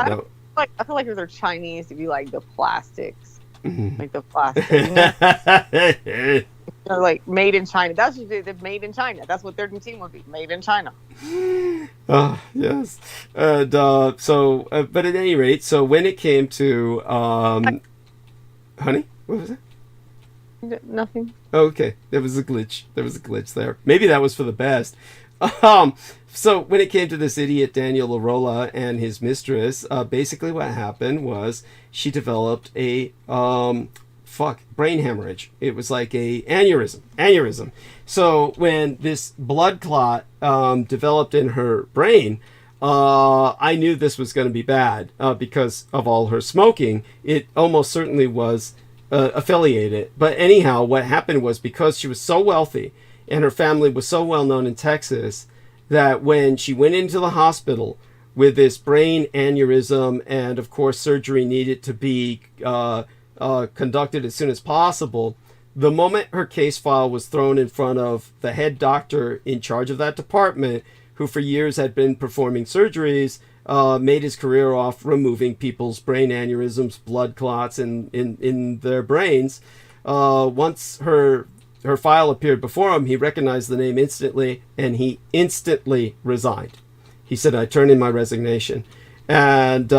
know. I feel like if they're Chinese, it'd be like the plastics, Mm-hmm. the plastic. Made in China. That's what the made in China. That's what their team would be. Made in China. Yes. And but at any rate, so when it came to honey, what was it? Nothing. Okay, there was a glitch there. Maybe that was for the best. So when it came to this idiot Daniel Arola and his mistress, basically what happened was she developed a brain hemorrhage. It was like a aneurysm. So when this blood clot developed in her brain, I knew this was going to be bad because of all her smoking. It almost certainly was affiliated. But anyhow, what happened was because she was so wealthy and her family was so well known in Texas that when she went into the hospital with this brain aneurysm and of course surgery needed to be conducted as soon as possible, the moment her case file was thrown in front of the head doctor in charge of that department, who for years had been performing surgeries, made his career off removing people's brain aneurysms, blood clots in their brains. Once her file appeared before him, he recognized the name instantly, and he instantly resigned. He said, I turn in my resignation. And,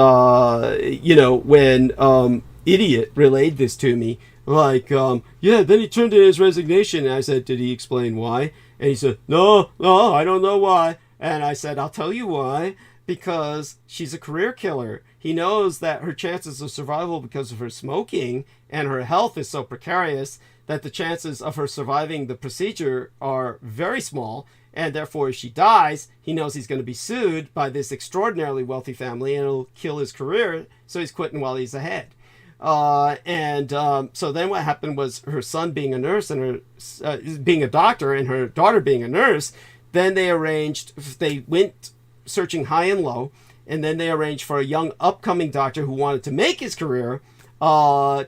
when idiot relayed this to me, then he turned in his resignation. And I said, did he explain why? And he said, no, I don't know why. And I said, I'll tell you why. Because she's a career killer. He knows that her chances of survival because of her smoking and her health is so precarious that the chances of her surviving the procedure are very small. And therefore, if she dies, he knows he's going to be sued by this extraordinarily wealthy family and it'll kill his career. So he's quitting while he's ahead. So then what happened was her son being a nurse and her being a doctor and her daughter being a nurse. Then they went searching high and low. And then they arranged for a young upcoming doctor who wanted to make his career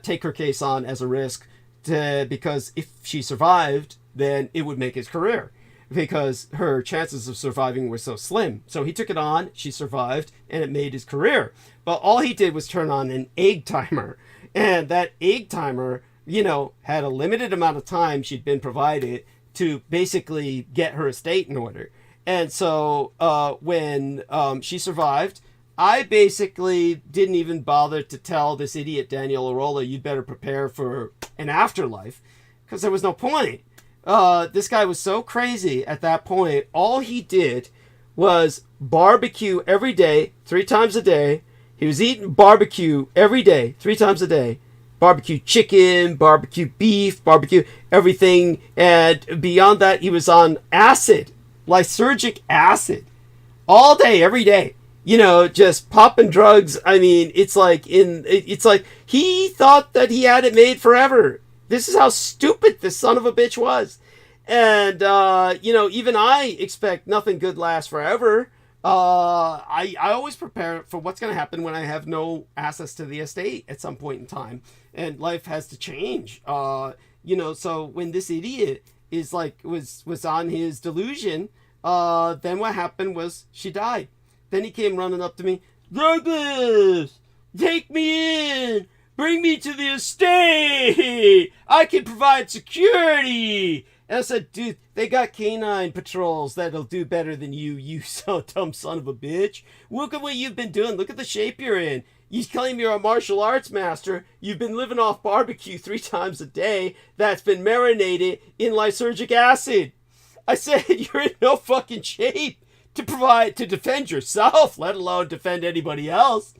take her case on as a risk because if she survived, then it would make his career. because her chances of surviving were so slim. So he took it on, she survived, and it made his career. But all he did was turn on an egg timer. And that egg timer, had a limited amount of time she'd been provided to basically get her estate in order. And so when she survived, I basically didn't even bother to tell this idiot Daniel Arola, you'd better prepare for an afterlife, because there was no point. This guy was so crazy at that point. All he did was barbecue every day, 3 times a day. He was eating barbecue every day, 3 times a day. Barbecue chicken, barbecue beef, barbecue everything. And beyond that, he was on acid, lysergic acid, all day, every day. Just popping drugs. I mean, it's like he thought that he had it made forever. This is how stupid this son of a bitch was. And, even I expect nothing good lasts forever. I always prepare for what's going to happen when I have no access to the estate at some point in time. And life has to change. So when this idiot was on his delusion, then what happened was she died. Then he came running up to me, Douglas, take me in. Bring me to the estate. I can provide security. And I said, dude, they got canine patrols that'll do better than you, you so dumb son of a bitch. Look at what you've been doing. Look at the shape you're in. You claim you're a martial arts master. You've been living off barbecue 3 times a day that's been marinated in lysergic acid. I said, you're in no fucking shape to defend yourself, let alone defend anybody else.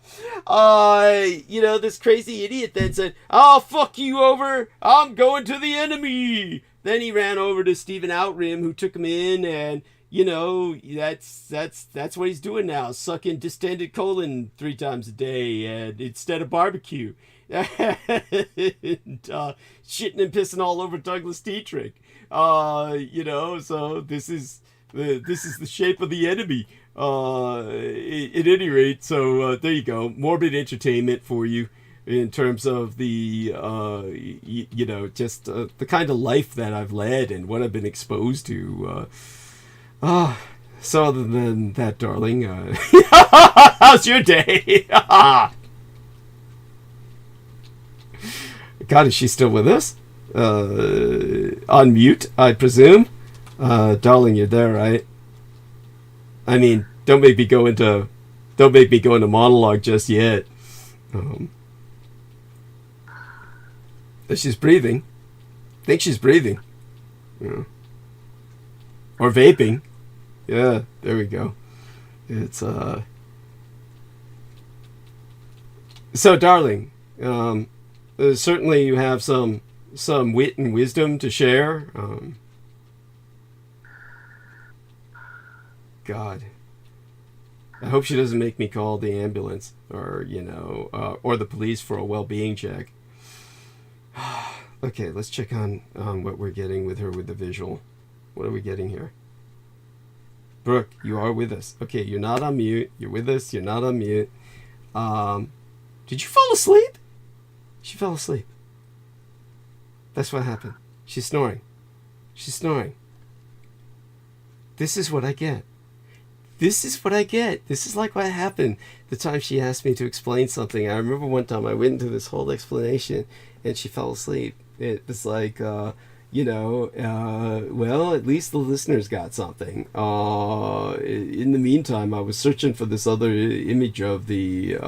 This crazy idiot then said, I'll fuck you over. I'm going to the enemy. Then he ran over to Stephen Outrim, who took him in, and, that's what he's doing now, sucking distended colon 3 times a day and instead of barbecue. And, shitting and pissing all over Douglas Dietrich. So this is the shape of the enemy. At any rate, so there you go. Morbid entertainment for you in terms of the, just the kind of life that I've led and what I've been exposed to. So other than that, darling, how's your day? God, is she still with us? On mute, I presume. Darling, you're there, right? I mean, don't make me go into monologue just yet. She's breathing. I think she's breathing. Yeah. Or vaping. Yeah, there we go. It's So, darling, certainly you have some wit and wisdom to share. God, I hope she doesn't make me call the ambulance or the police for a well-being check. Okay, let's check on what we're getting with her with the visual. What are we getting here? Brooke, you are with us. Okay, you're not on mute. You're with us. You're not on mute. Did you fall asleep? She fell asleep. That's what happened. She's snoring. She's snoring. This is what I get. This is what I get. This is like what happened the time she asked me to explain something. I remember one time I went into this whole explanation and she fell asleep. It was like, well, at least the listeners got something. In the meantime, I was searching for this other image of the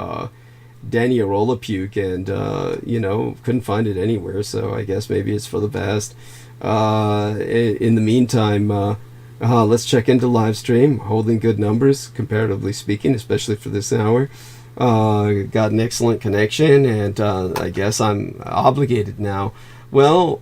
Danny Arola puke and, couldn't find it anywhere. So I guess maybe it's for the best. In the meantime, let's check into live stream, holding good numbers, comparatively speaking, especially for this hour. Got an excellent connection, and I guess I'm obligated now. Well,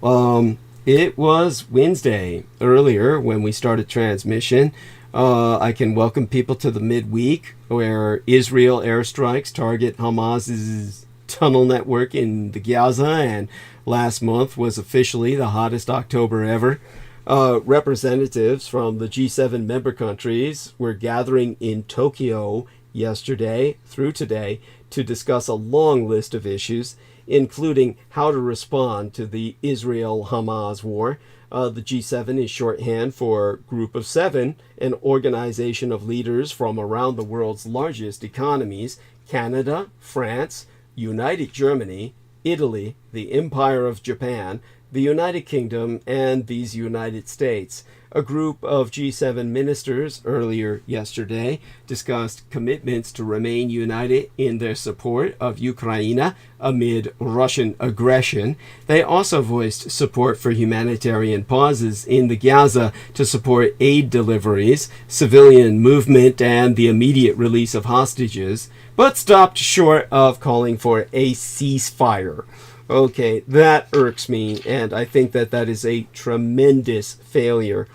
it was Wednesday earlier when we started transmission. I can welcome people to the midweek where Israel airstrikes target Hamas's tunnel network in the Gaza, and last month was officially the hottest October ever. Representatives from the G7 member countries were gathering in Tokyo yesterday through today to discuss a long list of issues, including how to respond to the Israel-Hamas war. The G7 is shorthand for Group of Seven, an organization of leaders from around the world's largest economies: Canada, France, United Germany, Italy, the Empire of Japan, the United Kingdom, and these United States. A group of G7 ministers earlier yesterday discussed commitments to remain united in their support of Ukraine amid Russian aggression. They also voiced support for humanitarian pauses in the Gaza to support aid deliveries, civilian movement, and the immediate release of hostages, but stopped short of calling for a ceasefire. Okay, that irks me, and I think that that is a tremendous failure.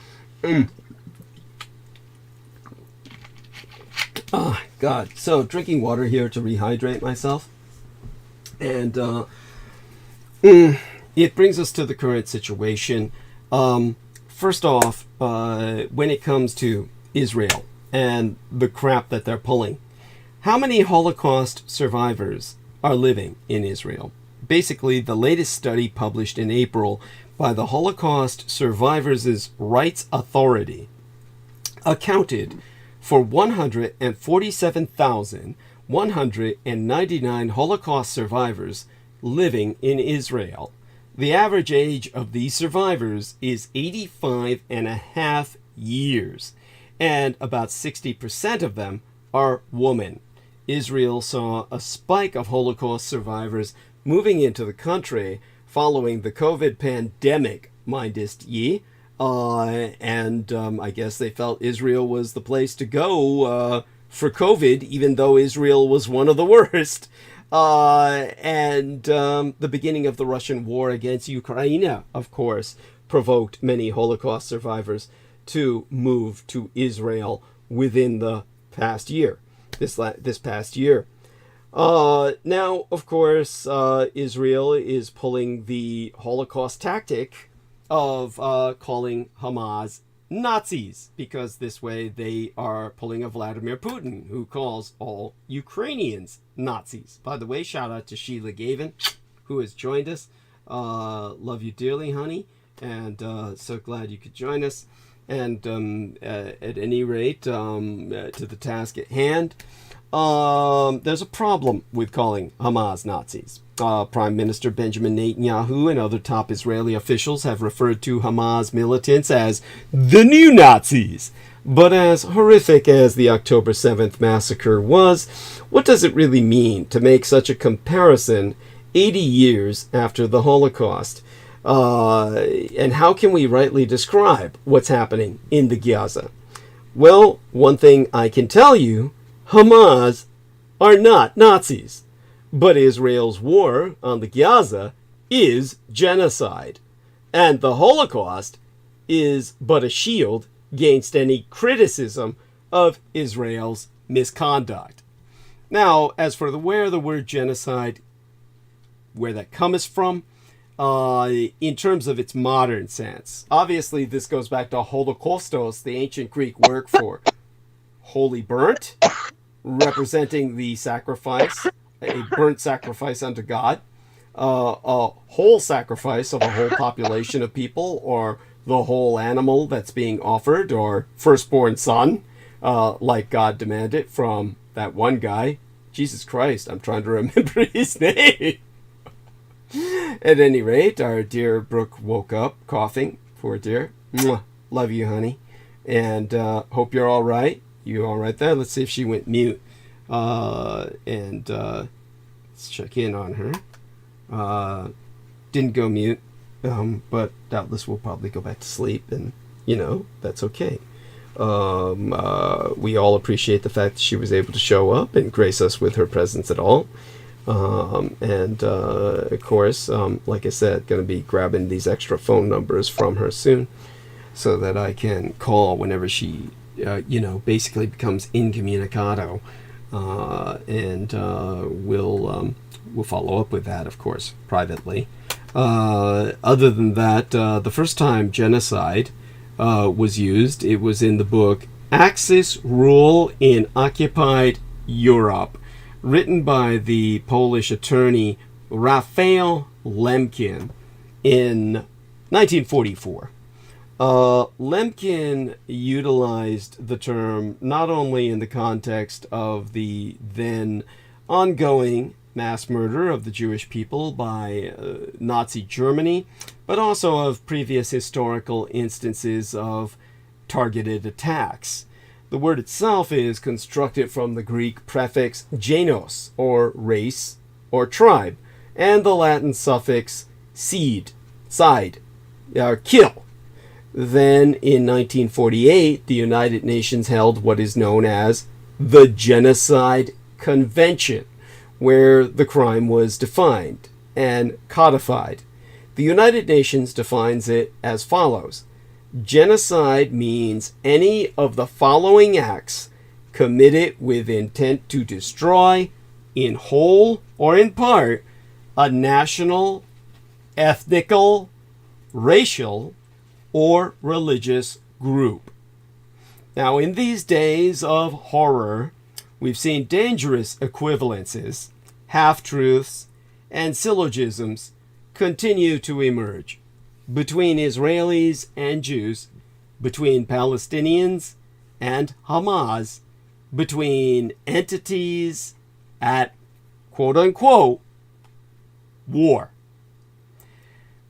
Oh, God. So, drinking water here to rehydrate myself. And it brings us to the current situation. First off, when it comes to Israel and the crap that they're pulling, how many Holocaust survivors are living in Israel? Basically, the latest study published in April by the Holocaust Survivors' Rights Authority accounted for 147,199 Holocaust survivors living in Israel. The average age of these survivors is 85 and a half years, and about 60% of them are women. Israel saw a spike of Holocaust survivors moving into the country following the COVID pandemic, mindest ye. And I guess they felt Israel was the place to go for COVID, even though Israel was one of the worst. And the beginning of the Russian war against Ukraine, of course, provoked many Holocaust survivors to move to Israel within the past year, this past year. Now, of course, Israel is pulling the Holocaust tactic of calling Hamas Nazis, because this way they are pulling a Vladimir Putin, who calls all Ukrainians Nazis. By the way, shout out to Sheila Gavin, who has joined us. Love you dearly, honey, and so glad you could join us. And at any rate, to the task at hand, there's a problem with calling Hamas Nazis. Prime Minister Benjamin Netanyahu and other top Israeli officials have referred to Hamas militants as the new Nazis. But as horrific as the October 7th massacre was, what does it really mean to make such a comparison 80 years after the Holocaust? And how can we rightly describe what's happening in the Gaza? Well, one thing I can tell you: Hamas are not Nazis, but Israel's war on the Gaza is genocide, and the Holocaust is but a shield against any criticism of Israel's misconduct. Now, as for where the word genocide, where that comes from, in terms of its modern sense, obviously this goes back to holocaustos, the ancient Greek word for holy burnt, representing the sacrifice, a burnt sacrifice unto God, a whole sacrifice of a whole population of people, or the whole animal that's being offered, or firstborn son, like God demanded from that one guy. Jesus Christ, I'm trying to remember his name. At any rate, our dear Brooke woke up coughing. Poor dear. Mwah. Love you, honey. And hope you're all right. You all right there? Let's see if she went mute. And let's check in on her. Didn't go mute, but doubtless will probably go back to sleep, and that's okay. We all appreciate the fact that she was able to show up and grace us with her presence at all. And of course, like I said, going to be grabbing these extra phone numbers from her soon, so that I can call whenever she basically becomes incommunicado. And we'll follow up with that, of course, privately. Other than that, the first time genocide was used, it was in the book Axis Rule in Occupied Europe, written by the Polish attorney Raphael Lemkin in 1944. Lemkin utilized the term not only in the context of the then ongoing mass murder of the Jewish people by Nazi Germany, but also of previous historical instances of targeted attacks. The word itself is constructed from the Greek prefix genos, or race, or tribe, and the Latin suffix side, kill. Then, in 1948, the United Nations held what is known as the Genocide Convention, where the crime was defined and codified. The United Nations defines it as follows. Genocide means any of the following acts committed with intent to destroy, in whole or in part, a national, ethnical, racial, or religious group. Now, in these days of horror, we've seen dangerous equivalences, half-truths, and syllogisms continue to emerge between Israelis and Jews, between Palestinians and Hamas, between entities at quote-unquote war.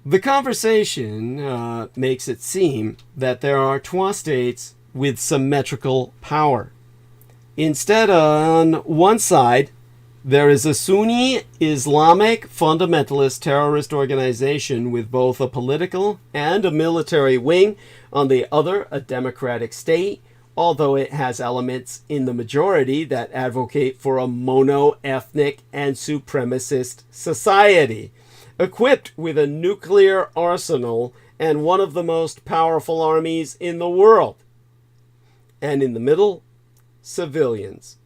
The conversation makes it seem that there are two states with symmetrical power. Instead, on one side, there is a Sunni Islamic fundamentalist terrorist organization with both a political and a military wing. On the other, a democratic state, although it has elements in the majority that advocate for a mono-ethnic and supremacist society, equipped with a nuclear arsenal and one of the most powerful armies in the world. And in the middle, civilians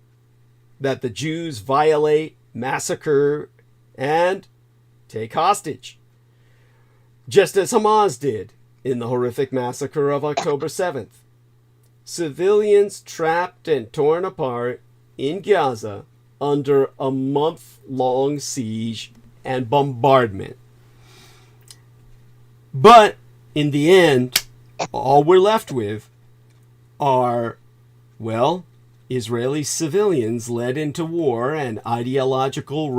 that the Jews violate, massacre, and take hostage, just as Hamas did in the horrific massacre of October 7th. Civilians trapped and torn apart in Gaza under a month-long siege and bombardment. But in the end, all we're left with are, well, Israeli civilians led into war and ideological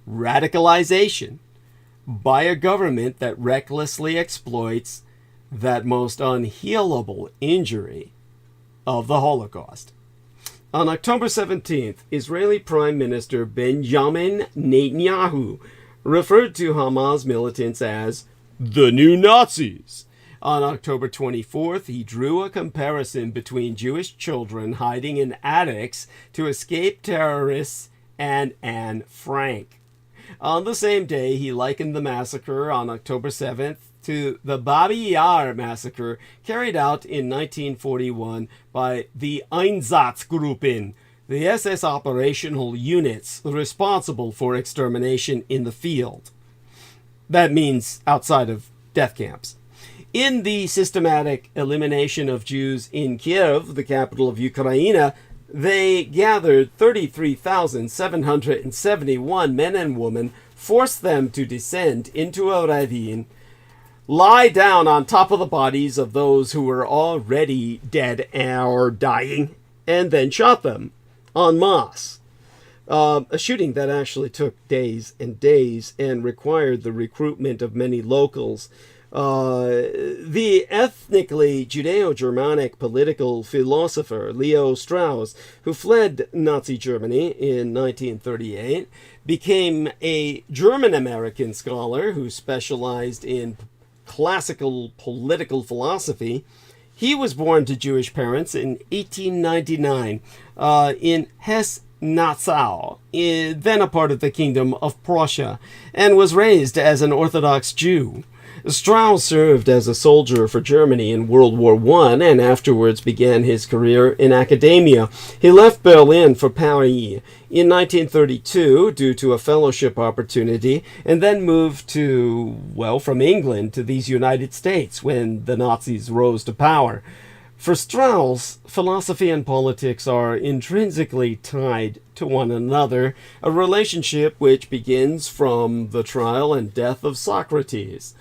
radicalization by a government that recklessly exploits that most unhealable injury of the Holocaust. On October 17th, Israeli Prime Minister Benjamin Netanyahu referred to Hamas militants as the new Nazis. On October 24th, he drew a comparison between Jewish children hiding in attics to escape terrorists and Anne Frank. On the same day, he likened the massacre on October 7th to the Babi Yar massacre carried out in 1941 by the Einsatzgruppen, the SS operational units responsible for extermination in the field. That means outside of death camps. In the systematic elimination of Jews in Kiev, the capital of Ukraine, they gathered 33,771 men and women, forced them to descend into a ravine, lie down on top of the bodies of those who were already dead or dying, and then shot them en masse. A shooting that actually took days and days and required the recruitment of many locals. The ethnically Judeo-Germanic political philosopher Leo Strauss, who fled Nazi Germany in 1938, became a German-American scholar who specialized in classical political philosophy. He was born to Jewish parents in 1899 in Hesse-Nassau, then a part of the Kingdom of Prussia, and was raised as an Orthodox Jew. Strauss served as a soldier for Germany in World War I and afterwards began his career in academia. He left Berlin for Paris in 1932 due to a fellowship opportunity and then moved from England to these United States when the Nazis rose to power. For Strauss, philosophy and politics are intrinsically tied to one another, a relationship which begins from the trial and death of Socrates.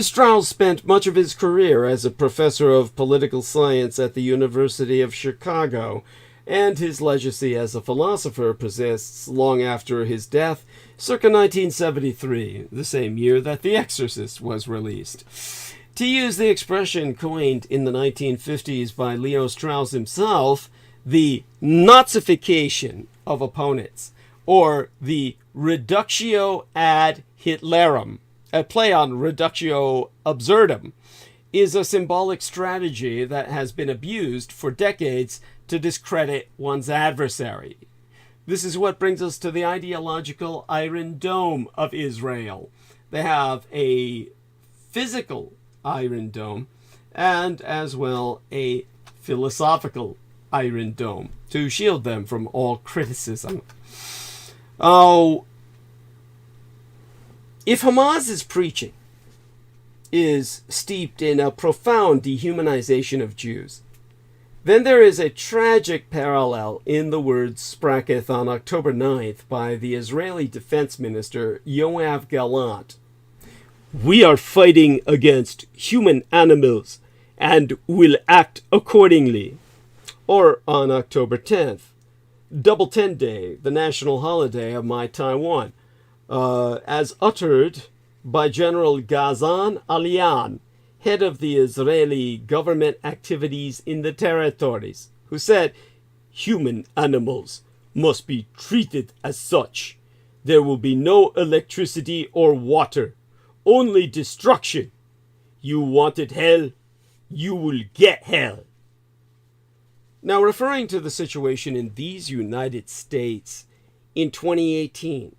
Strauss spent much of his career as a professor of political science at the University of Chicago, and his legacy as a philosopher persists long after his death, circa 1973, the same year that The Exorcist was released. To use the expression coined in the 1950s by Leo Strauss himself, the Nazification of opponents, or the reductio ad Hitlerum, a play on reductio absurdum, is a symbolic strategy that has been abused for decades to discredit one's adversary. This is what brings us to the ideological Iron Dome of Israel. They have a physical Iron Dome and as well a philosophical Iron Dome to shield them from all criticism. Oh, if Hamas's preaching is steeped in a profound dehumanization of Jews, then there is a tragic parallel in the words spraken on October 9th by the Israeli Defense Minister Yoav Gallant. "We are fighting against human animals and will act accordingly." Or on October 10th, Double 10 Day, the national holiday of my Taiwan, as uttered by General Ghazan Alian, head of the Israeli government activities in the territories, who said, "Human animals must be treated as such. There will be no electricity or water, only destruction. You wanted hell, you will get hell." Now, referring to the situation in these United States, in 2018,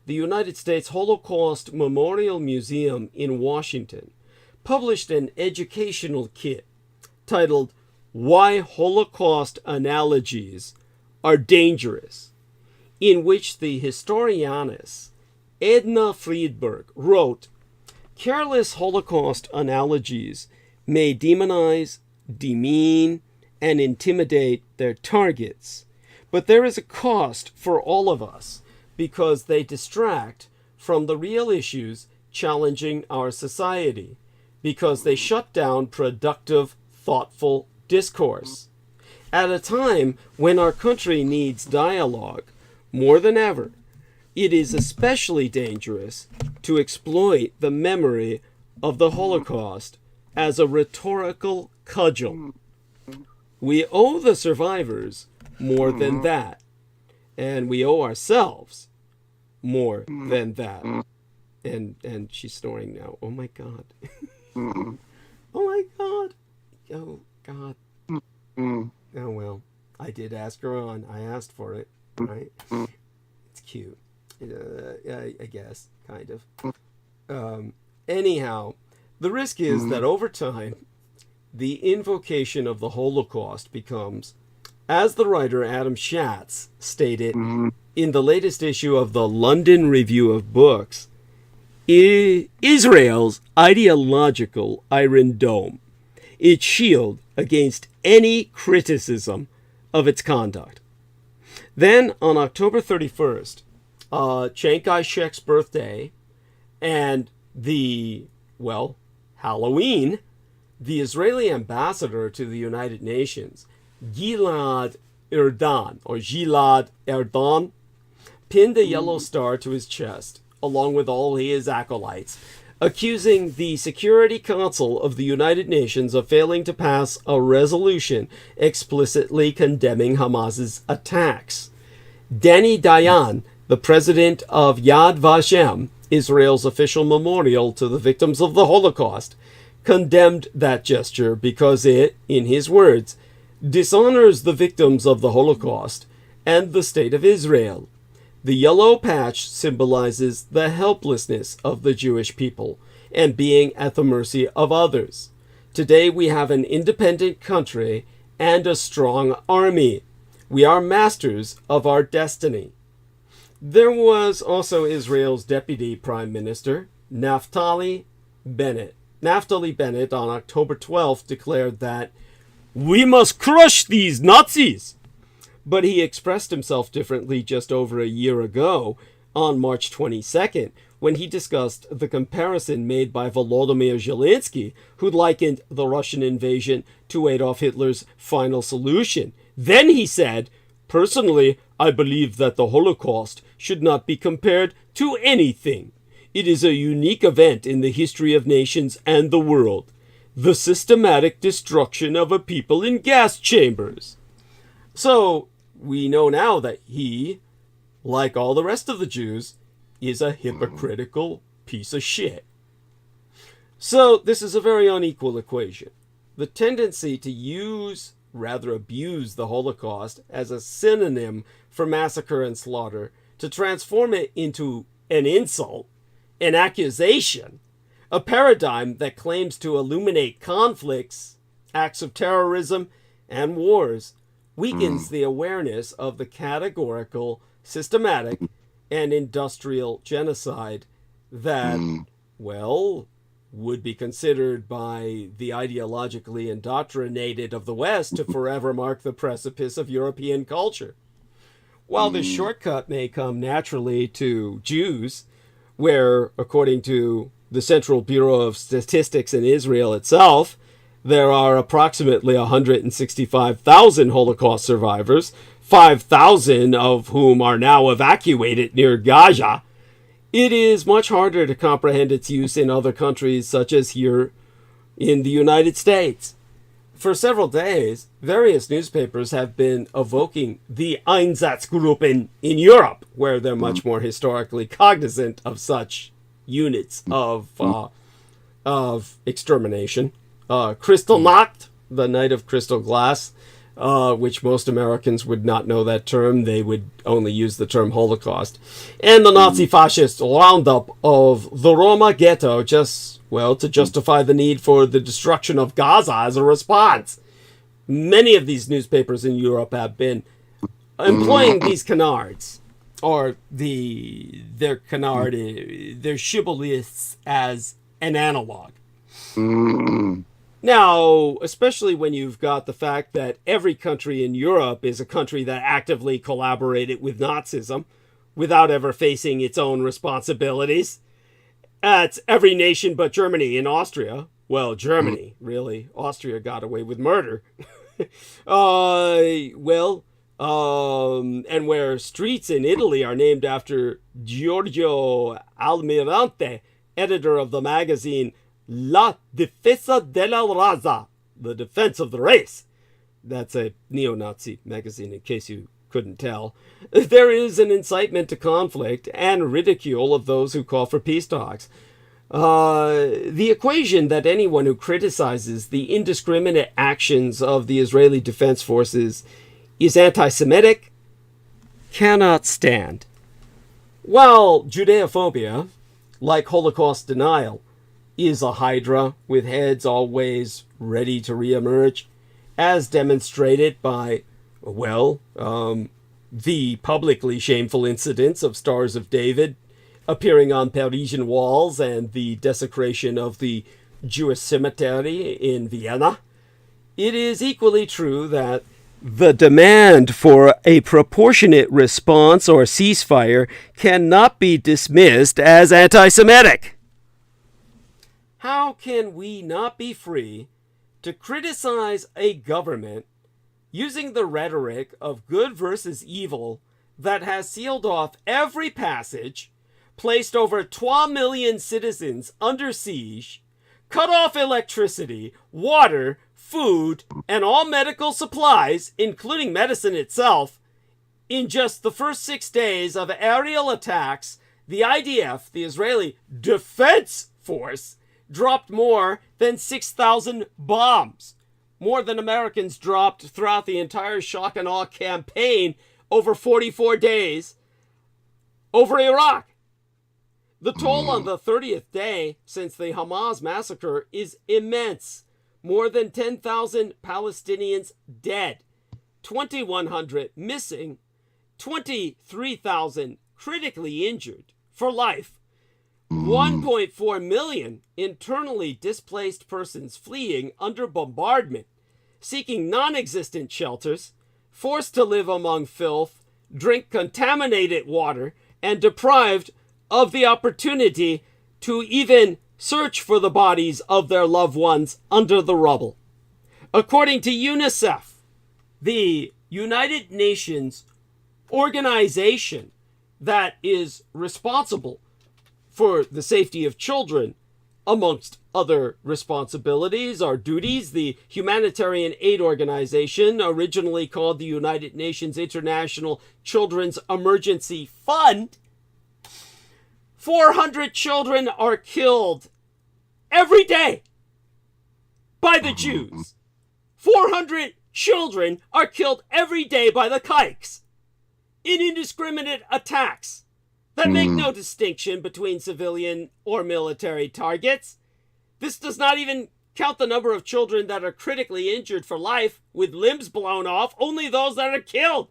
the United States Holocaust Memorial Museum in Washington published an educational kit titled "Why Holocaust Analogies Are Dangerous," in which the historianess Edna Friedberg wrote, "Careless Holocaust analogies may demonize, demean, and intimidate their targets, but there is a cost for all of us because they distract from the real issues challenging our society, because they shut down productive, thoughtful discourse. At a time when our country needs dialogue more than ever, it is especially dangerous to exploit the memory of the Holocaust as a rhetorical cudgel. We owe the survivors more than that, and we owe ourselves more than that." And she's snoring now. Oh my God. Oh my God. Oh God. Oh well. I did ask her on. I asked for it. Right? It's cute. I guess. Kind of. Anyhow, the risk is that over time, the invocation of the Holocaust becomes, as the writer Adam Schatz stated in the latest issue of the London Review of Books, Israel's ideological Iron Dome, its shield against any criticism of its conduct. Then, on October 31st, Chiang Kai-shek's birthday, and Halloween, the Israeli ambassador to the United Nations, Gilad Erdan, pinned a yellow star to his chest, along with all his acolytes, accusing the Security Council of the United Nations of failing to pass a resolution explicitly condemning Hamas's attacks. Danny Dayan, the president of Yad Vashem, Israel's official memorial to the victims of the Holocaust, condemned that gesture because it, in his words, dishonors the victims of the Holocaust and the state of Israel. The yellow patch symbolizes the helplessness of the Jewish people and being at the mercy of others. Today we have an independent country and a strong army. We are masters of our destiny. There was also Israel's Deputy Prime Minister, Naftali Bennett. Naftali Bennett on October 12th declared that We must crush these Nazis! But he expressed himself differently just over a year ago, on March 22nd, when he discussed the comparison made by Volodymyr Zelensky, who likened the Russian invasion to Adolf Hitler's final solution. Then he said, "Personally, I believe that the Holocaust should not be compared to anything. It is a unique event in the history of nations and the world. The systematic destruction of a people in gas chambers." So, we know now that he, like all the rest of the Jews, is a hypocritical piece of shit. So, this is a very unequal equation. The tendency to use, rather abuse, the Holocaust as a synonym for massacre and slaughter, to transform it into an insult, an accusation, a paradigm that claims to illuminate conflicts, acts of terrorism, and wars, weakens the awareness of the categorical, systematic, and industrial genocide that, well, would be considered by the ideologically indoctrinated of the West to forever mark the precipice of European culture. While this shortcut may come naturally to Jews, where, according to the Central Bureau of Statistics in Israel itself, there are approximately 165,000 Holocaust survivors, 5,000 of whom are now evacuated near Gaza, it is much harder to comprehend its use in other countries, such as here in the United States. For several days, various newspapers have been evoking the Einsatzgruppen in Europe, where they're much more historically cognizant of such units of extermination. Kristallnacht, the Night of Crystal Glass, which most Americans would not know that term. They would only use the term Holocaust. And the Nazi-fascist roundup of the Roma ghetto, to justify the need for the destruction of Gaza as a response. Many of these newspapers in Europe have been employing these canards, or their shibboleths as an analog. Now, especially when you've got the fact that every country in Europe is a country that actively collaborated with Nazism without ever facing its own responsibilities. It's every nation but Germany and Austria. Well, Germany, really. Austria got away with murder. And where streets in Italy are named after Giorgio Almirante, editor of the magazine La Difesa della Raza, the defense of the race. That's a neo-Nazi magazine, in case you couldn't tell. There is an incitement to conflict and ridicule of those who call for peace talks. The equation that anyone who criticizes the indiscriminate actions of the Israeli Defense Forces is anti-Semitic cannot stand. While Judeophobia, like Holocaust denial, is a hydra with heads always ready to reemerge, as demonstrated by, the publicly shameful incidents of Stars of David appearing on Parisian walls and the desecration of the Jewish cemetery in Vienna. It is equally true that the demand for a proportionate response or ceasefire cannot be dismissed as anti-Semitic. How can we not be free to criticize a government using the rhetoric of good versus evil that has sealed off every passage, placed over 12 million citizens under siege, cut off electricity, water, food, and all medical supplies, including medicine itself, in just the first 6 days of aerial attacks? The IDF, the Israeli Defense Force, dropped more than 6,000 bombs, more than Americans dropped throughout the entire shock and awe campaign over 44 days over Iraq. The toll on the 30th day since the Hamas massacre is immense. More than 10,000 Palestinians dead, 2,100 missing, 23,000 critically injured for life, 1.4 million internally displaced persons fleeing under bombardment, seeking non-existent shelters, forced to live among filth, drink contaminated water, and deprived of the opportunity to even search for the bodies of their loved ones under the rubble. According to UNICEF, the United Nations organization that is responsible for the safety of children, amongst other responsibilities or duties, the humanitarian aid organization, originally called the United Nations International Children's Emergency Fund, 400 children are killed every day by the Jews. 400 children are killed every day by the kikes in indiscriminate attacks that make no distinction between civilian or military targets. This does not even count the number of children that are critically injured for life with limbs blown off, only those that are killed.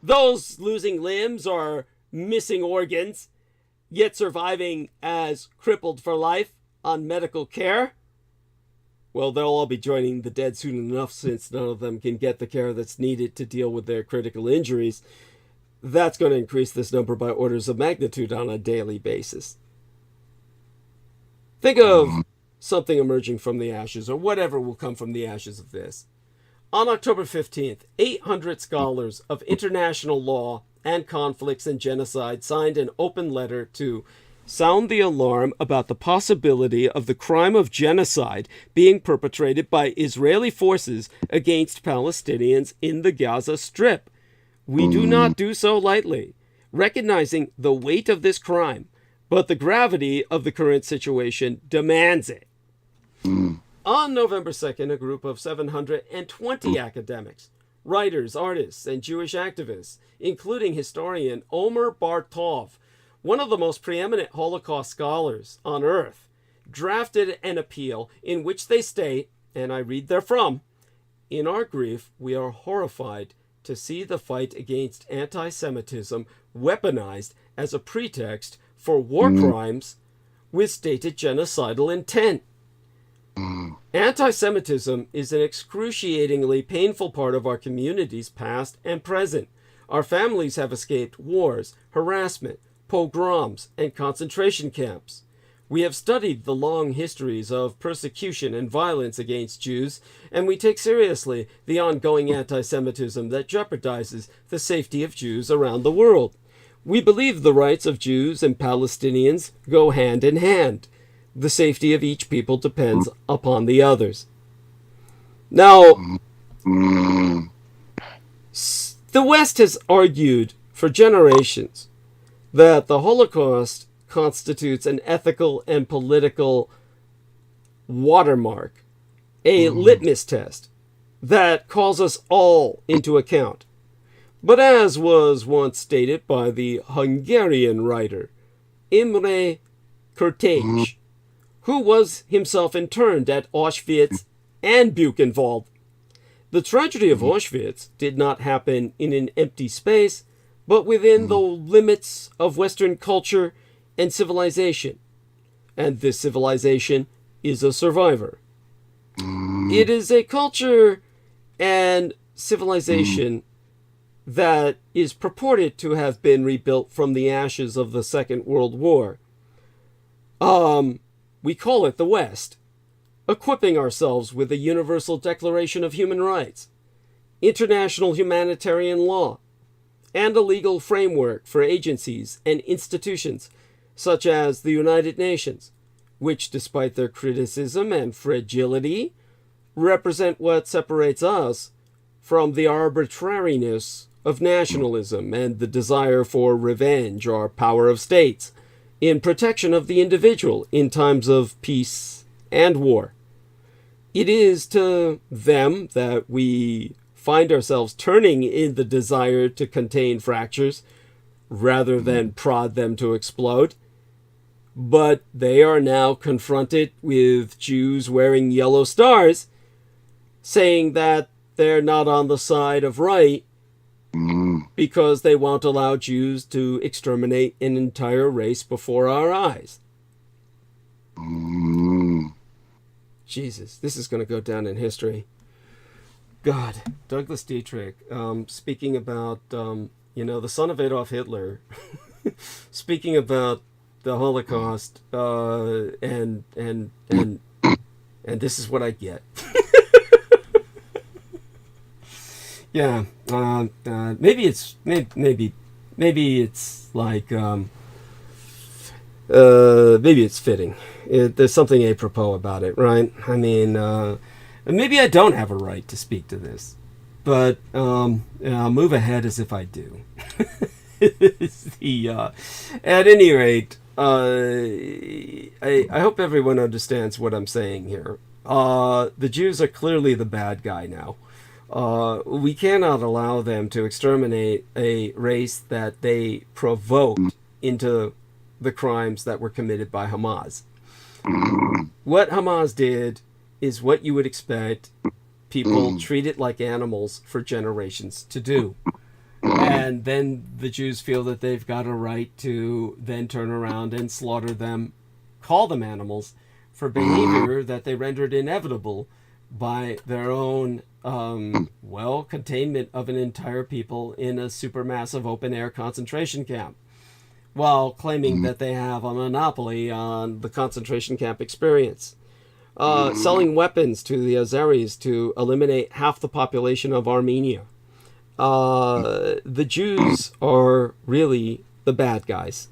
Those losing limbs or missing organs, yet surviving as crippled for life on medical care, well, they'll all be joining the dead soon enough, since none of them can get the care that's needed to deal with their critical injuries. That's going to increase this number by orders of magnitude on a daily basis. Think of something emerging from the ashes, or whatever will come from the ashes of this. On October 15th, 800 scholars of international law and conflicts and genocide signed an open letter to sound the alarm about the possibility of the crime of genocide being perpetrated by Israeli forces against Palestinians in the Gaza Strip. We do not do so lightly, recognizing the weight of this crime, but the gravity of the current situation demands it. On November 2nd, a group of 720 academics, writers, artists, and Jewish activists, including historian Omer Bartov, one of the most preeminent Holocaust scholars on earth, drafted an appeal in which they state, and I read therefrom, "In our grief, we are horrified to see the fight against anti-Semitism weaponized as a pretext for war crimes with stated genocidal intent. Anti-Semitism is an excruciatingly painful part of our communities, past and present. Our families have escaped wars, harassment, pogroms, and concentration camps. We have studied the long histories of persecution and violence against Jews, and we take seriously the ongoing anti-Semitism that jeopardizes the safety of Jews around the world. We believe the rights of Jews and Palestinians go hand in hand. The safety of each people depends upon the others." Now, the West has argued for generations that the Holocaust constitutes an ethical and political watermark, a litmus test that calls us all into account. But as was once stated by the Hungarian writer Imre Kertész, who was himself interned at Auschwitz and Buchenwald, the tragedy of Auschwitz did not happen in an empty space, but within the limits of Western culture and civilization. And this civilization is a survivor. It is a culture and civilization that is purported to have been rebuilt from the ashes of the Second World War. We call it the West, equipping ourselves with a Universal Declaration of Human Rights, international humanitarian law, and a legal framework for agencies and institutions such as the United Nations, which, despite their criticism and fragility, represent what separates us from the arbitrariness of nationalism and the desire for revenge or power of states in protection of the individual in times of peace and war. It is to them that we find ourselves turning in the desire to contain fractures rather than prod them to explode. But they are now confronted with Jews wearing yellow stars, saying that they're not on the side of right because they won't allow Jews to exterminate an entire race before our eyes. Jesus, this is going to go down in history. God, Douglas Dietrich, speaking about, the son of Adolf Hitler, speaking about the Holocaust, and this is what I get. Yeah, maybe it's like maybe it's fitting. There's something apropos about it, right? I mean, maybe I don't have a right to speak to this, but I'll move ahead as if I do. At any rate, I hope everyone understands what I'm saying here. The Jews are clearly the bad guy now. We cannot allow them to exterminate a race that they provoked into the crimes that were committed by Hamas. What Hamas did is what you would expect people treated like animals for generations to do. And then the Jews feel that they've got a right to then turn around and slaughter them, call them animals, for behavior that they rendered inevitable by their own, containment of an entire people in a supermassive open-air concentration camp, while claiming that they have a monopoly on the concentration camp experience. Selling weapons to the Azeris to eliminate half the population of Armenia. The Jews are really the bad guys.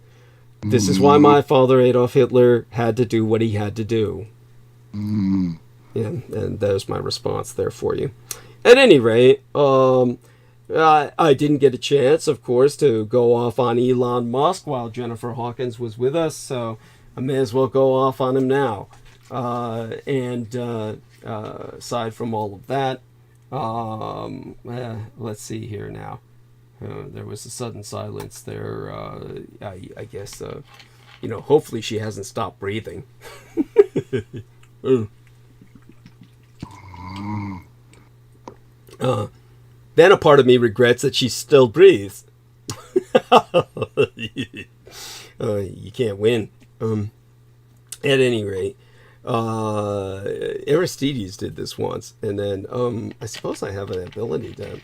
This is why my father, Adolf Hitler, had to do what he had to do. Yeah, and there's my response there for you. At any rate, I didn't get a chance, of course, to go off on Elon Musk while Jennifer Hawkins was with us, so I may as well go off on him now. Aside from all of that, let's see here now. There was a sudden silence there. I guess, hopefully she hasn't stopped breathing. Then a part of me regrets that she still breathes. You can't win. At any rate, Aristides did this once, and then I suppose I have an ability to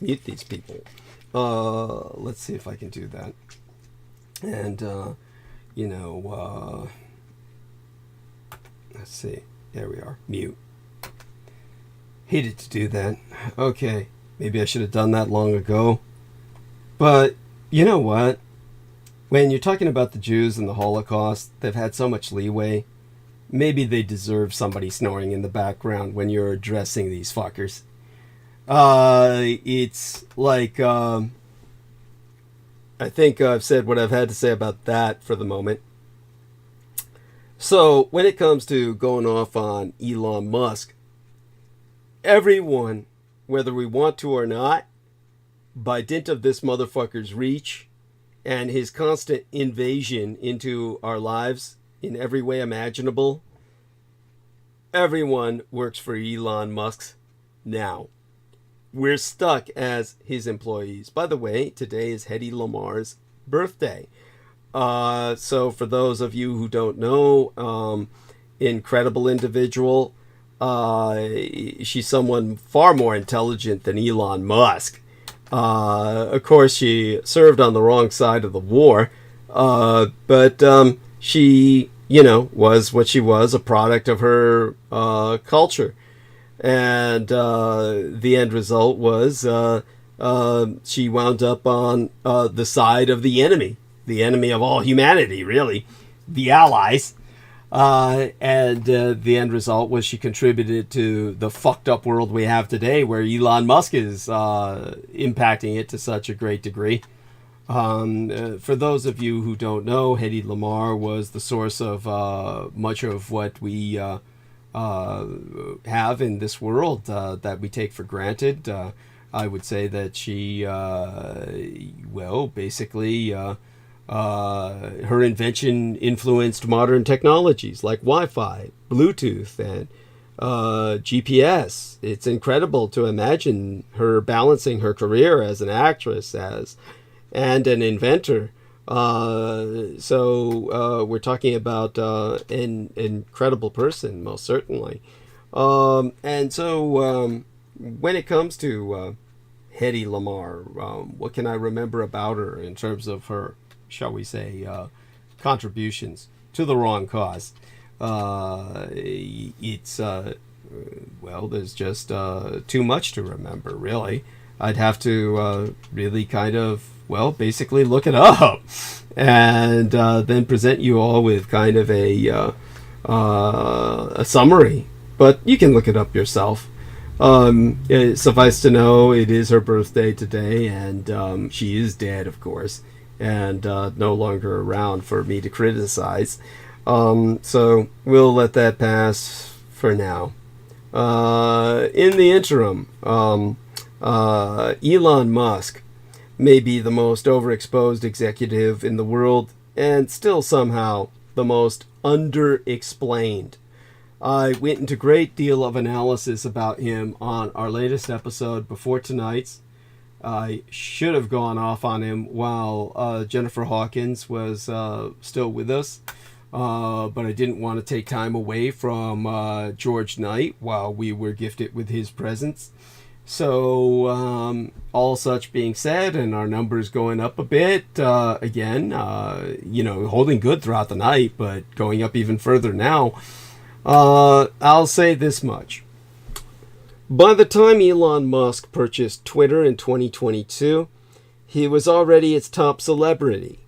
mute these people. Let's see if I can do that. And let's see. There we are. Mute. Hated to do that. Okay, maybe I should have done that long ago. But you know what? When you're talking about the Jews and the Holocaust, they've had so much leeway. Maybe they deserve somebody snoring in the background when you're addressing these fuckers. It's like, I think I've said what I've had to say about that for the moment. So, when it comes to going off on Elon Musk, everyone, whether we want to or not, by dint of this motherfucker's reach and his constant invasion into our lives in every way imaginable, everyone works for Elon Musk now. We're stuck as his employees. By the way, today is Hedy Lamar's birthday. So for those of you who don't know, incredible individual. She's someone far more intelligent than Elon Musk. Of course, she served on the wrong side of the war, but she, was what she was, a product of her culture. And the end result was she wound up on the side of the enemy of all humanity, really, the Allies. And the end result was she contributed to the fucked up world we have today, where Elon Musk is impacting it to such a great degree. For those of you who don't know, Hedy Lamarr was the source of much of what we have in this world that we take for granted. I would say that she, basically... her invention influenced modern technologies like Wi-Fi, Bluetooth, and GPS. It's incredible to imagine her balancing her career as an actress and an inventor. So we're talking about an incredible person, most certainly. And so, when it comes to Hedy Lamarr, what can I remember about her in terms of her, shall we say, contributions to the wrong cause? It's well, there's just too much to remember, really. I'd have to really kind of, well, basically look it up and then present you all with kind of a summary. But you can look it up yourself. Suffice to know, it is her birthday today, and she is dead, of course, and no longer around for me to criticize. So we'll let that pass for now. In the interim, Elon Musk may be the most overexposed executive in the world, and still somehow the most underexplained. I went into a great deal of analysis about him on our latest episode before tonight's. I should have gone off on him while Jennifer Hawkins was still with us, but I didn't want to take time away from George Knight while we were gifted with his presence. So all such being said, and our numbers going up a bit, again, holding good throughout the night, but going up even further now. I'll say this much. By the time Elon Musk purchased Twitter in 2022, he was already its top celebrity,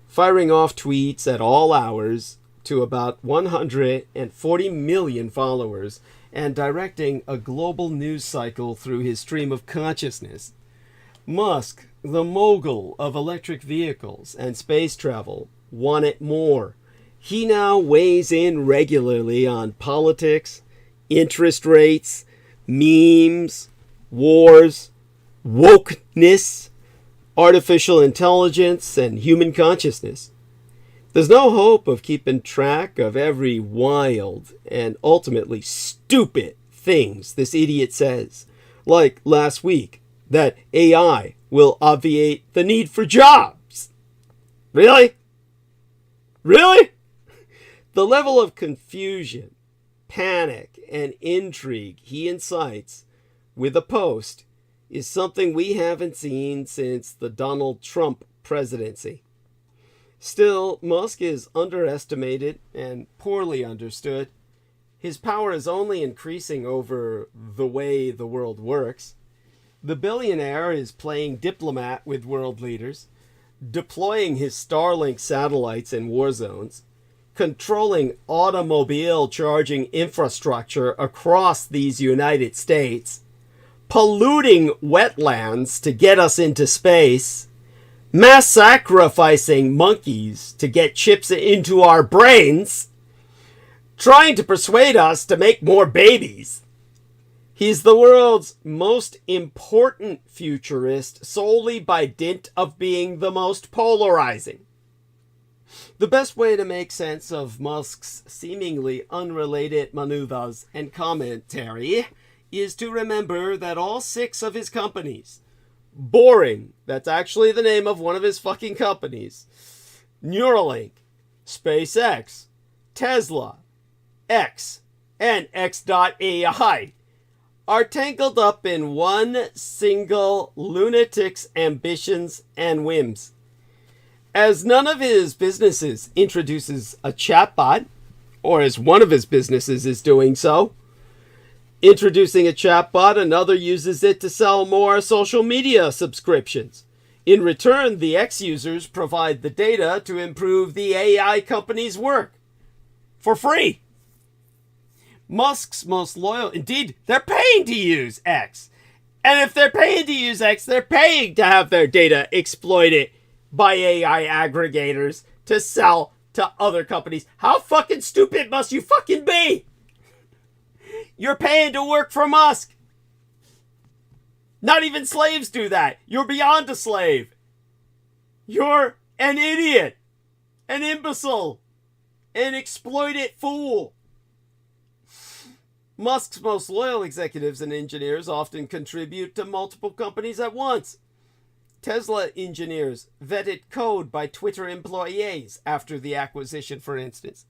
firing off tweets at all hours to about 140 million followers and directing a global news cycle through his stream of consciousness. Musk, the mogul of electric vehicles and space travel, wanted more. He now weighs in regularly on politics, interest rates, memes, wars, wokeness, artificial intelligence, and human consciousness. There's no hope of keeping track of every wild and ultimately stupid things this idiot says. Like last week, that AI will obviate the need for jobs. Really? Really? The level of confusion, panic, and intrigue he incites with a post is something we haven't seen since the Donald Trump presidency. Still, Musk is underestimated and poorly understood. His power is only increasing over the way the world works. The billionaire is playing diplomat with world leaders, deploying his Starlink satellites in war zones, controlling automobile charging infrastructure across these United States, polluting wetlands to get us into space, mass sacrificing monkeys to get chips into our brains, trying to persuade us to make more babies. He's the world's most important futurist solely by dint of being the most polarizing. The best way to make sense of Musk's seemingly unrelated maneuvers and commentary is to remember that all 6 of his companies, Boring, that's actually the name of one of his fucking companies, Neuralink, SpaceX, Tesla, X, and X.AI, are tangled up in one single lunatic's ambitions and whims. As none of his businesses introduces a chatbot, or as one of his businesses is doing so, introducing a chatbot, another uses it to sell more social media subscriptions. In return, the X users provide the data to improve the AI company's work for free. Musk's most loyal, indeed, they're paying to use X. And if they're paying to use X, they're paying to have their data exploited by AI aggregators to sell to other companies. How fucking stupid must you fucking be? You're paying to work for Musk. Not even slaves do that. You're beyond a slave. You're an idiot, an imbecile, an exploited fool. Musk's most loyal executives and engineers often contribute to multiple companies at once. Tesla engineers vetted code by Twitter employees after the acquisition, for instance.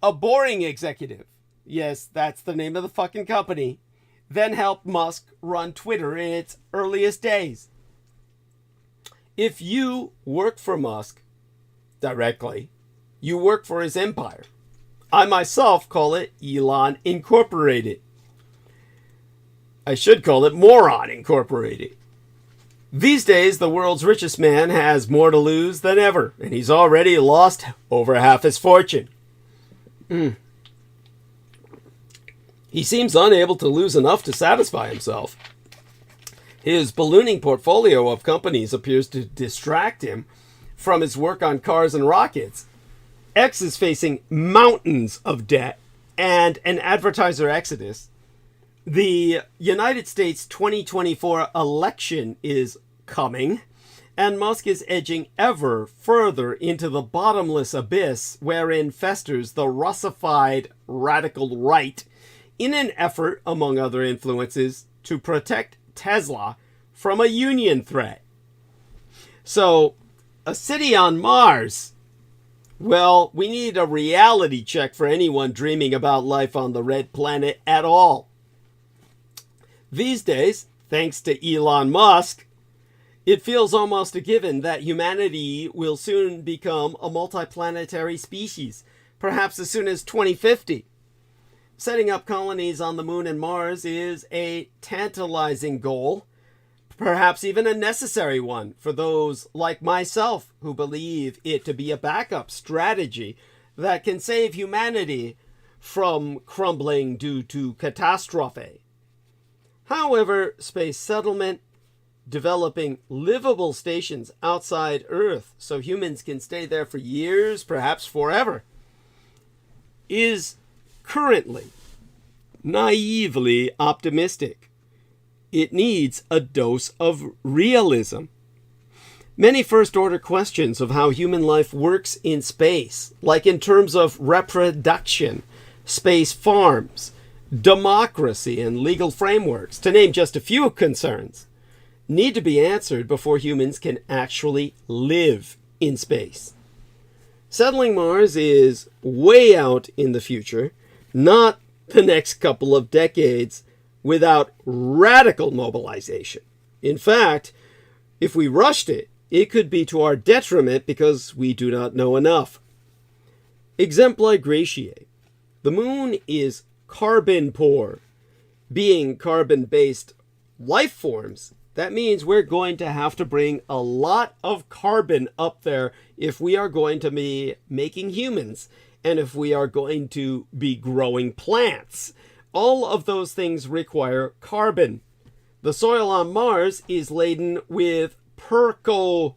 A Boring executive, yes, that's the name of the fucking company, then helped Musk run Twitter in its earliest days. If you work for Musk directly, you work for his empire. I myself call it Elon Incorporated. I should call it Moron Incorporated. These days, the world's richest man has more to lose than ever, and he's already lost over half his fortune. He seems unable to lose enough to satisfy himself. His ballooning portfolio of companies appears to distract him from his work on cars and rockets. X is facing mountains of debt and an advertiser exodus. The United States 2024 election is coming, and Musk is edging ever further into the bottomless abyss wherein festers the Russified radical right in an effort, among other influences, to protect Tesla from a union threat. So, a city on Mars? Well, we need a reality check for anyone dreaming about life on the red planet at all. These days, thanks to Elon Musk, it feels almost a given that humanity will soon become a multiplanetary species, perhaps as soon as 2050. Setting up colonies on the moon and Mars is a tantalizing goal, perhaps even a necessary one for those like myself who believe it to be a backup strategy that can save humanity from crumbling due to catastrophe. However, space settlement, developing livable stations outside Earth so humans can stay there for years, perhaps forever, is currently naively optimistic. It needs a dose of realism. Many first-order questions of how human life works in space, like in terms of reproduction, space farms, democracy, and legal frameworks, to name just a few concerns, need to be answered before humans can actually live in space. Settling Mars is way out in the future, not the next couple of decades, without radical mobilization. In fact, if we rushed it, it could be to our detriment because we do not know enough. Exempli gratiae. The moon is carbon poor. Being carbon-based life forms, that means we're going to have to bring a lot of carbon up there if we are going to be making humans and if we are going to be growing plants. All of those things require carbon. The soil on Mars is laden with perchlorates,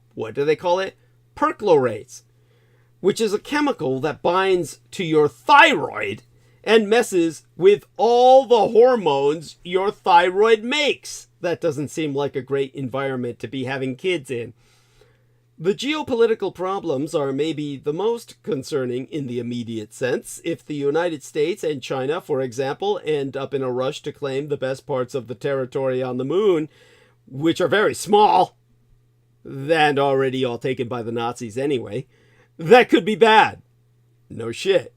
which is a chemical that binds to your thyroid and messes with all the hormones your thyroid makes. That doesn't seem like a great environment to be having kids in. The geopolitical problems are maybe the most concerning in the immediate sense. If the United States and China, for example, end up in a rush to claim the best parts of the territory on the moon, which are very small, and already all taken by the Nazis anyway, that could be bad. No shit.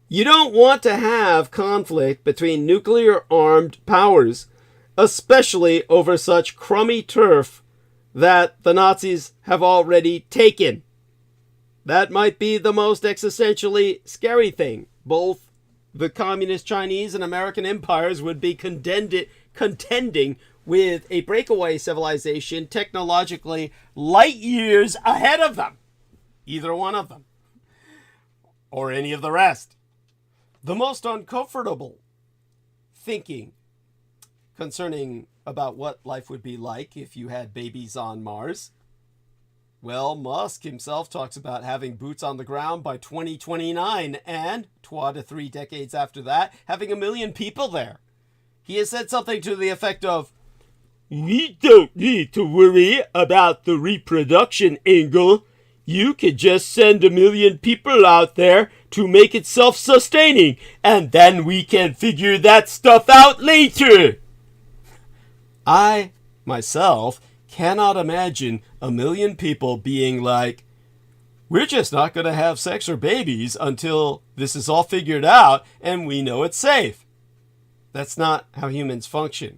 You don't want to have conflict between nuclear-armed powers, especially over such crummy turf that the Nazis have already taken. That might be the most existentially scary thing. Both the communist Chinese and American empires would be contending with a breakaway civilization technologically light years ahead of them. Either one of them. Or any of the rest. The most uncomfortable thinking concerning about what life would be like if you had babies on Mars. Well, Musk himself talks about having boots on the ground by 2029 and, 2 to 3 decades after that, having 1 million people there. He has said something to the effect of, "We don't need to worry about the reproduction angle. You could just send 1 million people out there to make it self-sustaining, and then we can figure that stuff out later." I, myself, cannot imagine 1 million people being like, "We're just not going to have sex or babies until this is all figured out and we know it's safe." That's not how humans function.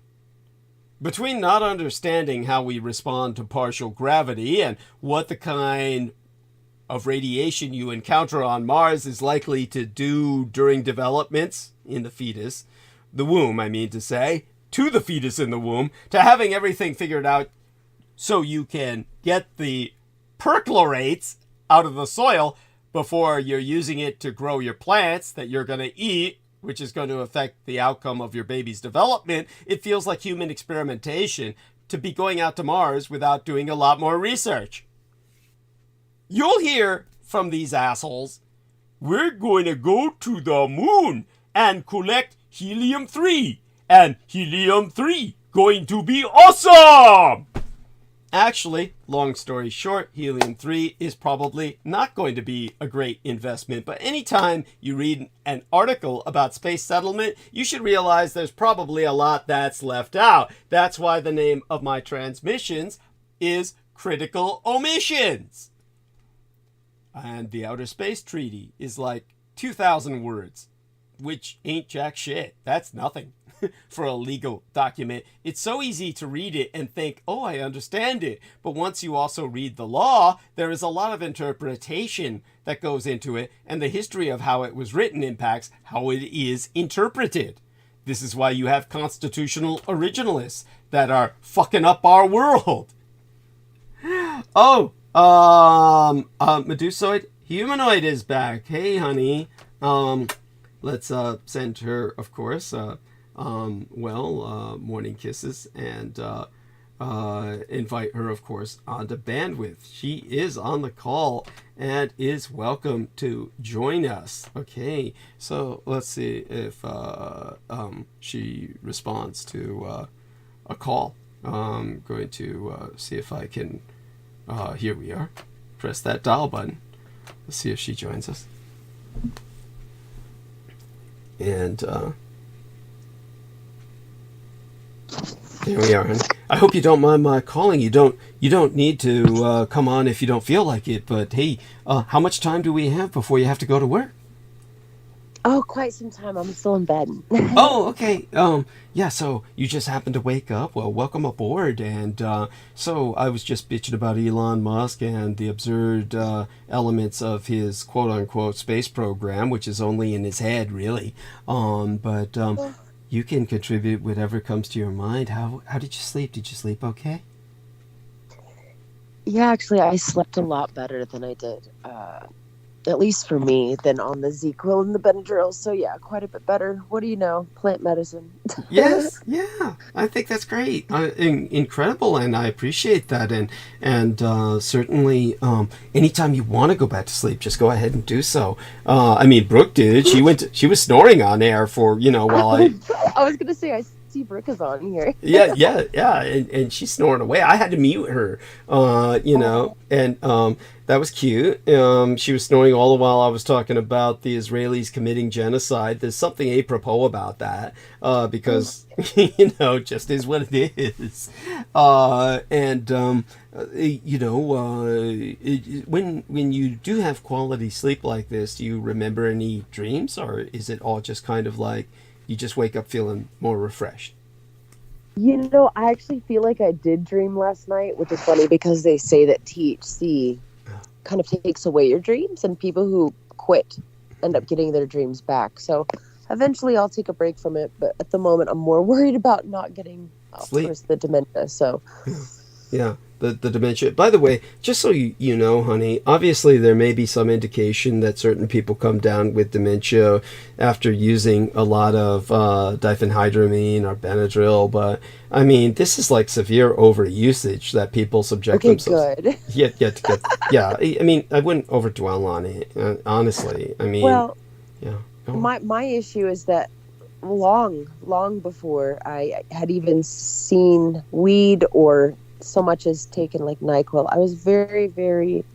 Between not understanding how we respond to partial gravity and what the kind of radiation you encounter on Mars is likely to do during developments in the fetus, the womb, I mean to say, to the fetus in the womb, to having everything figured out so you can get the perchlorates out of the soil before you're using it to grow your plants that you're going to eat, which is going to affect the outcome of your baby's development, it feels like human experimentation to be going out to Mars without doing a lot more research. You'll hear from these assholes, we're going to go to the moon and collect helium-3, and helium-3 going to be awesome! Actually, long story short, helium-3 is probably not going to be a great investment, but anytime you read an article about space settlement, you should realize there's probably a lot that's left out. That's why the name of my transmissions is Critical Omissions. And the Outer Space Treaty is like 2,000 words, which ain't jack shit. That's nothing. For a legal document. It's so easy to read it and think, oh, I understand it. But once you also read the law, there is a lot of interpretation that goes into it, and the history of how it was written impacts how it is interpreted. This is why you have constitutional originalists that are fucking up our world. Oh, Medusoid Humanoid is back. Hey, honey. Let's send her, of course, morning kisses and invite her, of course, onto bandwidth. She is on the call and is welcome to join us. Okay, so let's see if she responds to a call. I'm going to see if I can. Here we are. Press that dial button. Let's see if she joins us. And there we are, honey. I hope you don't mind my calling. You don't need to come on if you don't feel like it. But hey, how much time do we have before you have to go to work? Oh, quite some time. I'm still in bed. Oh, okay. Yeah, so you just happened to wake up. Well, welcome aboard. And so I was just bitching about Elon Musk and the absurd elements of his quote-unquote space program, which is only in his head, really. But you can contribute whatever comes to your mind. How did you sleep? Did you sleep okay? Yeah, actually, I slept a lot better than I did. At least for me, than on the ZQL and the Benadryl. So yeah, quite a bit better. What do you know? Plant medicine. Yes, yeah. I think that's great. Incredible, and I appreciate that. And certainly, anytime you want to go back to sleep, just go ahead and do so. I mean, Brooke did. She was snoring on air for, while I was gonna say, I see Brooke is on here. yeah, and she's snoring away. I had to mute her, and that was cute. She was snoring all the while I was talking about the Israelis committing genocide. There's something apropos about that, because, just is what it is. When you do have quality sleep like this, do you remember any dreams, or is it all just kind of like you just wake up feeling more refreshed? I actually feel like I did dream last night, which is funny because they say that THC kind of takes away your dreams, and people who quit end up getting their dreams back. So eventually I'll take a break from it, but at the moment I'm more worried about not getting, of course, the dementia. So yeah, the dementia. By the way, just so you know, honey, obviously there may be some indication that certain people come down with dementia after using a lot of diphenhydramine or Benadryl, but I mean, this is like severe overusage that people subject themselves. Good. Yeah. I mean, I wouldn't overdwell on it, honestly. I mean, well, yeah. My issue is that long before I had even seen weed or so much as taken like NyQuil, I was very, very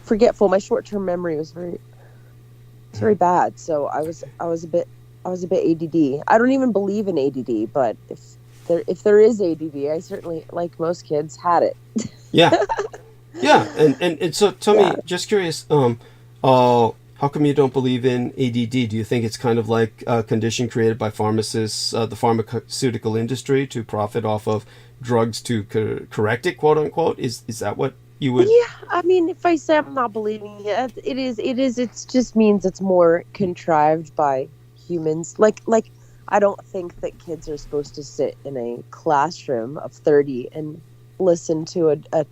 forgetful. My short-term memory was very bad. So I was a bit ADD. I don't even believe in ADD, but if there is ADD, I certainly, like most kids, had it. Yeah. Yeah. And so tell me, just curious, how How come you don't believe in ADD? Do you think it's kind of like a condition created by pharmacists, the pharmaceutical industry, to profit off of drugs to correct it, quote unquote? Is that what you would? Yeah, I mean, if I say I'm not believing it, it is. It just means it's more contrived by humans. Like I don't think that kids are supposed to sit in a classroom of 30 and listen to a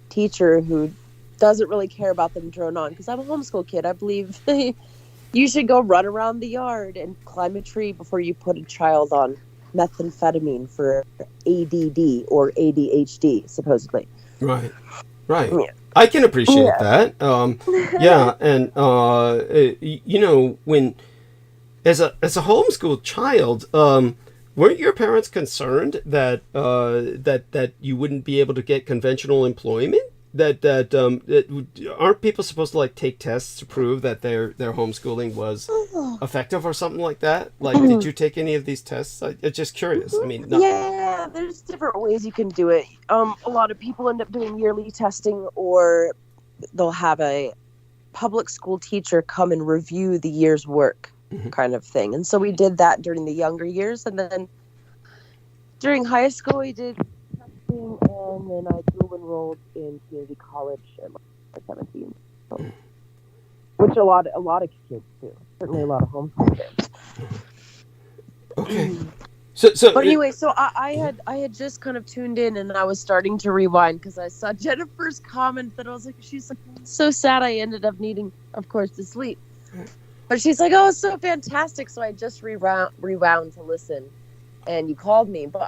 teacher who doesn't really care about them drone on. Because I'm a homeschool kid. I believe you should go run around the yard and climb a tree before you put a child on methamphetamine for ADD or ADHD, supposedly. Right. Yeah. I can appreciate that. Yeah, and when as a homeschool child, weren't your parents concerned that that you wouldn't be able to get conventional employment? That aren't people supposed to take tests to prove that their homeschooling was effective or something like that? Did you take any of these tests? I'm just curious. I mean, yeah, there's different ways you can do it. A lot of people end up doing yearly testing, or they'll have a public school teacher come and review the year's work, kind of thing. And so we did that during the younger years, and then during high school we did testing, and then I dual enrolled in community college at 17, so, which a lot of kids do. Certainly a lot of homeschool kids. Okay. So but anyway, so I had just kind of tuned in, and I was starting to rewind because I saw Jennifer's comment that I was like, she's like, so sad I ended up needing, of course, to sleep. But she's like, oh, it's so fantastic. So I just rewound to listen, and you called me. But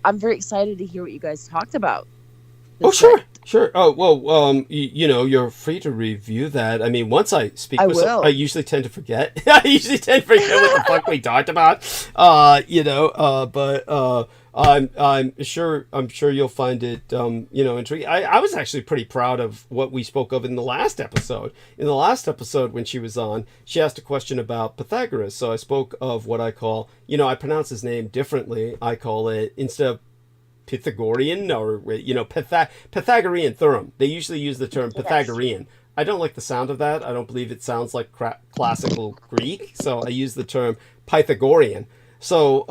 I'm very excited to hear what you guys talked about. Oh, sure. Oh, well, you're free to review that. I mean, once I speak with I usually tend to forget. I usually tend to forget what the fuck we talked about. But I'm sure you'll find it, intriguing. I was actually pretty proud of what we spoke of in the last episode. In the last episode, when she was on, she asked a question about Pythagoras. So I spoke of what I call, I pronounce his name differently. I call it, instead of Pythagorean or Pythagorean theorem. They usually use the term Pythagorean. I don't like the sound of that. I don't believe it sounds like classical Greek, so I use the term Pythagorean. So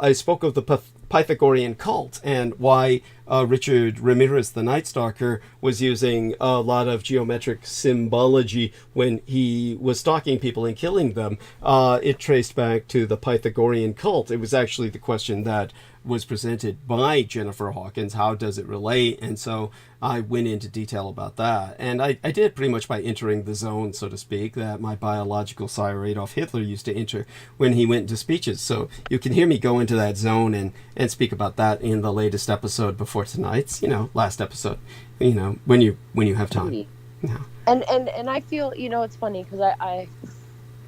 I spoke of the Pythagorean cult and why Richard Ramirez, the Night Stalker, was using a lot of geometric symbology when he was stalking people and killing them. It traced back to the Pythagorean cult. It was actually the question that was presented by Jennifer Hawkins. How does it relate? And so I went into detail about that. And I did pretty much by entering the zone, so to speak, that my biological sire Adolf Hitler used to enter when he went into speeches. So you can hear me go into that zone and speak about that in the latest episode before tonight's, last episode, when you have time. Yeah. And I feel, it's funny because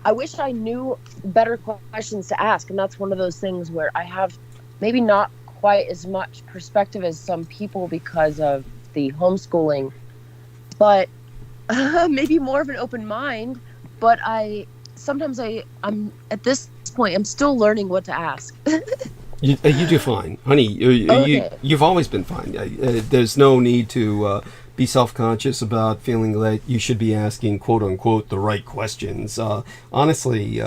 I wish I knew better questions to ask. And that's one of those things where I have maybe not quite as much perspective as some people because of the homeschooling, but maybe more of an open mind. But I'm at this point, I'm still learning what to ask. You do fine, honey. You've always been fine. There's no need to be self-conscious about feeling like you should be asking, quote unquote, the right questions. Honestly,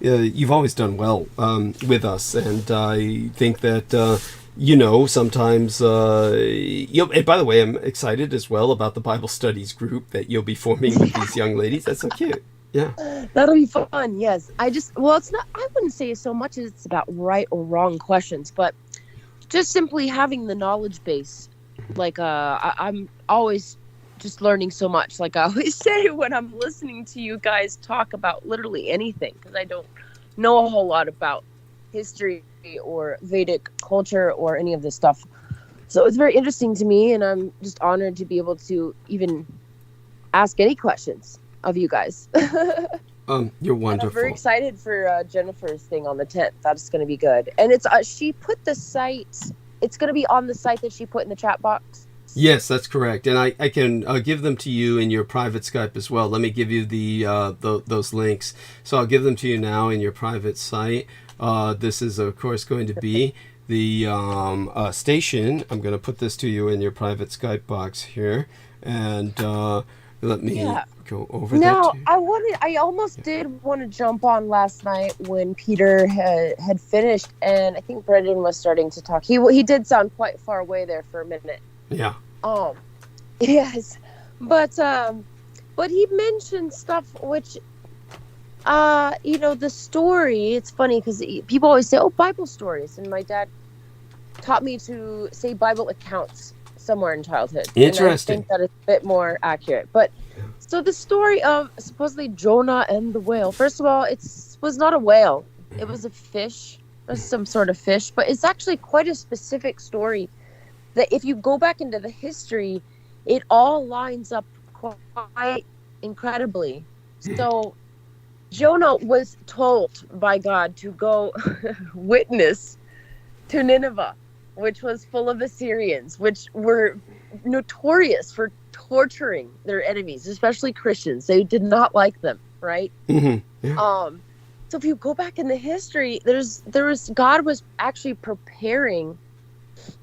you've always done well with us, and I think that sometimes and by the way, I'm excited as well about the Bible studies group that you'll be forming with these young ladies. That's so cute. Yeah, that'll be fun. Yes, it's not, I wouldn't say so much as it's about right or wrong questions, but just simply having the knowledge base. I'm always just learning so much. Like I always say when I'm listening to you guys talk about literally anything, because I don't know a whole lot about history or Vedic culture or any of this stuff. So it's very interesting to me, and I'm just honored to be able to even ask any questions of you guys. You're wonderful. And I'm very excited for Jennifer's thing on the 10th. That's going to be good. And it's she put the site. It's going to be on the site that she put in the chat box. Yes, that's correct. And I can give them to you in your private Skype as well. Let me give you those links. So I'll give them to you now in your private site. This is, of course, going to be the station. I'm going to put this to you in your private Skype box here. And let me go over No, that. I almost did want to jump on last night when Peter had finished, and I think Brendan was starting to talk. He did sound quite far away there for a minute. Yeah. Yes, but he mentioned stuff which, the story. It's funny because people always say, "Oh, Bible stories," and my dad taught me to say Bible accounts somewhere in childhood. Interesting. And I think that it's a bit more accurate. But so the story of supposedly Jonah and the whale. First of all, it was not a whale. It was a fish. It was some sort of fish. But it's actually quite a specific story that if you go back into the history, it all lines up quite incredibly. So Jonah was told by God to go witness to Nineveh, which was full of Assyrians, which were notorious for torturing their enemies, especially Christians. They did not like them, right? Mm-hmm. Yeah. So if you go back in the history, God was actually preparing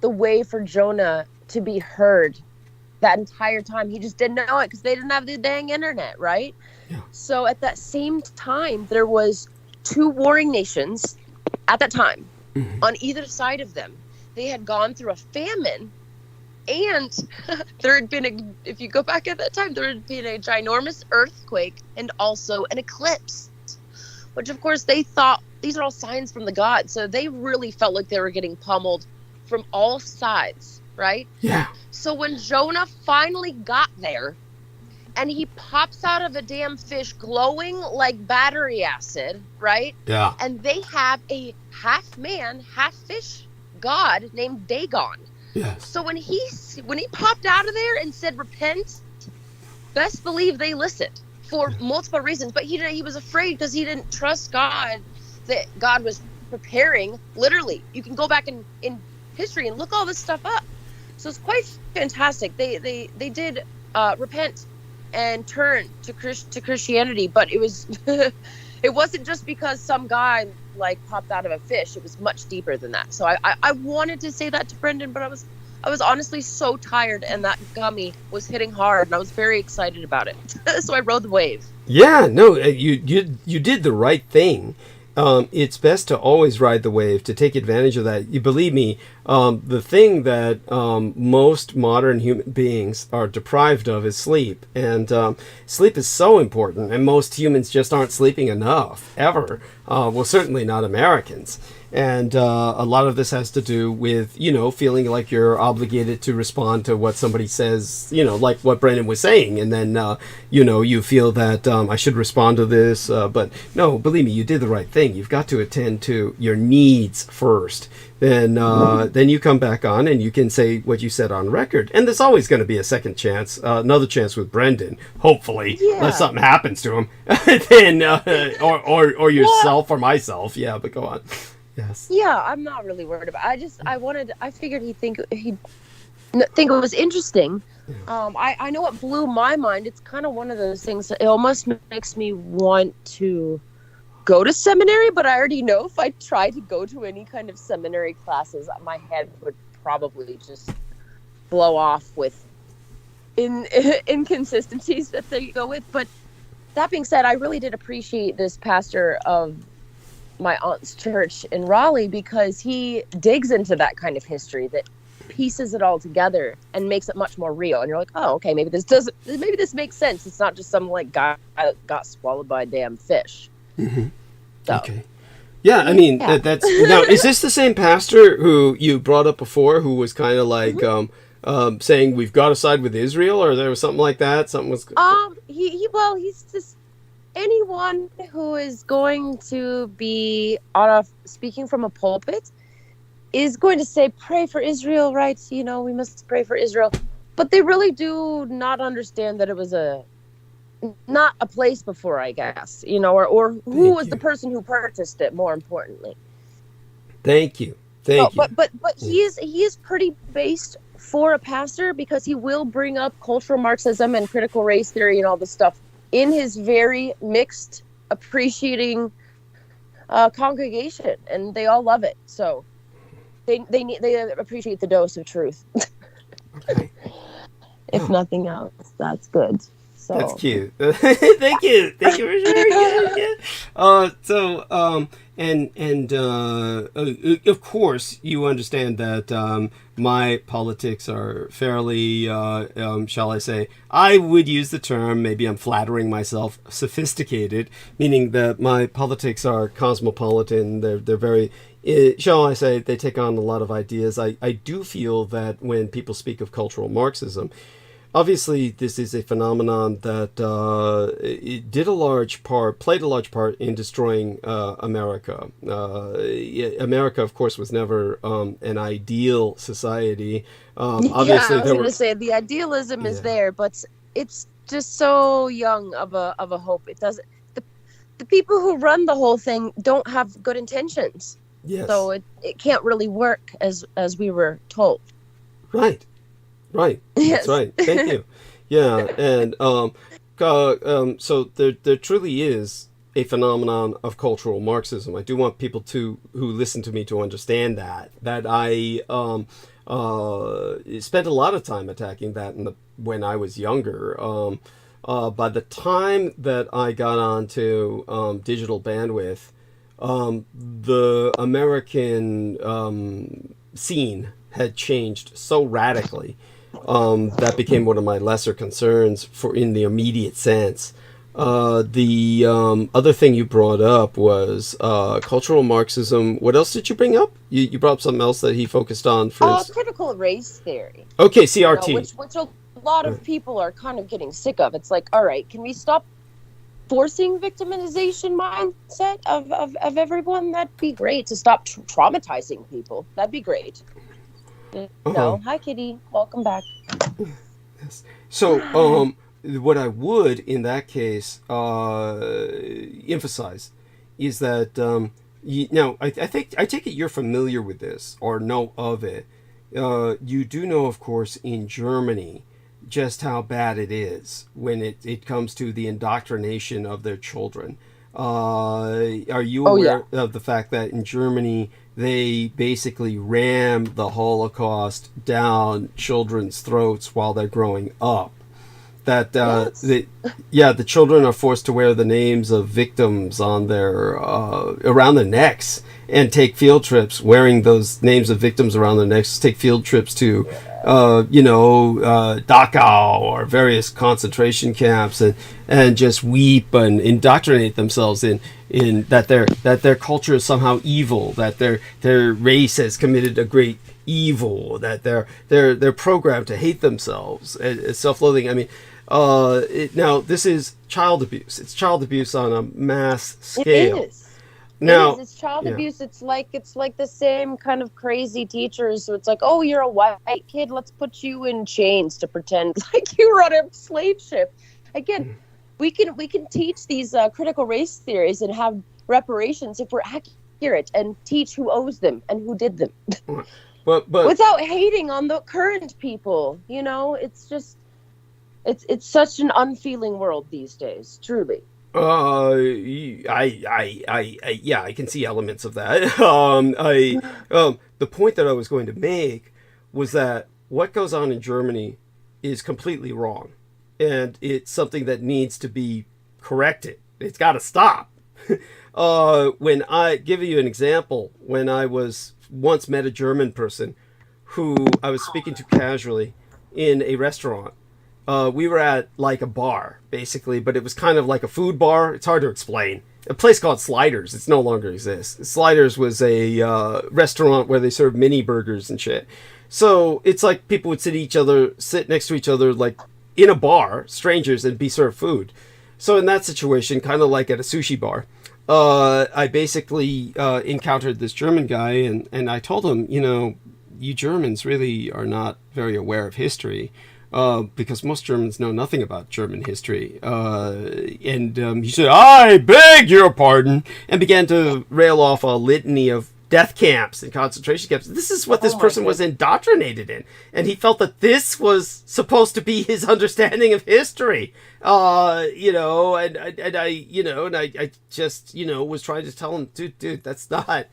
the way for Jonah to be heard that entire time. He just didn't know it because they didn't have the dang internet, right? Yeah. So at that same time, there was 2 warring nations at that time. Mm-hmm. On either side of them. They had gone through a famine, and there had been if you go back at that time, there had been a ginormous earthquake and also an eclipse, which of course they thought these are all signs from the gods. So they really felt like they were getting pummeled from all sides, right? Yeah. So when Jonah finally got there, and he pops out of a damn fish glowing like battery acid, right? Yeah. And they have a half man, half fish god named Dagon. Yes. So when he popped out of there and said repent, best believe they listened for multiple reasons. But he was afraid because he didn't trust God, that God was preparing. Literally, you can go back in history and look all this stuff up. So it's quite fantastic. They did repent and turn to Christianity, but it was it wasn't just because some guy like popped out of a fish. It was much deeper than that. So I wanted to say that to Brendan, but I was honestly so tired, and that gummy was hitting hard, and I was very excited about it. So I rode the wave. Yeah, no, you did the right thing. It's best to always ride the wave, to take advantage of that. You believe me, the thing that most modern human beings are deprived of is sleep. And sleep is so important, and most humans just aren't sleeping enough, ever. Well, certainly not Americans. And a lot of this has to do with, feeling like you're obligated to respond to what somebody says, like what Brendan was saying. And then, you feel that I should respond to this. But no, believe me, you did the right thing. You've got to attend to your needs first. Then you come back on and you can say what you said on record. And there's always going to be a second chance, another chance with Brendan, hopefully, unless something happens to him. Then, or yourself or myself. Yeah, but go on. Yes. Yeah, I'm not really worried about it. I figured he'd think it was interesting. I know what blew my mind. It's kind of one of those things that it almost makes me want to go to seminary, but I already know if I tried to go to any kind of seminary classes, my head would probably just blow off with inconsistencies that they go with. But that being said, I really did appreciate this pastor of my aunt's church in Raleigh, because he digs into that kind of history that pieces it all together and makes it much more real. And you're like, oh, okay, maybe this makes sense. It's not just some like guy that got swallowed by a damn fish. Mm-hmm. So. Okay. Yeah, I mean, that's now. Is this the same pastor who you brought up before, who was kind of like saying we've got to side with Israel, or there was something like that? Something was. He's just anyone who is going to be speaking from a pulpit is going to say pray for Israel, right? We must pray for Israel, but they really do not understand that it was not a place before, I guess, or who was the person who purchased it, more importantly. Thank you. But he is pretty based for a pastor, because he will bring up cultural Marxism and critical race theory and all this stuff in his very mixed, appreciating congregation, and they all love it. So they appreciate the dose of truth. Okay. If nothing else, that's good. So That's cute. Thank you for sharing. Of course, you understand that my politics are fairly, shall I say, I would use the term, maybe I'm flattering myself, sophisticated, meaning that my politics are cosmopolitan. They're very, shall I say, they take on a lot of ideas. I do feel that when people speak of cultural Marxism, obviously, this is a phenomenon that it played a large part in destroying America. America, of course, was never an ideal society. Obviously, I was going to say the idealism is there, but it's just so young of a hope. It doesn't. The people who run the whole thing don't have good intentions. Yes. So it can't really work as we were told. Right. Yes. That's right. Thank you. Yeah, and so there truly is a phenomenon of cultural Marxism. I do want people who listen to me to understand that I spent a lot of time attacking that when I was younger. By the time that I got onto digital bandwidth, the American scene had changed so radically. That became one of my lesser concerns in the immediate sense. The other thing you brought up was cultural Marxism. What else did you bring up? You brought up something else that he focused on for critical race theory. Okay, CRT. Which a lot of people are kind of getting sick of. It's like, all right, can we stop forcing victimization mindset of everyone? That'd be great. To stop traumatizing people. That'd be great. No, hi Kitty, welcome back. Yes. So, what I would in that case emphasize is that now I take it you're familiar with this or know of it. You do know, of course, in Germany, just how bad it is when it comes to the indoctrination of their children. Are you aware of the fact that in Germany they basically ram the Holocaust down children's throats while they're growing up? That the children are forced to wear the names of victims on their around their necks and take field trips wearing those names of victims around their necks. Take field trips to Dachau or various concentration camps and just weep and indoctrinate themselves in that their culture is somehow evil, that their race has committed a great evil, that they're programmed to hate themselves, self-loathing. I mean, now this is child abuse. It's child abuse on a mass scale. It is. Now, it's child abuse. It's like the same kind of crazy teachers. So it's like, oh, you're a white kid. Let's put you in chains to pretend like you were on a slave ship. Again, we can teach these critical race theories and have reparations if we're accurate and teach who owes them and who did them. but without hating on the current people. It's just it's such an unfeeling world these days. Truly. I can see elements of that. The point that I was going to make was that what goes on in Germany is completely wrong, and it's something that needs to be corrected. It's got to stop. When I give you an example, when I once met a German person who I was speaking to casually in a restaurant. We were at like a bar, basically, but it was kind of like a food bar. It's hard to explain. A place called Sliders. It no longer exists. Sliders was a restaurant where they served mini burgers and shit. So it's like people would sit next to each other, like in a bar, strangers, and be served food. So in that situation, kind of like at a sushi bar, I basically encountered this German guy, and I told him, you Germans really are not very aware of history. Because most Germans know nothing about German history. And he said, I beg your pardon, and began to rail off a litany of death camps and concentration camps. This is what this person was indoctrinated in. And he felt that this was supposed to be his understanding of history. And I just, was trying to tell him, dude, that's not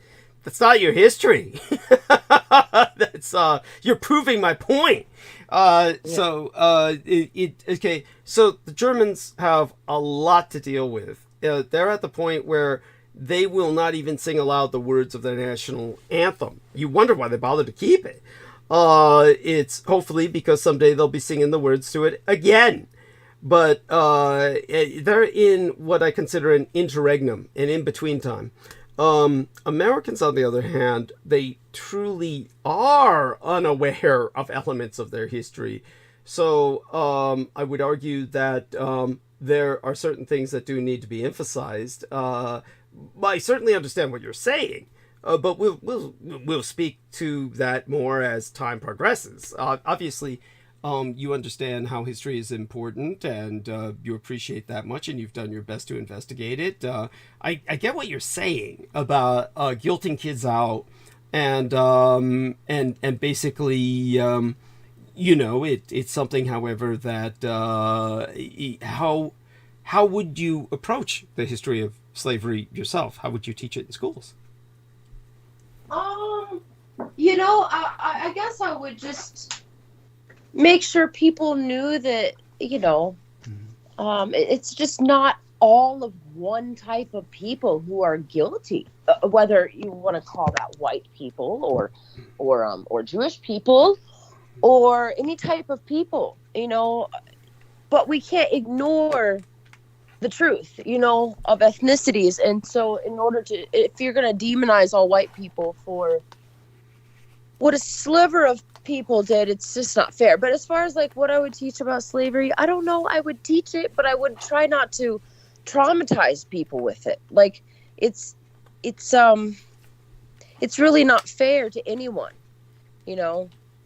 That's not your history. That's you're proving my point. Okay. So the Germans have a lot to deal with. They're at the point where they will not even sing aloud the words of their national anthem. You wonder why they bothered to keep it. It's hopefully because someday they'll be singing the words to it again. But they're in what I consider an interregnum, an in-between time. Americans, on the other hand, they truly are unaware of elements of their history. So I would argue that there are certain things that do need to be emphasized. I certainly understand what you're saying, but we'll speak to that more as time progresses. Obviously, you understand how history is important, and you appreciate that much, and you've done your best to investigate it. I get what you're saying about guilting kids out, and basically, it's something, however, that how would you approach the history of slavery yourself? How would you teach it in schools? I guess I would just make sure people knew that, it's just not all of one type of people who are guilty, whether you want to call that white people or Jewish people or any type of people, but we can't ignore the truth, of ethnicities. And so if you're going to demonize all white people for what a sliver of people did, it's just not fair. But as far as like what I would teach about slavery, I don't know. I would teach it, but I would try not to traumatize people with it. Like it's really not fair to anyone.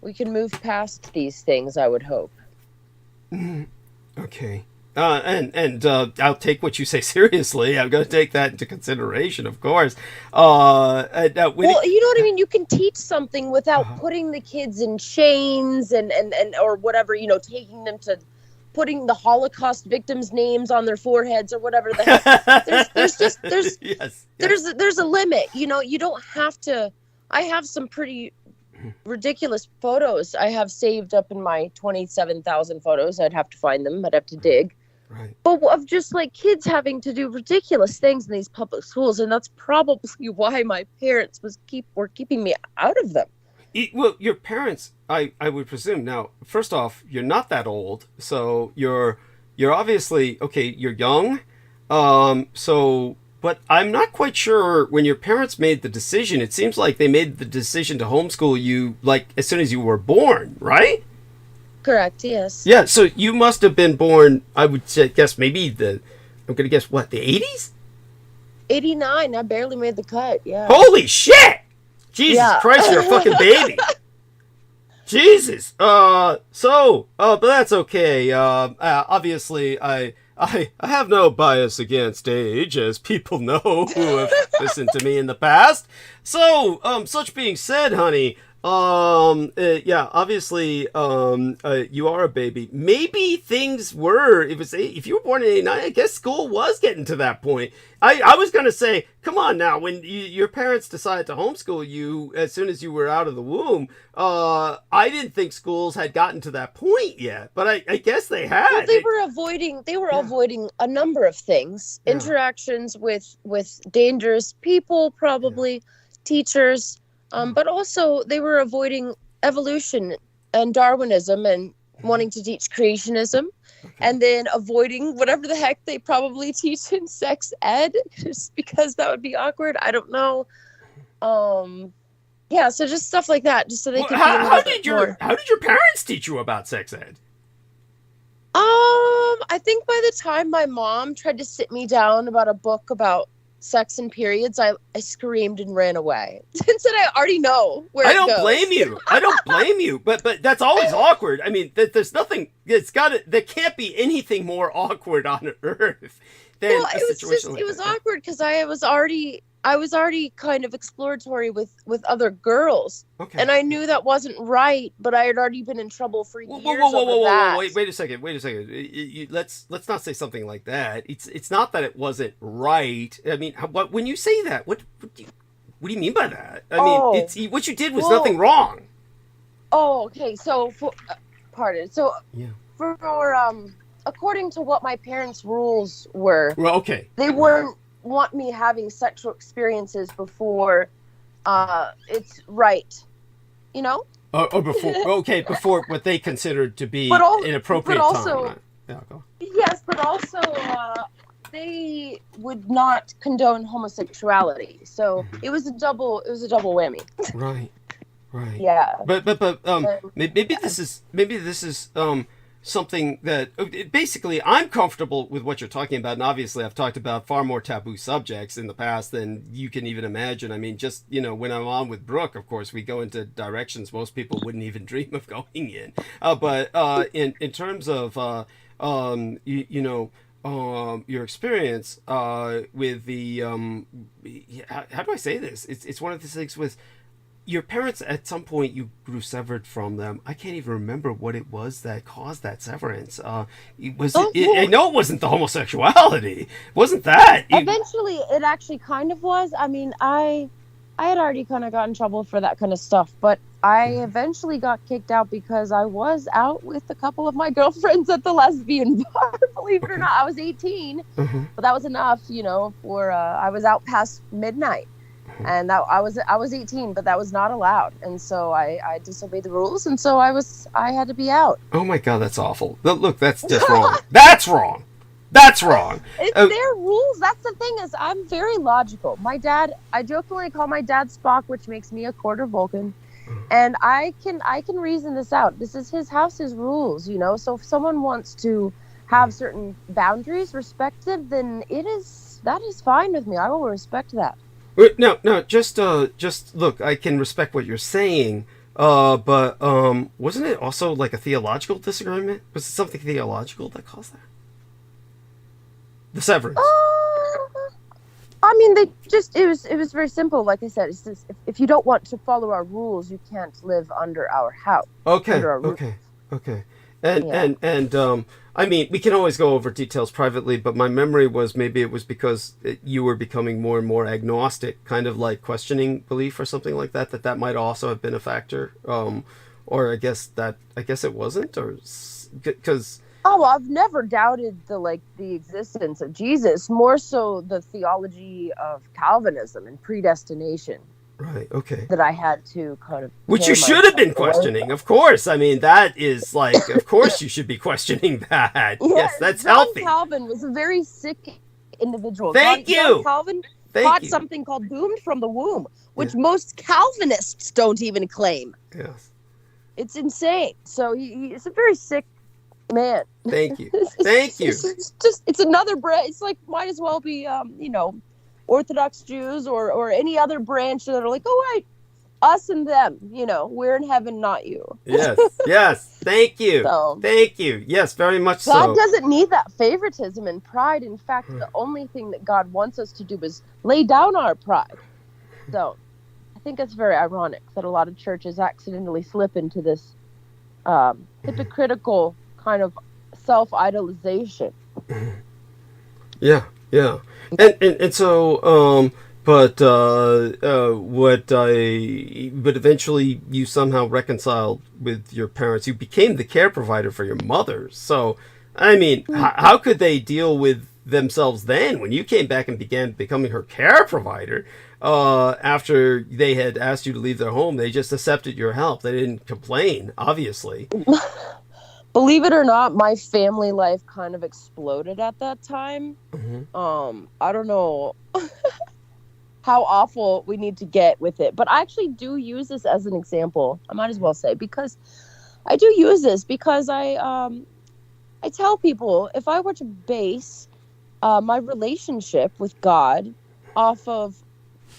We can move past these things, I would hope. Okay. And I'll take what you say seriously. I'm going to take that into consideration, of course. You know what I mean? You can teach something without putting the kids in chains and or whatever, taking them to putting the Holocaust victims' names on their foreheads or whatever the heck. There's a limit. You don't have to. I have some pretty ridiculous photos I have saved up in my 27,000 photos. I'd have to find them. I'd have to dig. Right. But of just like kids having to do ridiculous things in these public schools, and that's probably why my parents were keeping me out of them. Well, your parents, I would presume. Now, first off, you're not that old, so you're obviously okay. You're young, but I'm not quite sure when your parents made the decision. It seems like they made the decision to homeschool you like as soon as you were born, right? Correct, yes. Yeah, so you must have been born, I would guess maybe I'm going to guess what, the 80s? 89, I barely made the cut, yeah. Holy shit! Jesus Christ, you're a fucking baby. Jesus. But that's okay. Obviously, I have no bias against age, as people know who have listened to me in the past. So, such being said, honey, obviously, you are a baby. Maybe things were, if you were born in 89, I guess school was getting to that point. I was going to say, come on now, when your parents decided to homeschool you as soon as you were out of the womb, I didn't think schools had gotten to that point yet, but I guess they had. Well, they were avoiding a number of things, interactions with dangerous people, probably teachers, but also they were avoiding evolution and Darwinism and wanting to teach creationism, and then avoiding whatever the heck they probably teach in sex ed, just because that would be awkward. I don't know. So just stuff like that, just so they could. How did your parents teach you about sex ed? I think by the time my mom tried to sit me down about a book about sex and periods, I screamed and ran away. And said I already know where I it goes. I don't blame you. But that's always awkward. I mean, there's nothing. There can't be anything more awkward on earth than a situation like that. It was awkward because I was already kind of exploratory with other girls, and I knew that wasn't right. But I had already been in trouble for years. Whoa! Wait a second. Let's not say something like that. It's not that it wasn't right. I mean, when you say that, what What do you mean by that? I mean, it's what you did was nothing wrong. Oh, okay. So, pardon. So, yeah. For according to what my parents' rules were, well, okay, they weren't want me having sexual experiences before it's right, you know. Or before what they considered to be inappropriate but also, time. Right? Yeah, go. Yes, but also they would not condone homosexuality, so it was a double whammy. Right. Right. Yeah. But maybe this is something that basically I'm comfortable with what you're talking about, and obviously I've talked about far more taboo subjects in the past than you can even imagine. I mean, just when I'm on with Brooke, of course, we go into directions most people wouldn't even dream of going in. But in terms of your experience with the how do I say this? It's one of the things with your parents. At some point, you grew severed from them. I can't even remember what it was that caused that severance. I know it wasn't the homosexuality. It wasn't that. Eventually, it actually kind of was. I mean, I had already kind of got in trouble for that kind of stuff, but I eventually got kicked out because I was out with a couple of my girlfriends at the lesbian bar. Believe it or not, I was 18, but that was enough, for I was out past midnight. And that I was 18, but that was not allowed, and so I disobeyed the rules, and so I had to be out. Oh my God, that's awful! Look, that's just wrong. That's wrong. That's wrong. It's their rules. That's the thing is, I'm very logical. My dad, I jokingly call my dad Spock, which makes me a quarter Vulcan, and I can reason this out. This is his house, his rules, So if someone wants to have certain boundaries respected, then that is fine with me. I will respect that. No, just look, I can respect what you're saying, but wasn't it also like a theological disagreement? Was it something theological that caused that? The severance? I mean, it was very simple. Like I said, it's just, if you don't want to follow our rules, you can't live under our house. Okay. And I mean, we can always go over details privately, but my memory was maybe it was because you were becoming more and more agnostic, kind of like questioning belief or something like that. That might also have been a factor. Or I guess it wasn't, or because. Oh, I've never doubted the existence of Jesus. More so the theology of Calvinism and predestination. Right. Okay. That I had to kind of. Which you should have been questioning, of course. I mean, that is of course you should be questioning that. Yes, that's John healthy. Calvin was a very sick individual. Thank you. John Calvin taught something called doomed from the womb, which most Calvinists don't even claim. Yes. It's insane. So he's a very sick man. Thank you. Thank you. It's another branch. It's like might as well be Orthodox Jews or any other branch that are like, oh right, us and them, we're in heaven, not you. Yes. Thank you. Thank you. Yes, very much so. God doesn't need that favoritism and pride. In fact, the only thing that God wants us to do is lay down our pride. So I think it's very ironic that a lot of churches accidentally slip into this hypocritical kind of self-idolization. Yeah. And so, but eventually you somehow reconciled with your parents. You became the care provider for your mother. So, I mean, how could they deal with themselves then when you came back and began becoming her care provider? After they had asked you to leave their home, they just accepted your help. They didn't complain, obviously. Believe it or not, my family life kind of exploded at that time. I don't know how awful we need to get with it, but I actually do use this as an example. I might as well say, because I do use this because I tell people if I were to base my relationship with God off of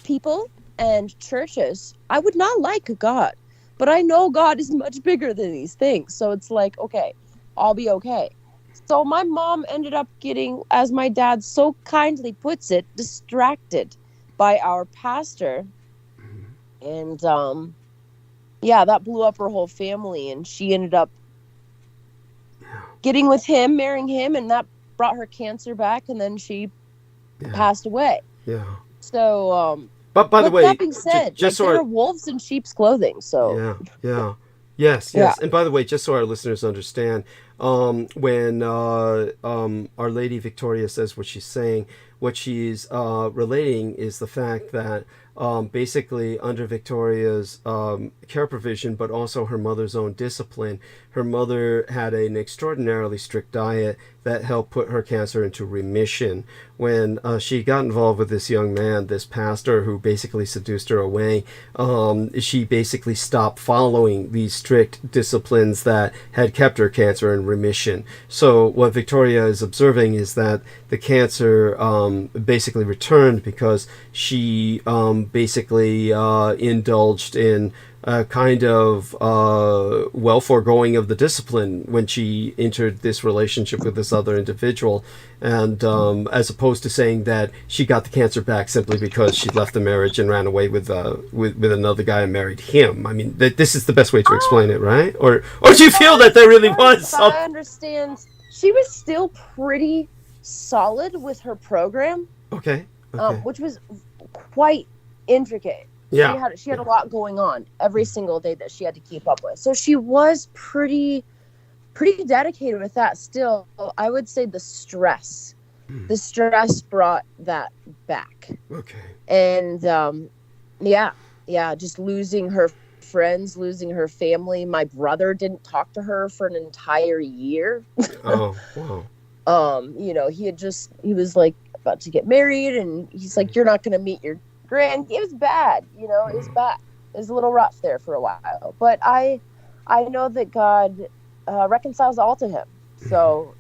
people and churches, I would not like God. But I know God is much bigger than these things. So it's like, okay, I'll be okay. So my mom ended up getting, as my dad so kindly puts it, distracted by our pastor. And that blew up her whole family. And she ended up getting with him, marrying him, and that brought her cancer back. And then she passed away. Yeah. So But by the way, that being said, just so there are wolves in sheep's clothing. So yes. And by the way, just so our listeners understand, when Our Lady Victoria says what she's saying, what she's relating is the fact that basically under Victoria's care provision, but also her mother's own discipline, her mother had an extraordinarily strict diet that helped put her cancer into remission. When she got involved with this young man, this pastor who basically seduced her away, she basically stopped following these strict disciplines that had kept her cancer in remission. So what Victoria is observing is that the cancer basically returned because she basically indulged in a kind of foregoing of the discipline when she entered this relationship with this other individual, and as opposed to saying that she got the cancer back simply because she left the marriage and ran away with another guy and married him. I mean, this is the best way to explain it, right? Or do you feel that there really was something? I understand. She was still pretty solid with her program. Okay. Which was quite intricate. Yeah. She had a lot going on every single day that she had to keep up with. So she was pretty dedicated with that. Still, I would say the stress brought that back. Okay. And just losing her friends, losing her family. My brother didn't talk to her for an entire year. Oh, wow. He was like about to get married, and he's like, you're not going to meet your grand. It was bad. It was bad. It was a little rough there for a while, but I know that God reconciles all to him. So,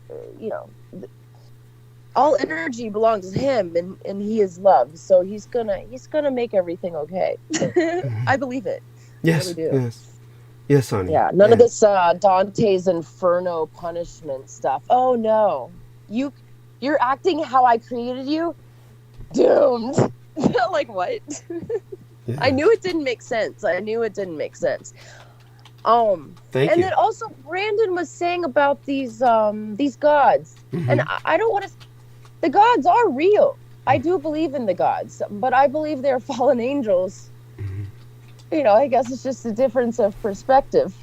all energy belongs to him, and he is love. So he's gonna make everything okay. I believe it. Yes. I really do. Yes, honey. Yeah. None of this Dante's Inferno punishment stuff. Oh no, you're acting how I created you. Doomed. Like what? Yeah. I knew it didn't make sense. Thank and you. then also Brandon was saying about these gods, and I don't want to. The gods are real. I do believe in the gods, but I believe they're fallen angels. I guess it's just a difference of perspective.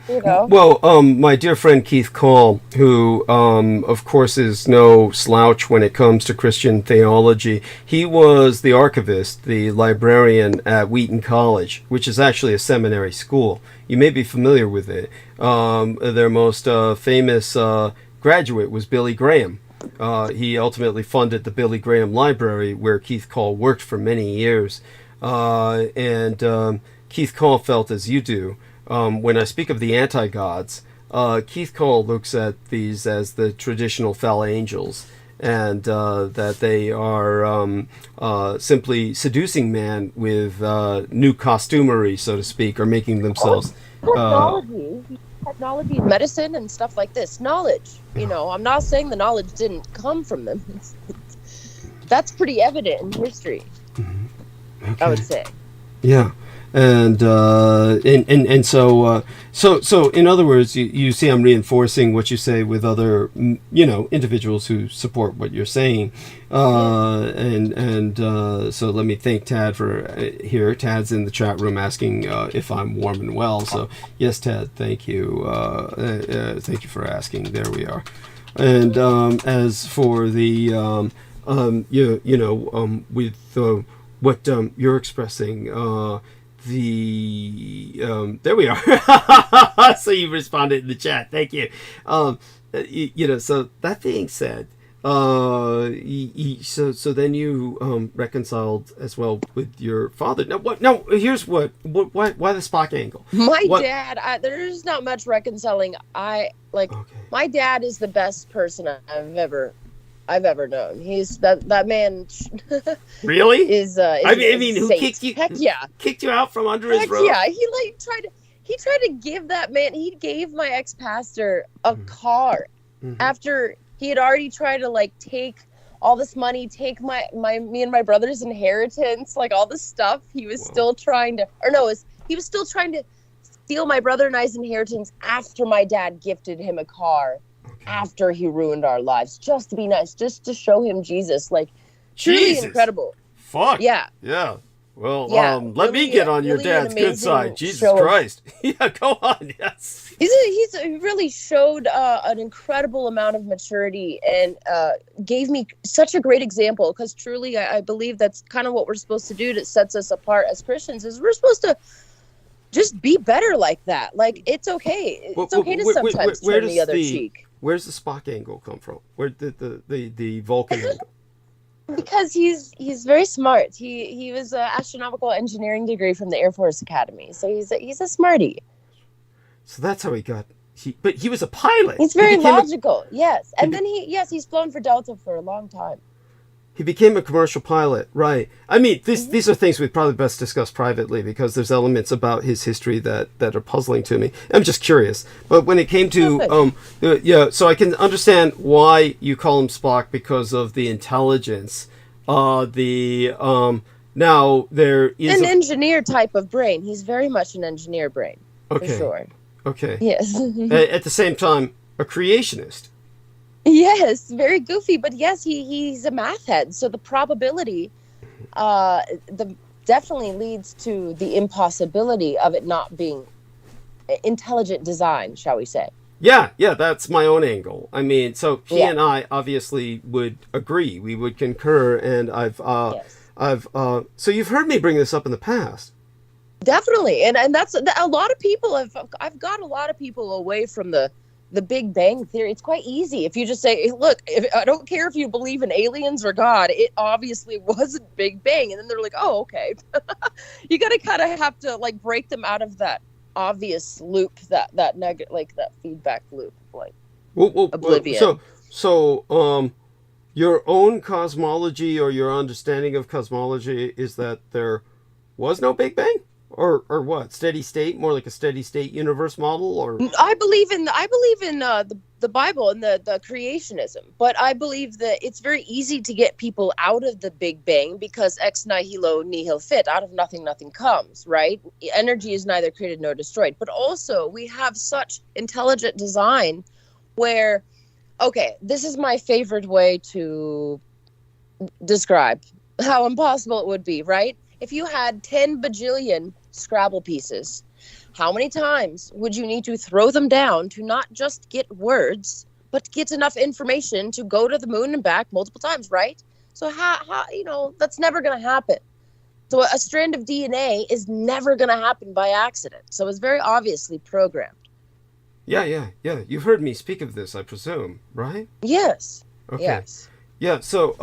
Well, my dear friend Keith Call, who, of course, is no slouch when it comes to Christian theology, he was the archivist, the librarian at Wheaton College, which is actually a seminary school. You may be familiar with it. Their most famous graduate was Billy Graham. He ultimately funded the Billy Graham Library, where Keith Call worked for many years. And Keith Call felt as you do. When I speak of the anti-gods, Keith Cole looks at these as the traditional fell angels, and that they are simply seducing man with new costumery, so to speak, or making themselves... Technology, medicine, and stuff like this. Knowledge. I'm not saying the knowledge didn't come from them. That's pretty evident in history, Okay. I would say. Yeah. And so in other words, you see I'm reinforcing what you say with other individuals who support what you're saying, so let me thank Tad for here. Tad's in the chat room asking if I'm warm and well. So yes, Tad, thank you. Thank you for asking. There we are. And as for the with what you're expressing. There we are. So you responded in the chat. Thank you. So that being said, so then you reconciled as well with your father. Now here's why the Spock angle. Dad, there's not much reconciling. My dad is the best person I've ever known. He's that man. Really? Is who kicked you? Heck yeah! Kicked you out from under his roof? Yeah, he tried to give that man. He gave my ex-pastor a car after he had already tried to take all this money, take me and my brother's inheritance, all this stuff. He was still trying to, he was still trying to steal my brother and I's inheritance after my dad gifted him a car. After he ruined our lives, just to be nice, just to show him Jesus, truly incredible. fuck. Yeah. Yeah. Well, Yeah, let me get on your really an dad's good amazing side. Jesus show of- Christ. Yeah, go on. Yes. He really showed an incredible amount of maturity and gave me such a great example, because truly I believe that's kind of what we're supposed to do that sets us apart as Christians, is we're supposed to just be better like that. Like, it's okay. It's okay to sometimes turn the other cheek. Where's the Spock angle come from? Where did the Vulcan angle? Because he's very smart. He was an astronomical engineering degree from the Air Force Academy, so he's a smarty. So that's how he got. But he was a pilot. He's very logical. Yes, and then he's flown for Delta for a long time. He became a commercial pilot, right? I mean, these are things we'd probably best discuss privately, because there's elements about his history that are puzzling to me. I'm just curious. But when it came to so I can understand why you call him Spock, because of the intelligence. Now there is an engineer type of brain. He's very much an engineer brain. Okay. For sure. Okay. Yes. At the same time, a creationist. Yes, very goofy, but yes, he's a math head. So the probability, definitely leads to the impossibility of it not being intelligent design, shall we say? Yeah, that's my own angle. I mean, so he and I obviously would agree. We would concur, and so you've heard me bring this up in the past. Definitely, and that's a lot of people I've got a lot of people away from the Big Bang Theory. It's quite easy if you just say, look, I don't care if you believe in aliens or God, it obviously wasn't Big Bang. And then they're like, oh, okay. You got to kind of have to like break them out of that obvious loop, that negative, like that feedback loop, like oblivion. So your own cosmology, or your understanding of cosmology, is that there was no Big Bang? Or what? Steady state, more like a steady state universe model, or I believe in the Bible and the creationism, but I believe that it's very easy to get people out of the Big Bang, because ex nihilo nihil fit. Out of nothing comes, right? Energy is neither created nor destroyed. But also we have such intelligent design where, okay, this is my favorite way to describe how impossible it would be, right? If you had 10 bajillion Scrabble pieces, how many times would you need to throw them down to not just get words, but get enough information to go to the moon and back multiple times, right? So how that's never going to happen. So a strand of DNA is never going to happen by accident. So it's very obviously programmed. Yeah. You've heard me speak of this, I presume, right? Yes. Okay. Yes. Yeah. So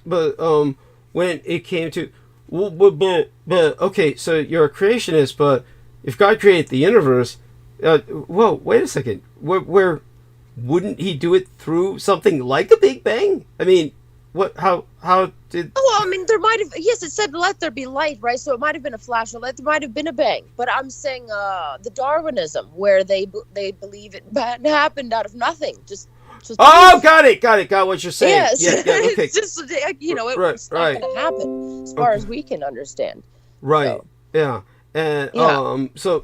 but when it came to but okay, so you're a creationist, but if God created the universe, wait a second. Where wouldn't he do it through something like a Big Bang? I mean, how did? Oh, well, I mean, there might have. Yes, it said let there be light, right? So it might have been a flash of light. There might have been a bang. But I'm saying the Darwinism, where they believe it happened out of nothing, just got it. Got what you're saying. Yes. Yeah, okay. It's just, it's not going to happen as far as we can understand. Right. So. Yeah. And so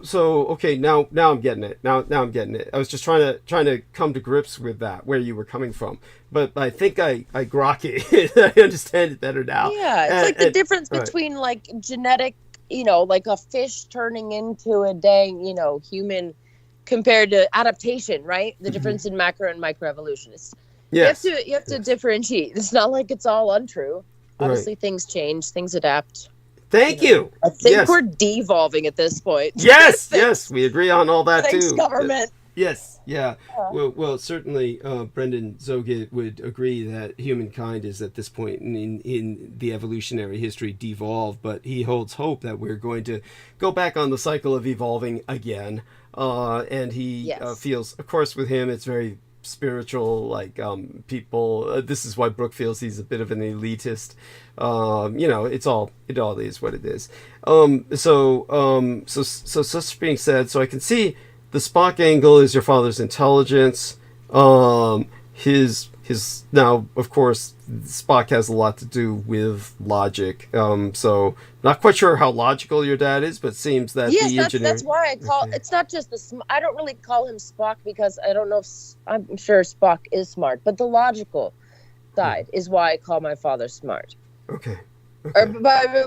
okay, now I'm getting it. Now I'm getting it. I was just trying to come to grips with that, where you were coming from. But I think I grok it. I understand it better now. Yeah, it's like the difference between like genetic, like a fish turning into a dang, human, compared to adaptation, right? The difference in macro and microevolution is you have to differentiate. It's not like it's all untrue. Obviously, things change, things adapt. Thank you. I think we're devolving at this point. Yes, we agree on all that Thanks, too. Government. Yes, yeah. Well, certainly, Brendan Zogit would agree that humankind is at this point in the evolutionary history devolved, but he holds hope that we're going to go back on the cycle of evolving again. And he feels, of course, with him, it's very spiritual, like people. This is why Brooke feels he's a bit of an elitist. It all is what it is. So such being said, so I can see the Spock angle is your father's intelligence. His now, of course, Spock has a lot to do with logic. So not quite sure how logical your dad is, but seems that the engineer. That's why I call it's not just I don't really call him Spock, because I don't know if I'm sure Spock is smart, but the logical side is why I call my father smart. Okay. Or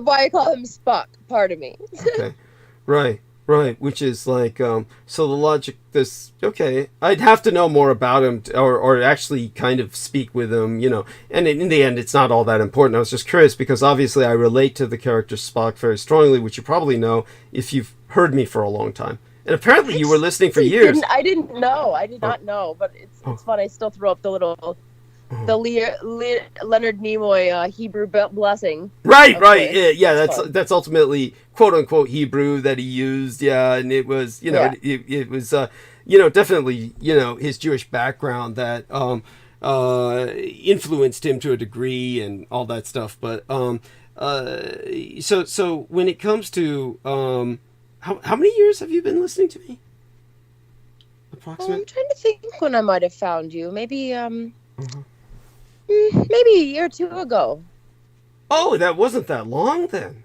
why I call him Spock. Pardon me. Okay. Right. Which is like, so the logic, okay, I'd have to know more about him, or actually kind of speak with him, and in the end, it's not all that important. I was just curious because obviously I relate to the character Spock very strongly, which you probably know if you've heard me for a long time. And apparently you were listening for years. I didn't know. I did not know, but it's fun. I still throw up the little... Leonard Nimoy Hebrew blessing. Right. Yeah, that's ultimately quote unquote Hebrew that he used. Yeah, and it was it was definitely his Jewish background that influenced him to a degree and all that stuff. But so when it comes to how many years have you been listening to me? Approximately. I'm trying to think when I might have found you. Maybe maybe a year or two ago. Oh, that wasn't that long then.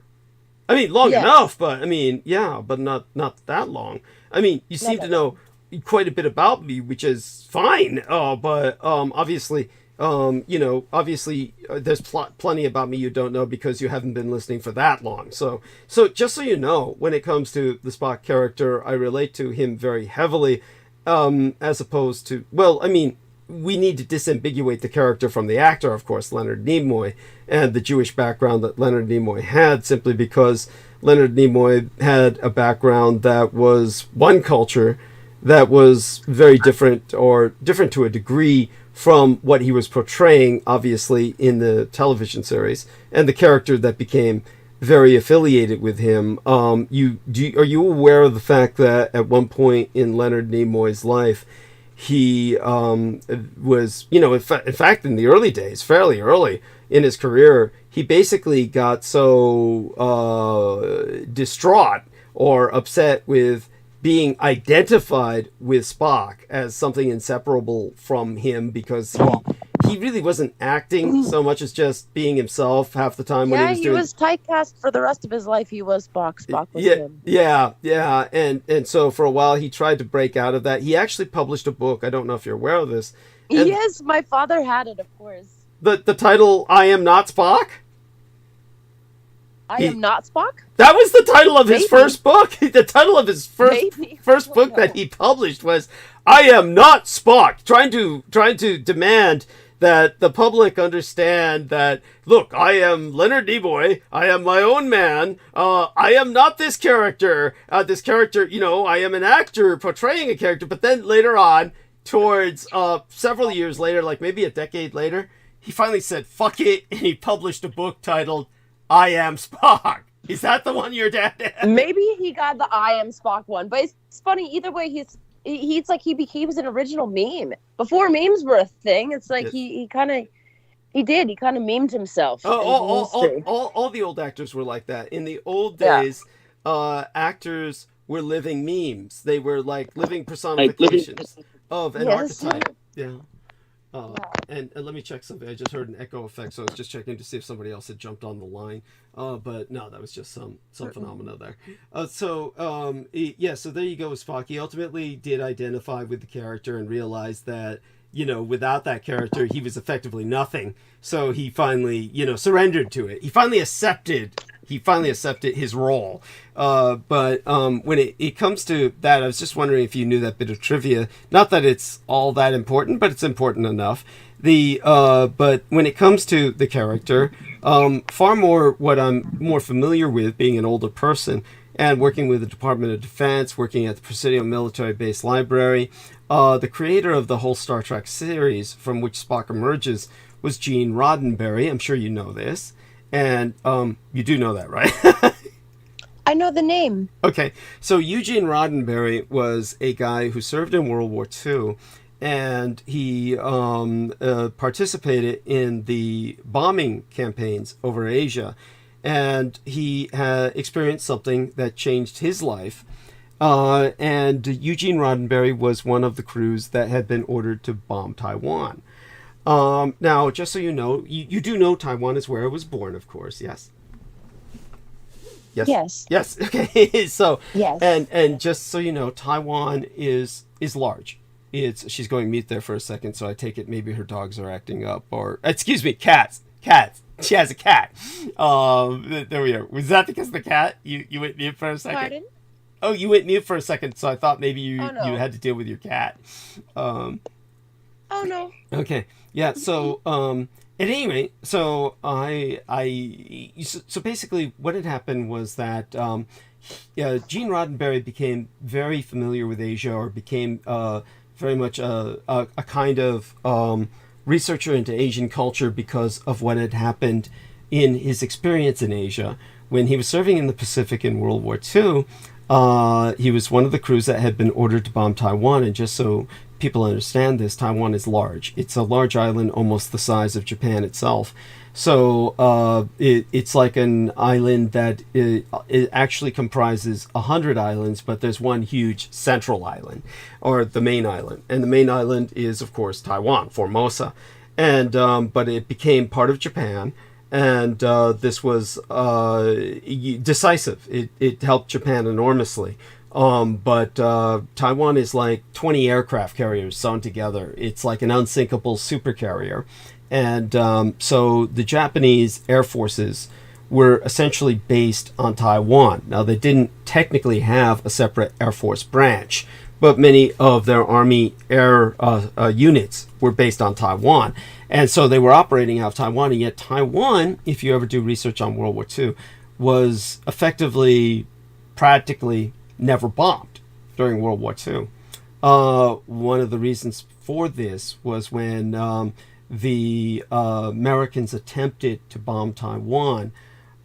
I mean, long enough, but I mean, yeah, but not that long. I mean, you seem to know quite a bit about me, which is fine. But obviously, there's plenty about me you don't know because you haven't been listening for that long. So just so you know, when it comes to the Spock character, I relate to him very heavily, as opposed to, well, I mean, we need to disambiguate the character from the actor, of course, Leonard Nimoy, and the Jewish background that Leonard Nimoy had, simply because Leonard Nimoy had a background that was one culture that was very different, or different to a degree, from what he was portraying, obviously, in the television series, and the character that became very affiliated with him. Are you aware of the fact that at one point in Leonard Nimoy's life, he was, in fact, in the early days, fairly early in his career, he basically got so distraught or upset with being identified with Spock as something inseparable from him, because he really wasn't acting so much as just being himself half the time. Yeah, he was typecast for the rest of his life. He was Spock. Spock was him. Yeah. And so for a while he tried to break out of that. He actually published a book. I don't know if you're aware of this. And yes, my father had it, of course. The title, I Am Not Spock? I Am Not Spock? That was the title of his first book. The title of his first book that he published was I Am Not Spock, trying to demand that the public understand that, look, I am Leonard Nimoy, I am my own man, I am not this character, I am an actor portraying a character. But then later on, towards several years later, like maybe a decade later, he finally said, fuck it, and he published a book titled I Am Spock. Is that the one your dad had? Maybe he got the I Am Spock one, but it's funny either way. He's like he was an original meme before memes were a thing. It's like he kind of memed himself. All the old actors were like that. In the old days, actors were living memes. They were like living personifications of an archetype. Yeah. And let me check something. I just heard an echo effect, so I was just checking to see if somebody else had jumped on the line. But no, that was just some phenomena there. So there you go with Spock. He ultimately did identify with the character and realized that, without that character, he was effectively nothing. So he finally, surrendered to it. He finally accepted his role. But when it comes to that, I was just wondering if you knew that bit of trivia. Not that it's all that important, but it's important enough. But when it comes to the character, far more what I'm more familiar with, being an older person and working with the Department of Defense, working at the Presidio Military Base Library, the creator of the whole Star Trek series from which Spock emerges was Gene Roddenberry. I'm sure you know this. And you do know that, right? I know the name. Okay, so Eugene Roddenberry was a guy who served in World War II, and he participated in the bombing campaigns over Asia, and he had experienced something that changed his life. And Eugene Roddenberry was one of the crews that had been ordered to bomb Taiwan. Now, just so you know, you do know Taiwan is where I was born, of course, yes? Yes. Okay. So, yes. And just so you know, Taiwan is large. She's going mute there for a second, so I take it maybe her dogs are acting up, or excuse me, cats. She has a cat. There we are. Was that because of the cat? You went mute for a second? Pardon? Oh, you went mute for a second, so I thought maybe you no. had to deal with your cat. Oh no. Okay. Yeah. So at any rate, so so basically what had happened was that Gene Roddenberry became very familiar with Asia, or became very much a kind of researcher into Asian culture because of what had happened in his experience in Asia. When he was serving in the Pacific in World War II, he was one of the crews that had been ordered to bomb Taiwan. And just so people understand this, Taiwan is large. It's a large island, almost the size of Japan itself. So it's like an island that it actually comprises 100 islands, but there's one huge central island, or the main island. And the main island is, of course, Taiwan, Formosa. And but it became part of Japan. And this was decisive. It helped Japan enormously. But Taiwan is like 20 aircraft carriers sewn together. It's like an unsinkable supercarrier. And so the Japanese air forces were essentially based on Taiwan. Now, they didn't technically have a separate Air Force branch, but many of their Army air units were based on Taiwan. And so they were operating out of Taiwan. And yet Taiwan, if you ever do research on World War II, was effectively, practically never bombed during World War II. One of the reasons for this was when the Americans attempted to bomb Taiwan,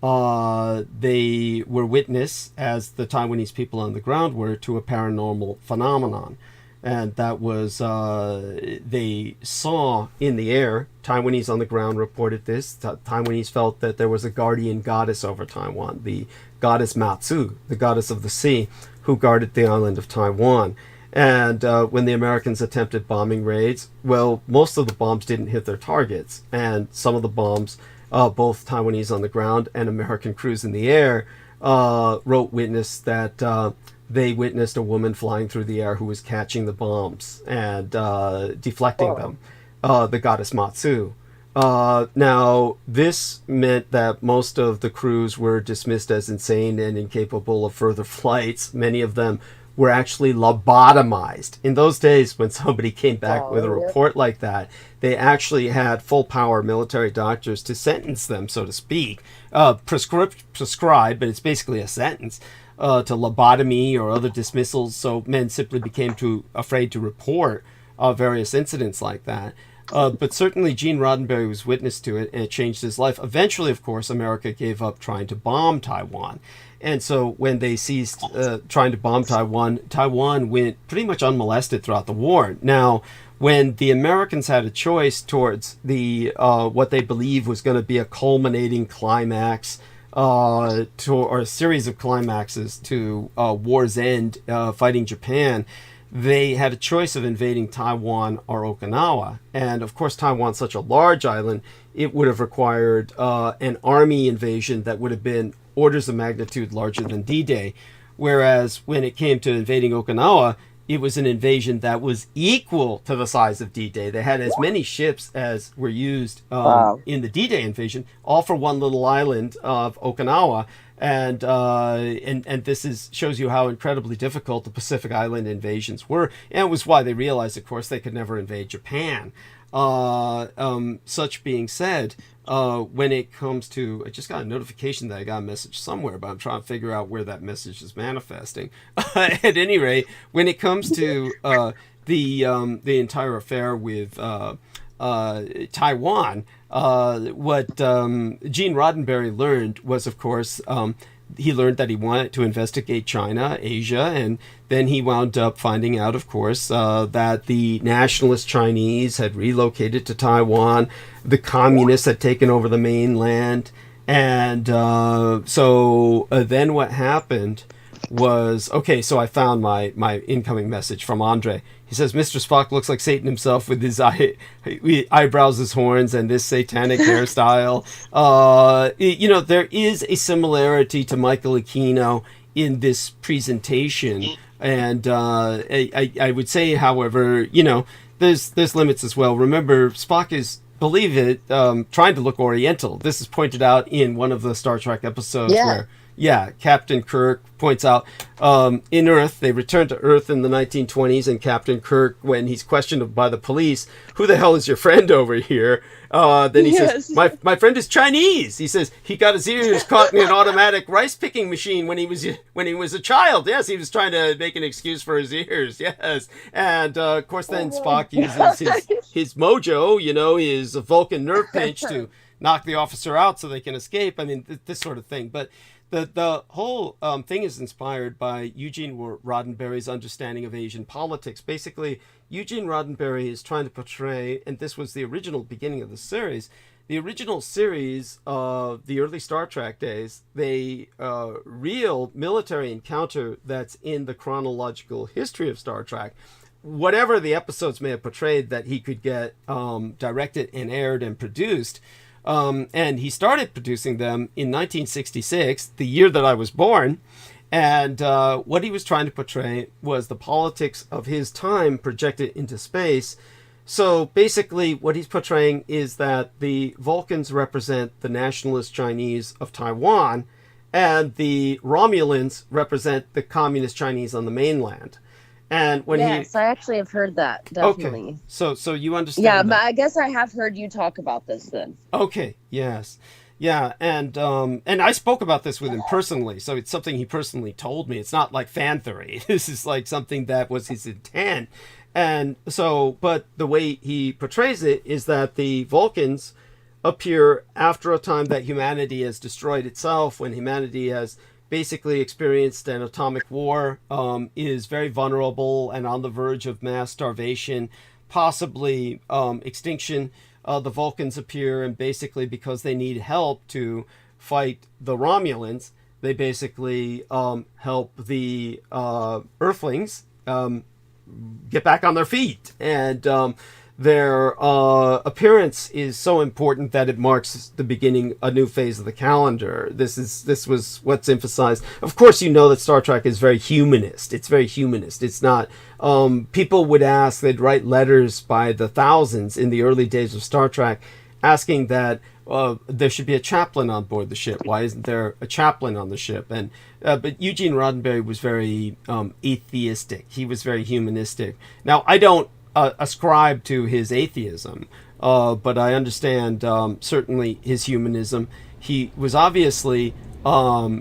they were witness, as the Taiwanese people on the ground were, to a paranormal phenomenon. And that was, they saw in the air, Taiwanese on the ground reported this, Taiwanese felt that there was a guardian goddess over Taiwan, the goddess Matsu, the goddess of the sea, who guarded the island of Taiwan. And when the Americans attempted bombing raids, well, most of the bombs didn't hit their targets. And some of the bombs, both Taiwanese on the ground and American crews in the air, wrote witness that they witnessed a woman flying through the air who was catching the bombs and deflecting them, the goddess Matsu. Now, this meant that most of the crews were dismissed as insane and incapable of further flights. Many of them were actually lobotomized. In those days, when somebody came back with a report like that, they actually had full-power military doctors to sentence them, so to speak, prescribe, but it's basically a sentence, to lobotomy or other dismissals. So men simply became too afraid to report various incidents like that. But certainly Gene Roddenberry was witness to it, and it changed his life. Eventually, of course, America gave up trying to bomb Taiwan. And so when they ceased trying to bomb Taiwan, Taiwan went pretty much unmolested throughout the war. Now, when the Americans had a choice towards the what they believe was going to be a culminating climax, or a series of climaxes to war's end, fighting Japan, they had a choice of invading Taiwan or Okinawa. And of course, Taiwan's such a large island, it would have required an army invasion that would have been orders of magnitude larger than D-Day. Whereas when it came to invading Okinawa, it was an invasion that was equal to the size of D-Day. They had as many ships as were used in the D-Day invasion, all for one little island of Okinawa. And this shows you how incredibly difficult the Pacific Island invasions were. And it was why they realized, of course, they could never invade Japan. Such being said, when it comes to, I just got a notification that I got a message somewhere, but I'm trying to figure out where that message is manifesting. At any rate, when it comes to the entire affair with Taiwan, what Gene Roddenberry learned was, of course, he learned that he wanted to investigate China, Asia, and then he wound up finding out, of course, that the nationalist Chinese had relocated to Taiwan, the communists had taken over the mainland, and so then what happened was, okay, so I found my incoming message from Andre. He says, Mr. Spock looks like Satan himself with his eyebrows as horns and this satanic hairstyle. There is a similarity to Michael Aquino in this presentation. And I would say, however, there's limits as well. Remember, Spock is believe it, trying to look Oriental. This is pointed out in one of the Star Trek episodes where, Captain Kirk points out in Earth, they returned to Earth in the 1920s, and Captain Kirk, when he's questioned by the police, who the hell is your friend over here? Then he says, my friend is Chinese. He says he got his ears caught in an automatic rice picking machine when he was a child. Yes, he was trying to make an excuse for his ears. Yes, and of course then Spock uses his mojo, his Vulcan nerve pinch to knock the officer out so they can escape. I mean, this sort of thing, but. The whole thing is inspired by Eugene Roddenberry's understanding of Asian politics. Basically, Eugene Roddenberry is trying to portray, and this was the original beginning of the series, the original series of the early Star Trek days, the real military encounter that's in the chronological history of Star Trek, whatever the episodes may have portrayed that he could get directed and aired and produced. And he started producing them in 1966, the year that I was born. And what he was trying to portray was the politics of his time projected into space. So basically what he's portraying is that the Vulcans represent the nationalist Chinese of Taiwan, and the Romulans represent the communist Chinese on the mainland. And when I actually have heard that, definitely. Okay, so you understand. Yeah, but I guess I have heard you talk about this then. Okay, yes. Yeah, and I spoke about this with him personally, so it's something he personally told me. It's not like fan theory. This is like something that was his intent. And so, but the way he portrays it is that the Vulcans appear after a time that humanity has destroyed itself, when humanity has basically experienced an atomic war, is very vulnerable and on the verge of mass starvation, possibly extinction. The Vulcans appear, and basically because they need help to fight the Romulans, they basically help the Earthlings get back on their feet. And their appearance is so important that it marks the beginning a new phase of the calendar. This was what's emphasized. Of course, you know that Star Trek is very humanist. It's very humanist. It's not. People would ask. They'd write letters by the thousands in the early days of Star Trek, asking that there should be a chaplain on board the ship. Why isn't there a chaplain on the ship? And but Eugene Roddenberry was very atheistic. He was very humanistic. Now, I don't ascribe to his atheism, but I understand certainly his humanism. He was obviously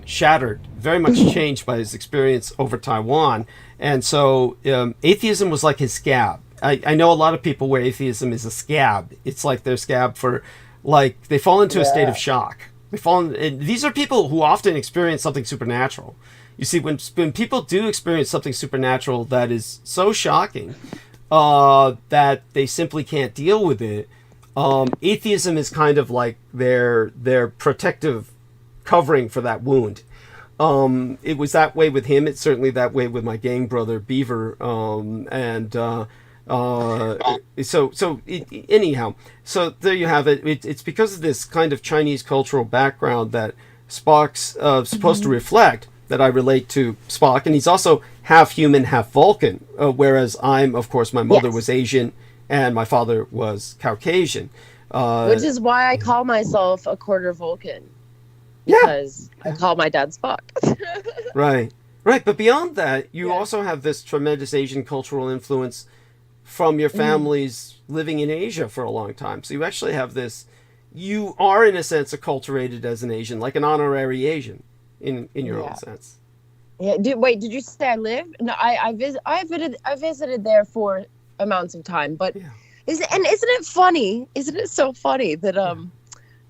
shattered, very much changed by his experience over Taiwan, and so atheism was like his scab. I know a lot of people where atheism is a scab. It's like their scab for, like, they fall into a state of shock. These are people who often experience something supernatural. You see, when people do experience something supernatural that is so shocking that they simply can't deal with it, atheism is kind of like their protective covering for that wound. It was that way with him. It's certainly that way with my gang brother Beaver. Anyhow, so there you have it. It's because of this kind of Chinese cultural background that Spock's supposed to reflect, that I relate to Spock, and he's also half human, half Vulcan, whereas I'm, of course, my mother was Asian and my father was Caucasian. Which is why I call myself a quarter Vulcan. Because I call my dad Spock. Right. But beyond that, you also have this tremendous Asian cultural influence from your families living in Asia for a long time. So you actually have this, you are in a sense acculturated as an Asian, like an honorary Asian in your own sense. Yeah. Did you say I live? No, I visited there for amounts of time, but isn't it funny? Isn't it so funny that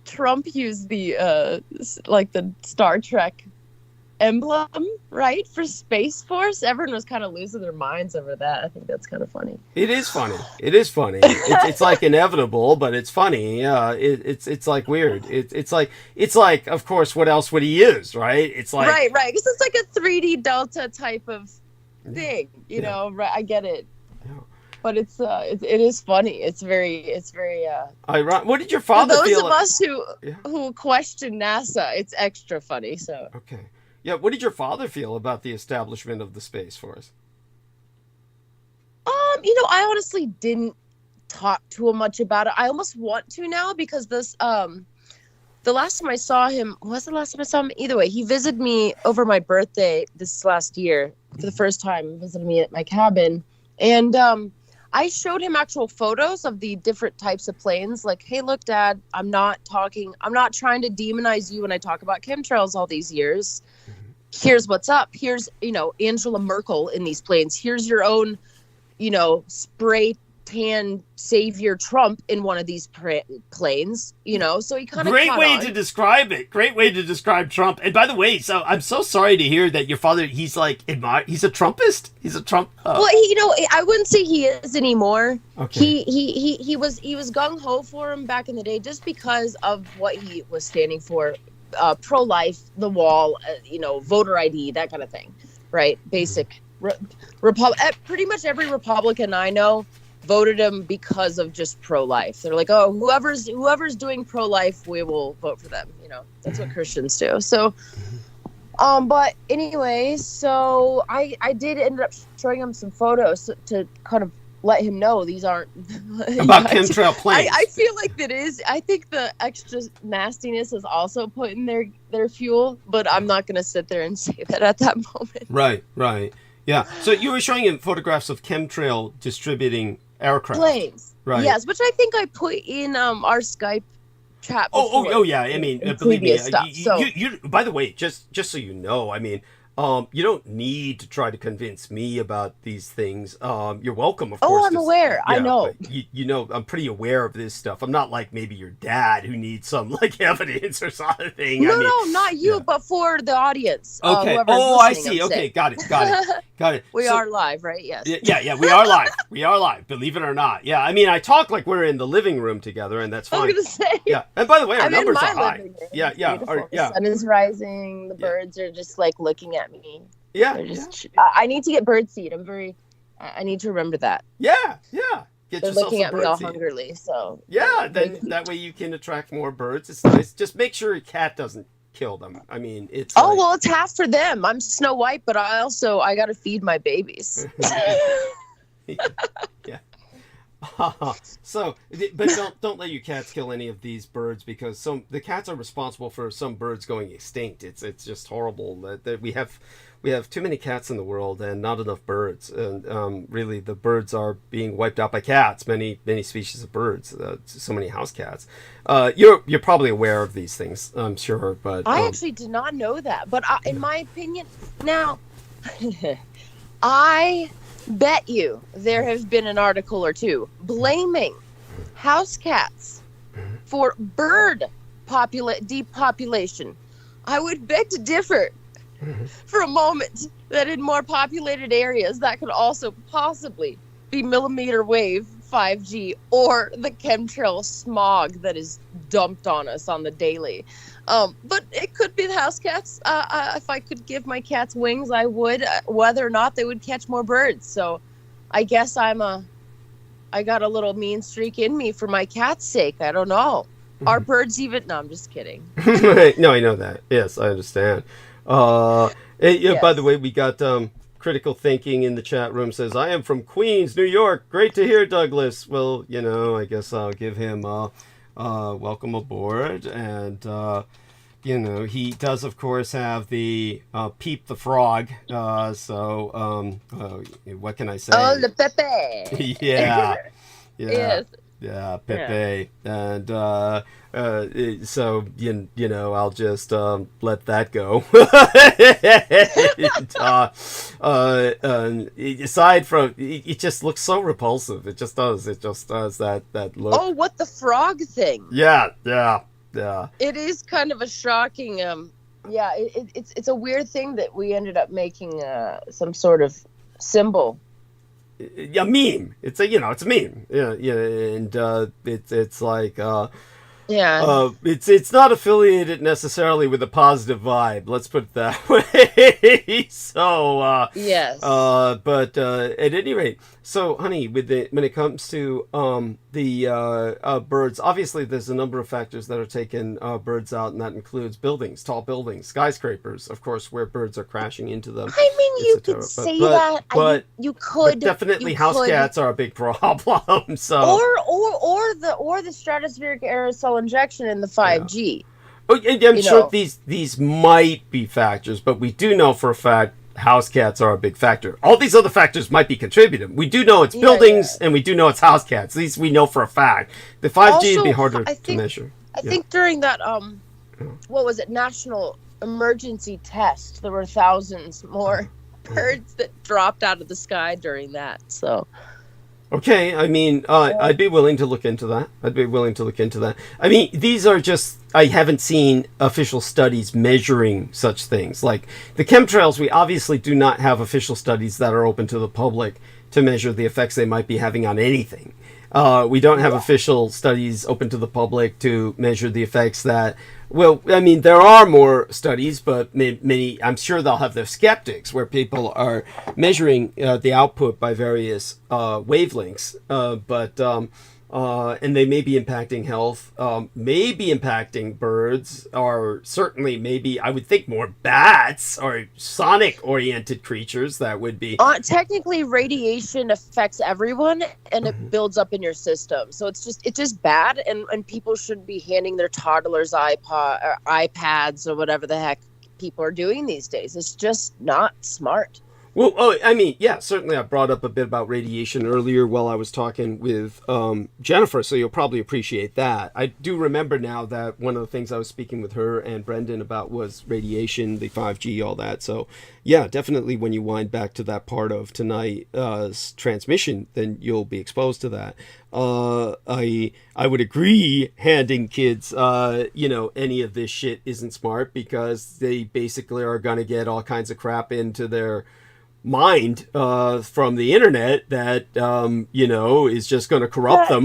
Trump used the the Star Trek emblem, right, for Space Force? Everyone was kind of losing their minds over that. I think that's kind of funny. It is funny. It's like inevitable, but it's funny. Yeah, it's like weird. It's like of course, what else would he use, right? It's like right, because it's like a 3D Delta type of thing, you know. Right, I get it. Yeah. But it is funny. It's very ironic. What did your father feel? For those of us who question NASA, it's extra funny. So okay. Yeah, what did your father feel about the establishment of the Space Force? I honestly didn't talk to him much about it. I almost want to now because this the last time I saw him was the last time I saw him. Either way, he visited me over my birthday this last year for the first time. He visited me at my cabin, and I showed him actual photos of the different types of planes. Like, hey, look, Dad, I'm not trying to demonize you when I talk about chemtrails all these years. Here's what's up. Here's, Angela Merkel in these planes. Here's your own, spray tan savior Trump in one of these planes, so he kind of Great way to describe it. Great way to describe Trump. And by the way, so I'm so sorry to hear that your father, he's a Trumpist. He's a Trump. Well, I wouldn't say he is anymore. Okay. He was gung ho for him back in the day just because of what he was standing for, pro-life, the wall, voter ID, that kind of thing, right? Basic. Pretty much every Republican I know voted him because of just pro-life. They're like, oh, whoever's doing pro-life, we will vote for them. That's what Christians do. So, but anyway, so I did end up showing him some photos to kind of let him know these aren't about chemtrail planes. I feel like that is. I think the extra nastiness is also put in their fuel, but I'm not going to sit there and say that at that moment. Right. Yeah. So you were showing him photographs of chemtrail distributing aircraft. Planes. Right. Yes, which I think I put in our Skype chat before. Oh yeah. I mean, believe me. Stuff, you by the way, just so you know, I mean, you don't need to try to convince me about these things. You're welcome, of course. Oh, I'm aware. Yeah, I know. I'm pretty aware of this stuff. I'm not like maybe your dad who needs some like evidence or something. No, not you, but for the audience. Okay. I see. Okay, got it. We are live, right? Yes. Yeah. We are live. We are live. Believe it or not. Yeah. I mean, I talk like we're in the living room together, and that's fine. I was gonna say. Yeah. And by the way, our I'm numbers in my are high. living room. Yeah. The sun is rising. The birds are just like looking at me. Yeah. They're just. I need to get bird seed. I need to remember that. Yeah. Get They're looking at me all hungrily. So. Yeah. Then that way you can attract more birds. It's nice. Just make sure your cat doesn't kill them. I mean, it's. Oh well, it's half for them. I'm Snow White, but I got to feed my babies. Yeah. So, but don't let your cats kill any of these birds because the cats are responsible for some birds going extinct. It's just horrible that we have too many cats in the world and not enough birds. And really, the birds are being wiped out by cats. Many species of birds. So many house cats. You're probably aware of these things, I'm sure. But I actually did not know that. But in my opinion, now I bet you there have been an article or two blaming house cats for bird depopulation. I would beg to differ for a moment that in more populated areas that could also possibly be millimeter wave 5G or the chemtrail smog that is dumped on us on the daily. But it could be the house cats. If I could give my cats wings, I would, whether or not they would catch more birds. So I guess I got a little mean streak in me for my cat's sake. I don't know. Are birds even? No, I'm just kidding. No, I know that. Yes, I understand. Yes. By the way, we got Critical Thinking in the chat room says, I am from Queens, New York. Great to hear, Douglas. Well, I guess I'll give him welcome aboard. And, he does, of course, have the Peep the Frog. So what can I say? Oh, the Pepe. Yeah. Yes. Yeah, Pepe. Yeah. And so, I'll just let that go. Aside from, it just looks so repulsive. It just does. It just does that look. Oh, what, the frog thing? Yeah. It is kind of a shocking, it's a weird thing that we ended up making some sort of symbol. A meme. It's a meme. Yeah, and it's like Yeah. It's not affiliated necessarily with a positive vibe. Let's put it that way. So Yes. but at any rate, so honey, when it comes to the birds, obviously there's a number of factors that are taking birds out, and that includes buildings, tall buildings, skyscrapers, of course, where birds are crashing into them. I mean, you etc. could say that. But You could. definitely you house could. cats are a big problem. So Or the stratospheric aerosol injection in the 5G. Oh, I'm sure these might be factors, but we do know for a fact house cats are a big factor. All these other factors might be contributing. We do know it's buildings, and we do know it's house cats. These we know for a fact. The 5G would be harder to measure. I think during that what was it, national emergency test, there were thousands more birds that dropped out of the sky during that. So. Okay, I mean, I'd be willing to look into that. I mean, these are just, I haven't seen official studies measuring such things. Like the chemtrails, we obviously do not have official studies that are open to the public to measure the effects they might be having on anything. We don't have official studies open to the public to measure the effects that, well, I mean, there are more studies, but many, I'm sure they'll have their skeptics where people are measuring the output by various wavelengths, and they may be impacting health, may be impacting birds, or certainly maybe, I would think, more bats or sonic-oriented creatures that would be. Technically, radiation affects everyone, and it builds up in your system. So it's just bad, and people shouldn't be handing their toddlers iPads or whatever the heck people are doing these days. It's just not smart. Well, I mean, yeah, certainly I brought up a bit about radiation earlier while I was talking with Jennifer, so you'll probably appreciate that. I do remember now that one of the things I was speaking with her and Brendan about was radiation, the 5G, all that. So, yeah, definitely when you wind back to that part of tonight's transmission, then you'll be exposed to that. I would agree handing kids, any of this shit isn't smart because they basically are going to get all kinds of crap into their mind from the internet that is just going to corrupt them.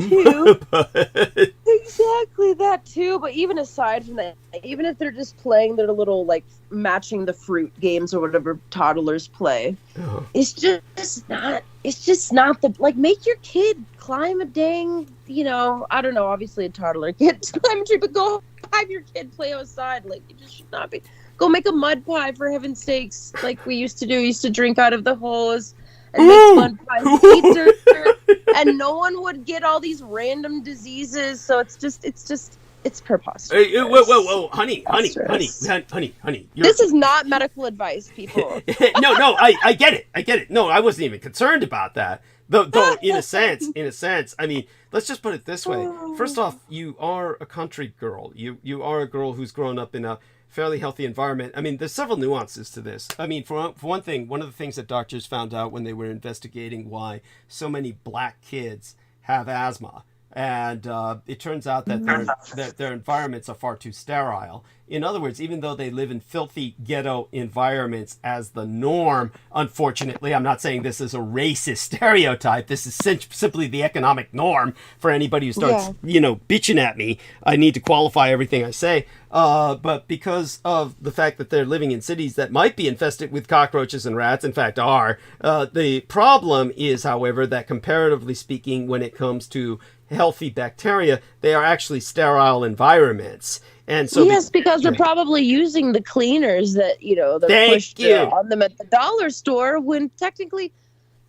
Exactly, that too. But even aside from that, even if they're just playing their little like matching the fruit games or whatever toddlers play, it's just not the, like, make your kid climb a dang, I don't know, obviously a toddler can't climb a tree, but go have your kid play outside. Like, you just should not be. Go make a mud pie, for heaven's sakes, like we used to do. We used to drink out of the hose and make mud pies, and no one would get all these random diseases. So it's preposterous. Hey, whoa, honey. This is not medical advice, people. No, I get it. No, I wasn't even concerned about that. Though in a sense, I mean, let's just put it this way. First off, you are a country girl. You are a girl who's grown up in a fairly healthy environment. I mean, there's several nuances to this. I mean, for one thing, one of the things that doctors found out when they were investigating why so many black kids have asthma, and it turns out that their environments are far too sterile. In other words, even though they live in filthy ghetto environments as the norm, unfortunately, I'm not saying this is a racist stereotype. This is simply the economic norm for anybody who starts, bitching at me. I need to qualify everything I say. But because of the fact that they're living in cities that might be infested with cockroaches and rats, in fact are, the problem is, however, that comparatively speaking, when it comes to healthy bacteria, they are actually sterile environments. And so because they're probably using the cleaners that they're pushed on them at the dollar store, when technically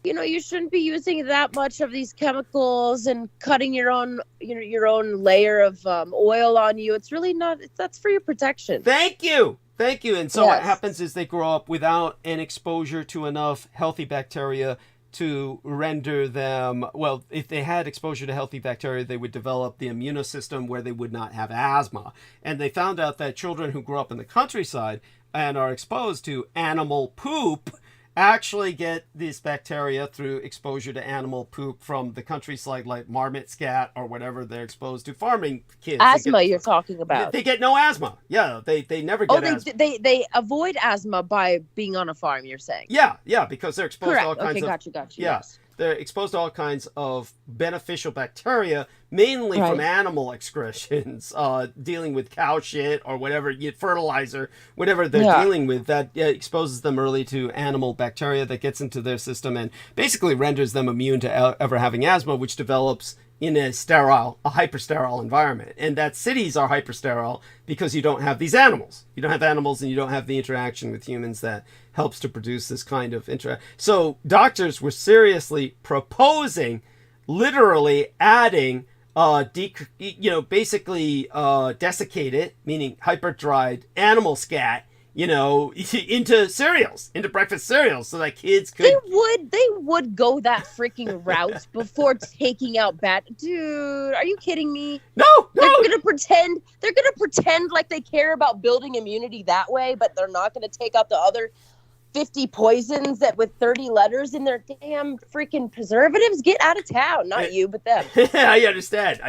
you shouldn't be using that much of these chemicals and cutting your own layer of oil on you. It's really not. That's for your protection. Thank you. And so what happens is they grow up without an exposure to enough healthy bacteria to render them, well, if they had exposure to healthy bacteria, they would develop the immune system where they would not have asthma. And they found out that children who grow up in the countryside and are exposed to animal poop actually get this bacteria through exposure to animal poop from the countryside, like marmot scat or whatever they're exposed to. Farming kids. Asthma you're talking about. They get no asthma. Yeah, they never get asthma. They avoid asthma by being on a farm, you're saying? Yeah, because they're exposed to all kinds of... Got you. Yeah. Yes. they're exposed to all kinds of beneficial bacteria, mainly from Right. animal excretions, dealing with cow shit or whatever, fertilizer, whatever they're Yeah. dealing with, that exposes them early to animal bacteria that gets into their system and basically renders them immune to ever having asthma, which develops in a hyper-sterile environment. And that cities are hyper-sterile because you don't have these animals. You don't have animals and you don't have the interaction with humans that helps to produce this kind of So doctors were seriously proposing, literally adding, basically desiccated, meaning hyper-dried animal scat, into cereals, into breakfast cereals, so that kids could. They would go that freaking route before taking out bad. Dude, are you kidding me? No. They're gonna pretend like they care about building immunity that way, but they're not gonna take out the other 50 poisons that with 30 letters in their damn freaking preservatives. Get out of town. Not you, but them. I understand.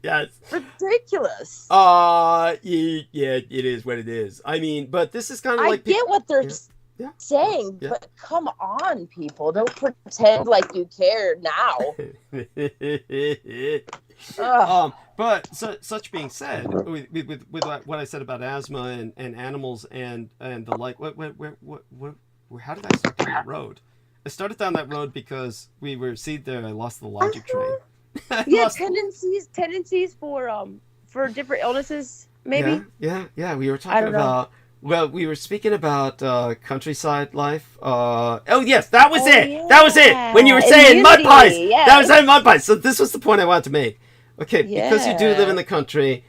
Yes. Ridiculous. Yeah, it is what it is. I mean, but this is kind of I like get what they're saying, but come on, people. Don't pretend like you care now. But such being said, with what I said about asthma and animals and the like, how did I start down that road? I started down that road because we were there. I lost the logic train. Tendencies for different illnesses, maybe. Yeah. We were talking about. Well, we were speaking about countryside life. Yes, that was it. Yeah. That was it. When you were saying mud pies, yes. that was saying mud pies. So this was the point I wanted to make. Okay, because you do live in the country,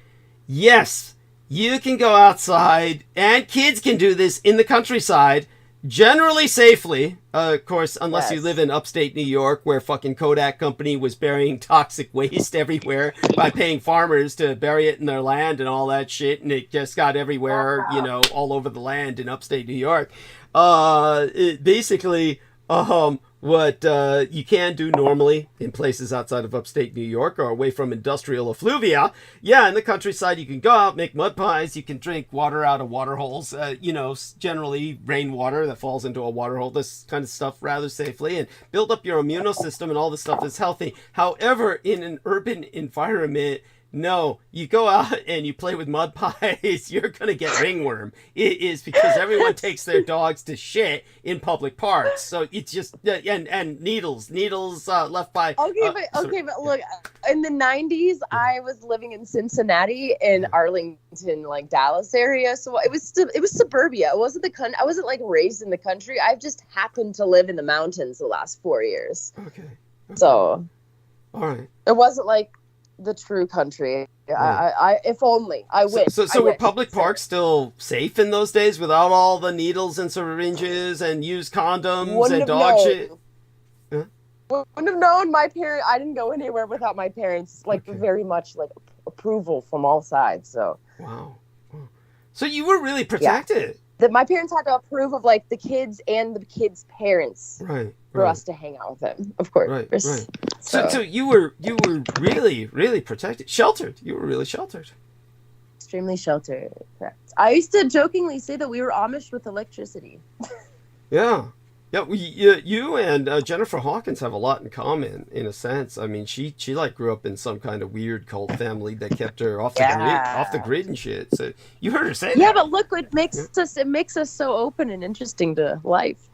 yes, you can go outside, and kids can do this in the countryside, generally safely. Of course, unless you live in upstate New York, where fucking Kodak company was burying toxic waste everywhere by paying farmers to bury it in their land and all that shit, and it just got everywhere, all over the land in upstate New York. What you can do normally in places outside of upstate New York or away from industrial effluvia, in the countryside you can go out, make mud pies, you can drink water out of water holes, generally rainwater that falls into a water hole, this kind of stuff rather safely, and build up your immune system and all this stuff is healthy. However, in an urban environment, no, you go out and you play with mud pies, you're going to get ringworm. It is because everyone takes their dogs to shit in public parks. So it's just, and needles left by. Okay, but look, in the 90s, I was living in Cincinnati in Arlington, like Dallas area. So it was suburbia. It wasn't I wasn't like raised in the country. I've just happened to live in the mountains the last 4 years. Okay. So. All right. It wasn't like the true country. Right. I if only I wish. So were public parks still safe in those days without all the needles and syringes and used condoms and dog shit? Huh? Wouldn't have known. My parents. I didn't go anywhere without my parents. Very much approval from all sides. So. Wow. So you were really protected. That my parents had to approve of the kids and the kids' parents. Right. For us to hang out with them, of course. Right. So you were really, really protected, sheltered. You were really sheltered. Extremely sheltered. Correct. I used to jokingly say that we were Amish with electricity. Yeah. You and Jennifer Hawkins have a lot in common, in a sense. I mean, she grew up in some kind of weird cult family that kept her off the grid and shit. So you heard her say that. Yeah, but look, it makes us so open and interesting to life.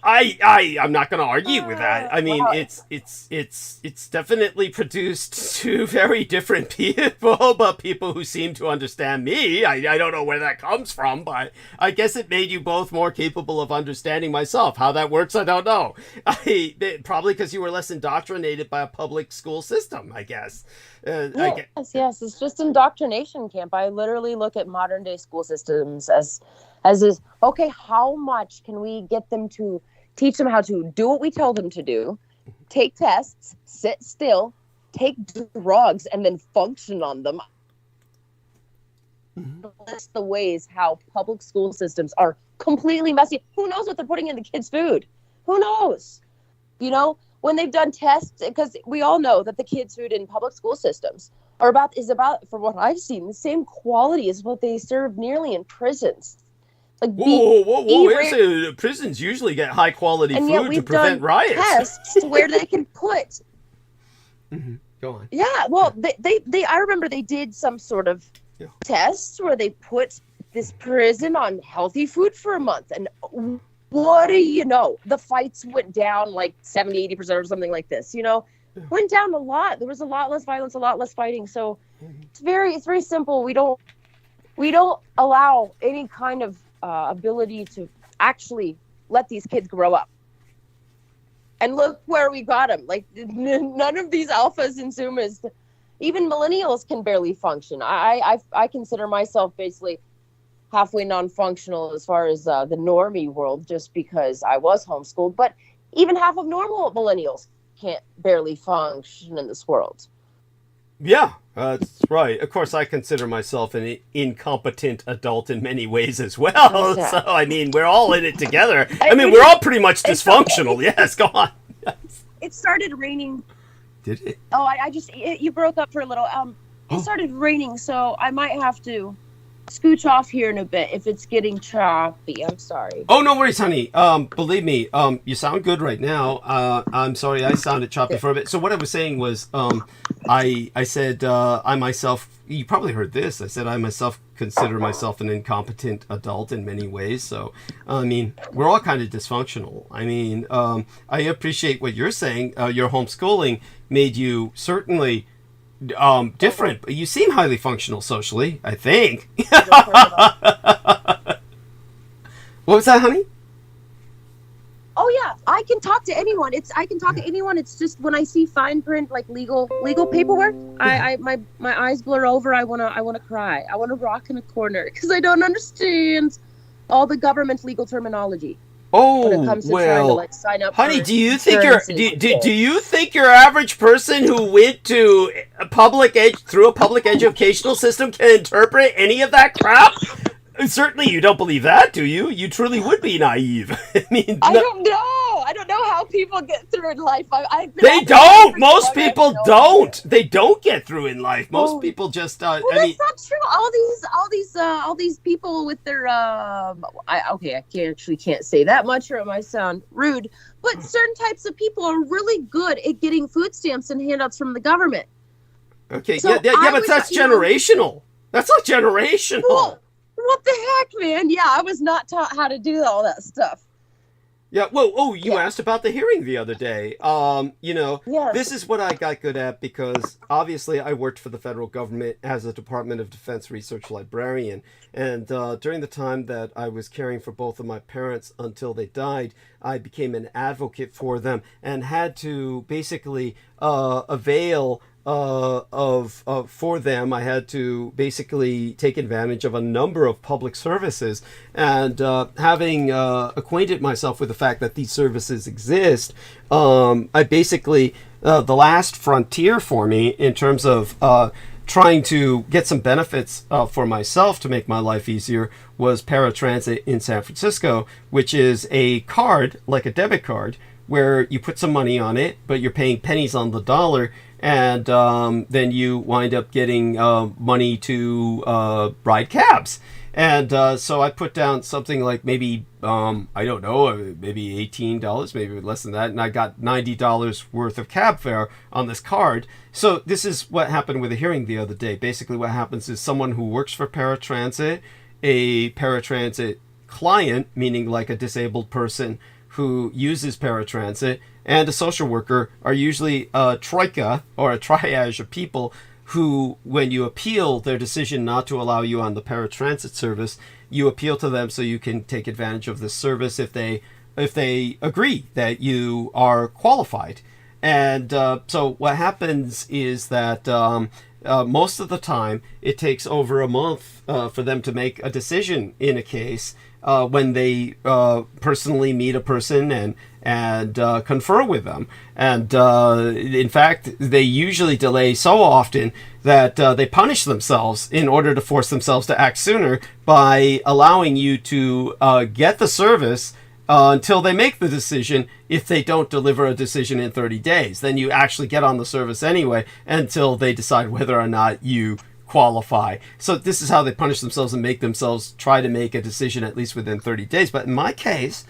I'm not going to argue with that. I mean, it's definitely produced two very different people, but people who seem to understand me. I don't know where that comes from, but I guess it made you both more capable of understanding myself. How that works, I don't know. Probably because you were less indoctrinated by a public school system, I guess. Yes. It's just indoctrination camp. I literally look at modern day school systems as is, okay, how much can we get them to teach them how to do what we tell them to do, take tests, sit still, take drugs, and then function on them. That's the ways how public school systems are completely messy. Who knows what they're putting in the kids' food? Who knows? When they've done tests, because we all know that the kids' food in public school systems is about, from what I've seen, the same quality as what they serve nearly in prisons. Like whoa! Wait a second. Prisons usually get high quality and yet food to we've prevent done riots. tests where they can put. Go on. Yeah, well, they I remember they did some sort of tests where they put this prison on healthy food for a month, and what do you know? The fights went down like 70-80% or something like this. You know, went down a lot. There was a lot less violence, a lot less fighting. So it's very simple. We don't allow any kind of ability to actually let these kids grow up. And look where we got them. Like, none of these alphas and Zumas, even millennials, can barely function. I consider myself basically halfway non-functional as far as the normie world, just because I was homeschooled. But even half of normal millennials can't barely function in this world. Yeah, that's right. Of course, I consider myself an incompetent adult in many ways as well. Yeah. So, I mean, we're all in it together. I mean, we're all pretty much dysfunctional. Yes, go on. Yes. It started raining. Did it? Oh, you broke up for a little. It started raining, so I might have to scooch off here in a bit if it's getting choppy. I'm sorry. Oh, no worries, honey. Believe me, you sound good right now. I'm sorry I sounded choppy for a bit. So what I was saying was, I said I myself, you probably heard this, I said I myself consider myself an incompetent adult in many ways. So, I mean, we're all kind of dysfunctional. I mean, I appreciate what you're saying. Your homeschooling made you certainly different, but you seem highly functional socially, I think. What was that, honey? Oh yeah, I can talk to anyone. I can talk to anyone. It's just when I see fine print, like legal paperwork, my eyes blur over. I wanna cry. I wanna rock in a corner because I don't understand all the government legal terminology. Oh, when it comes to trying to, like, sign up, honey, for do you think do you think your average person who went to through a public educational system can interpret any of that crap? Certainly, you don't believe that, do you? You truly would be naive. I mean, I don't know. I don't know how people get through in life. They don't. Most people don't. They don't get through in life. Most people just. Well, that's not true. All these people with their. I can't say that much, or it might sound rude. But certain types of people are really good at getting food stamps and handouts from the government. Okay. So but that's generational. That's not generational. Well, what the heck, man? Yeah, I was not taught how to do all that stuff. Yeah, you asked about the hearing the other day. This is what I got good at because obviously I worked for the federal government as a Department of Defense research librarian. And during the time that I was caring for both of my parents until they died, I became an advocate for them and had to basically avail for them. I had to basically take advantage of a number of public services, and having acquainted myself with the fact that these services exist, I basically the last frontier for me in terms of trying to get some benefits for myself to make my life easier was paratransit in San Francisco, which is a card, like a debit card, where you put some money on it, but you're paying pennies on the dollar, and then you wind up getting money to ride cabs. And so I put down something like maybe, I don't know, maybe $18, maybe less than that, and I got $90 worth of cab fare on this card. So this is what happened with a hearing the other day. Basically what happens is someone who works for paratransit, a paratransit client, meaning like a disabled person who uses paratransit, and a social worker are usually a troika or a triage of people who, when you appeal their decision not to allow you on the paratransit service, you appeal to them so you can take advantage of this service if they agree that you are qualified. And so what happens is that most of the time it takes over a month for them to make a decision in a case when they personally meet a person and confer with them. And in fact, they usually delay so often that they punish themselves in order to force themselves to act sooner by allowing you to get the service until they make the decision. If they don't deliver a decision in 30 days, then you actually get on the service anyway until they decide whether or not you qualify. So this is how they punish themselves and make themselves try to make a decision at least within 30 days. But in my case,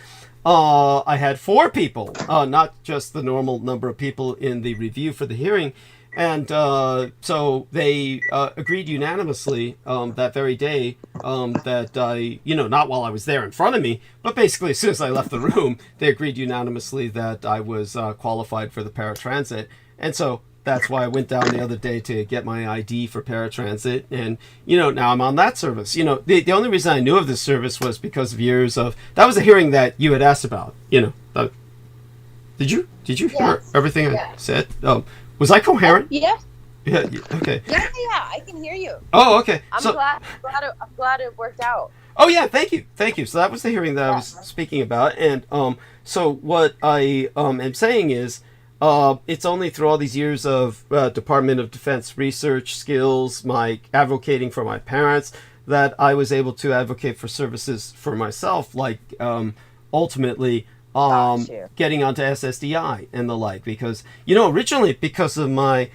I had 4 people, not just the normal number of people in the review for the hearing. And so they agreed unanimously that very day that I, not while I was there in front of me, but basically as soon as I left the room, they agreed unanimously that I was qualified for the paratransit. And so that's why I went down the other day to get my ID for paratransit. And, now I'm on that service. The only reason I knew of this service was because of years of, that was a hearing that you had asked about, Did you hear everything I said? Was I coherent? Yeah. Yeah. Okay. Yeah, I can hear you. Oh, okay. I'm glad it worked out. Oh yeah, thank you. So that was the hearing that I was speaking about, and so what I am saying is, it's only through all these years of Department of Defense research skills, my advocating for my parents, that I was able to advocate for services for myself, like ultimately. Getting onto SSDI and the like, because originally because of my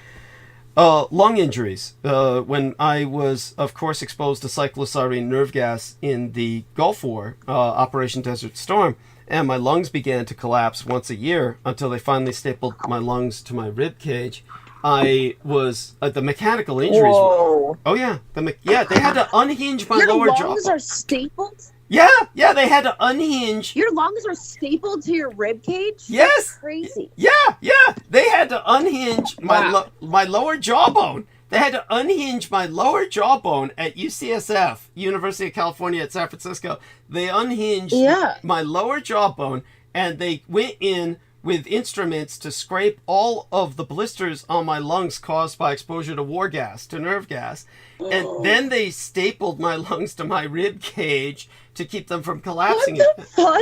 lung injuries, when I was of course exposed to cycloserine nerve gas in the Gulf War, Operation Desert Storm, and my lungs began to collapse once a year until they finally stapled my lungs to my rib cage. I was the mechanical injuries. Whoa. Oh yeah, they had to unhinge my lower jaw. Your lungs are stapled? Yeah, they had to unhinge. Your lungs are stapled to your rib cage? Yes. That's crazy. Yeah. They had to unhinge my lower jawbone. They had to unhinge my lower jawbone at UCSF, University of California at San Francisco. They unhinged my lower jawbone, and they went in with instruments to scrape all of the blisters on my lungs caused by exposure to war gas, to nerve gas. And then they stapled my lungs to my rib cage to keep them from collapsing. What the fudge?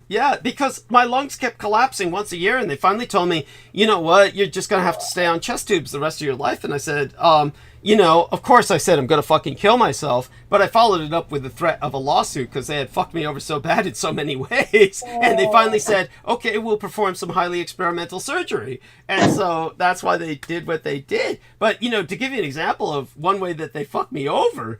Yeah, because my lungs kept collapsing once a year, and they finally told me, you know what, you're just going to have to stay on chest tubes the rest of your life. And I said, of course I said I'm going to fucking kill myself, but I followed it up with the threat of a lawsuit because they had fucked me over so bad in so many ways. And they finally said, okay, we'll perform some highly experimental surgery. And so that's why they did what they did. But, to give you an example of one way that they fucked me over,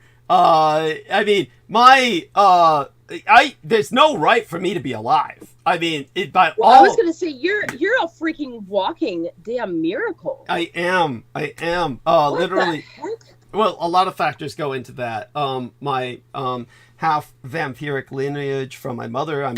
there's no right for me to be alive. I was gonna say you're a freaking walking damn miracle. I am. Literally. The heck? Well, a lot of factors go into that. My half vampiric lineage from my mother.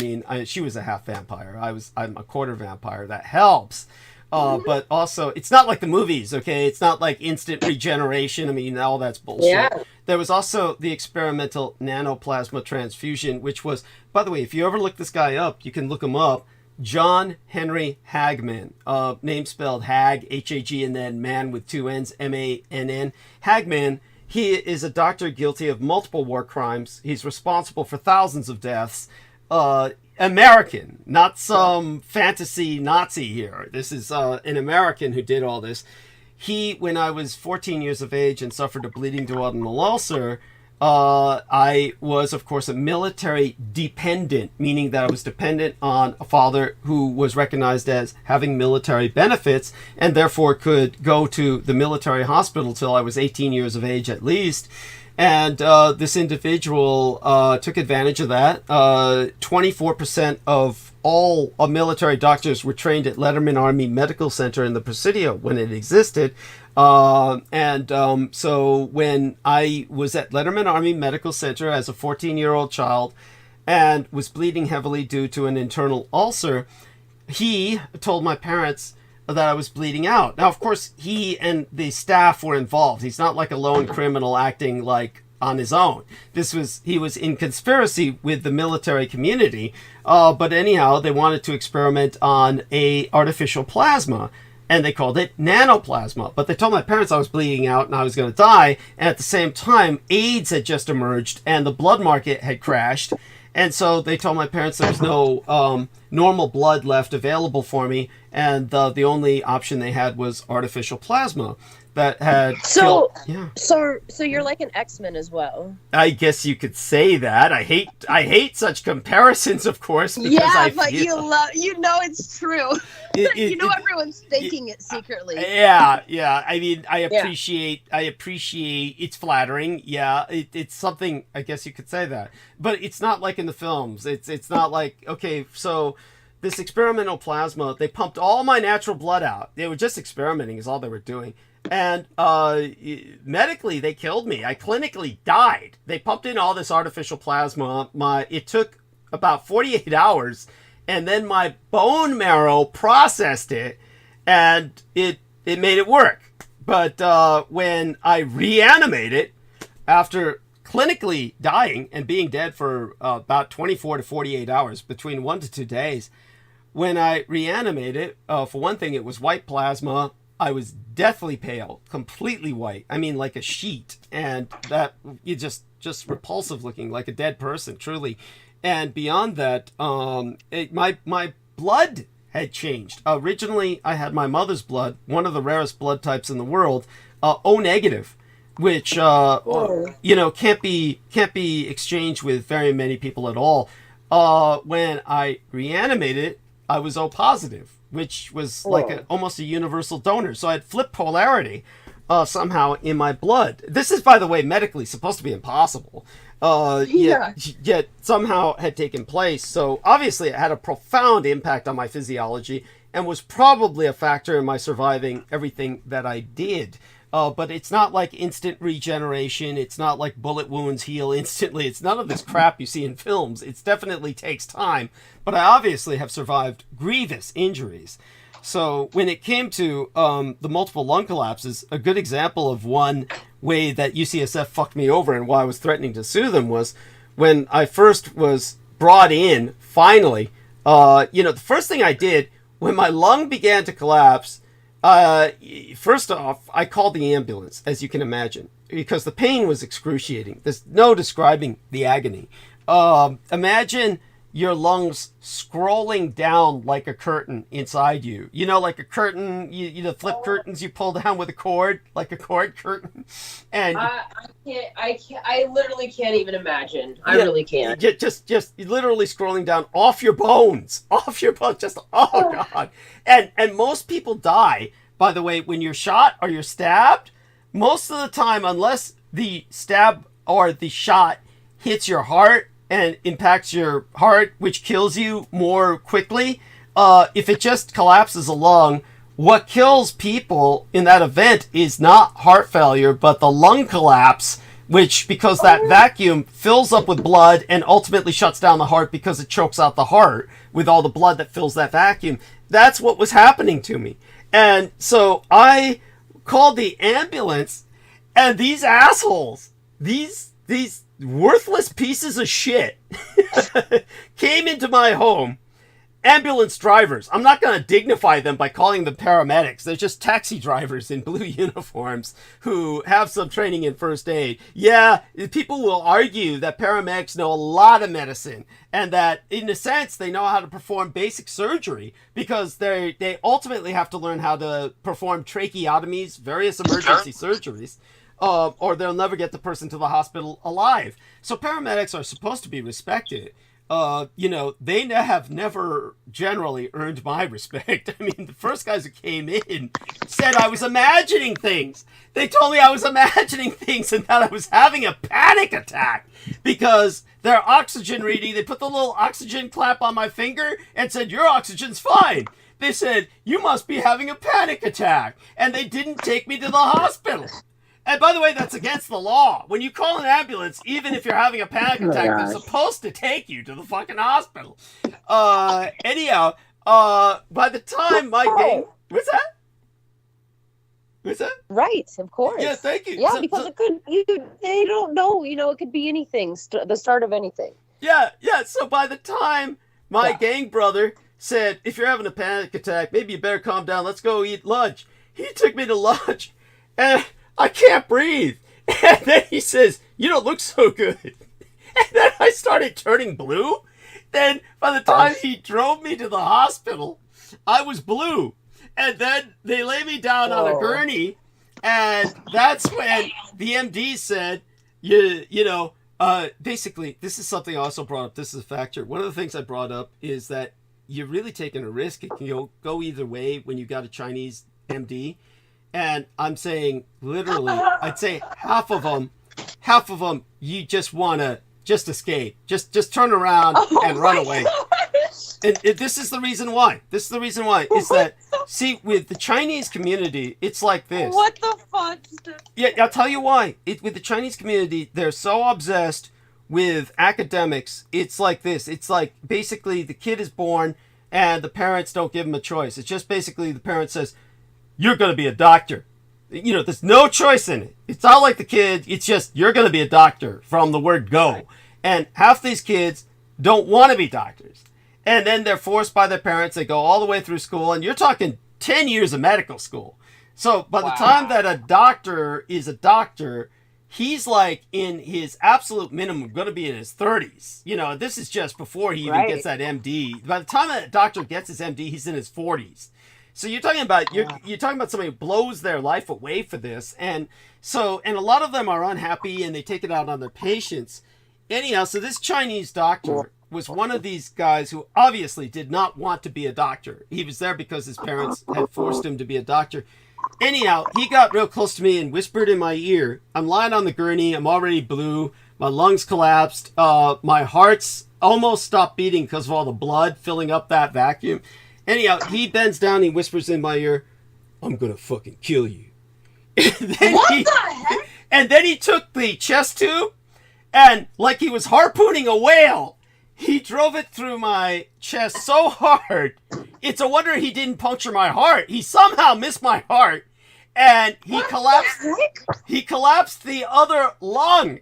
She was a half vampire. I'm a quarter vampire. That helps. But also, it's not like the movies, okay? It's not like instant regeneration. All that's bullshit. Yeah. There was also the experimental nanoplasma transfusion, which was, by the way, if you ever look this guy up, you can look him up. John Henry Hagman, name spelled Hag, H-A-G, and then man with 2 N's, M-A-N-N. Hagman, he is a doctor guilty of multiple war crimes. He's responsible for thousands of deaths. American, not some fantasy Nazi here. This is an American who did all this. When I was 14 years of age and suffered a bleeding duodenal ulcer, I was, of course, a military dependent, meaning that I was dependent on a father who was recognized as having military benefits and therefore could go to the military hospital till I was 18 years of age at least. And this individual took advantage of that. 24% of all military doctors were trained at Letterman Army Medical Center in the Presidio when it existed. So when I was at Letterman Army Medical Center as a 14-year-old child and was bleeding heavily due to an internal ulcer, he told my parents that I was bleeding out. Now, of course, he and the staff were involved. He's not like a lone criminal acting like on his own. He was in conspiracy with the military community. But anyhow, they wanted to experiment on a artificial plasma, and they called it nanoplasma. But they told my parents I was bleeding out and I was going to die. And at the same time, AIDS had just emerged and the blood market had crashed. And so they told my parents there was no normal blood left available for me, and the only option they had was artificial plasma. that had So, yeah. so you're like an X-Men as well. I guess you could say that. I hate such comparisons, of course, because you know it's true. Everyone's faking it secretly. Yeah. I mean, I appreciate it's flattering. Yeah, it's something. I guess you could say that, but it's not like in the films. It's not like, okay, so this experimental plasma, they pumped all my natural blood out. They were just experimenting, is all they were doing. And medically, they killed me. I clinically died. They pumped in all this artificial plasma. It took about 48 hours, and then my bone marrow processed it, and it made it work. But when I reanimated after clinically dying and being dead for about 24 to 48 hours, between 1 to 2 days, when I reanimated, for one thing, it was white plasma. I was deathly pale, completely white. I mean, like a sheet, and that you just repulsive looking, like a dead person, truly. And beyond that, my blood had changed. Originally, I had my mother's blood, one of the rarest blood types in the world, O negative, which can't be exchanged with very many people at all. When I reanimated, I was O positive, which was like almost a universal donor. So I had flipped polarity somehow in my blood. This is, by the way, medically supposed to be impossible. Yet somehow had taken place. So obviously it had a profound impact on my physiology and was probably a factor in my surviving everything that I did. But it's not like instant regeneration. It's not like bullet wounds heal instantly. It's none of this crap you see in films. It definitely takes time. But I obviously have survived grievous injuries. So when it came to the multiple lung collapses, a good example of one way that UCSF fucked me over and why I was threatening to sue them was when I first was brought in, finally, the first thing I did when my lung began to collapse, first off, I called the ambulance, as you can imagine, because the pain was excruciating. There's no describing the agony. Imagine your lungs scrolling down like a curtain inside you. You know, like a curtain, the flip curtains you pull down with a cord, like a cord curtain. And I literally can't even imagine. I really can't. Just literally scrolling down off your bones, just, oh God. And most people die, by the way, when you're shot or you're stabbed. Most of the time, unless the stab or the shot hits your heart and impacts your heart, which kills you more quickly, if it just collapses a lung, what kills people in that event is not heart failure, but the lung collapse, which, because that vacuum fills up with blood and ultimately shuts down the heart because it chokes out the heart with all the blood that fills that vacuum. That's what was happening to me. And so I called the ambulance, and these assholes, these worthless pieces of shit came into my home. Ambulance drivers. I'm not going to dignify them by calling them paramedics. They're just taxi drivers in blue uniforms who have some training in first aid. Yeah, people will argue that paramedics know a lot of medicine and that, in a sense, they know how to perform basic surgery because they ultimately have to learn how to perform tracheotomies, various emergency surgeries, or they'll never get the person to the hospital alive. So paramedics are supposed to be respected. They have never generally earned my respect. I mean, the first guys who came in said I was imagining things. They told me I was imagining things and that I was having a panic attack because their oxygen reading, they put the little oxygen clap on my finger and said, your oxygen's fine. They said, you must be having a panic attack. And they didn't take me to the hospital. And by the way, that's against the law. When you call an ambulance, even if you're having a panic attack, they're supposed to take you to the fucking hospital. Anyhow, by the time my game... What's that? What's that? Right, of course. Yeah, thank you. Yeah, because it could... they don't know. It could be anything. The start of anything. Yeah. So by the time my gang brother said, if you're having a panic attack, maybe you better calm down. Let's go eat lunch. He took me to lunch, and I can't breathe. And then he says, you don't look so good. And then I started turning blue. Then by the time he drove me to the hospital, I was blue. And then they lay me down on a gurney. And that's when the MD said, basically, this is something I also brought up. This is a factor. One of the things I brought up is that you're really taking a risk. It can go either way when you got a Chinese MD. And I'm saying, literally, I'd say half of them, you just want to just escape. Just turn around and run away. And this is the reason why. Is that, see, with the Chinese community, it's like this. What the fuck? Yeah, I'll tell you why. With the Chinese community, they're so obsessed with academics. It's like this. It's like, basically, the kid is born, and the parents don't give him a choice. It's just basically the parent says, you're going to be a doctor. There's no choice in it. It's not like the kid, it's just, you're going to be a doctor from the word go. And half these kids don't want to be doctors. And then they're forced by their parents. They go all the way through school. And you're talking 10 years of medical school. So by the time that a doctor is a doctor, he's like in his absolute minimum, going to be in his 30s. This is just before he even gets that MD. By the time a doctor gets his MD, he's in his 40s. So you're talking about you're talking about somebody who blows their life away for this, and a lot of them are unhappy and they take it out on their patients. Anyhow, so this Chinese doctor was one of these guys who obviously did not want to be a doctor. He was there because his parents had forced him to be a doctor. Anyhow, he got real close to me and whispered in my ear. I'm lying on the gurney. I'm already blue. My lungs collapsed. My heart's almost stopped beating because of all the blood filling up that vacuum. Anyhow, he bends down, he whispers in my ear, I'm going to fucking kill you. And then he took the chest tube, and like he was harpooning a whale, he drove it through my chest so hard, it's a wonder he didn't puncture my heart. He somehow missed my heart, and he collapsed the other lung.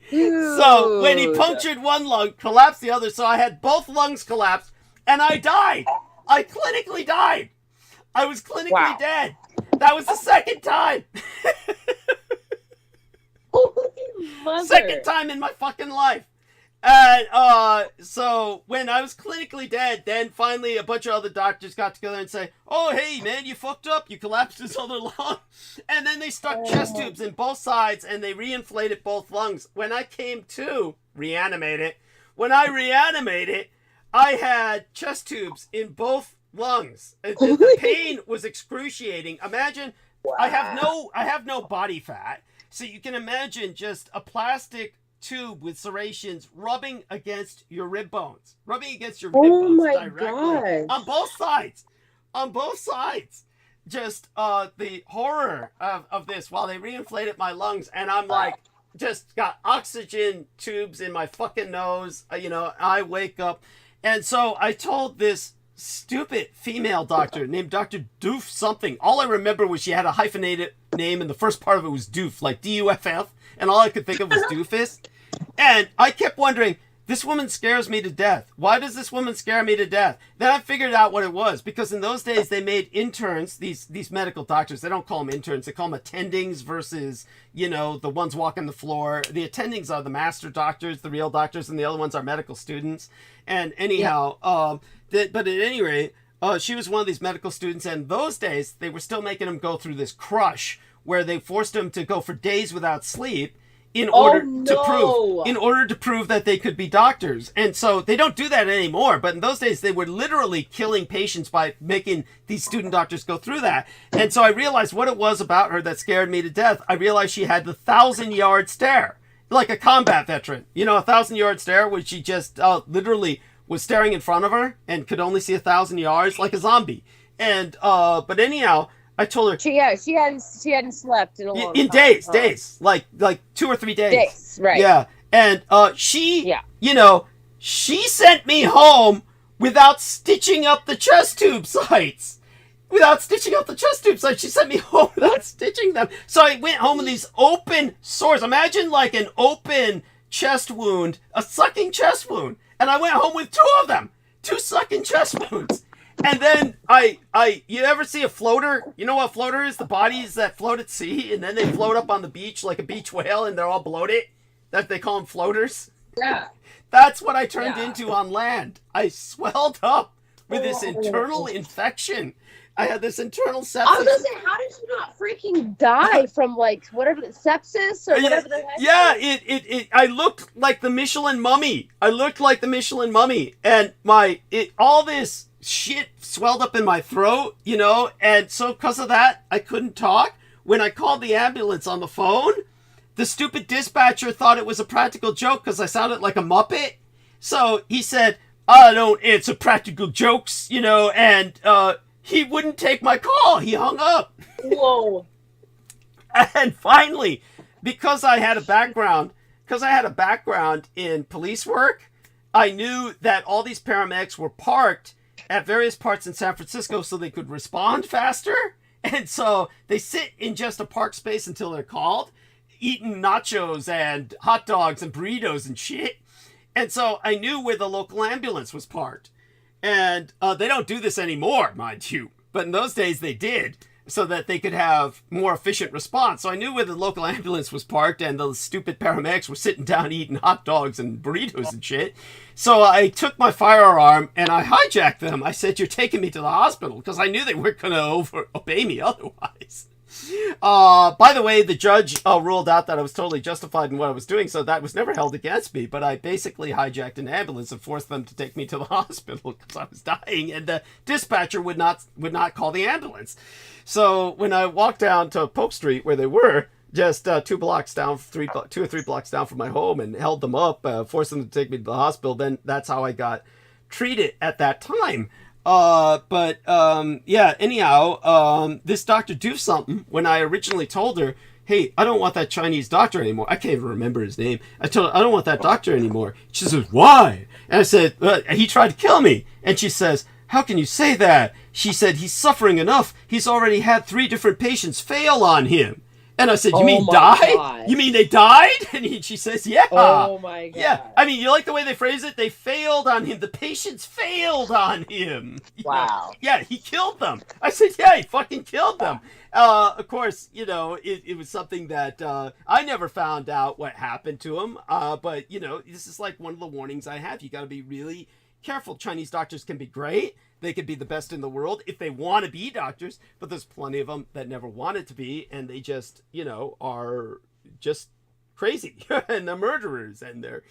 So when he punctured one lung, collapsed the other. So I had both lungs collapse, and I died. I clinically died. I was clinically dead. That was the second time. Second time in my fucking life. And so when I was clinically dead, then finally a bunch of other doctors got together and say, oh, hey, man, you fucked up. You collapsed his other lung. And then they stuck chest tubes in both sides and they reinflated both lungs. When I came to reanimate it, I had chest tubes in both lungs. The pain was excruciating. Imagine, I have no body fat. So you can imagine just a plastic tube with serrations rubbing against your rib bones directly God. on both sides. Just the horror of this while they reinflated my lungs, and I'm like, just got oxygen tubes in my fucking nose. I wake up, and so I told this stupid female doctor named Dr. Doof something. All I remember was she had a hyphenated name, and the first part of it was Doof, like D-U-F-F, and all I could think of was doofus. And I kept wondering, this woman scares me to death. Why does this woman scare me to death? Then I figured out what it was, because in those days they made interns, these medical doctors, they don't call them interns, they call them attendings versus, the ones walking the floor. The attendings are the master doctors, the real doctors, and the other ones are medical students. And anyhow, but at any rate, she was one of these medical students, and in those days they were still making them go through this crush where they forced them to go for days without sleep in order to prove that they could be doctors. And so they don't do that anymore, but in those days they were literally killing patients by making these student doctors go through that. And so I realized what it was about her that scared me to death. I realized she had the 1,000-yard stare, like a combat veteran. A 1,000-yard stare where she just literally was staring in front of her and could only see 1,000 yards, like a zombie. And but anyhow, I told her she hadn't slept in a long time. Days, like 2 or 3 days. Right? Yeah, and she sent me home without stitching up the chest tube sites. She sent me home without stitching them. So I went home with these open sores. Imagine like an open chest wound, a sucking chest wound, and I went home with 2 of them, 2 sucking chest wounds. And then you ever see a floater? You know what a floater is? The bodies that float at sea, and then they float up on the beach like a beach whale, and they're all bloated. That they call them floaters. Yeah. That's what I turned into on land. I swelled up with this internal infection. I had this internal sepsis. I was gonna say, how did you not freaking die from like whatever the sepsis or whatever the heck? Yeah, it I looked like the Michelin mummy. And all this shit swelled up in my throat, you know, and so because of that, I couldn't talk. When I called the ambulance on the phone, the stupid dispatcher thought it was a practical joke because I sounded like a Muppet. So he said, I don't answer practical jokes, you know, and he wouldn't take my call. He hung up. Whoa. And finally, because I had a background in police work, I knew that all these paramedics were parked at various parts in San Francisco so they could respond faster. And so they sit in just a park space until they're called, eating nachos and hot dogs and burritos and shit. And so I knew where the local ambulance was parked. And they don't do this anymore, mind you. But in those days they did, so that they could have more efficient response. So I knew where the local ambulance was parked and the stupid paramedics were sitting down eating hot dogs and burritos and shit. So I took my firearm and I hijacked them. I said, you're taking me to the hospital, because I knew they weren't going to obey me otherwise. By the way, the judge ruled out that I was totally justified in what I was doing, so that was never held against me. But I basically hijacked an ambulance and forced them to take me to the hospital because I was dying, and the dispatcher would not call the ambulance. So when I walked down to Polk Street, where they were, just 2 or 3 blocks down from my home, and held them up, forced them to take me to the hospital, then that's how I got treated at that time. Anyhow, this doctor do something. When I originally told her, hey, I don't want that Chinese doctor anymore. I can't even remember his name. I told her, I don't want that doctor anymore. She says, why? And I said, he tried to kill me. And she says, how can you say that? She said, he's suffering enough. He's already had 3 different patients fail on him. And I said, you mean died? God. You mean they died? And she says, yeah. Oh my God. Yeah. I mean, you like the way they phrase it? They failed on him. The patients failed on him. Wow. Yeah, he killed them. I said, yeah, he fucking killed them. Of course, you know, it was something that I never found out what happened to him. But, you know, this is like one of the warnings I have. You got to be really careful. Chinese doctors can be great. They could be the best in the world if they want to be doctors, but there's plenty of them that never wanted to be, and they just, you know, are just crazy, and they're murderers, and they're,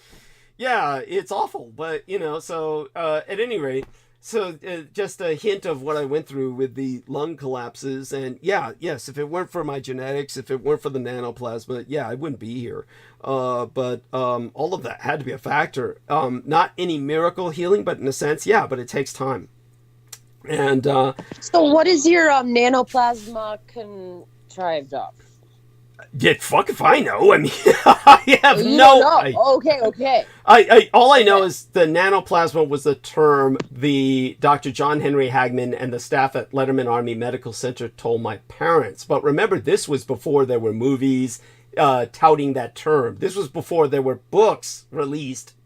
yeah, it's awful. But, you know, so at any rate, so just a hint of what I went through with the lung collapses, and yes, if it weren't for my genetics, if it weren't for the nanoplasma, yeah, I wouldn't be here. But all of that had to be a factor. Not any miracle healing, but in a sense, yeah, but it takes time. And so what is your nanoplasma contrived of? Yeah, fuck if I know. I mean, I have no. Okay. All I know is the nanoplasma was the term the Dr. John Henry Hagman and the staff at Letterman Army Medical Center told my parents. But remember, this was before there were movies touting that term. This was before there were books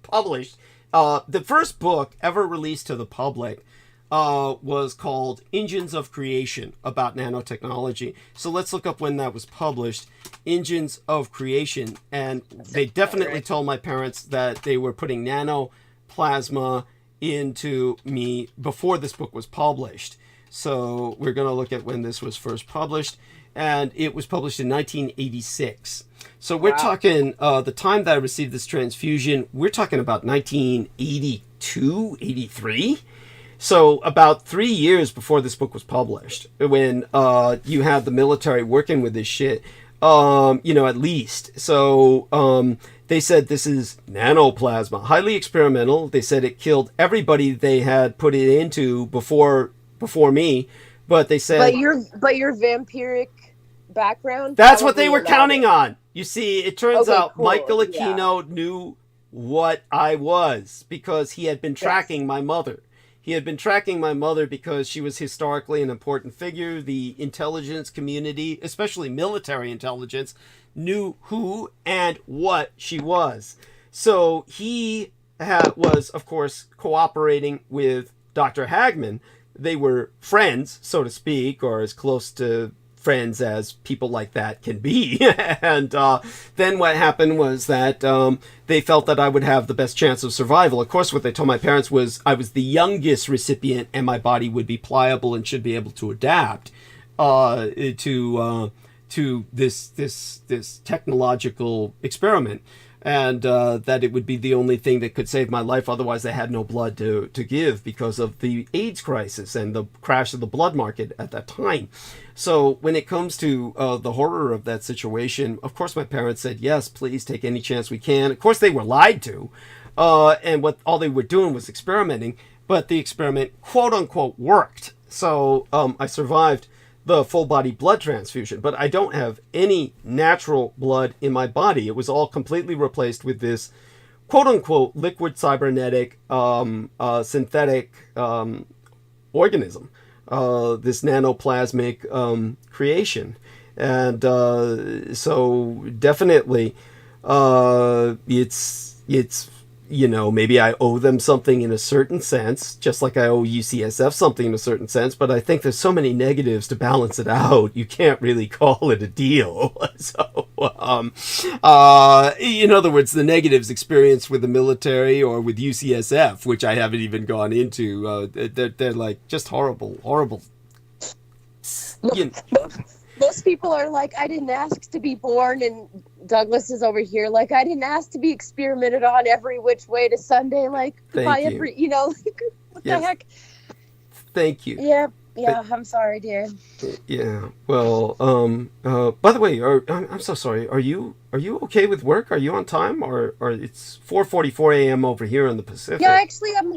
published. The first book ever released to the public was called Engines of Creation, about nanotechnology. So let's look up when that was published. Engines of Creation. And they definitely told my parents that they were putting nanoplasma into me before this book was published. So we're going to look at when this was first published. And it was published in 1986. So we're talking, the time that I received this transfusion, we're talking about 1982, 83. So about 3 years before this book was published, when you had the military working with this shit, you know, at least. So they said this is nanoplasma, highly experimental. They said it killed everybody they had put it into before me, but they said. But your vampiric background. That's what they were counting on. You see, it turns out cool. Michael Aquino knew what I was because he had been tracking my mother. He had been tracking my mother because she was historically an important figure. The intelligence community, especially military intelligence, knew who and what she was. So he was, of course, cooperating with Dr. Hagman. They were friends, so to speak, or as close to friends as people like that can be. And then what happened was that they felt that I would have the best chance of survival. Of course, what they told my parents was I was the youngest recipient and my body would be pliable and should be able to adapt to this technological experiment. And that it would be the only thing that could save my life. Otherwise, they had no blood to give because of the AIDS crisis and the crash of the blood market at that time. So when it comes to the horror of that situation, of course, my parents said, yes, please take any chance we can. Of course, they were lied to. And what all they were doing was experimenting. But the experiment, quote unquote, worked. So I survived the full body blood transfusion, but I don't have any natural blood in my body. It was all completely replaced with this quote unquote liquid cybernetic synthetic organism, this nanoplasmic creation. And so definitely it's you know, maybe I owe them something in a certain sense, just like I owe UCSF something in a certain sense, but I think there's so many negatives to balance it out, you can't really call it a deal. So, in other words, the negatives experienced with the military or with UCSF, which I haven't even gone into, they're like just horrible. You know. Most people are like, I didn't ask to be born, and Douglas is over here like, I didn't ask to be experimented on every which way to Sunday, like by every, you know, like, what the heck? Thank you. Yeah, I'm sorry, dear. Yeah. Well, by the way, I'm so sorry. Are you okay with work? Are you on time, or it's 4:44 a.m. over here in the Pacific? Yeah, actually, I'm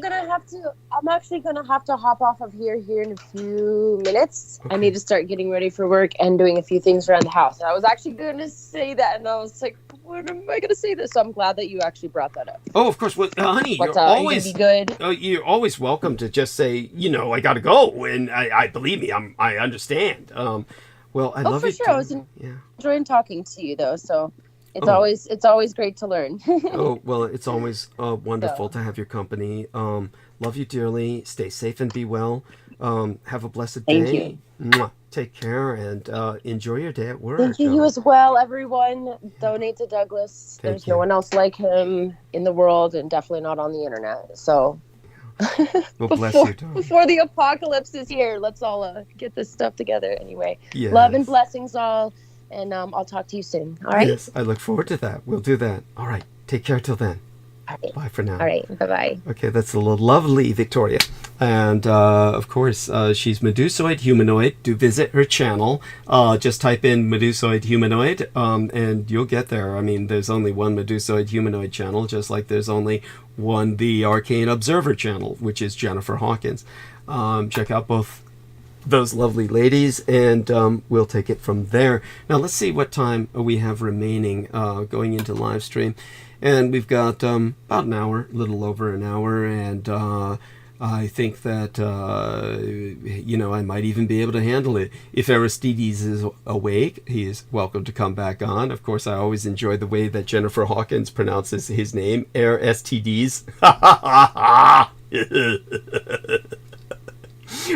actually gonna have to hop off of here in a few minutes. Okay. I need to start getting ready for work and doing a few things around the house. And I was actually gonna say that, and I was like, when am I gonna say this? So I'm glad that you actually brought that up. Oh, of course. Well, honey, you're always be good. You're always welcome to just say, you know, I gotta go, and I believe me, I understand. Well, I love for you. Sure. I was enjoying talking to you, though. So it's always great to learn. Oh, well, it's always wonderful to have your company. Love you dearly. Stay safe and be well. Have a blessed day. Thank you. Mwah. Take care and enjoy your day at work. Thank you. You as well, everyone. Donate to Douglas. There's no one else like him in the world, and definitely not on the internet. So. Well, bless you, darling. Before the apocalypse is here, let's all get this stuff together anyway. Yes. Love and blessings all, and I'll talk to you soon. All right? Yes, I look forward to that. We'll do that. All right. Take care till then. All right. Bye for now. All right. Bye-bye. Okay, that's the lovely Victoria. And, of course, she's Medusoid Humanoid. Do visit her channel. Just type in Medusoid Humanoid, and you'll get there. I mean, there's only one Medusoid Humanoid channel, just like there's only one The Arcane Observer channel, which is Jennifer Hawkins. Check out both those lovely ladies, and we'll take it from there. Now, let's see what time we have remaining going into live stream. And we've got about an hour, a little over an hour, and I think that, you know, I might even be able to handle it. If Aristides is awake, he is welcome to come back on. Of course, I always enjoy the way that Jennifer Hawkins pronounces his name, Aristides.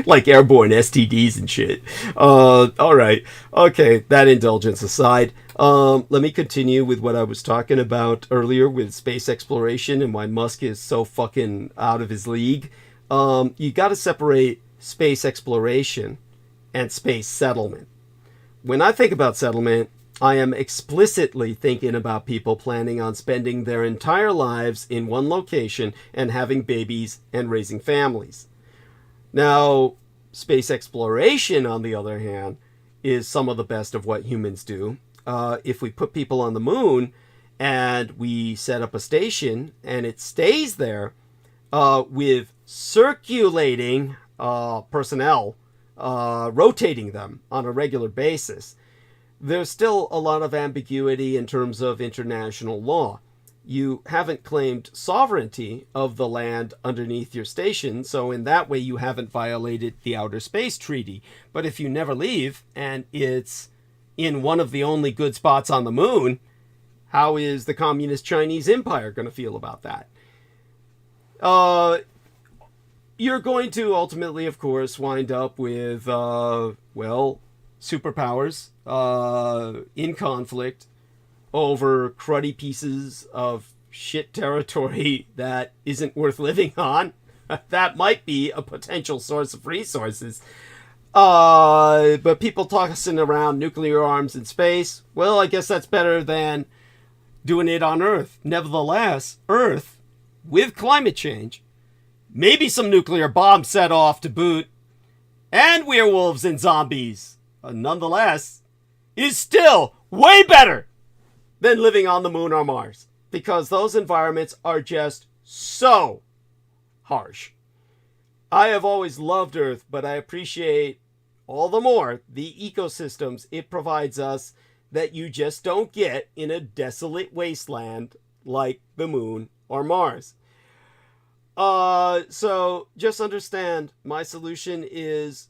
Like airborne STDs and shit. All right. Okay, that indulgence aside, let me continue with what I was talking about earlier with space exploration and why Musk is so fucking out of his league. You got to separate space exploration and space settlement. When I think about settlement, I am explicitly thinking about people planning on spending their entire lives in one location and having babies and raising families. Now, space exploration, on the other hand, is some of the best of what humans do. If we put people on the moon and we set up a station and it stays there with circulating personnel, rotating them on a regular basis, there's still a lot of ambiguity in terms of international law. You haven't claimed sovereignty of the land underneath your station, so in that way you haven't violated the Outer Space Treaty. But if you never leave, and it's in one of the only good spots on the moon, how is the Communist Chinese Empire going to feel about that? You're going to ultimately, of course, wind up with, well, superpowers in conflict over cruddy pieces of shit territory that isn't worth living on, that might be a potential source of resources. But people tossing around nuclear arms in space, well, I guess that's better than doing it on Earth. Nevertheless, Earth, with climate change, maybe some nuclear bombs set off to boot, and werewolves and zombies, nonetheless, is still way better than living on the moon or Mars, because those environments are just so harsh. I have always loved Earth, but I appreciate all the more the ecosystems it provides us that you just don't get in a desolate wasteland like the moon or Mars. So just understand, my solution is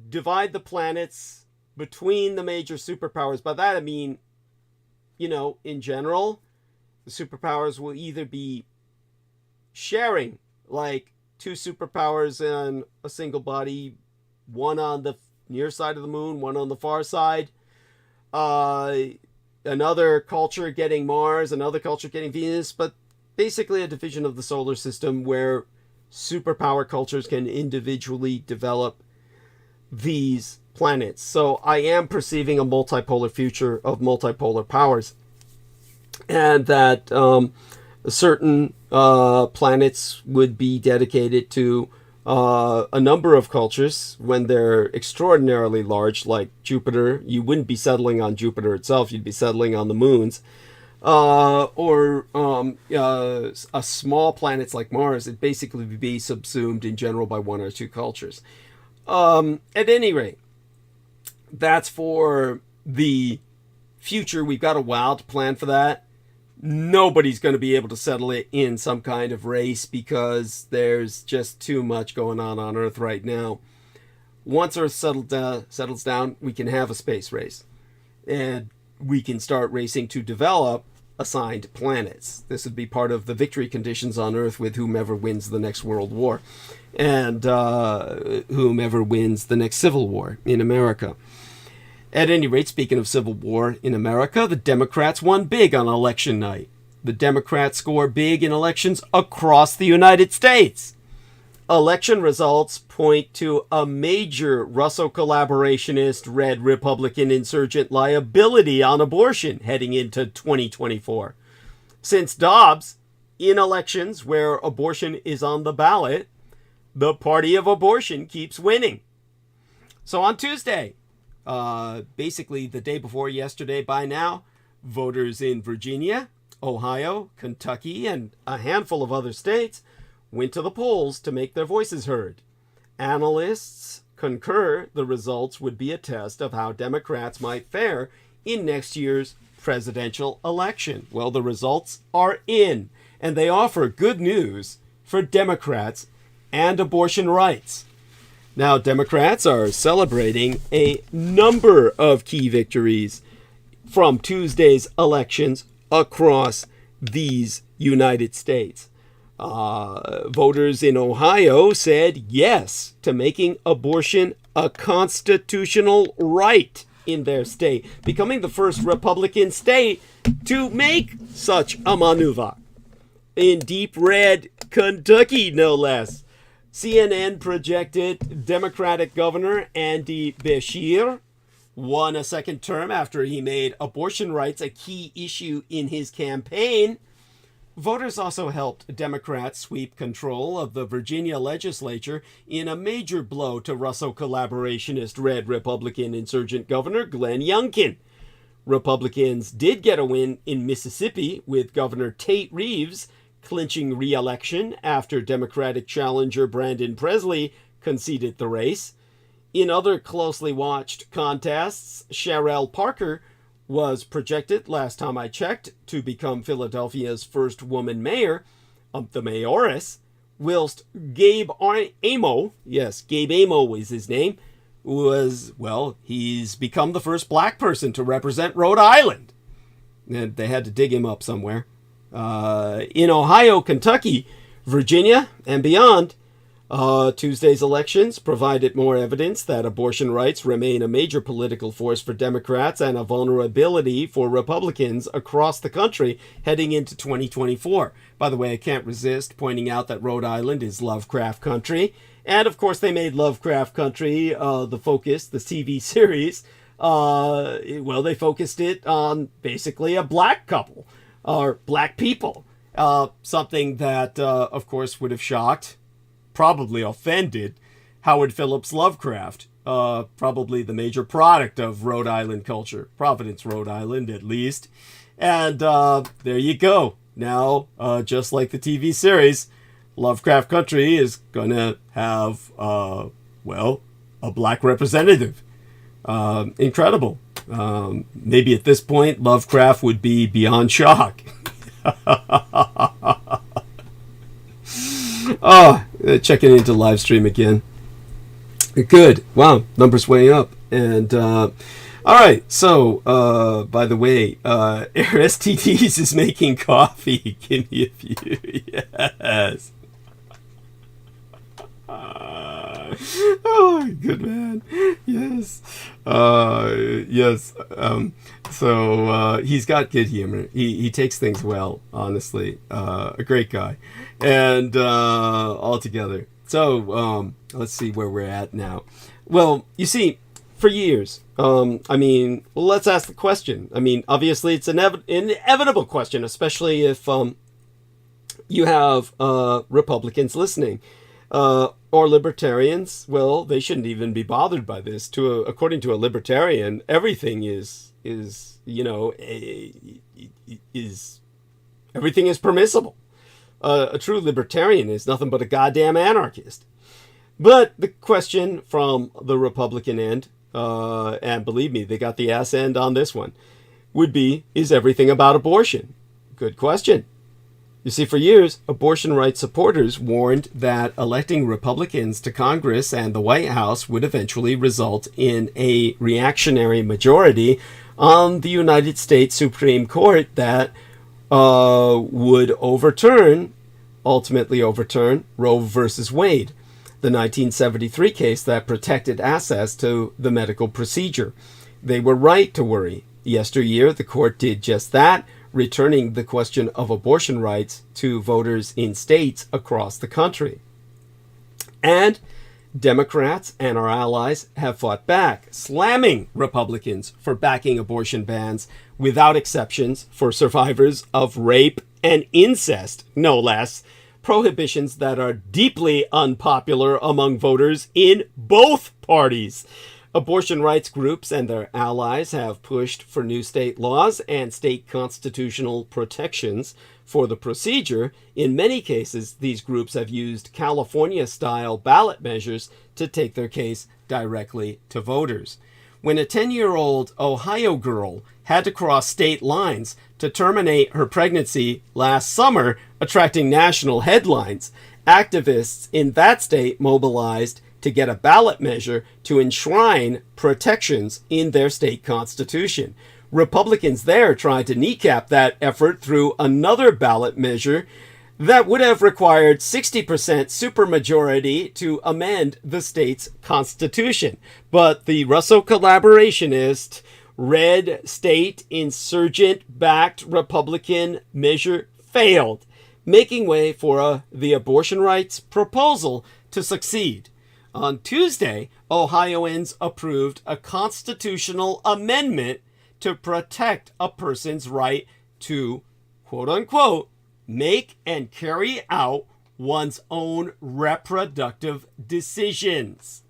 divide the planets between the major superpowers. By that I mean, in general, the superpowers will either be sharing, like 2 superpowers in a single body, one on the near side of the moon, one on the far side. Another culture getting Mars, another culture getting Venus, but basically a division of the solar system where superpower cultures can individually develop these planets. So I am perceiving a multipolar future of multipolar powers, and that certain planets would be dedicated to a number of cultures. When they're extraordinarily large, like Jupiter, you wouldn't be settling on Jupiter itself, you'd be settling on the moons. Or small planets like Mars, it basically would be subsumed in general by 1 or 2 cultures. At any rate, that's for the future. We've got a wild plan for that. Nobody's going to be able to settle it in some kind of race because there's just too much going on Earth right now. Once Earth settles down, we can have a space race. And we can start racing to develop assigned planets. This would be part of the victory conditions on Earth with whomever wins the next World War. And whomever wins the next Civil War in America. At any rate, speaking of Civil War in America, the Democrats won big on election night. The Democrats score big in elections across the United States. Election results point to a major Russo collaborationist Red Republican insurgent liability on abortion heading into 2024. Since Dobbs, in elections where abortion is on the ballot, the party of abortion keeps winning. So on Tuesday, basically the day before yesterday by now, voters in Virginia, Ohio, Kentucky, and a handful of other states went to the polls to make their voices heard. Analysts concur the results would be a test of how Democrats might fare in next year's presidential election. Well, the results are in, and they offer good news for Democrats and abortion rights. Now, Democrats are celebrating a number of key victories from Tuesday's elections across these United States. Voters in Ohio said yes to making abortion a constitutional right in their state, becoming the first Republican state to make such a maneuver. In deep red Kentucky, no less, CNN projected Democratic Governor Andy Beshear won a second term after he made abortion rights a key issue in his campaign. Voters also helped Democrats sweep control of the Virginia legislature in a major blow to Russo collaborationist Red Republican insurgent Governor Glenn Youngkin. Republicans did get a win in Mississippi, with Governor Tate Reeves clinching re-election after Democratic challenger Brandon Presley conceded the race. In other closely watched contests, Sherelle Parker was projected, last time I checked, to become Philadelphia's first woman mayor, the mayoress, whilst Gabe Amo, yes, Gabe Amo is his name, he's become the first black person to represent Rhode Island. And they had to dig him up somewhere. In Ohio, Kentucky, Virginia, and beyond, Tuesday's elections provided more evidence that abortion rights remain a major political force for Democrats and a vulnerability for Republicans across the country heading into 2024. By the way, I can't resist pointing out that Rhode Island is Lovecraft country. And of course, they made Lovecraft Country the focus, the TV series. Well, they focused it on basically a black couple or black people. Something that, of course, would have shocked, probably offended, Howard Phillips Lovecraft, probably the major product of Rhode Island culture, Providence, Rhode Island, at least. And there you go. Now, just like the TV series, Lovecraft Country is going to have, well, a black representative. Incredible. Maybe at this point, Lovecraft would be beyond shock. Checking into live stream again. Good. Wow, numbers way up. And all right. So, by the way, STDs is making coffee. Give me a few. Yes. Oh, good man. Yes. Yes. So he's got good humor. He takes things well, honestly. A great guy. And altogether. So let's see where we're at now. Well, you see, for years, let's ask the question. I mean, obviously it's an inevitable question, especially if you have Republicans listening. Or libertarians. Well, they shouldn't even be bothered by this. According to a libertarian, everything is everything is permissible. A true libertarian is nothing but a goddamn anarchist. But the question from the Republican end, and believe me, they got the ass end on this one, would be, is everything about abortion? Good question. You see, for years, abortion rights supporters warned that electing Republicans to Congress and the White House would eventually result in a reactionary majority on the United States Supreme Court that would ultimately overturn Roe versus Wade, the 1973 case that protected access to the medical procedure. They were right to worry. Yesteryear, the court did just that, returning the question of abortion rights to voters in states across the country. And Democrats and our allies have fought back, slamming Republicans for backing abortion bans without exceptions for survivors of rape and incest, no less, prohibitions that are deeply unpopular among voters in both parties. Abortion rights groups and their allies have pushed for new state laws and state constitutional protections for the procedure. In many cases, these groups have used California-style ballot measures to take their case directly to voters. When a 10-year-old Ohio girl had to cross state lines to terminate her pregnancy last summer, attracting national headlines, activists in that state mobilized to get a ballot measure to enshrine protections in their state constitution. Republicans there tried to kneecap that effort through another ballot measure that would have required 60% supermajority to amend the state's constitution. But the Russo collaborationist, red state insurgent-backed Republican measure failed, making way for the abortion rights proposal to succeed. On Tuesday, Ohioans approved a constitutional amendment to protect a person's right to, quote-unquote, make and carry out one's own reproductive decisions.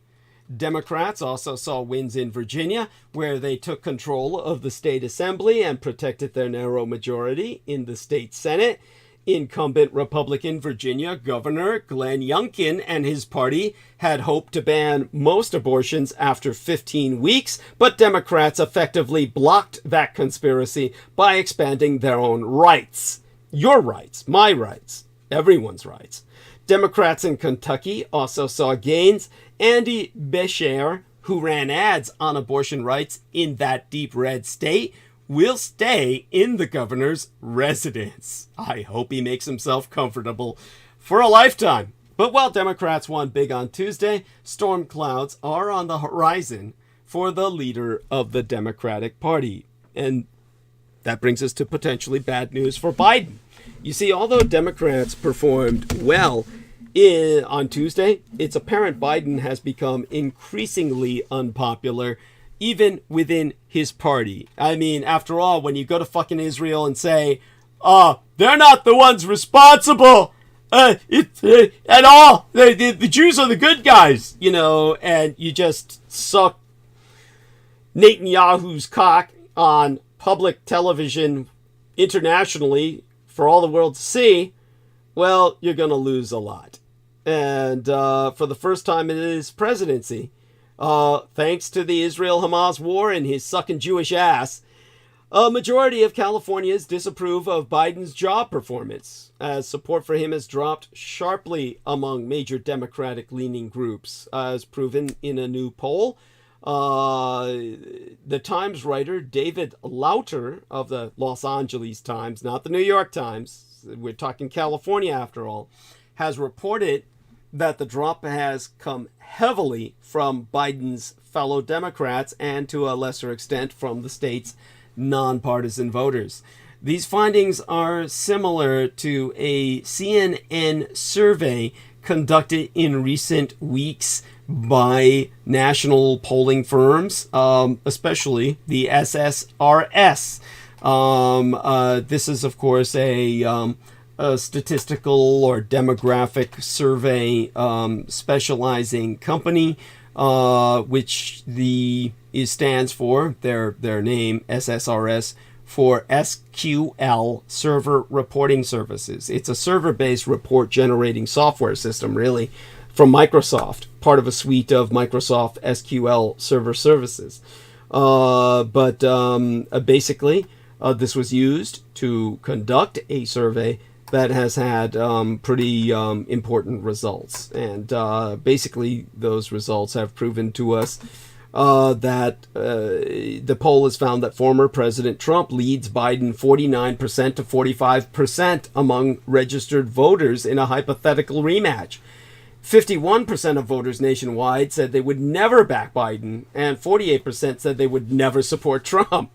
Democrats also saw wins in Virginia, where they took control of the state assembly and protected their narrow majority in the state Senate. Incumbent Republican Virginia Governor Glenn Youngkin and his party had hoped to ban most abortions after 15 weeks, but Democrats effectively blocked that conspiracy by expanding their own rights. Your rights, my rights, everyone's rights. Democrats in Kentucky also saw gains. Andy Beshear, who ran ads on abortion rights in that deep red state, will stay in the governor's residence. I hope he makes himself comfortable for a lifetime. But while Democrats won big on Tuesday, storm clouds are on the horizon for the leader of the Democratic Party. And that brings us to potentially bad news for Biden. You see, although Democrats performed well on Tuesday, it's apparent Biden has become increasingly unpopular, even within his party. I mean, after all, when you go to fucking Israel and say, they're not the ones responsible, at all, the Jews are the good guys, and you just suck Netanyahu's cock on public television internationally for all the world to see, well, you're going to lose a lot. And for the first time in his presidency, thanks to the Israel-Hamas war and his sucking Jewish ass, a majority of Californians disapprove of Biden's job performance, as support for him has dropped sharply among major Democratic-leaning groups, as proven in a new poll. The Times writer David Lauter of the Los Angeles Times, not the New York Times, we're talking California after all, has reported that the drop has come heavily from Biden's fellow Democrats and to a lesser extent from the state's nonpartisan voters. These findings are similar to a CNN survey conducted in recent weeks by national polling firms, especially the SSRS. This is, of course, a statistical or demographic survey specializing company, which stands for their name, SSRS, for SQL, Server Reporting Services. It's a server-based report generating software system, really, from Microsoft, part of a suite of Microsoft SQL Server services. Basically, this was used to conduct a survey that has had pretty important results. And basically, those results have proven to us that the poll has found that former President Trump leads Biden 49% to 45% among registered voters in a hypothetical rematch. 51% of voters nationwide said they would never back Biden, and 48% said they would never support Trump.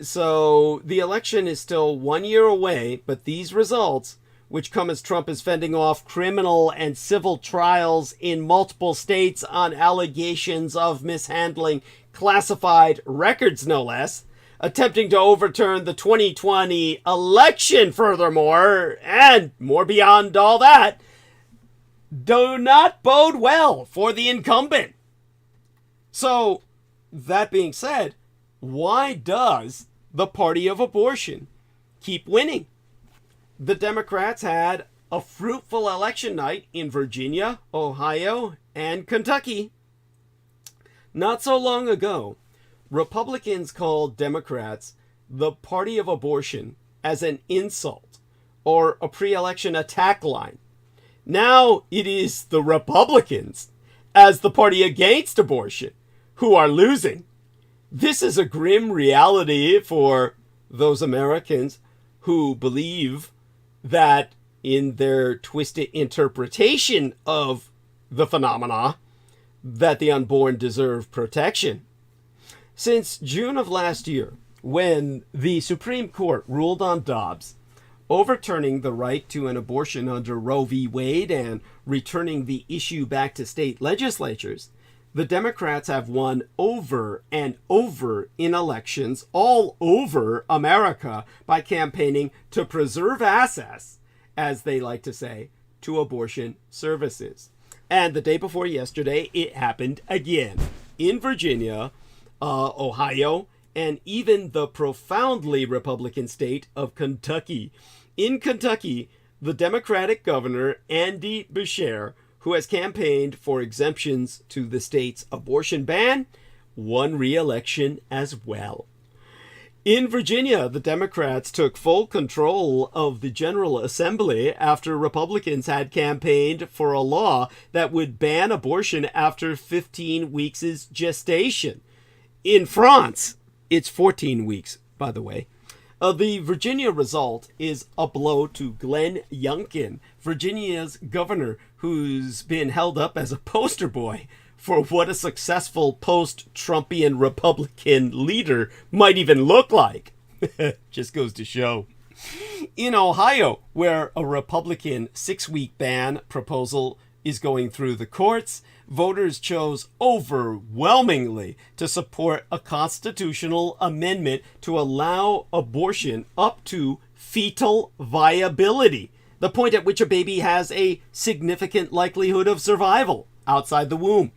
So the election is still 1 year away, but these results, which come as Trump is fending off criminal and civil trials in multiple states on allegations of mishandling classified records, no less, attempting to overturn the 2020 election, furthermore, and more beyond all that, do not bode well for the incumbent. So, that being said, why does the party of abortion keep winning? The Democrats had a fruitful election night in Virginia, Ohio, and Kentucky. Not so long ago, Republicans called Democrats the party of abortion as an insult or a pre-election attack line. Now it is the Republicans as the party against abortion who are losing. This is a grim reality for those Americans who believe that in their twisted interpretation of the phenomena that the unborn deserve protection. Since June of last year, when the Supreme Court ruled on Dobbs, overturning the right to an abortion under Roe v. Wade and returning the issue back to state legislatures, the Democrats have won over and over in elections all over America by campaigning to preserve access, as they like to say, to abortion services. And the day before yesterday, it happened again in Virginia, Ohio, and even the profoundly Republican state of Kentucky. In Kentucky, the Democratic governor, Andy Beshear, who has campaigned for exemptions to the state's abortion ban, won re-election as well. In Virginia, the Democrats took full control of the General Assembly after Republicans had campaigned for a law that would ban abortion after 15 weeks' gestation. In France, it's 14 weeks, by the way. The Virginia result is a blow to Glenn Youngkin, Virginia's governor, who's been held up as a poster boy for what a successful post-Trumpian Republican leader might even look like. Just goes to show. In Ohio, where a Republican 6-week ban proposal is going through the courts, voters chose overwhelmingly to support a constitutional amendment to allow abortion up to fetal viability, the point at which a baby has a significant likelihood of survival outside the womb.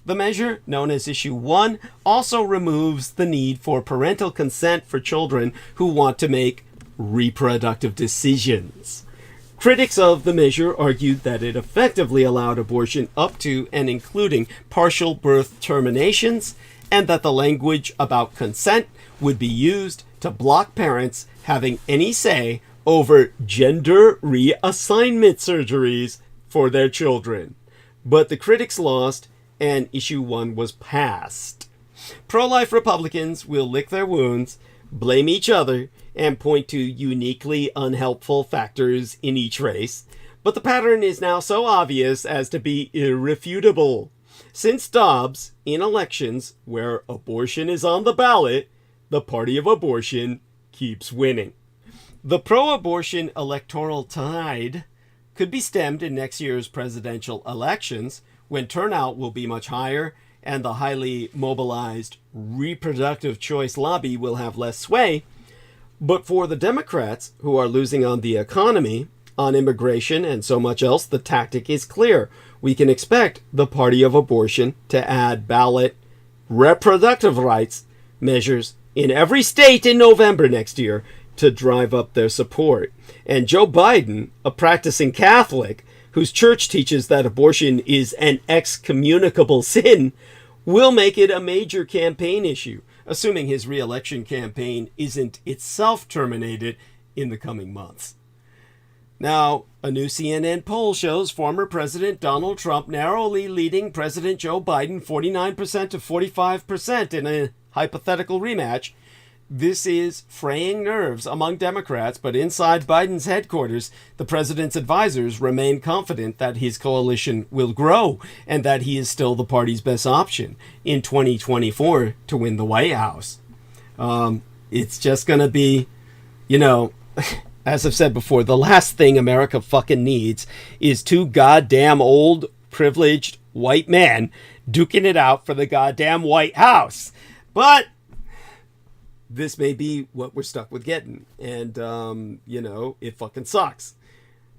The measure, known as Issue 1, also removes the need for parental consent for children who want to make reproductive decisions. Critics of the measure argued that it effectively allowed abortion up to and including partial birth terminations, and that the language about consent would be used to block parents having any say over gender reassignment surgeries for their children. But the critics lost, and Issue 1 was passed. Pro-life Republicans will lick their wounds, blame each other, and point to uniquely unhelpful factors in each race, but the pattern is now so obvious as to be irrefutable. Since Dobbs, in elections where abortion is on the ballot, the party of abortion keeps winning. The pro-abortion electoral tide could be stemmed in next year's presidential elections, when turnout will be much higher and the highly mobilized reproductive choice lobby will have less sway. But for the Democrats, who are losing on the economy, on immigration, and so much else, the tactic is clear. We can expect the party of abortion to add ballot reproductive rights measures in every state in November next year to drive up their support. And Joe Biden, a practicing Catholic, whose church teaches that abortion is an excommunicable sin, will make it a major campaign issue, assuming his re-election campaign isn't itself terminated in the coming months. Now, a new CNN poll shows former President Donald Trump narrowly leading President Joe Biden 49% to 45% in a hypothetical rematch. This is fraying nerves among Democrats, but inside Biden's headquarters, the president's advisors remain confident that his coalition will grow and that he is still the party's best option in 2024 to win the White House. It's just going to be, as I've said before, the last thing America fucking needs is two goddamn old, privileged white men duking it out for the goddamn White House. But this may be what we're stuck with getting. And, it fucking sucks.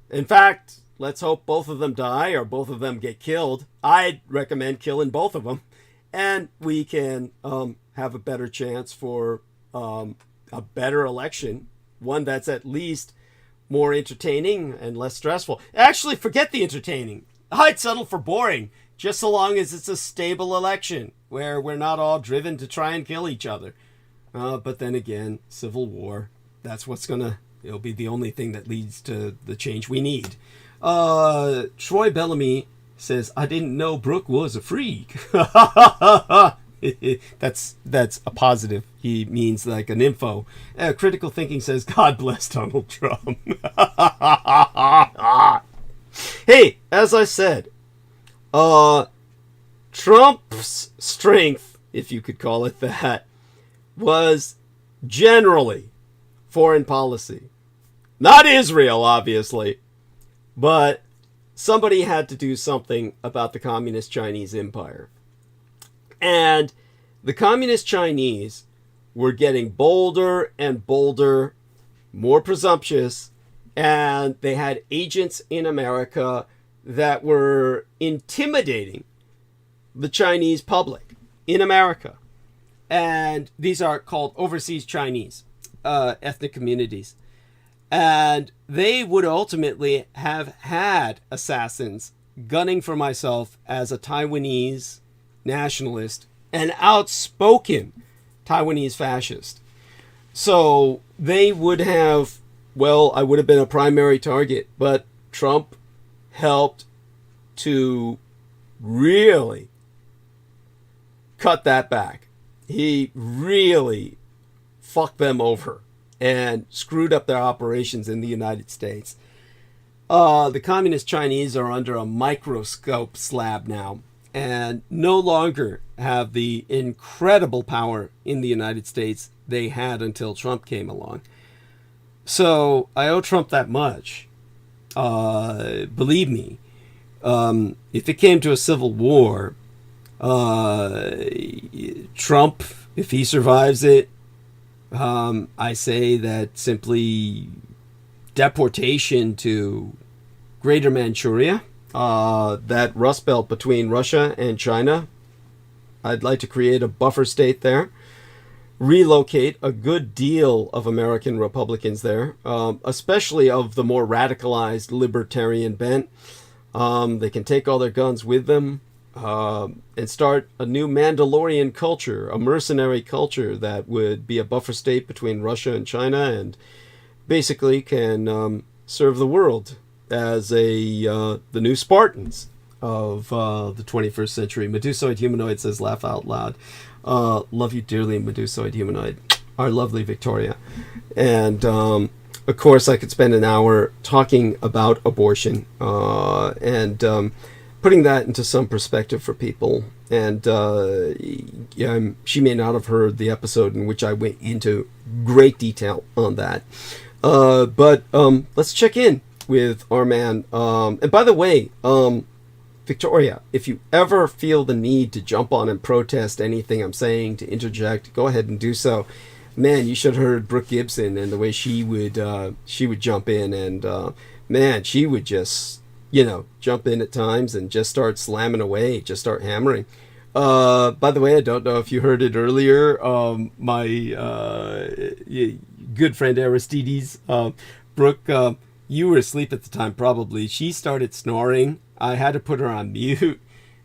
In fact, let's hope both of them die or both of them get killed. I'd recommend killing both of them. And we can have a better chance for a better election. One that's at least more entertaining and less stressful. Actually, forget the entertaining. I'd settle for boring, just so long as it's a stable election where we're not all driven to try and kill each other. But then again, civil war, that's it'll be the only thing that leads to the change we need. Troy Bellamy says, I didn't know Brooke was a freak. That's a positive. He means like an info. Critical Thinking says, God bless Donald Trump. Hey, as I said, Trump's strength, if you could call it that, was generally foreign policy. Not Israel, obviously, but somebody had to do something about the Communist Chinese Empire. And the Communist Chinese were getting bolder and bolder, more presumptuous, and they had agents in America that were intimidating the Chinese public in America. And these are called overseas Chinese ethnic communities. And they would ultimately have had assassins gunning for myself as a Taiwanese nationalist, an outspoken Taiwanese fascist. So they would have, I would have been a primary target, but Trump helped to really cut that back. He really fucked them over. and screwed up their operations in the United States. The communist Chinese are under a microscope slab now, and no longer have the incredible power in the United States they had until Trump came along. So I owe Trump that much. Believe me, if it came to a civil war, Trump, if he survives it, I say that simply deportation to Greater Manchuria, that Rust Belt between Russia and China. I'd like to create a buffer state there, relocate a good deal of American Republicans there, especially of the more radicalized libertarian bent. They can take all their guns with them, and start a new Mandalorian culture, a mercenary culture that would be a buffer state between Russia and China, and basically can serve the world as the new Spartans of the 21st century. Medusoid Humanoid says, laugh out loud. Love you dearly, Medusoid Humanoid. Our lovely Victoria. And of course, I could spend an hour talking about abortion and putting that into some perspective for people. And she may not have heard the episode in which I went into great detail on that. But let's check in with our man. And by the way, Victoria, if you ever feel the need to jump on and protest anything I'm saying, to interject, go ahead and do so. Man, you should have heard Brooke Gibson and the way she would jump in, and man, she would just, jump in at times and just start slamming away, just start hammering. By the way, I don't know if you heard it earlier. My good friend Aristides, Brooke, you were asleep at the time, probably. She started snoring. I had to put her on mute.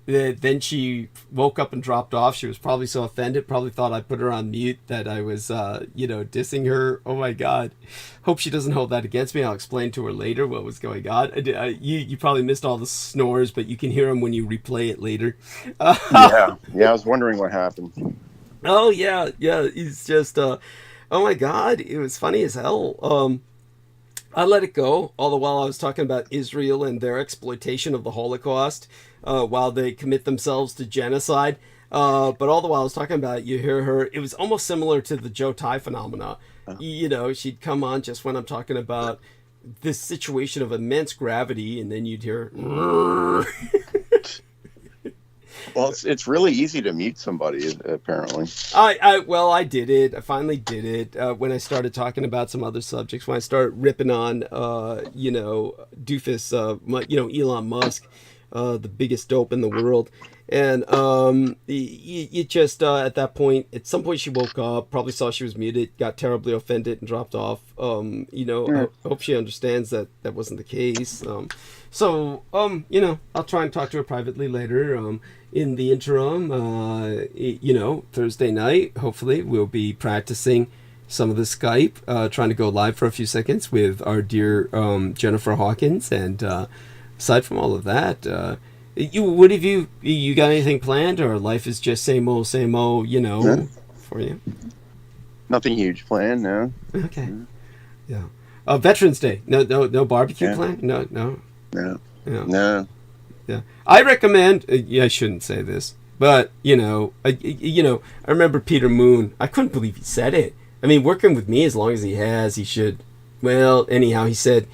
Then she woke up and dropped off. She was probably so offended, probably thought I put her on mute, that I was, dissing her. Oh my God. Hope she doesn't hold that against me. I'll explain to her later what was going on. You probably missed all the snores, but you can hear them when you replay it later. Yeah, I was wondering what happened. Oh, yeah. It's just, oh my God. It was funny as hell. I let it go, all the while I was talking about Israel and their exploitation of the Holocaust, while they commit themselves to genocide. But all the while I was talking about it, you hear her, it was almost similar to the Joe Tai phenomena. She'd come on just when I'm talking about this situation of immense gravity, and then you'd hear... Well, it's really easy to mute somebody, apparently. I did it. I finally did it when I started talking about some other subjects. When I started ripping on, doofus, Elon Musk, the biggest dope in the world, and you just at that point, at some point, she woke up, probably saw she was muted, got terribly offended, and dropped off. I hope she understands that wasn't the case. So I'll try and talk to her privately later. In the interim, Thursday night, hopefully, we'll be practicing some of the Skype, trying to go live for a few seconds with our dear Jennifer Hawkins. And aside from all of that, you got anything planned, or life is just same old, no. For you? Nothing huge planned, no. Okay. Yeah. Veterans Day. No barbecue plan? No. Yeah, I recommend. I shouldn't say this, but I remember Peter Moon. I couldn't believe he said it. I mean, working with me as long as he has, he should. Well, anyhow, he said,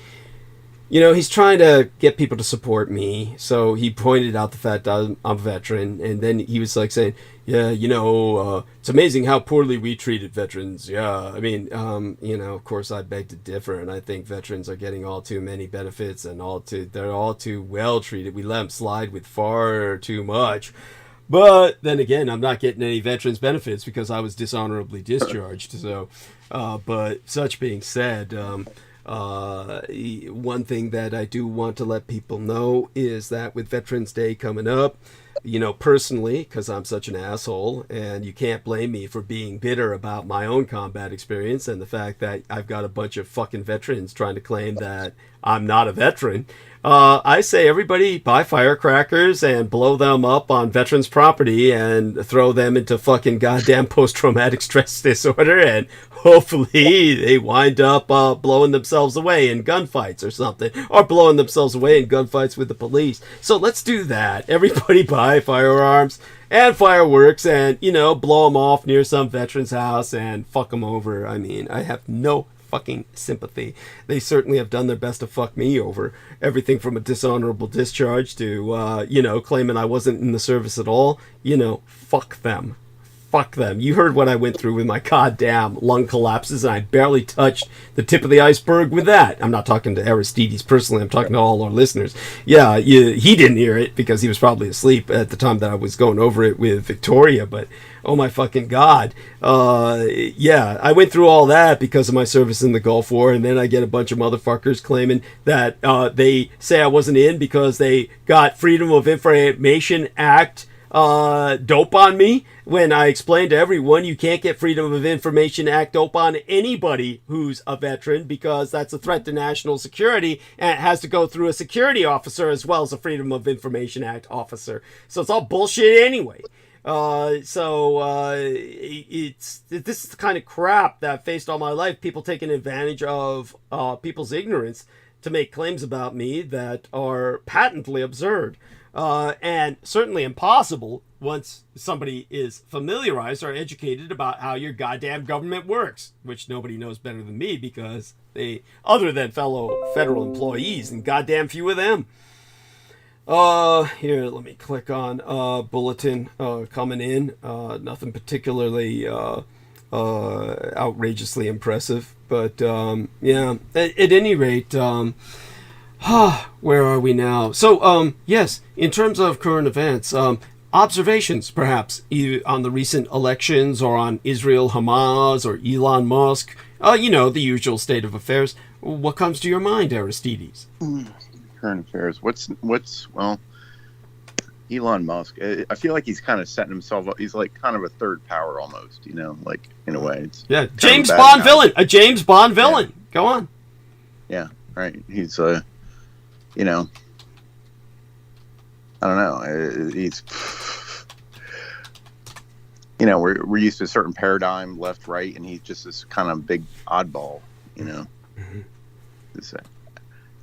he's trying to get people to support me. So he pointed out the fact that I'm a veteran, and then he was like saying, yeah, it's amazing how poorly we treated veterans. Yeah, I mean, of course, I beg to differ, and I think veterans are getting all too many benefits, and they're all too well treated. We let them slide with far too much. But then again, I'm not getting any veterans benefits because I was dishonorably discharged. So, but such being said, one thing that I do want to let people know is that with Veterans Day coming up, personally, because I'm such an asshole, and you can't blame me for being bitter about my own combat experience and the fact that I've got a bunch of fucking veterans trying to claim that I'm not a veteran. I say everybody buy firecrackers and blow them up on veterans' property and throw them into fucking goddamn post-traumatic stress disorder, and hopefully they wind up blowing themselves away in gunfights or something, or blowing themselves away in gunfights with the police. So let's do that. Everybody buy firearms and fireworks and, blow them off near some veteran's house and fuck them over. I mean, I have no fucking sympathy. They certainly have done their best to fuck me over. Everything from a dishonorable discharge to, claiming I wasn't in the service at all. Fuck them. Fuck them. You heard what I went through with my goddamn lung collapses, and I barely touched the tip of the iceberg with that. I'm not talking to Aristides personally. I'm talking to all our listeners. Yeah, he didn't hear it because he was probably asleep at the time that I was going over it with Victoria, but oh my fucking God. Yeah, I went through all that because of my service in the Gulf War, and then I get a bunch of motherfuckers claiming that they say I wasn't in because they got Freedom of Information Act dope on me, when I explained to everyone you can't get Freedom of Information Act dope on anybody who's a veteran because that's a threat to national security, and it has to go through a security officer as well as a Freedom of Information Act officer. So it's all bullshit anyway. This is the kind of crap that I've faced all my life. People taking advantage of people's ignorance to make claims about me that are patently absurd. And certainly impossible once somebody is familiarized or educated about how your goddamn government works, which nobody knows better than me because they, other than fellow federal employees, and goddamn few of them. Here, let me click on bulletin coming in. Nothing particularly outrageously impressive, but yeah. At any rate, where are we now? So, yes, in terms of current events, observations, perhaps, either on the recent elections or on Israel, Hamas, or Elon Musk, the usual state of affairs. What comes to your mind, Aristides? Current affairs. Well, Elon Musk. I feel like he's kind of setting himself up. He's like kind of a third power almost, like in a way. It's James Bond villain. A James Bond villain. Yeah. Go on. Yeah, right. He's I don't know. He's, we're used to a certain paradigm, left, right, and he's just this kind of big oddball, Mm-hmm.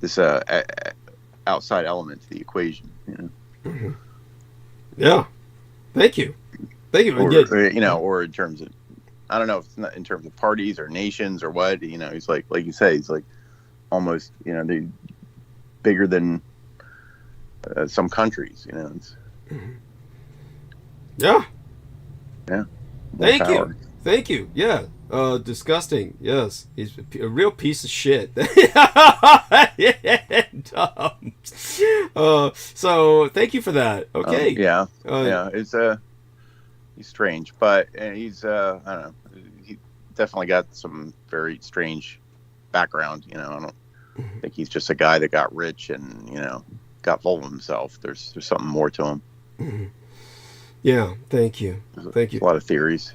This outside element to the equation, Mm-hmm. Yeah. Thank you. Or in terms of, I don't know if it's not in terms of parties or nations or what, he's like you say, he's like almost, the bigger than some countries, It's, yeah. Power. Thank you. Yeah. Disgusting. Yes, he's a real piece of shit. So thank you for that. Okay. Yeah. It's he's strange, but he's I don't know. He definitely got some very strange background. I don't think he's just a guy that got rich and got full of himself. There's something more to him. Mm-hmm. Yeah. Thank you. A lot of theories.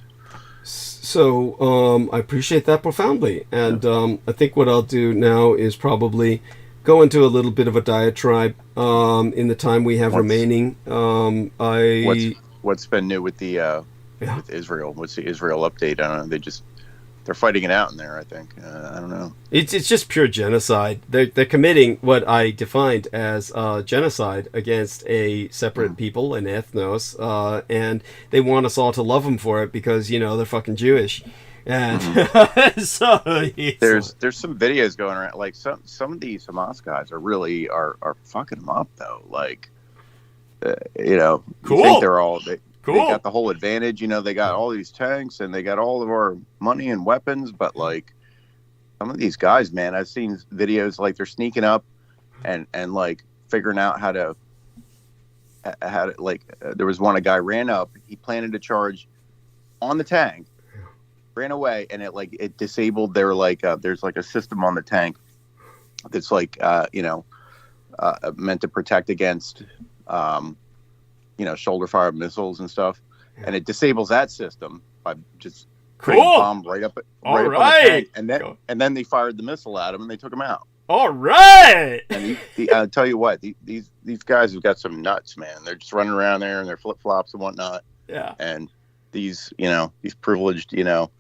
So I appreciate that profoundly, and I think what I'll do now is probably go into a little bit of a diatribe in the time we have remaining. What's been new with the with Israel? What's the Israel update? I don't know. They're fighting it out in there, I think. I don't know. It's just pure genocide. They're committing what I defined as genocide against a separate people, an ethnos, and they want us all to love them for it because, they're fucking Jewish. And so there's some videos going around. Like some of these Hamas guys are really are fucking them up though. Like, cool. You think they're all Cool. They got the whole advantage, they got all these tanks and they got all of our money and weapons, but like some of these guys, man, I've seen videos like they're sneaking up and like figuring out how to there was a guy ran up, he planted a charge on the tank, ran away, and it disabled their there's like a system on the tank that's meant to protect against shoulder fire missiles and stuff, and it disables that system by just putting a bomb right up on the tank, and then they fired the missile at him and they took him out. All right. And I'll tell you what, these guys have got some nuts, man. They're just running around there in their flip flops and whatnot. Yeah. And these privileged, Israelis,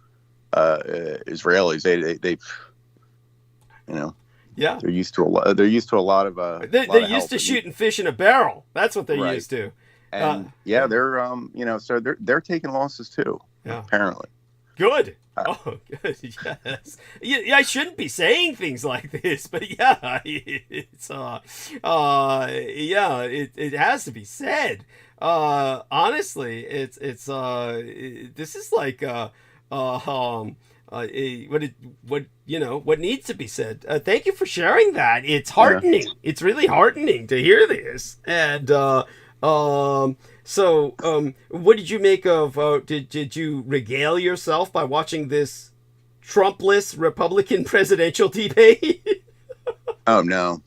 they yeah, they're used to a lot. They're used to a lot of. They're used to shooting fish in a barrel. That's what they're used to. And they're so they're taking losses too. Yeah. Apparently. Good. Oh, good. Yes. Yeah, I shouldn't be saying things like this, but yeah, it's it has to be said. Honestly, it's this is like what needs to be said. Thank you for sharing that. It's heartening. Yeah. It's really heartening to hear this. And so, what did you make of? Did you regale yourself by watching this Trumpless Republican presidential debate? Oh no,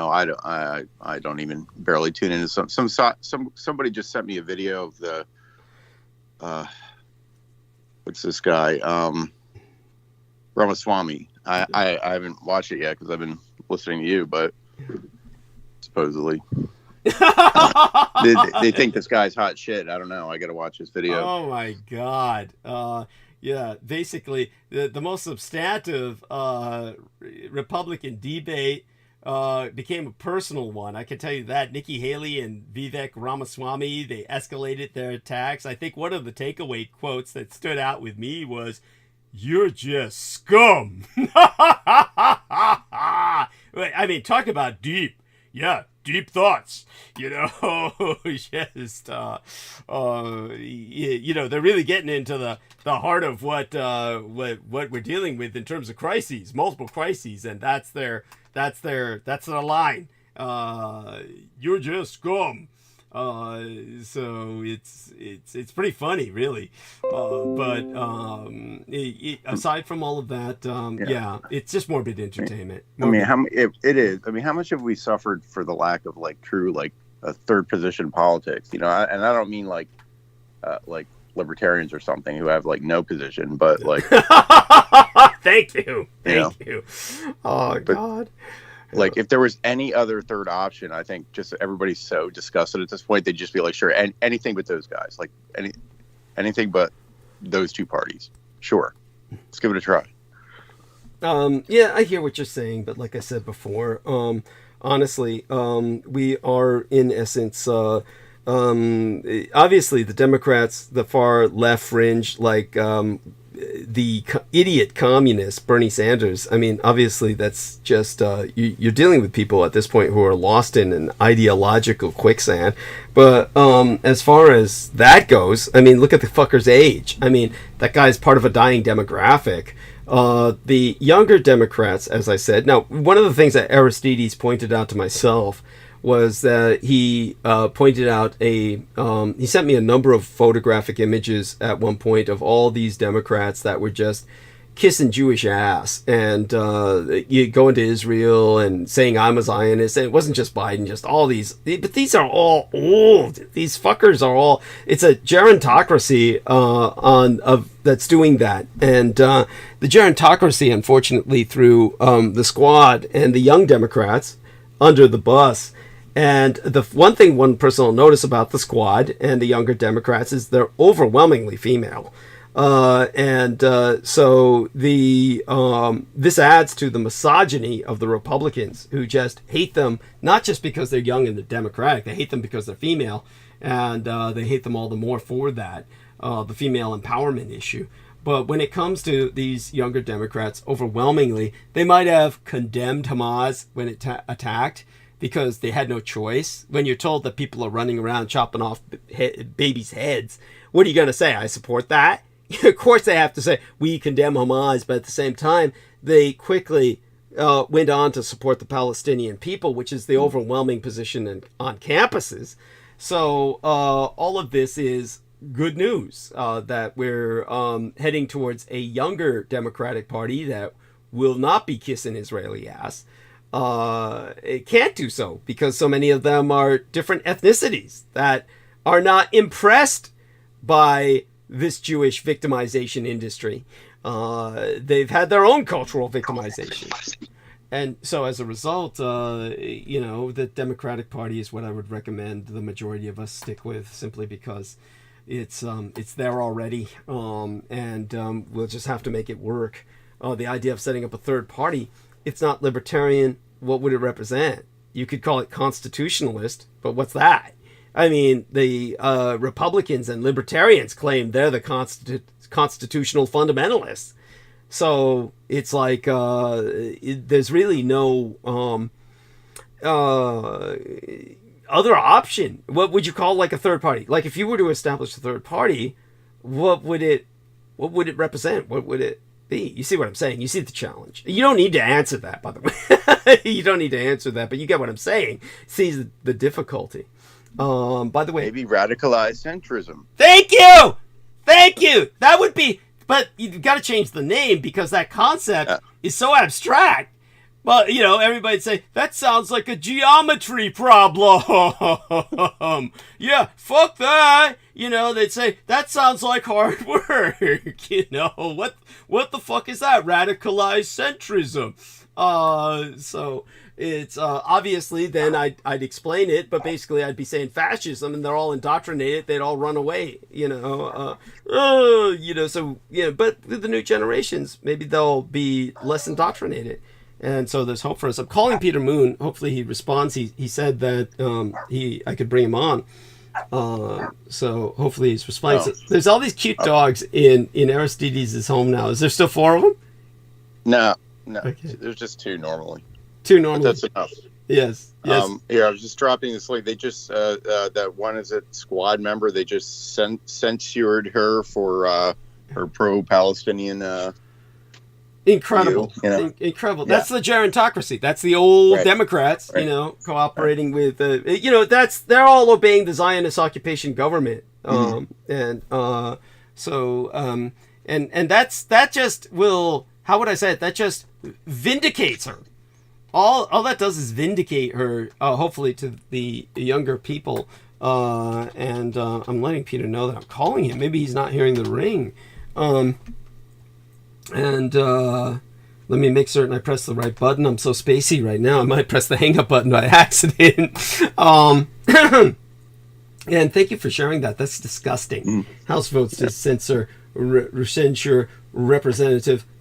I don't. I don't even barely tune into somebody just sent me a video of the what's this guy Ramaswamy. I haven't watched it yet because I've been listening to you, but supposedly. They think this guy's hot shit. I don't know. I got to watch this video. Oh my god. Yeah, basically the most substantive Republican debate became a personal one. I can tell you that. Nikki Haley and Vivek Ramaswamy, they escalated their attacks. I think one of the takeaway quotes that stood out with me was, "You're just scum." I mean, talk about deep. Yeah, deep thoughts, just, they're really getting into the heart of what we're dealing with in terms of crises, multiple crises. And that's their line. You're just scum. So it's pretty funny, really. But aside from all of that, it's just morbid entertainment. It is. I mean, how much have we suffered for the lack of true a third position politics? And I don't mean like libertarians or something who have no position, but Thank you. Oh, God. If there was any other third option, I think just everybody's so disgusted at this point, they'd just be like, sure, anything but those guys, anything but those two parties. Sure. Let's give it a try. Yeah, I hear what you're saying, but like I said before, honestly, we are in essence, obviously the Democrats, the far left fringe, the idiot communist Bernie Sanders. I mean, obviously that's just you're dealing with people at this point who are lost in an ideological quicksand. But as far as that goes, I mean, look at the fucker's age. I mean, that guy's part of a dying demographic. The younger Democrats, as I said. Now, one of the things that Aristides pointed out to myself was that he pointed out he sent me a number of photographic images at one point of all these Democrats that were just kissing Jewish ass and you go into Israel and saying I'm a Zionist. And it wasn't just Biden, just all these, but these are all old. These fuckers are all, it's a gerontocracy that's doing that. And the gerontocracy, unfortunately, through the Squad and the young Democrats under the bus. And the one person will notice about the Squad and the younger Democrats is they're overwhelmingly female. So this adds to the misogyny of the Republicans, who just hate them, not just because they're young and they're Democratic, they hate them because they're female, and they hate them all the more for that, the female empowerment issue. But when it comes to these younger Democrats, overwhelmingly, they might have condemned Hamas when it attacked, because they had no choice. When you're told that people are running around chopping off babies' heads, what are you going to say? I support that? Of course they have to say, we condemn Hamas, but at the same time, they quickly went on to support the Palestinian people, which is the overwhelming position on campuses. So all of this is good news, that we're heading towards a younger Democratic Party that will not be kissing Israeli ass. It can't do so because so many of them are different ethnicities that are not impressed by this Jewish victimization industry. They've had their own cultural victimization. And so as a result, the Democratic Party is what I would recommend the majority of us stick with, simply because it's there already, and we'll just have to make it work. The idea of setting up a third party, it's not libertarian. What would it represent? You could call it constitutionalist, but what's that? I mean, the Republicans and libertarians claim they're the constitutional fundamentalists. So it's like there's really no other option. What would you call like a third party? Like if you were to establish a third party, what would it represent? What would it be? You see what I'm saying? You see the challenge. You don't need to answer that, by the way. You don't need to answer that, but you get what I'm saying. See the difficulty. By the way, maybe radicalized centrism. Thank you. That would be. But you've got to change the name because that concept is so abstract. But, everybody'd say, that sounds like a geometry problem. Yeah, fuck that. They'd say, that sounds like hard work. What the fuck is that? Radicalized centrism. So it's obviously then I'd explain it, but basically I'd be saying fascism, and they're all indoctrinated. They'd all run away, So but with the new generations, maybe they'll be less indoctrinated, and so there's hope for us. I'm calling Peter Moon. Hopefully he responds. He said that I could bring him on. So hopefully he's responding. So there's all these cute dogs in Aristides' home now. Is there still 4 of them? No. Okay. There's just 2 normally. 2 normally. But that's enough. Yes. Here, I was just dropping this link. They just that one is a squad member. They just censured her for her pro-Palestinian. Incredible. Incredible. Yeah. That's the gerontocracy. That's the old Democrats, cooperating with they're all obeying the Zionist occupation government. And that just will, how would I say it? That just vindicates her. All that does is vindicate her, hopefully to the younger people. And I'm letting Peter know that I'm calling him. Maybe he's not hearing the ring. And let me make certain I press the right button. I'm so spacey right now. I might press the hang up button by accident. And thank you for sharing that. That's disgusting. House votes to censor Representative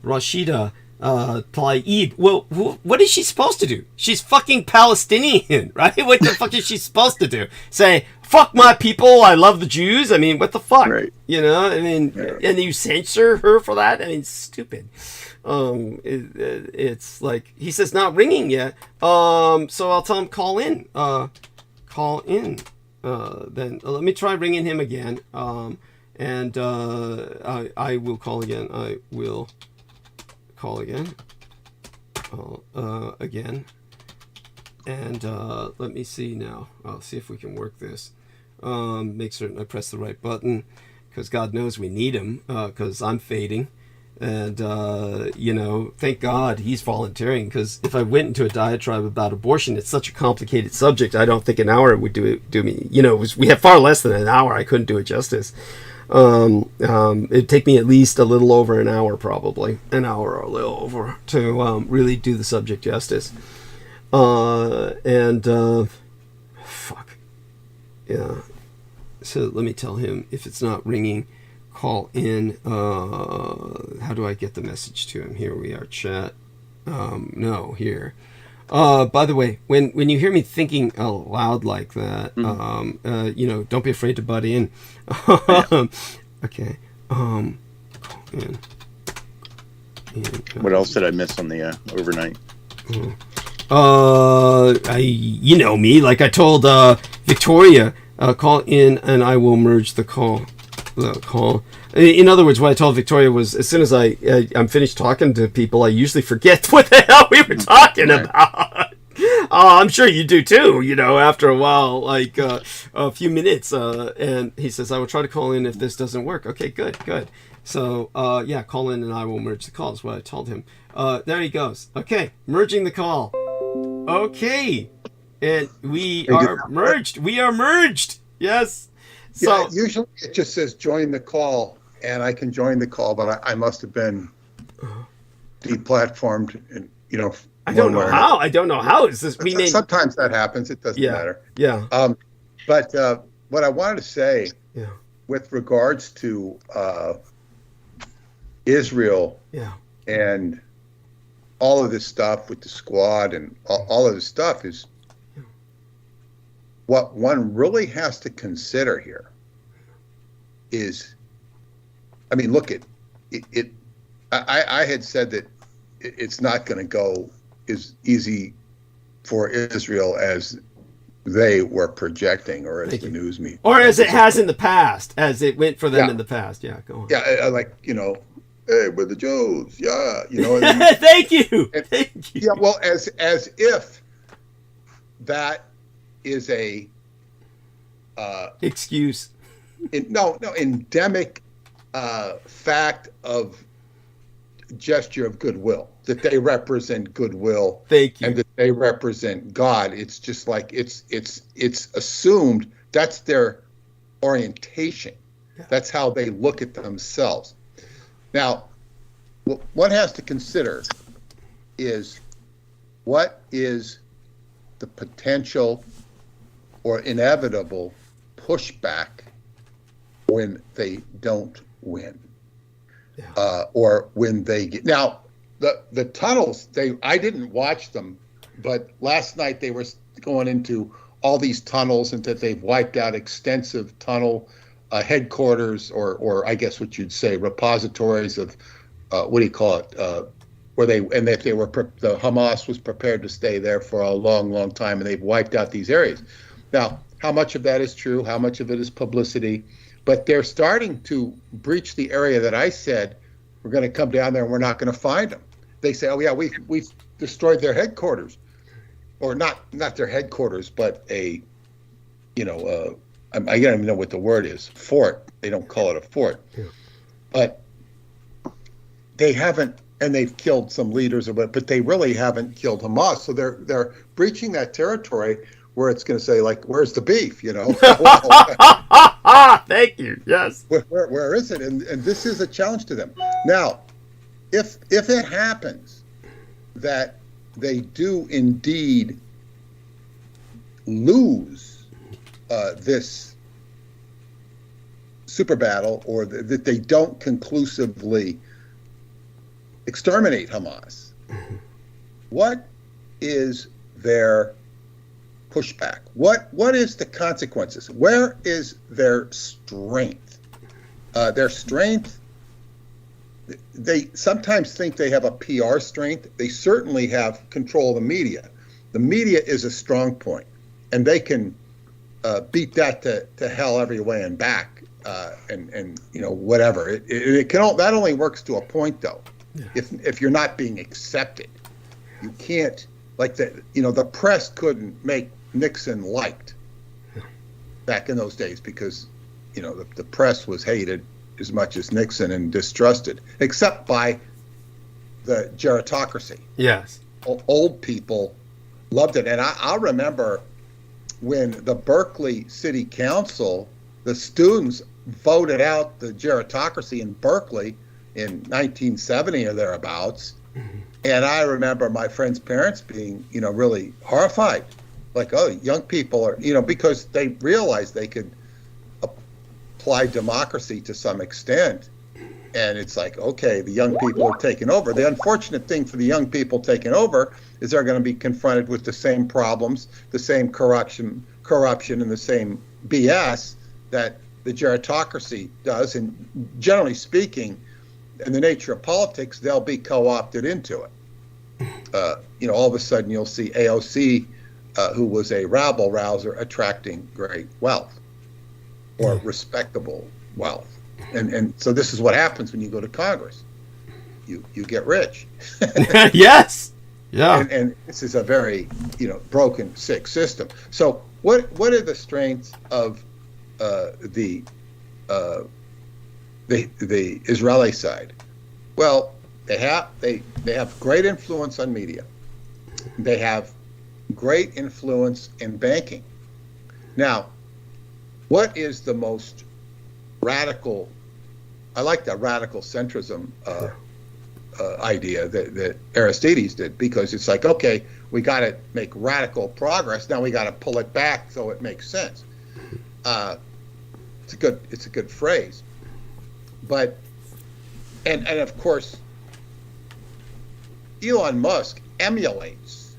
Rashida Tlaib. Well, what is she supposed to do? She's fucking Palestinian, right? What the fuck is she supposed to do? Say, fuck my people, I love the Jews? I mean, what the fuck? Right. And you censor her for that? I mean, stupid. It's like, he says not ringing yet. So I'll tell him call in. Then let me try ringing him again. And I will call again. I will call again. Again. And let me see now. I'll see if we can work this. Make certain I press the right button, because God knows we need him, because I'm fading. And, thank God he's volunteering, because if I went into a diatribe about abortion, it's such a complicated subject. I don't think an hour would do me. We have far less than an hour. I couldn't do it justice. It'd take me at least a little over an hour, probably. An hour or a little over to really do the subject justice. Fuck. Yeah. So let me tell him, if it's not ringing, call in. How do I get the message to him? Here we are, chat. No, here. By the way, when you hear me thinking out loud like that, don't be afraid to butt in. Okay. Call in. What else did I miss on the overnight? You know me, like I told Victoria, call in and I will merge the call. In other words, what I told Victoria was, as soon as I'm finished talking to people, I usually forget what the hell we were talking about. I'm sure you do too, after a while, like a few minutes. And he says, I will try to call in if this doesn't work. Okay, good. So, call in and I will merge the call is what I told him. There he goes. Okay, merging the call. Okay. And we are merged. Yes. So yeah, usually it just says join the call, and I can join the call, but I must have been deplatformed, and I don't know how. I don't know how. It's this. Sometimes that happens. It doesn't matter. Yeah. But what I wanted to say, yeah, with regards to Israel, yeah, and all of this stuff with the squad and all of this stuff is what one really has to consider here is, I mean, look at it. I had said that it's not going to go as easy for Israel as they were projecting, or as the news media, or as it has in the past, as it went for them in the past. Yeah, go on. Yeah, like, you know, hey, we're the Jews. Yeah, you know. Thank you. Thank you. Yeah, well, as if that is a excuse. Endemic fact of gesture of goodwill, that they represent goodwill. Thank you. And that they represent God. It's just like it's assumed that's their orientation. Yeah. That's how they look at themselves. Now, what one has to consider is what is the potential or inevitable pushback when they don't win, or when they get. Now, the tunnels, I didn't watch them, but last night they were going into all these tunnels, and that they've wiped out extensive tunnel headquarters, or I guess what you'd say repositories of what do you call it? Where the Hamas was prepared to stay there for a long, long time, and they've wiped out these areas. Now, how much of that is true? How much of it is publicity? But they're starting to breach the area that I said we're going to come down there and we're not going to find them. They say, oh yeah, we've destroyed their headquarters, or not their headquarters, but I don't even know what the word is. Fort. They don't call it a fort, but they haven't, and they've killed some leaders of it, but they really haven't killed Hamas. So they're breaching that territory where it's going to say, like, where's the beef? You know. Thank you. Yes. Where is it? And this is a challenge to them. Now, if it happens that they do indeed lose this super battle, or that they don't conclusively exterminate Hamas, what is their pushback? What is the consequences? Where is their strength? Their strength, they sometimes think they have a PR strength. They certainly have control of the media. The media is a strong point, and they can beat that to hell every way and back, and you know, whatever. It can that only works to a point, though. Yeah. If you're not being accepted, you can't, like, the press couldn't make Nixon liked back in those days, because the press was hated as much as Nixon and distrusted, except by the gerontocracy. Yes. Old people loved it. And I'll remember when the Berkeley City Council, the students voted out the gerontocracy in Berkeley in 1970 or thereabouts. Mm-hmm. And I remember my friends' parents being, really horrified. Like, oh, young people are, because they realized they could apply democracy to some extent. And it's like, okay, the young people are taking over. The unfortunate thing for the young people taking over is they're going to be confronted with the same problems, the same corruption, and the same BS that the gerontocracy does. And generally speaking, in the nature of politics, they'll be co-opted into it. All of a sudden you'll see AOC, who was a rabble rouser, attracting great wealth, or respectable wealth. And so this is what happens when you go to Congress. You get rich. Yes. Yeah. And this is a very, broken, sick system. So what are the strengths of the Israeli side? Well, they have great influence on media. They have great influence in banking. Now, what is the most radical? I like that radical centrism idea that Aristides did, because it's like, okay, we got to make radical progress. Now we got to pull it back so it makes sense. It's a good phrase, but and of course, Elon Musk emulates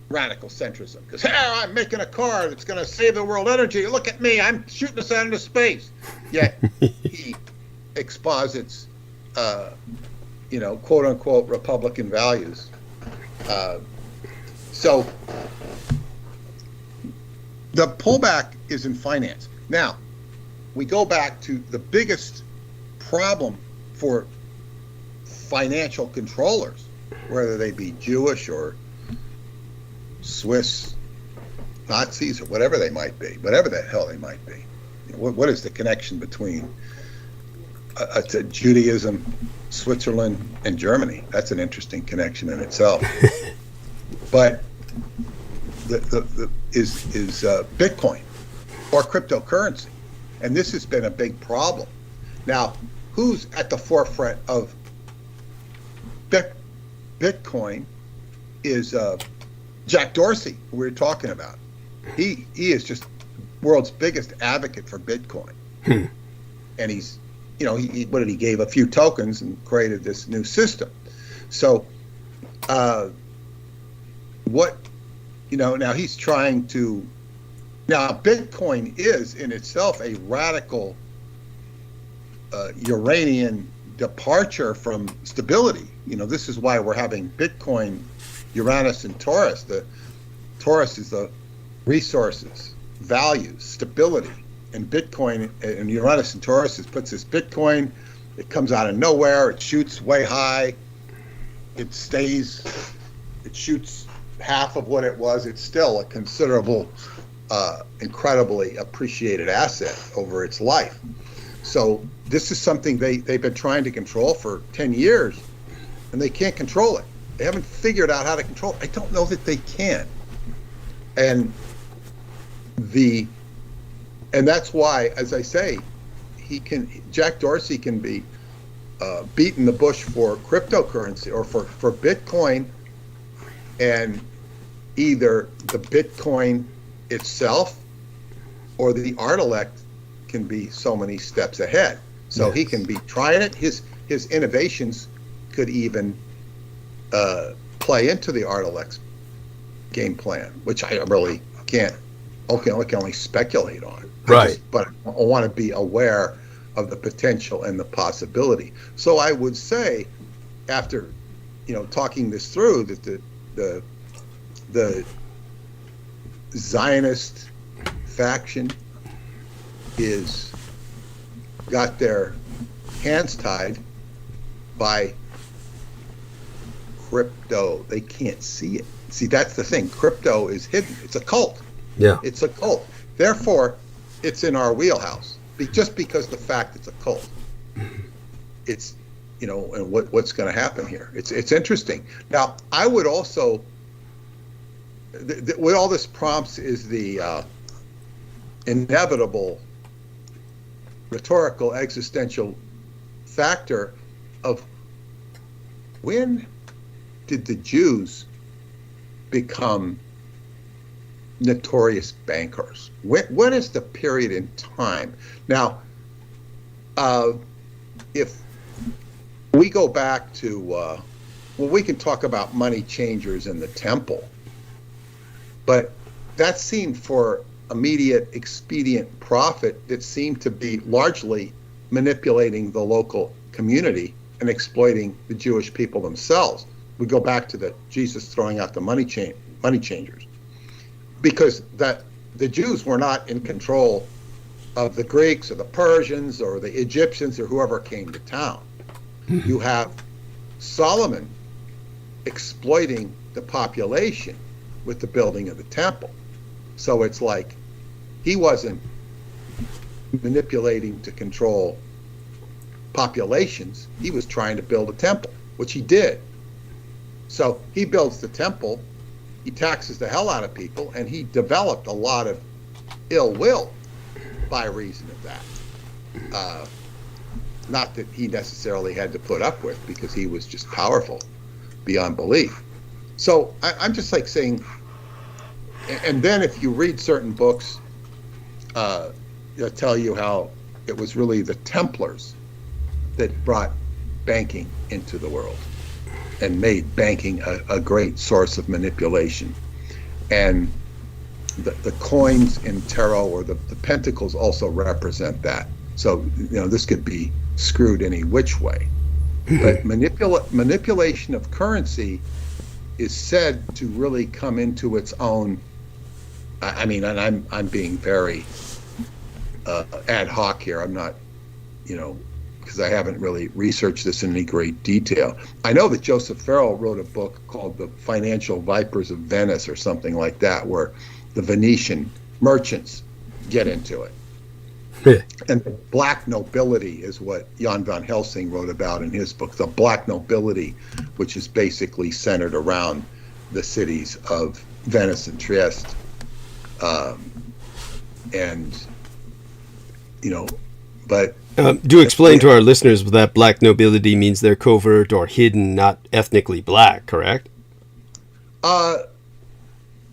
radical centrism because, hey, I'm making a car that's going to save the world energy. Look at me, I'm shooting us out into space. Yet he exposits, quote unquote Republican values. So the pullback is in finance. Now, we go back to the biggest problem for financial controllers, whether they be Jewish or Swiss Nazis or whatever they might be, whatever the hell they might be. What is the connection between Judaism, Switzerland, and Germany? That's an interesting connection in itself. But is Bitcoin or cryptocurrency, and this has been a big problem. Now, who's at the forefront of Bitcoin is Jack Dorsey, who we were talking about. He is just world's biggest advocate for Bitcoin, and he's, he gave a few tokens and created this new system. So, now he's trying to. Now, Bitcoin is in itself a radical Uranian departure from stability. This is why we're having Bitcoin, Uranus, and Taurus. The Taurus is the resources, values, stability, and Bitcoin and Uranus and Taurus puts this Bitcoin. It comes out of nowhere. It shoots way high. It shoots half of what it was. It's still a considerable, incredibly appreciated asset over its life. So this is something they've been trying to control for 10 years, and they can't control it. They haven't figured out how to control it. I don't know that they can. And that's why, as I say, Jack Dorsey can be beaten the bush for cryptocurrency or for Bitcoin, and either the Bitcoin itself or the art elect can be so many steps ahead. So he can be trying it. His innovations could even play into the art elect's game plan, which I really can't. Okay, I can only speculate on. Right. But I want to be aware of the potential and the possibility. So I would say, after talking this through, that the Zionist faction is got their hands tied by crypto. They can't see it. See, that's the thing. Crypto is hidden. It's a cult. Yeah. It's a cult. Therefore, it's in our wheelhouse. Just because the fact it's a cult. It's, and what's going to happen here. It's interesting. Now, I would also, what all this prompts is the inevitable rhetorical existential factor of, when did the Jews become notorious bankers? What is the period in time? Now, if we go back to, we can talk about money changers in the temple, but that seemed for immediate expedient profit that seemed to be largely manipulating the local community and exploiting the Jewish people themselves. We go back to Jesus throwing out the money changers, because the Jews were not in control of the Greeks or the Persians or the Egyptians or whoever came to town. You have Solomon exploiting the population with the building of the temple. So it's like he wasn't manipulating to control populations. He was trying to build a temple, which he did. So he builds the temple, he taxes the hell out of people, and he developed a lot of ill will by reason of that. not that he necessarily had to put up with, because he was just powerful beyond belief. So I'm just like saying, and then if you read certain books, they'll tell you how it was really the Templars that brought banking into the world and made banking a great source of manipulation. And the coins in tarot, or the pentacles, also represent that. So, this could be screwed any which way. But manipulation of currency is said to really come into its own. I mean, and I'm being very ad hoc here. I'm not, because I haven't really researched this in any great detail. I know that Joseph Farrell wrote a book called The Financial Vipers of Venice, or something like that, where the Venetian merchants get into it. And the black nobility is what Jan van Helsing wrote about in his book, The Black Nobility, which is basically centered around the cities of Venice and Trieste. But do explain to our listeners that black nobility means they're covert or hidden, not ethnically black, correct?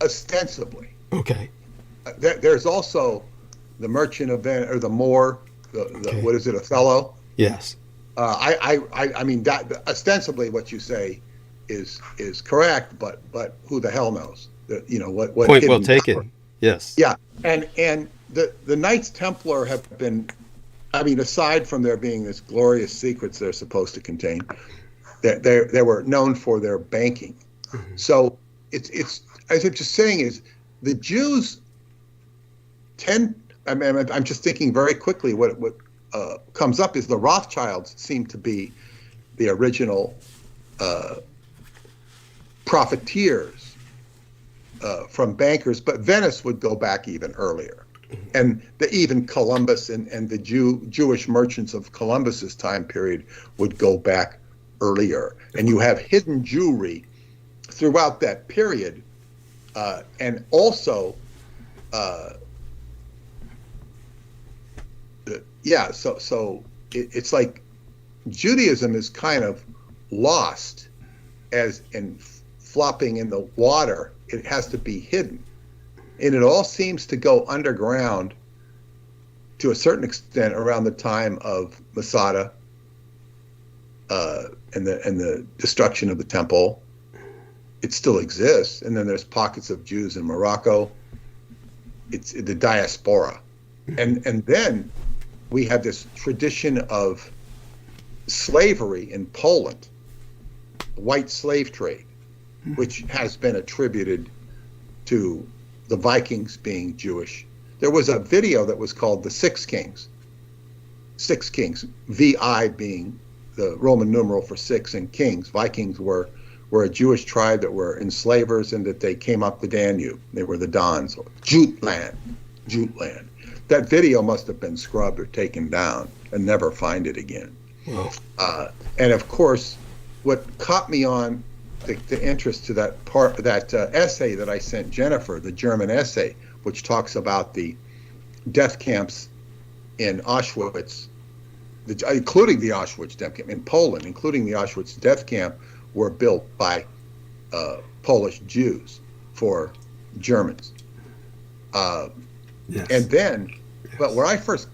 Ostensibly. Okay. There's also the merchant of Venice, or the Moor, Okay. What is it, Othello? Yes. I mean, that ostensibly what you say is correct, but who the hell knows? What Point well taken. Yes. Yeah, and the Knights Templar have been, I mean, aside from there being this glorious secrets they're supposed to contain, they were known for their banking. Mm-hmm. So it's as I'm just saying, is the Jews tend. I mean, I'm just thinking very quickly. What comes up is the Rothschilds seem to be the original profiteers from bankers, but Venice would go back even earlier, and even Columbus and the Jewish merchants of Columbus's time period would go back earlier. And you have hidden Jewry throughout that period, and also. So it's like Judaism is kind of lost as in flopping in the water. It has to be hidden, and it all seems to go underground to a certain extent around the time of Masada and the destruction of the temple. It still exists, and then there's pockets of Jews in Morocco. It's the diaspora, and then we have this tradition of slavery in Poland, white slave trade, which has been attributed to the Vikings being Jewish. There was a video that was called The Six Kings. Six Kings, VI being the Roman numeral for six, and kings. Vikings were a Jewish tribe that were enslavers, and that they came up the Danube. They were the Dons, Jutland. That video must have been scrubbed or taken down and never find it again. Wow. And of course, what caught me on the interest to that part, that essay that I sent Jennifer, the German essay, which talks about the death camps in Auschwitz, including the Auschwitz death camp in Poland, including the Auschwitz death camp, were built by Polish Jews for Germans. Yes. And then, but where I first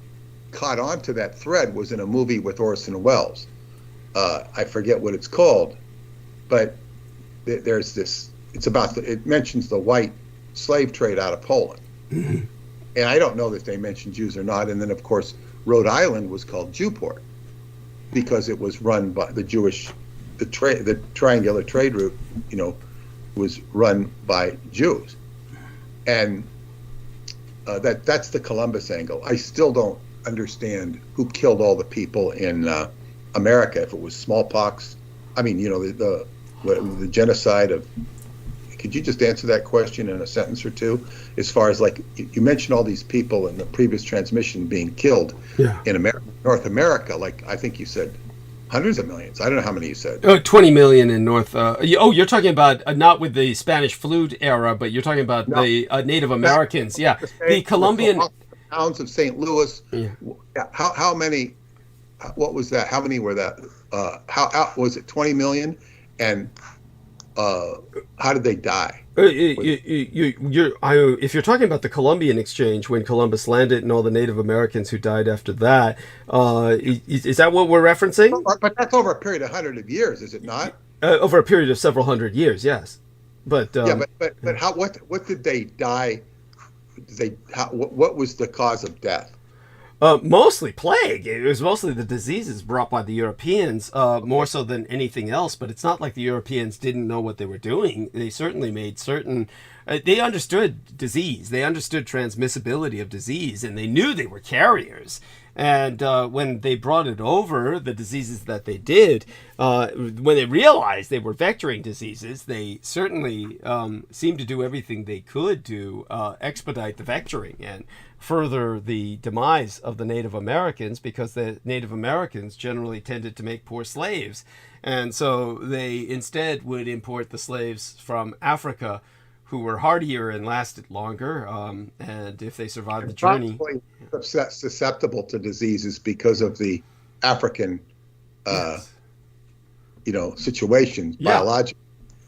caught on to that thread was in a movie with Orson Welles. I forget what it's called, but there's this, it mentions the white slave trade out of Poland. Mm-hmm. And I don't know that they mentioned Jews or not. And then, of course, Rhode Island was called Jewport because it was run by the triangular trade route, was run by Jews. And that's the Columbus angle. I still don't understand who killed all the people in America. If it was smallpox, I mean, the genocide of. Could you just answer that question in a sentence or two? As far as, like, you mentioned all these people in the previous transmission being killed in America, North America. Like, I think you said hundreds of millions. I don't know how many you said. 20 million in North. You're talking about not with the Spanish flu era, but you're talking about the Native Americans. Yeah, the Colombian towns of St. Louis. Yeah. How many what was that? How many were that? How was it? 20 million, and how did they die? If you're talking about the Columbian Exchange, when Columbus landed and all the Native Americans who died after that, is that what we're referencing? But that's over a period of hundreds of years, is it not? Over a period of several hundred years, yes. But but how? What did they die? What was the cause of death? Mostly plague. It was mostly the diseases brought by the Europeans, more so than anything else. But it's not like the Europeans didn't know what they were doing. They certainly made certain. They understood disease. They understood transmissibility of disease, and they knew they were carriers. And when they brought it over, the diseases that they did, when they realized they were vectoring diseases, they certainly seemed to do everything they could to expedite the vectoring and further the demise of the Native Americans, because the Native Americans generally tended to make poor slaves. And so they instead would import the slaves from Africa, who were hardier and lasted longer, and if they survived the journey. Probably susceptible to diseases because of the African, situations, biological.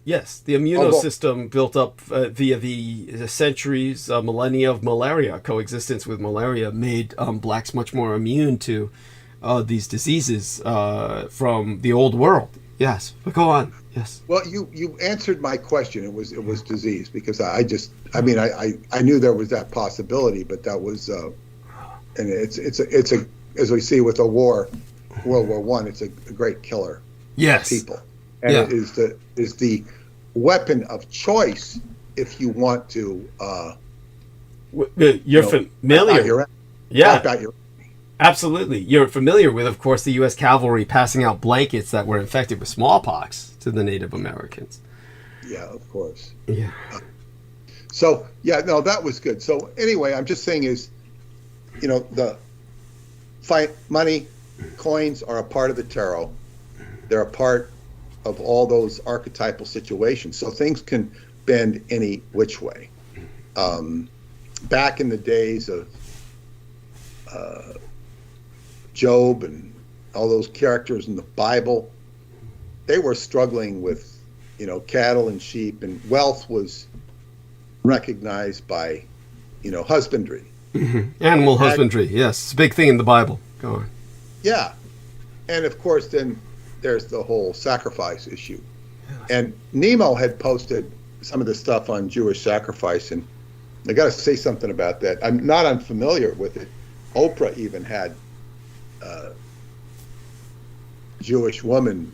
Yes, the immunosystem built up via the centuries, millennia of malaria, coexistence with malaria, made blacks much more immune to these diseases from the old world. Yes, but go on. Yes. Well, you answered my question. It was disease, because I knew there was that possibility, but that was, and it's a as we see with a war, World War I, it's a great killer. Yes. Of people. And it is the weapon of choice if you want to. You're familiar. Absolutely. You're familiar with, of course, the U.S. cavalry passing out blankets that were infected with smallpox to the Native Americans. Yeah, of course. Yeah. That was good. So anyway, I'm just saying is, the money, coins are a part of the tarot. They're a part of all those archetypal situations. So things can bend any which way. Back in the days of Job and all those characters in the Bible, they were struggling with, cattle and sheep, and wealth was recognized by, husbandry. Mm-hmm. Animal husbandry, yes. It's a big thing in the Bible. Go on. Yeah. And of course, then there's the whole sacrifice issue. Yes. And Nemo had posted some of the stuff on Jewish sacrifice, and I got to say something about that. I'm not unfamiliar with it. Oprah even had a Jewish woman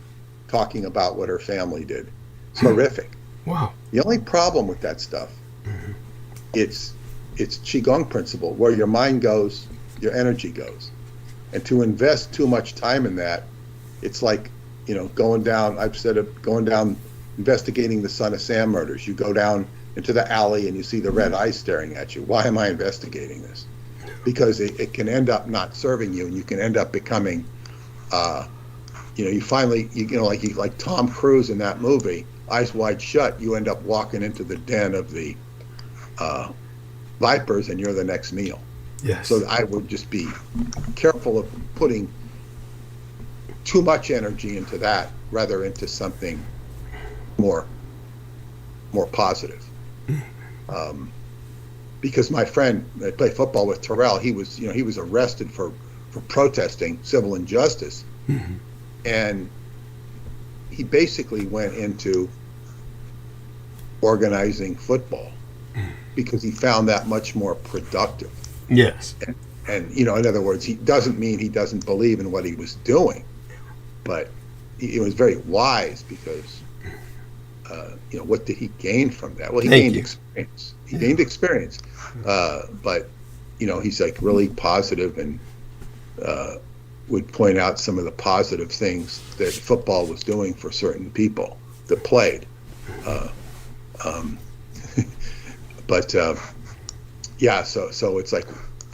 talking about what her family did. It's horrific. Wow. The only problem with that stuff, it's Qigong principle, where your mind goes, your energy goes. And to invest too much time in that, it's like, going down, investigating the Son of Sam murders. You go down into the alley and you see the red eyes staring at you. Why am I investigating this? Because it can end up not serving you, and you can end up becoming, like Tom Cruise in that movie, Eyes Wide Shut, you end up walking into the den of the vipers, and you're the next meal. Yes. So I would just be careful of putting too much energy into that, rather into something more positive. Because my friend, I played football with Terrell, he was arrested for protesting civil injustice. Mm-hmm. And he basically went into organizing football because he found that much more productive. Yes. And in other words, he doesn't mean he doesn't believe in what he was doing, but he was very wise because, what did he gain from that? Well, he gained experience. He gained experience, but he's like really positive and would point out some of the positive things that football was doing for certain people that played. So it's like,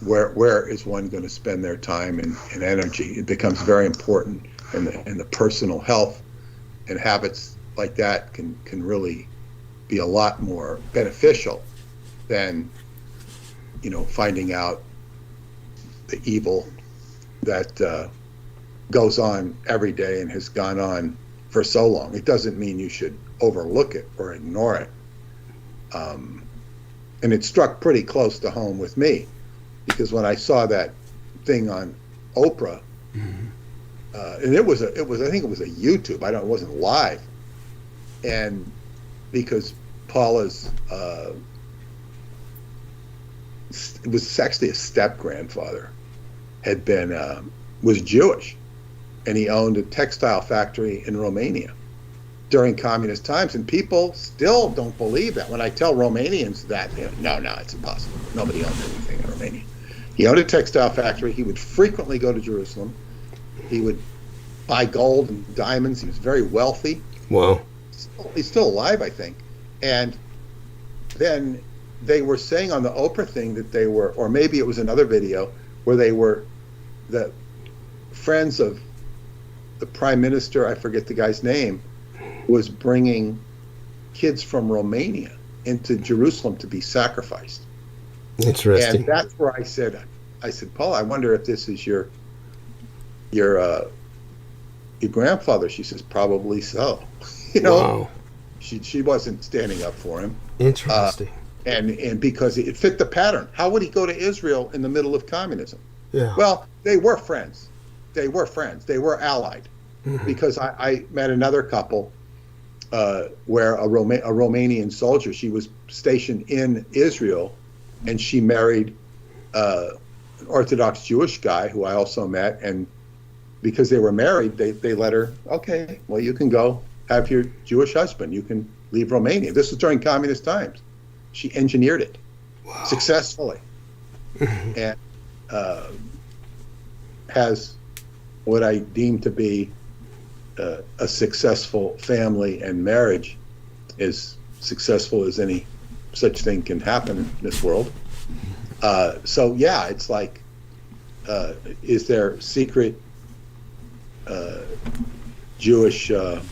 where is one going to spend their time and energy? It becomes very important, and the personal health and habits like that can really be a lot more beneficial than finding out the evil that goes on every day and has gone on for so long. It doesn't mean you should overlook it or ignore it. And it struck pretty close to home with me, because when I saw that thing on Oprah, and it was I think it was a YouTube. it wasn't live, and because Paula's it was actually a step grandfather had been was Jewish, and he owned a textile factory in Romania during communist times, and people still don't believe that. When I tell Romanians that, no, it's impossible. Nobody owned anything in Romania. He owned a textile factory. He would frequently go to Jerusalem. He would buy gold and diamonds. He was very wealthy. Wow. He's still alive, I think. And then they were saying on the Oprah thing that they were, or maybe it was another video, where they were the friends of the prime minister, I forget the guy's name, was bringing kids from Romania into Jerusalem to be sacrificed. Interesting. And that's where I said, Paul, I wonder if this is your grandfather. She says, probably so. Wow. She wasn't standing up for him. Interesting. And because it fit the pattern. How would he go to Israel in the middle of communism? Yeah. Well, they were friends. They were allied. Because I met another couple where a Romanian soldier, she was stationed in Israel, and she married an Orthodox Jewish guy who I also met, and because they were married, they let her, okay, well, you can go have your Jewish husband. You can leave Romania. This was during communist times. She engineered it successfully, and has what I deem to be a successful family and marriage, as successful as any such thing can happen in this world. So yeah, it's like, is there secret Jewish, what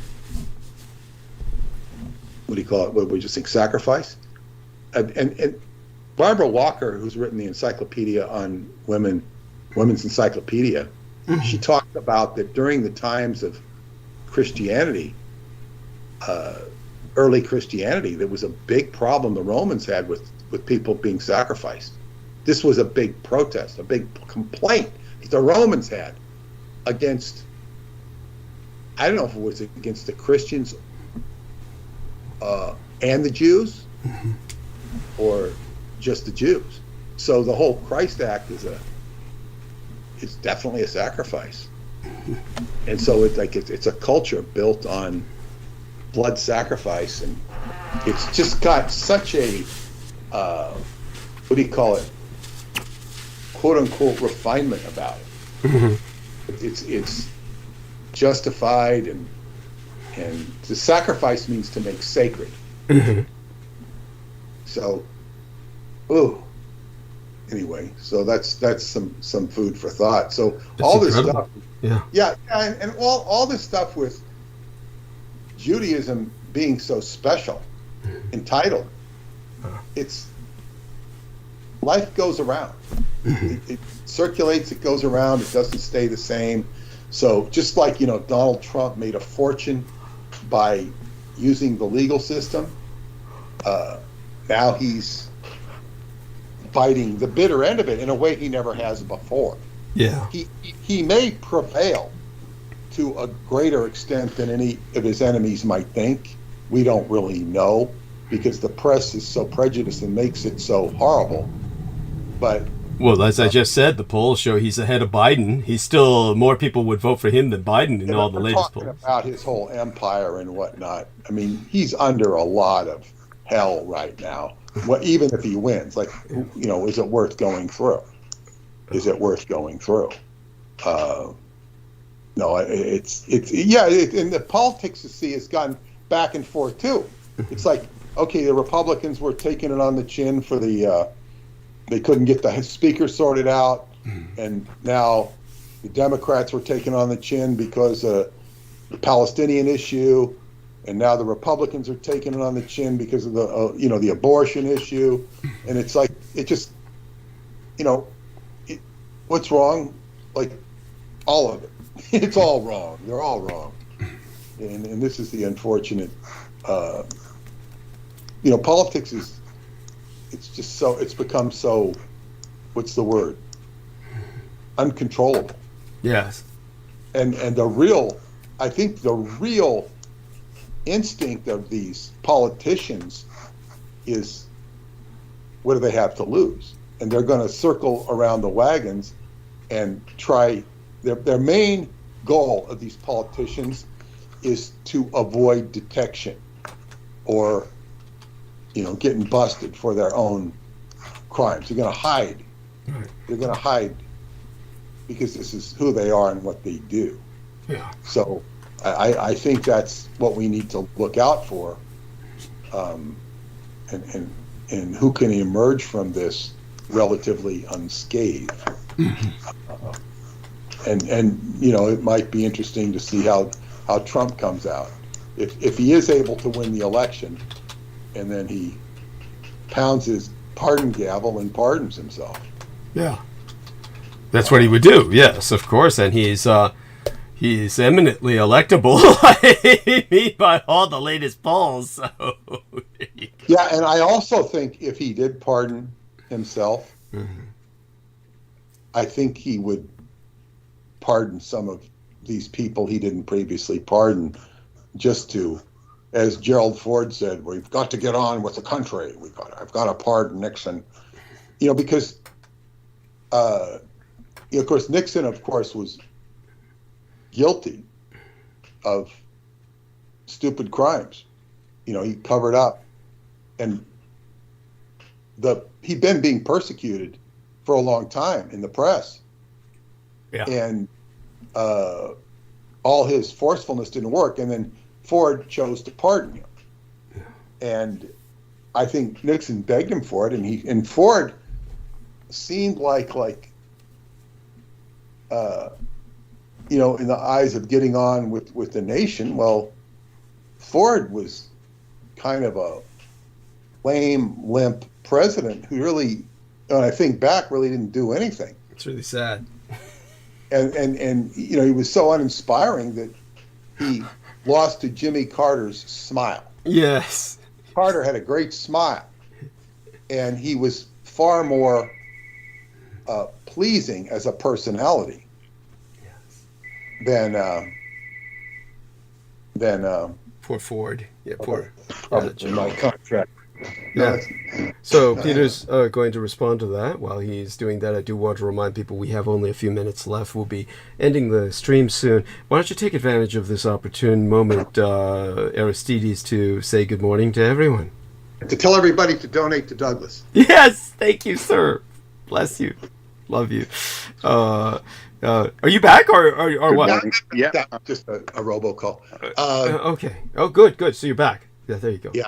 do you call it? What we just think, sacrifice? And Barbara Walker, who's written the encyclopedia on Women's Encyclopedia, she talked about that during the times of Christianity, early Christianity, there was a big problem the Romans had with people being sacrificed. This was a big protest, a big complaint that the Romans had against, I don't know if it was against the Christians and the Jews, or just the Jews. So the whole Christ Act is definitely a sacrifice. And so it's a culture built on blood sacrifice, and it's just got such a what do you call it, quote unquote refinement about it. It's justified, and the sacrifice means to make sacred. So anyway, so that's some food for thought. So that's all incredible. This stuff, and all this stuff with Judaism being so special, entitled, it's life goes around. It circulates, it goes around, it doesn't stay the same. So just like, Donald Trump made a fortune by using the legal system, now he's fighting the bitter end of it in a way he never has before. Yeah. He may prevail to a greater extent than any of his enemies might think. We don't really know, because the press is so prejudiced and makes it so horrible. But well, as I just said, the polls show he's ahead of Biden. He's still, more people would vote for him than Biden in all the latest polls. About his whole empire and whatnot. I mean, he's under a lot of hell right now. Well, even if he wins, is it worth going through? Is it worth going through? No, it's and the politics, you see, has gone back and forth too. It's like, okay, the Republicans were taking it on the chin for they couldn't get the speaker sorted out, and now the Democrats were taking on the chin because of the Palestinian issue, and now the Republicans are taking it on the chin because of the the abortion issue, and it's like, it just, what's wrong? Like, all of it. it's all wrong. They're all wrong. And this is the unfortunate, politics it's become so, what's the word? Uncontrollable. Yes. And I think the real instinct of these politicians is, what do they have to lose? And they're going to circle around the wagons and try. Their main goal of these politicians is to avoid detection or, getting busted for their own crimes. They're going to hide. Right. They're going to hide because this is who they are and what they do. Yeah. So I think that's what we need to look out for, and who can emerge from this relatively unscathed. And it might be interesting to see how Trump comes out. If he is able to win the election, and then he pounds his pardon gavel and pardons himself. Yeah. That's what he would do. Yes, of course, and he's eminently electable by all the latest polls. So yeah, and I also think if he did pardon himself, I think he would pardon some of these people he didn't previously pardon, just to, as Gerald Ford said, we've got to get on with the country. I've got to pardon Nixon, because of course Nixon, of course, was guilty of stupid crimes. He covered up, and he'd been being persecuted for a long time in the press. Yeah. And all his forcefulness didn't work, and then Ford chose to pardon him. Yeah. And I think Nixon begged him for it, and Ford seemed like in the eyes of getting on with the nation. Well, Ford was kind of a lame, limp president who really, when I think back, really didn't do anything. It's really sad. And he was so uninspiring that he lost to Jimmy Carter's smile. Yes. Carter had a great smile, and he was far more pleasing as a personality than poor Ford. Yeah, poor. My contract. Yeah. So Peter's going to respond to that. While he's doing that, I do want to remind people we have only a few minutes left. We'll be ending the stream soon. Why don't you take advantage of this opportune moment, Aristides, to say good morning to everyone? To tell everybody to donate to Douglas. Yes, thank you, sir. Bless you. Love you. Are you back or what? Yeah, just a robocall. Okay. Oh, good. So you're back. Yeah, there you go. Yeah.